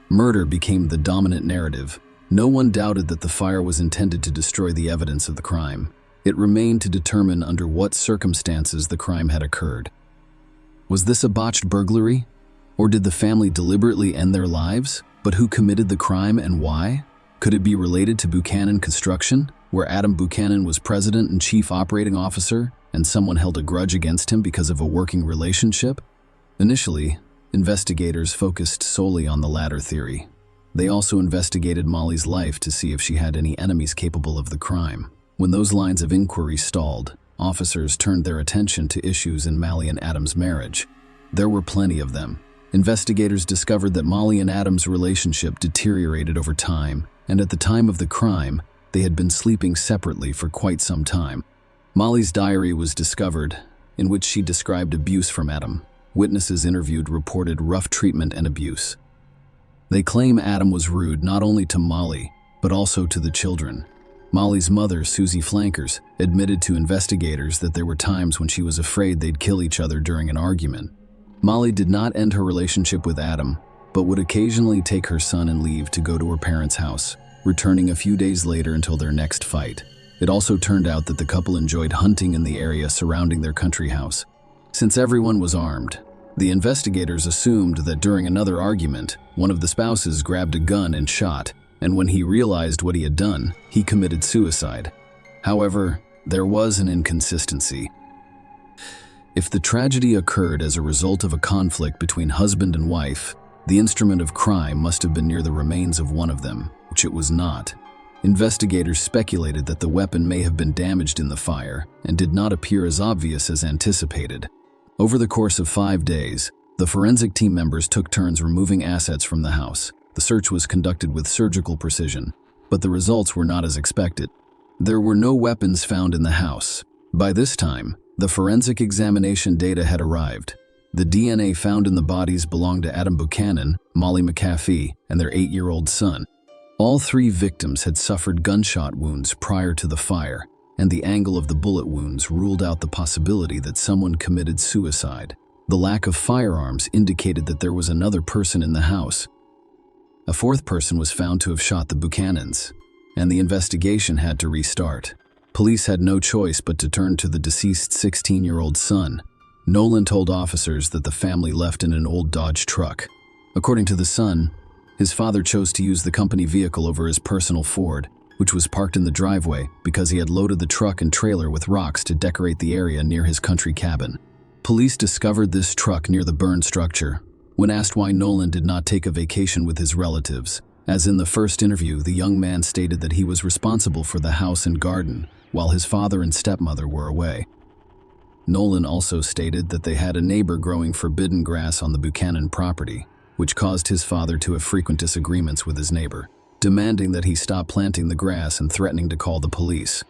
Murder became the dominant narrative. No one doubted that the fire was intended to destroy the evidence of the crime. It remained to determine under what circumstances the crime had occurred. Was this a botched burglary? Or did the family deliberately end their lives? But who committed the crime and why? Could it be related to Buchanan Construction, where Adam Buchanan was president and chief operating officer, and someone held a grudge against him because of a working relationship? Initially, investigators focused solely on the latter theory. They also investigated Molly's life to see if she had any enemies capable of the crime. When those lines of inquiry stalled, officers turned their attention to issues in Molly and Adam's marriage. There were plenty of them. Investigators discovered that Molly and Adam's relationship deteriorated over time, and at the time of the crime, they had been sleeping separately for quite some time. Molly's diary was discovered, in which she described abuse from Adam. Witnesses interviewed reported rough treatment and abuse. They claim Adam was rude not only to Molly, but also to the children. Molly's mother, Susie Flankers, admitted to investigators that there were times when she was afraid they'd kill each other during an argument. Molly did not end her relationship with Adam, but would occasionally take her son and leave to go to her parents' house, returning a few days later until their next fight. It also turned out that the couple enjoyed hunting in the area surrounding their country house. Since everyone was armed, the investigators assumed that during another argument, one of the spouses grabbed a gun and shot, and when he realized what he had done, he committed suicide. However, there was an inconsistency. If the tragedy occurred as a result of a conflict between husband and wife, the instrument of crime must have been near the remains of one of them, which it was not. Investigators speculated that the weapon may have been damaged in the fire and did not appear as obvious as anticipated. Over the course of 5 days, the forensic team members took turns removing assets from the house. The search was conducted with surgical precision, but the results were not as expected. There were no weapons found in the house. By this time, the forensic examination data had arrived. The DNA found in the bodies belonged to Adam Buchanan, Molly McAfee, and their 8-year-old son. All 3 victims had suffered gunshot wounds prior to the fire, and the angle of the bullet wounds ruled out the possibility that someone committed suicide. The lack of firearms indicated that there was another person in the house. A 4th person was found to have shot the Buchanans, and the investigation had to restart. Police had no choice but to turn to the deceased 16-year-old son. Nolan told officers that the family left in an old Dodge truck. According to the son, his father chose to use the company vehicle over his personal Ford, which was parked in the driveway because he had loaded the truck and trailer with rocks to decorate the area near his country cabin. Police discovered this truck near the burned structure. When asked why Nolan did not take a vacation with his relatives, as in the first interview, the young man stated that he was responsible for the house and garden while his father and stepmother were away. Nolan also stated that they had a neighbor growing forbidden grass on the Buchanan property, which caused his father to have frequent disagreements with his neighbor, demanding that he stop planting the grass and threatening to call the police.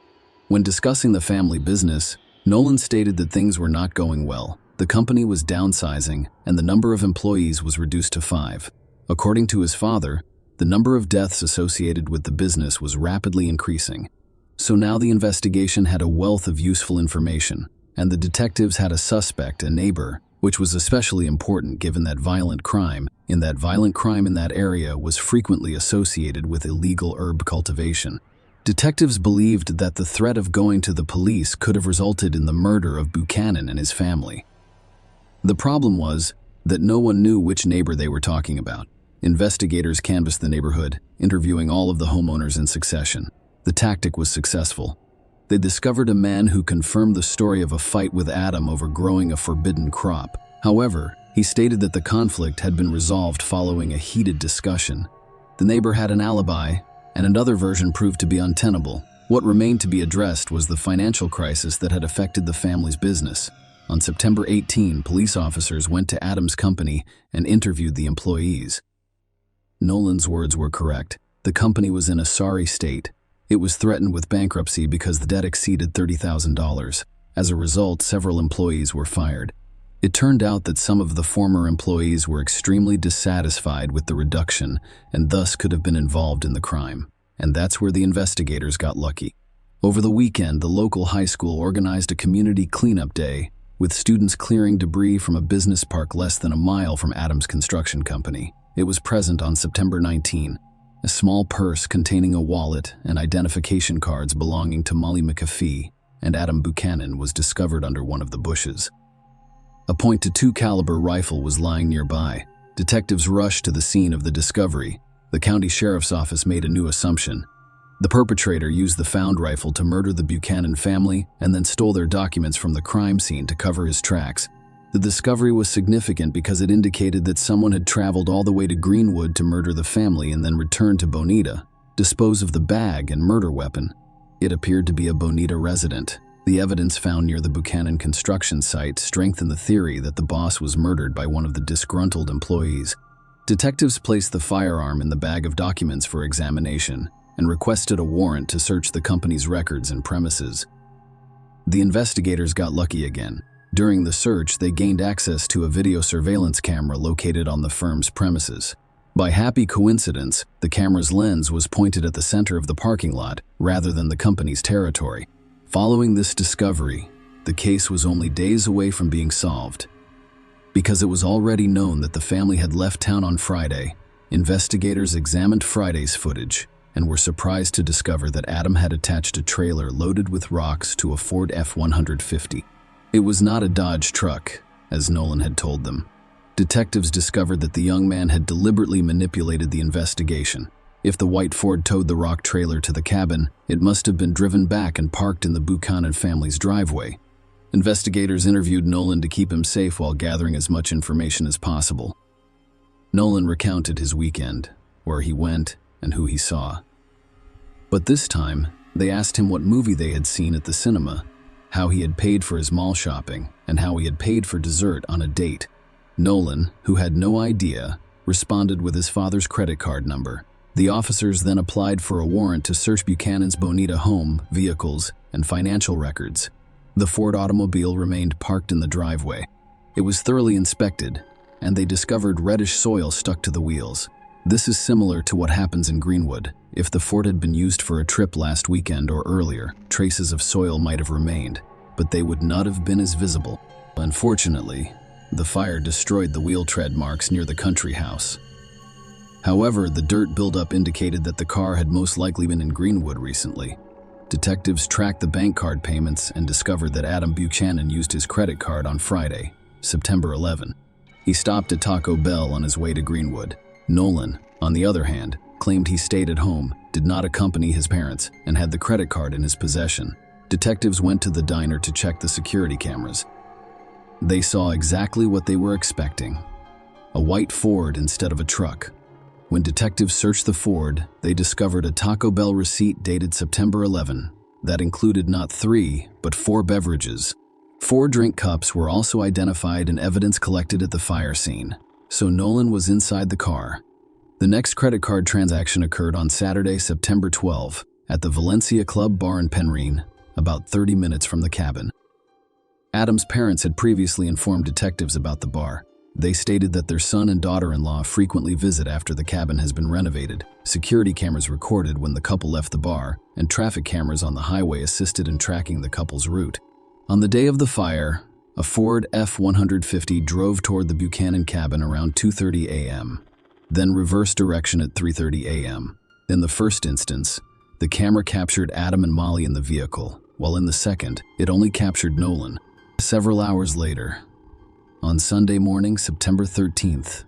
When discussing the family business, Nolan stated that things were not going well. The company was downsizing, and the number of employees was reduced to 5. According to his father, the number of deaths associated with the business was rapidly increasing. So now the investigation had a wealth of useful information, and the detectives had a suspect, a neighbor, which was especially important given that violent crime in that area was frequently associated with illegal herb cultivation. Detectives believed that the threat of going to the police could have resulted in the murder of Buchanan and his family. The problem was that no one knew which neighbor they were talking about. Investigators canvassed the neighborhood, interviewing all of the homeowners in succession. The tactic was successful. They discovered a man who confirmed the story of a fight with Adam over growing a forbidden crop. However, he stated that the conflict had been resolved following a heated discussion. The neighbor had an alibi, and another version proved to be untenable. What remained to be addressed was the financial crisis that had affected the family's business. On September 18, police officers went to Adam's company and interviewed the employees. Nolan's words were correct. The company was in a sorry state. It was threatened with bankruptcy because the debt exceeded $30,000. As a result, several employees were fired. It turned out that some of the former employees were extremely dissatisfied with the reduction and thus could have been involved in the crime. And that's where the investigators got lucky. Over the weekend, the local high school organized a community cleanup day, with students clearing debris from a business park less than a mile from Adam's construction company. It was present on September 19. A small purse containing a wallet and identification cards belonging to Molly McAfee and Adam Buchanan was discovered under one of the bushes. A .22 caliber rifle was lying nearby. Detectives rushed to the scene of the discovery. The county sheriff's office made a new assumption. The perpetrator used the found rifle to murder the Buchanan family and then stole their documents from the crime scene to cover his tracks. The discovery was significant because it indicated that someone had traveled all the way to Greenwood to murder the family and then returned to Bonita, dispose of the bag and murder weapon. It appeared to be a Bonita resident. The evidence found near the Buchanan construction site strengthened the theory that the boss was murdered by one of the disgruntled employees. Detectives placed the firearm in the bag of documents for examination and requested a warrant to search the company's records and premises. The investigators got lucky again. During the search, they gained access to a video surveillance camera located on the firm's premises. By happy coincidence, the camera's lens was pointed at the center of the parking lot rather than the company's territory. Following this discovery, the case was only days away from being solved. Because it was already known that the family had left town on Friday, investigators examined Friday's footage and were surprised to discover that Adam had attached a trailer loaded with rocks to a Ford F-150. It was not a Dodge truck, as Nolan had told them. Detectives discovered that the young man had deliberately manipulated the investigation. If the white Ford towed the rock trailer to the cabin, it must have been driven back and parked in the Buchanan family's driveway. Investigators interviewed Nolan to keep him safe while gathering as much information as possible. Nolan recounted his weekend, where he went and who he saw. But this time, they asked him what movie they had seen at the cinema, how he had paid for his mall shopping, and how he had paid for dessert on a date. Nolan, who had no idea, responded with his father's credit card number. The officers then applied for a warrant to search Buchanan's Bonita home, vehicles, and financial records. The Ford automobile remained parked in the driveway. It was thoroughly inspected, and they discovered reddish soil stuck to the wheels. This is similar to what happens in Greenwood. If the Ford had been used for a trip last weekend or earlier, traces of soil might have remained, but they would not have been as visible. Unfortunately, the fire destroyed the wheel tread marks near the country house. However, the dirt buildup indicated that the car had most likely been in Greenwood recently. Detectives tracked the bank card payments and discovered that Adam Buchanan used his credit card on Friday, September 11. He stopped at Taco Bell on his way to Greenwood. Nolan, on the other hand, claimed he stayed at home, did not accompany his parents, and had the credit card in his possession. Detectives went to the diner to check the security cameras. They saw exactly what they were expecting. a white Ford instead of a truck. When detectives searched the Ford, they discovered a Taco Bell receipt dated September 11 that included not 3, but 4 beverages. 4 drink cups were also identified in evidence collected at the fire scene, so Nolan was inside the car. The next credit card transaction occurred on Saturday, September 12, at the Valencia Club Bar in Penryn, about 30 minutes from the cabin. Adam's parents had previously informed detectives about the bar. They stated that their son and daughter-in-law frequently visit after the cabin has been renovated. Security cameras recorded when the couple left the bar, and traffic cameras on the highway assisted in tracking the couple's route. On the day of the fire, a Ford F-150 drove toward the Buchanan cabin around 2:30 a.m., then reversed direction at 3:30 a.m. In the first instance, the camera captured Adam and Molly in the vehicle, while in the second, it only captured Nolan. Several hours later, on Sunday morning, September 13th,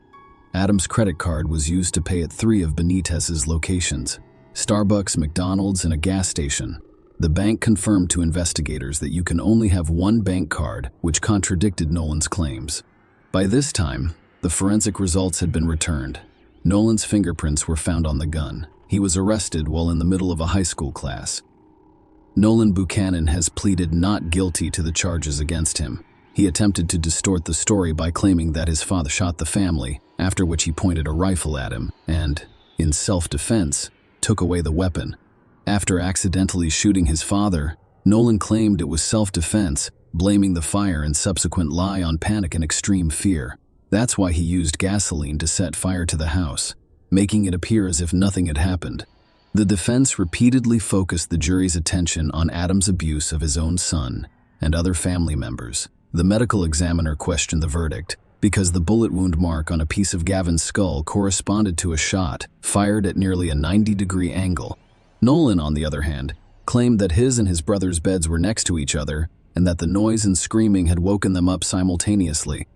Adam's credit card was used to pay at 3 of Benitez's locations: Starbucks, McDonald's, and a gas station. The bank confirmed to investigators that you can only have one bank card, which contradicted Nolan's claims. By this time, the forensic results had been returned. Nolan's fingerprints were found on the gun. He was arrested while in the middle of a high school class. Nolan Buchanan has pleaded not guilty to the charges against him. He attempted to distort the story by claiming that his father shot the family, after which he pointed a rifle at him and, in self-defense, took away the weapon. After accidentally shooting his father, Nolan claimed it was self-defense, blaming the fire and subsequent lie on panic and extreme fear. That's why he used gasoline to set fire to the house, making it appear as if nothing had happened. The defense repeatedly focused the jury's attention on Adam's abuse of his own son and other family members. The medical examiner questioned the verdict because the bullet wound mark on a piece of Gavin's skull corresponded to a shot fired at nearly a 90-degree angle. Nolan, on the other hand, claimed that his and his brother's beds were next to each other and that the noise and screaming had woken them up simultaneously.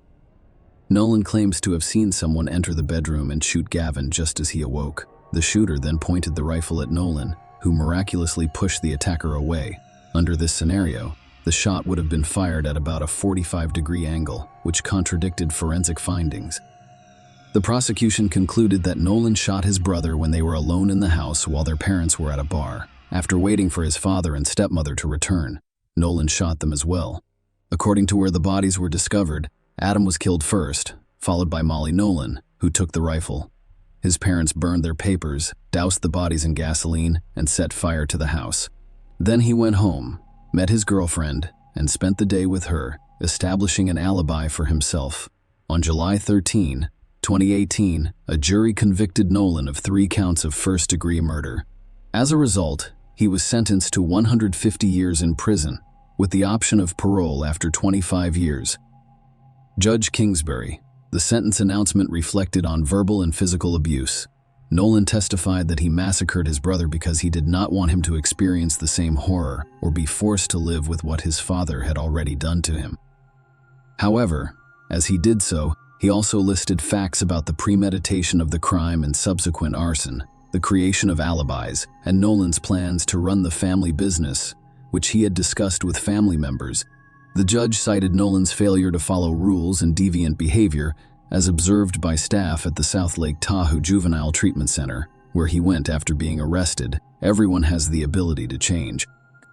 Nolan claims to have seen someone enter the bedroom and shoot Gavin just as he awoke. The shooter then pointed the rifle at Nolan, who miraculously pushed the attacker away. Under this scenario, the shot would have been fired at about a 45-degree angle, which contradicted forensic findings. The prosecution concluded that Nolan shot his brother when they were alone in the house while their parents were at a bar. After waiting for his father and stepmother to return, Nolan shot them as well. According to where the bodies were discovered, Adam was killed first, followed by Molly Nolan, who took the rifle. His parents burned their papers, doused the bodies in gasoline, and set fire to the house. Then he went home, met his girlfriend, and spent the day with her, establishing an alibi for himself. On July 13, 2018, a jury convicted Nolan of 3 counts of first-degree murder. As a result, he was sentenced to 150 years in prison, with the option of parole after 25 years. Judge Kingsbury. The sentence announcement reflected on verbal and physical abuse. Nolan testified that he massacred his brother because he did not want him to experience the same horror or be forced to live with what his father had already done to him. However, as he did so, he also listed facts about the premeditation of the crime and subsequent arson, the creation of alibis, and Nolan's plans to run the family business, which he had discussed with family members. The judge cited Nolan's failure to follow rules and deviant behavior as observed by staff at the South Lake Tahoe Juvenile Treatment Center, where he went after being arrested. Everyone has the ability to change.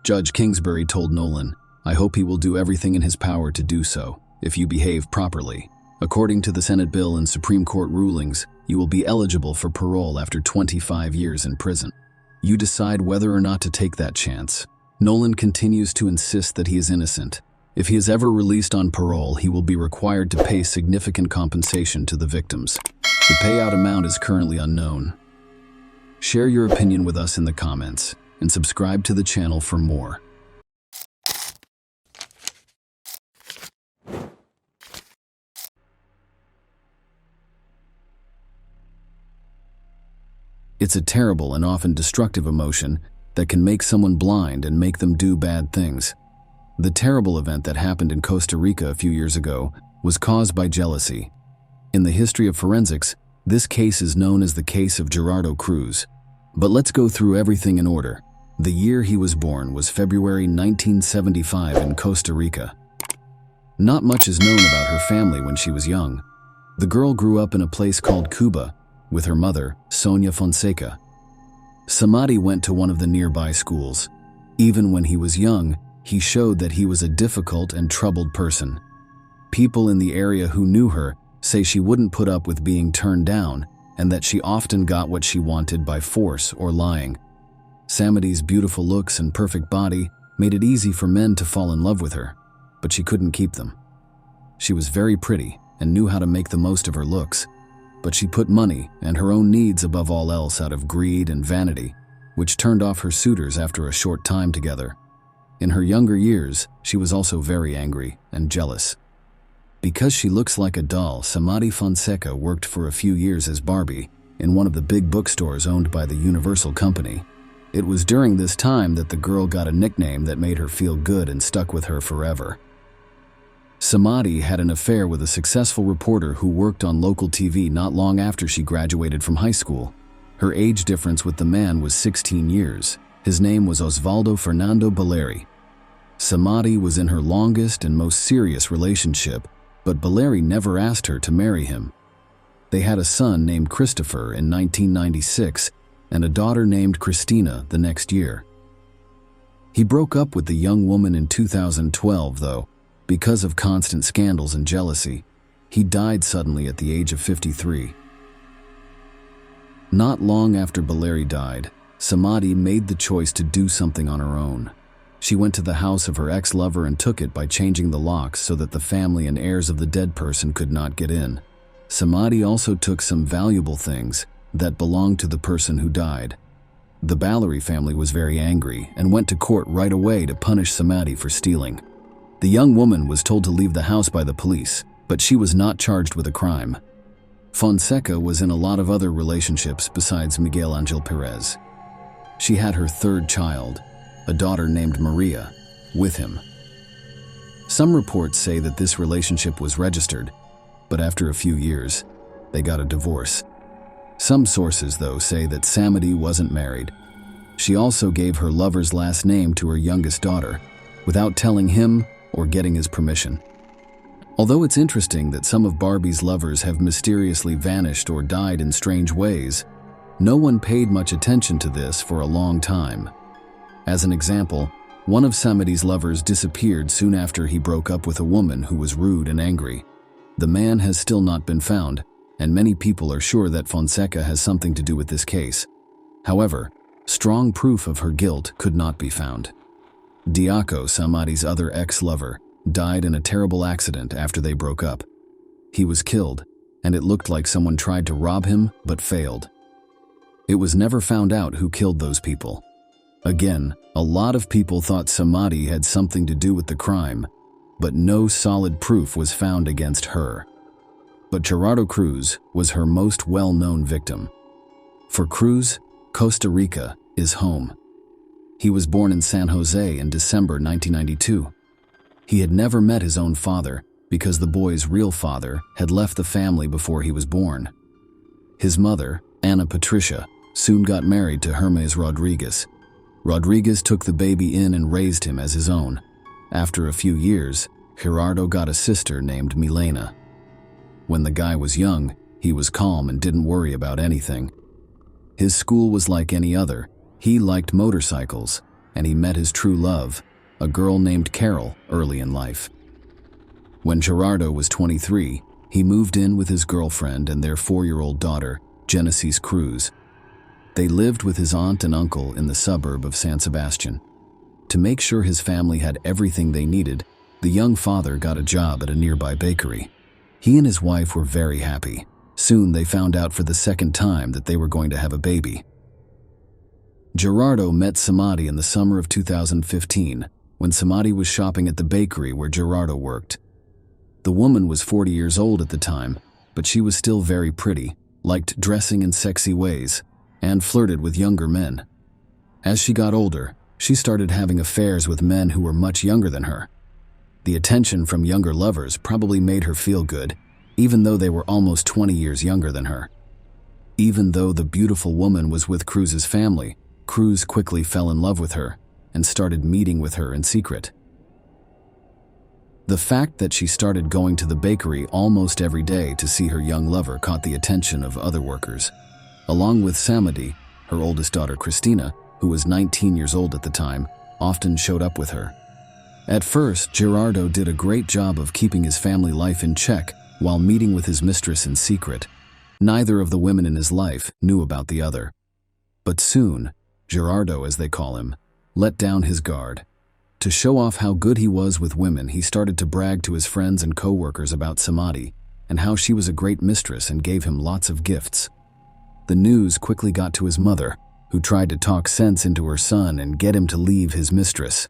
Judge Kingsbury told Nolan, "I hope he will do everything in his power to do so, if you behave properly. According to the Senate bill and Supreme Court rulings, you will be eligible for parole after 25 years in prison. You decide whether or not to take that chance." Nolan continues to insist that he is innocent. If he is ever released on parole, he will be required to pay significant compensation to the victims. The payout amount is currently unknown. Share your opinion with us in the comments, and subscribe to the channel for more. It's a terrible and often destructive emotion that can make someone blind and make them do bad things. The terrible event that happened in Costa Rica a few years ago was caused by jealousy. In the history of forensics, this case is known as the case of Gerardo Cruz. But let's go through everything in order. The year he was born was February 1975 in Costa Rica. Not much is known about her family when she was young. The girl grew up in a place called Cuba with her mother, Sonia Fonseca. Samadi went to one of the nearby schools. Even when he was young, he showed that he was a difficult and troubled person. People in the area who knew her say she wouldn't put up with being turned down and that she often got what she wanted by force or lying. Samadi's beautiful looks and perfect body made it easy for men to fall in love with her, but she couldn't keep them. She was very pretty and knew how to make the most of her looks, but she put money and her own needs above all else out of greed and vanity, which turned off her suitors after a short time together. In her younger years, she was also very angry and jealous. Because she looks like a doll, Samadi Fonseca worked for a few years as Barbie in one of the big bookstores owned by the Universal Company. It was during this time that the girl got a nickname that made her feel good and stuck with her forever. Samadi had an affair with a successful reporter who worked on local TV not long after she graduated from high school. Her age difference with the man was 16 years. His name was Osvaldo Fernando Baleri. Samadi was in her longest and most serious relationship, but Baleri never asked her to marry him. They had a son named Christopher in 1996 and a daughter named Christina the next year. He broke up with the young woman in 2012, though, because of constant scandals and jealousy. He died suddenly at the age of 53. Not long after Baleri died, Samadi made the choice to do something on her own. She went to the house of her ex-lover and took it by changing the locks so that the family and heirs of the dead person could not get in. Samadi also took some valuable things that belonged to the person who died. The Baleri family was very angry and went to court right away to punish Samadi for stealing. The young woman was told to leave the house by the police, but she was not charged with a crime. Fonseca was in a lot of other relationships besides Miguel Angel Perez. She had her third child, a daughter named Maria, with him. Some reports say that this relationship was registered, but after a few years, they got a divorce. Some sources, though, say that Samadi wasn't married. She also gave her lover's last name to her youngest daughter, without telling him or getting his permission. Although it's interesting that some of Barbie's lovers have mysteriously vanished or died in strange ways, no one paid much attention to this for a long time. As an example, one of Samadi's lovers disappeared soon after he broke up with a woman who was rude and angry. The man has still not been found, and many people are sure that Fonseca has something to do with this case. However, strong proof of her guilt could not be found. Diaco, Samadi's other ex-lover, died in a terrible accident after they broke up. He was killed, and it looked like someone tried to rob him but failed. It was never found out who killed those people. Again, a lot of people thought Samadi had something to do with the crime, but no solid proof was found against her. But Gerardo Cruz was her most well-known victim. For Cruz, Costa Rica is home. He was born in San Jose in December 1992. He had never met his own father because the boy's real father had left the family before he was born. His mother, Ana Patricia, soon got married to Hermes Rodriguez. Rodriguez took the baby in and raised him as his own. After a few years, Gerardo got a sister named Milena. When the guy was young, he was calm and didn't worry about anything. His school was like any other. He liked motorcycles, and he met his true love, a girl named Carol, early in life. When Gerardo was 23, he moved in with his girlfriend and their 4-year-old daughter, Genesis Cruz. They lived with his aunt and uncle in the suburb of San Sebastian. To make sure his family had everything they needed, the young father got a job at a nearby bakery. He and his wife were very happy. Soon they found out for the second time that they were going to have a baby. Gerardo met Samadi in the summer of 2015 when Samadi was shopping at the bakery where Gerardo worked. The woman was 40 years old at the time, but she was still very pretty, liked dressing in sexy ways, and flirted with younger men. As she got older, she started having affairs with men who were much younger than her. The attention from younger lovers probably made her feel good, even though they were almost 20 years younger than her. Even though the beautiful woman was with Cruz's family, Cruz quickly fell in love with her and started meeting with her in secret. The fact that she started going to the bakery almost every day to see her young lover caught the attention of other workers. Along with Samadi, her oldest daughter Christina, who was 19 years old at the time, often showed up with her. At first, Gerardo did a great job of keeping his family life in check while meeting with his mistress in secret. Neither of the women in his life knew about the other. But soon, Gerardo, as they call him, let down his guard. To show off how good he was with women, he started to brag to his friends and co-workers about Samadi and how she was a great mistress and gave him lots of gifts. The news quickly got to his mother, who tried to talk sense into her son and get him to leave his mistress.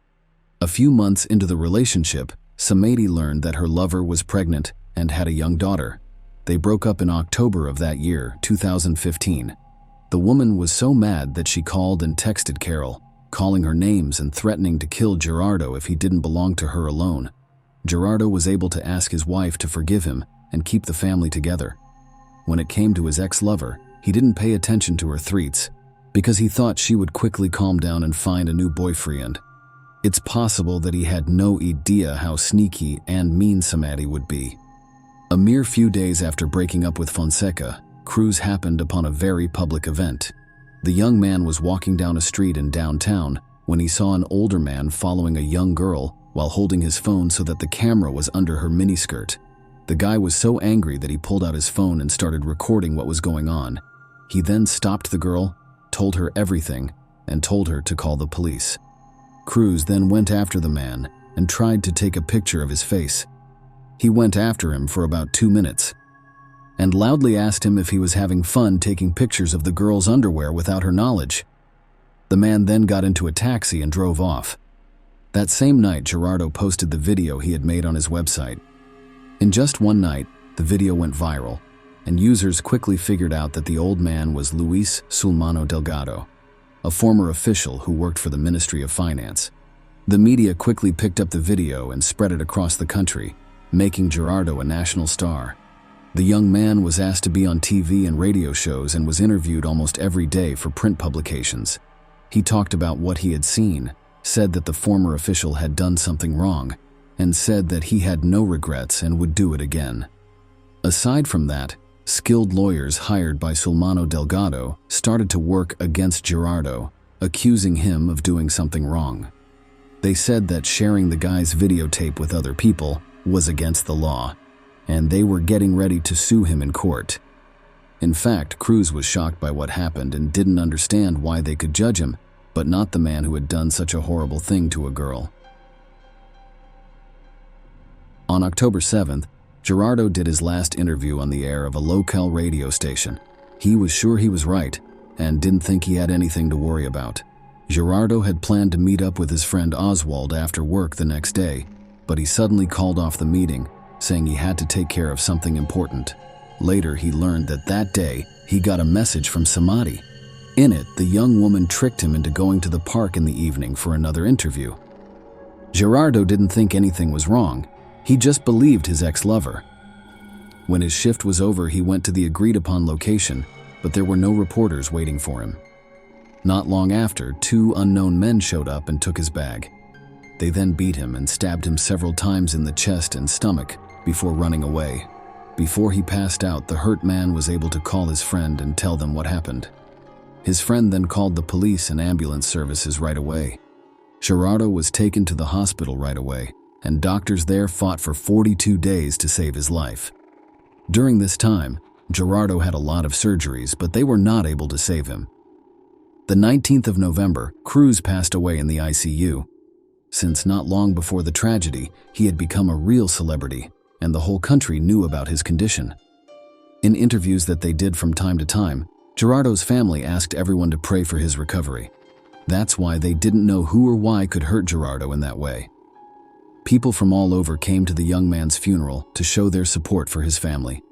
A few months into the relationship, Samadi learned that her lover was pregnant and had a young daughter. They broke up in October of that year, 2015. The woman was so mad that she called and texted Carol, calling her names and threatening to kill Gerardo if he didn't belong to her alone. Gerardo was able to ask his wife to forgive him and keep the family together. When it came to his ex-lover, he didn't pay attention to her threats because he thought she would quickly calm down and find a new boyfriend. It's possible that he had no idea how sneaky and mean Samadi would be. A mere few days after breaking up with Fonseca, Cruz happened upon a very public event. The young man was walking down a street in downtown when he saw an older man following a young girl while holding his phone so that the camera was under her miniskirt. The guy was so angry that he pulled out his phone and started recording what was going on. He then stopped the girl, told her everything, and told her to call the police. Cruz then went after the man and tried to take a picture of his face. He went after him for about 2 minutes and loudly asked him if he was having fun taking pictures of the girl's underwear without her knowledge. The man then got into a taxi and drove off. That same night, Gerardo posted the video he had made on his website. In just one night, the video went viral, and users quickly figured out that the old man was Luis Sulmano Delgado, a former official who worked for the Ministry of Finance. The media quickly picked up the video and spread it across the country, making Gerardo a national star. The young man was asked to be on TV and radio shows and was interviewed almost every day for print publications. He talked about what he had seen, said that the former official had done something wrong, and said that he had no regrets and would do it again. Aside from that, skilled lawyers hired by Sulmano Delgado started to work against Gerardo, accusing him of doing something wrong. They said that sharing the guy's videotape with other people was against the law, and they were getting ready to sue him in court. In fact, Cruz was shocked by what happened and didn't understand why they could judge him, but not the man who had done such a horrible thing to a girl. On October 7th, Gerardo did his last interview on the air of a local radio station. He was sure he was right and didn't think he had anything to worry about. Gerardo had planned to meet up with his friend Oswald after work the next day, but he suddenly called off the meeting, saying he had to take care of something important. Later, he learned that that day, he got a message from Samadi. In it, the young woman tricked him into going to the park in the evening for another interview. Gerardo didn't think anything was wrong. He just believed his ex-lover. When his shift was over, he went to the agreed-upon location, but there were no reporters waiting for him. Not long after, 2 unknown men showed up and took his bag. They then beat him and stabbed him several times in the chest and stomach before running away. Before he passed out, the hurt man was able to call his friend and tell them what happened. His friend then called the police and ambulance services right away. Gerardo was taken to the hospital right away, and doctors there fought for 42 days to save his life. During this time, Gerardo had a lot of surgeries, but they were not able to save him. The 19th of November, Cruz passed away in the ICU. Since not long before the tragedy, he had become a real celebrity, and the whole country knew about his condition. In interviews that they did from time to time, Gerardo's family asked everyone to pray for his recovery. That's why they didn't know who or why could hurt Gerardo in that way. People from all over came to the young man's funeral to show their support for his family.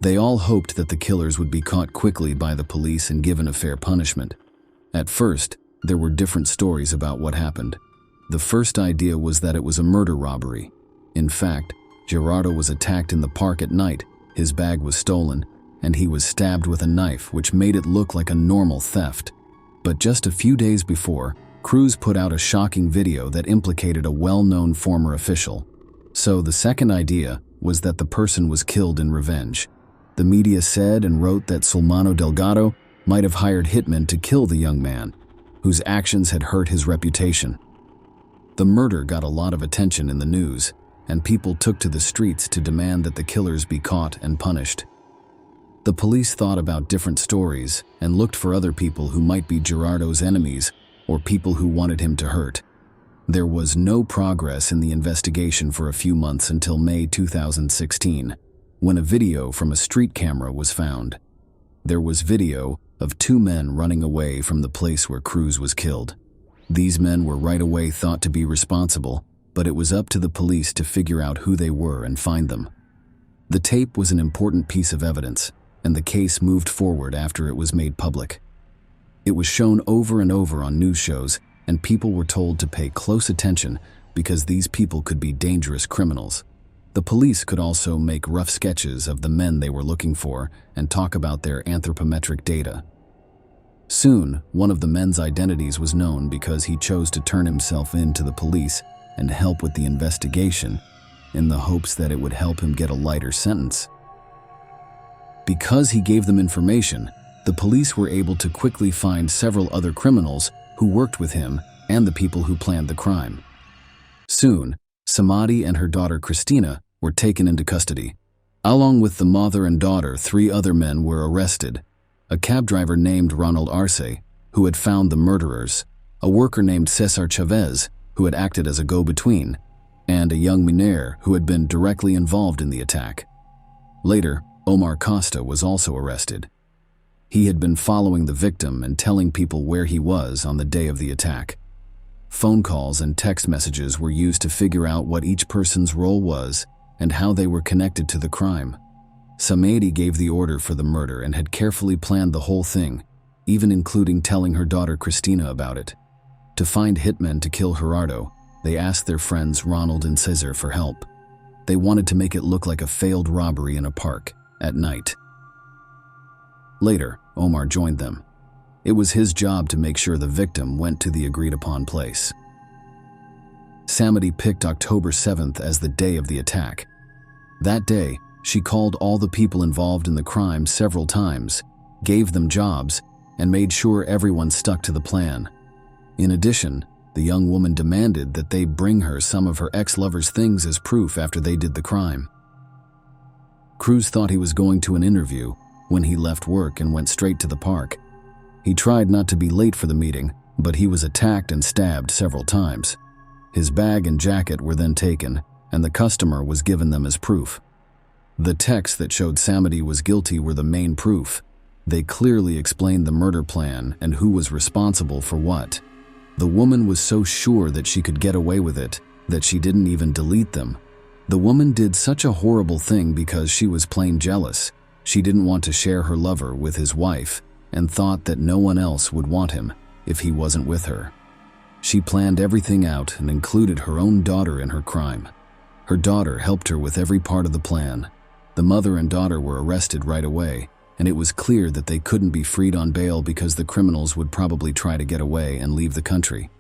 They all hoped that the killers would be caught quickly by the police and given a fair punishment. At first, there were different stories about what happened. The first idea was that it was a murder robbery. In fact, Gerardo was attacked in the park at night, his bag was stolen, and he was stabbed with a knife, which made it look like a normal theft. But just a few days before, Cruz put out a shocking video that implicated a well-known former official. So the second idea was that the person was killed in revenge. The media said and wrote that Sulmano Delgado might have hired hitmen to kill the young man, whose actions had hurt his reputation. The murder got a lot of attention in the news, and people took to the streets to demand that the killers be caught and punished. The police thought about different stories and looked for other people who might be Gerardo's enemies or people who wanted him to hurt. There was no progress in the investigation for a few months until May 2016, when a video from a street camera was found. There was video of two men running away from the place where Cruz was killed. These men were right away thought to be responsible, but it was up to the police to figure out who they were and find them. The tape was an important piece of evidence, and the case moved forward after it was made public. It was shown over and over on news shows, and people were told to pay close attention because these people could be dangerous criminals. The police could also make rough sketches of the men they were looking for and talk about their anthropometric data. Soon, one of the men's identities was known because he chose to turn himself in to the police and help with the investigation in the hopes that it would help him get a lighter sentence. Because he gave them information, the police were able to quickly find several other criminals who worked with him and the people who planned the crime. Soon, Samadi and her daughter Christina were taken into custody. Along with the mother and daughter, 3 other men were arrested: a cab driver named Ronald Arce, who had found the murderers, a worker named Cesar Chavez, who had acted as a go-between, and a young Miner who had been directly involved in the attack. Later, Omar Costa was also arrested. He had been following the victim and telling people where he was on the day of the attack. Phone calls and text messages were used to figure out what each person's role was and how they were connected to the crime. Samadi gave the order for the murder and had carefully planned the whole thing, even including telling her daughter Christina about it. To find hitmen to kill Gerardo, they asked their friends Ronald and Cesar for help. They wanted to make it look like a failed robbery in a park at night. Later, Omar joined them. It was his job to make sure the victim went to the agreed-upon place. Samadi picked October 7th as the day of the attack. That day, she called all the people involved in the crime several times, gave them jobs, and made sure everyone stuck to the plan. In addition, the young woman demanded that they bring her some of her ex-lover's things as proof after they did the crime. Cruz thought he was going to an interview when he left work and went straight to the park. He tried not to be late for the meeting, but he was attacked and stabbed several times. His bag and jacket were then taken, and the customer was given them as proof. The texts that showed Samadi was guilty were the main proof. They clearly explained the murder plan and who was responsible for what. The woman was so sure that she could get away with it that she didn't even delete them. The woman did such a horrible thing because she was plain jealous. She didn't want to share her lover with his wife and thought that no one else would want him if he wasn't with her. She planned everything out and included her own daughter in her crime. Her daughter helped her with every part of the plan. The mother and daughter were arrested right away, and it was clear that they couldn't be freed on bail because the criminals would probably try to get away and leave the country.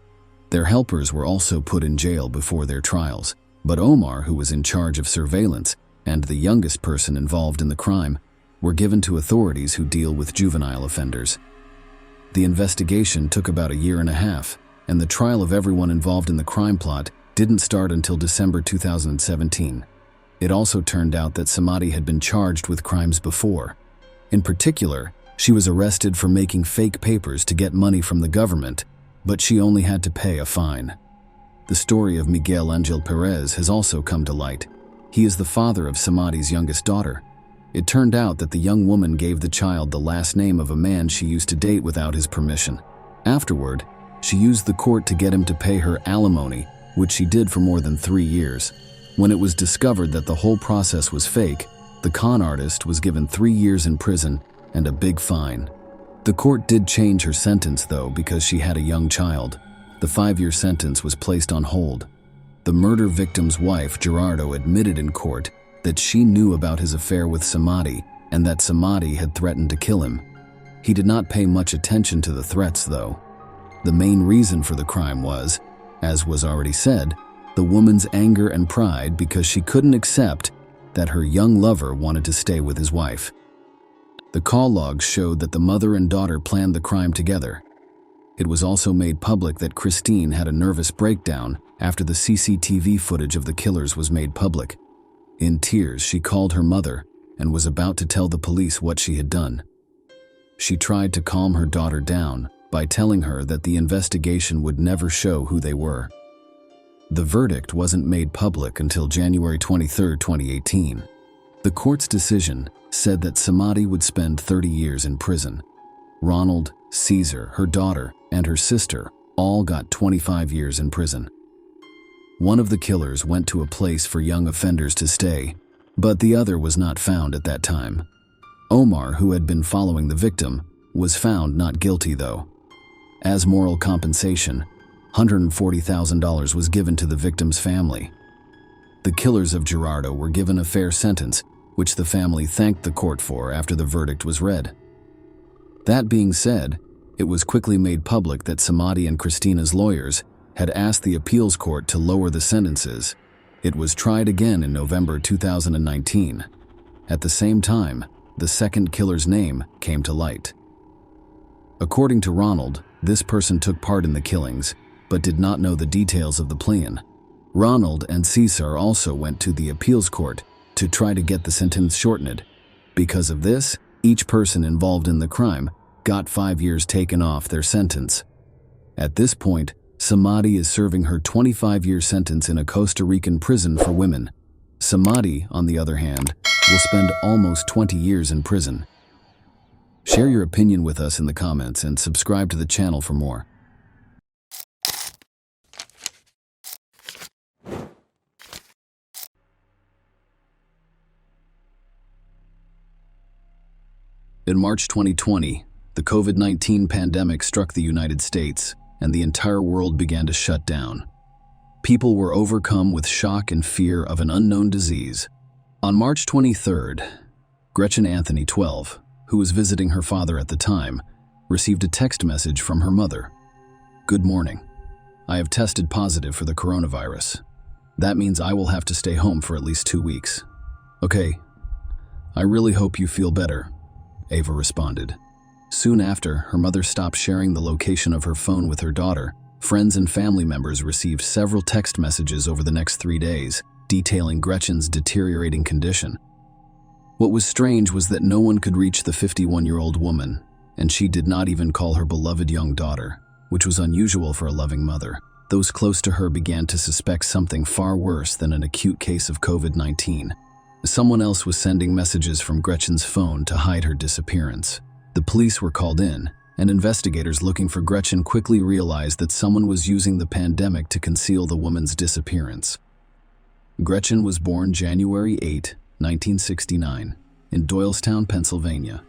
Their helpers were also put in jail before their trials, but Omar, who was in charge of surveillance, and the youngest person involved in the crime, were given to authorities who deal with juvenile offenders. The investigation took about 1.5 years, and the trial of everyone involved in the crime plot didn't start until December 2017. It also turned out that Samadi had been charged with crimes before. In particular, she was arrested for making fake papers to get money from the government, but she only had to pay a fine. The story of Miguel Angel Perez has also come to light. He is the father of Samadi's youngest daughter. It turned out that the young woman gave the child the last name of a man she used to date without his permission. Afterward, she used the court to get him to pay her alimony, which she did for more than 3 years. When it was discovered that the whole process was fake, the con artist was given 3 years in prison and a big fine. The court did change her sentence, though, because she had a young child. The 5-year sentence was placed on hold. The murder victim's wife, Gerardo, admitted in court that she knew about his affair with Samadi and that Samadi had threatened to kill him. He did not pay much attention to the threats, though. The main reason for the crime was, as was already said, the woman's anger and pride because she couldn't accept that her young lover wanted to stay with his wife. The call logs showed that the mother and daughter planned the crime together. It was also made public that Christine had a nervous breakdown after the CCTV footage of the killers was made public. In tears, she called her mother and was about to tell the police what she had done. She tried to calm her daughter down by telling her that the investigation would never show who they were. The verdict wasn't made public until January 23, 2018. The court's decision said that Samadi would spend 30 years in prison. Ronald, Caesar, her daughter, and her sister all got 25 years in prison. One of the killers went to a place for young offenders to stay, but the other was not found at that time. Omar, who had been following the victim, was found not guilty though. As moral compensation, $140,000 was given to the victim's family. The killers of Gerardo were given a fair sentence, which the family thanked the court for after the verdict was read. That being said, it was quickly made public that Samadi and Christina's lawyers had asked the appeals court to lower the sentences. It was tried again in November 2019. At the same time, the second killer's name came to light. According to Ronald, this person took part in the killings, but did not know the details of the plan. Ronald and Caesar also went to the appeals court to try to get the sentence shortened. Because of this, each person involved in the crime got 5 years taken off their sentence. At this point, Samadi is serving her 25-year sentence in a Costa Rican prison for women. Samadi, on the other hand, will spend almost 20 years in prison. Share your opinion with us in the comments and subscribe to the channel for more. In March 2020, the COVID-19 pandemic struck the United States, and the entire world began to shut down. People were overcome with shock and fear of an unknown disease. On March 23rd, Gretchen Anthony, 12, who was visiting her father at the time, received a text message from her mother. "Good morning. I have tested positive for the coronavirus. That means I will have to stay home for at least 2 weeks. Okay, I really hope you feel better," Ava responded. Soon after, her mother stopped sharing the location of her phone with her daughter. Friends and family members received several text messages over the next 3 days, detailing Gretchen's deteriorating condition. What was strange was that no one could reach the 51-year-old woman, and she did not even call her beloved young daughter, which was unusual for a loving mother. Those close to her began to suspect something far worse than an acute case of COVID-19. Someone else was sending messages from Gretchen's phone to hide her disappearance. The police were called in, and investigators looking for Gretchen quickly realized that someone was using the pandemic to conceal the woman's disappearance. Gretchen was born January 8, 1969, in Doylestown, Pennsylvania.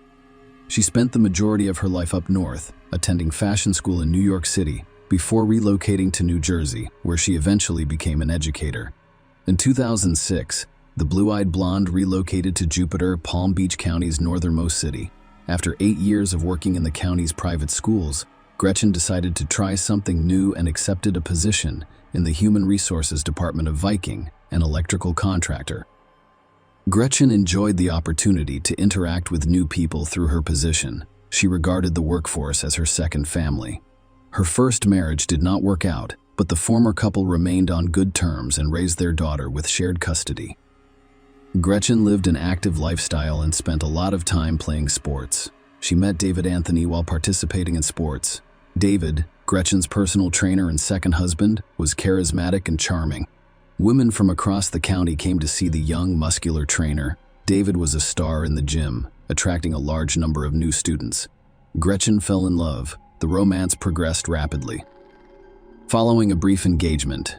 She spent the majority of her life up north, attending fashion school in New York City, before relocating to New Jersey, where she eventually became an educator. In 2006, the blue-eyed blonde relocated to Jupiter, Palm Beach County's northernmost city. After 8 years of working in the county's private schools, Gretchen decided to try something new and accepted a position in the Human Resources Department of Viking, an electrical contractor. Gretchen enjoyed the opportunity to interact with new people through her position. She regarded the workforce as her second family. Her first marriage did not work out, but the former couple remained on good terms and raised their daughter with shared custody. Gretchen lived an active lifestyle and spent a lot of time playing sports. She met David Anthony while participating in sports. David, Gretchen's personal trainer and second husband, was charismatic and charming. Women from across the county came to see the young, muscular trainer. David was a star in the gym, attracting a large number of new students. Gretchen fell in love. The romance progressed rapidly. Following a brief engagement,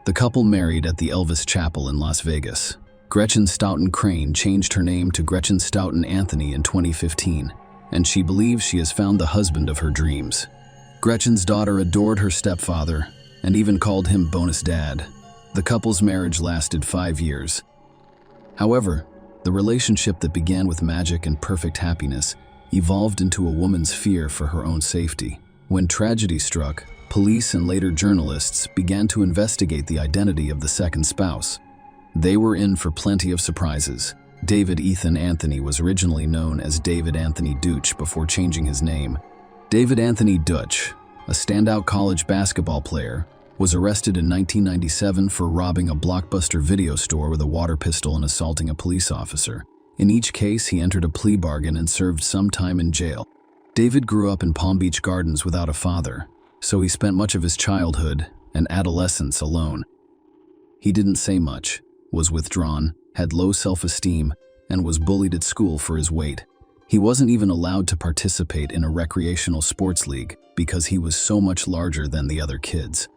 the couple married at the Elvis Chapel in Las Vegas. Gretchen Stoughton Crane changed her name to Gretchen Stoughton Anthony in 2015, and she believes she has found the husband of her dreams. Gretchen's daughter adored her stepfather and even called him bonus dad. The couple's marriage lasted 5 years. However, the relationship that began with magic and perfect happiness evolved into a woman's fear for her own safety. When tragedy struck, police and later journalists began to investigate the identity of the second spouse. They were in for plenty of surprises. David Ethan Anthony was originally known as David Anthony Deutsch before changing his name. David Anthony Deutsch, a standout college basketball player, was arrested in 1997 for robbing a Blockbuster video store with a water pistol and assaulting a police officer. In each case, he entered a plea bargain and served some time in jail. David grew up in Palm Beach Gardens without a father, so he spent much of his childhood and adolescence alone. He didn't say much, was withdrawn, had low self-esteem, and was bullied at school for his weight. He wasn't even allowed to participate in a recreational sports league because he was so much larger than the other kids.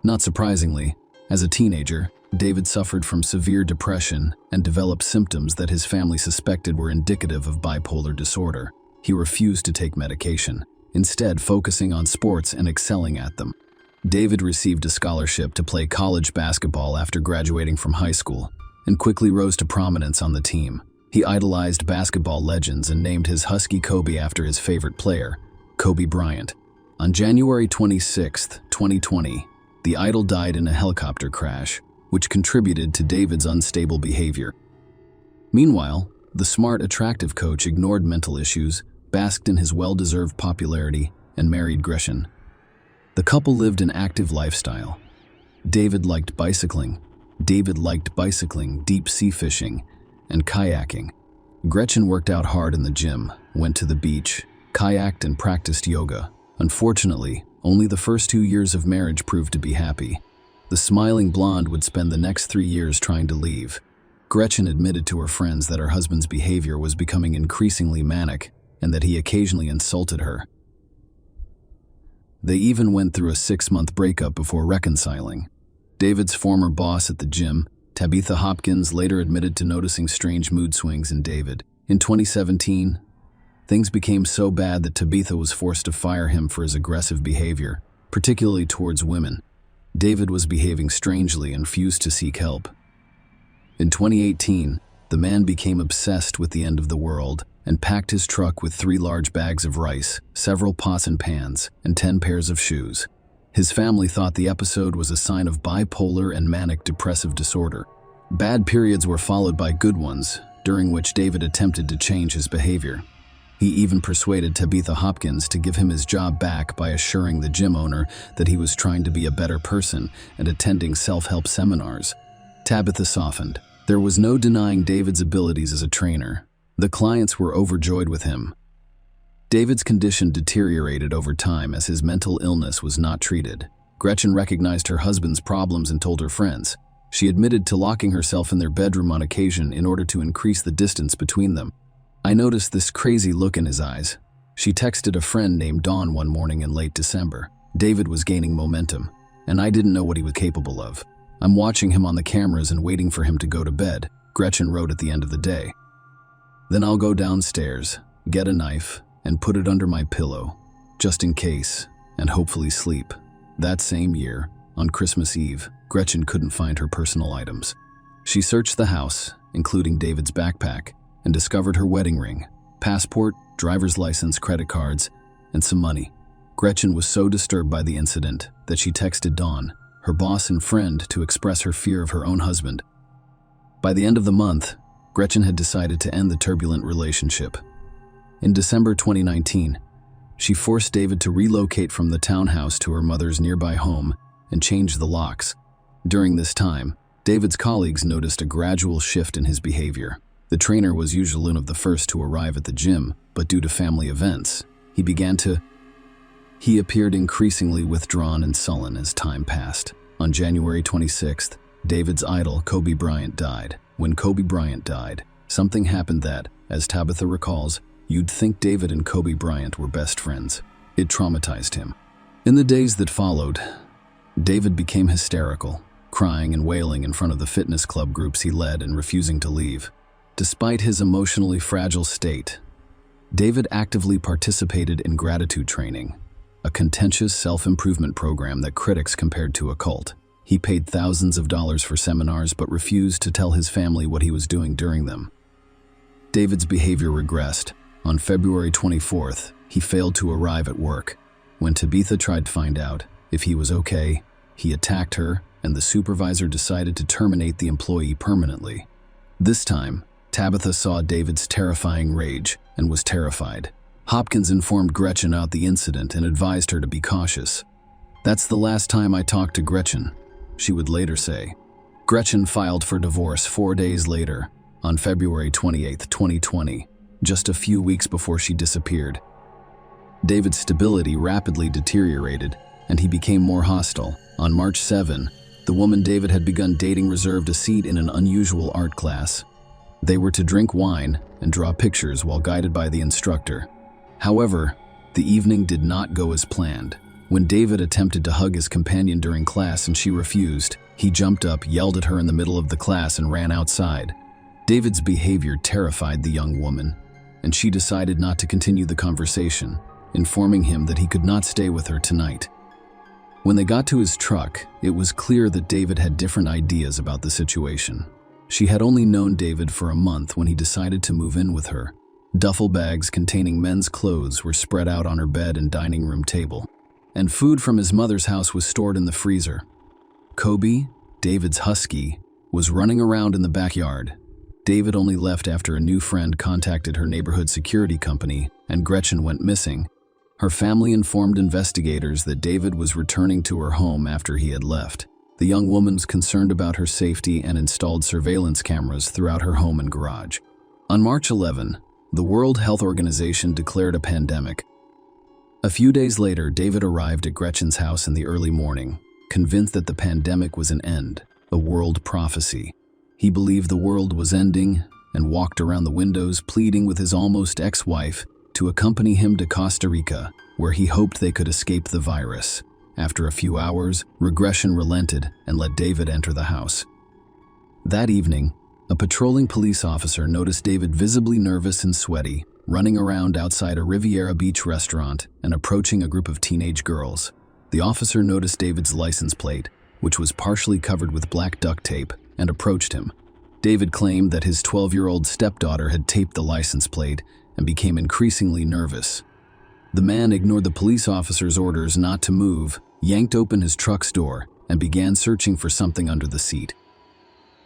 Not surprisingly, as a teenager, David suffered from severe depression and developed symptoms that his family suspected were indicative of bipolar disorder. He refused to take medication, instead focusing on sports and excelling at them. David received a scholarship to play college basketball after graduating from high school, and quickly rose to prominence on the team. He idolized basketball legends and named his husky Kobe after his favorite player, Kobe Bryant. On January 26, 2020, the idol died in a helicopter crash, which contributed to David's unstable behavior. Meanwhile, the smart, attractive coach ignored mental issues, basked in his well-deserved popularity, and married Gretchen. The couple lived an active lifestyle. David liked bicycling, deep sea fishing, and kayaking. Gretchen worked out hard in the gym, went to the beach, kayaked, and practiced yoga. Unfortunately, only the first 2 years of marriage proved to be happy. The smiling blonde would spend the next 3 years trying to leave. Gretchen admitted to her friends that her husband's behavior was becoming increasingly manic and that he occasionally insulted her. They even went through a 6-month breakup before reconciling. David's former boss at the gym, Tabitha Hopkins, later admitted to noticing strange mood swings in David. In 2017, things became so bad that Tabitha was forced to fire him for his aggressive behavior, particularly towards women. David was behaving strangely and refused to seek help. In 2018, the man became obsessed with the end of the world and packed his truck with 3 large bags of rice, several pots and pans, and 10 pairs of shoes. His family thought the episode was a sign of bipolar and manic depressive disorder. Bad periods were followed by good ones, during which David attempted to change his behavior. He even persuaded Tabitha Hopkins to give him his job back by assuring the gym owner that he was trying to be a better person and attending self-help seminars. Tabitha softened. There was no denying David's abilities as a trainer. The clients were overjoyed with him. David's condition deteriorated over time as his mental illness was not treated. Gretchen recognized her husband's problems and told her friends. She admitted to locking herself in their bedroom on occasion in order to increase the distance between them. I noticed this crazy look in his eyes. She texted a friend named Dawn one morning in late December. David was gaining momentum, and I didn't know what he was capable of. I'm watching him on the cameras and waiting for him to go to bed, Gretchen wrote at the end of the day. Then I'll go downstairs, get a knife, and put it under my pillow, just in case, and hopefully sleep. That same year, on Christmas Eve, Gretchen couldn't find her personal items. She searched the house, including David's backpack, and discovered her wedding ring, passport, driver's license, credit cards, and some money. Gretchen was so disturbed by the incident that she texted Dawn, her boss and friend, to express her fear of her own husband. By the end of the month, Gretchen had decided to end the turbulent relationship. In December 2019, she forced David to relocate from the townhouse to her mother's nearby home and change the locks. During this time, David's colleagues noticed a gradual shift in his behavior. The trainer was usually one of the first to arrive at the gym, but due to family events, he appeared increasingly withdrawn and sullen as time passed. On January 26th, David's idol, Kobe Bryant, died. When Kobe Bryant died, something happened that, as Tabitha recalls, you'd think David and Kobe Bryant were best friends. It traumatized him. In the days that followed, David became hysterical, crying and wailing in front of the fitness club groups he led and refusing to leave. Despite his emotionally fragile state, David actively participated in gratitude training, a contentious self-improvement program that critics compared to a cult. He paid thousands of dollars for seminars but refused to tell his family what he was doing during them. David's behavior regressed. On February 24th, he failed to arrive at work. When Tabitha tried to find out, if he was okay. He attacked her, and the supervisor decided to terminate the employee permanently. This time, Tabitha saw David's terrifying rage and was terrified. Hopkins informed Gretchen about the incident and advised her to be cautious. "That's the last time I talked to Gretchen," she would later say. Gretchen filed for divorce 4 days later, on February 28, 2020, just a few weeks before she disappeared. David's stability rapidly deteriorated, and he became more hostile. On March 7, the woman David had begun dating reserved a seat in an unusual art class. They were to drink wine and draw pictures while guided by the instructor. However, the evening did not go as planned. When David attempted to hug his companion during class and she refused, he jumped up, yelled at her in the middle of the class, and ran outside. David's behavior terrified the young woman, and she decided not to continue the conversation, informing him that he could not stay with her tonight. When they got to his truck, it was clear that David had different ideas about the situation. She had only known David for a month when he decided to move in with her. Duffel bags containing men's clothes were spread out on her bed and dining room table, and food from his mother's house was stored in the freezer. Kobe, David's husky, was running around in the backyard. David only left after a new friend contacted her neighborhood security company, and Gretchen went missing. Her family informed investigators that David was returning to her home after he had left. The young woman was concerned about her safety and installed surveillance cameras throughout her home and garage. On March 11, the World Health Organization declared a pandemic. A few days later, David arrived at Gretchen's house in the early morning, convinced that the pandemic was an end, a world prophecy. He believed the world was ending and walked around the windows pleading with his almost ex-wife to accompany him to Costa Rica, where he hoped they could escape the virus. After a few hours, regression relented and let David enter the house. That evening, a patrolling police officer noticed David visibly nervous and sweaty, running around outside a Riviera Beach restaurant and approaching a group of teenage girls. The officer noticed David's license plate, which was partially covered with black duct tape, and approached him. David claimed that his 12-year-old stepdaughter had taped the license plate and became increasingly nervous. The man ignored the police officer's orders not to move, yanked open his truck's door, and began searching for something under the seat.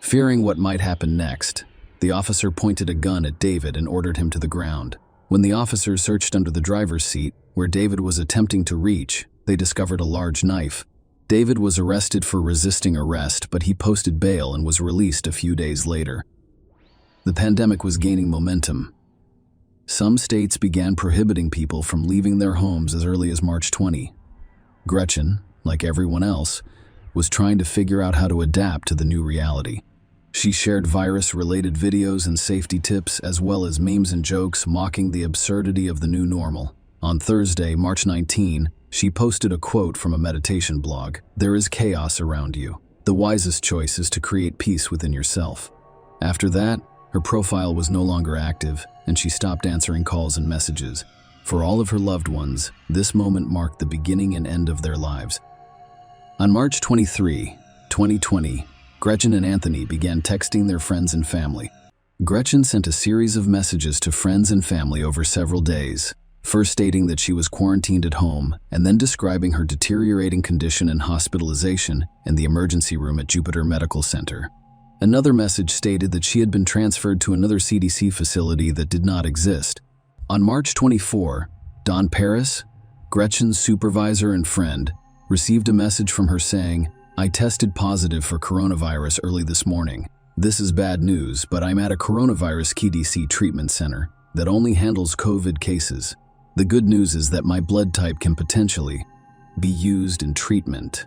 Fearing what might happen next, the officer pointed a gun at David and ordered him to the ground. When the officers searched under the driver's seat, where David was attempting to reach, they discovered a large knife. David was arrested for resisting arrest, but he posted bail and was released a few days later. The pandemic was gaining momentum. Some states began prohibiting people from leaving their homes as early as March 20. Gretchen, like everyone else, was trying to figure out how to adapt to the new reality. She shared virus-related videos and safety tips, as well as memes and jokes mocking the absurdity of the new normal. On Thursday, March 19, she posted a quote from a meditation blog. "There is chaos around you. The wisest choice is to create peace within yourself." After that, her profile was no longer active, and she stopped answering calls and messages. For all of her loved ones, this moment marked the beginning and end of their lives. On March 23, 2020, Gretchen and Anthony began texting their friends and family. Gretchen sent a series of messages to friends and family over several days, first stating that she was quarantined at home, and then describing her deteriorating condition and hospitalization in the emergency room at Jupiter Medical Center. Another message stated that she had been transferred to another CDC facility that did not exist. On March 24, Don Paris, Gretchen's supervisor and friend, received a message from her saying, "I tested positive for coronavirus early this morning. This is bad news, but I'm at a coronavirus KDC treatment center that only handles COVID cases. The good news is that my blood type can potentially be used in treatment.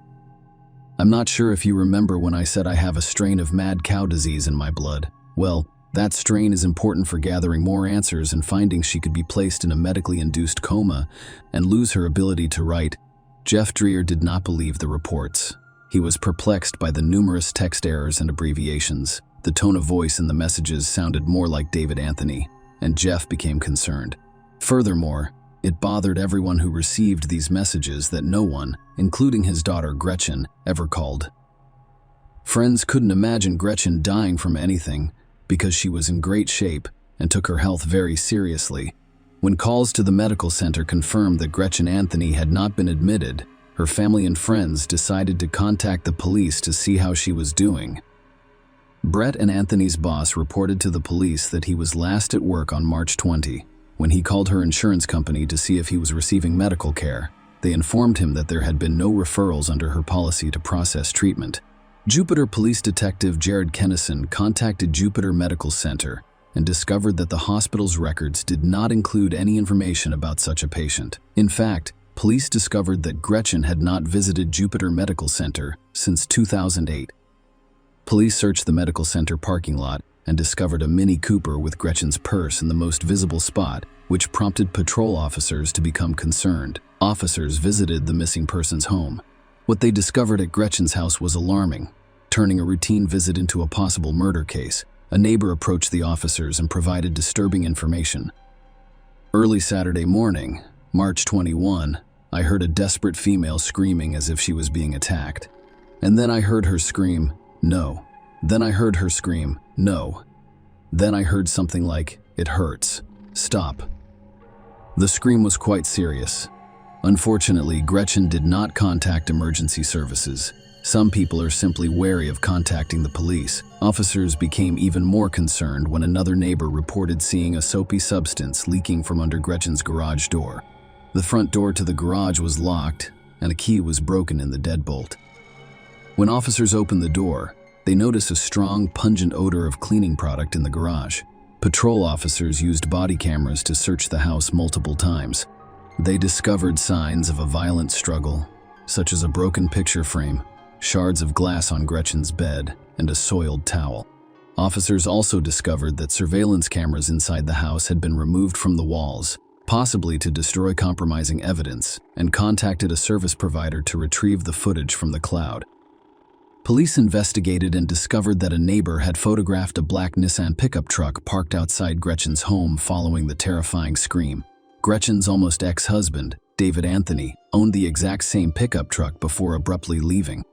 I'm not sure if you remember when I said I have a strain of mad cow disease in my blood. Well, that strain is important for gathering more answers and finding she could be placed in a medically induced coma and lose her ability to write." Jeff Dreher did not believe the reports. He was perplexed by the numerous text errors and abbreviations. The tone of voice in the messages sounded more like David Anthony, and Jeff became concerned. Furthermore, it bothered everyone who received these messages that no one, including his daughter Gretchen, ever called. Friends couldn't imagine Gretchen dying from anything because she was in great shape and took her health very seriously. When calls to the medical center confirmed that Gretchen Anthony had not been admitted, her family and friends decided to contact the police to see how she was doing. Brett and Anthony's boss reported to the police that he was last at work on March 20. When he called her insurance company to see if he was receiving medical care, they informed him that there had been no referrals under her policy to process treatment. Jupiter Police Detective Jared Kennison contacted Jupiter Medical Center and discovered that the hospital's records did not include any information about such a patient. In fact, police discovered that Gretchen had not visited Jupiter Medical Center since 2008. Police searched the medical center parking lot and discovered a Mini Cooper with Gretchen's purse in the most visible spot, which prompted patrol officers to become concerned. Officers visited the missing person's home. What they discovered at Gretchen's house was alarming, turning a routine visit into a possible murder case. A neighbor approached the officers and provided disturbing information. Early Saturday morning, March 21, I heard a desperate female screaming as if she was being attacked. And then I heard her scream, "No." Then I heard her scream, "No." Then I heard something like, "It hurts. Stop." The scream was quite serious. Unfortunately, Gretchen did not contact emergency services. Some people are simply wary of contacting the police. Officers became even more concerned when another neighbor reported seeing a soapy substance leaking from under Gretchen's garage door. The front door to the garage was locked, and a key was broken in the deadbolt. When officers opened the door, they noticed a strong, pungent odor of cleaning product in the garage. Patrol officers used body cameras to search the house multiple times. They discovered signs of a violent struggle, such as a broken picture frame, shards of glass on Gretchen's bed, and a soiled towel. Officers also discovered that surveillance cameras inside the house had been removed from the walls, possibly to destroy compromising evidence, and contacted a service provider to retrieve the footage from the cloud. Police investigated and discovered that a neighbor had photographed a black Nissan pickup truck parked outside Gretchen's home following the terrifying scream. Gretchen's almost ex-husband, David Anthony, owned the exact same pickup truck before abruptly leaving.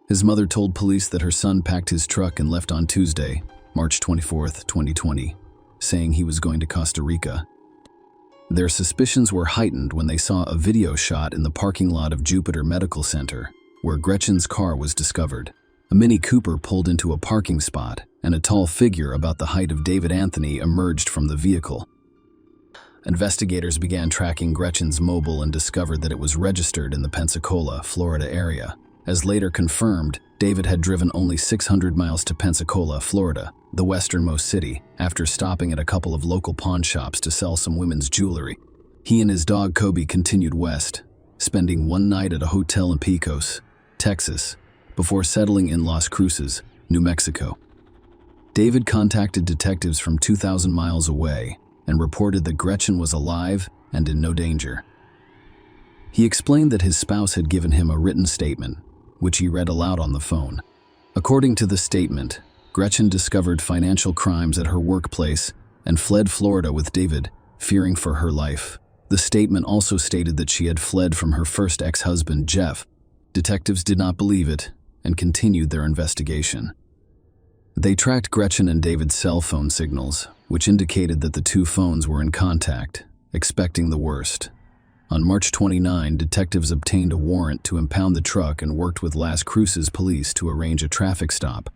His mother told police that her son packed his truck and left on Tuesday, March 24, 2020, saying he was going to Costa Rica. Their suspicions were heightened when they saw a video shot in the parking lot of Jupiter Medical Center, where Gretchen's car was discovered. A Mini Cooper pulled into a parking spot, and a tall figure about the height of David Anthony emerged from the vehicle. Investigators began tracking Gretchen's mobile and discovered that it was registered in the Pensacola, Florida area. As later confirmed, David had driven only 600 miles to Pensacola, Florida, the westernmost city, after stopping at a couple of local pawn shops to sell some women's jewelry. He and his dog Kobe continued west, spending one night at a hotel in Pecos, Texas, before settling in Las Cruces, New Mexico. David contacted detectives from 2,000 miles away and reported that Gretchen was alive and in no danger. He explained that his spouse had given him a written statement, which he read aloud on the phone. According to the statement, Gretchen discovered financial crimes at her workplace and fled Florida with David, fearing for her life. The statement also stated that she had fled from her first ex-husband, Jeff. Detectives did not believe it and continued their investigation. They tracked Gretchen and David's cell phone signals, which indicated that the two phones were in contact, expecting the worst. On March 29, detectives obtained a warrant to impound the truck and worked with Las Cruces police to arrange a traffic stop.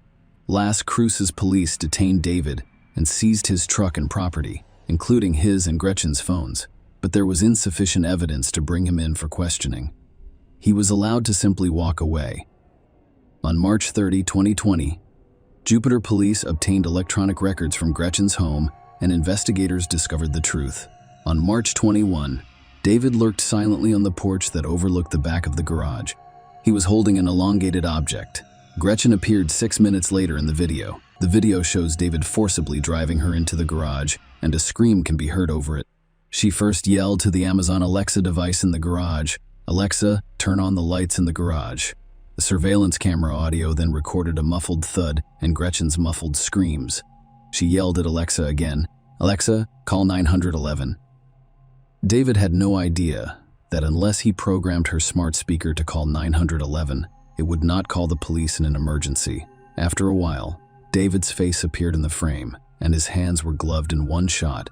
Las Cruces police detained David and seized his truck and property, including his and Gretchen's phones, but there was insufficient evidence to bring him in for questioning. He was allowed to simply walk away. On March 30, 2020, Jupiter police obtained electronic records from Gretchen's home, and investigators discovered the truth. On March 21, David lurked silently on the porch that overlooked the back of the garage. He was holding an elongated object. Gretchen appeared 6 minutes later in the video. The video shows David forcibly driving her into the garage, and a scream can be heard over it. She first yelled to the Amazon Alexa device in the garage, "Alexa, turn on the lights in the garage." The surveillance camera audio then recorded a muffled thud and Gretchen's muffled screams. She yelled at Alexa again, "Alexa, call 911. David had no idea that unless he programmed her smart speaker to call 911, it would not call the police in an emergency. After a while, David's face appeared in the frame, and his hands were gloved in one shot.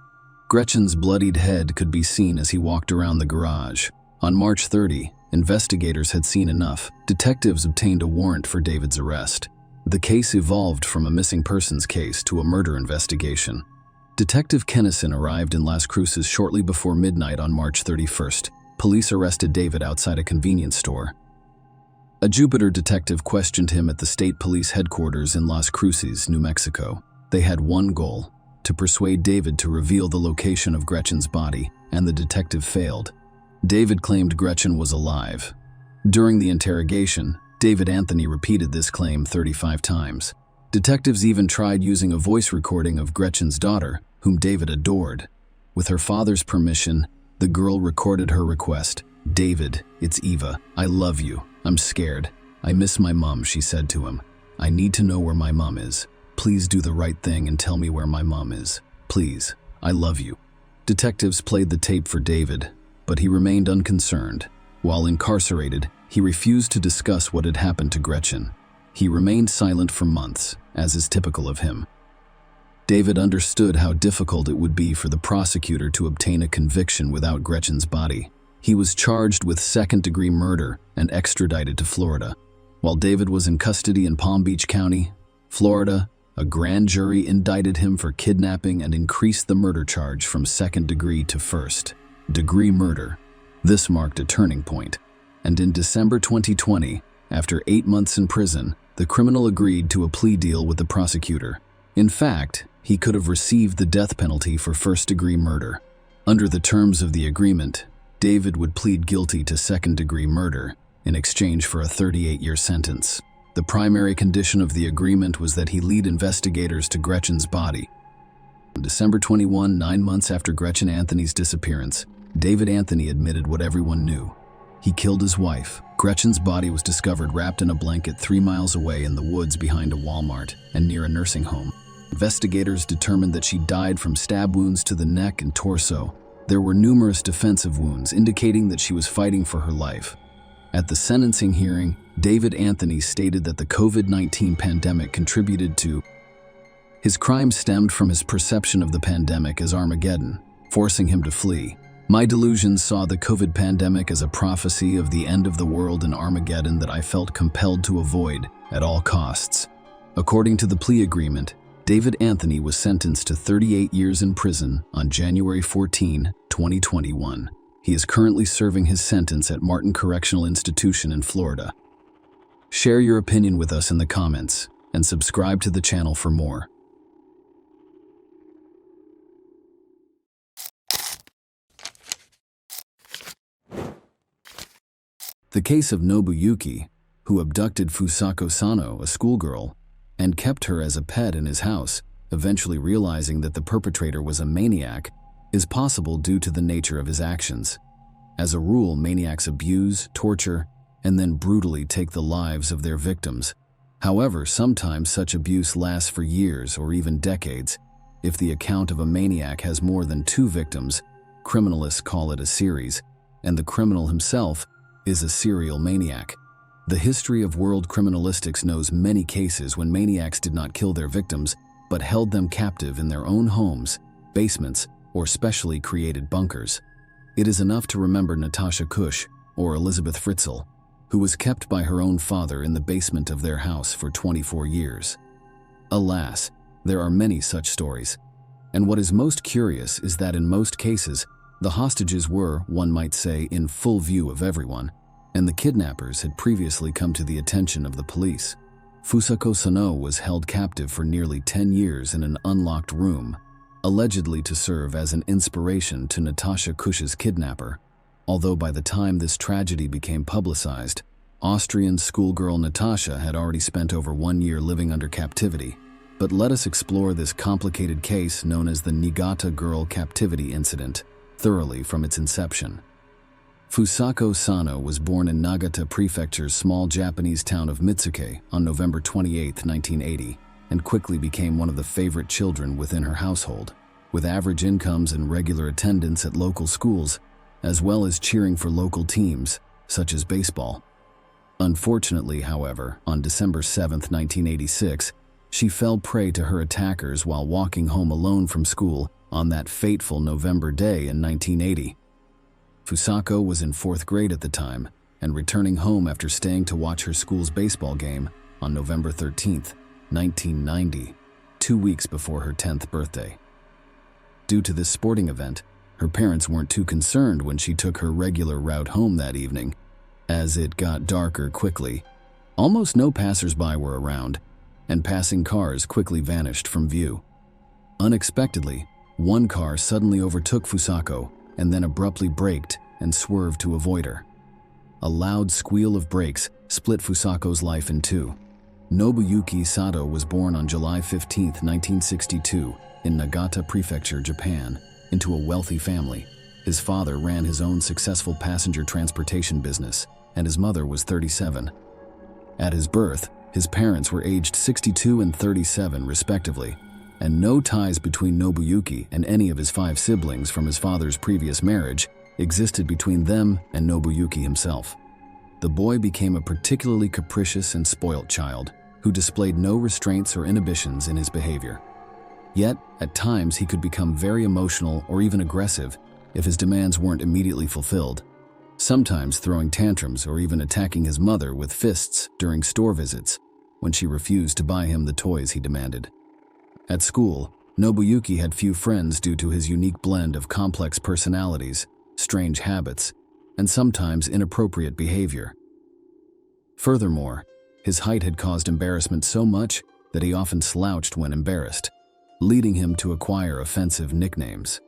Gretchen's bloodied head could be seen as he walked around the garage. On March 30, investigators had seen enough. Detectives obtained a warrant for David's arrest. The case evolved from a missing persons case to a murder investigation. Detective Kennison arrived in Las Cruces shortly before midnight on March 31st. Police arrested David outside a convenience store. A Jupiter detective questioned him at the state police headquarters in Las Cruces, New Mexico. They had one goal: to persuade David to reveal the location of Gretchen's body, and the detective failed. David claimed Gretchen was alive. During the interrogation, David Anthony repeated this claim 35 times. Detectives even tried using a voice recording of Gretchen's daughter, whom David adored. With her father's permission, the girl recorded her request. "David, it's Eva. I love you. I'm scared. I miss my mom," she said to him. "I need to know where my mom is. Please do the right thing and tell me where my mom is. Please. I love you." Detectives played the tape for David, but he remained unconcerned. While incarcerated, he refused to discuss what had happened to Gretchen. He remained silent for months, as is typical of him. David understood how difficult it would be for the prosecutor to obtain a conviction without Gretchen's body. He was charged with second-degree murder and extradited to Florida. While David was in custody in Palm Beach County, Florida, a grand jury indicted him for kidnapping and increased the murder charge from second-degree to first-degree murder. This marked a turning point, and in December 2020, after 8 months in prison, the criminal agreed to a plea deal with the prosecutor. In fact, he could have received the death penalty for first-degree murder. Under the terms of the agreement, David would plead guilty to second-degree murder in exchange for a 38-year sentence. The primary condition of the agreement was that he lead investigators to Gretchen's body. On December 21, 9 months after Gretchen Anthony's disappearance, David Anthony admitted what everyone knew. He killed his wife. Gretchen's body was discovered wrapped in a blanket 3 miles away in the woods behind a Walmart and near a nursing home. Investigators determined that she died from stab wounds to the neck and torso. There were numerous defensive wounds indicating that she was fighting for her life. At the sentencing hearing, David Anthony stated that the COVID-19 pandemic contributed to his crime stemmed from his perception of the pandemic as Armageddon, forcing him to flee. "My delusions saw the COVID pandemic as a prophecy of the end of the world and Armageddon that I felt compelled to avoid at all costs." According to the plea agreement, David Anthony was sentenced to 38 years in prison on January 14, 2021. He is currently serving his sentence at Martin Correctional Institution in Florida. Share your opinion with us in the comments and subscribe to the channel for more. The case of Nobuyuki, who abducted Fusako Sano, a schoolgirl, and kept her as a pet in his house, eventually realizing that the perpetrator was a maniac, is possible due to the nature of his actions. As a rule, maniacs abuse, torture, and then brutally take the lives of their victims. However, sometimes such abuse lasts for years or even decades. If the account of a maniac has more than 2 victims, criminalists call it a series, and the criminal himself is a serial maniac. The history of world criminalistics knows many cases when maniacs did not kill their victims, but held them captive in their own homes, basements, or specially created bunkers. It is enough to remember Natasha Kush, or Elizabeth Fritzl, who was kept by her own father in the basement of their house for 24 years. Alas, there are many such stories. And what is most curious is that in most cases, the hostages were, one might say, in full view of everyone, and the kidnappers had previously come to the attention of the police. Fusako Sano was held captive for nearly 10 years in an unlocked room, allegedly to serve as an inspiration to Natasha Kush's kidnapper. Although by the time this tragedy became publicized, Austrian schoolgirl Natasha had already spent over 1 year living under captivity. But let us explore this complicated case known as the Niigata girl captivity incident thoroughly from its inception. Fusako Sano was born in Nagata Prefecture's small Japanese town of Mitsuke on November 28, 1980, and quickly became one of the favorite children within her household, with average incomes and regular attendance at local schools, as well as cheering for local teams, such as baseball. Unfortunately, however, on December 7, 1986, she fell prey to her attackers while walking home alone from school on that fateful November day in 1980. Fusako was in 4th grade at the time and returning home after staying to watch her school's baseball game on November 13th, 1990, 2 weeks before her 10th birthday. Due to this sporting event, her parents weren't too concerned when she took her regular route home that evening. As it got darker quickly, almost no passers-by were around, and passing cars quickly vanished from view. Unexpectedly, one car suddenly overtook Fusako and then abruptly braked and swerved to avoid her. A loud squeal of brakes split Fusako's life in two. Nobuyuki Sato was born on July 15, 1962, in Nagata Prefecture, Japan, into a wealthy family. His father ran his own successful passenger transportation business, and his mother was 37. At his birth, his parents were aged 62 and 37 respectively, and no ties between Nobuyuki and any of his 5 siblings from his father's previous marriage existed between them and Nobuyuki himself. The boy became a particularly capricious and spoilt child who displayed no restraints or inhibitions in his behavior. Yet, at times he could become very emotional or even aggressive if his demands weren't immediately fulfilled, sometimes throwing tantrums or even attacking his mother with fists during store visits when she refused to buy him the toys he demanded. At school, Nobuyuki had few friends due to his unique blend of complex personalities, strange habits, and sometimes inappropriate behavior. Furthermore, his height had caused embarrassment so much that he often slouched when embarrassed, leading him to acquire offensive nicknames.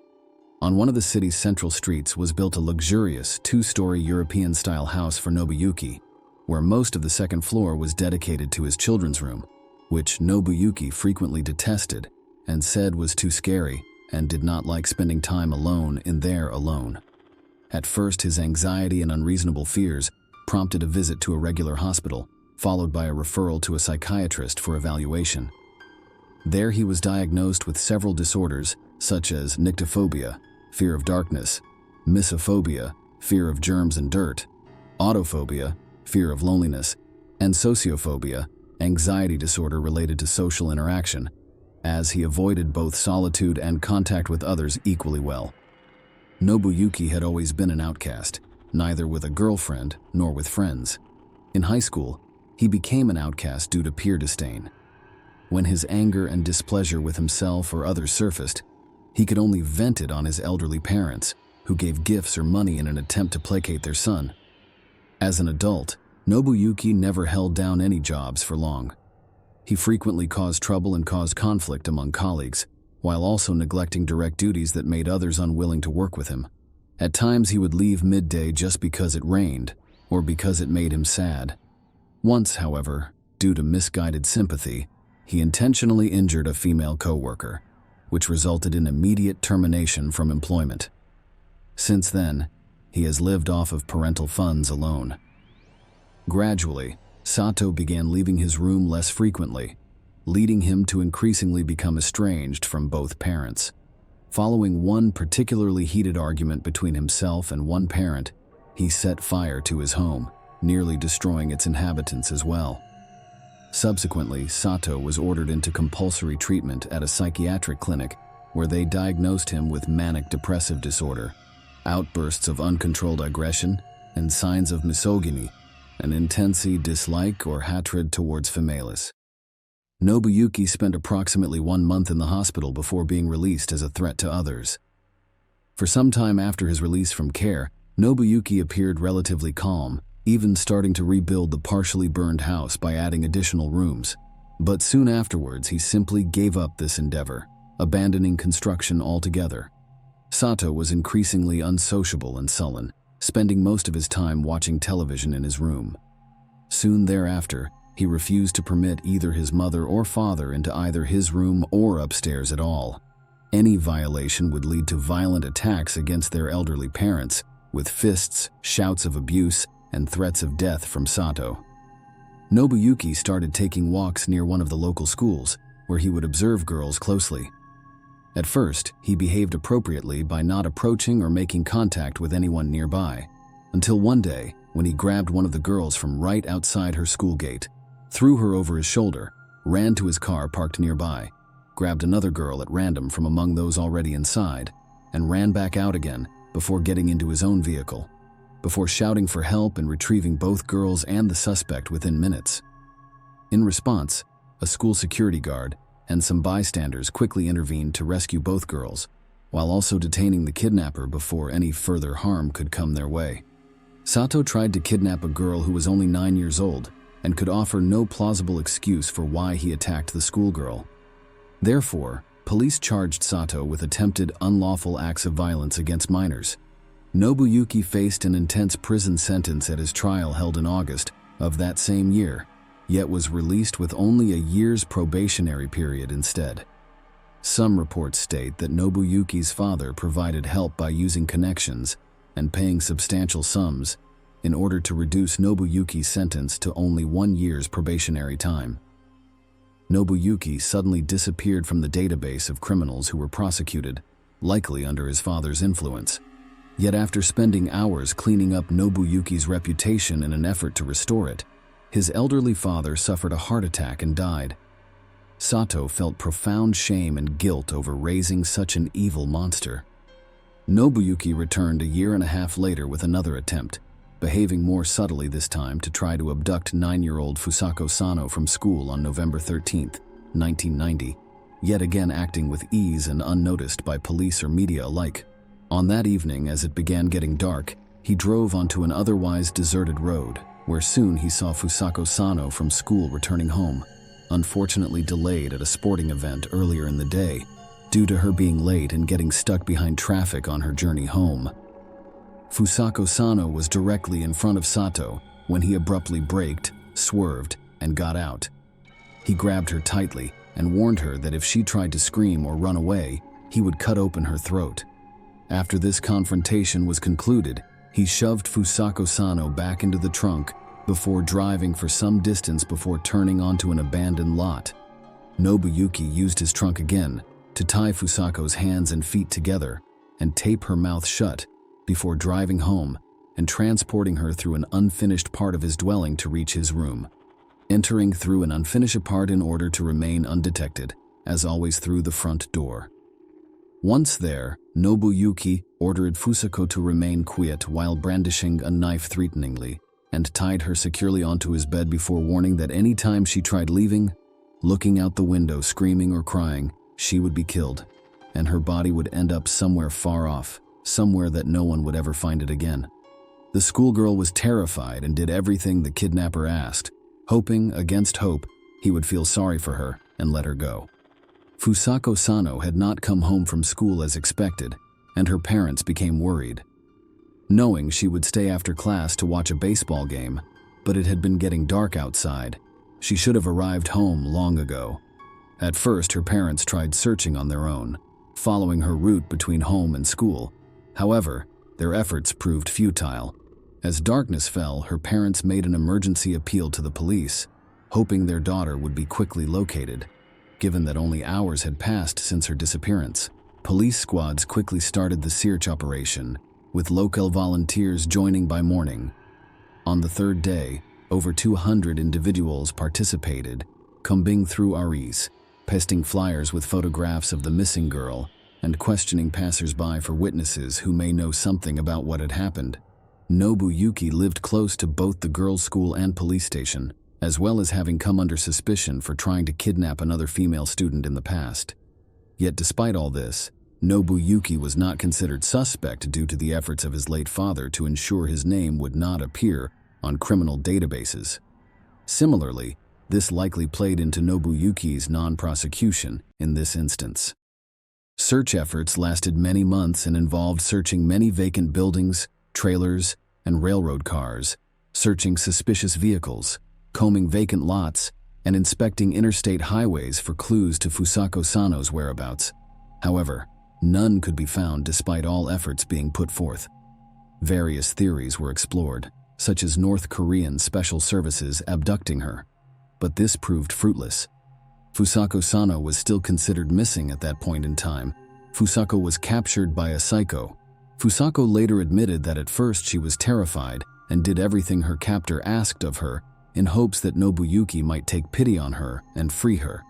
On one of the city's central streets was built a luxurious 2-story European-style house for Nobuyuki, where most of the second floor was dedicated to his children's room, which Nobuyuki frequently detested and said was too scary and did not like spending time alone in there alone. At first, his anxiety and unreasonable fears prompted a visit to a regular hospital, followed by a referral to a psychiatrist for evaluation. There he was diagnosed with several disorders such as nyctophobia, fear of darkness, misophobia, fear of germs and dirt, autophobia, fear of loneliness, and sociophobia, anxiety disorder related to social interaction, as he avoided both solitude and contact with others equally well. Nobuyuki had always been an outcast, neither with a girlfriend nor with friends. In high school, he became an outcast due to peer disdain. When his anger and displeasure with himself or others surfaced, he could only vent it on his elderly parents, who gave gifts or money in an attempt to placate their son. As an adult, Nobuyuki never held down any jobs for long. He frequently caused trouble and caused conflict among colleagues, while also neglecting direct duties that made others unwilling to work with him. At times he would leave midday just because it rained, or because it made him sad. Once, however, due to misguided sympathy, he intentionally injured a female coworker, which resulted in immediate termination from employment. Since then, he has lived off of parental funds alone. Gradually, Sato began leaving his room less frequently, leading him to increasingly become estranged from both parents. Following one particularly heated argument between himself and one parent, he set fire to his home, nearly destroying its inhabitants as well. Subsequently, Sato was ordered into compulsory treatment at a psychiatric clinic where they diagnosed him with manic depressive disorder, outbursts of uncontrolled aggression, and signs of misogyny, an intense dislike or hatred towards females. Nobuyuki spent approximately 1 month in the hospital before being released as a threat to others. For some time after his release from care, Nobuyuki appeared relatively calm, even starting to rebuild the partially burned house by adding additional rooms. But soon afterwards, he simply gave up this endeavor, abandoning construction altogether. Sato was increasingly unsociable and sullen, spending most of his time watching television in his room. Soon thereafter, he refused to permit either his mother or father into either his room or upstairs at all. Any violation would lead to violent attacks against their elderly parents, with fists, shouts of abuse, and threats of death from Sato. Nobuyuki started taking walks near one of the local schools, where he would observe girls closely. At first, he behaved appropriately by not approaching or making contact with anyone nearby, until one day, when he grabbed one of the girls from right outside her school gate, threw her over his shoulder, ran to his car parked nearby, grabbed another girl at random from among those already inside, and ran back out again before getting into his own vehicle. before shouting for help and retrieving both girls and the suspect within minutes. In response, a school security guard and some bystanders quickly intervened to rescue both girls, while also detaining the kidnapper before any further harm could come their way. Sato tried to kidnap a girl who was only 9 years old and could offer no plausible excuse for why he attacked the schoolgirl. Therefore, police charged Sato with attempted unlawful acts of violence against minors. Nobuyuki faced an intense prison sentence at his trial held in August of that same year, yet was released with only a year's probationary period instead. Some reports state that Nobuyuki's father provided help by using connections and paying substantial sums in order to reduce Nobuyuki's sentence to only 1 year's probationary time. Nobuyuki suddenly disappeared from the database of criminals who were prosecuted, likely under his father's influence. Yet after spending hours cleaning up Nobuyuki's reputation in an effort to restore it, his elderly father suffered a heart attack and died. Sato felt profound shame and guilt over raising such an evil monster. Nobuyuki returned a year and a half later with another attempt, behaving more subtly this time to try to abduct 9-year-old Fusako Sano from school on November 13, 1990, yet again acting with ease and unnoticed by police or media alike. On that evening, as it began getting dark, he drove onto an otherwise deserted road, where soon he saw Fusako Sano from school returning home, unfortunately delayed at a sporting event earlier in the day, due to her being late and getting stuck behind traffic on her journey home. Fusako Sano was directly in front of Sato when he abruptly braked, swerved, and got out. He grabbed her tightly and warned her that if she tried to scream or run away, he would cut open her throat. After this confrontation was concluded, he shoved Fusako Sano back into the trunk before driving for some distance before turning onto an abandoned lot. Nobuyuki used his trunk again to tie Fusako's hands and feet together and tape her mouth shut before driving home and transporting her through an unfinished part of his dwelling to reach his room, entering through an unfinished part in order to remain undetected, as always through the front door. Once there, Nobuyuki ordered Fusako to remain quiet while brandishing a knife threateningly, and tied her securely onto his bed before warning that any time she tried leaving, looking out the window, screaming or crying, she would be killed, and her body would end up somewhere far off, somewhere that no one would ever find it again. The schoolgirl was terrified and did everything the kidnapper asked, hoping, against hope, he would feel sorry for her and let her go. Fusako Sano had not come home from school as expected, and her parents became worried. Knowing she would stay after class to watch a baseball game, but it had been getting dark outside, she should have arrived home long ago. At first, her parents tried searching on their own, following her route between home and school. However, their efforts proved futile. As darkness fell, her parents made an emergency appeal to the police, hoping their daughter would be quickly located. Given that only hours had passed since her disappearance, police squads quickly started the search operation, with local volunteers joining by morning. On the third day, over 200 individuals participated, combing through REs, pasting flyers with photographs of the missing girl, and questioning passers-by for witnesses who may know something about what had happened. Nobuyuki lived close to both the girls' school and police station, as well as having come under suspicion for trying to kidnap another female student in the past. Yet despite all this, Nobuyuki was not considered suspect due to the efforts of his late father to ensure his name would not appear on criminal databases. Similarly, this likely played into Nobuyuki's non-prosecution in this instance. Search efforts lasted many months and involved searching many vacant buildings, trailers, and railroad cars, searching suspicious vehicles, combing vacant lots, and inspecting interstate highways for clues to Fusako Sano's whereabouts. However, none could be found despite all efforts being put forth. Various theories were explored, such as North Korean special services abducting her, but this proved fruitless. Fusako Sano was still considered missing at that point in time. Fusako was captured by a psycho. Fusako later admitted that at first she was terrified and did everything her captor asked of her in hopes that Nobuyuki might take pity on her and free her.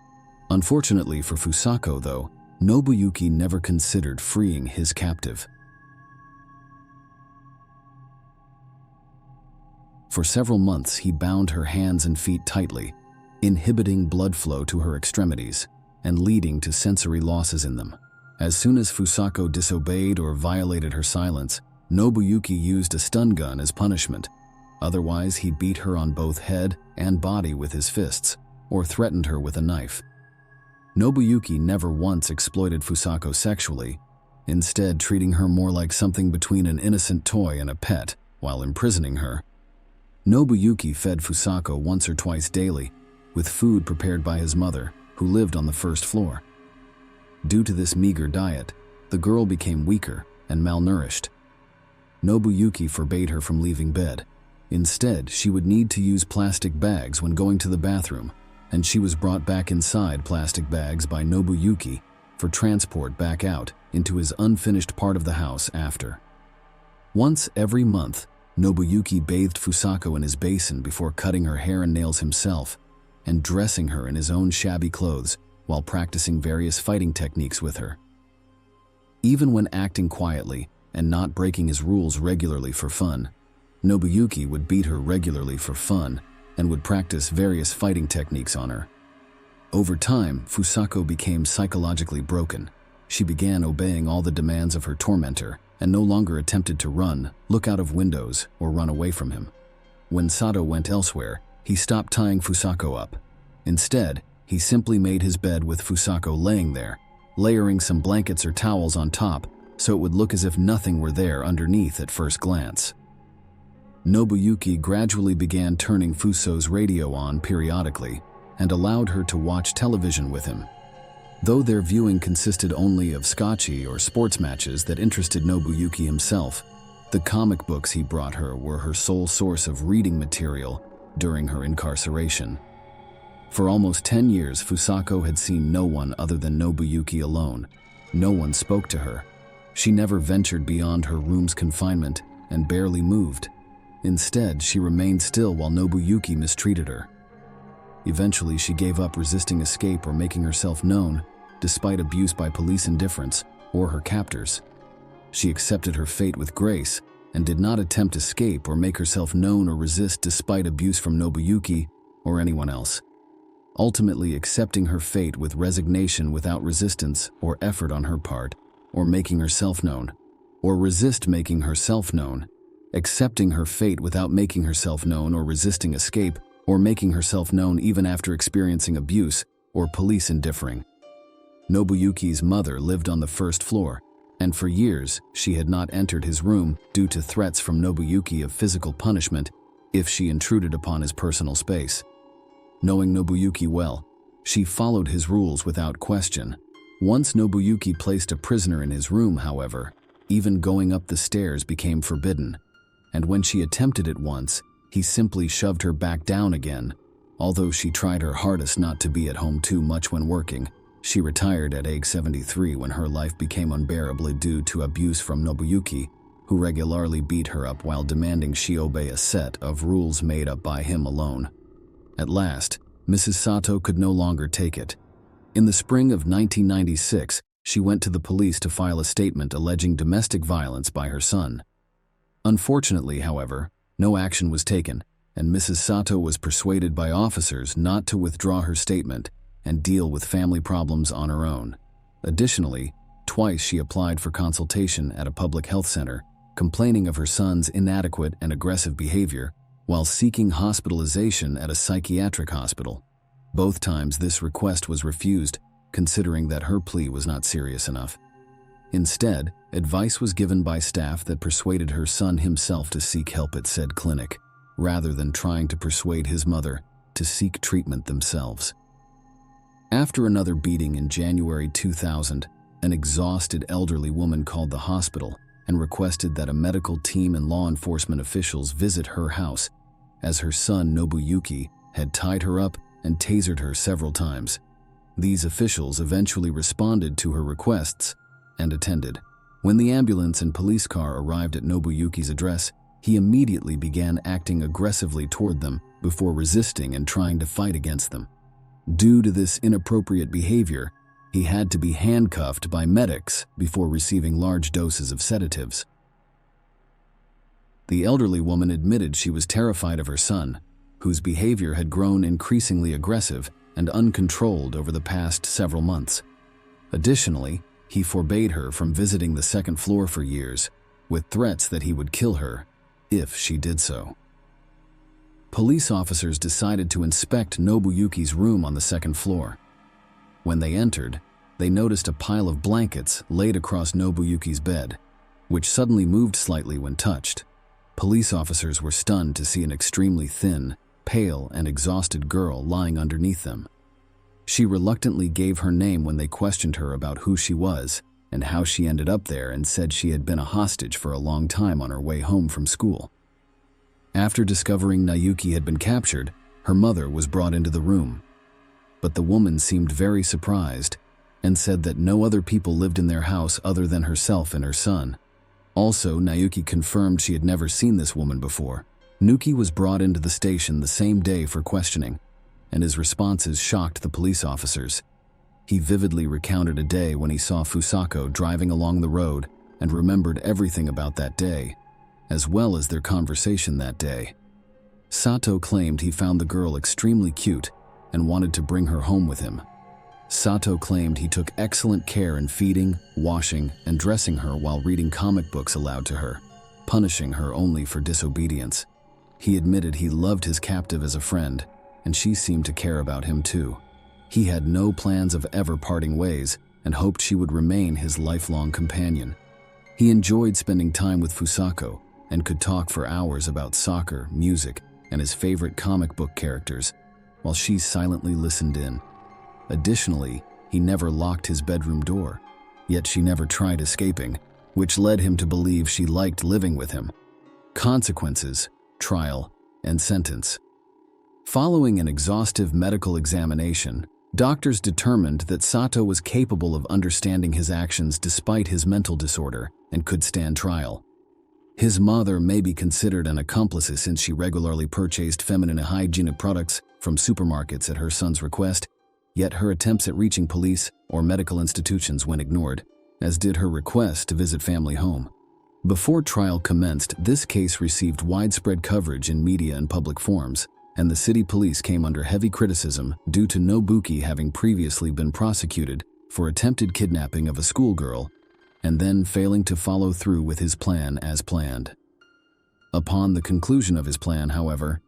Unfortunately for Fusako, though, Nobuyuki never considered freeing his captive. For several months, he bound her hands and feet tightly, inhibiting blood flow to her extremities and leading to sensory losses in them. As soon as Fusako disobeyed or violated her silence, Nobuyuki used a stun gun as punishment. Otherwise, he beat her on both head and body with his fists, or threatened her with a knife. Nobuyuki never once exploited Fusako sexually, instead treating her more like something between an innocent toy and a pet while imprisoning her. Nobuyuki fed Fusako once or twice daily, with food prepared by his mother, who lived on the first floor. Due to this meager diet, the girl became weaker and malnourished. Nobuyuki forbade her from leaving bed. Instead, she would need to use plastic bags when going to the bathroom, and she was brought back inside plastic bags by Nobuyuki for transport back out into his unfinished part of the house after. Once every month, Nobuyuki bathed Fusako in his basin before cutting her hair and nails himself and dressing her in his own shabby clothes while practicing various fighting techniques with her. Even when acting quietly and not breaking his rules regularly for fun, Nobuyuki would beat her regularly for fun and would practice various fighting techniques on her. Over time, Fusako became psychologically broken. She began obeying all the demands of her tormentor and no longer attempted to run, look out of windows, or run away from him. When Sato went elsewhere, he stopped tying Fusako up. Instead, he simply made his bed with Fusako laying there, layering some blankets or towels on top so it would look as if nothing were there underneath at first glance. Nobuyuki gradually began turning Fuso's radio on periodically and allowed her to watch television with him. Though their viewing consisted only of scotchy or sports matches that interested Nobuyuki himself, the comic books he brought her were her sole source of reading material during her incarceration. For almost 10 years, Fusako had seen no one other than Nobuyuki alone. No one spoke to her. She never ventured beyond her room's confinement and barely moved. Instead, she remained still while Nobuyuki mistreated her. Eventually, she gave up resisting escape or making herself known, despite abuse by police indifference or her captors. She accepted her fate with grace and did not attempt escape or make herself known or resist despite abuse from Nobuyuki or anyone else. Ultimately accepting her fate with resignation without resistance or effort on her part, or making herself known, or resist making herself known, accepting her fate without making herself known or resisting escape, or making herself known even after experiencing abuse or police indifference. Nobuyuki's mother lived on the first floor, and for years she had not entered his room due to threats from Nobuyuki of physical punishment if she intruded upon his personal space. Knowing Nobuyuki well, she followed his rules without question. Once Nobuyuki placed a prisoner in his room, however, even going up the stairs became forbidden, and when she attempted it once, he simply shoved her back down again. Although she tried her hardest not to be at home too much when working, she retired at age 73 when her life became unbearable due to abuse from Nobuyuki, who regularly beat her up while demanding she obey a set of rules made up by him alone. At last, Mrs. Sato could no longer take it. In the spring of 1996, she went to the police to file a statement alleging domestic violence by her son. Unfortunately, however, no action was taken, and Mrs. Sato was persuaded by officers not to withdraw her statement and deal with family problems on her own. Additionally, twice she applied for consultation at a public health center, complaining of her son's inadequate and aggressive behavior while seeking hospitalization at a psychiatric hospital. Both times this request was refused, considering that her plea was not serious enough. Instead, advice was given by staff that persuaded her son himself to seek help at said clinic, rather than trying to persuade his mother to seek treatment themselves. After another beating in January 2000, an exhausted elderly woman called the hospital and requested that a medical team and law enforcement officials visit her house, as her son Nobuyuki had tied her up and tasered her several times. These officials eventually responded to her requests and attended. When the ambulance and police car arrived at Nobuyuki's address, he immediately began acting aggressively toward them before resisting and trying to fight against them. Due to this inappropriate behavior, he had to be handcuffed by medics before receiving large doses of sedatives. The elderly woman admitted she was terrified of her son, whose behavior had grown increasingly aggressive and uncontrolled over the past several months. Additionally, he forbade her from visiting the second floor for years, with threats that he would kill her if she did so. Police officers decided to inspect Nobuyuki's room on the second floor. When they entered, they noticed a pile of blankets laid across Nobuyuki's bed, which suddenly moved slightly when touched. Police officers were stunned to see an extremely thin, pale, and exhausted girl lying underneath them. She reluctantly gave her name when they questioned her about who she was and how she ended up there, and said she had been a hostage for a long time on her way home from school. After discovering Nayuki had been captured, her mother was brought into the room. But the woman seemed very surprised and said that no other people lived in their house other than herself and her son. Also, Nayuki confirmed she had never seen this woman before. Nuki was brought into the station the same day for questioning, and his responses shocked the police officers. He vividly recounted a day when he saw Fusako driving along the road and remembered everything about that day, as well as their conversation that day. Sato claimed he found the girl extremely cute and wanted to bring her home with him. Sato claimed he took excellent care in feeding, washing, and dressing her while reading comic books aloud to her, punishing her only for disobedience. He admitted he loved his captive as a friend, and she seemed to care about him too. He had no plans of ever parting ways and hoped she would remain his lifelong companion. He enjoyed spending time with Fusako and could talk for hours about soccer, music, and his favorite comic book characters, while she silently listened in. Additionally, he never locked his bedroom door, yet she never tried escaping, which led him to believe she liked living with him. Consequences, trial, and sentence. Following an exhaustive medical examination, doctors determined that Sato was capable of understanding his actions despite his mental disorder and could stand trial. His mother may be considered an accomplice since she regularly purchased feminine hygiene products from supermarkets at her son's request, yet her attempts at reaching police or medical institutions went ignored, as did her request to visit family home. Before trial commenced, this case received widespread coverage in media and public forums, and the city police came under heavy criticism due to Nobuki having previously been prosecuted for attempted kidnapping of a schoolgirl and then failing to follow through with his plan as planned. Upon the conclusion of his plan, however,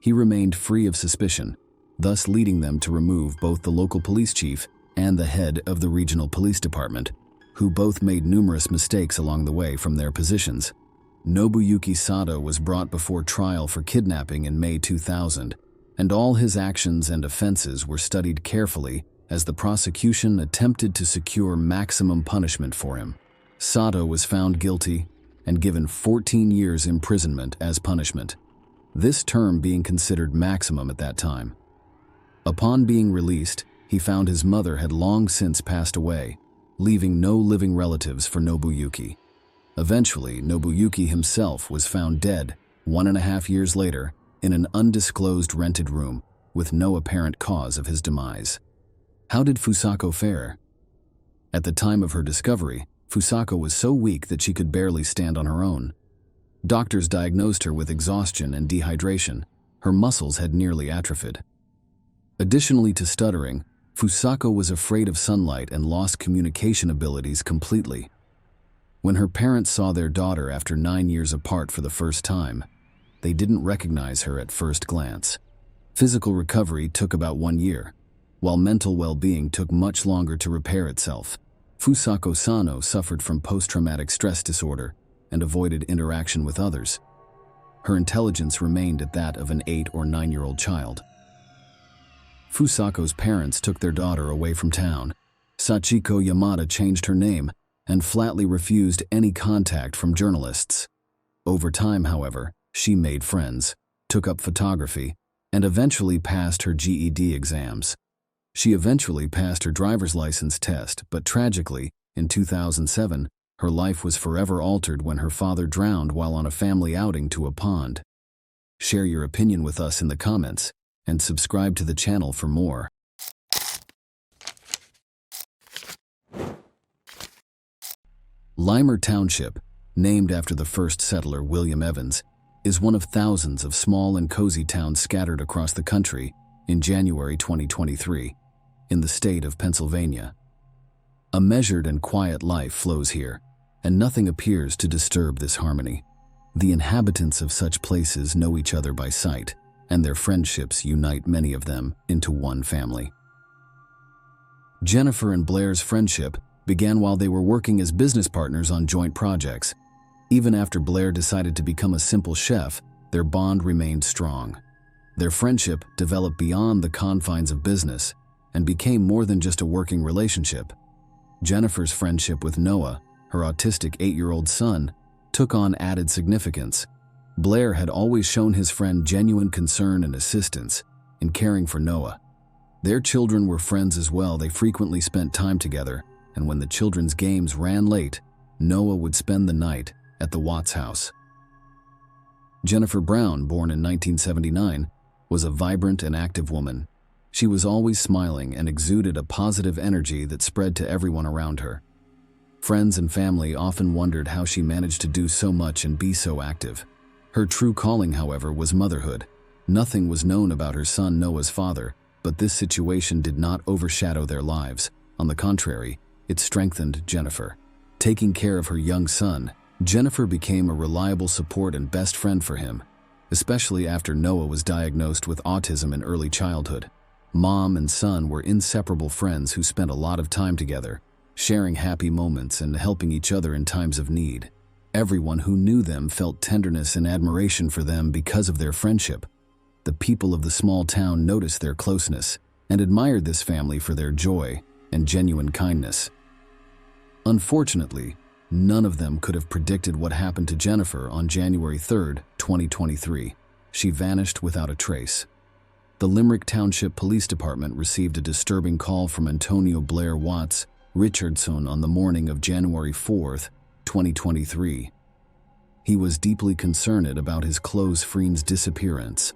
he remained free of suspicion, thus leading them to remove both the local police chief and the head of the regional police department, who both made numerous mistakes along the way from their positions. Nobuyuki Sato was brought before trial for kidnapping in May 2000, and all his actions and offenses were studied carefully as the prosecution attempted to secure maximum punishment for him. Sato was found guilty and given 14 years imprisonment as punishment, this term being considered maximum at that time. Upon being released, he found his mother had long since passed away, leaving no living relatives for Nobuyuki. Eventually, Nobuyuki himself was found dead 1.5 years later in an undisclosed rented room with no apparent cause of his demise. How did Fusako fare? At the time of her discovery, Fusako was so weak that she could barely stand on her own. Doctors diagnosed her with exhaustion and dehydration. Her muscles had nearly atrophied. Additionally to stuttering, Fusako was afraid of sunlight and lost communication abilities completely. When her parents saw their daughter after 9 years apart for the first time, they didn't recognize her at first glance. Physical recovery took about 1 year, while mental well-being took much longer to repair itself. Fusako Sano suffered from post-traumatic stress disorder and avoided interaction with others. Her intelligence remained at that of an 8 or 9-year-old child. Fusako's parents took their daughter away from town. Sachiko Yamada changed her name and flatly refused any contact from journalists. Over time, however, she made friends, took up photography, and eventually passed her GED exams. She eventually passed her driver's license test, but tragically, in 2007, her life was forever altered when her father drowned while on a family outing to a pond. Share your opinion with us in the comments, and subscribe to the channel for more. Limer Township, named after the first settler William Evans, is one of thousands of small and cozy towns scattered across the country in January 2023, in the state of Pennsylvania. A measured and quiet life flows here, and nothing appears to disturb this harmony. The inhabitants of such places know each other by sight, and their friendships unite many of them into one family. Jennifer and Blair's friendship began while they were working as business partners on joint projects. Even after Blair decided to become a simple chef, their bond remained strong. Their friendship developed beyond the confines of business and became more than just a working relationship. Jennifer's friendship with Noah, her autistic 8-year-old son, took on added significance. Blair had always shown his friend genuine concern and assistance in caring for Noah. Their children were friends as well. They frequently spent time together, and when the children's games ran late, Noah would spend the night at the Watts house. Jennifer Brown, born in 1979, was a vibrant and active woman. She was always smiling and exuded a positive energy that spread to everyone around her. Friends and family often wondered how she managed to do so much and be so active. Her true calling, however, was motherhood. Nothing was known about her son Noah's father, but this situation did not overshadow their lives. On the contrary, it strengthened Jennifer. Taking care of her young son, Jennifer became a reliable support and best friend for him, especially after Noah was diagnosed with autism in early childhood. Mom and son were inseparable friends who spent a lot of time together, sharing happy moments and helping each other in times of need. Everyone who knew them felt tenderness and admiration for them because of their friendship. The people of the small town noticed their closeness and admired this family for their joy and genuine kindness. Unfortunately, none of them could have predicted what happened to Jennifer on January 3, 2023. She vanished without a trace. The Limerick Township Police Department received a disturbing call from Antonio Blair Watts Richardson on the morning of January 4, 2023. He was deeply concerned about his close friend's disappearance.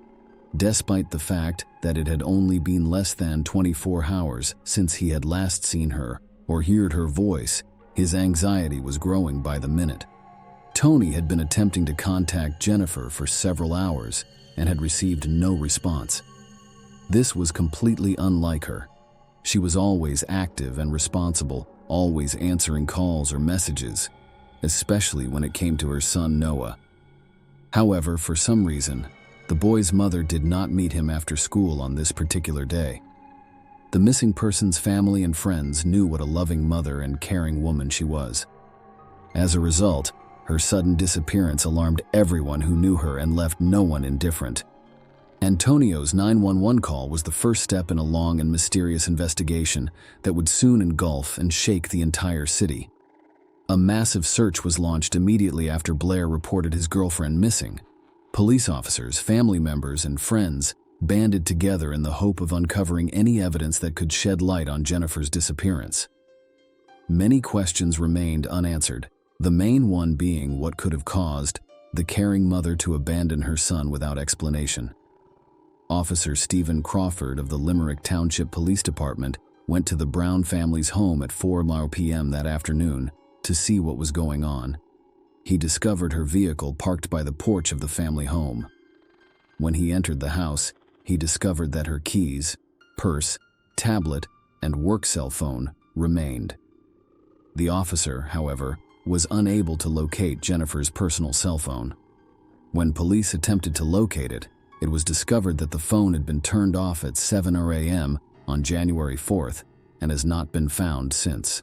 Despite the fact that it had only been less than 24 hours since he had last seen her or heard her voice, his anxiety was growing by the minute. Tony had been attempting to contact Jennifer for several hours and had received no response. This was completely unlike her. She was always active and responsible, always answering calls or messages, especially when it came to her son Noah. However, for some reason, the boy's mother did not meet him after school on this particular day. The missing person's family and friends knew what a loving mother and caring woman she was. As a result, her sudden disappearance alarmed everyone who knew her and left no one indifferent. Antonio's 911 call was the first step in a long and mysterious investigation that would soon engulf and shake the entire city. A massive search was launched immediately after Blair reported his girlfriend missing. Police officers, family members, and friends banded together in the hope of uncovering any evidence that could shed light on Jennifer's disappearance. Many questions remained unanswered, the main one being what could have caused the caring mother to abandon her son without explanation. Officer Stephen Crawford of the Limerick Township Police Department went to the Brown family's home at 4 p.m. that afternoon to see what was going on. He discovered her vehicle parked by the porch of the family home. When he entered the house, he discovered that her keys, purse, tablet, and work cell phone remained. The officer, however, was unable to locate Jennifer's personal cell phone. When police attempted to locate it, it was discovered that the phone had been turned off at 7 a.m. on January 4th and has not been found since.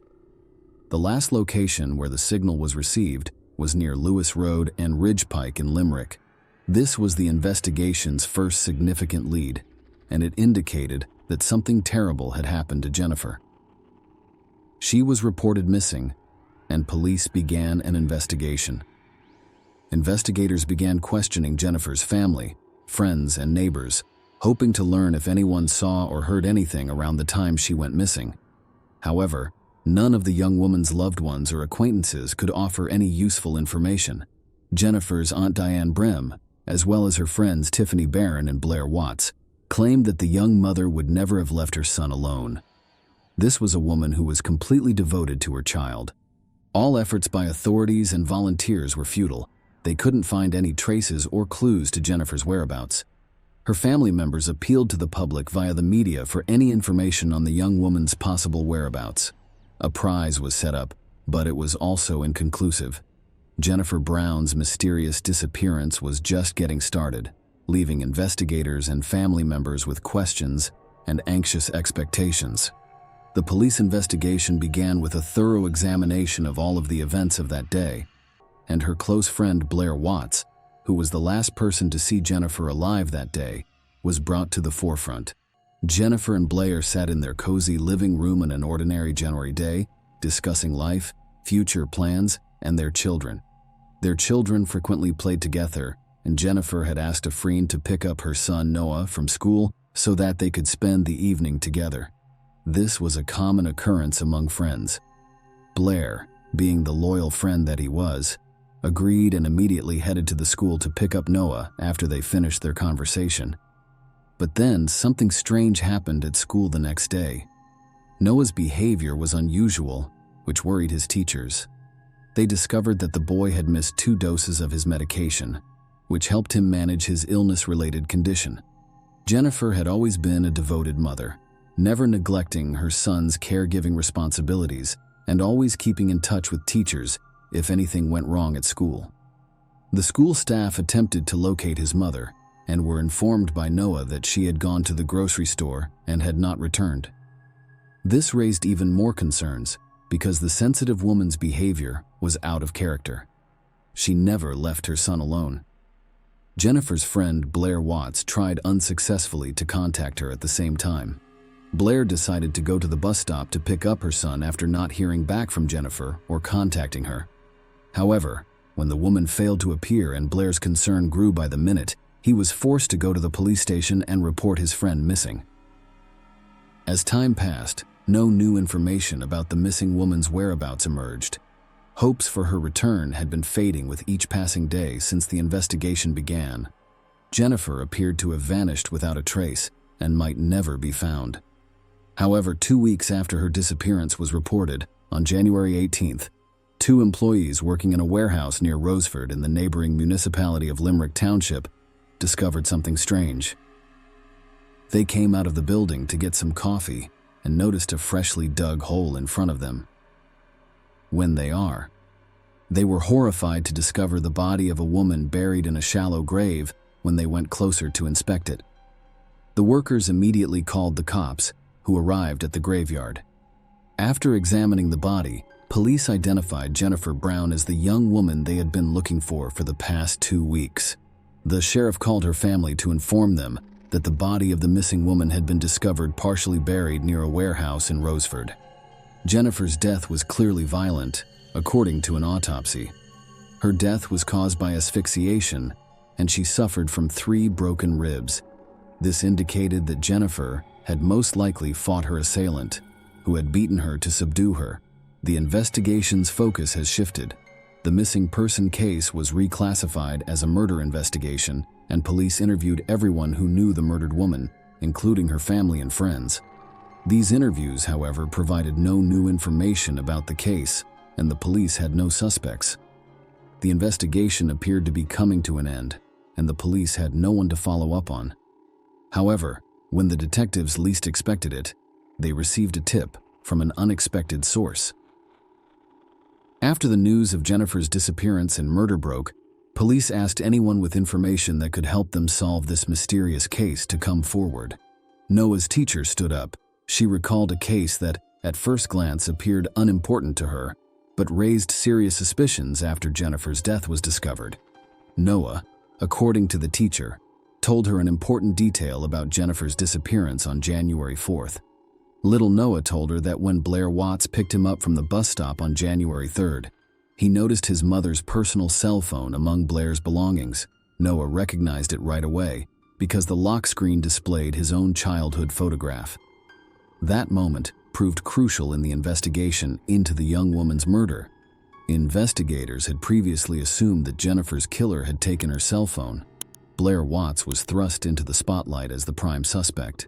The last location where the signal was received was near Lewis Road and Ridge Pike in Limerick. This was the investigation's first significant lead, and it indicated that something terrible had happened to Jennifer. She was reported missing, and police began an investigation. Investigators began questioning Jennifer's family, friends, and neighbors, hoping to learn if anyone saw or heard anything around the time she went missing. However, none of the young woman's loved ones or acquaintances could offer any useful information. Jennifer's Aunt Diane Brem, as well as her friends Tiffany Barron and Blair Watts, claimed that the young mother would never have left her son alone. This was a woman who was completely devoted to her child. All efforts by authorities and volunteers were futile. They couldn't find any traces or clues to Jennifer's whereabouts. Her family members appealed to the public via the media for any information on the young woman's possible whereabouts. A prize was set up, but it was also inconclusive. Jennifer Brown's mysterious disappearance was just getting started, leaving investigators and family members with questions and anxious expectations. The police investigation began with a thorough examination of all of the events of that day, and her close friend Blair Watts, who was the last person to see Jennifer alive that day, was brought to the forefront. Jennifer and Blair sat in their cozy living room on an ordinary January day, discussing life, future plans, and their children. Their children frequently played together, and Jennifer had asked a friend to pick up her son Noah from school so that they could spend the evening together. This was a common occurrence among friends. Blair, being the loyal friend that he was, agreed and immediately headed to the school to pick up Noah after they finished their conversation. But then something strange happened at school the next day. Noah's behavior was unusual, which worried his teachers. They discovered that the boy had missed 2 doses of his medication, which helped him manage his illness-related condition. Jennifer had always been a devoted mother, never neglecting her son's caregiving responsibilities and always keeping in touch with teachers if anything went wrong at school. The school staff attempted to locate his mother and were informed by Noah that she had gone to the grocery store and had not returned. This raised even more concerns because the sensitive woman's behavior was out of character. She never left her son alone. Jennifer's friend Blair Watts tried unsuccessfully to contact her at the same time. Blair decided to go to the bus stop to pick up her son after not hearing back from Jennifer or contacting her. However, when the woman failed to appear and Blair's concern grew by the minute, he was forced to go to the police station and report his friend missing. As time passed, no new information about the missing woman's whereabouts emerged. Hopes for her return had been fading with each passing day since the investigation began. Jennifer appeared to have vanished without a trace and might never be found. However, 2 weeks after her disappearance was reported, on January 18th, 2 employees working in a warehouse near Roseford in the neighboring municipality of Limerick Township discovered something strange. They came out of the building to get some coffee and noticed a freshly dug hole in front of them. They were horrified to discover the body of a woman buried in a shallow grave when they went closer to inspect it. The workers immediately called the cops, who arrived at the graveyard. After examining the body, police identified Jennifer Brown as the young woman they had been looking for the past 2 weeks. The sheriff called her family to inform them that the body of the missing woman had been discovered partially buried near a warehouse in Roseford. Jennifer's death was clearly violent, according to an autopsy. Her death was caused by asphyxiation, and she suffered from 3 broken ribs. This indicated that Jennifer had most likely fought her assailant, who had beaten her to subdue her. The investigation's focus has shifted. The missing person case was reclassified as a murder investigation, and police interviewed everyone who knew the murdered woman, including her family and friends. These interviews, however, provided no new information about the case, and the police had no suspects. The investigation appeared to be coming to an end, and the police had no one to follow up on. However, when the detectives least expected it, they received a tip from an unexpected source. After the news of Jennifer's disappearance and murder broke, police asked anyone with information that could help them solve this mysterious case to come forward. Noah's teacher stood up. She recalled a case that, at first glance, appeared unimportant to her, but raised serious suspicions after Jennifer's death was discovered. Noah, according to the teacher, told her an important detail about Jennifer's disappearance on January 4th. Little Noah told her that when Blair Watts picked him up from the bus stop on January 3rd, he noticed his mother's personal cell phone among Blair's belongings. Noah recognized it right away because the lock screen displayed his own childhood photograph. That moment proved crucial in the investigation into the young woman's murder. Investigators had previously assumed that Jennifer's killer had taken her cell phone. Blair Watts was thrust into the spotlight as the prime suspect.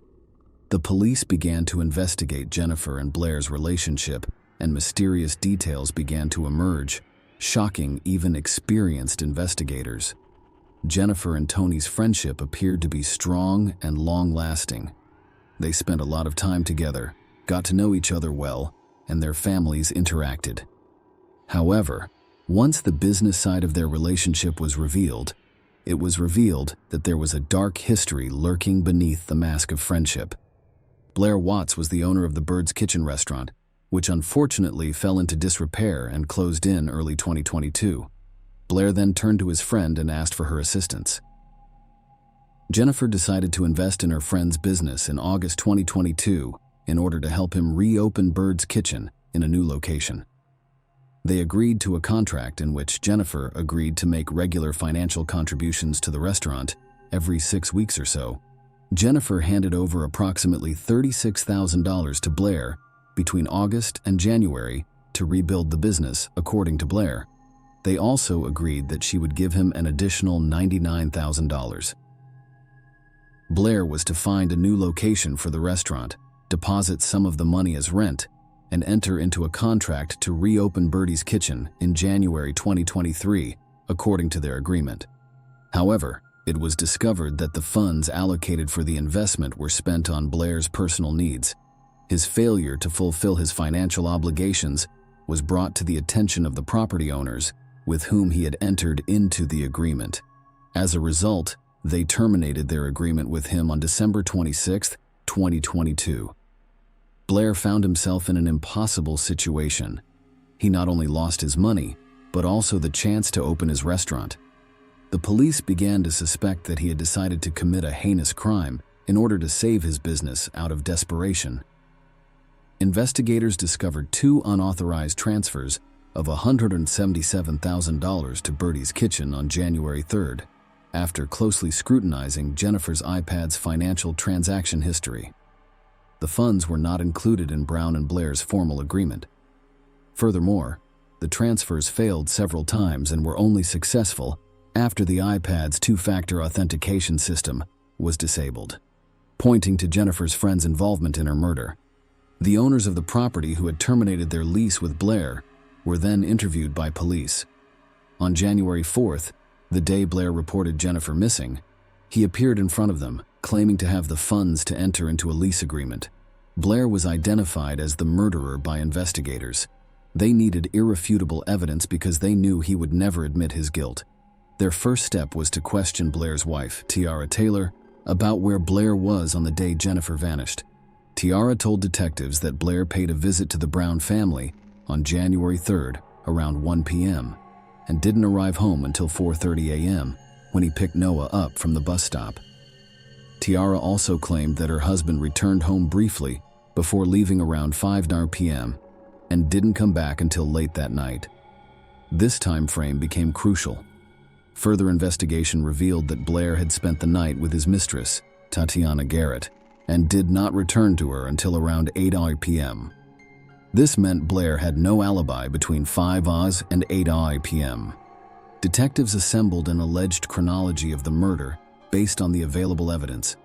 The police began to investigate Jennifer and Blair's relationship and mysterious details began to emerge, shocking even experienced investigators. Jennifer and Tony's friendship appeared to be strong and long-lasting. They spent a lot of time together, got to know each other well, and their families interacted. However, once the business side of their relationship was revealed, it was revealed that there was a dark history lurking beneath the mask of friendship. Blair Watts was the owner of the Bird's Kitchen restaurant, which unfortunately fell into disrepair and closed in early 2022. Blair then turned to his friend and asked for her assistance. Jennifer decided to invest in her friend's business in August 2022 in order to help him reopen Bird's Kitchen in a new location. They agreed to a contract in which Jennifer agreed to make regular financial contributions to the restaurant every 6 weeks or so. Jennifer handed over approximately $36,000 to Blair between August and January to rebuild the business, according to Blair. They also agreed that she would give him an additional $99,000. Blair was to find a new location for the restaurant, deposit some of the money as rent, and enter into a contract to reopen Birdie's Kitchen in January 2023, according to their agreement. However, it was discovered that the funds allocated for the investment were spent on Blair's personal needs. His failure to fulfill his financial obligations was brought to the attention of the property owners with whom he had entered into the agreement. As a result, they terminated their agreement with him on December 26, 2022. Blair found himself in an impossible situation. He not only lost his money, but also the chance to open his restaurant. The police began to suspect that he had decided to commit a heinous crime in order to save his business out of desperation. Investigators discovered 2 unauthorized transfers of $177,000 to Birdie's Kitchen on January 3rd, after closely scrutinizing Jennifer's iPad's financial transaction history. The funds were not included in Brown and Blair's formal agreement. Furthermore, the transfers failed several times and were only successful after the iPad's 2-factor authentication system was disabled, pointing to Jennifer's friend's involvement in her murder. The owners of the property who had terminated their lease with Blair were then interviewed by police. On January 4th, the day Blair reported Jennifer missing, he appeared in front of them, claiming to have the funds to enter into a lease agreement. Blair was identified as the murderer by investigators. They needed irrefutable evidence because they knew he would never admit his guilt. Their first step was to question Blair's wife, Tiara Taylor, about where Blair was on the day Jennifer vanished. Tiara told detectives that Blair paid a visit to the Brown family on January 3rd around 1 p.m. and didn't arrive home until 4:30 a.m. when he picked Noah up from the bus stop. Tiara also claimed that her husband returned home briefly before leaving around 5:00 p.m. and didn't come back until late that night. This time frame became crucial. Further investigation revealed that Blair had spent the night with his mistress, Tatiana Garrett, and did not return to her until around 8:00 p.m. This meant Blair had no alibi between 5:00 and 8:00 p.m. Detectives assembled an alleged chronology of the murder based on the available evidence.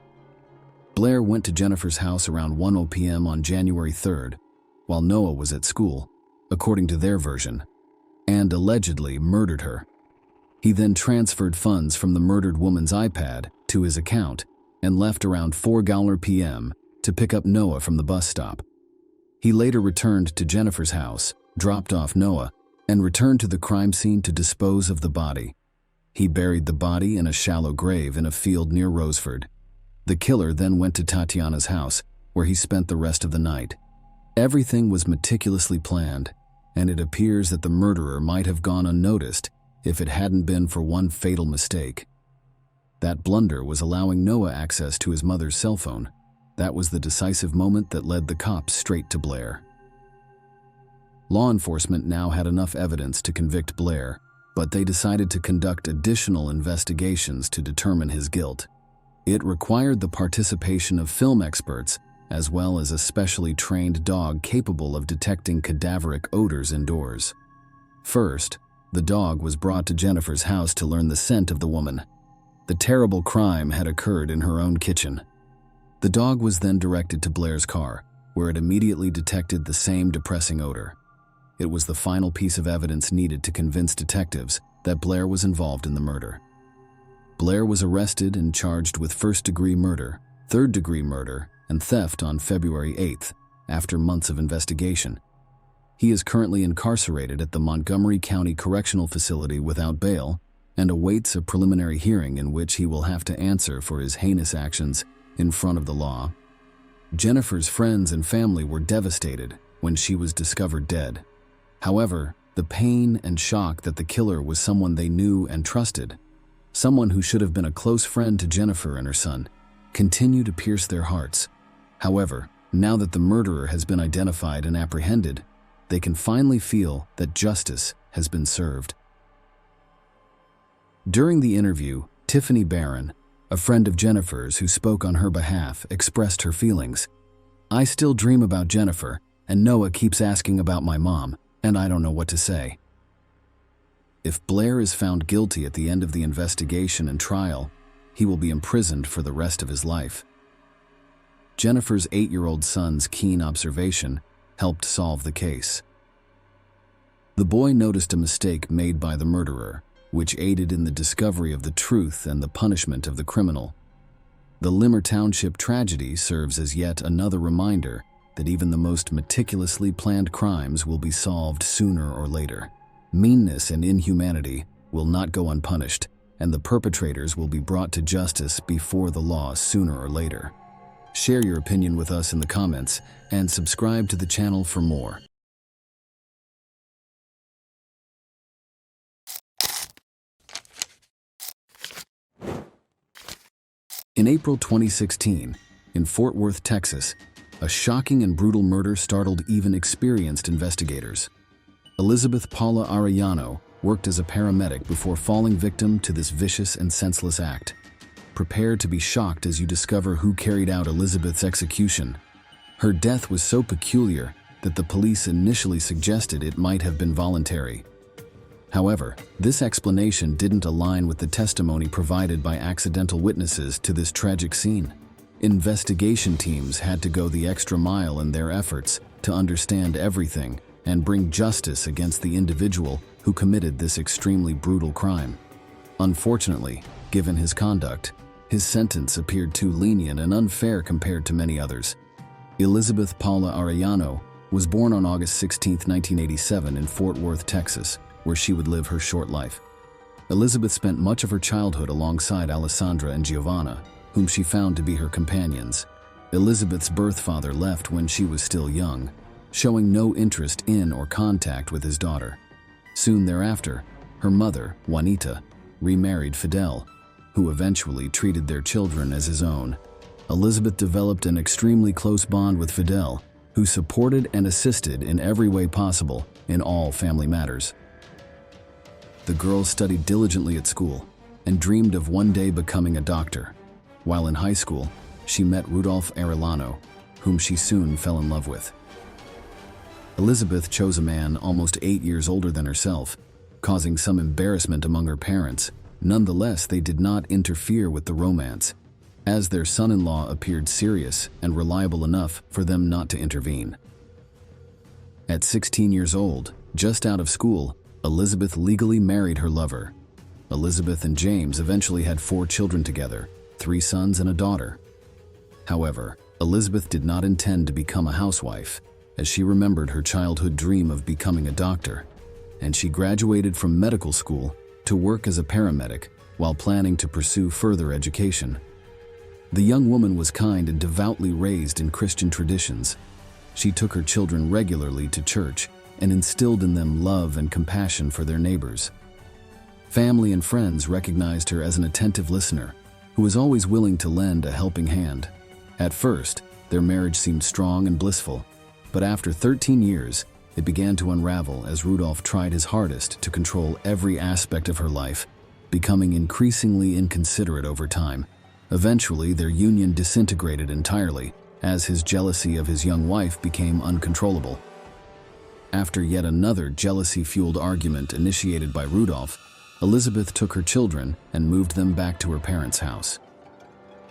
Blair went to Jennifer's house around 1:00 p.m. on January 3rd, while Noah was at school, according to their version, and allegedly murdered her. He then transferred funds from the murdered woman's iPad to his account and left around 4:00 p.m. to pick up Noah from the bus stop. He later returned to Jennifer's house, dropped off Noah, and returned to the crime scene to dispose of the body. He buried the body in a shallow grave in a field near Roseford. The killer then went to Tatiana's house, where he spent the rest of the night. Everything was meticulously planned, and it appears that the murderer might have gone unnoticed if it hadn't been for one fatal mistake. That blunder was allowing Noah access to his mother's cell phone. That was the decisive moment that led the cops straight to Blair. Law enforcement now had enough evidence to convict Blair, but they decided to conduct additional investigations to determine his guilt. It required the participation of film experts, as well as a specially trained dog capable of detecting cadaveric odors indoors. First, the dog was brought to Jennifer's house to learn the scent of the woman. The terrible crime had occurred in her own kitchen. The dog was then directed to Blair's car, where it immediately detected the same depressing odor. It was the final piece of evidence needed to convince detectives that Blair was involved in the murder. Blair was arrested and charged with first-degree murder, third-degree murder, and theft on February 8th, after months of investigation. He is currently incarcerated at the Montgomery County Correctional Facility without bail and awaits a preliminary hearing in which he will have to answer for his heinous actions in front of the law. Jennifer's friends and family were devastated when she was discovered dead. However, the pain and shock that the killer was someone they knew and trusted, someone who should have been a close friend to Jennifer and her son, continue to pierce their hearts. However, now that the murderer has been identified and apprehended, they can finally feel that justice has been served. During the interview, Tiffany Barron, a friend of Jennifer's who spoke on her behalf, expressed her feelings. "I still dream about Jennifer, and Noah keeps asking about my mom, and I don't know what to say." If Blair is found guilty at the end of the investigation and trial, he will be imprisoned for the rest of his life. Jennifer's 8-year-old son's keen observation helped solve the case. The boy noticed a mistake made by the murderer, which aided in the discovery of the truth and the punishment of the criminal. The Limmer Township tragedy serves as yet another reminder that even the most meticulously planned crimes will be solved sooner or later. Meanness and inhumanity will not go unpunished, and the perpetrators will be brought to justice before the law sooner or later. Share your opinion with us in the comments and subscribe to the channel for more. In April 2016, in Fort Worth, Texas, a shocking and brutal murder startled even experienced investigators. Elizabeth Paula Arellano worked as a paramedic before falling victim to this vicious and senseless act. Prepare to be shocked as you discover who carried out Elizabeth's execution. Her death was so peculiar that the police initially suggested it might have been voluntary. However, this explanation didn't align with the testimony provided by accidental witnesses to this tragic scene. Investigation teams had to go the extra mile in their efforts to understand everything and bring justice against the individual who committed this extremely brutal crime. Unfortunately, given his conduct, his sentence appeared too lenient and unfair compared to many others. Elizabeth Paula Arellano was born on August 16, 1987 in Fort Worth, Texas, where she would live her short life. Elizabeth spent much of her childhood alongside Alessandra and Giovanna, whom she found to be her companions. Elizabeth's birth father left when she was still young, showing no interest in or contact with his daughter. Soon thereafter, her mother, Juanita, remarried Fidel, who eventually treated their children as his own. Elizabeth developed an extremely close bond with Fidel, who supported and assisted in every way possible in all family matters. The girl studied diligently at school and dreamed of one day becoming a doctor. While in high school, she met Rudolph Arellano, whom she soon fell in love with. Elizabeth chose a man almost 8 years older than herself, causing some embarrassment among her parents. Nonetheless, they did not interfere with the romance, as their son-in-law appeared serious and reliable enough for them not to intervene. At 16 years old, just out of school, Elizabeth legally married her lover. Elizabeth and James eventually had 4 children together, 3 sons and a daughter. However, Elizabeth did not intend to become a housewife, as she remembered her childhood dream of becoming a doctor, and she graduated from medical school to work as a paramedic while planning to pursue further education. The young woman was kind and devoutly raised in Christian traditions. She took her children regularly to church and instilled in them love and compassion for their neighbors. Family and friends recognized her as an attentive listener who was always willing to lend a helping hand. At first, their marriage seemed strong and blissful, but after 13 years, it began to unravel as Rudolph tried his hardest to control every aspect of her life, becoming increasingly inconsiderate over time. Eventually, their union disintegrated entirely, as his jealousy of his young wife became uncontrollable. After yet another jealousy-fueled argument initiated by Rudolph, Elizabeth took her children and moved them back to her parents' house.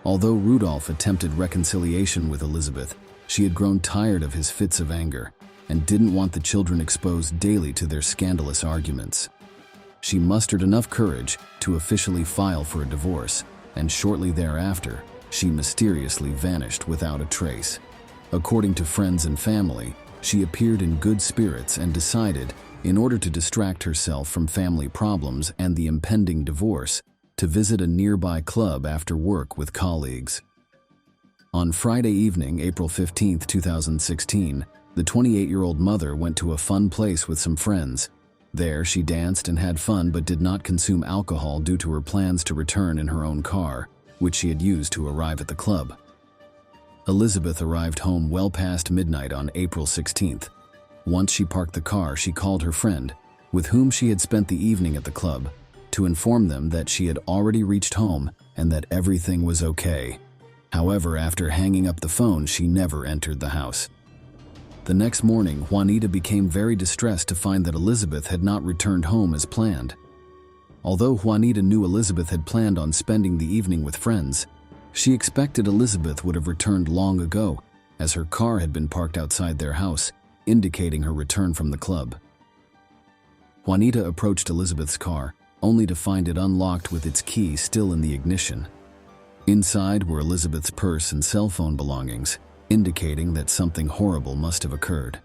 Although Rudolph attempted reconciliation with Elizabeth, she had grown tired of his fits of anger. and didn't want the children exposed daily to their scandalous arguments. She mustered enough courage to officially file for a divorce, and shortly thereafter, she mysteriously vanished without a trace. According to friends and family, she appeared in good spirits and decided, in order to distract herself from family problems and the impending divorce, to visit a nearby club after work with colleagues. On Friday evening, April 15, 2016, the 28-year-old mother went to a fun place with some friends. There, she danced and had fun but did not consume alcohol due to her plans to return in her own car, which she had used to arrive at the club. Elizabeth arrived home well past midnight on April 16th. Once she parked the car, she called her friend, with whom she had spent the evening at the club, to inform them that she had already reached home and that everything was okay. However, after hanging up the phone, she never entered the house. The next morning, Juanita became very distressed to find that Elizabeth had not returned home as planned. Although Juanita knew Elizabeth had planned on spending the evening with friends, she expected Elizabeth would have returned long ago, as her car had been parked outside their house, indicating her return from the club. Juanita approached Elizabeth's car, only to find it unlocked with its key still in the ignition. Inside were Elizabeth's purse and cell phone belongings, indicating that something horrible must have occurred.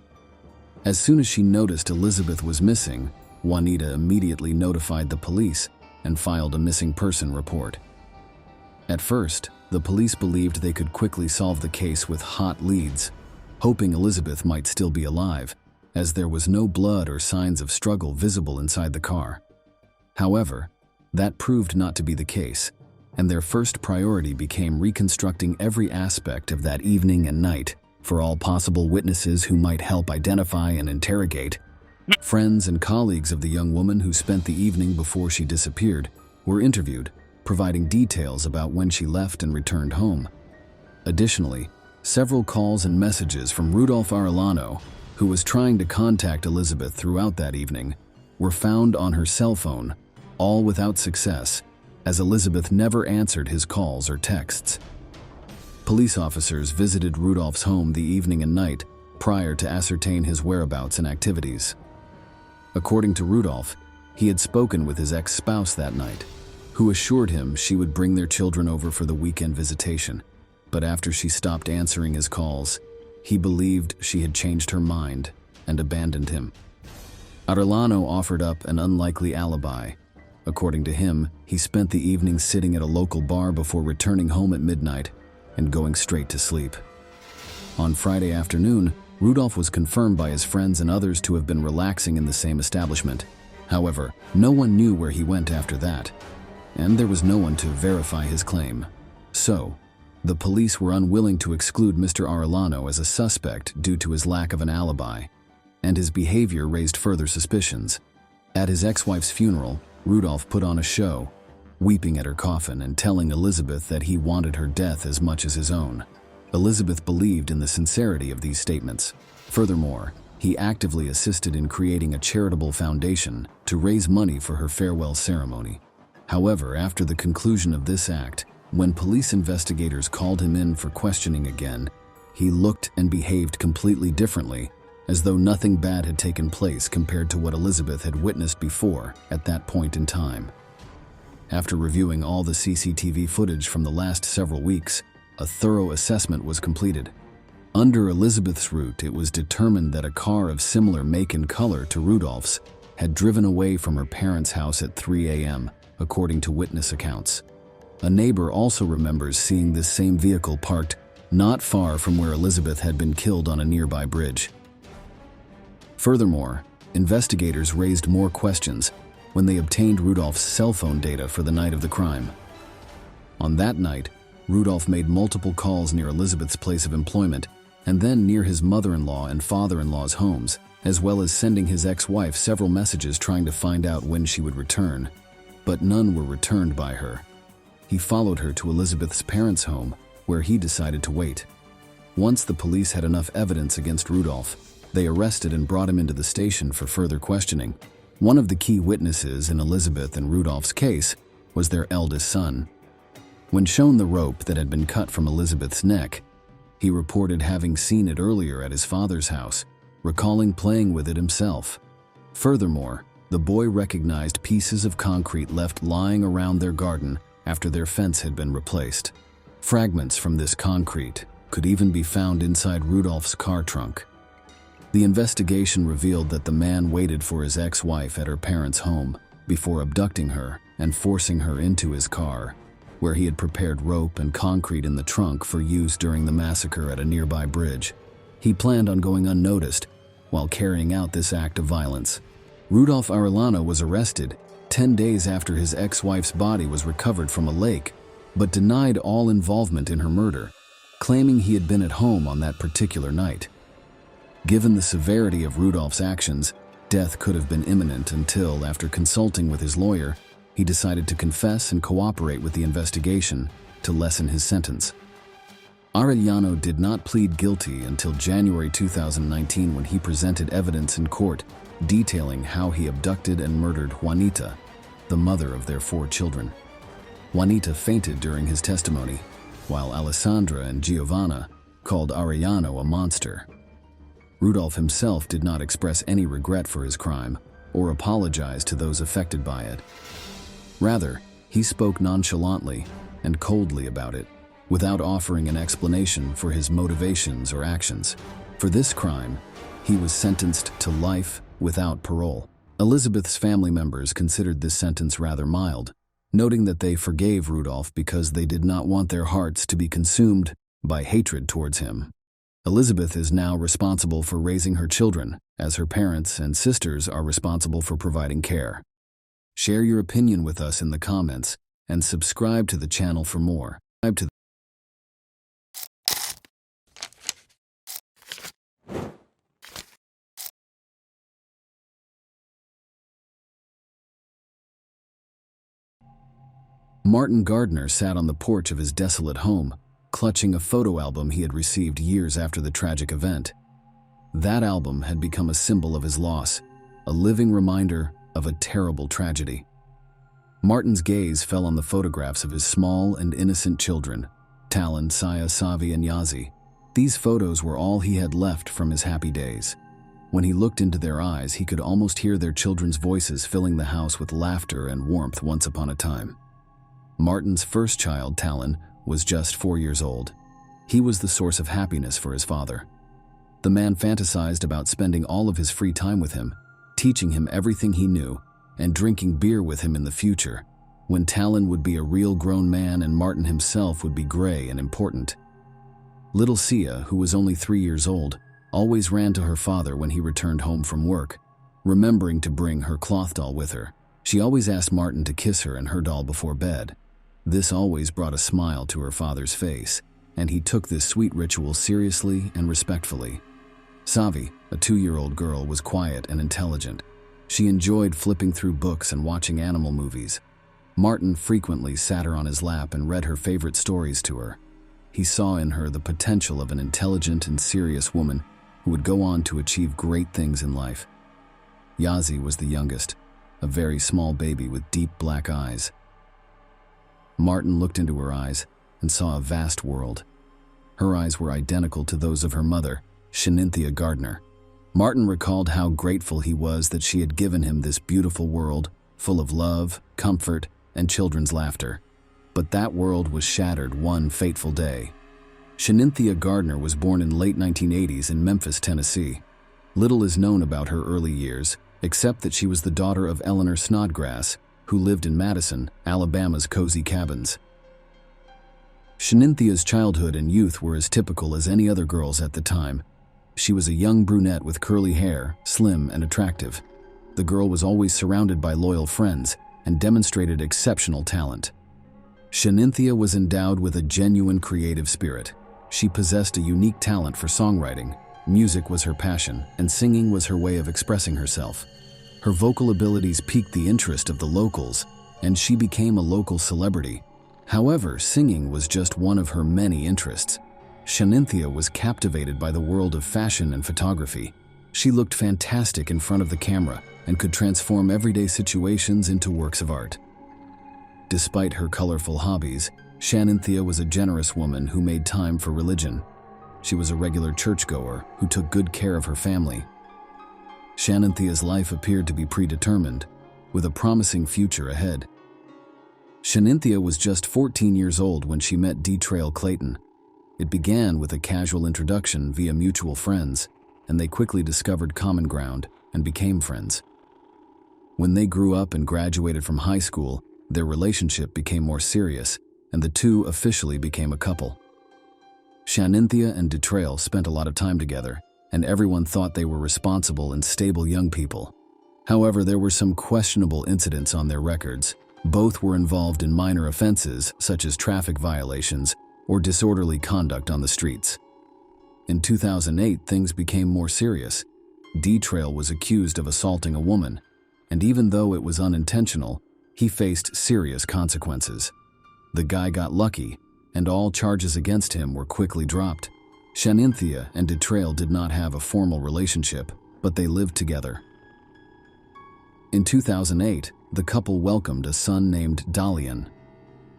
As soon as she noticed Elizabeth was missing, Juanita immediately notified the police and filed a missing person report. At first, the police believed they could quickly solve the case with hot leads, hoping Elizabeth might still be alive, as there was no blood or signs of struggle visible inside the car. However, that proved not to be the case, and their first priority became reconstructing every aspect of that evening and night for all possible witnesses who might help identify and interrogate. Friends and colleagues of the young woman who spent the evening before she disappeared were interviewed, providing details about when she left and returned home. Additionally, several calls and messages from Rudolph Arellano, who was trying to contact Elizabeth throughout that evening, were found on her cell phone, all without success, as Elizabeth never answered his calls or texts. Police officers visited Rudolph's home the evening and night prior to ascertain his whereabouts and activities. According to Rudolph, he had spoken with his ex-spouse that night, who assured him she would bring their children over for the weekend visitation, but after she stopped answering his calls, he believed she had changed her mind and abandoned him. Arellano offered up an unlikely alibi. According to him, he spent the evening sitting at a local bar before returning home at midnight and going straight to sleep. On Friday afternoon, Rudolph was confirmed by his friends and others to have been relaxing in the same establishment. However, no one knew where he went after that, and there was no one to verify his claim. So, the police were unwilling to exclude Mr. Arellano as a suspect due to his lack of an alibi, and his behavior raised further suspicions. At his ex-wife's funeral, Rudolph put on a show, weeping at her coffin and telling Elizabeth that he wanted her death as much as his own. Elizabeth believed in the sincerity of these statements. Furthermore, he actively assisted in creating a charitable foundation to raise money for her farewell ceremony. However, after the conclusion of this act, when police investigators called him in for questioning again, he looked and behaved completely differently, as though nothing bad had taken place compared to what Elizabeth had witnessed before at that point in time. After reviewing all the CCTV footage from the last several weeks, a thorough assessment was completed. Under Elizabeth's route, it was determined that a car of similar make and color to Rudolph's had driven away from her parents' house at 3 a.m., according to witness accounts. A neighbor also remembers seeing this same vehicle parked not far from where Elizabeth had been killed on a nearby bridge. Furthermore, investigators raised more questions when they obtained Rudolph's cell phone data for the night of the crime. On that night, Rudolph made multiple calls near Elizabeth's place of employment and then near his mother-in-law and father-in-law's homes, as well as sending his ex-wife several messages trying to find out when she would return, but none were returned by her. He followed her to Elizabeth's parents' home, where he decided to wait. Once the police had enough evidence against Rudolph, they arrested and brought him into the station for further questioning. One of the key witnesses in Elizabeth and Rudolph's case was their eldest son. When shown the rope that had been cut from Elizabeth's neck, he reported having seen it earlier at his father's house, recalling playing with it himself. Furthermore, the boy recognized pieces of concrete left lying around their garden after their fence had been replaced. Fragments from this concrete could even be found inside Rudolph's car trunk. The investigation revealed that the man waited for his ex-wife at her parents' home before abducting her and forcing her into his car, where he had prepared rope and concrete in the trunk for use during the massacre at a nearby bridge. He planned on going unnoticed while carrying out this act of violence. Rudolph Arellano was arrested 10 days after his ex-wife's body was recovered from a lake, but denied all involvement in her murder, claiming he had been at home on that particular night. Given the severity of Rudolph's actions, death could have been imminent until, after consulting with his lawyer, he decided to confess and cooperate with the investigation to lessen his sentence. Arellano did not plead guilty until January 2019 when he presented evidence in court detailing how he abducted and murdered Juanita, the mother of their 4 children. Juanita fainted during his testimony, while Alessandra and Giovanna called Arellano a monster. Rudolph himself did not express any regret for his crime or apologize to those affected by it. Rather, he spoke nonchalantly and coldly about it, without offering an explanation for his motivations or actions. For this crime, he was sentenced to life without parole. Elizabeth's family members considered this sentence rather mild, noting that they forgave Rudolph because they did not want their hearts to be consumed by hatred towards him. Elizabeth is now responsible for raising her children, as her parents and sisters are responsible for providing care. Share your opinion with us in the comments and subscribe to the channel for more. Martin Gardner sat on the porch of his desolate home, clutching a photo album he had received years after the tragic event. That album had become a symbol of his loss, a living reminder of a terrible tragedy. Martin's gaze fell on the photographs of his small and innocent children, Talon, Saya, Savi, and Yazi. These photos were all he had left from his happy days. When he looked into their eyes, he could almost hear their children's voices filling the house with laughter and warmth once upon a time. Martin's first child, Talon, was just 4 years old. He was the source of happiness for his father. The man fantasized about spending all of his free time with him, teaching him everything he knew, and drinking beer with him in the future, when Talon would be a real grown man and Martin himself would be gray and important. Little Sia, who was only 3 years old, always ran to her father when he returned home from work, remembering to bring her cloth doll with her. She always asked Martin to kiss her and her doll before bed. This always brought a smile to her father's face, and he took this sweet ritual seriously and respectfully. Savi, a 2-year-old girl, was quiet and intelligent. She enjoyed flipping through books and watching animal movies. Martin frequently sat her on his lap and read her favorite stories to her. He saw in her the potential of an intelligent and serious woman who would go on to achieve great things in life. Yazi was the youngest, a very small baby with deep black eyes. Martin looked into her eyes and saw a vast world. Her eyes were identical to those of her mother, Shanynthia Gardner. Martin recalled how grateful he was that she had given him this beautiful world, full of love, comfort, and children's laughter. But that world was shattered one fateful day. Shanynthia Gardner was born in late 1980s in Memphis, Tennessee. Little is known about her early years, except that she was the daughter of Eleanor Snodgrass, who lived in Madison, Alabama's cozy cabins. Shaninthia's childhood and youth were as typical as any other girl's at the time. She was a young brunette with curly hair, slim and attractive. The girl was always surrounded by loyal friends and demonstrated exceptional talent. Shanynthia was endowed with a genuine creative spirit. She possessed a unique talent for songwriting. Music was her passion, and singing was her way of expressing herself. Her vocal abilities piqued the interest of the locals, and she became a local celebrity. However, singing was just one of her many interests. Shanynthia was captivated by the world of fashion and photography. She looked fantastic in front of the camera and could transform everyday situations into works of art. Despite her colorful hobbies, Shanynthia was a generous woman who made time for religion. She was a regular churchgoer who took good care of her family. Shaninthia's life appeared to be predetermined, with a promising future ahead. Shanninthia was just 14 years old when she met Betrayal Clayton. It began with a casual introduction via mutual friends, and they quickly discovered common ground and became friends. When they grew up and graduated from high school, their relationship became more serious, and the two officially became a couple. Shanninthia and Betrayal spent a lot of time together, and everyone thought they were responsible and stable young people. However, there were some questionable incidents on their records. Both were involved in minor offenses, such as traffic violations or disorderly conduct on the streets. In 2008, things became more serious. Betrayal was accused of assaulting a woman, and even though it was unintentional, he faced serious consequences. The guy got lucky, and all charges against him were quickly dropped. Shanninthia and Betrayal did not have a formal relationship, but they lived together. In 2008, the couple welcomed a son named Dalian.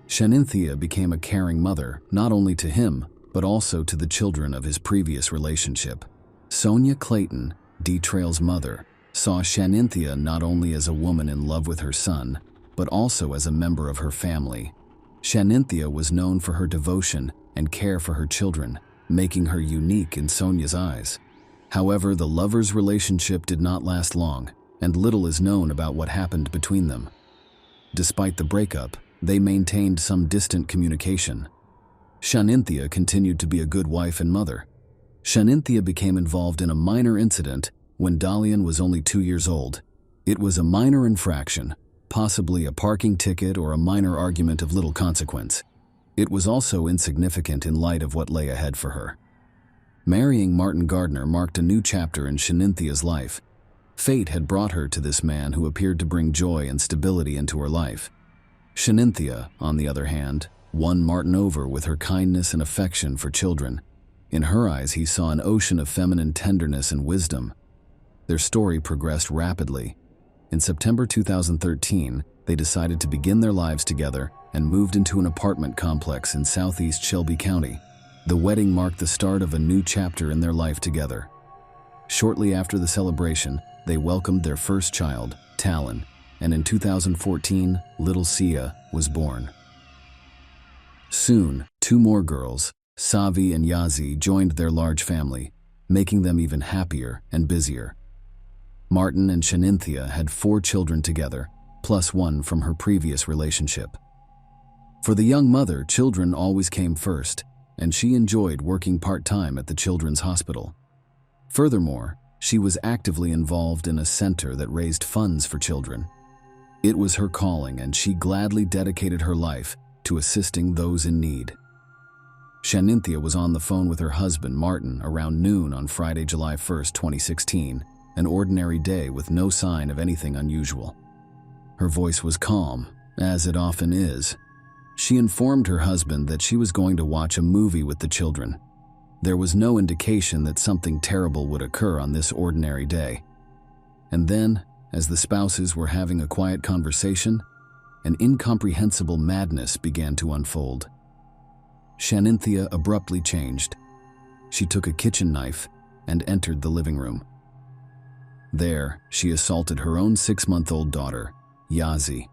Shanninthia became a caring mother, not only to him, but also to the children of his previous relationship. Sonia Clayton, Betrayal's mother, saw Shanninthia not only as a woman in love with her son, but also as a member of her family. Shanninthia was known for her devotion and care for her children, making her unique in Sonia's eyes. However, the lovers' relationship did not last long, and little is known about what happened between them. Despite the breakup, they maintained some distant communication. Shanninthia continued to be a good wife and mother. Shanninthia became involved in a minor incident when Dalian was only 2 years old. It was a minor infraction, possibly a parking ticket or a minor argument of little consequence. It was also insignificant in light of what lay ahead for her. Marrying Martin Gardner marked a new chapter in Shaninthia's life. Fate had brought her to this man who appeared to bring joy and stability into her life. Shanninthia, on the other hand, won Martin over with her kindness and affection for children. In her eyes, he saw an ocean of feminine tenderness and wisdom. Their story progressed rapidly. In September 2013, they decided to begin their lives together and moved into an apartment complex in southeast Shelby County. The wedding marked the start of a new chapter in their life together. Shortly after the celebration, they welcomed their first child, Talon, and in 2014, little Sia was born. Soon, 2 more girls, Savi and Yazi, joined their large family, making them even happier and busier. Martin and Shanninthia had 4 children together, plus 1 from her previous relationship. For the young mother, children always came first, and she enjoyed working part-time at the children's hospital. Furthermore, she was actively involved in a center that raised funds for children. It was her calling, and she gladly dedicated her life to assisting those in need. Shanninthia was on the phone with her husband, Martin, around noon on Friday, July 1, 2016, an ordinary day with no sign of anything unusual. Her voice was calm, as it often is. She informed her husband that she was going to watch a movie with the children. There was no indication that something terrible would occur on this ordinary day. And then, as the spouses were having a quiet conversation, an incomprehensible madness began to unfold. Shanninthia abruptly changed. She took a kitchen knife and entered the living room. There, she assaulted her own 6-month-old daughter, Yazi.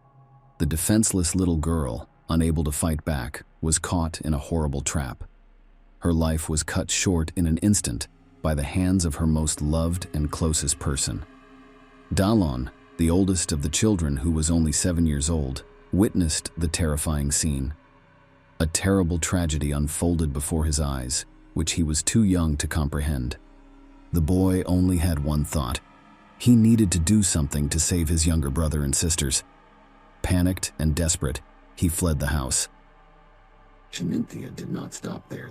The defenseless little girl, unable to fight back, was caught in a horrible trap. Her life was cut short in an instant by the hands of her most loved and closest person. Dalian, the oldest of the children who was only 7 years old, witnessed the terrifying scene. A terrible tragedy unfolded before his eyes, which he was too young to comprehend. The boy only had one thought. He needed to do something to save his younger brother and sisters. Panicked and desperate, he fled the house. Shanninthia did not stop there.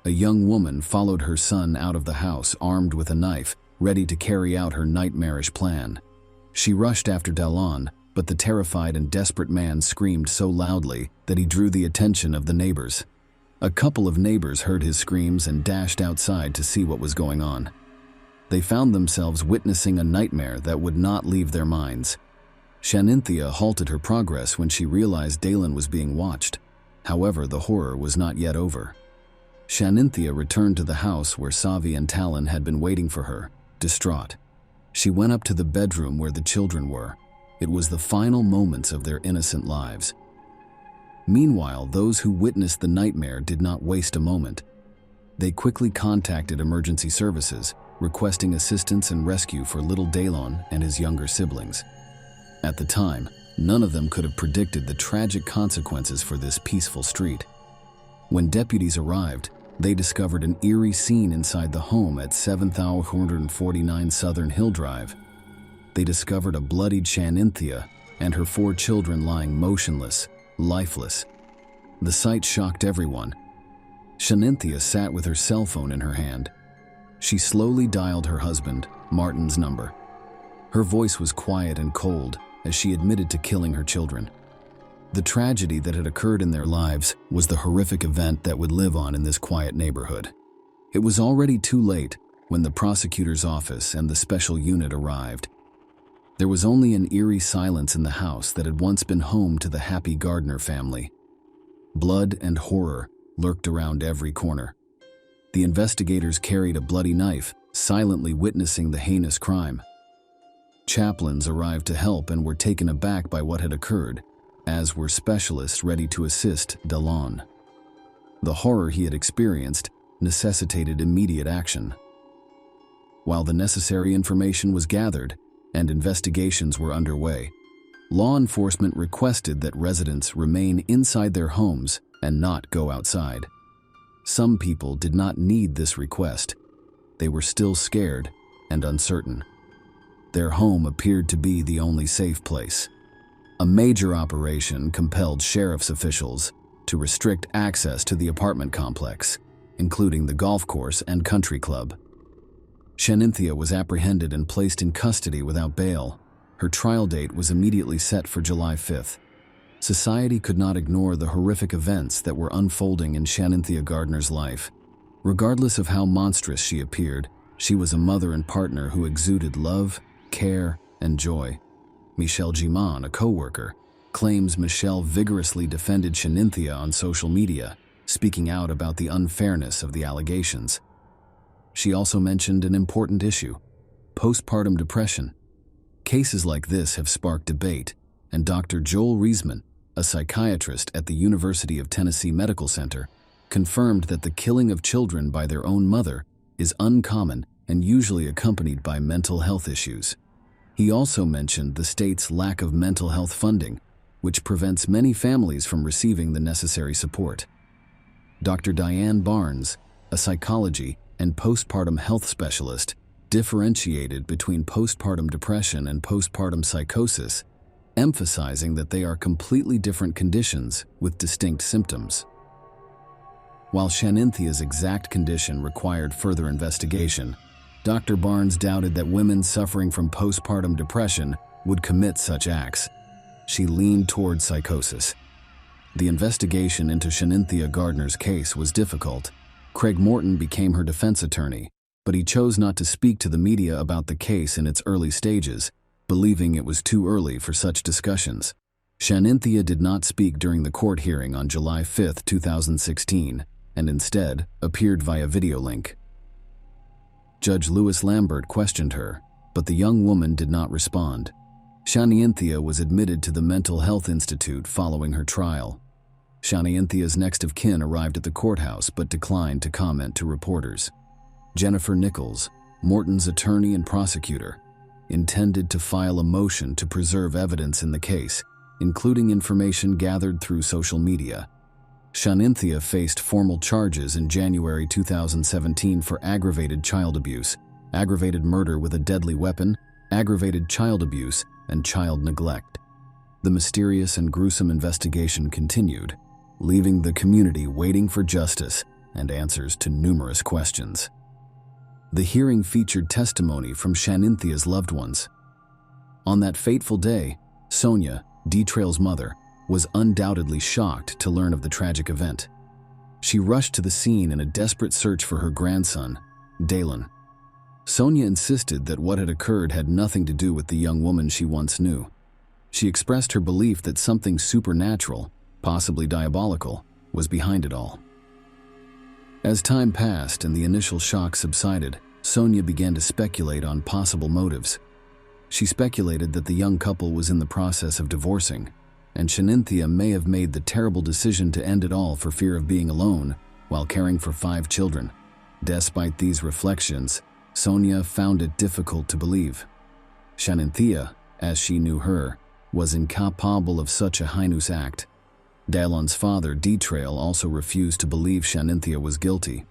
A young woman followed her son out of the house armed with a knife, ready to carry out her nightmarish plan. She rushed after Dalian, but the terrified and desperate man screamed so loudly that he drew the attention of the neighbors. A couple of neighbors heard his screams and dashed outside to see what was going on. They found themselves witnessing a nightmare that would not leave their minds. Shanninthia halted her progress when she realized Dalian was being watched. However, the horror was not yet over. Shanynthia returned to the house where Savi and Talon had been waiting for her, distraught. She went up to the bedroom where the children were. It was the final moments of their innocent lives. Meanwhile, those who witnessed the nightmare did not waste a moment. They quickly contacted emergency services, requesting assistance and rescue for little Dalon and his younger siblings. At the time, none of them could have predicted the tragic consequences for this peaceful street. When deputies arrived, they discovered an eerie scene inside the home at 7449 Southern Hill Drive. They discovered a bloodied Shanynthia and her 4 children lying motionless, lifeless. The sight shocked everyone. Shanynthia sat with her cell phone in her hand. She slowly dialed her husband, Martin's number. Her voice was quiet and cold as she admitted to killing her children. The tragedy that had occurred in their lives was the horrific event that would live on in this quiet neighborhood. It was already too late when the prosecutor's office and the special unit arrived. There was only an eerie silence in the house that had once been home to the happy Gardner family. Blood and horror lurked around every corner. The investigators carried a bloody knife, silently witnessing the heinous crime. Chaplains arrived to help and were taken aback by what had occurred, as were specialists ready to assist Dalon. The horror he had experienced necessitated immediate action. While the necessary information was gathered and investigations were underway, law enforcement requested that residents remain inside their homes and not go outside. Some people did not need this request. They were still scared and uncertain. Their home appeared to be the only safe place. A major operation compelled sheriff's officials to restrict access to the apartment complex, including the golf course and country club. Shanynthia was apprehended and placed in custody without bail. Her trial date was immediately set for July 5th. Society could not ignore the horrific events that were unfolding in Shanynthia Gardner's life. Regardless of how monstrous she appeared, she was a mother and partner who exuded love, care, and joy. Michelle Gimon, a co-worker, claims Michelle vigorously defended Shanynthia on social media, speaking out about the unfairness of the allegations. She also mentioned an important issue: postpartum depression. Cases like this have sparked debate, and Dr. Joel Reisman, a psychiatrist at the University of Tennessee Medical Center, confirmed that the killing of children by their own mother is uncommon and usually accompanied by mental health issues. He also mentioned the state's lack of mental health funding, which prevents many families from receiving the necessary support. Dr. Diane Barnes, a psychology and postpartum health specialist, differentiated between postpartum depression and postpartum psychosis, emphasizing that they are completely different conditions with distinct symptoms. While Shaninthia's exact condition required further investigation, Dr. Barnes doubted that women suffering from postpartum depression would commit such acts. She leaned toward psychosis. The investigation into Shanynthia Gardner's case was difficult. Craig Morton became her defense attorney, but he chose not to speak to the media about the case in its early stages, believing it was too early for such discussions. Shanynthia did not speak during the court hearing on July 5, 2016, and instead appeared via video link. Judge Louis Lambert questioned her, but the young woman did not respond. Shanynthia was admitted to the Mental Health Institute following her trial. Shanyntia's next of kin arrived at the courthouse but declined to comment to reporters. Jennifer Nichols, Morton's attorney and prosecutor, intended to file a motion to preserve evidence in the case, including information gathered through social media. Shanynthia faced formal charges in January 2017 for aggravated child abuse, aggravated murder with a deadly weapon, aggravated child abuse, and child neglect. The mysterious and gruesome investigation continued, leaving the community waiting for justice and answers to numerous questions. The hearing featured testimony from Shaninthia's loved ones. On that fateful day, Sonia, Betrayal's mother, was undoubtedly shocked to learn of the tragic event. She rushed to the scene in a desperate search for her grandson, Dalon. Sonia insisted that what had occurred had nothing to do with the young woman she once knew. She expressed her belief that something supernatural, possibly diabolical, was behind it all. As time passed and the initial shock subsided, Sonia began to speculate on possible motives. She speculated that the young couple was in the process of divorcing, and Shanynthia may have made the terrible decision to end it all for fear of being alone while caring for 5 children. Despite these reflections, Sonia found it difficult to believe. Shanynthia, as she knew her, was incapable of such a heinous act. Dallon's father, Betrayal, also refused to believe Shanynthia was guilty.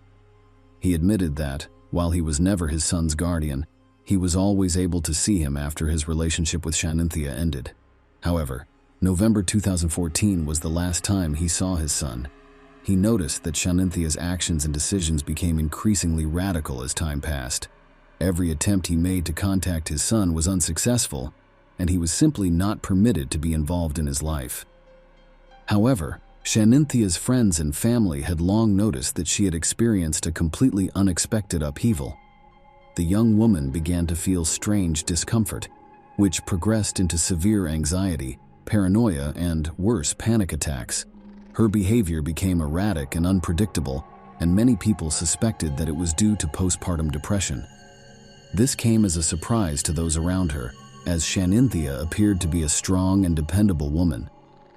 He admitted that, while he was never his son's guardian, he was always able to see him after his relationship with Shanynthia ended. However, November 2014 was the last time he saw his son. He noticed that Shaninthia's actions and decisions became increasingly radical as time passed. Every attempt he made to contact his son was unsuccessful, and he was simply not permitted to be involved in his life. However, Shaninthia's friends and family had long noticed that she had experienced a completely unexpected upheaval. The young woman began to feel strange discomfort, which progressed into severe anxiety, paranoia, and worse, panic attacks. Her behavior became erratic and unpredictable, and many people suspected that it was due to postpartum depression. This came as a surprise to those around her, as Shanynthia appeared to be a strong and dependable woman.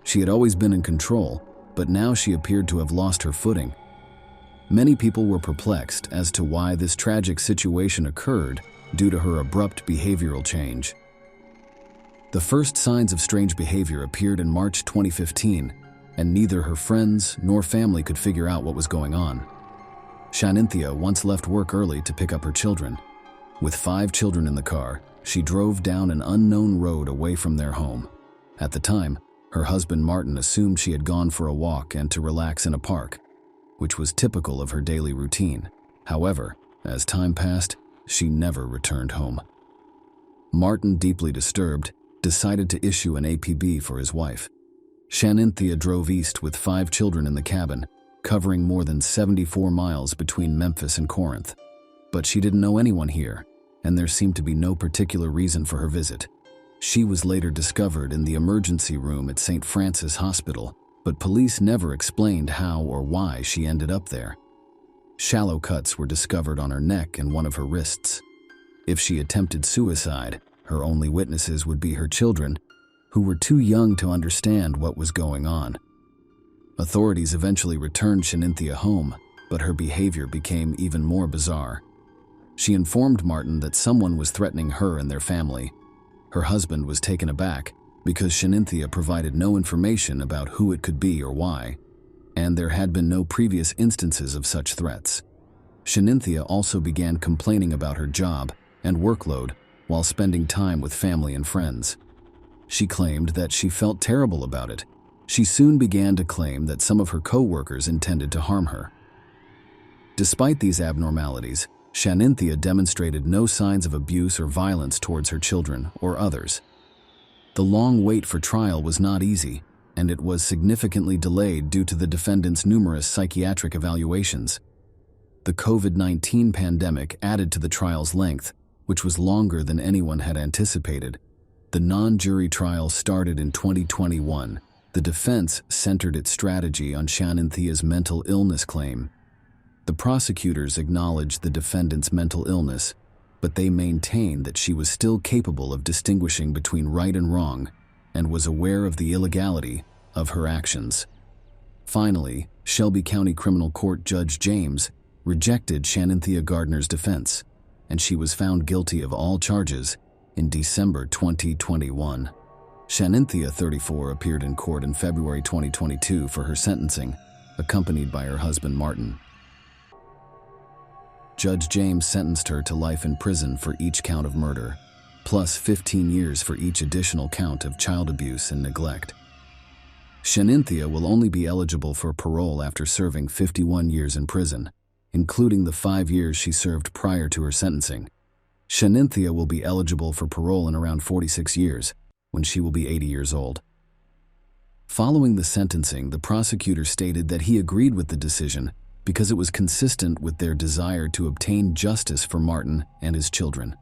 She had always been in control, but now she appeared to have lost her footing. Many people were perplexed as to why this tragic situation occurred due to her abrupt behavioral change. The first signs of strange behavior appeared in March 2015, and neither her friends nor family could figure out what was going on. Shanynthia once left work early to pick up her children. With 5 children in the car, she drove down an unknown road away from their home. At the time, her husband Martin assumed she had gone for a walk and to relax in a park, which was typical of her daily routine. However, as time passed, she never returned home. Martin, deeply disturbed, decided to issue an APB for his wife. Shanynthia drove east with 5 children in the cabin, covering more than 74 miles between Memphis and Corinth. But she didn't know anyone here, and there seemed to be no particular reason for her visit. She was later discovered in the emergency room at St. Francis Hospital, but police never explained how or why she ended up there. Shallow cuts were discovered on her neck and one of her wrists. If she attempted suicide, her only witnesses would be her children, who were too young to understand what was going on. Authorities eventually returned Shanynthia home, but her behavior became even more bizarre. She informed Martin that someone was threatening her and their family. Her husband was taken aback because Shanynthia provided no information about who it could be or why, and there had been no previous instances of such threats. Shanynthia also began complaining about her job and workload while spending time with family and friends. She claimed that she felt terrible about it. She soon began to claim that some of her co-workers intended to harm her. Despite these abnormalities, Shanynthia demonstrated no signs of abuse or violence towards her children or others. The long wait for trial was not easy, and it was significantly delayed due to the defendant's numerous psychiatric evaluations. The COVID-19 pandemic added to the trial's length, which was longer than anyone had anticipated. The non-jury trial started in 2021. The defense centered its strategy on Shaninthia's mental illness claim. The prosecutors acknowledged the defendant's mental illness, but they maintained that she was still capable of distinguishing between right and wrong and was aware of the illegality of her actions. Finally, Shelby County Criminal Court Judge James rejected Shanynthia Gardner's defense, and she was found guilty of all charges in December 2021. Shanynthia, 34, appeared in court in February 2022 for her sentencing, accompanied by her husband Martin. Judge James sentenced her to life in prison for each count of murder, plus 15 years for each additional count of child abuse and neglect. Shanynthia will only be eligible for parole after serving 51 years in prison, including the 5 years she served prior to her sentencing. Shanynthia will be eligible for parole in around 46 years, when she will be 80 years old. Following the sentencing, the prosecutor stated that he agreed with the decision because it was consistent with their desire to obtain justice for Martin and his children.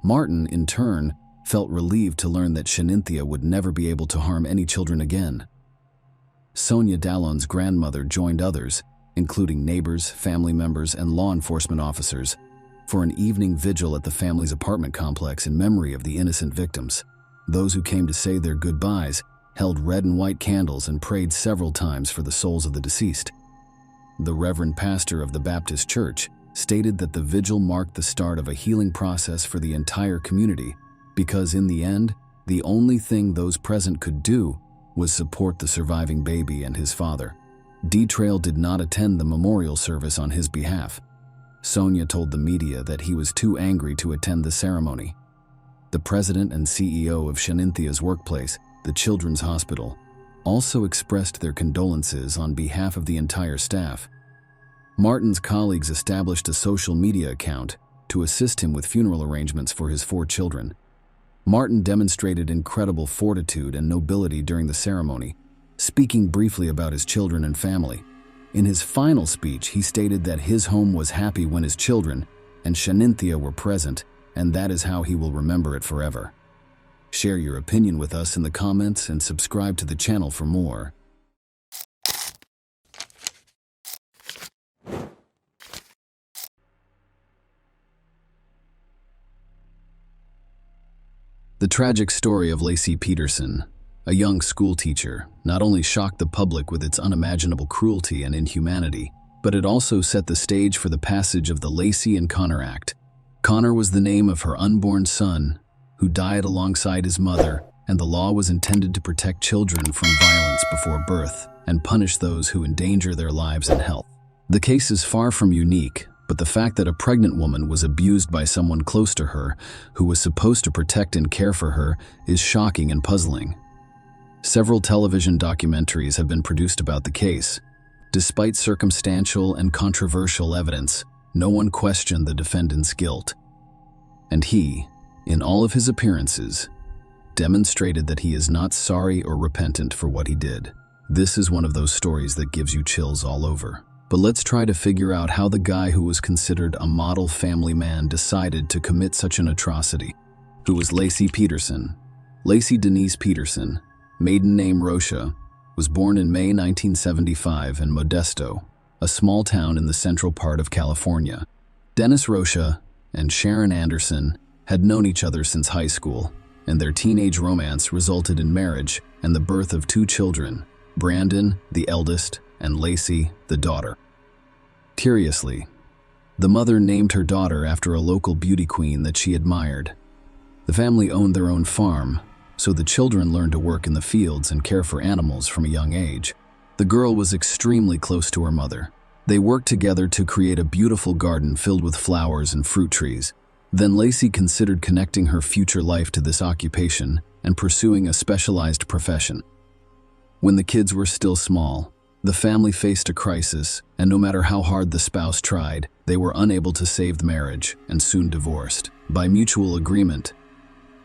Martin, in turn, felt relieved to learn that Shanynthia would never be able to harm any children again. Sonia Dallon's grandmother joined others including neighbors, family members, and law enforcement officers, for an evening vigil at the family's apartment complex in memory of the innocent victims. Those who came to say their goodbyes held red and white candles and prayed several times for the souls of the deceased. The Reverend Pastor of the Baptist Church stated that the vigil marked the start of a healing process for the entire community because, in the end, the only thing those present could do was support the surviving baby and his father. Betrayal did not attend the memorial service on his behalf. Sonia told the media that he was too angry to attend the ceremony. The president and CEO of Shaninthia's workplace, the Children's Hospital, also expressed their condolences on behalf of the entire staff. Martin's colleagues established a social media account to assist him with funeral arrangements for his 4 children. Martin demonstrated incredible fortitude and nobility during the ceremony, speaking briefly about his children and family. In his final speech, he stated that his home was happy when his children and Shaninthia were present, and that is how he will remember it forever. Share your opinion with us in the comments and subscribe to the channel for more. The tragic story of Lacey Peterson, a young schoolteacher, not only shocked the public with its unimaginable cruelty and inhumanity, but it also set the stage for the passage of the Lacey and Connor Act. Connor was the name of her unborn son, who died alongside his mother, and the law was intended to protect children from violence before birth and punish those who endanger their lives and health. The case is far from unique, but the fact that a pregnant woman was abused by someone close to her, who was supposed to protect and care for her, is shocking and puzzling. Several television documentaries have been produced about the case. Despite circumstantial and controversial evidence, no one questioned the defendant's guilt. And he, in all of his appearances, demonstrated that he is not sorry or repentant for what he did. This is one of those stories that gives you chills all over. But let's try to figure out how the guy who was considered a model family man decided to commit such an atrocity. Who was Lacey Peterson? Lacey Denise Peterson, maiden name Rocha, was born in May 1975 in Modesto, a small town in the central part of California. Dennis Rocha and Sharon Anderson had known each other since high school, and their teenage romance resulted in marriage and the birth of 2 children, Brandon, the eldest, and Lacey, the daughter. Curiously, the mother named her daughter after a local beauty queen that she admired. The family owned their own farm, so the children learned to work in the fields and care for animals from a young age. The girl was extremely close to her mother. They worked together to create a beautiful garden filled with flowers and fruit trees. Then Lacey considered connecting her future life to this occupation and pursuing a specialized profession. When the kids were still small, the family faced a crisis, and no matter how hard the spouse tried, they were unable to save the marriage and soon divorced. By mutual agreement,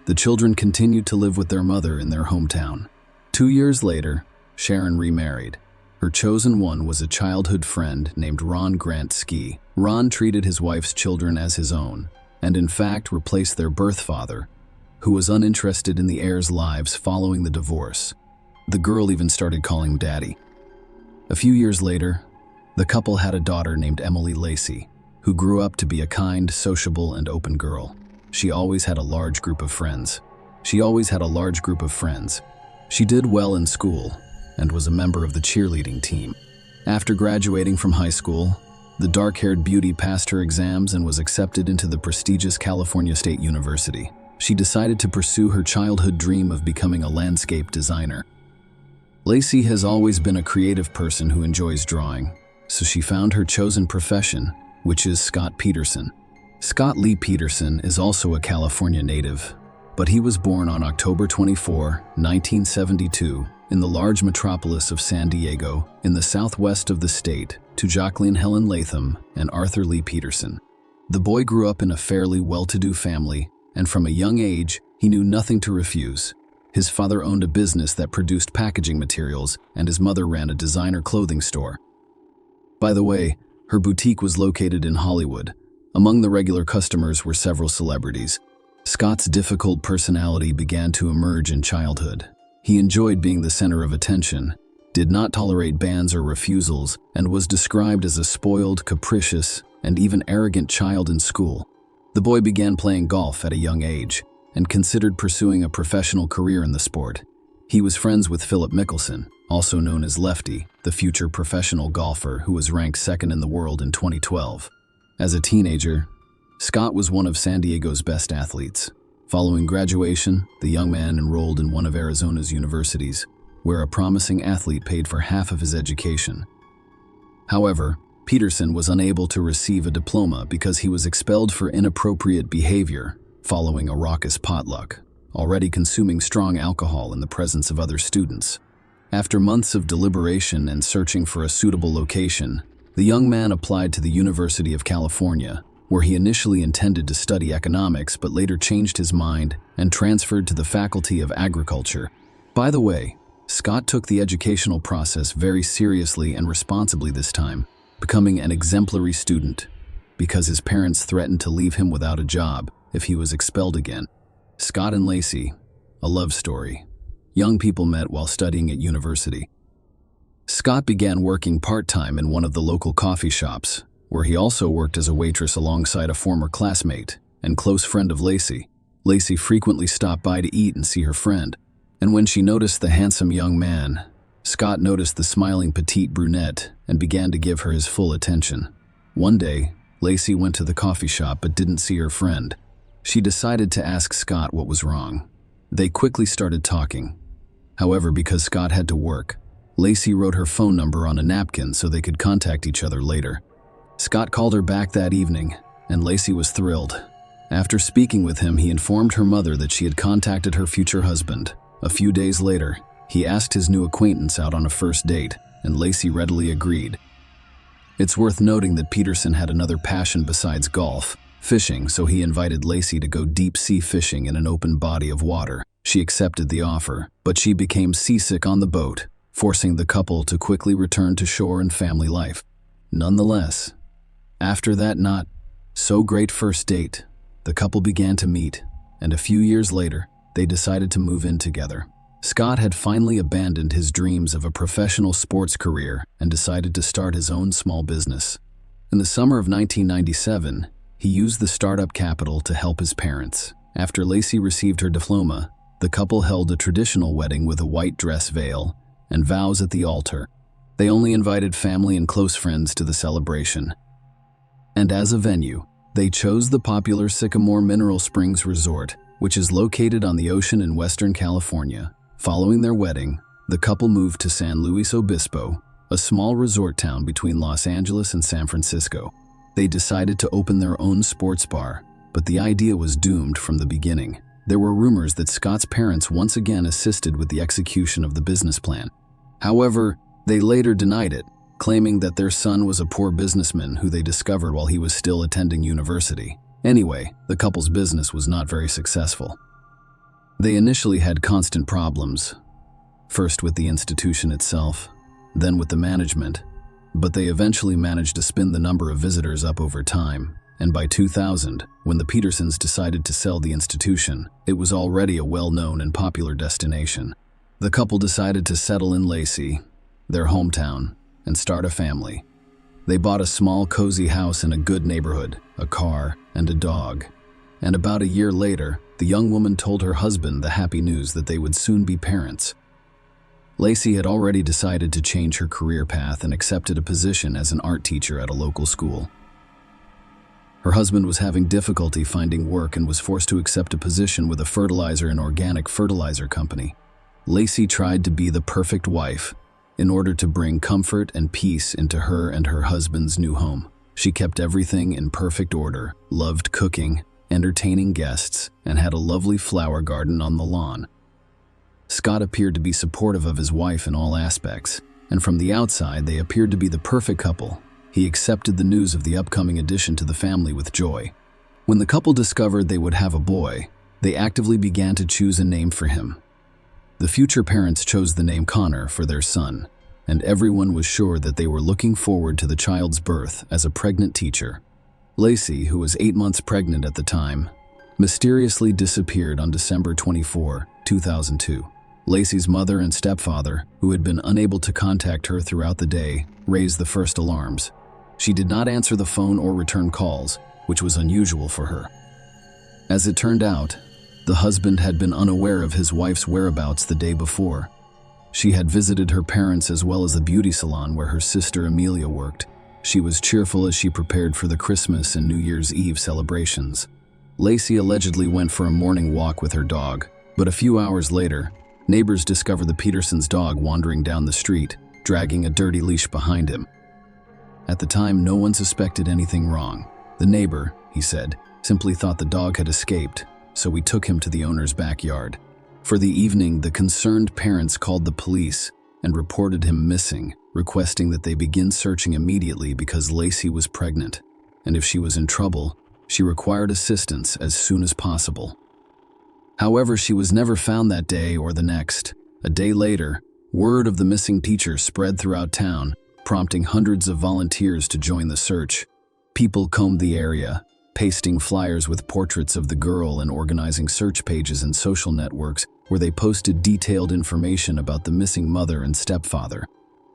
the children continued to live with their mother in their hometown. 2 years later, Sharon remarried. Her chosen one was a childhood friend named Ron Grant Ski. Ron treated his wife's children as his own, and in fact replaced their birth father, who was uninterested in the heirs' lives following the divorce. The girl even started calling him Daddy. A few years later, the couple had a daughter named Emily Lacey, who grew up to be a kind, sociable, and open girl. She always had a large group of friends. She did well in school and was a member of the cheerleading team. After graduating from high school, the dark-haired beauty passed her exams and was accepted into the prestigious California State University. She decided to pursue her childhood dream of becoming a landscape designer. Lacey has always been a creative person who enjoys drawing, so she found her chosen profession, which is Scott Peterson. Scott Lee Peterson is also a California native, but he was born on October 24, 1972, in the large metropolis of San Diego, in the southwest of the state, to Jacqueline Helen Latham and Arthur Lee Peterson. The boy grew up in a fairly well-to-do family, and from a young age, he knew nothing to refuse. His father owned a business that produced packaging materials, and his mother ran a designer clothing store. By the way, her boutique was located in Hollywood. Among the regular customers were several celebrities. Scott's difficult personality began to emerge in childhood. He enjoyed being the center of attention, did not tolerate bans or refusals, and was described as a spoiled, capricious, and even arrogant child in school. The boy began playing golf at a young age and considered pursuing a professional career in the sport. He was friends with Philip Mickelson, also known as Lefty, the future professional golfer who was ranked second in the world in 2012. As a teenager, Scott was one of San Diego's best athletes. Following graduation, the young man enrolled in one of Arizona's universities, where a promising athlete paid for half of his education. However, Peterson was unable to receive a diploma because he was expelled for inappropriate behavior following a raucous potluck, already consuming strong alcohol in the presence of other students. After months of deliberation and searching for a suitable location, the young man applied to the University of California, where he initially intended to study economics but later changed his mind and transferred to the Faculty of Agriculture. By the way, Scott took the educational process very seriously and responsibly this time, becoming an exemplary student because his parents threatened to leave him without a job if he was expelled again. Scott and Lacey, a love story. Young people met while studying at university. Scott began working part-time in one of the local coffee shops, where he also worked as a waitress alongside a former classmate and close friend of Lacey. Lacey frequently stopped by to eat and see her friend, and when she noticed the handsome young man, Scott noticed the smiling petite brunette and began to give her his full attention. One day, Lacey went to the coffee shop but didn't see her friend. She decided to ask Scott what was wrong. They quickly started talking. However, because Scott had to work, Lacey wrote her phone number on a napkin so they could contact each other later. Scott called her back that evening, and Lacey was thrilled. After speaking with him, he informed her mother that she had contacted her future husband. A few days later, he asked his new acquaintance out on a first date, and Lacey readily agreed. It's worth noting that Peterson had another passion besides golf, fishing, so he invited Lacey to go deep-sea fishing in an open body of water. She accepted the offer, but she became seasick on the boat, forcing the couple to quickly return to shore and family life. Nonetheless, after that not-so-great first date, the couple began to meet, and a few years later, they decided to move in together. Scott had finally abandoned his dreams of a professional sports career and decided to start his own small business. In the summer of 1997, he used the startup capital to help his parents. After Lacey received her diploma, the couple held a traditional wedding with a white dress veil and vows at the altar. They only invited family and close friends to the celebration. And as a venue, they chose the popular Sycamore Mineral Springs Resort, which is located on the ocean in Western California. Following their wedding, the couple moved to San Luis Obispo, a small resort town between Los Angeles and San Francisco. They decided to open their own sports bar, but the idea was doomed from the beginning. There were rumors that Scott's parents once again assisted with the execution of the business plan. However, they later denied it, claiming that their son was a poor businessman who they discovered while he was still attending university. Anyway, the couple's business was not very successful. They initially had constant problems, first with the institution itself, then with the management, but they eventually managed to spin the number of visitors up over time, and by 2000, when the Petersons decided to sell the institution, it was already a well-known and popular destination. The couple decided to settle in Lacey, their hometown, and start a family. They bought a small, cozy house in a good neighborhood, a car, and a dog. And about a year later, the young woman told her husband the happy news that they would soon be parents. Lacey had already decided to change her career path and accepted a position as an art teacher at a local school. Her husband was having difficulty finding work and was forced to accept a position with a fertilizer and organic fertilizer company. Lacey tried to be the perfect wife in order to bring comfort and peace into her and her husband's new home. She kept everything in perfect order, loved cooking, entertaining guests, and had a lovely flower garden on the lawn. Scott appeared to be supportive of his wife in all aspects, and from the outside they appeared to be the perfect couple. He accepted the news of the upcoming addition to the family with joy. When the couple discovered they would have a boy, they actively began to choose a name for him. The future parents chose the name Connor for their son, and everyone was sure that they were looking forward to the child's birth as a pregnant teacher. Lacey, who was 8 months pregnant at the time, mysteriously disappeared on December 24, 2002. Lacey's mother and stepfather, who had been unable to contact her throughout the day, raised the first alarms. She did not answer the phone or return calls, which was unusual for her. As it turned out, the husband had been unaware of his wife's whereabouts the day before. She had visited her parents as well as the beauty salon where her sister Amelia worked. She was cheerful as she prepared for the Christmas and New Year's Eve celebrations. Lacey allegedly went for a morning walk with her dog, but a few hours later, neighbors discovered the Petersons' dog wandering down the street, dragging a dirty leash behind him. At the time, no one suspected anything wrong. The neighbor, he said, simply thought the dog had escaped, so we took him to the owner's backyard. For the evening, the concerned parents called the police and reported him missing, requesting that they begin searching immediately because Lacey was pregnant, and if she was in trouble, she required assistance as soon as possible. However, she was never found that day or the next. A day later, word of the missing teacher spread throughout town, prompting hundreds of volunteers to join the search. People combed the area, pasting flyers with portraits of the girl and organizing search pages and social networks where they posted detailed information about the missing mother and stepfather.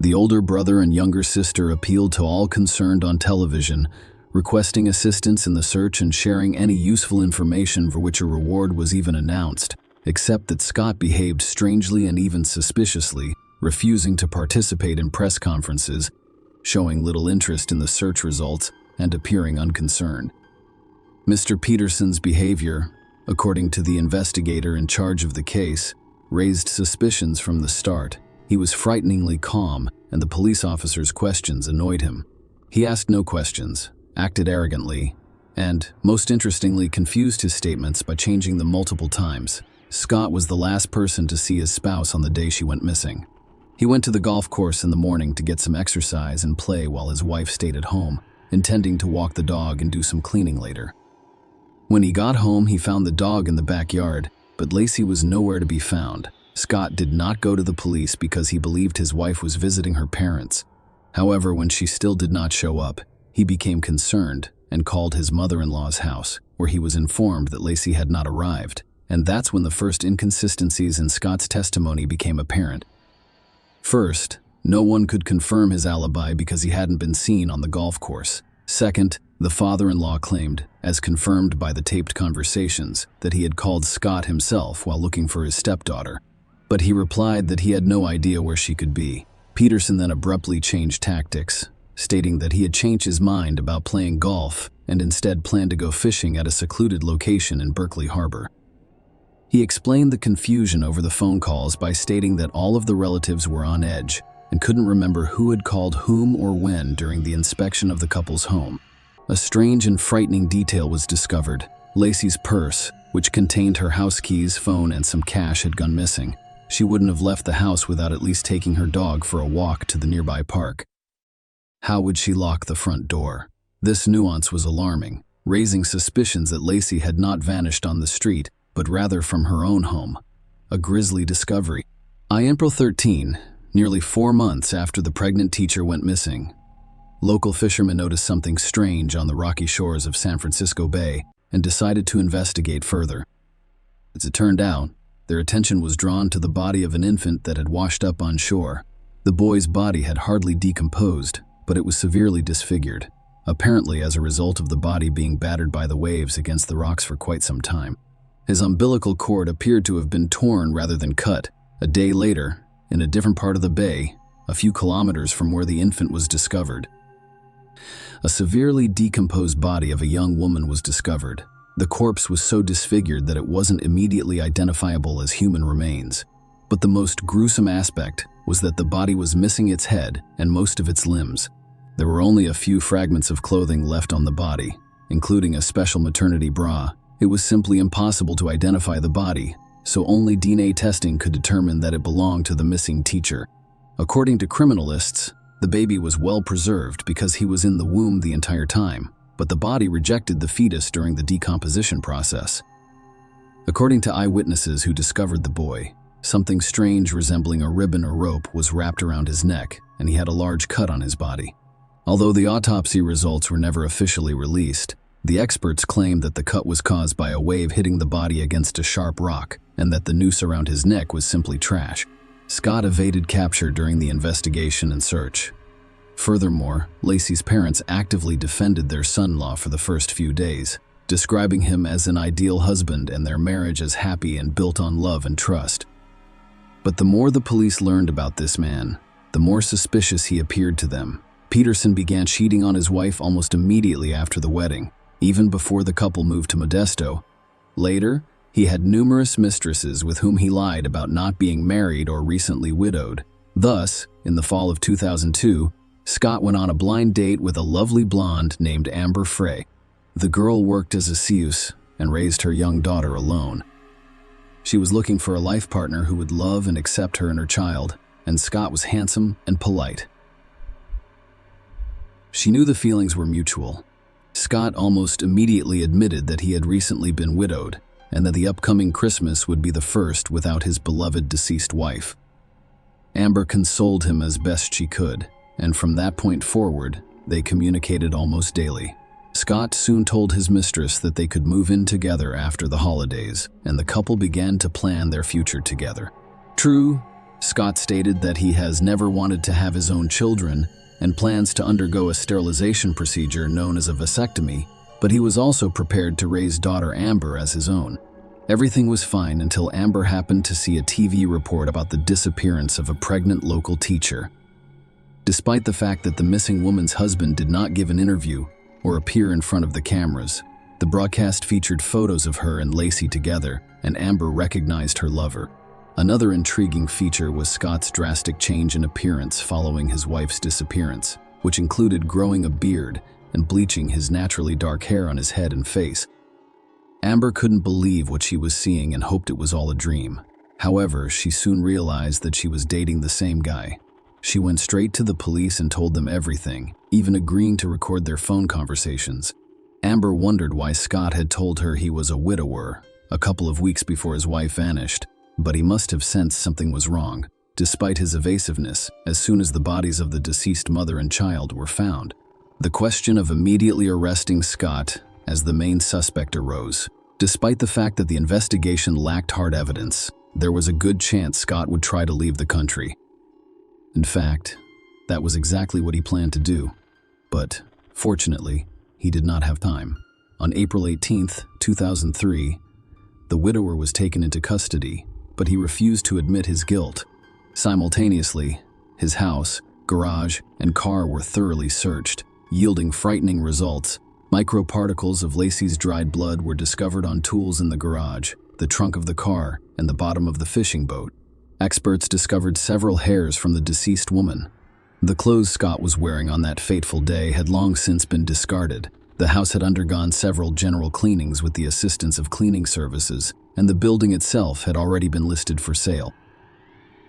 The older brother and younger sister appealed to all concerned on television, requesting assistance in the search and sharing any useful information for which a reward was even announced, except that Scott behaved strangely and even suspiciously, refusing to participate in press conferences, showing little interest in the search results, and appearing unconcerned. Mr. Peterson's behavior, according to the investigator in charge of the case, raised suspicions from the start. He was frighteningly calm, and the police officer's questions annoyed him. He asked no questions, acted arrogantly, and, most interestingly, confused his statements by changing them multiple times. Scott was the last person to see his spouse on the day she went missing. He went to the golf course in the morning to get some exercise and play while his wife stayed at home, intending to walk the dog and do some cleaning later. When he got home, he found the dog in the backyard, but Lacey was nowhere to be found. Scott did not go to the police because he believed his wife was visiting her parents. However, when she still did not show up, he became concerned and called his mother-in-law's house, where he was informed that Lacey had not arrived, and that's when the first inconsistencies in Scott's testimony became apparent. First, no one could confirm his alibi because he hadn't been seen on the golf course. Second, the father-in-law claimed, as confirmed by the taped conversations, that he had called Scott himself while looking for his stepdaughter, but he replied that he had no idea where she could be. Peterson then abruptly changed tactics, stating that he had changed his mind about playing golf and instead planned to go fishing at a secluded location in Berkeley Harbor. He explained the confusion over the phone calls by stating that all of the relatives were on edge and couldn't remember who had called whom or when during the inspection of the couple's home. A strange and frightening detail was discovered. Lacey's purse, which contained her house keys, phone, and some cash, had gone missing. She wouldn't have left the house without at least taking her dog for a walk to the nearby park. How would she lock the front door? This nuance was alarming, raising suspicions that Lacey had not vanished on the street, but rather from her own home. A grisly discovery. On April 13, nearly 4 months after the pregnant teacher went missing, local fishermen noticed something strange on the rocky shores of San Francisco Bay and decided to investigate further. As it turned out, their attention was drawn to the body of an infant that had washed up on shore. The boy's body had hardly decomposed, but it was severely disfigured, apparently as a result of the body being battered by the waves against the rocks for quite some time. His umbilical cord appeared to have been torn rather than cut. A day later, in a different part of the bay, a few kilometers from where the infant was discovered, a severely decomposed body of a young woman was discovered. The corpse was so disfigured that it wasn't immediately identifiable as human remains. But the most gruesome aspect was that the body was missing its head and most of its limbs. There were only a few fragments of clothing left on the body, including a special maternity bra. It was simply impossible to identify the body, so only DNA testing could determine that it belonged to the missing teacher. According to criminalists, the baby was well preserved because he was in the womb the entire time, but the body rejected the fetus during the decomposition process. According to eyewitnesses who discovered the boy, something strange resembling a ribbon or rope was wrapped around his neck, and he had a large cut on his body. Although the autopsy results were never officially released, the experts claimed that the cut was caused by a wave hitting the body against a sharp rock and that the noose around his neck was simply trash. Scott evaded capture during the investigation and search. Furthermore, Lacey's parents actively defended their son-in-law for the first few days, describing him as an ideal husband and their marriage as happy and built on love and trust. But the more the police learned about this man, the more suspicious he appeared to them. Peterson began cheating on his wife almost immediately after the wedding, even before the couple moved to Modesto. Later, he had numerous mistresses with whom he lied about not being married or recently widowed. Thus, in the fall of 2002, Scott went on a blind date with a lovely blonde named Amber Frey. The girl worked as a seuse and raised her young daughter alone. She was looking for a life partner who would love and accept her and her child, and Scott was handsome and polite. She knew the feelings were mutual. Scott almost immediately admitted that he had recently been widowed, and that the upcoming Christmas would be the first without his beloved deceased wife. Amber consoled him as best she could, and from that point forward, they communicated almost daily. Scott soon told his mistress that they could move in together after the holidays, and the couple began to plan their future together. True, Scott stated that he has never wanted to have his own children and plans to undergo a sterilization procedure known as a vasectomy, but he was also prepared to raise daughter Amber as his own. Everything was fine until Amber happened to see a TV report about the disappearance of a pregnant local teacher. Despite the fact that the missing woman's husband did not give an interview or appear in front of the cameras, the broadcast featured photos of her and Lacey together, and Amber recognized her lover. Another intriguing feature was Scott's drastic change in appearance following his wife's disappearance, which included growing a beard and bleaching his naturally dark hair on his head and face. Amber couldn't believe what she was seeing and hoped it was all a dream. However, she soon realized that she was dating the same guy. She went straight to the police and told them everything, even agreeing to record their phone conversations. Amber wondered why Scott had told her he was a widower a couple of weeks before his wife vanished, but he must have sensed something was wrong. Despite his evasiveness, as soon as the bodies of the deceased mother and child were found, the question of immediately arresting Scott as the main suspect arose. Despite the fact that the investigation lacked hard evidence, there was a good chance Scott would try to leave the country. In fact, that was exactly what he planned to do. But, fortunately, he did not have time. On April 18, 2003, the widower was taken into custody, but he refused to admit his guilt. Simultaneously, his house, garage, and car were thoroughly searched, yielding frightening results. Microparticles of Lacey's dried blood were discovered on tools in the garage, the trunk of the car, and the bottom of the fishing boat. Experts discovered several hairs from the deceased woman. The clothes Scott was wearing on that fateful day had long since been discarded. The house had undergone several general cleanings with the assistance of cleaning services, and the building itself had already been listed for sale.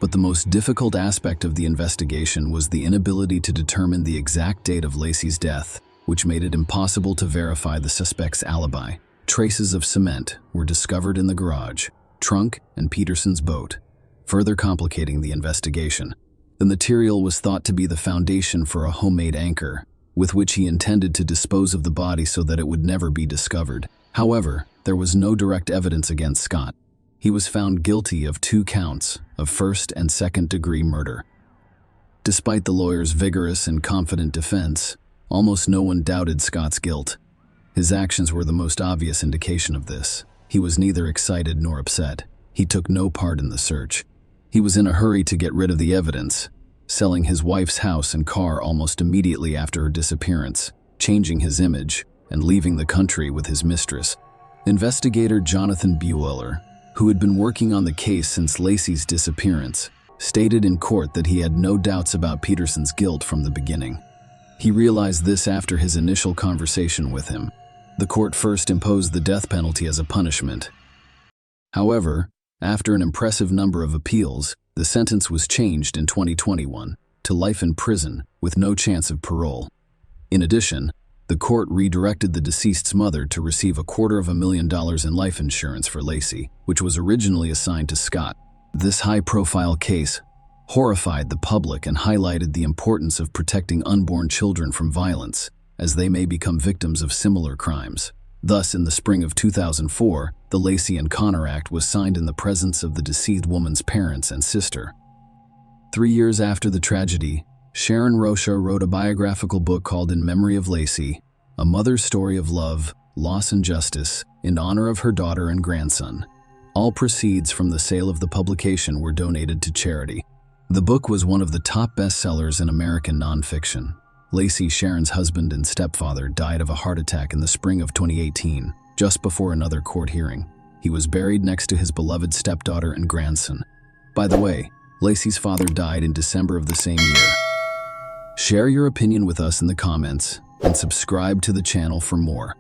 But the most difficult aspect of the investigation was the inability to determine the exact date of Lacey's death, which made it impossible to verify the suspect's alibi. Traces of cement were discovered in the garage, trunk, and Peterson's boat, further complicating the investigation. The material was thought to be the foundation for a homemade anchor, with which he intended to dispose of the body so that it would never be discovered. However, there was no direct evidence against Scott. He was found guilty of 2 counts of first and second-degree murder. Despite the lawyer's vigorous and confident defense, almost no one doubted Scott's guilt. His actions were the most obvious indication of this. He was neither excited nor upset. He took no part in the search. He was in a hurry to get rid of the evidence, selling his wife's house and car almost immediately after her disappearance, changing his image, and leaving the country with his mistress. Investigator Jonathan Bueller, who had been working on the case since Lacey's disappearance, stated in court that he had no doubts about Peterson's guilt from the beginning. He realized this after his initial conversation with him. The court first imposed the death penalty as a punishment. However, after an impressive number of appeals, the sentence was changed in 2021 to life in prison with no chance of parole. In addition, the court redirected the deceased's mother to receive $250,000 in life insurance for Lacey, which was originally assigned to Scott. This high-profile case horrified the public and highlighted the importance of protecting unborn children from violence, as they may become victims of similar crimes. Thus, in the spring of 2004, The Lacey and Connor Act was signed in the presence of the deceased woman's parents and sister. 3 years after the tragedy, Sharon Rocha wrote a biographical book called In Memory of Lacey, a mother's story of love, loss, and justice, in honor of her daughter and grandson. All proceeds from the sale of the publication were donated to charity. The book was one of the top bestsellers in American nonfiction. Lacey, Sharon's husband and stepfather, died of a heart attack in the spring of 2018, just before another court hearing. He was buried next to his beloved stepdaughter and grandson. By the way, Lacey's father died in December of the same year. Share your opinion with us in the comments and subscribe to the channel for more.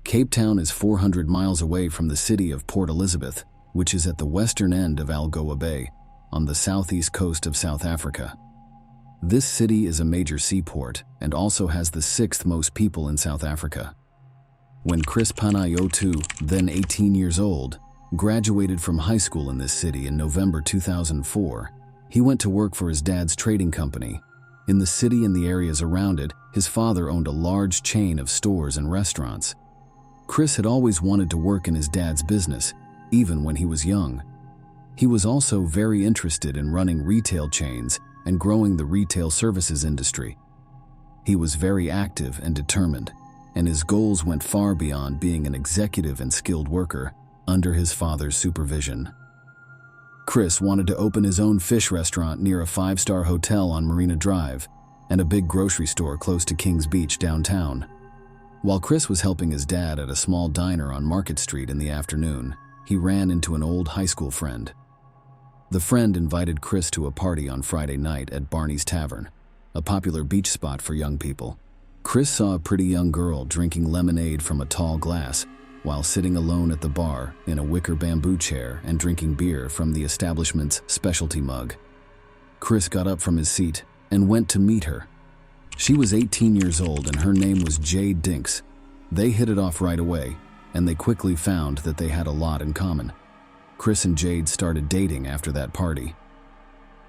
Cape Town is 400 miles away from the city of Port Elizabeth, which is at the western end of Algoa Bay, on the southeast coast of South Africa. This city is a major seaport and also has the 6th most people in South Africa. When Chris Panayotu, then 18 years old, graduated from high school in this city in November 2004, he went to work for his dad's trading company. In the city and the areas around it, his father owned a large chain of stores and restaurants. Chris had always wanted to work in his dad's business, even when he was young. He was also very interested in running retail chains and growing the retail services industry. He was very active and determined, and his goals went far beyond being an executive and skilled worker under his father's supervision. Chris wanted to open his own fish restaurant near a 5-star hotel on Marina Drive and a big grocery store close to Kings Beach downtown. While Chris was helping his dad at a small diner on Market Street in the afternoon, he ran into an old high school friend. The friend invited Chris to a party on Friday night at Barney's Tavern, a popular beach spot for young people. Chris saw a pretty young girl drinking lemonade from a tall glass while sitting alone at the bar in a wicker bamboo chair and drinking beer from the establishment's specialty mug. Chris got up from his seat and went to meet her. She was 18 years old and her name was Jade Dinks. They hit it off right away, and they quickly found that they had a lot in common. Chris and Jade started dating after that party.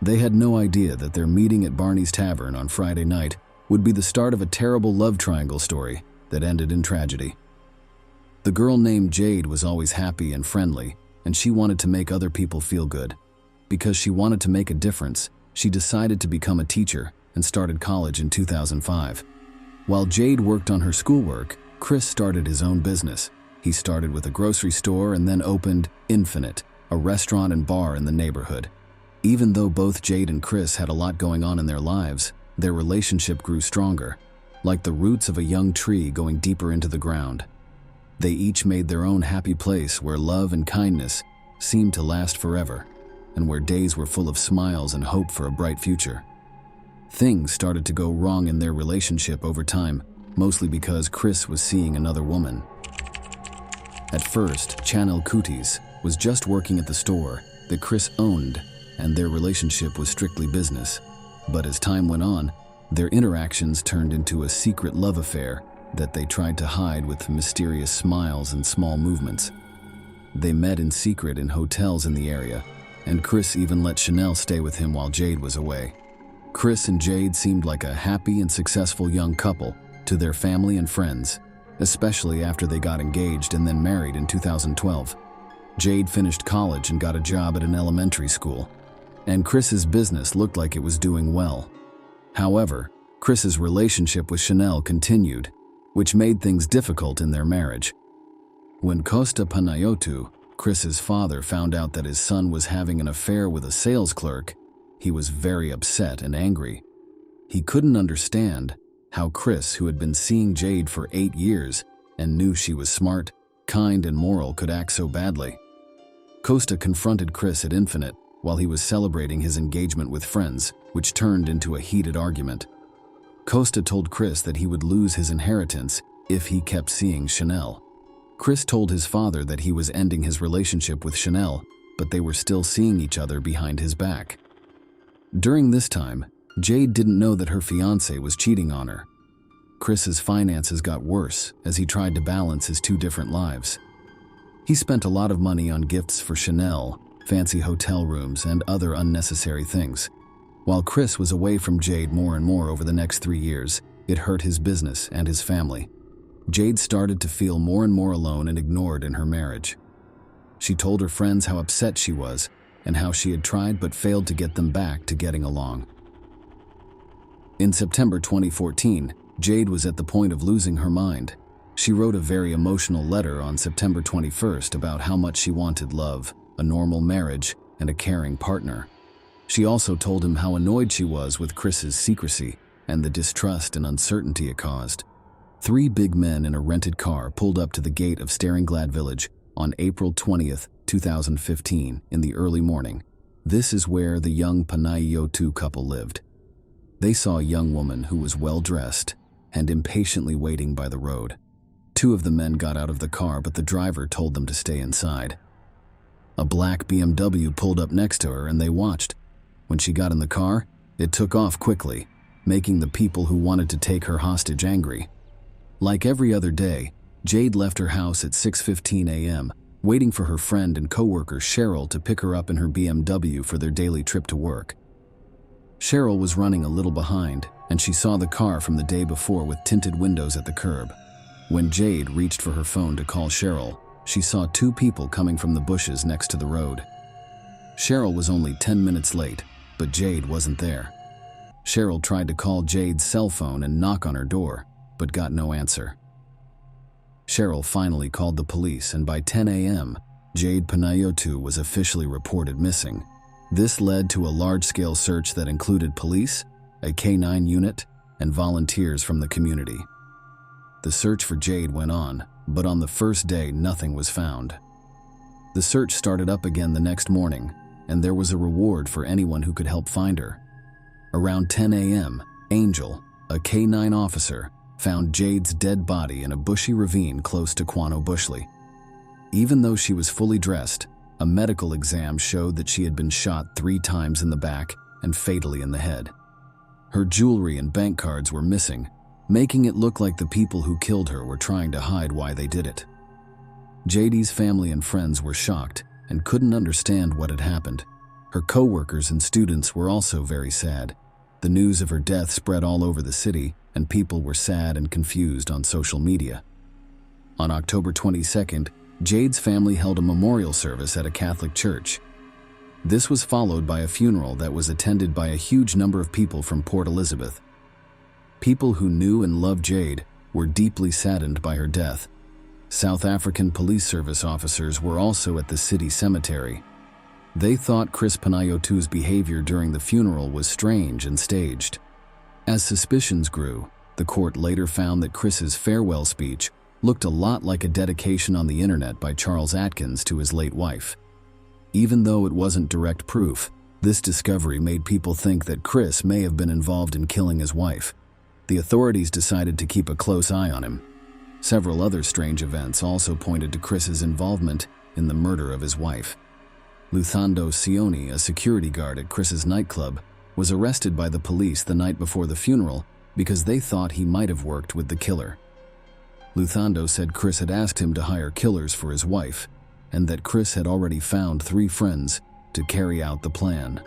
They had no idea that their meeting at Barney's Tavern on Friday night would be the start of a terrible love triangle story that ended in tragedy. The girl named Jade was always happy and friendly, and she wanted to make other people feel good. Because she wanted to make a difference, she decided to become a teacher and started college in 2005. While Jade worked on her schoolwork, Chris started his own business. He started with a grocery store and then opened Infinite, a restaurant and bar in the neighborhood. Even though both Jade and Chris had a lot going on in their lives, their relationship grew stronger, like the roots of a young tree going deeper into the ground. They each made their own happy place where love and kindness seemed to last forever, and where days were full of smiles and hope for a bright future. Things started to go wrong in their relationship over time, mostly because Chris was seeing another woman. At first, Chanel Cooties was just working at the store that Chris owned, and their relationship was strictly business. But as time went on, their interactions turned into a secret love affair that they tried to hide with mysterious smiles and small movements. They met in secret in hotels in the area, and Chris even let Chanel stay with him while Jade was away. Chris and Jade seemed like a happy and successful young couple to their family and friends, especially after they got engaged and then married in 2012. Jade finished college and got a job at an elementary school, and Chris's business looked like it was doing well. However, Chris's relationship with Chanel continued, which made things difficult in their marriage. When Costa Panayotu, Chris's father, found out that his son was having an affair with a sales clerk, he was very upset and angry. He couldn't understand how Chris, who had been seeing Jade for 8 years and knew she was smart, kind, and moral, could act so badly. Costa confronted Chris at Infinite while he was celebrating his engagement with friends, which turned into a heated argument. Costa told Chris that he would lose his inheritance if he kept seeing Chanel. Chris told his father that he was ending his relationship with Chanel, but they were still seeing each other behind his back. During this time, Jade didn't know that her fiancé was cheating on her. Chris's finances got worse as he tried to balance his 2 different lives. He spent a lot of money on gifts for Chanel, fancy hotel rooms, and other unnecessary things. While Chris was away from Jade more and more over the next 3 years, it hurt his business and his family. Jade started to feel more and more alone and ignored in her marriage. She told her friends how upset she was and how she had tried but failed to get them back to getting along. In September 2014, Jade was at the point of losing her mind. She wrote a very emotional letter on September 21st about how much she wanted love, a normal marriage, and a caring partner. She also told him how annoyed she was with Chris's secrecy and the distrust and uncertainty it caused. 3 big men in a rented car pulled up to the gate of Staringlad Village on April 20th, 2015, in the early morning. This is where the young Panayotou couple lived. They saw a young woman who was well-dressed and impatiently waiting by the road. 2 of the men got out of the car, but the driver told them to stay inside. A black BMW pulled up next to her and they watched. When she got in the car, it took off quickly, making the people who wanted to take her hostage angry. Like every other day, Jade left her house at 6:15 a.m., waiting for her friend and coworker Cheryl to pick her up in her BMW for their daily trip to work. Cheryl was running a little behind, and she saw the car from the day before with tinted windows at the curb. When Jade reached for her phone to call Cheryl, she saw 2 people coming from the bushes next to the road. Cheryl was only 10 minutes late, but Jade wasn't there. Cheryl tried to call Jade's cell phone and knock on her door, but got no answer. Cheryl finally called the police, and by 10 a.m., Jade Panayotou was officially reported missing. This led to a large-scale search that included police, a K-9 unit, and volunteers from the community. The search for Jade went on, but on the first day, nothing was found. The search started up again the next morning, and there was a reward for anyone who could help find her. Around 10 a.m., Angel, a K-9 officer, found Jade's dead body in a bushy ravine close to Quano Bushley. Even though she was fully dressed, a medical exam showed that she had been shot 3 times in the back and fatally in the head. Her jewelry and bank cards were missing, making it look like the people who killed her were trying to hide why they did it. Jade's family and friends were shocked and couldn't understand what had happened. Her co-workers and students were also very sad. The news of her death spread all over the city, and people were sad and confused on social media. On October 22nd, Jade's family held a memorial service at a Catholic church. This was followed by a funeral that was attended by a huge number of people from Port Elizabeth. People who knew and loved Jade were deeply saddened by her death. South African police service officers were also at the city cemetery. They thought Chris Panayotou's behavior during the funeral was strange and staged. As suspicions grew, the court later found that Chris's farewell speech looked a lot like a dedication on the internet by Charles Atkins to his late wife. Even though it wasn't direct proof, this discovery made people think that Chris may have been involved in killing his wife. The authorities decided to keep a close eye on him. Several other strange events also pointed to Chris's involvement in the murder of his wife. Luthando Sioni, a security guard at Chris's nightclub, was arrested by the police the night before the funeral because they thought he might have worked with the killer. Luthando said Chris had asked him to hire killers for his wife, and that Chris had already found 3 friends to carry out the plan.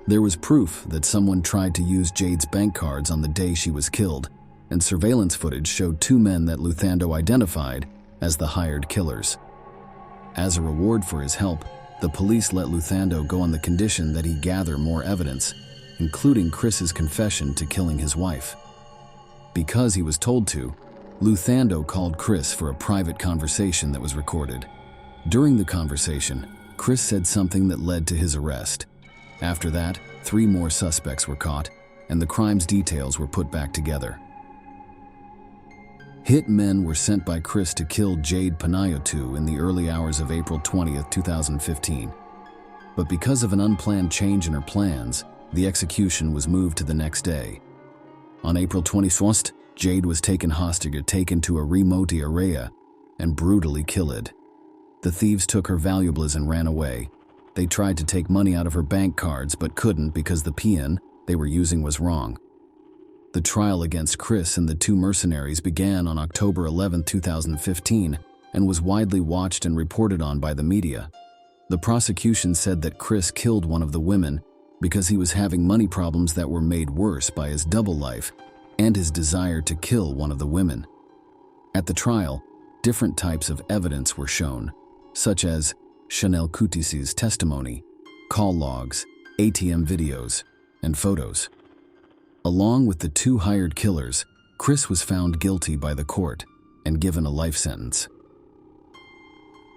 There was proof that someone tried to use Jade's bank cards on the day she was killed, and surveillance footage showed 2 men that Luthando identified as the hired killers. As a reward for his help, the police let Luthando go on the condition that he gather more evidence, including Chris's confession to killing his wife. Because he was told to, Luthando called Chris for a private conversation that was recorded. During the conversation, Chris said something that led to his arrest. After that, 3 more suspects were caught, and the crime's details were put back together. Hit men were sent by Chris to kill Jade Panayotou in the early hours of April 20th, 2015. But because of an unplanned change in her plans, the execution was moved to the next day. On April 21st, Jade was taken hostage, taken to a remote area, and brutally killed. The thieves took her valuables and ran away. They tried to take money out of her bank cards but couldn't because the PIN they were using was wrong. The trial against Chris and the 2 mercenaries began on October 11, 2015, and was widely watched and reported on by the media. The prosecution said that Chris killed one of the women, because he was having money problems that were made worse by his double life and his desire to kill one of the women. At the trial, different types of evidence were shown, such as Chanel Coutis's testimony, call logs, ATM videos, and photos. Along with the two hired killers, Chris was found guilty by the court and given a life sentence.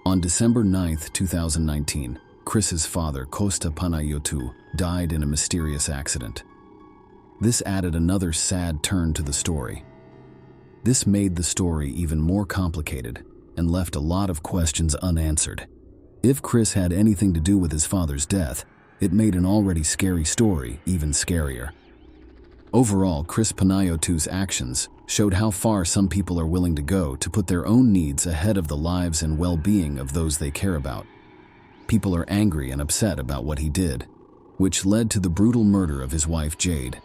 On December 9, 2019, Chris's father, Costa Panayotou, died in a mysterious accident. This added another sad turn to the story. This made the story even more complicated and left a lot of questions unanswered. If Chris had anything to do with his father's death, it made an already scary story even scarier. Overall, Chris Panayotou's actions showed how far some people are willing to go to put their own needs ahead of the lives and well-being of those they care about. People are angry and upset about what he did, which led to the brutal murder of his wife, Jade.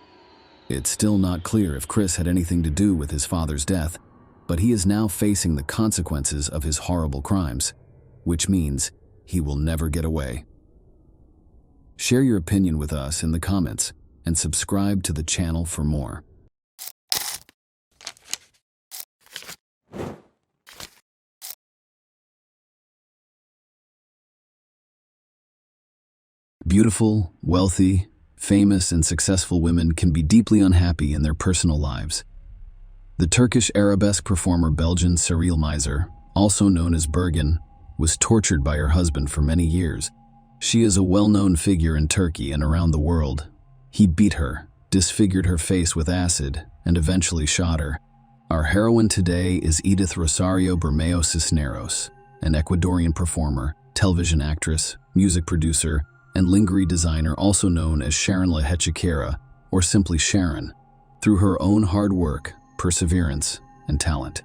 It's still not clear if Chris had anything to do with his father's death, but he is now facing the consequences of his horrible crimes, which means he will never get away. Share your opinion with us in the comments and subscribe to the channel for more. Beautiful, wealthy, famous, and successful women can be deeply unhappy in their personal lives. The Turkish arabesque performer Belgian Cyril Miser, also known as Bergen, was tortured by her husband for many years. She is a well-known figure in Turkey and around the world. He beat her, disfigured her face with acid, and eventually shot her. Our heroine today is Edith Rosario Bermeo Cisneros, an Ecuadorian performer, television actress, music producer, and lingerie designer, also known as Sharon La Hechikera, or simply Sharon, through her own hard work, perseverance, and talent.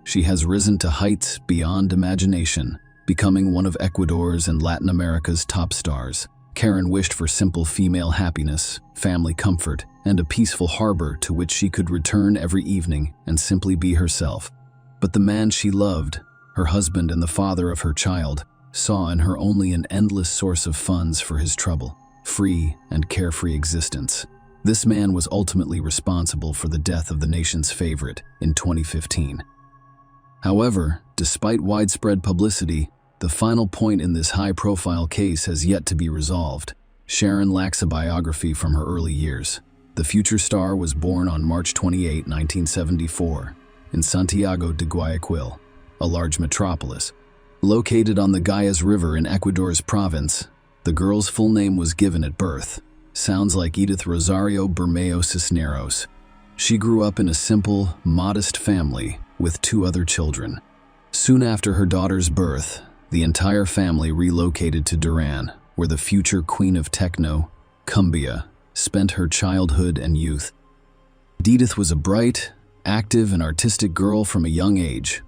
She has risen to heights beyond imagination, becoming one of Ecuador's and Latin America's top stars. Karen wished for simple female happiness, family comfort, and a peaceful harbor to which she could return every evening and simply be herself. But the man she loved, her husband and the father of her child, saw in her only an endless source of funds for his trouble, free and carefree existence. This man was ultimately responsible for the death of the nation's favorite in 2015. However, despite widespread publicity, the final point in this high-profile case has yet to be resolved. Sharon lacks a biography from her early years. The future star was born on March 28, 1974, in Santiago de Guayaquil, a large metropolis. Located on the Guayas River in Ecuador's province, the girl's full name was given at birth. Sounds like Edith Rosario Bermeo Cisneros. She grew up in a simple, modest family with two other children. Soon after her daughter's birth, the entire family relocated to Duran, where the future queen of techno, Cumbia, spent her childhood and youth. Edith was a bright, active, and artistic girl from a young age.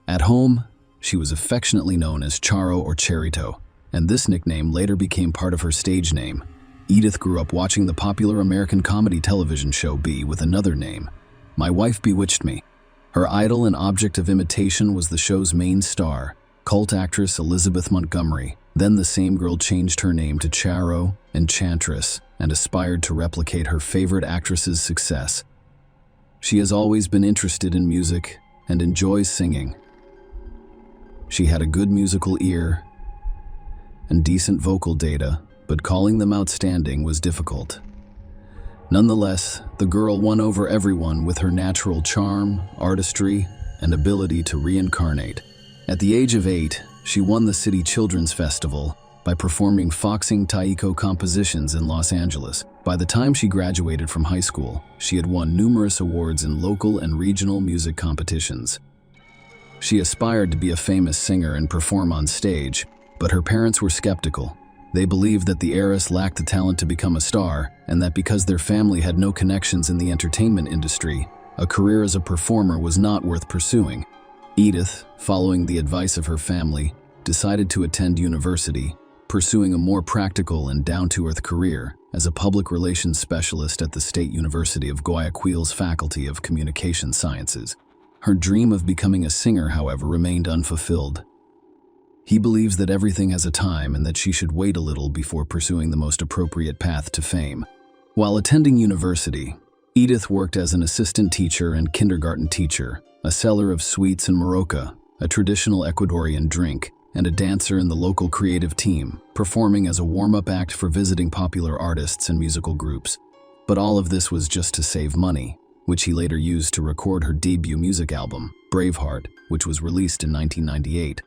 At home, she was affectionately known as Charo or Cherito, and this nickname later became part of her stage name. Edith grew up watching the popular American comedy television show B with another name, My Wife Bewitched Me. Her idol and object of imitation was the show's main star, cult actress Elizabeth Montgomery. Then the same girl changed her name to Charo, Enchantress, and aspired to replicate her favorite actress's success. She has always been interested in music and enjoys singing. She had a good musical ear and decent vocal data, but calling them outstanding was difficult. Nonetheless, the girl won over everyone with her natural charm, artistry, and ability to reincarnate. At the age of 8, she won the City Children's Festival by performing Foxing Taiko compositions in Los Angeles. By the time she graduated from high school, she had won numerous awards in local and regional music competitions. She aspired to be a famous singer and perform on stage, but her parents were skeptical. They believed that the heiress lacked the talent to become a star, and that because their family had no connections in the entertainment industry, a career as a performer was not worth pursuing. Edith, following the advice of her family, decided to attend university, pursuing a more practical and down-to-earth career as a public relations specialist at the State University of Guayaquil's Faculty of Communication Sciences. Her dream of becoming a singer, however, remained unfulfilled. He believes that everything has a time and that she should wait a little before pursuing the most appropriate path to fame. While attending university, Edith worked as an assistant teacher and kindergarten teacher, a seller of sweets and Morocco, a traditional Ecuadorian drink, and a dancer in the local creative team, performing as a warm-up act for visiting popular artists and musical groups. But all of this was just to save money, which he later used to record her debut music album, Braveheart, which was released in 1998.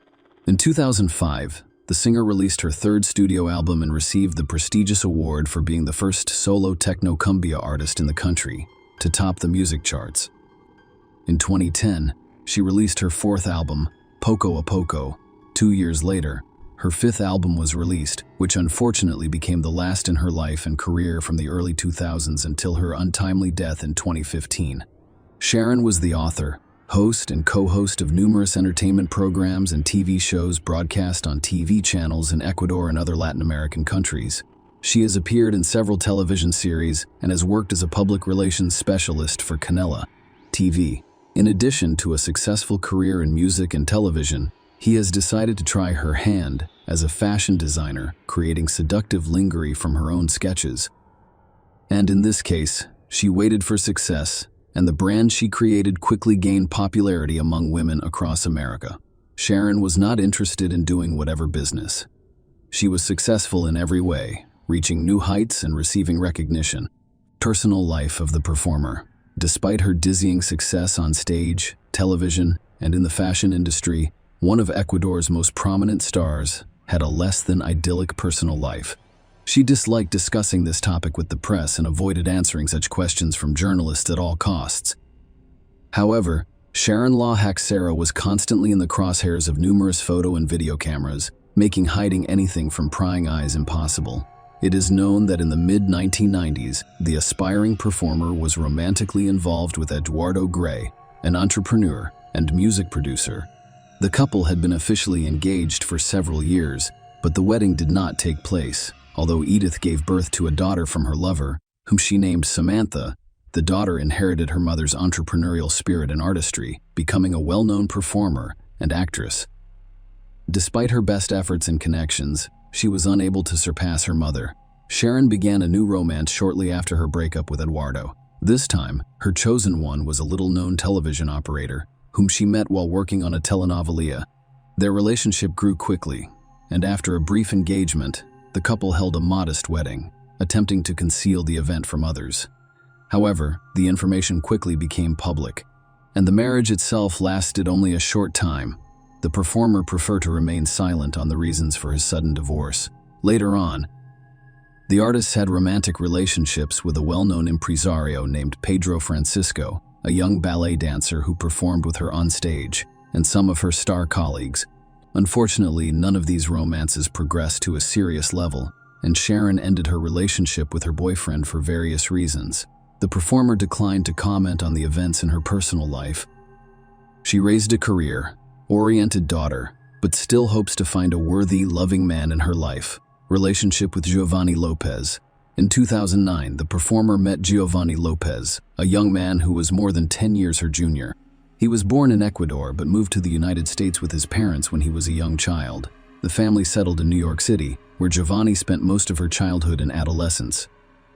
In 2005, the singer released her third studio album and received the prestigious award for being the first solo techno-cumbia artist in the country to top the music charts. In 2010, she released her fourth album, Poco a Poco. 2 years later, her fifth album was released, which unfortunately became the last in her life and career from the early 2000s until her untimely death in 2015. Sharon was the author, host, and co-host of numerous entertainment programs and TV shows broadcast on TV channels in Ecuador and other Latin American countries. She has appeared in several television series and has worked as a public relations specialist for Canela TV. In addition to a successful career in music and television, he has decided to try her hand as a fashion designer, creating seductive lingerie from her own sketches. And in this case, she waited for success, and the brand she created quickly gained popularity among women across America. Sharon was not interested in doing whatever business. She was successful in every way, reaching new heights and receiving recognition. Personal life of the performer. Despite her dizzying success on stage, television, and in the fashion industry, one of Ecuador's most prominent stars had a less than idyllic personal life. She disliked discussing this topic with the press and avoided answering such questions from journalists at all costs. However, Sharon La Haxera was constantly in the crosshairs of numerous photo and video cameras, making hiding anything from prying eyes impossible. It is known that in the mid-1990s, the aspiring performer was romantically involved with Eduardo Gray, an entrepreneur and music producer. The couple had been officially engaged for several years, but the wedding did not take place. Although Edith gave birth to a daughter from her lover, whom she named Samantha, the daughter inherited her mother's entrepreneurial spirit and artistry, becoming a well-known performer and actress. Despite her best efforts and connections, she was unable to surpass her mother. Sharon began a new romance shortly after her breakup with Eduardo. This time, her chosen one was a little-known television operator, whom she met while working on a telenovela. Their relationship grew quickly, and after a brief engagement, the couple held a modest wedding, attempting to conceal the event from others. However, the information quickly became public, and the marriage itself lasted only a short time. The performer preferred to remain silent on the reasons for his sudden divorce. Later on, the artist had romantic relationships with a well-known impresario named Pedro Francisco, a young ballet dancer who performed with her on stage, and some of her star colleagues. Unfortunately, none of these romances progressed to a serious level, and Sharon ended her relationship with her boyfriend for various reasons. The performer declined to comment on the events in her personal life. She raised a career-oriented daughter, but still hopes to find a worthy, loving man in her life. Relationship with Giovanni Lopez. In 2009, the performer met Giovanni Lopez, a young man who was more than 10 years her junior. He was born in Ecuador but moved to the United States with his parents when he was a young child. The family settled in New York City, where Giovanni spent most of her childhood and adolescence.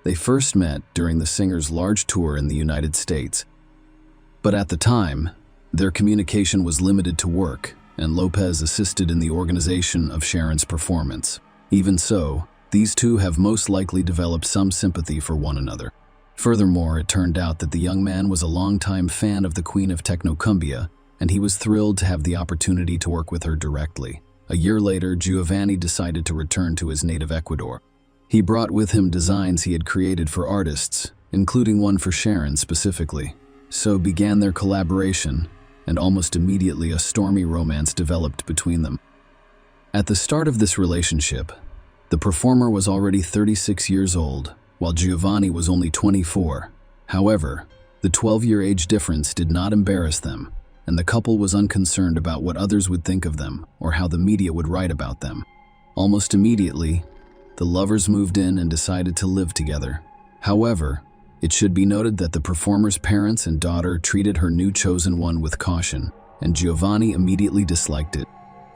They first met during the singer's large tour in the United States. But at the time, their communication was limited to work, and Lopez assisted in the organization of Sharon's performance. Even so, these two have most likely developed some sympathy for one another. Furthermore, it turned out that the young man was a longtime fan of the Queen of Technocumbia, and he was thrilled to have the opportunity to work with her directly. A year later, Giovanni decided to return to his native Ecuador. He brought with him designs he had created for artists, including one for Sharon specifically. So began their collaboration, and almost immediately a stormy romance developed between them. At the start of this relationship, the performer was already 36 years old, while Giovanni was only 24. However, the 12-year age difference did not embarrass them, and the couple was unconcerned about what others would think of them or how the media would write about them. Almost immediately, the lovers moved in and decided to live together. However, it should be noted that the performer's parents and daughter treated her new chosen one with caution, and Giovanni immediately disliked it.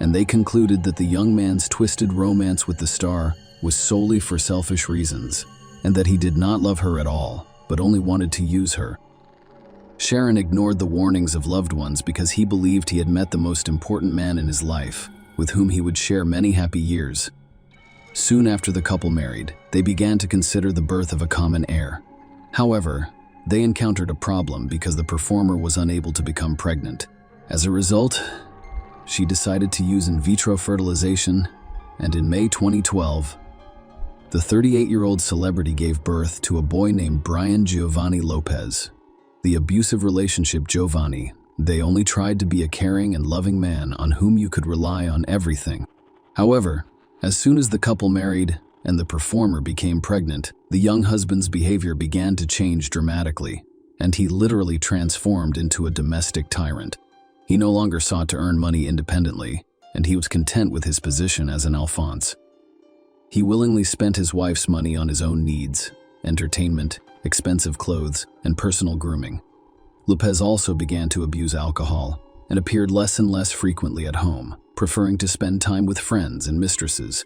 and they concluded that the young man's twisted romance with the star was solely for selfish reasons, and that he did not love her at all, but only wanted to use her. Sharon ignored the warnings of loved ones because he believed he had met the most important man in his life, with whom he would share many happy years. Soon after the couple married, they began to consider the birth of a common heir. However, they encountered a problem because the performer was unable to become pregnant. As a result, she decided to use in vitro fertilization, and in May 2012, the 38-year-old celebrity gave birth to a boy named Brian Giovanni Lopez. The abusive relationship Giovanni, they only tried to be a caring and loving man on whom you could rely on everything. However, as soon as the couple married and the performer became pregnant, the young husband's behavior began to change dramatically, and he literally transformed into a domestic tyrant. He no longer sought to earn money independently, and he was content with his position as an Alphonse. He willingly spent his wife's money on his own needs, entertainment, expensive clothes, and personal grooming. Lopez also began to abuse alcohol and appeared less and less frequently at home, preferring to spend time with friends and mistresses.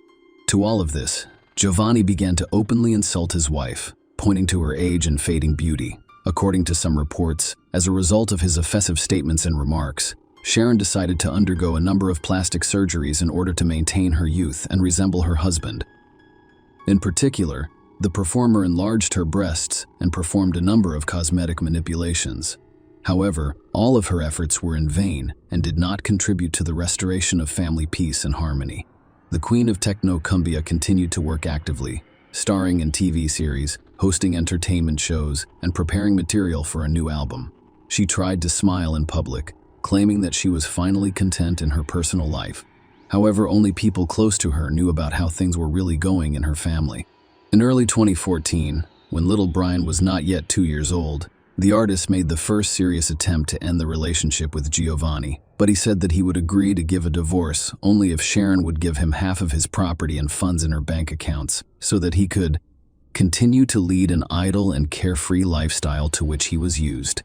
To all of this, Giovanni began to openly insult his wife, pointing to her age and fading beauty. According to some reports, as a result of his offensive statements and remarks, Sharon decided to undergo a number of plastic surgeries in order to maintain her youth and resemble her husband. In particular, the performer enlarged her breasts and performed a number of cosmetic manipulations. However, all of her efforts were in vain and did not contribute to the restoration of family peace and harmony. The Queen of Techno Cumbia continued to work actively, starring in TV series, hosting entertainment shows, and preparing material for a new album. She tried to smile in public, claiming that she was finally content in her personal life. However, only people close to her knew about how things were really going in her family. In early 2014, when little Brian was not yet 2 years old, the artist made the first serious attempt to end the relationship with Giovanni, but he said that he would agree to give a divorce only if Sharon would give him half of his property and funds in her bank accounts so that he could continue to lead an idle and carefree lifestyle to which he was used.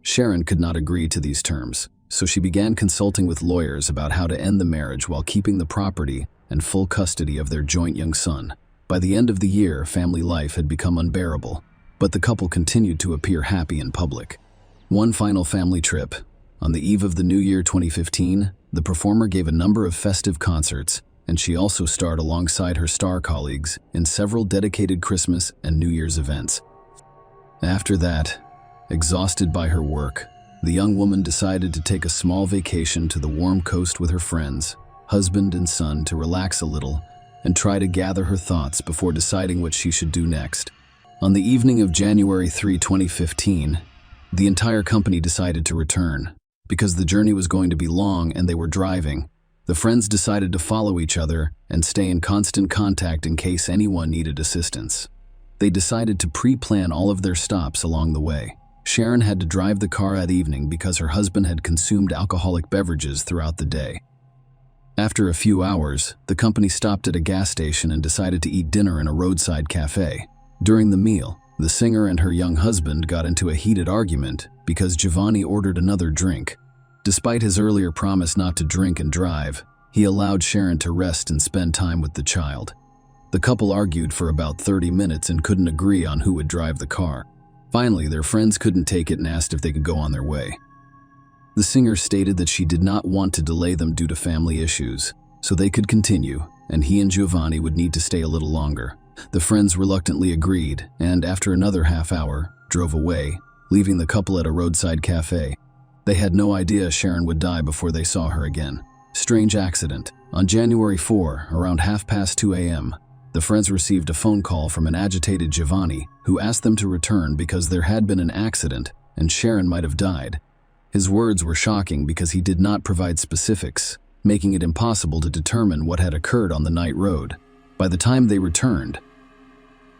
Sharon could not agree to these terms, so she began consulting with lawyers about how to end the marriage while keeping the property and full custody of their joint young son. By the end of the year, family life had become unbearable, but the couple continued to appear happy in public. One final family trip. On the eve of the New Year 2015, the performer gave a number of festive concerts, and she also starred alongside her star colleagues in several dedicated Christmas and New Year's events. After that, exhausted by her work, the young woman decided to take a small vacation to the warm coast with her friends, husband and son, to relax a little and try to gather her thoughts before deciding what she should do next. On the evening of January 3, 2015, the entire company decided to return. Because the journey was going to be long and they were driving, the friends decided to follow each other and stay in constant contact in case anyone needed assistance. They decided to pre-plan all of their stops along the way. Sharon had to drive the car that evening because her husband had consumed alcoholic beverages throughout the day. After a few hours, the company stopped at a gas station and decided to eat dinner in a roadside cafe. During the meal, the singer and her young husband got into a heated argument because Giovanni ordered another drink. Despite his earlier promise not to drink and drive, he allowed Sharon to rest and spend time with the child. The couple argued for about 30 minutes and couldn't agree on who would drive the car. Finally, their friends couldn't take it and asked if they could go on their way. The singer stated that she did not want to delay them due to family issues, so they could continue, and he and Giovanni would need to stay a little longer. The friends reluctantly agreed, and after another half hour, drove away, leaving the couple at a roadside cafe. They had no idea Sharon would die before they saw her again. Strange accident. On January 4, around 2:30 a.m., the friends received a phone call from an agitated Giovanni who asked them to return because there had been an accident and Sharon might have died. His words were shocking because he did not provide specifics, making it impossible to determine what had occurred on the night road. By the time they returned,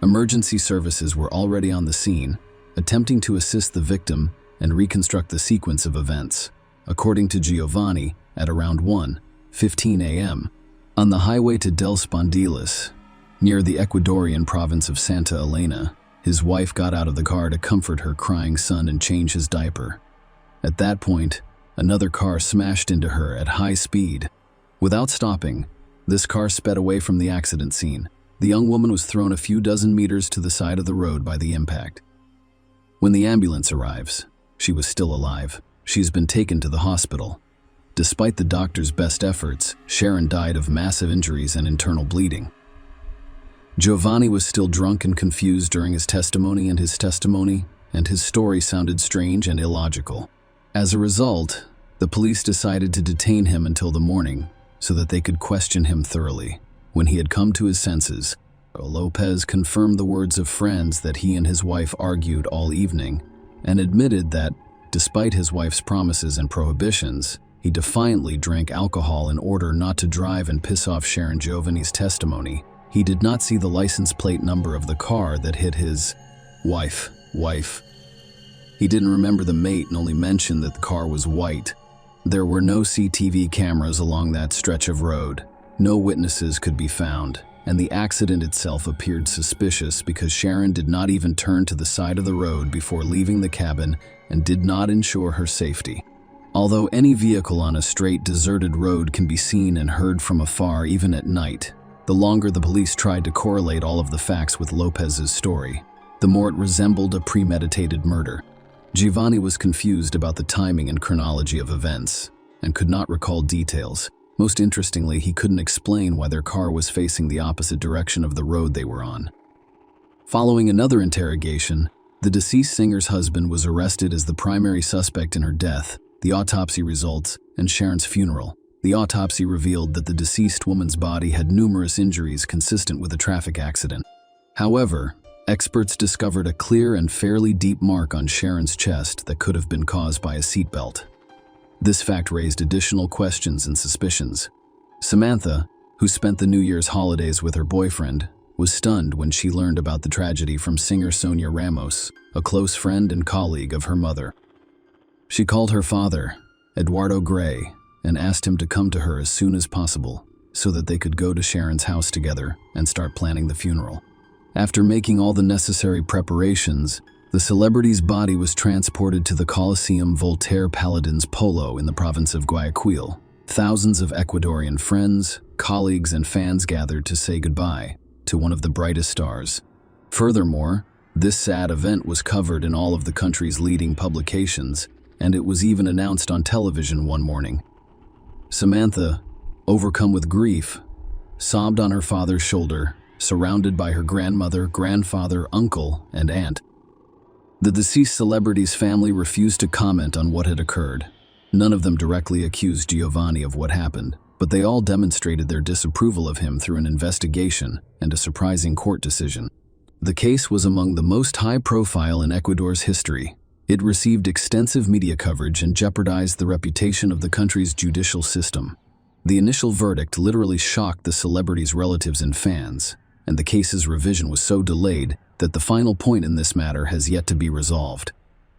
emergency services were already on the scene, attempting to assist the victim and reconstruct the sequence of events. According to Giovanni, at around 1:15 a.m., on the highway to Del Spondilis, near the Ecuadorian province of Santa Elena, his wife got out of the car to comfort her crying son and change his diaper. At that point, another car smashed into her at high speed, Without stopping, this car sped away from the accident scene. The young woman was thrown a few dozen meters to the side of the road by the impact. When the ambulance arrives, she was still alive. She's been taken to the hospital. Despite the doctor's best efforts, Sharon died of massive injuries and internal bleeding. Giovanni was still drunk and confused during his testimony, and his story sounded strange and illogical. As a result, the police decided to detain him until the morning so that they could question him thoroughly. When he had come to his senses, Lopez confirmed the words of friends that he and his wife argued all evening and admitted that, despite his wife's promises and prohibitions, he defiantly drank alcohol in order not to drive and piss off Sharon. Giovanni's testimony. He did not see the license plate number of the car that hit his wife. He didn't remember the mate and only mentioned that the car was white. There were no CCTV cameras along that stretch of road. No witnesses could be found, and the accident itself appeared suspicious because Sharon did not even turn to the side of the road before leaving the cabin and did not ensure her safety. Although any vehicle on a straight, deserted road can be seen and heard from afar even at night, the longer the police tried to correlate all of the facts with Lopez's story, the more it resembled a premeditated murder. Giovanni was confused about the timing and chronology of events and could not recall details. Most interestingly, he couldn't explain why their car was facing the opposite direction of the road they were on. Following another interrogation, the deceased singer's husband was arrested as the primary suspect in her death, the autopsy results, and Sharon's funeral. The autopsy revealed that the deceased woman's body had numerous injuries consistent with a traffic accident. However, experts discovered a clear and fairly deep mark on Sharon's chest that could have been caused by a seatbelt. This fact raised additional questions and suspicions. Samantha, who spent the New Year's holidays with her boyfriend, was stunned when she learned about the tragedy from singer Sonia Ramos, a close friend and colleague of her mother. She called her father, Eduardo Gray, and asked him to come to her as soon as possible so that they could go to Sharon's house together and start planning the funeral. After making all the necessary preparations, the celebrity's body was transported to the Coliseum Voltaire Paladins Polo in the province of Guayaquil. Thousands of Ecuadorian friends, colleagues, and fans gathered to say goodbye to one of the brightest stars. Furthermore, this sad event was covered in all of the country's leading publications, and it was even announced on television one morning. Samantha, overcome with grief, sobbed on her father's shoulder, surrounded by her grandmother, grandfather, uncle, and aunt. The deceased celebrity's family refused to comment on what had occurred. None of them directly accused Giovanni of what happened, but they all demonstrated their disapproval of him through an investigation and a surprising court decision. The case was among the most high-profile in Ecuador's history. It received extensive media coverage and jeopardized the reputation of the country's judicial system. The initial verdict literally shocked the celebrity's relatives and fans, and the case's revision was so delayed that the final point in this matter has yet to be resolved.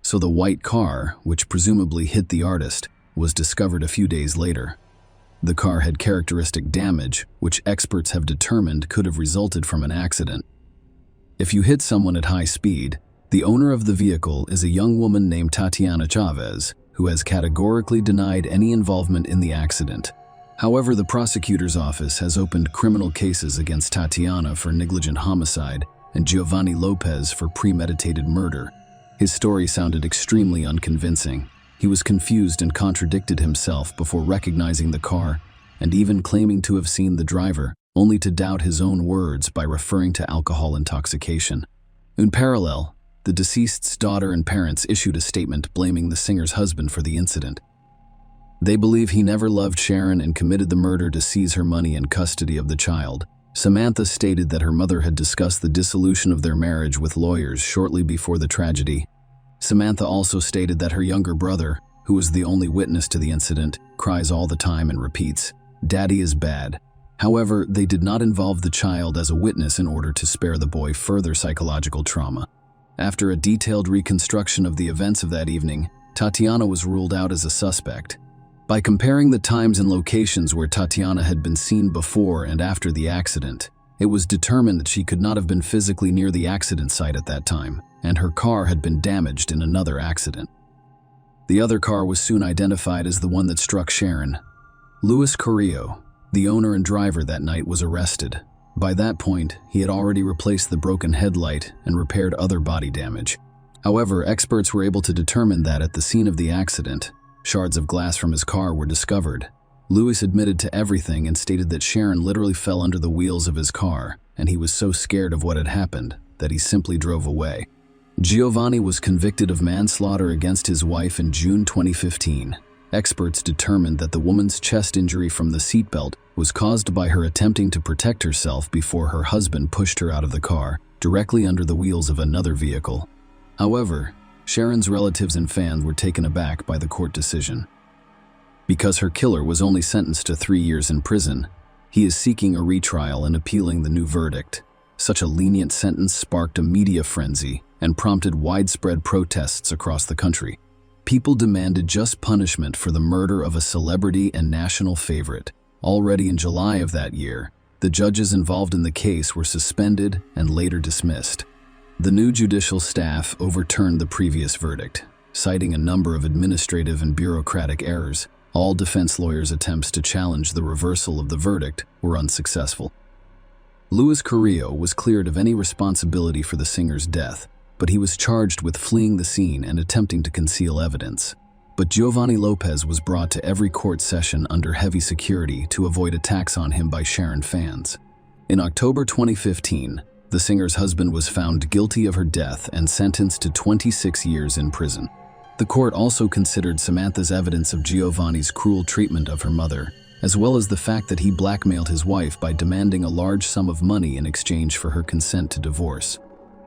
So the white car, which presumably hit the artist, was discovered a few days later. The car had characteristic damage, which experts have determined could have resulted from an accident. If you hit someone at high speed, the owner of the vehicle is a young woman named Tatiana Chavez, who has categorically denied any involvement in the accident. However, the prosecutor's office has opened criminal cases against Tatiana for negligent homicide and Giovanni Lopez for premeditated murder. His story sounded extremely unconvincing. He was confused and contradicted himself before recognizing the car and even claiming to have seen the driver, only to doubt his own words by referring to alcohol intoxication. In parallel, the deceased's daughter and parents issued a statement blaming the singer's husband for the incident. They believe he never loved Sharon and committed the murder to seize her money and custody of the child. Samantha stated that her mother had discussed the dissolution of their marriage with lawyers shortly before the tragedy. Samantha also stated that her younger brother, who was the only witness to the incident, cries all the time and repeats, "Daddy is bad." However, they did not involve the child as a witness in order to spare the boy further psychological trauma. After a detailed reconstruction of the events of that evening, Tatiana was ruled out as a suspect. By comparing the times and locations where Tatiana had been seen before and after the accident, it was determined that she could not have been physically near the accident site at that time, and her car had been damaged in another accident. The other car was soon identified as the one that struck Sharon. Luis Carrillo, The owner and driver that night was arrested. By that point, he had already replaced the broken headlight and repaired other body damage. However, experts were able to determine that at the scene of the accident, shards of glass from his car were discovered. Lewis admitted to everything and stated that Sharon literally fell under the wheels of his car, and he was so scared of what had happened that he simply drove away. Giovanni was convicted of manslaughter against his wife in June 2015. Experts determined that the woman's chest injury from the seatbelt was caused by her attempting to protect herself before her husband pushed her out of the car, directly under the wheels of another vehicle. However, Sharon's relatives and fans were taken aback by the court decision. Because her killer was only sentenced to 3 years in prison, he is seeking a retrial and appealing the new verdict. Such a lenient sentence sparked a media frenzy and prompted widespread protests across the country. People demanded just punishment for the murder of a celebrity and national favorite. Already in July of that year, the judges involved in the case were suspended and later dismissed. The new judicial staff overturned the previous verdict, citing a number of administrative and bureaucratic errors. All defense lawyers' attempts to challenge the reversal of the verdict were unsuccessful. Luis Carrillo was cleared of any responsibility for the singer's death, but he was charged with fleeing the scene and attempting to conceal evidence. But Giovanni Lopez was brought to every court session under heavy security to avoid attacks on him by Sharon fans. In October 2015, the singer's husband was found guilty of her death and sentenced to 26 years in prison. The court also considered Samantha's evidence of Giovanni's cruel treatment of her mother, as well as the fact that he blackmailed his wife by demanding a large sum of money in exchange for her consent to divorce.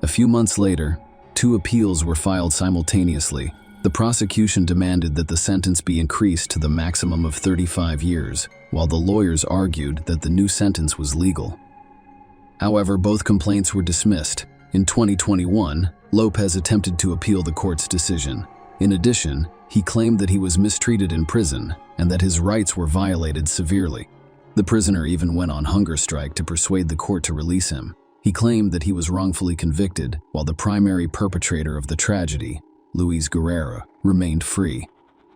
A few months later, 2 appeals were filed simultaneously. The prosecution demanded that the sentence be increased to the maximum of 35 years, while the lawyers argued that the new sentence was legal. However, both complaints were dismissed. In 2021, Lopez attempted to appeal the court's decision. In addition, he claimed that he was mistreated in prison and that his rights were violated severely. The prisoner even went on hunger strike to persuade the court to release him. He claimed that he was wrongfully convicted, while the primary perpetrator of the tragedy, Luis Guerrero, remained free.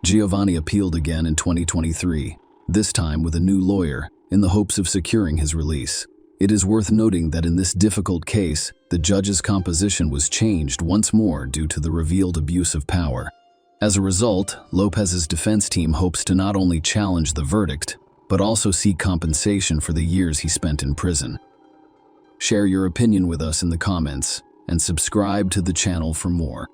Giovanni appealed again in 2023, this time with a new lawyer, in the hopes of securing his release. It is worth noting that in this difficult case, the judge's composition was changed once more due to the revealed abuse of power. As a result, Lopez's defense team hopes to not only challenge the verdict, but also seek compensation for the years he spent in prison. Share your opinion with us in the comments, and subscribe to the channel for more.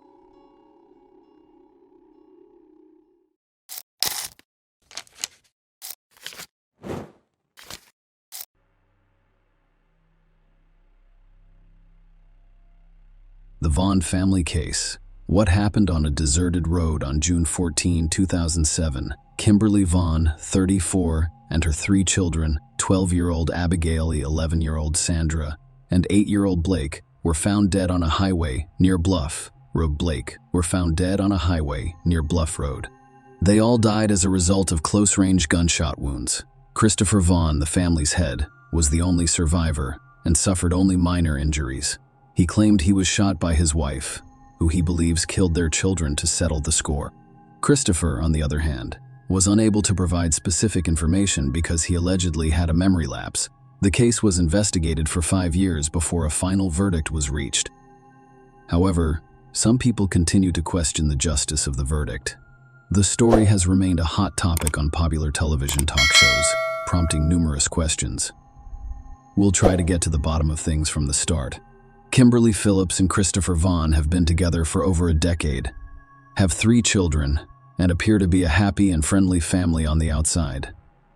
The Vaughn family case. What happened on a deserted road on June 14, 2007? Kimberly Vaughn, 34, and her 3 children, 12-year-old Abigail, 11-year-old Sandra, and 8-year-old Blake, were found dead on a highway near Bluff Road. Bluff Road. They all died as a result of close-range gunshot wounds. Christopher Vaughn, the family's head, was the only survivor and suffered only minor injuries. He claimed he was shot by his wife, who he believes killed their children to settle the score. Christopher, on the other hand, was unable to provide specific information because he allegedly had a memory lapse. The case was investigated for 5 years before a final verdict was reached. However, some people continue to question the justice of the verdict. The story has remained a hot topic on popular television talk shows, prompting numerous questions. We'll try to get to the bottom of things from the start. Kimberly Phillips and Christopher Vaughn have been together for over a decade, have 3 children, and appear to be a happy and friendly family on the outside.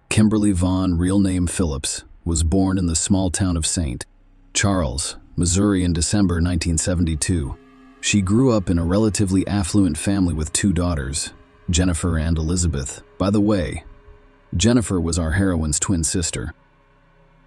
Kimberly Vaughn, real name Phillips, was born in the small town of St. Charles, Missouri in December 1972. She grew up in a relatively affluent family with 2 daughters, Jennifer and Elizabeth. By the way, Jennifer was our heroine's twin sister.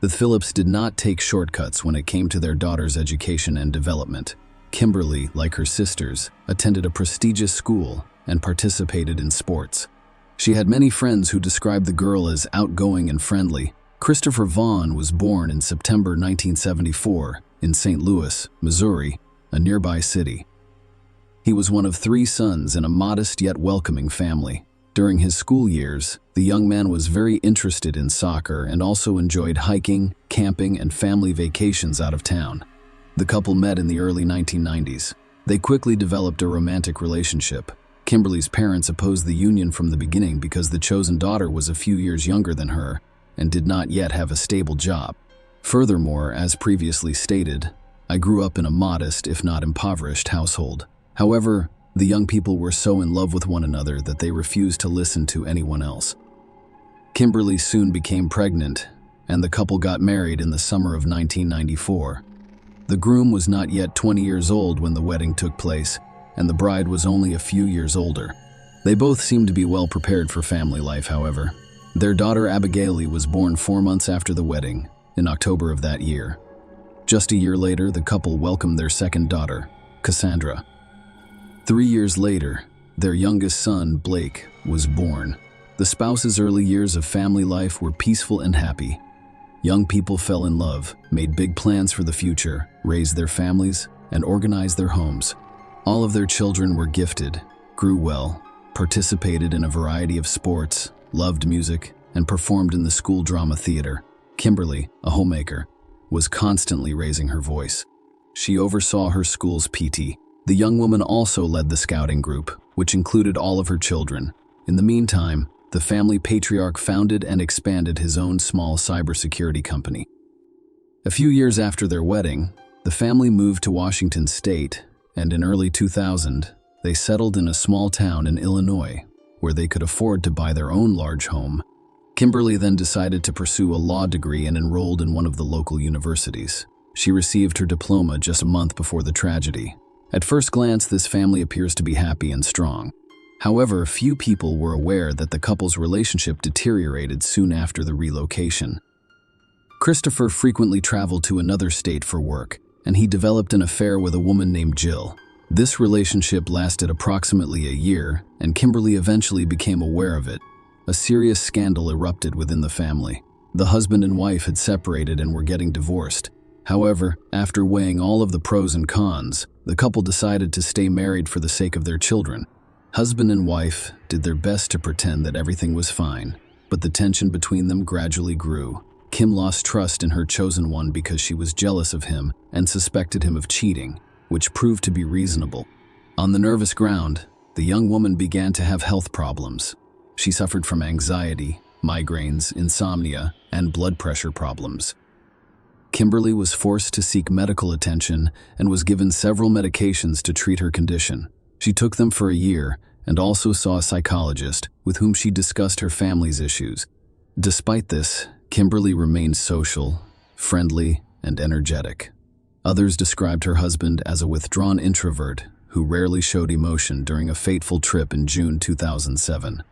The Phillips did not take shortcuts when it came to their daughter's education and development. Kimberly, like her sisters, attended a prestigious school and participated in sports. She had many friends who described the girl as outgoing and friendly. Christopher Vaughn was born in September 1974 in St. Louis, Missouri, a nearby city. He was one of 3 sons in a modest yet welcoming family. During his school years, the young man was very interested in soccer and also enjoyed hiking, camping, and family vacations out of town. The couple met in the early 1990s. They quickly developed a romantic relationship. Kimberly's parents opposed the union from the beginning because the chosen daughter was a few years younger than her and did not yet have a stable job. Furthermore, as previously stated, I grew up in a modest, if not impoverished, household. However, the young people were so in love with one another that they refused to listen to anyone else. Kimberly soon became pregnant, and the couple got married in the summer of 1994. The groom was not yet 20 years old when the wedding took place, and the bride was only a few years older. They both seemed to be well prepared for family life, however. Their daughter Abigail was born 4 months after the wedding, in October of that year. Just a year later, the couple welcomed their second daughter, Cassandra. 3 years later, their youngest son, Blake, was born. The spouses' early years of family life were peaceful and happy. Young people fell in love, made big plans for the future, raised their families, and organized their homes. All of their children were gifted, grew well, participated in a variety of sports, loved music, and performed in the school drama theater. Kimberly, a homemaker, was constantly raising her voice. She oversaw her school's PT. The young woman also led the scouting group, which included all of her children. In the meantime, the family patriarch founded and expanded his own small cybersecurity company. A few years after their wedding, the family moved to Washington State, and in early 2000, they settled in a small town in Illinois, where they could afford to buy their own large home. Kimberly then decided to pursue a law degree and enrolled in one of the local universities. She received her diploma just a month before the tragedy. At first glance, this family appears to be happy and strong. However, few people were aware that the couple's relationship deteriorated soon after the relocation. Christopher frequently traveled to another state for work, and he developed an affair with a woman named Jill. This relationship lasted approximately a year, and Kimberly eventually became aware of it. A serious scandal erupted within the family. The husband and wife had separated and were getting divorced. However, after weighing all of the pros and cons, the couple decided to stay married for the sake of their children. Husband and wife did their best to pretend that everything was fine, but the tension between them gradually grew. Kim lost trust in her chosen one because she was jealous of him and suspected him of cheating, which proved to be reasonable. On the nervous ground, the young woman began to have health problems. She suffered from anxiety, migraines, insomnia, and blood pressure problems. Kimberly was forced to seek medical attention and was given several medications to treat her condition. She took them for a year and also saw a psychologist with whom she discussed her family's issues. Despite this, Kimberly remained social, friendly, and energetic. Others described her husband as a withdrawn introvert who rarely showed emotion during a fateful trip in June 2007.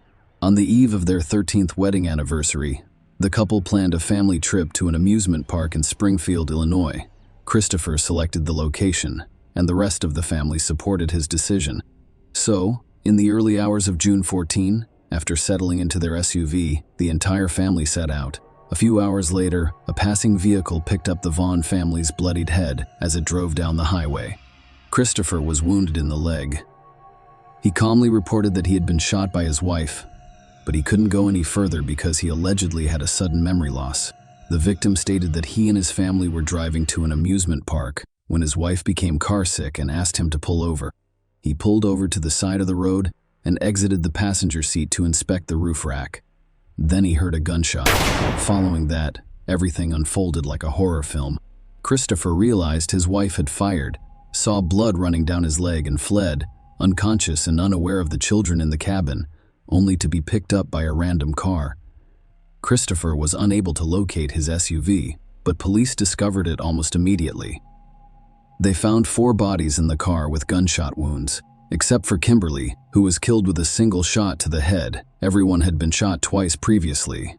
On the eve of their 13th wedding anniversary, the couple planned a family trip to an amusement park in Springfield, Illinois. Christopher selected the location, and the rest of the family supported his decision. So, in the early hours of June 14, after settling into their SUV, the entire family set out. A few hours later, a passing vehicle picked up the Vaughn family's bloodied head as it drove down the highway. Christopher was wounded in the leg. He calmly reported that he had been shot by his wife, but he couldn't go any further because he allegedly had a sudden memory loss. The victim stated that he and his family were driving to an amusement park when his wife became carsick and asked him to pull over. He pulled over to the side of the road and exited the passenger seat to inspect the roof rack. Then he heard a gunshot. Following that, everything unfolded like a horror film. Christopher realized his wife had fired, saw blood running down his leg, and fled, unconscious and unaware of the children in the cabin, only to be picked up by a random car. Christopher was unable to locate his SUV, but police discovered it almost immediately. They found 4 bodies in the car with gunshot wounds. Except for Kimberly, who was killed with a single shot to the head. Everyone had been shot twice previously.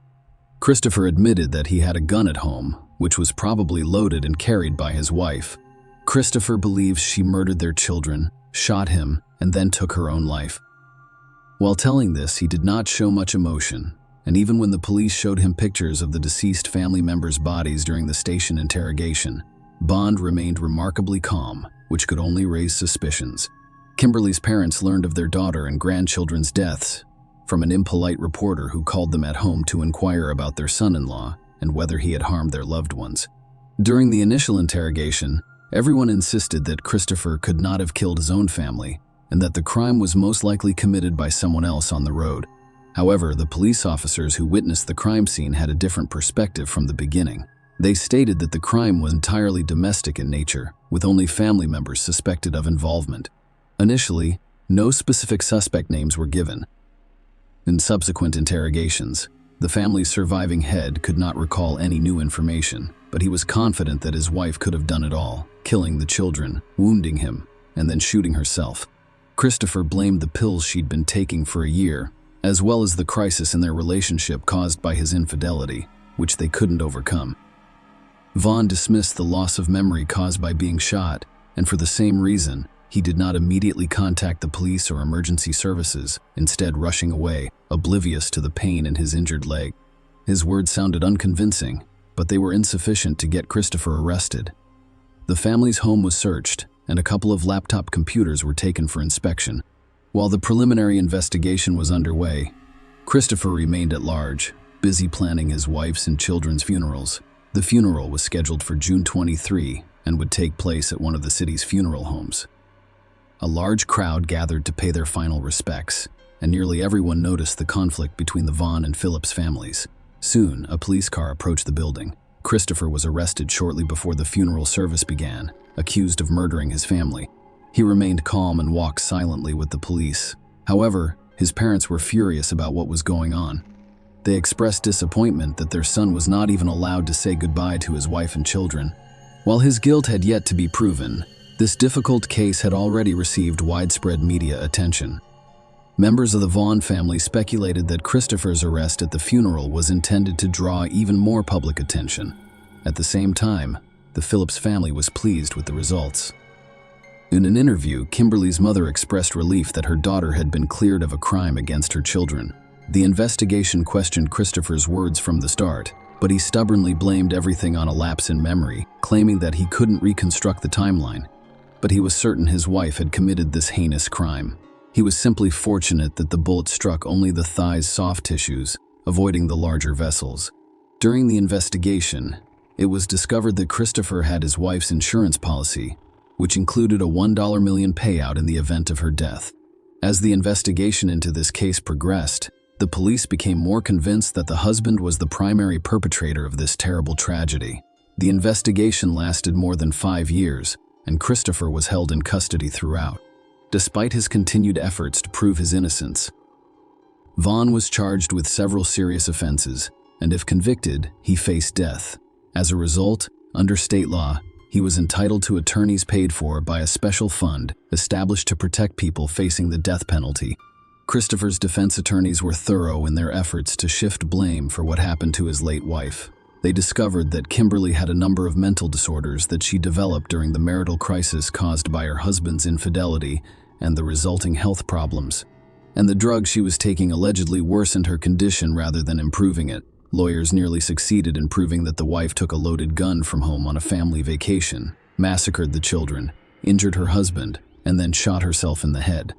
Christopher admitted that he had a gun at home, which was probably loaded and carried by his wife. Christopher believes she murdered their children, shot him, and then took her own life. While telling this, he did not show much emotion, and even when the police showed him pictures of the deceased family members' bodies during the station interrogation, Bond remained remarkably calm, which could only raise suspicions. Kimberly's parents learned of their daughter and grandchildren's deaths, from an impolite reporter who called them at home to inquire about their son-in-law and whether he had harmed their loved ones. During the initial interrogation, everyone insisted that Christopher could not have killed his own family and that the crime was most likely committed by someone else on the road. However, the police officers who witnessed the crime scene had a different perspective from the beginning. They stated that the crime was entirely domestic in nature, with only family members suspected of involvement. Initially, no specific suspect names were given. In subsequent interrogations, the family's surviving head could not recall any new information, but he was confident that his wife could have done it all, killing the children, wounding him, and then shooting herself. Christopher blamed the pills she'd been taking for a year, as well as the crisis in their relationship caused by his infidelity, which they couldn't overcome. Vaughn dismissed the loss of memory caused by being shot, and for the same reason, he did not immediately contact the police or emergency services, instead rushing away, oblivious to the pain in his injured leg. His words sounded unconvincing, but they were insufficient to get Christopher arrested. The family's home was searched, and a couple of laptop computers were taken for inspection. While the preliminary investigation was underway, Christopher remained at large, busy planning his wife's and children's funerals. The funeral was scheduled for June 23 and would take place at one of the city's funeral homes. A large crowd gathered to pay their final respects, and nearly everyone noticed the conflict between the Vaughn and Phillips families. Soon, a police car approached the building. Christopher was arrested shortly before the funeral service began, accused of murdering his family. He remained calm and walked silently with the police. However, his parents were furious about what was going on. They expressed disappointment that their son was not even allowed to say goodbye to his wife and children. While his guilt had yet to be proven, this difficult case had already received widespread media attention. Members of the Vaughn family speculated that Christopher's arrest at the funeral was intended to draw even more public attention. At the same time, the Phillips family was pleased with the results. In an interview, Kimberly's mother expressed relief that her daughter had been cleared of a crime against her children. The investigation questioned Christopher's words from the start, but he stubbornly blamed everything on a lapse in memory, claiming that he couldn't reconstruct the timeline. But he was certain his wife had committed this heinous crime. He was simply fortunate that the bullet struck only the thigh's soft tissues, avoiding the larger vessels. During the investigation, it was discovered that Christopher had his wife's insurance policy, which included a $1 million payout in the event of her death. As the investigation into this case progressed, the police became more convinced that the husband was the primary perpetrator of this terrible tragedy. The investigation lasted more than 5 years, and Christopher was held in custody throughout. Despite his continued efforts to prove his innocence, Vaughn was charged with several serious offenses, and if convicted, he faced death. As a result, under state law, he was entitled to attorneys paid for by a special fund established to protect people facing the death penalty. Christopher's defense attorneys were thorough in their efforts to shift blame for what happened to his late wife. They discovered that Kimberly had a number of mental disorders that she developed during the marital crisis caused by her husband's infidelity and the resulting health problems. And the drugs she was taking allegedly worsened her condition rather than improving it. Lawyers nearly succeeded in proving that the wife took a loaded gun from home on a family vacation, massacred the children, injured her husband, and then shot herself in the head.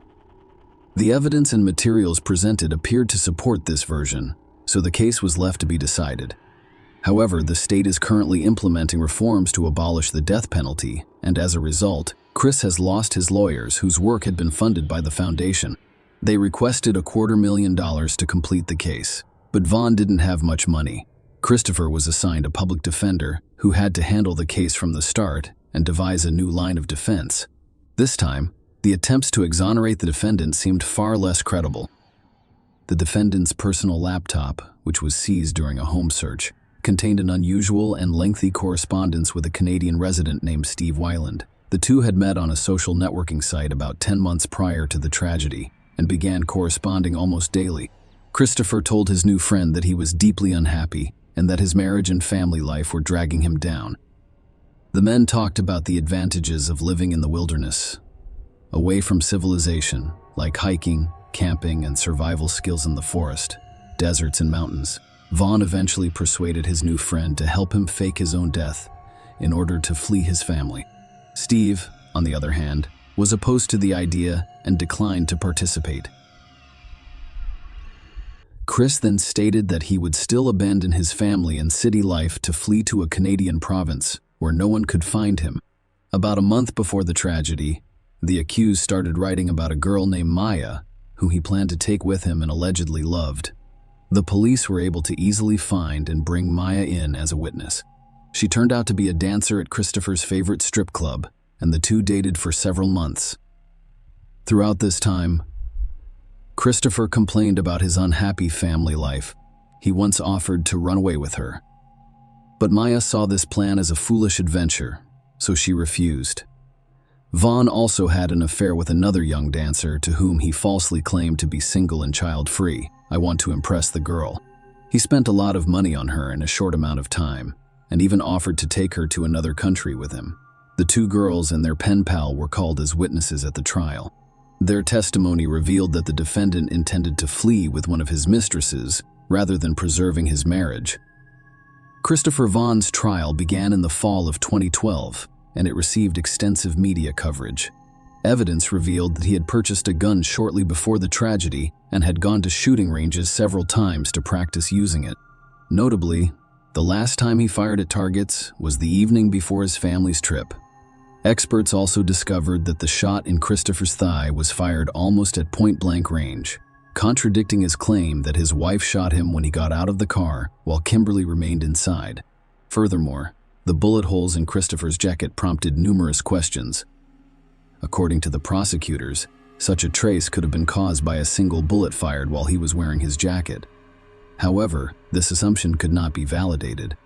The evidence and materials presented appeared to support this version, so the case was left to be decided. However, the state is currently implementing reforms to abolish the death penalty, and as a result, Chris has lost his lawyers whose work had been funded by the foundation. They requested $250,000 to complete the case, but Vaughn didn't have much money. Christopher was assigned a public defender who had to handle the case from the start and devise a new line of defense. This time, the attempts to exonerate the defendant seemed far less credible. The defendant's personal laptop, which was seized during a home search, contained an unusual and lengthy correspondence with a Canadian resident named Steve Weiland. The two had met on a social networking site about 10 months prior to the tragedy and began corresponding almost daily. Christopher told his new friend that he was deeply unhappy and that his marriage and family life were dragging him down. The men talked about the advantages of living in the wilderness, away from civilization, like hiking, camping, and survival skills in the forest, deserts, and mountains. Vaughn eventually persuaded his new friend to help him fake his own death in order to flee his family. Steve, on the other hand, was opposed to the idea and declined to participate. Chris then stated that he would still abandon his family and city life to flee to a Canadian province where no one could find him. About a month before the tragedy, the accused started writing about a girl named Maya, who he planned to take with him and allegedly loved. The police were able to easily find and bring Maya in as a witness. She turned out to be a dancer at Christopher's favorite strip club, and the two dated for several months. Throughout this time, Christopher complained about his unhappy family life. He once offered to run away with her. But Maya saw this plan as a foolish adventure, so she refused. Vaughn also had an affair with another young dancer to whom he falsely claimed to be single and child-free. I want to impress the girl. He spent a lot of money on her in a short amount of time, and even offered to take her to another country with him. The two girls and their pen pal were called as witnesses at the trial. Their testimony revealed that the defendant intended to flee with one of his mistresses rather than preserving his marriage. Christopher Vaughn's trial began in the fall of 2012, and it received extensive media coverage. Evidence revealed that he had purchased a gun shortly before the tragedy and had gone to shooting ranges several times to practice using it. Notably, the last time he fired at targets was the evening before his family's trip. Experts also discovered that the shot in Christopher's thigh was fired almost at point-blank range, contradicting his claim that his wife shot him when he got out of the car while Kimberly remained inside. Furthermore, the bullet holes in Christopher's jacket prompted numerous questions. According to the prosecutors, such a trace could have been caused by a single bullet fired while he was wearing his jacket. However, this assumption could not be validated.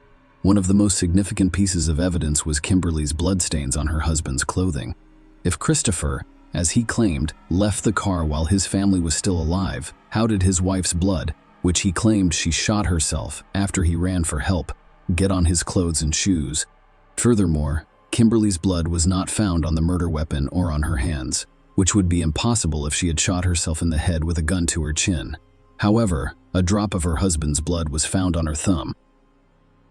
One of the most significant pieces of evidence was Kimberly's bloodstains on her husband's clothing. If Christopher, as he claimed, left the car while his family was still alive, how did his wife's blood, which he claimed she shot herself after he ran for help, get on his clothes and shoes? Furthermore, Kimberly's blood was not found on the murder weapon or on her hands, which would be impossible if she had shot herself in the head with a gun to her chin. However, a drop of her husband's blood was found on her thumb.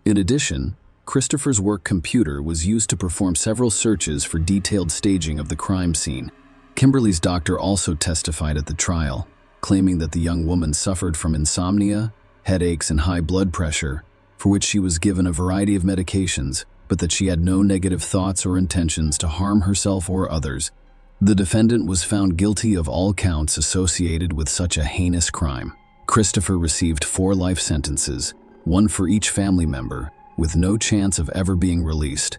In addition, Christopher's work computer was used to perform several searches for detailed staging of the crime scene. Kimberly's doctor also testified at the trial, claiming that the young woman suffered from insomnia, headaches, and high blood pressure, for which she was given a variety of medications, but that she had no negative thoughts or intentions to harm herself or others. The defendant was found guilty of all counts associated with such a heinous crime. Christopher received 4 life sentences, one for each family member, with no chance of ever being released.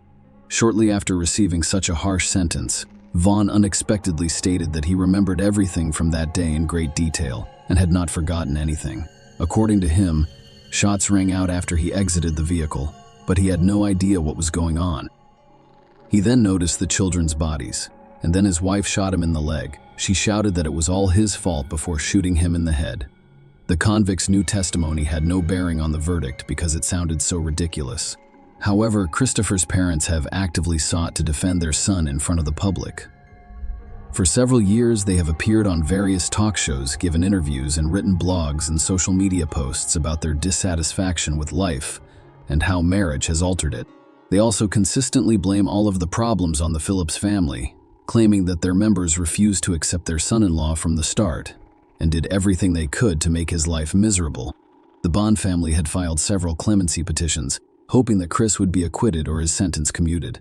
Shortly after receiving such a harsh sentence, Vaughn unexpectedly stated that he remembered everything from that day in great detail and had not forgotten anything. According to him, shots rang out after he exited the vehicle, but he had no idea what was going on. He then noticed the children's bodies, and then his wife shot him in the leg. She shouted that it was all his fault before shooting him in the head. The convict's new testimony had no bearing on the verdict because it sounded so ridiculous. However, Christopher's parents have actively sought to defend their son in front of the public. For several years, they have appeared on various talk shows, given interviews, and written blogs and social media posts about their dissatisfaction with life and how marriage has altered it. They also consistently blame all of the problems on the Phillips family, claiming that their members refused to accept their son-in-law from the start and did everything they could to make his life miserable. The Bond family had filed several clemency petitions, hoping that Chris would be acquitted or his sentence commuted.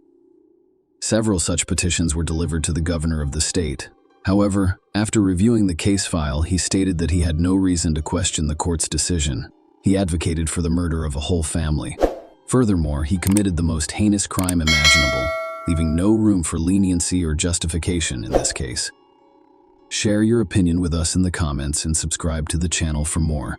Several such petitions were delivered to the governor of the state. However, after reviewing the case file, he stated that he had no reason to question the court's decision. He advocated for the murder of a whole family. Furthermore, he committed the most heinous crime imaginable, leaving no room for leniency or justification in this case. Share your opinion with us in the comments and subscribe to the channel for more.